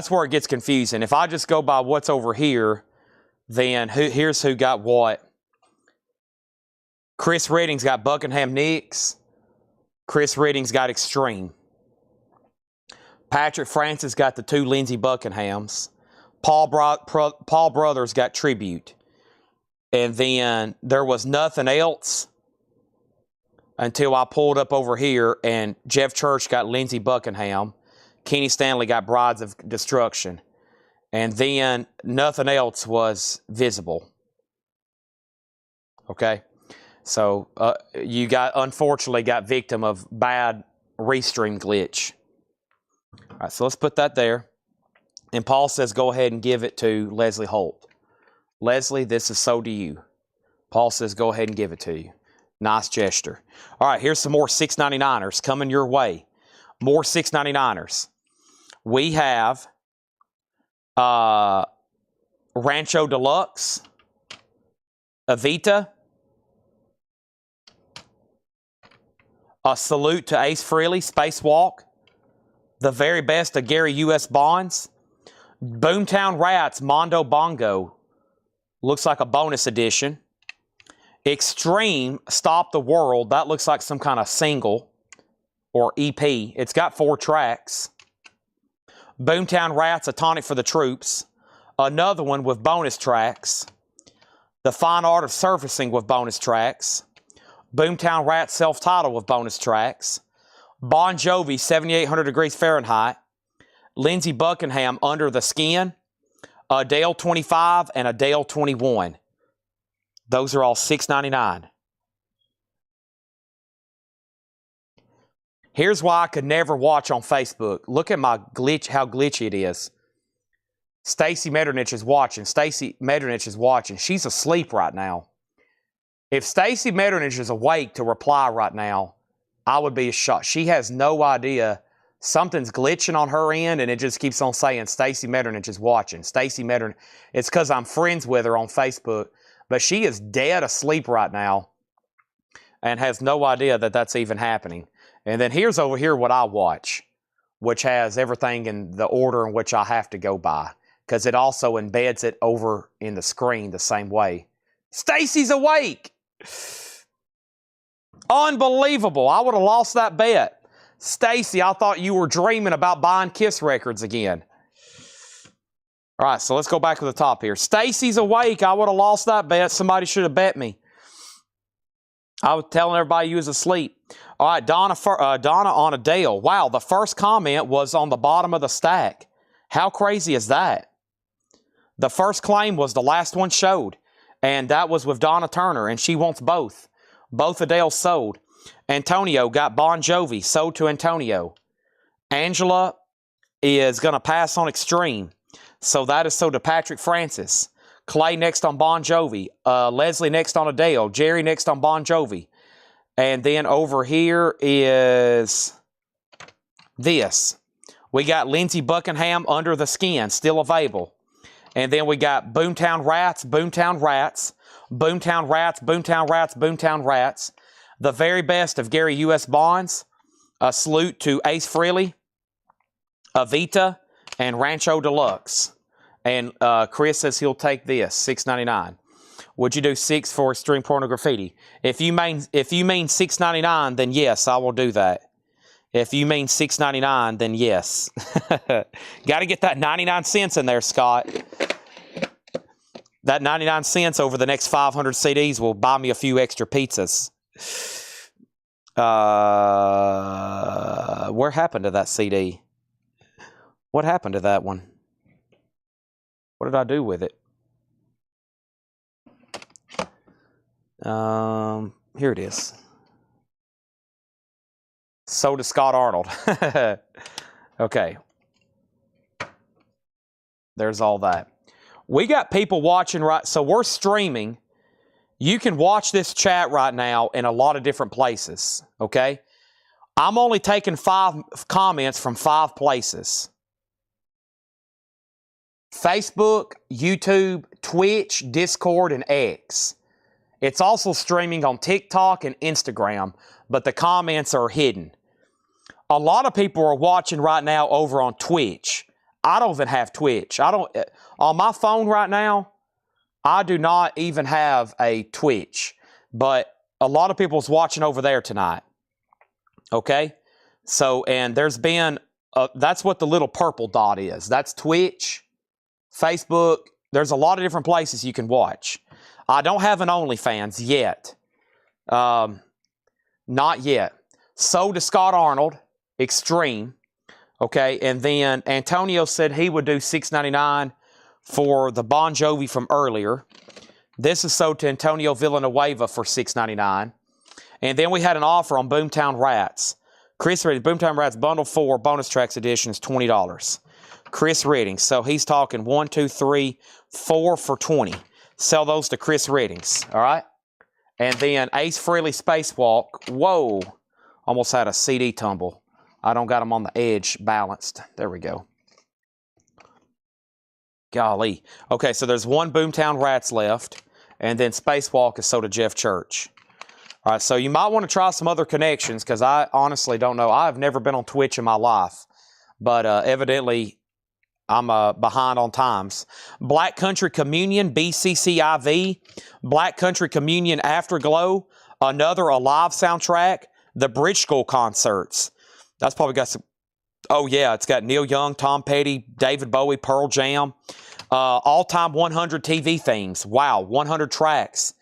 Speaker 2: where it gets confusing. If I just go by what's over here, then here's who got what. Chris Reddings got Buckingham Nicks. Chris Reddings got Extreme. Patrick Francis got the 2 Lindsey Buckinghams. Paul Brothers got Tribute. And then there was nothing else until I pulled up over here and Jeff Church got Lindsey Buckingham. Kenny Stanley got Brides of Destruction. And then nothing else was visible. Okay? So you unfortunately got victim of bad Restream glitch. All right, so let's put that there. And Paul says go ahead and give it to Leslie Holt. Leslie, this is so to you. Paul says go ahead and give it to you. Nice gesture. All right, here's some more 699ers coming your way. More 699ers. We have Rancho Deluxe, Evita, a salute to Ace Frehley, Spacewalk, the very best of Gary U.S. Bonds, Boomtown Rats, Mondo Bongo, looks like a bonus edition, Extreme, Stop the World, that looks like some kind of single or EP. It's got 4 tracks. Boomtown Rats, A Tonic for the Troops, another one with bonus tracks, The Fine Art of Surfacing with bonus tracks, Boomtown Rats self-titled with bonus tracks, Bon Jovi 7800 Degrees Fahrenheit, Lindsey Buckingham Under the Skin, Adele 25 and Adele 21. Those are all $6.99. Here's why I could never watch on Facebook. Look at my glitch, how glitchy it is. Stacy Metternich is watching. Stacy Metternich is watching. She's asleep right now. If Stacy Metternich is awake to reply right now, I would be shocked. She has no idea. Something's glitching on her end, and it just keeps on saying Stacy Metternich is watching. Stacy Metternich. It's because I'm friends with her on Facebook, but she is dead asleep right now and has no idea that that's even happening. And then here's over here what I watch, which has everything in the order in which I have to go by, because it also embeds it over in the screen the same way. Stacy's awake! Unbelievable. I would have lost that bet. Stacy, I thought you were dreaming about buying Kiss records again. All right, so let's go back to the top here. Stacy's awake. I would have lost that bet. Somebody should have bet me. I was telling everybody you was asleep. All right, Donna on a Dale. Wow, the first comment was on the bottom of the stack. How crazy is that? The first claim was the last one showed, and that was with Donna Turner, and she wants both. Both Adele sold. Antonio got Bon Jovi, sold to Antonio. Angela is going to pass on Extreme, so that is sold to Patrick Francis. Clay next on Bon Jovi. Leslie next on Adele. Jerry next on Bon Jovi. And then over here is this. We got Lindsey Buckingham, Under the Skin, still available. And then we got Boomtown Rats, Boomtown Rats, Boomtown Rats, Boomtown Rats, Boomtown Rats. The very best of Gary U.S. Bonds. A salute to Ace Frehley, Avita, and Rancho Deluxe. And Chris says he'll take this, $6.99. Would you do $6 for Extreme Porno Graffiti? If you mean $6.99, then yes, I will do that. If you mean $6.99, then yes. Got to get that 99 cents in there, Scott. That 99 cents over the next 500 CDs will buy me a few extra pizzas. Where happened to that CD? What happened to that one? What did I do with it? Here it is. So does Scott Arnold. Okay. There's all that. We got people watching right, so we're streaming. You can watch this chat right now in a lot of different places, okay? I'm only taking 5 comments from 5 places. Facebook, YouTube, Twitch, Discord, and X. It's also streaming on TikTok and Instagram, but the comments are hidden. A lot of people are watching right now over on Twitch. I don't even have Twitch. On my phone right now, I do not even have a Twitch, but a lot of people's watching over there tonight. Okay? So, and there's been, that's what the little purple dot is. That's Twitch, Facebook. There's a lot of different places you can watch. I don't have an OnlyFans yet. Not yet. So to Scott Arnold, Extreme. Okay, and then Antonio said he would do $6.99 for the Bon Jovi from earlier. This is sold to Antonio Villanueva for $6.99. And then we had an offer on Boomtown Rats. Chris Redding, Boomtown Rats Bundle 4 Bonus Tracks Edition is $20. Chris Redding, so he's talking 1, 2, 3, 4 for $20. Sell those to Chris Reddings, all right? And then Ace Frehley Spacewalk. Whoa, almost had a CD tumble. I don't got them on the edge balanced. There we go. Golly. Okay, so there's 1 Boomtown Rats left, and then Spacewalk is sold to Jeff Church. All right, so you might want to try some other connections, because I honestly don't know. I've never been on Twitch in my life, but evidently I'm behind on times. Black Country Communion, BCCIV, Black Country Communion Afterglow, another Alive soundtrack, the Bridge School concerts. That's probably got some, oh yeah, it's got Neil Young, Tom Petty, David Bowie, Pearl Jam, all-time 100 TV themes. Wow, 100 tracks,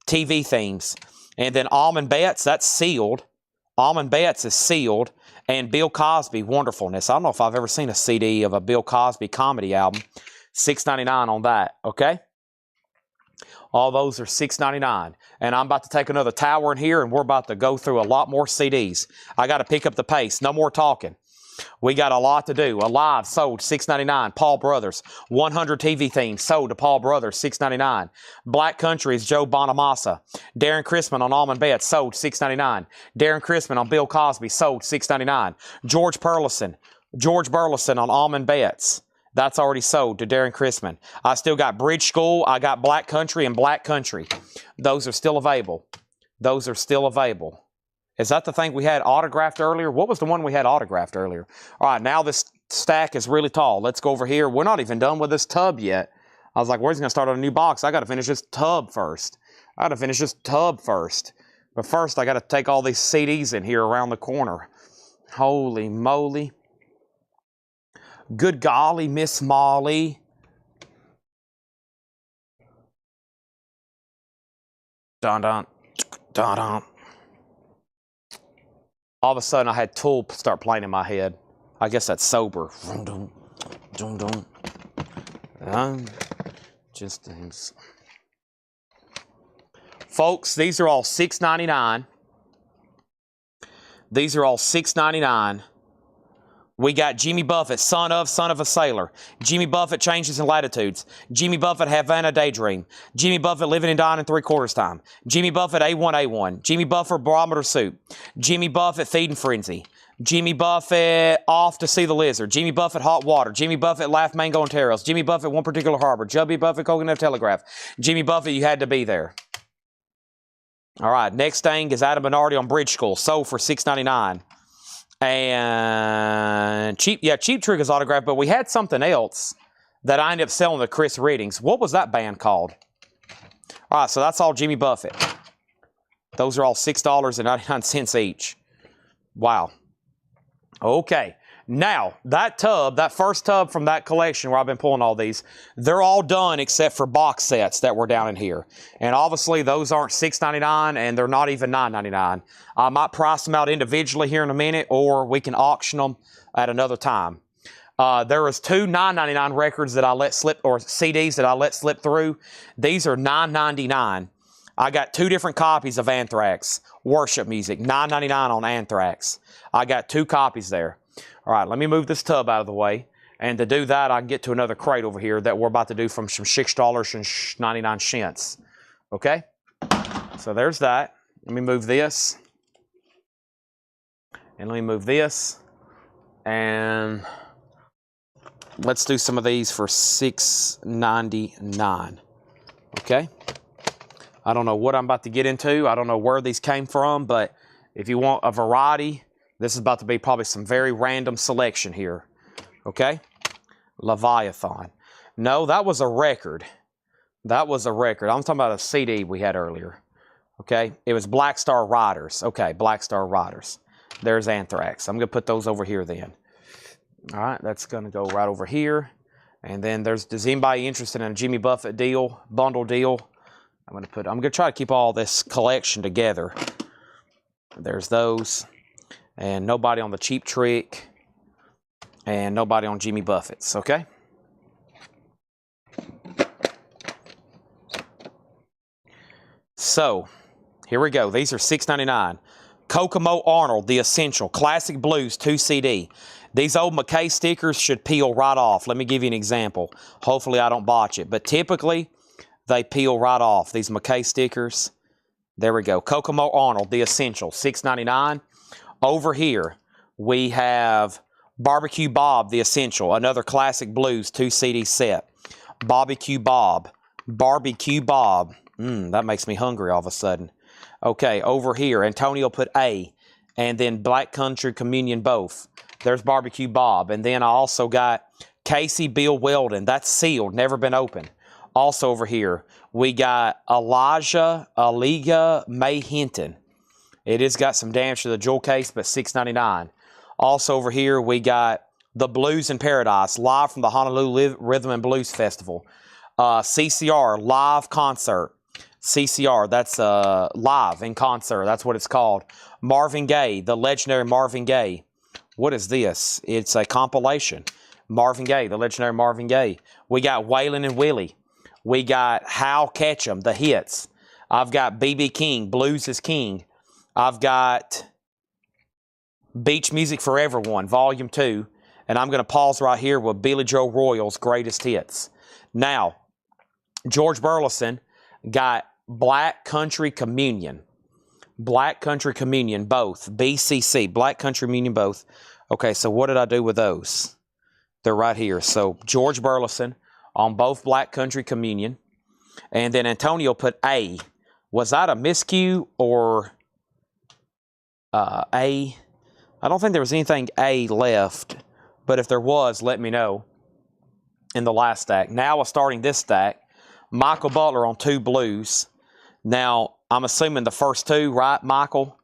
Speaker 2: TV themes. And then Almond Betts, that's sealed. Almond Betts is sealed. And Bill Cosby, Wonderfulness. I don't know if I've ever seen a CD of a Bill Cosby comedy album. $6.99 on that, okay? All those are $6.99. And I'm about to take another tower in here, and we're about to go through a lot more CDs. I got to pick up the pace. No more talking. We got a lot to do. Alive sold $6.99. Paul Brothers. 100 TV themes sold to Paul Brothers $6.99. Black Country is Joe Bonamassa. Darren Crispin on Almond Bets sold $6.99. Darren Crispin on Bill Cosby sold $6.99. George Burleson on Almond Bets. That's already sold to Darren Crispin. I still got Bridge School. I got Black Country and Black Country. Those are still available. Those are still available. Is that the thing we had autographed earlier? What was the one we had autographed earlier? All right, now this stack is really tall. Let's go over here. We're not even done with this tub yet. I was like, where's he going to start on a new box? I got to finish this tub first. But first, I got to take all these CDs in here around the corner. Holy moly. Good golly, Miss Molly. Dun dun. Dun dun. All of a sudden, I had Tool start playing in my head. I guess that's sober. Just things. Folks, these are all $6.99. These are all $6.99. We got Jimmy Buffett, son of a sailor. Jimmy Buffett, Changes in Latitudes. Jimmy Buffett, Havana Daydream. Jimmy Buffett, Living and Dying in 3/4 Time. Jimmy Buffett, A1A1. Jimmy Buffett, Barometer Soup. Jimmy Buffett, Feed and Frenzy. Jimmy Buffett, Off to See the Lizard. Jimmy Buffett, Hot Water. Jimmy Buffett, Laugh, Mango, and Terrells. Jimmy Buffett, One Particular Harbor. Jimmy Buffett, Coconut Telegraph. Jimmy Buffett, You Had to Be There. All right, next thing is Adam Bernardi on Bridge School. Sold for $6.99. And Cheap Trick is autographed, but we had something else that I ended up selling to Chris Readings. What was that band called? All right, so that's all Jimmy Buffett. Those are all $6.99 each. Wow. Okay. Now, that first tub from that collection where I've been pulling all these, they're all done except for box sets that were down in here. And obviously, those aren't $6.99 and they're not even $9.99. I might price them out individually here in a minute, or we can auction them at another time. There was two $9.99 records that I let slip, or CDs that I let slip through. These are $9.99. I got two different copies of Anthrax worship music, $9.99 on Anthrax. I got two copies there. All right, let me move this tub out of the way. And to do that, I can get to another crate over here that we're about to do from some $6.99. Okay? So there's that. Let me move this. And let me move this. And let's do some of these for $6.99. Okay? I don't know what I'm about to get into. I don't know where these came from, but if you want a variety, this is about to be probably some very random selection here. Okay? Leviathan. No, that was a record. That was a record. I'm talking about a CD we had earlier. Okay? It was Black Star Riders. Okay, Black Star Riders. There's Anthrax. I'm going to put those over here then. All right, that's going to go right over here. And then does anybody interested in a Jimmy Buffett deal, bundle deal? I'm going to try to keep all this collection together. There's those. And nobody on the Cheap Trick, and nobody on Jimmy Buffett's, okay? So, here we go. These are $6.99. Kokomo Arnold, The Essential, Classic Blues 2 CD. These old McKay stickers should peel right off. Let me give you an example. Hopefully I don't botch it, but typically they peel right off. These McKay stickers. There we go. Kokomo Arnold, The Essential, $6.99. Over here, we have Barbecue Bob, The Essential, another Classic Blues 2 CD set. Barbecue Bob. That makes me hungry all of a sudden. Okay, over here, Antonio put A, and then Black Country Communion both. There's Barbecue Bob. And then I also got Casey Bill Weldon. That's sealed, never been opened. Also over here, we got Aliga May Hinton. It has got some damage to the jewel case, but $6.99. Also over here, we got The Blues in Paradise, live from the Honolulu Rhythm and Blues Festival. CCR, live concert. CCR, that's live in concert. That's what it's called. Marvin Gaye, the legendary Marvin Gaye. What is this? It's a compilation. Marvin Gaye, the legendary Marvin Gaye. We got Waylon and Willie. We got Hal Ketchum, the hits. I've got B.B. King, Blues is King. I've got Beach Music for Everyone, Volume 2. And I'm going to pause right here with Billy Joe Royal's Greatest Hits. Now, George Burleson got Black Country Communion. Black Country Communion, both. BCC, Black Country Communion, both. Okay, so what did I do with those? They're right here. So George Burleson on both Black Country Communion. And then Antonio put A. Was that a miscue or A? I don't think there was anything A left. But if there was, let me know in the last stack. Now we're starting this stack. Michael Butler on 2 blues. Now, I'm assuming the first 2, right, Michael?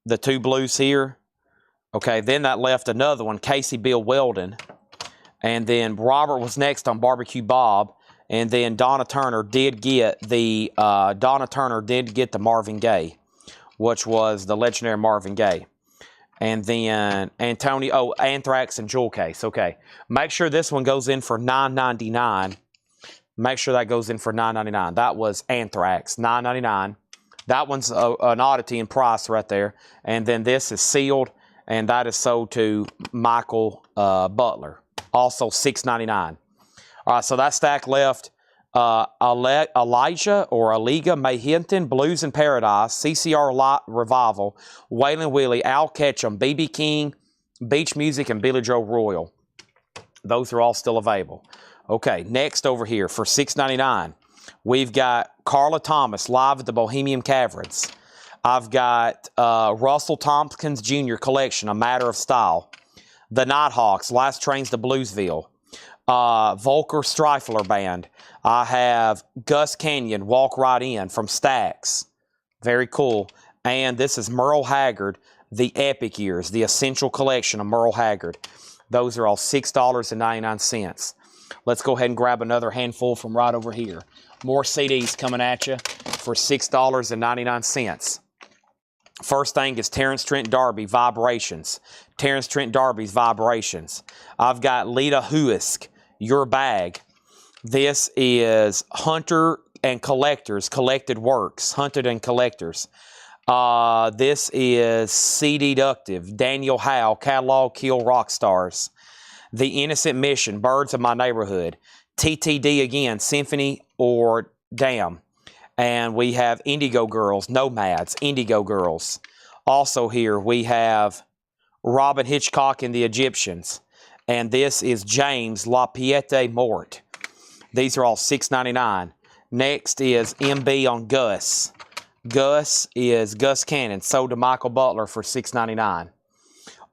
Speaker 2: The 2 blues here. Okay, then that left another one, Casey Bill Weldon. And then Robert was next on Barbecue Bob. And then Donna Turner did get the Marvin Gaye, which was the legendary Marvin Gaye. And then Anthrax and Jewel Case. Okay, make sure this one goes in for $9.99. Make sure that goes in for $9.99. That was Anthrax, $9.99. That one's an oddity in price right there. And then this is sealed, and that is sold to Michael Butler, also $6.99. All right, so that stack left Elijah or Aliga May Hinton, Blues in Paradise, CCR Revival, Waylon Willie, Al Ketchum, B.B. King, Beach Music, and Billy Joe Royal. Those are all still available. Okay, next over here for $6.99, we've got Carla Thomas, Live at the Bohemian Caverns. I've got Russell Tompkins Jr. Collection, A Matter of Style. The Nighthawks, Last Trains to Bluesville. Volker Streifler Band. I have Gus Canyon, Walk Right In from Stax. Very cool. And this is Merle Haggard, The Epic Years, the Essential Collection of Merle Haggard. Those are all $6.99. Let's go ahead and grab another handful from right over here. More CDs coming at you for $6.99. First thing is Terrence Trent D'Arby, Vibrations. Terrence Trent D'Arby's Vibrations. I've got Lita Huisk, Your Bag. This is Hunter and Collectors, Collected Works, Hunted and Collectors. This is C-Deductive, Daniel Howe, Catalog Kill Rock Stars. The Innocent Mission, Birds of My Neighborhood. TTD again, Symphony or Damn. And we have Indigo Girls, Nomads, Indigo Girls. Also here we have Robin Hitchcock and the Egyptians. And this is James La Piete Mort. These are all $6.99. Next is MB on Gus. Gus is Gus Cannon, sold to Michael Butler for $6.99.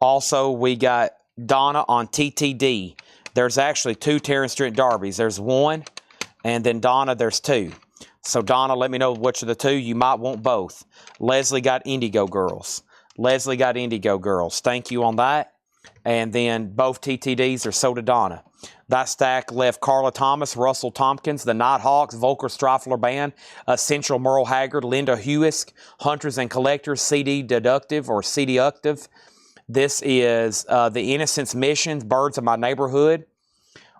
Speaker 2: Also, we got Donna on TTD. There's actually 2 Terrence Trent D'Arbys. There's 1, and then Donna, there's 2. So, Donna, let me know which of the 2. You might want both. Leslie got Indigo Girls. Leslie got Indigo Girls. Thank you on that. And then both TTDs are sold to Donna. That stack left Carla Thomas, Russell Tompkins, the Nighthawks, Volker Streifler Band, Essential Merle Haggard, Linda Huisk, Hunters and Collectors, CD Deductive or CD Octave. This is The Innocence Missions, Birds of My Neighborhood,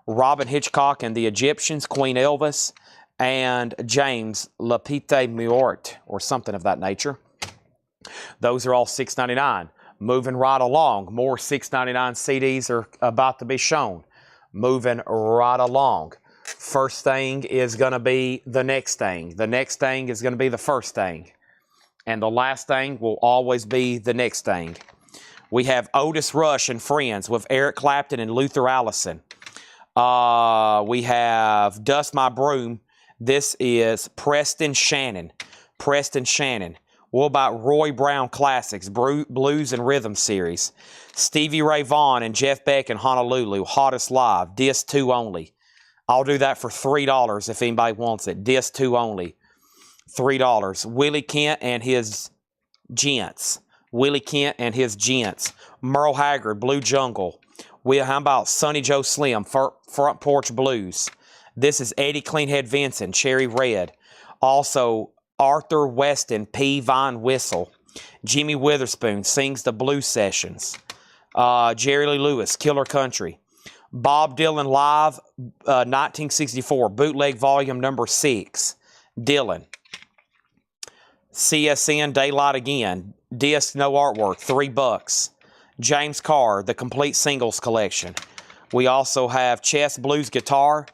Speaker 2: Robin Hitchcock and the Egyptians, Queen Elvis, and James Lapite Mort, or something of that nature. Those are all $6.99. Moving right along, more $6.99 CDs are about to be shown. Moving right along. First thing is going to be the next thing. The next thing is going to be the first thing. And the last thing will always be the next thing. We have Otis Rush and Friends with Eric Clapton and Luther Allison. We have Dust My Broom. This is Preston Shannon. Preston Shannon. What about Roy Brown Classics, Blues and Rhythm Series? Stevie Ray Vaughan and Jeff Beck in Honolulu, Hottest Live, Disc 2 only. I'll do that for $3 if anybody wants it. Disc 2 only, $3. Willie Kent and his Gents. Willie Kent and his Gents. Merle Haggard, Blue Jungle. How about Sonny Joe Slim, Front Porch Blues? This is Eddie Cleanhead Vincent, Cherry Red. Also, Arthur Weston, P. Vine Whistle. Jimmy Witherspoon sings the Blues Sessions. Jerry Lee Lewis, Killer Country. Bob Dylan Live, 1964, Bootleg Volume number 6. Dylan. CSN, Daylight Again. disc, no artwork, $3. James Carr, the complete singles collection. We also have Chess Blues Guitar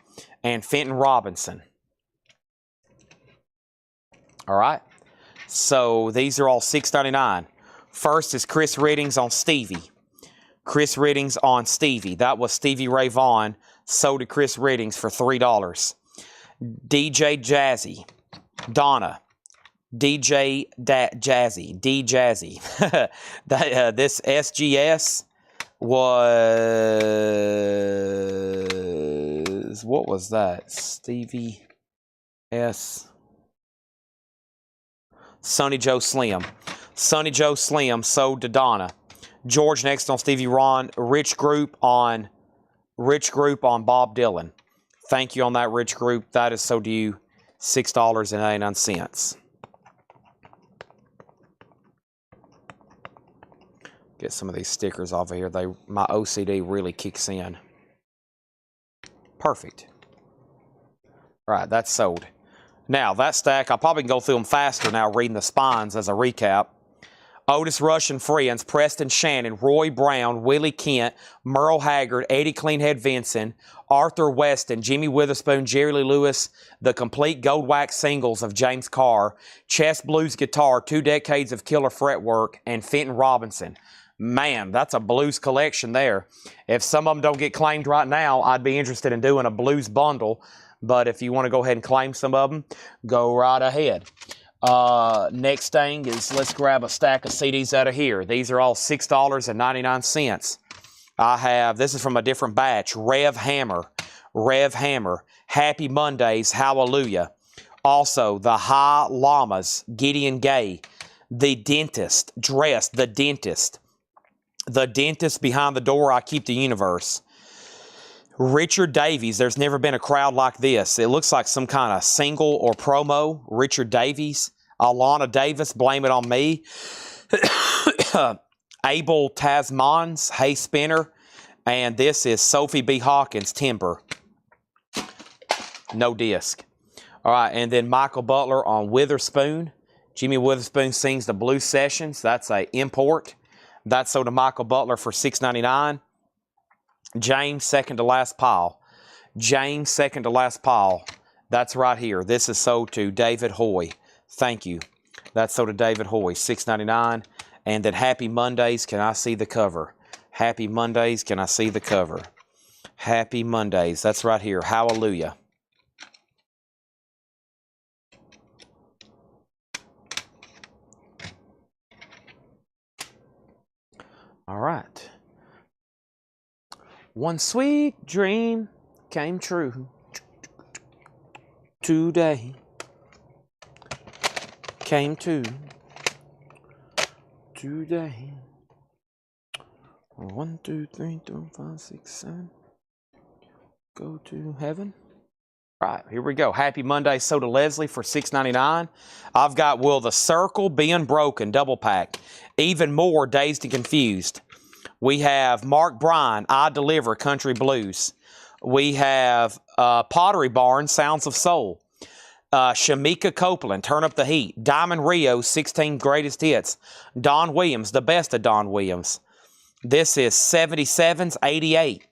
Speaker 2: and Fenton Robinson. All right. So these are all $6.99. First is Chris Reddings on Stevie. Chris Reddings on Stevie. That was Stevie Ray Vaughan. Sold to Chris Reddings for $3. DJ Jazzy. Donna. DJ Jazzy. D Jazzy. This SGS was... What was that? Stevie S. Sonny Joe Slim. Sonny Joe Slim sold to Donna. George next on Stevie Ron. Rich Group on Bob Dylan. Thank you on that, Rich Group. That is sold to you $6.89. Get some of these stickers off of here. My OCD really kicks in. Perfect. All right, that's sold. Now, that stack, I'll probably go through them faster now, reading the spines as a recap. Otis Rush and Friends, Preston Shannon, Roy Brown, Willie Kent, Merle Haggard, Eddie Cleanhead Vinson, Arthur Weston, Jimmy Witherspoon, Jerry Lee Lewis, the complete gold wax singles of James Carr, Chess Blues Guitar, 2 decades of killer fretwork, and Fenton Robinson. Man, that's a blues collection there. If some of them don't get claimed right now, I'd be interested in doing a blues bundle. But if you want to go ahead and claim some of them, go right ahead. Next thing is let's grab a stack of CDs out of here. These are all $6.99. I have, this is from a different batch, Rev Hammer, Happy Mondays, Hallelujah. Also, the High Llamas, Gideon Gay, The Dentist, The Dentist Behind the Door, I Keep the Universe. Richard Davies, There's Never Been a Crowd Like This. It looks like some kind of single or promo. Richard Davies. Alana Davis, Blame It On Me. Abel Tasmans, Hey Spinner. And this is Sophie B. Hawkins, Timber. No disc. All right, and then Michael Butler on Witherspoon. Jimmy Witherspoon sings the Blues Sessions. That's a import. That's sold to Michael Butler for $6.99. James, second to last pile. That's right here. This is sold to David Hoy. Thank you. That's sold to David Hoy, $6.99. And then Happy Mondays, Can I See the Cover? Happy Mondays, Can I See the Cover? Happy Mondays, that's right here. Hallelujah. All right. One sweet dream came true today. Came to today. 1, 2, 3, 4, 5, 6, 7. Go to heaven. All right, here we go. Happy Monday, sold to Leslie for $6.99. I've got Will the Circle Be Unbroken, double pack. Even More, Dazed and Confused. We have Mark Bryan, I Deliver, Country Blues. We have Pottery Barn, Sounds of Soul. Shamika Copeland, Turn Up the Heat. Diamond Rio, 16 Greatest Hits. Don Williams, the best of Don Williams. This is 77's 88.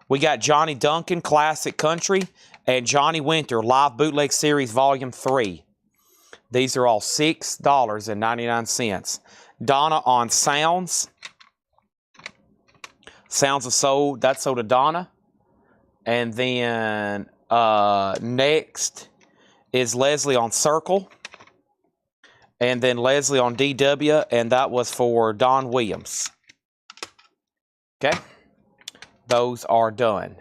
Speaker 2: We got Johnny Duncan, Classic Country, and Johnny Winter, Live Bootleg Series Volume 3. These are all $6.99. Donna on Sounds. Sounds of Soul, that's sold to Donna. And then next is Leslie on Circle. And then Leslie on DW, and that was for Don Williams. Okay? Those are done.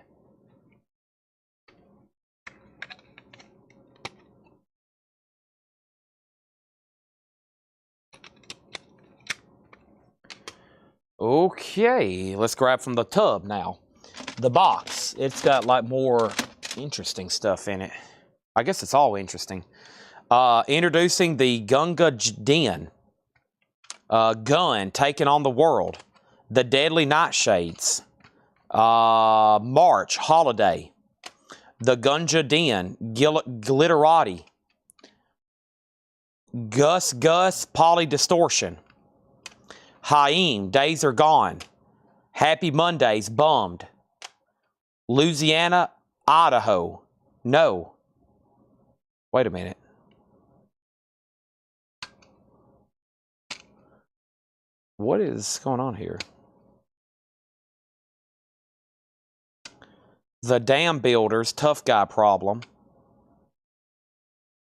Speaker 2: Okay, let's grab from the tub now. The box, it's got like more interesting stuff in it. I guess it's all interesting. Introducing the Gunga Den. Gun, Taking on the World. The Deadly Nightshades. March, Holiday. The Gunga Den, Glitterati. Gus, Poly Distortion. Haim, days are gone. Happy Mondays, bummed. Louisiana, Idaho. No. Wait a minute. What is going on here? The Dam Builders, Tough Guy Problem.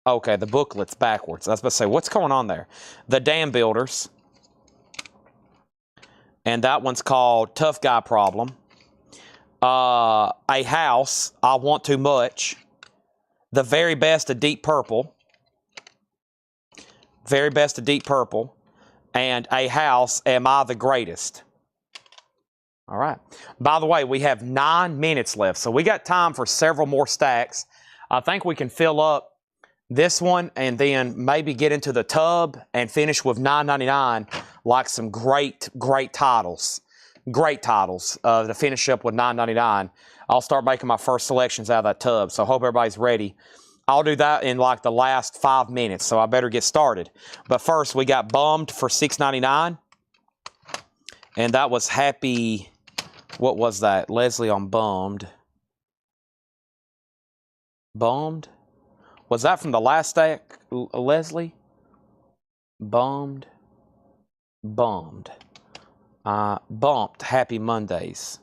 Speaker 2: Okay, the booklet's backwards. I was about to say, what's going on there? The Dam Builders. And that one's called Tough Guy Problem. A House, I Want Too Much. The Very Best of Deep Purple. Very Best of Deep Purple. And A House, Am I the Greatest? All right. By the way, we have 9 minutes left, so we got time for several more stacks. I think we can fill up this one and then maybe get into the tub and finish with $9.99, like some great titles. Great titles to finish up with $9.99. I'll start making my first selections out of that tub, so hope everybody's ready. I'll do that in like the last 5 minutes, so I better get started. But first, we got Bummed for $6.99. And that was Happy... What was that? Leslie on Bummed. Bummed? Was that from the last stack, Leslie? Bummed. Bummed. Bumped. Happy Mondays.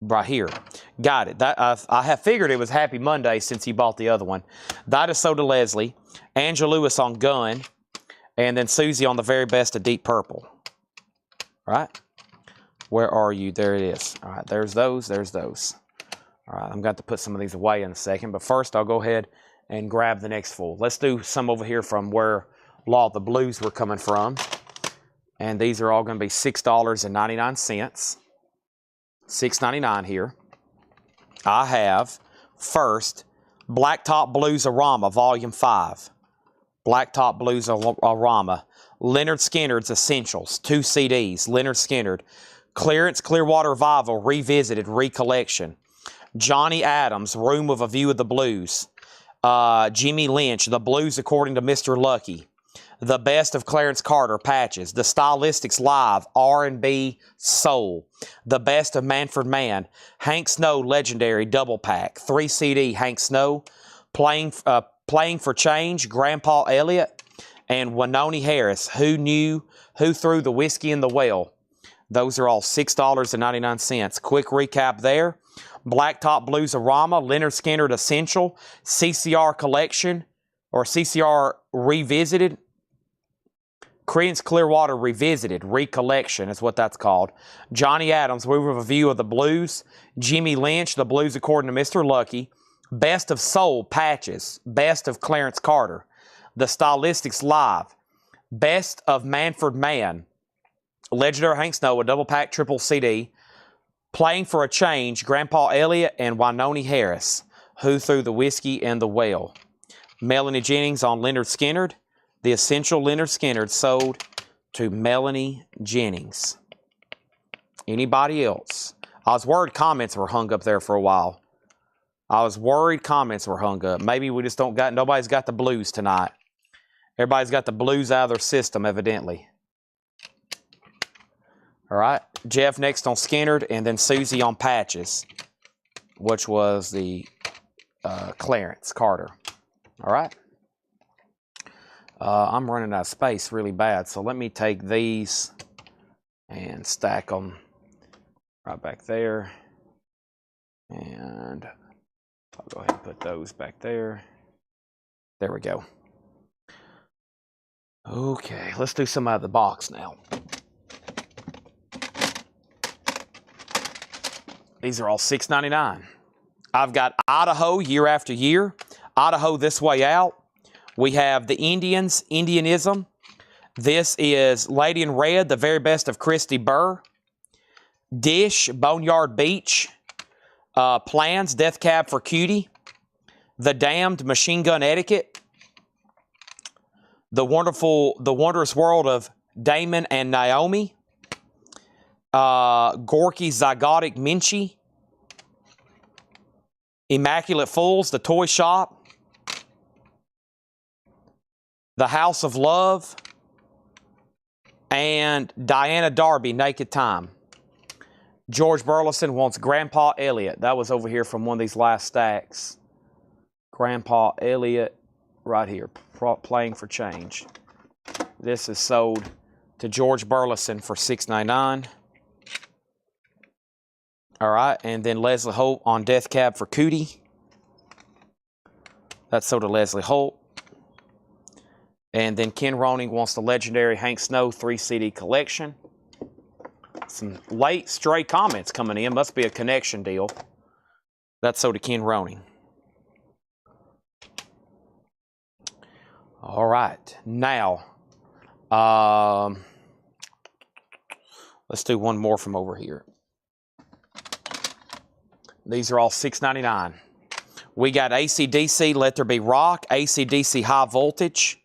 Speaker 2: Right here. Got it. That I have figured it was Happy Monday since he bought the other one. That is so to Leslie. Angela Lewis on Gun. And then Susie on the Very Best of Deep Purple. Right? Where are you? There it is. All right, there's those. There's those. All right, I'm going to put some of these away in a second. But first, I'll go ahead and grab the next full. Let's do some over here from where Law of the Blues were coming from. And these are all going to be $6.99. $6.99 here. I have, first, Blacktop Blues-A-Rama, Volume 5. Blacktop Blues-A-Rama. Leonard Skinner's Essentials, 2 CDs. Leonard Skinner. Clearance Clearwater Revival, Revisited, Recollection. Johnny Adams, Room with a View of the Blues. Jimmy Lynch, The Blues According to Mr. Lucky. The Best of Clarence Carter, Patches. The Stylistics Live, R&B, Soul. The Best of Manfred Mann. Hank Snow, Legendary, Double Pack. 3 CD, Hank Snow. Playing for Change, Grandpa Elliott. And Wynonie Harris, Who Threw the Whiskey in the Well. Those are all $6.99. Quick recap there. Blacktop Blues-A-Rama, Leonard Skinner Essential, CCR Collection, or CCR Revisited. Creedence Clearwater Revisited, Recollection is what that's called. Johnny Adams, Room with a View of the Blues. Jimmy Lynch, The Blues According to Mr. Lucky. Best of Soul, Patches. Best of Clarence Carter. The Stylistics Live. Best of Manfred Mann. Legendary Hank Snow, a double pack triple CD. Playing for a Change, Grandpa Elliott and Wynonie Harris. Who Threw the Whiskey in the Well. Melanie Jennings on Leonard Skinner. The Essential Leonard Skinner sold to Melanie Jennings. Anybody else? I was worried comments were hung up there for a while. Maybe we just nobody's got the blues tonight. Everybody's got the blues out of their system, evidently. All right. Jeff next on Skinner, and then Susie on Patches, which was the Clarence Carter. All right. I'm running out of space really bad, so let me take these and stack them right back there. And I'll go ahead and put those back there. There we go. Okay, let's do some out of the box now. These are all $6.99. I've got Idaho Year After Year. Idaho This Way Out. We have the Indians, Indianism. This is Lady in Red, The Very Best of Christy Burr. Dish, Boneyard Beach. Plans, Death Cab for Cutie. The Damned, Machine Gun Etiquette. The Wondrous World of Damon and Naomi. Gorky Zygotic Minchie. Immaculate Fools, The Toy Shop. The House of Love. And Diana Darby, Naked Time. George Burleson wants Grandpa Elliott. That was over here from one of these last stacks. Grandpa Elliott, right here, playing for change. This is sold to George Burleson for $6.99. All right, and then Leslie Holt on Death Cab for Cootie. That's sold to Leslie Holt. And then Ken Roning wants the legendary Hank Snow 3-CD collection. Some late stray comments coming in. Must be a connection deal. That's sold to Ken Roning. All right, now let's do one more from over here. These are all $6.99. We got AC/DC Let There Be Rock, AC/DC High Voltage.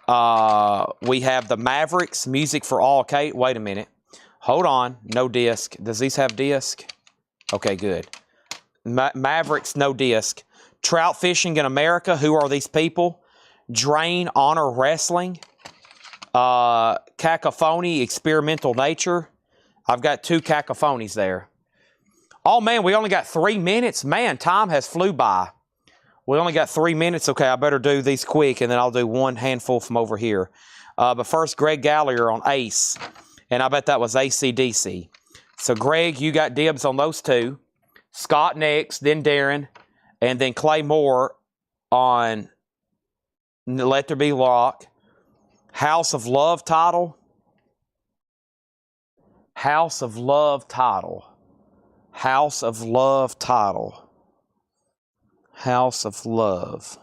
Speaker 2: We have the Mavericks, Music for All. Okay, wait a minute. Hold on, no disc. Does these have disc? Okay, good. Mavericks, no disc. Trout Fishing in America, Who Are These People? Drain, Honor Wrestling. Cacophony, Experimental Nature. I've got 2 cacophonies there. Oh, man, we only got 3 minutes. Man, time has flew by. We only got 3 minutes. Okay, I better do these quick, and then I'll do one handful from over here. But first, Greg Gallagher on Ace. And I bet that was AC/DC. So, Greg, you got dibs on those 2. Scott next, then Darren, and then Clay Moore on Let There Be Rock. House of Love title. House of Love title. House of Love title. House of Love.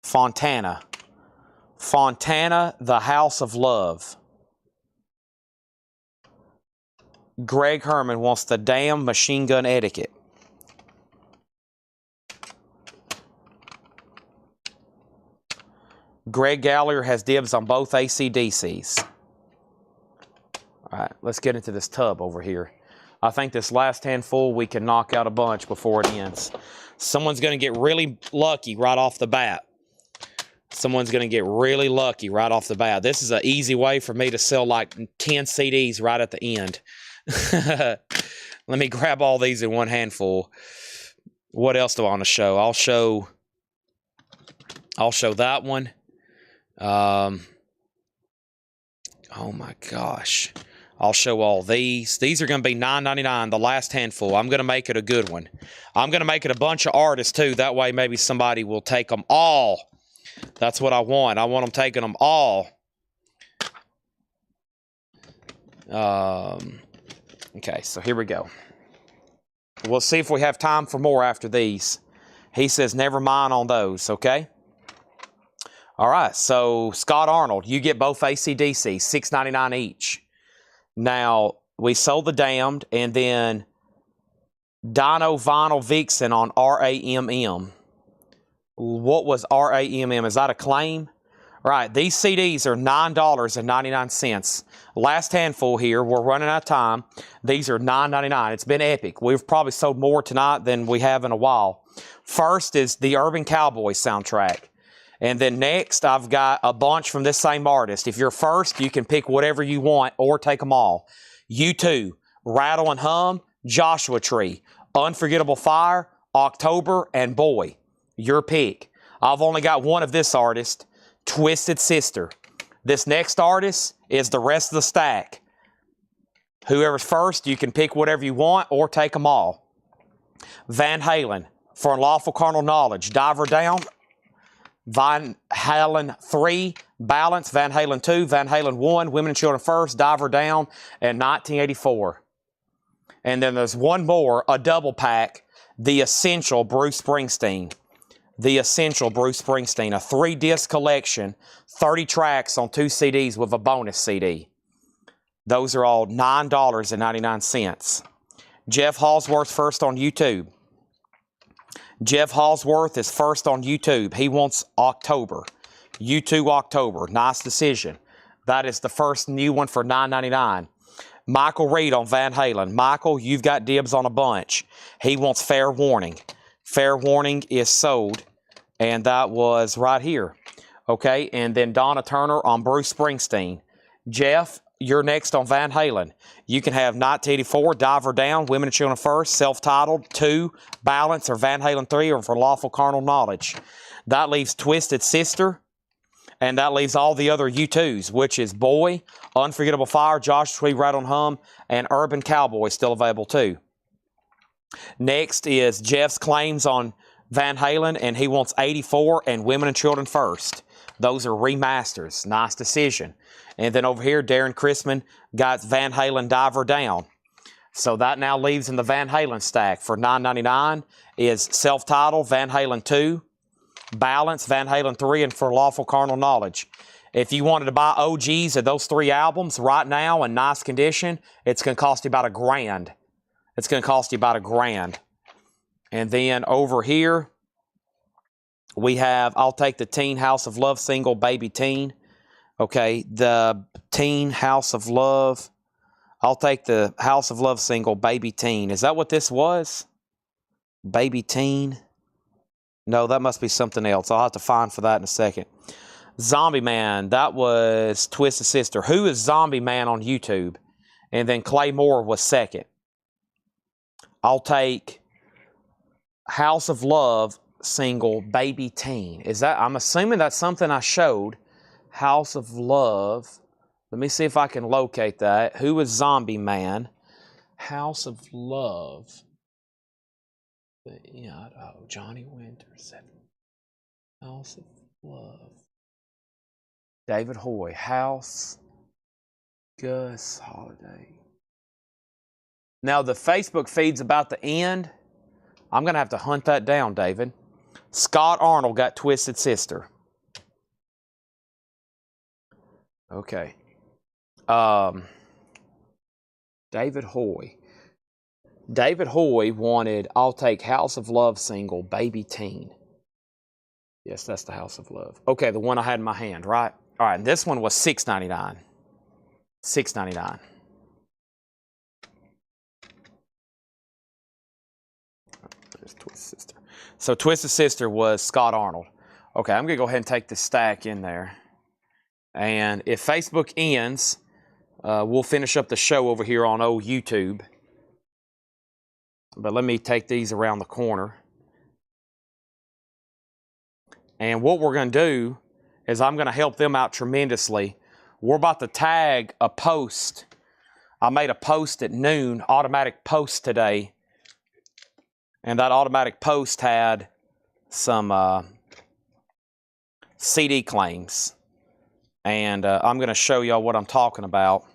Speaker 2: Fontana. Fontana, The House of Love. Greg Herman wants the Damn Machine Gun Etiquette. Greg Gallagher has dibs on both AC/DCs. All right, let's get into this tub over here. I think this last handful we can knock out a bunch before it ends. Someone's going to get really lucky right off the bat. Someone's going to get really lucky right off the bat. This is an easy way for me to sell like 10 CDs right at the end. Let me grab all these in one handful. What else do I want to show? I'll show that one. Oh my gosh. I'll show all these. These are going to be $9.99, the last handful. I'm going to make it a good one. I'm going to make it a bunch of artists, too. That way, maybe somebody will take them all. That's what I want. I want them taking them all. Okay, so here we go. We'll see if we have time for more after these. He says, never mind on those, okay? All right, so Scott Arnold, you get both AC/DC, $6.99 each. Now, we sold the Damned, and then Dino Vinyl Vixen on RAMM. What was RAMM? Is that a claim? Right, these CDs are $9.99. Last handful here. We're running out of time. These are $9.99. It's been epic. We've probably sold more tonight than we have in a while. First is the Urban Cowboy soundtrack. And then next, I've got a bunch from this same artist. If you're first, you can pick whatever you want or take them all. U2, Rattle and Hum, Joshua Tree, Unforgettable Fire, October, and Boy. Your pick. I've only got one of this artist, Twisted Sister. This next artist is the rest of the stack. Whoever's first, you can pick whatever you want or take them all. Van Halen, For Unlawful Carnal Knowledge, Diver Down, Van Halen 3, Balance, Van Halen 2, Van Halen 1, Women and Children First, Diver Down, and 1984. And then there's one more, a double pack, The Essential Bruce Springsteen. The Essential Bruce Springsteen, a 3-disc collection, 30 tracks on 2 CDs with a bonus CD. Those are all $9.99. Jeff Halsworth first on YouTube. Jeff Halsworth is first on YouTube. He wants October. U2 October. Nice decision. That is the first new one for $9.99. Michael Reed on Van Halen. Michael, you've got dibs on a bunch. He wants Fair Warning. Fair Warning is sold, and that was right here. Okay, and then Donna Turner on Bruce Springsteen. Jeff, you're next on Van Halen. You can have 1984, Diver Down, Women and Children First, Self-Titled, 2, Balance, or Van Halen 3, or For Lawful Carnal Knowledge. That leaves Twisted Sister, and that leaves all the other U2s, which is Boy, Unforgettable Fire, Joshua Tree, Right on Hum, and Urban Cowboy still available too. Next is Jeff's claims on Van Halen, and he wants 84 and Women and Children First. Those are remasters. Nice decision. And then over here, Darren Chrisman got Van Halen Diver Down. So that now leaves in the Van Halen stack for $9.99 is Self-Titled, Van Halen 2, Balance, Van Halen 3, and For Lawful Carnal Knowledge. If you wanted to buy OGs of those 3 albums right now in nice condition, it's going to cost you about $1,000. It's going to cost you about $1,000. And then over here, we have I'll Take the Teen House of Love single, Baby Teen. Okay, the Teen House of Love. I'll Take the House of Love single, Baby Teen. Is that what this was? Baby Teen? No, that must be something else. I'll have to find for that in a second. Zombie Man, that was Twisted Sister. Who is Zombie Man on YouTube? And then Clay Moore was second. I'll Take House of Love single, Baby Teen. Is that, I'm assuming that's something I showed. House of Love. Let me see if I can locate that. Who was Zombie Man? House of Love. Yeah, oh, Johnny Winters. House of Love. David Hoy. House. Gus Holiday. Now, the Facebook feed's about the end. I'm going to have to hunt that down, David. Scott Arnold got Twisted Sister. Okay. David Hoy. David Hoy wanted I'll Take House of Love single, Baby Teen. Yes, that's the House of Love. Okay, the one I had in my hand, right? All right, and this one was $6.99. $6.99. There's Twisted Sister. So Twisted Sister was Scott Arnold. Okay, I'm going to go ahead and take this stack in there. And if Facebook ends, we'll finish up the show over here on old YouTube. But let me take these around the corner. And what we're going to do is I'm going to help them out tremendously. We're about to tag a post. I made a post at noon, automatic post today. And that automatic post had some CD claims. And I'm going to show y'all what I'm talking about.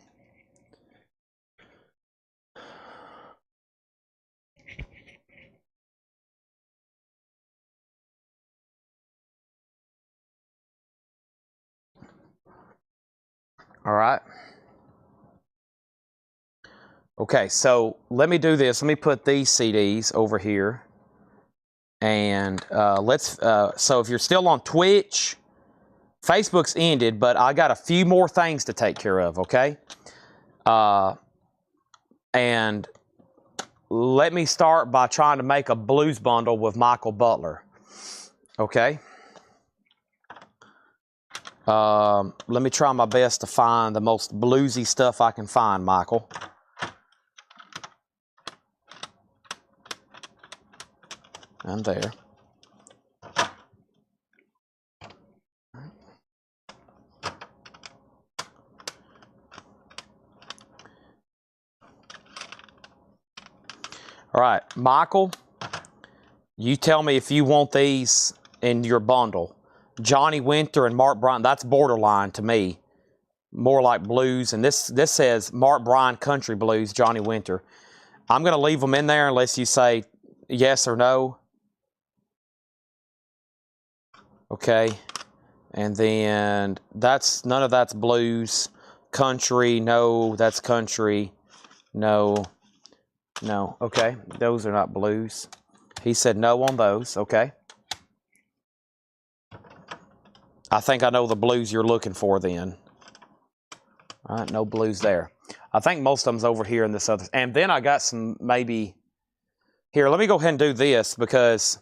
Speaker 2: All right. Okay, so let me do this. Let me put these CDs over here. And so if you're still on Twitch, Facebook's ended, but I got a few more things to take care of, okay? And let me start by trying to make a blues bundle with Michael Butler, okay? Let me try my best to find the most bluesy stuff I can find, Michael. I'm there. All right, Michael, you tell me if you want these in your bundle. Johnny Winter and Mark Bryan, that's borderline to me. More like blues. And this says Mark Bryan Country Blues, Johnny Winter. I'm going to leave them in there unless you say yes or no. Okay. And then none of that's blues. Country, no, that's country. No. No. Okay. Those are not blues. He said no on those. Okay. I think I know the blues you're looking for then. All right, no blues there. I think most of them's over here in this other. And then I got some maybe. Here, let me go ahead and do this because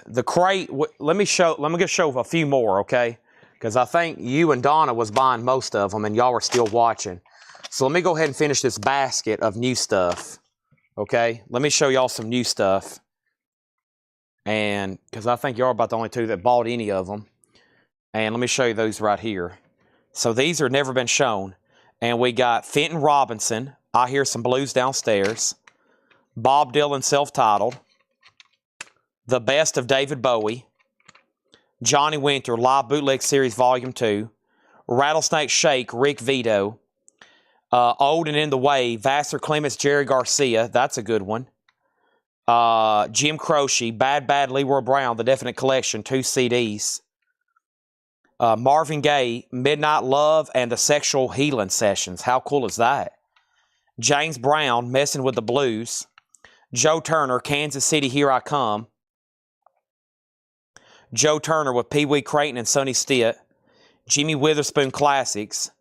Speaker 2: the crate. Let me just show a few more, okay? because I think you and Donna was buying most of them, and y'all were still watching. So let me go ahead and finish this basket of new stuff. Okay, let me show y'all some new stuff. And because I think y'all are about the only two that bought any of them. And let me show you those right here. So these are never been shown. And we got Fenton Robinson, I Hear Some Blues Downstairs. Bob Dylan self-titled. The Best of David Bowie. Johnny Winter Live Bootleg Series Volume 2. Rattlesnake Shake, Rick Vito. Old and in the Way, Vassar Clements, Jerry Garcia. That's a good one. Jim Croce, Bad Leroy Brown, The Definite Collection, 2 CDs. Marvin Gaye, Midnight Love and the Sexual Healing Sessions. How cool is that? James Brown, Messing with the Blues. Joe Turner, Kansas City, Here I Come. Joe Turner with Pee Wee Creighton and Sonny Stitt. Jimmy Witherspoon Classics.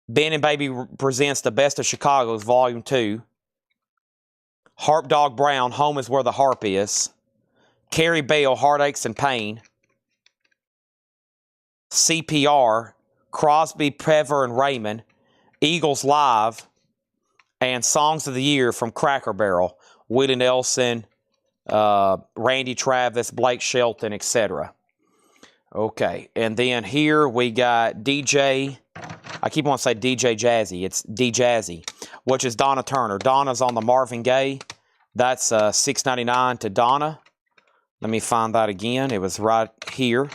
Speaker 2: Ben and Baby presents The Best of Chicago's Volume 2. Harp Dog Brown, Home is Where the Harp Is. Carrie Bell, Heartaches and Pain. CPR, Crosby, Pever, and Raymond. Eagles Live. And Songs of the Year from Cracker Barrel. Willie Nelson, Randy Travis, Blake Shelton, etc. Okay, and then here we got DJ... I keep on saying DJ Jazzy. It's D-Jazzy, which is Donna Turner. Donna's on the Marvin Gaye. That's $6.99 to Donna. Let me find that again. It was right here.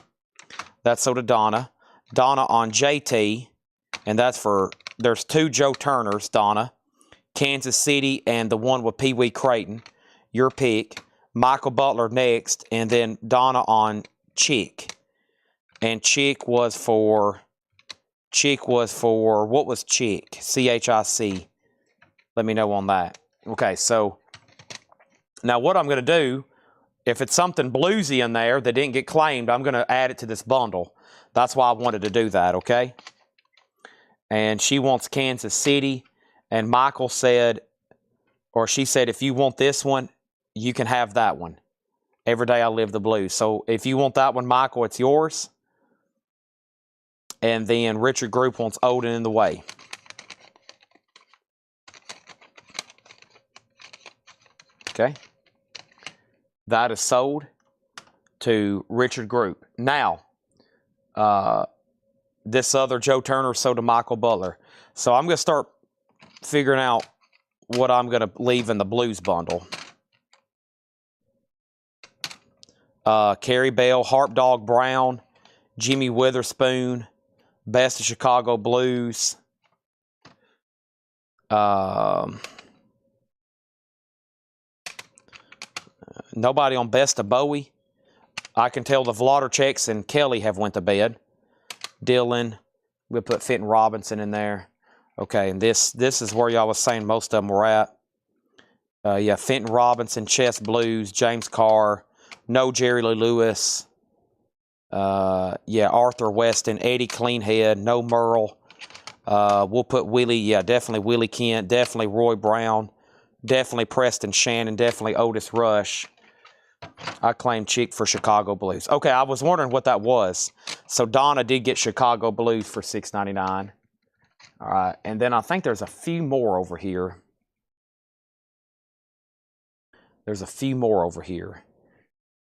Speaker 2: That's so to Donna. Donna on JT, and that's for, there's 2 Joe Turners, Donna. Kansas City and the one with Pee Wee Creighton. Your pick. Michael Butler next, and then Donna on Chick. And Chick was for, what was Chick? C-H-I-C. Let me know on that. Okay, so now what I'm going to do, if it's something bluesy in there that didn't get claimed, I'm going to add it to this bundle. That's why I wanted to do that, okay? And she wants Kansas City, and Michael said, or she said, if you want this one, you can have that one. Every Day I Live the Blues. So if you want that one, Michael, it's yours. And then Richard Group wants Old and in the Way. Okay. That is sold to Richard Group. Now, this other Joe Turner sold to Michael Butler. So I'm going to start figuring out what I'm going to leave in the blues bundle. Carrie Bell, Harp Dog Brown, Jimmy Witherspoon, Best of Chicago Blues. Nobody on Best of Bowie. I can tell the Vladarcheks and Kelly have went to bed. Dylan. We'll put Fenton Robinson in there. Okay, and this is where y'all was saying most of them were at. Yeah, Fenton Robinson, Chess Blues, James Carr, no Jerry Lee Lewis. Yeah, Arthur Weston, Eddie Cleanhead, no Merle. We'll put Willie, yeah, definitely Willie Kent, definitely Roy Brown, definitely Preston Shannon, definitely Otis Rush. I claim Chick for Chicago Blues. Okay, I was wondering what that was. So Donna did get Chicago Blues for $6.99. All right, and then I think there's a few more over here. There's a few more over here.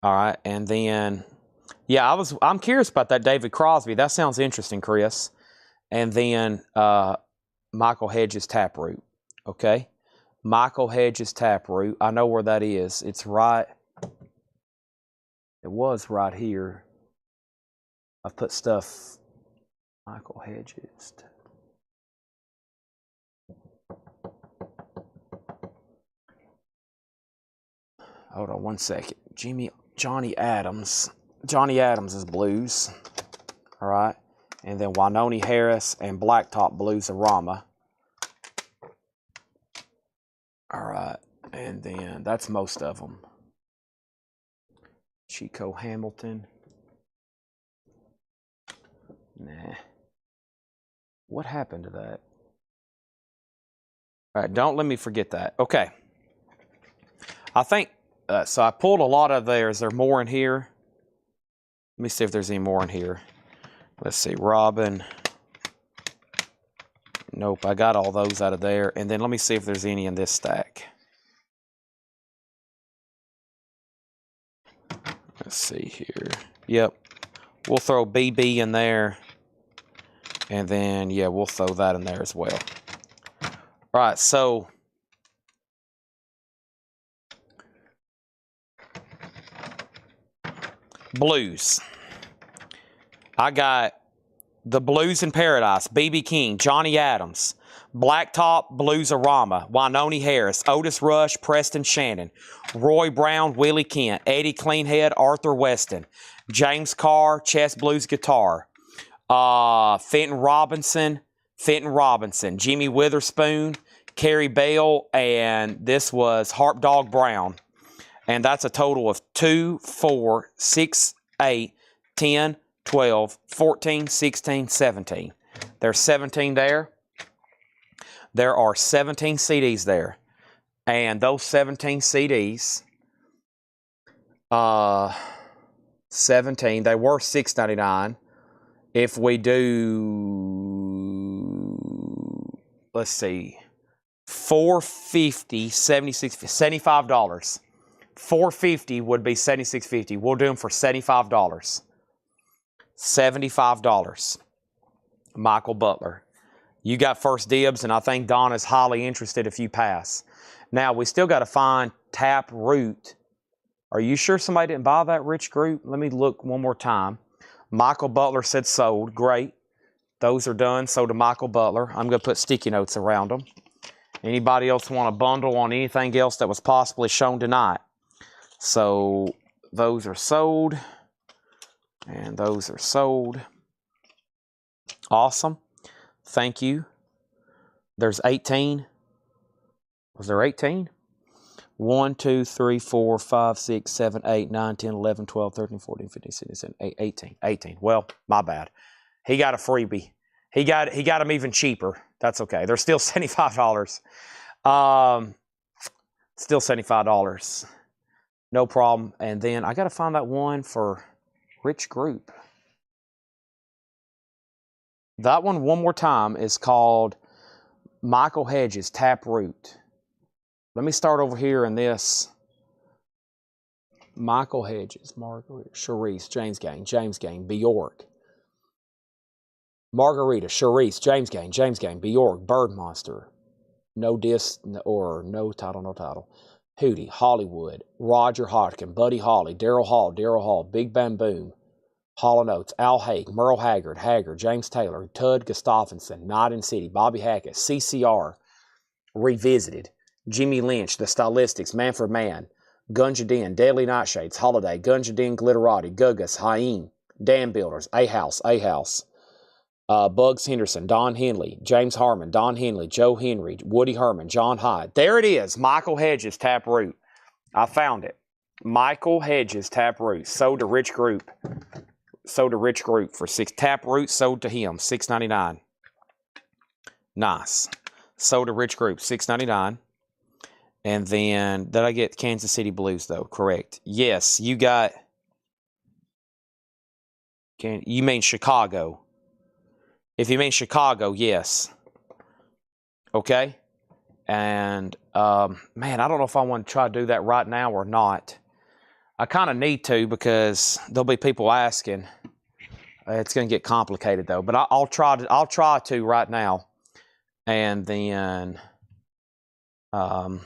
Speaker 2: All right, and then, yeah, I'm curious about that David Crosby. That sounds interesting, Chris. And then Michael Hedges Taproot. Okay, Michael Hedges Taproot. I know where that is. It's right. It was right here. I've put stuff. Michael Hedges. Hold on one second. Johnny Adams. Johnny Adams is blues. All right. And then Wynoni Harris and Blacktop Blues of Rama. All right. And then that's most of them. Chico Hamilton. Nah. What happened to that? All right, don't let me forget that. Okay. I think, so I pulled a lot of there. Is there more in here? Let me see if there's any more in here. Let's see, Robin. Nope, I got all those out of there. And then let me see if there's any in this stack. Let's see here. Yep. We'll throw BB in there. And then, yeah, we'll throw that in there as well. All right, so blues. I got the Blues in Paradise, B.B. King, Johnny Adams, Blacktop, Blues-A-Rama, Wynonie Harris, Otis Rush, Preston Shannon, Roy Brown, Willie Kent, Eddie Cleanhead, Arthur Weston, James Carr, Chess Blues Guitar, Fenton Robinson, Jimmy Witherspoon, Carrie Bell, and this was Harp Dog Brown. And that's a total of 2, 4, 6, 8, 10, 12, 14, 16, 17. There's 17 there. There are 17 CDs there. And those 17 CDs, 17, they were $6.99. If we do, let's see, $450, $75. $450 would be $76.50. We'll do them for $75. $75. Michael Butler. You got first dibs, and I think Don is highly interested if you pass. Now, we still got to find Taproot. Are you sure somebody didn't buy that Rich Group? Let me look one more time. Michael Butler said sold. Great. Those are done. So to Michael Butler. I'm going to put sticky notes around them. Anybody else want a bundle on anything else that was possibly shown tonight? So those are sold. And those are sold. Awesome. Thank you. There's 18. Was there 18? 1, 2, 3, 4, 5, 6, 7, 8, 9, 10, 11, 12, 13, 14, 15, 16, 17, 18. 18. Well, my bad. He got a freebie. He got them even cheaper. That's okay. They're still $75. Still $75. No problem. And then I got to find that one for Rich Group. That one more time is called Michael Hedges, Taproot. Let me start over here in this. Michael Hedges, Margarita, Charisse, James Gang, Bjork. Margarita, Charisse, James Gang, Bjork, Bird Monster. No disc or no title. Hootie, Hollywood, Roger Hodgkin, Buddy Holly, Daryl Hall, Big Bam Boom, Hall & Oates, Al Haig, Merle Haggard, James Taylor, Tud Gustafson, Night and City, Bobby Hackett, CCR, Revisited, Jimmy Lynch, The Stylistics, Man for Man, Gunja Din, Deadly Nightshades, Holiday, Gunja Din, Glitterati, Gugus, Haim, Dam Builders, A-House, Bugs Henderson, Don Henley, James Harmon, Don Henley, Joe Henry, Woody Herman, John Hyde. There it is, Michael Hedges, Taproot. I found it. Michael Hedges, Taproot, sold to Rich Group. Sold to Rich Group for $6. Taproot sold to him, $6.99. Nice. Sold to Rich Group, $6.99. And then, did I get Kansas City Blues, though? Correct. Yes, you got... You mean Chicago. If you mean Chicago, yes. Okay? And, man, I don't know if I want to try to do that right now or not. I kind of need to because there'll be people asking. It's going to get complicated, though. But I'll try to right now. And then... let's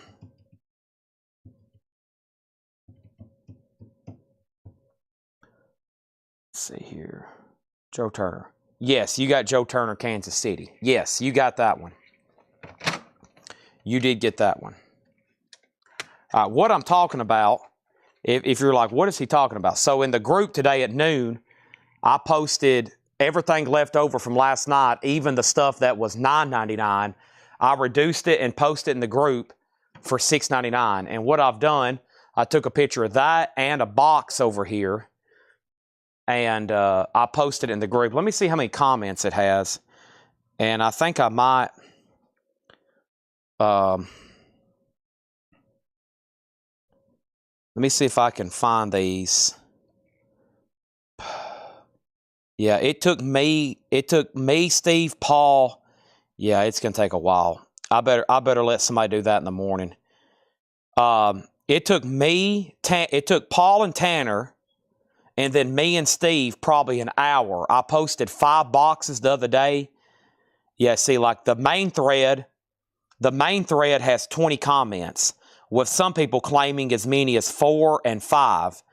Speaker 2: see here. Joe Turner. Yes, you got Joe Turner, Kansas City. Yes, you got that one. You did get that one. All right, what I'm talking about, if you're like, what is he talking about? So in the group today at noon, I posted everything left over from last night, even the stuff that was $9.99. I reduced it and posted it in the group for $6.99. And what I've done, I took a picture of that and a box over here. And I posted it in the group. Let me see how many comments it has. And I think I might... let me see if I can find these. Yeah, it took me, Steve, Paul. Yeah, it's gonna take a while. I better let somebody do that in the morning. It took Paul and Tanner, and then me and Steve probably an hour. I posted 5 boxes the other day. Yeah, see, like the main thread has 20 comments, with some people claiming as many as 4 and 5.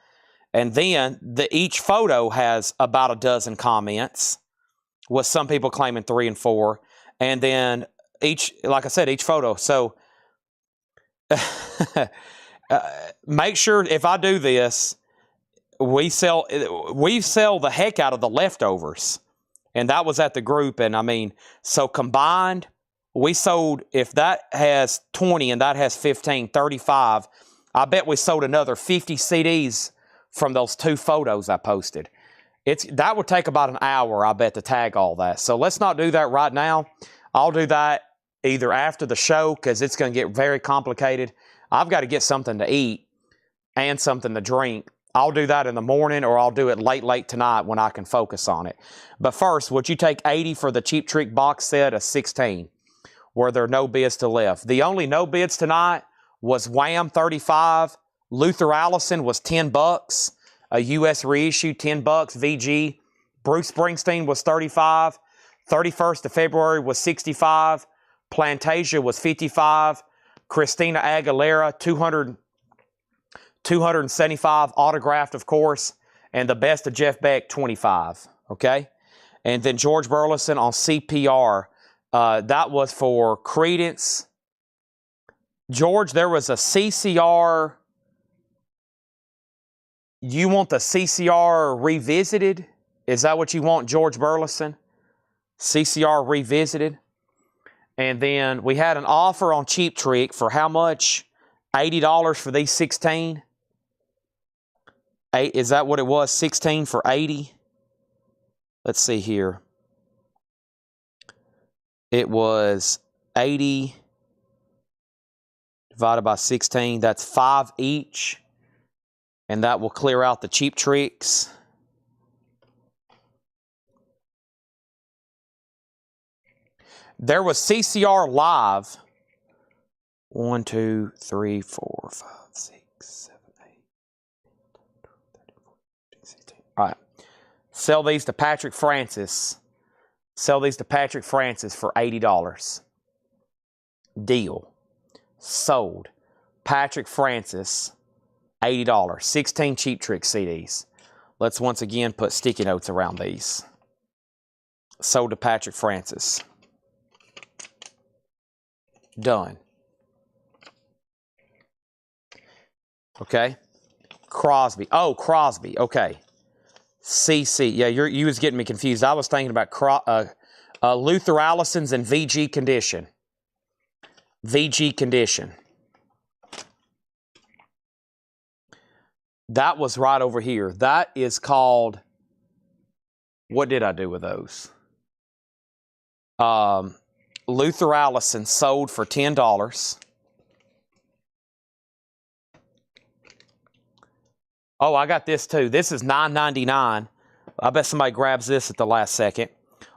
Speaker 2: And then each photo has about a dozen comments, with some people claiming 3 and 4. And then like I said, each photo. So make sure if I do this, we sell the heck out of the leftovers. And that was at the group. And I mean, so combined, we sold, if that has 20 and that has 15, 35, I bet we sold another 50 CDs from those 2 photos I posted. That would take about an hour, I bet, to tag all that. So let's not do that right now. I'll do that either after the show, because it's going to get very complicated. I've got to get something to eat and something to drink. I'll do that in the morning, or I'll do it late tonight when I can focus on it. But first, would you take 80 for the Cheap Trick box set of 16, where there are no bids to left? The only no bids tonight was Wham 35. Luther Allison was $10. A U.S. reissue, $10. VG. Bruce Springsteen was 35. 31st of February was 65. Plantasia was 55. Christina Aguilera, 275, autographed, of course. And the best of Jeff Beck, 25. Okay? And then George Burleson on CPR. That was for Credence. George, there was a CCR. You want the CCR revisited? Is that what you want, George Burleson? CCR revisited. And then we had an offer on Cheap Trick for how much? $80 for these 16? Is that what it was? 16 for 80? Let's see here. It was 80 divided by 16. That's 5 each. And that will clear out the Cheap Tricks. There was CCR Live. 1, 2, 3, 4, 5, 6, 7, 8, 13, 14, 15, 16. All right. Sell these to Patrick Francis. Sell these to Patrick Francis for $80. Deal. Sold. Patrick Francis, $80. 16 Cheap Trick CDs. Let's once again put sticky notes around these. Sold to Patrick Francis. Done. Okay. Crosby. Oh, Crosby. Okay. CC. Yeah, you was getting me confused. I was thinking about Luther Allison's in VG condition. VG condition. That was right over here. That is called, what did I do with those? Luther Allison sold for $10. Oh, I got this too. This is $9.99. I bet somebody grabs this at the last second.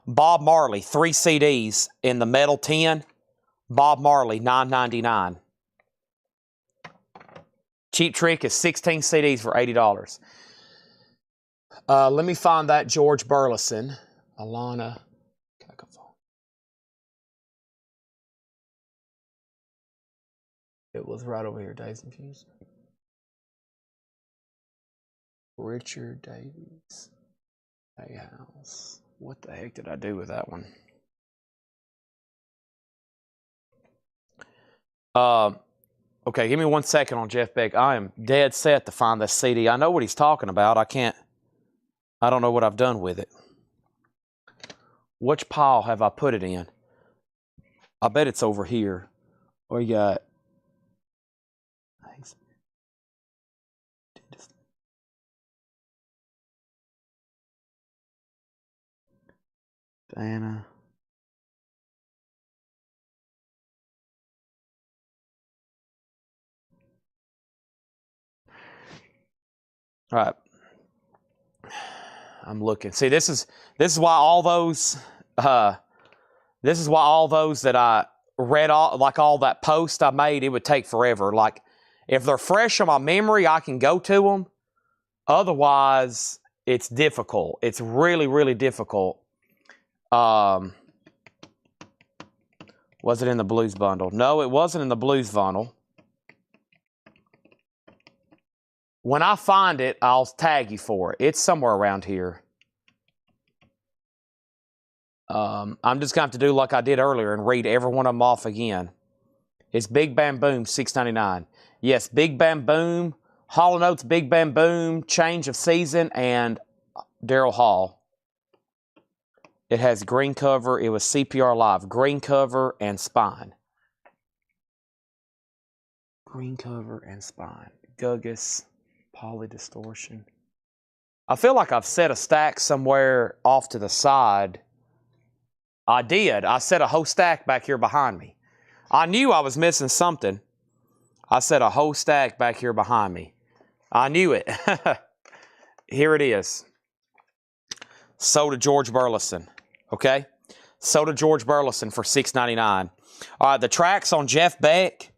Speaker 2: Bob Marley, 3 CDs in the metal tin. Bob Marley, $9.99. Cheap Trick is 16 CDs for $80. Let me find that George Burleson. Alana. It was right over here, Days and Fuse. Richard Davies. A House. What the heck did I do with that one? Okay, give me 1 second on Jeff Beck. I am dead set to find this CD. I know what he's talking about. I don't know what I've done with it. Which pile have I put it in? I bet it's over here. Or you got... Diana. All right. I'm looking. See, this is why all those that I read, all that post I made, it would take forever. Like, if they're fresh on my memory, I can go to them. Otherwise, it's difficult. It's really, really difficult. Was it in the blues bundle? No, it wasn't in the blues bundle. When I find it, I'll tag you for it. It's somewhere around here. I'm just going to have to do like I did earlier and read every one of them off again. It's Big Bam Boom, $6.99. Yes, Big Bam Boom, Hall & Oates, Big Bam Boom, Change of Season, and Daryl Hall. It has green cover. It was CPR Live. Green cover and spine. Green cover and spine. Gugus, Poly Distortion. I feel like I've set a stack somewhere off to the side. I did. I set a whole stack back here behind me. I knew I was missing something. I set a whole stack back here behind me. I knew it. Here it is. Sold to George Burleson. Okay? Sold to George Burleson for $6.99. All right, the tracks on Jeff Beck.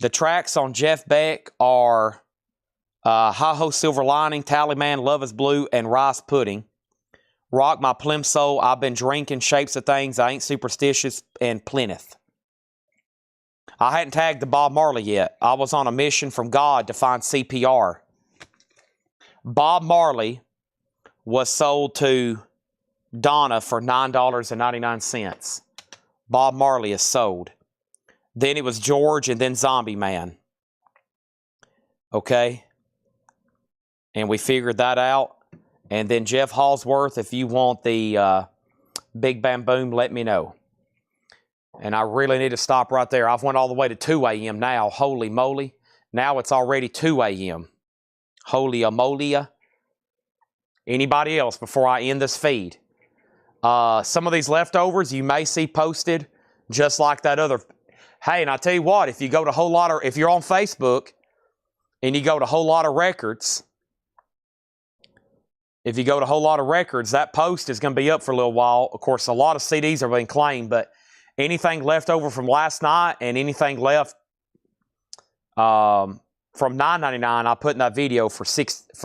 Speaker 2: The tracks on Jeff Beck are Hi-Ho Silver Lining, Tallyman, Love is Blue, and Rice Pudding. Rock My Plimsoll, I've Been Drinking, Shapes of Things, I Ain't Superstitious, and Plymouth. I hadn't tagged the Bob Marley yet. I was on a mission from God to find CPR. Bob Marley was sold to Donna for $9.99. Bob Marley is sold. Then it was George and then Zombie Man. Okay? And we figured that out. And then Jeff Hallsworth, if you want the Big Bam Boom, let me know. And I really need to stop right there. I've went all the way to 2 a.m. now. Holy moly. Now it's already 2 a.m. Holy amolia. Anybody else before I end this feed? Some of these leftovers you may see posted just like that other. Hey, and I tell you what, if you go to if you're on Facebook and you go to Whole Lot of Records, if you go to Whole Lot of Records, that post is going to be up for a little while. Of course, a lot of CDs are being claimed, but anything left over from last night and anything left from $9.99, I put in that video for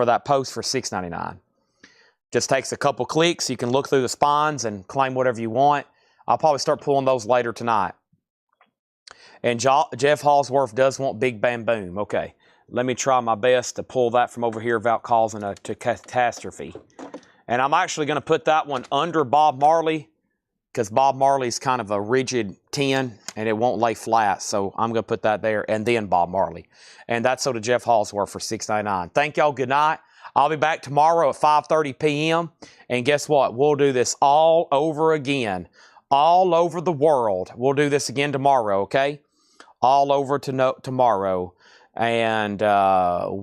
Speaker 2: that post for $6.99. Just takes a couple clicks. You can look through the spines and claim whatever you want. I'll probably start pulling those later tonight. And Jeff Hallsworth does want Big Bam Boom. Okay. Let me try my best to pull that from over here without causing a catastrophe. And I'm actually going to put that one under Bob Marley because Bob Marley's kind of a rigid 10 and it won't lay flat. So I'm going to put that there and then Bob Marley. And that's so to Jeff Hallsworth for $6.99. Thank y'all. Good night. I'll be back tomorrow at 5:30 p.m. And guess what? We'll do this all over again. All over the world. We'll do this again tomorrow, okay? All over tomorrow. And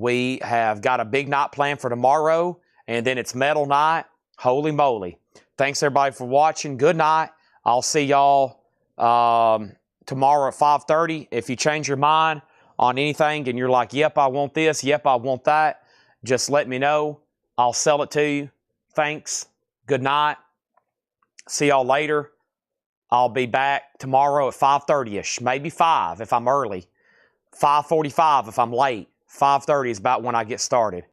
Speaker 2: we have got a big night planned for tomorrow. And then it's metal night. Holy moly. Thanks, everybody, for watching. Good night. I'll see y'all tomorrow at 5:30. If you change your mind on anything and you're like, yep, I want this. Yep, I want that. Just let me know. I'll sell it to you. Thanks. Good night. See y'all later. I'll be back tomorrow at 5:30ish. Maybe 5 if I'm early. 5:45 if I'm late. 5:30 is about when I get started.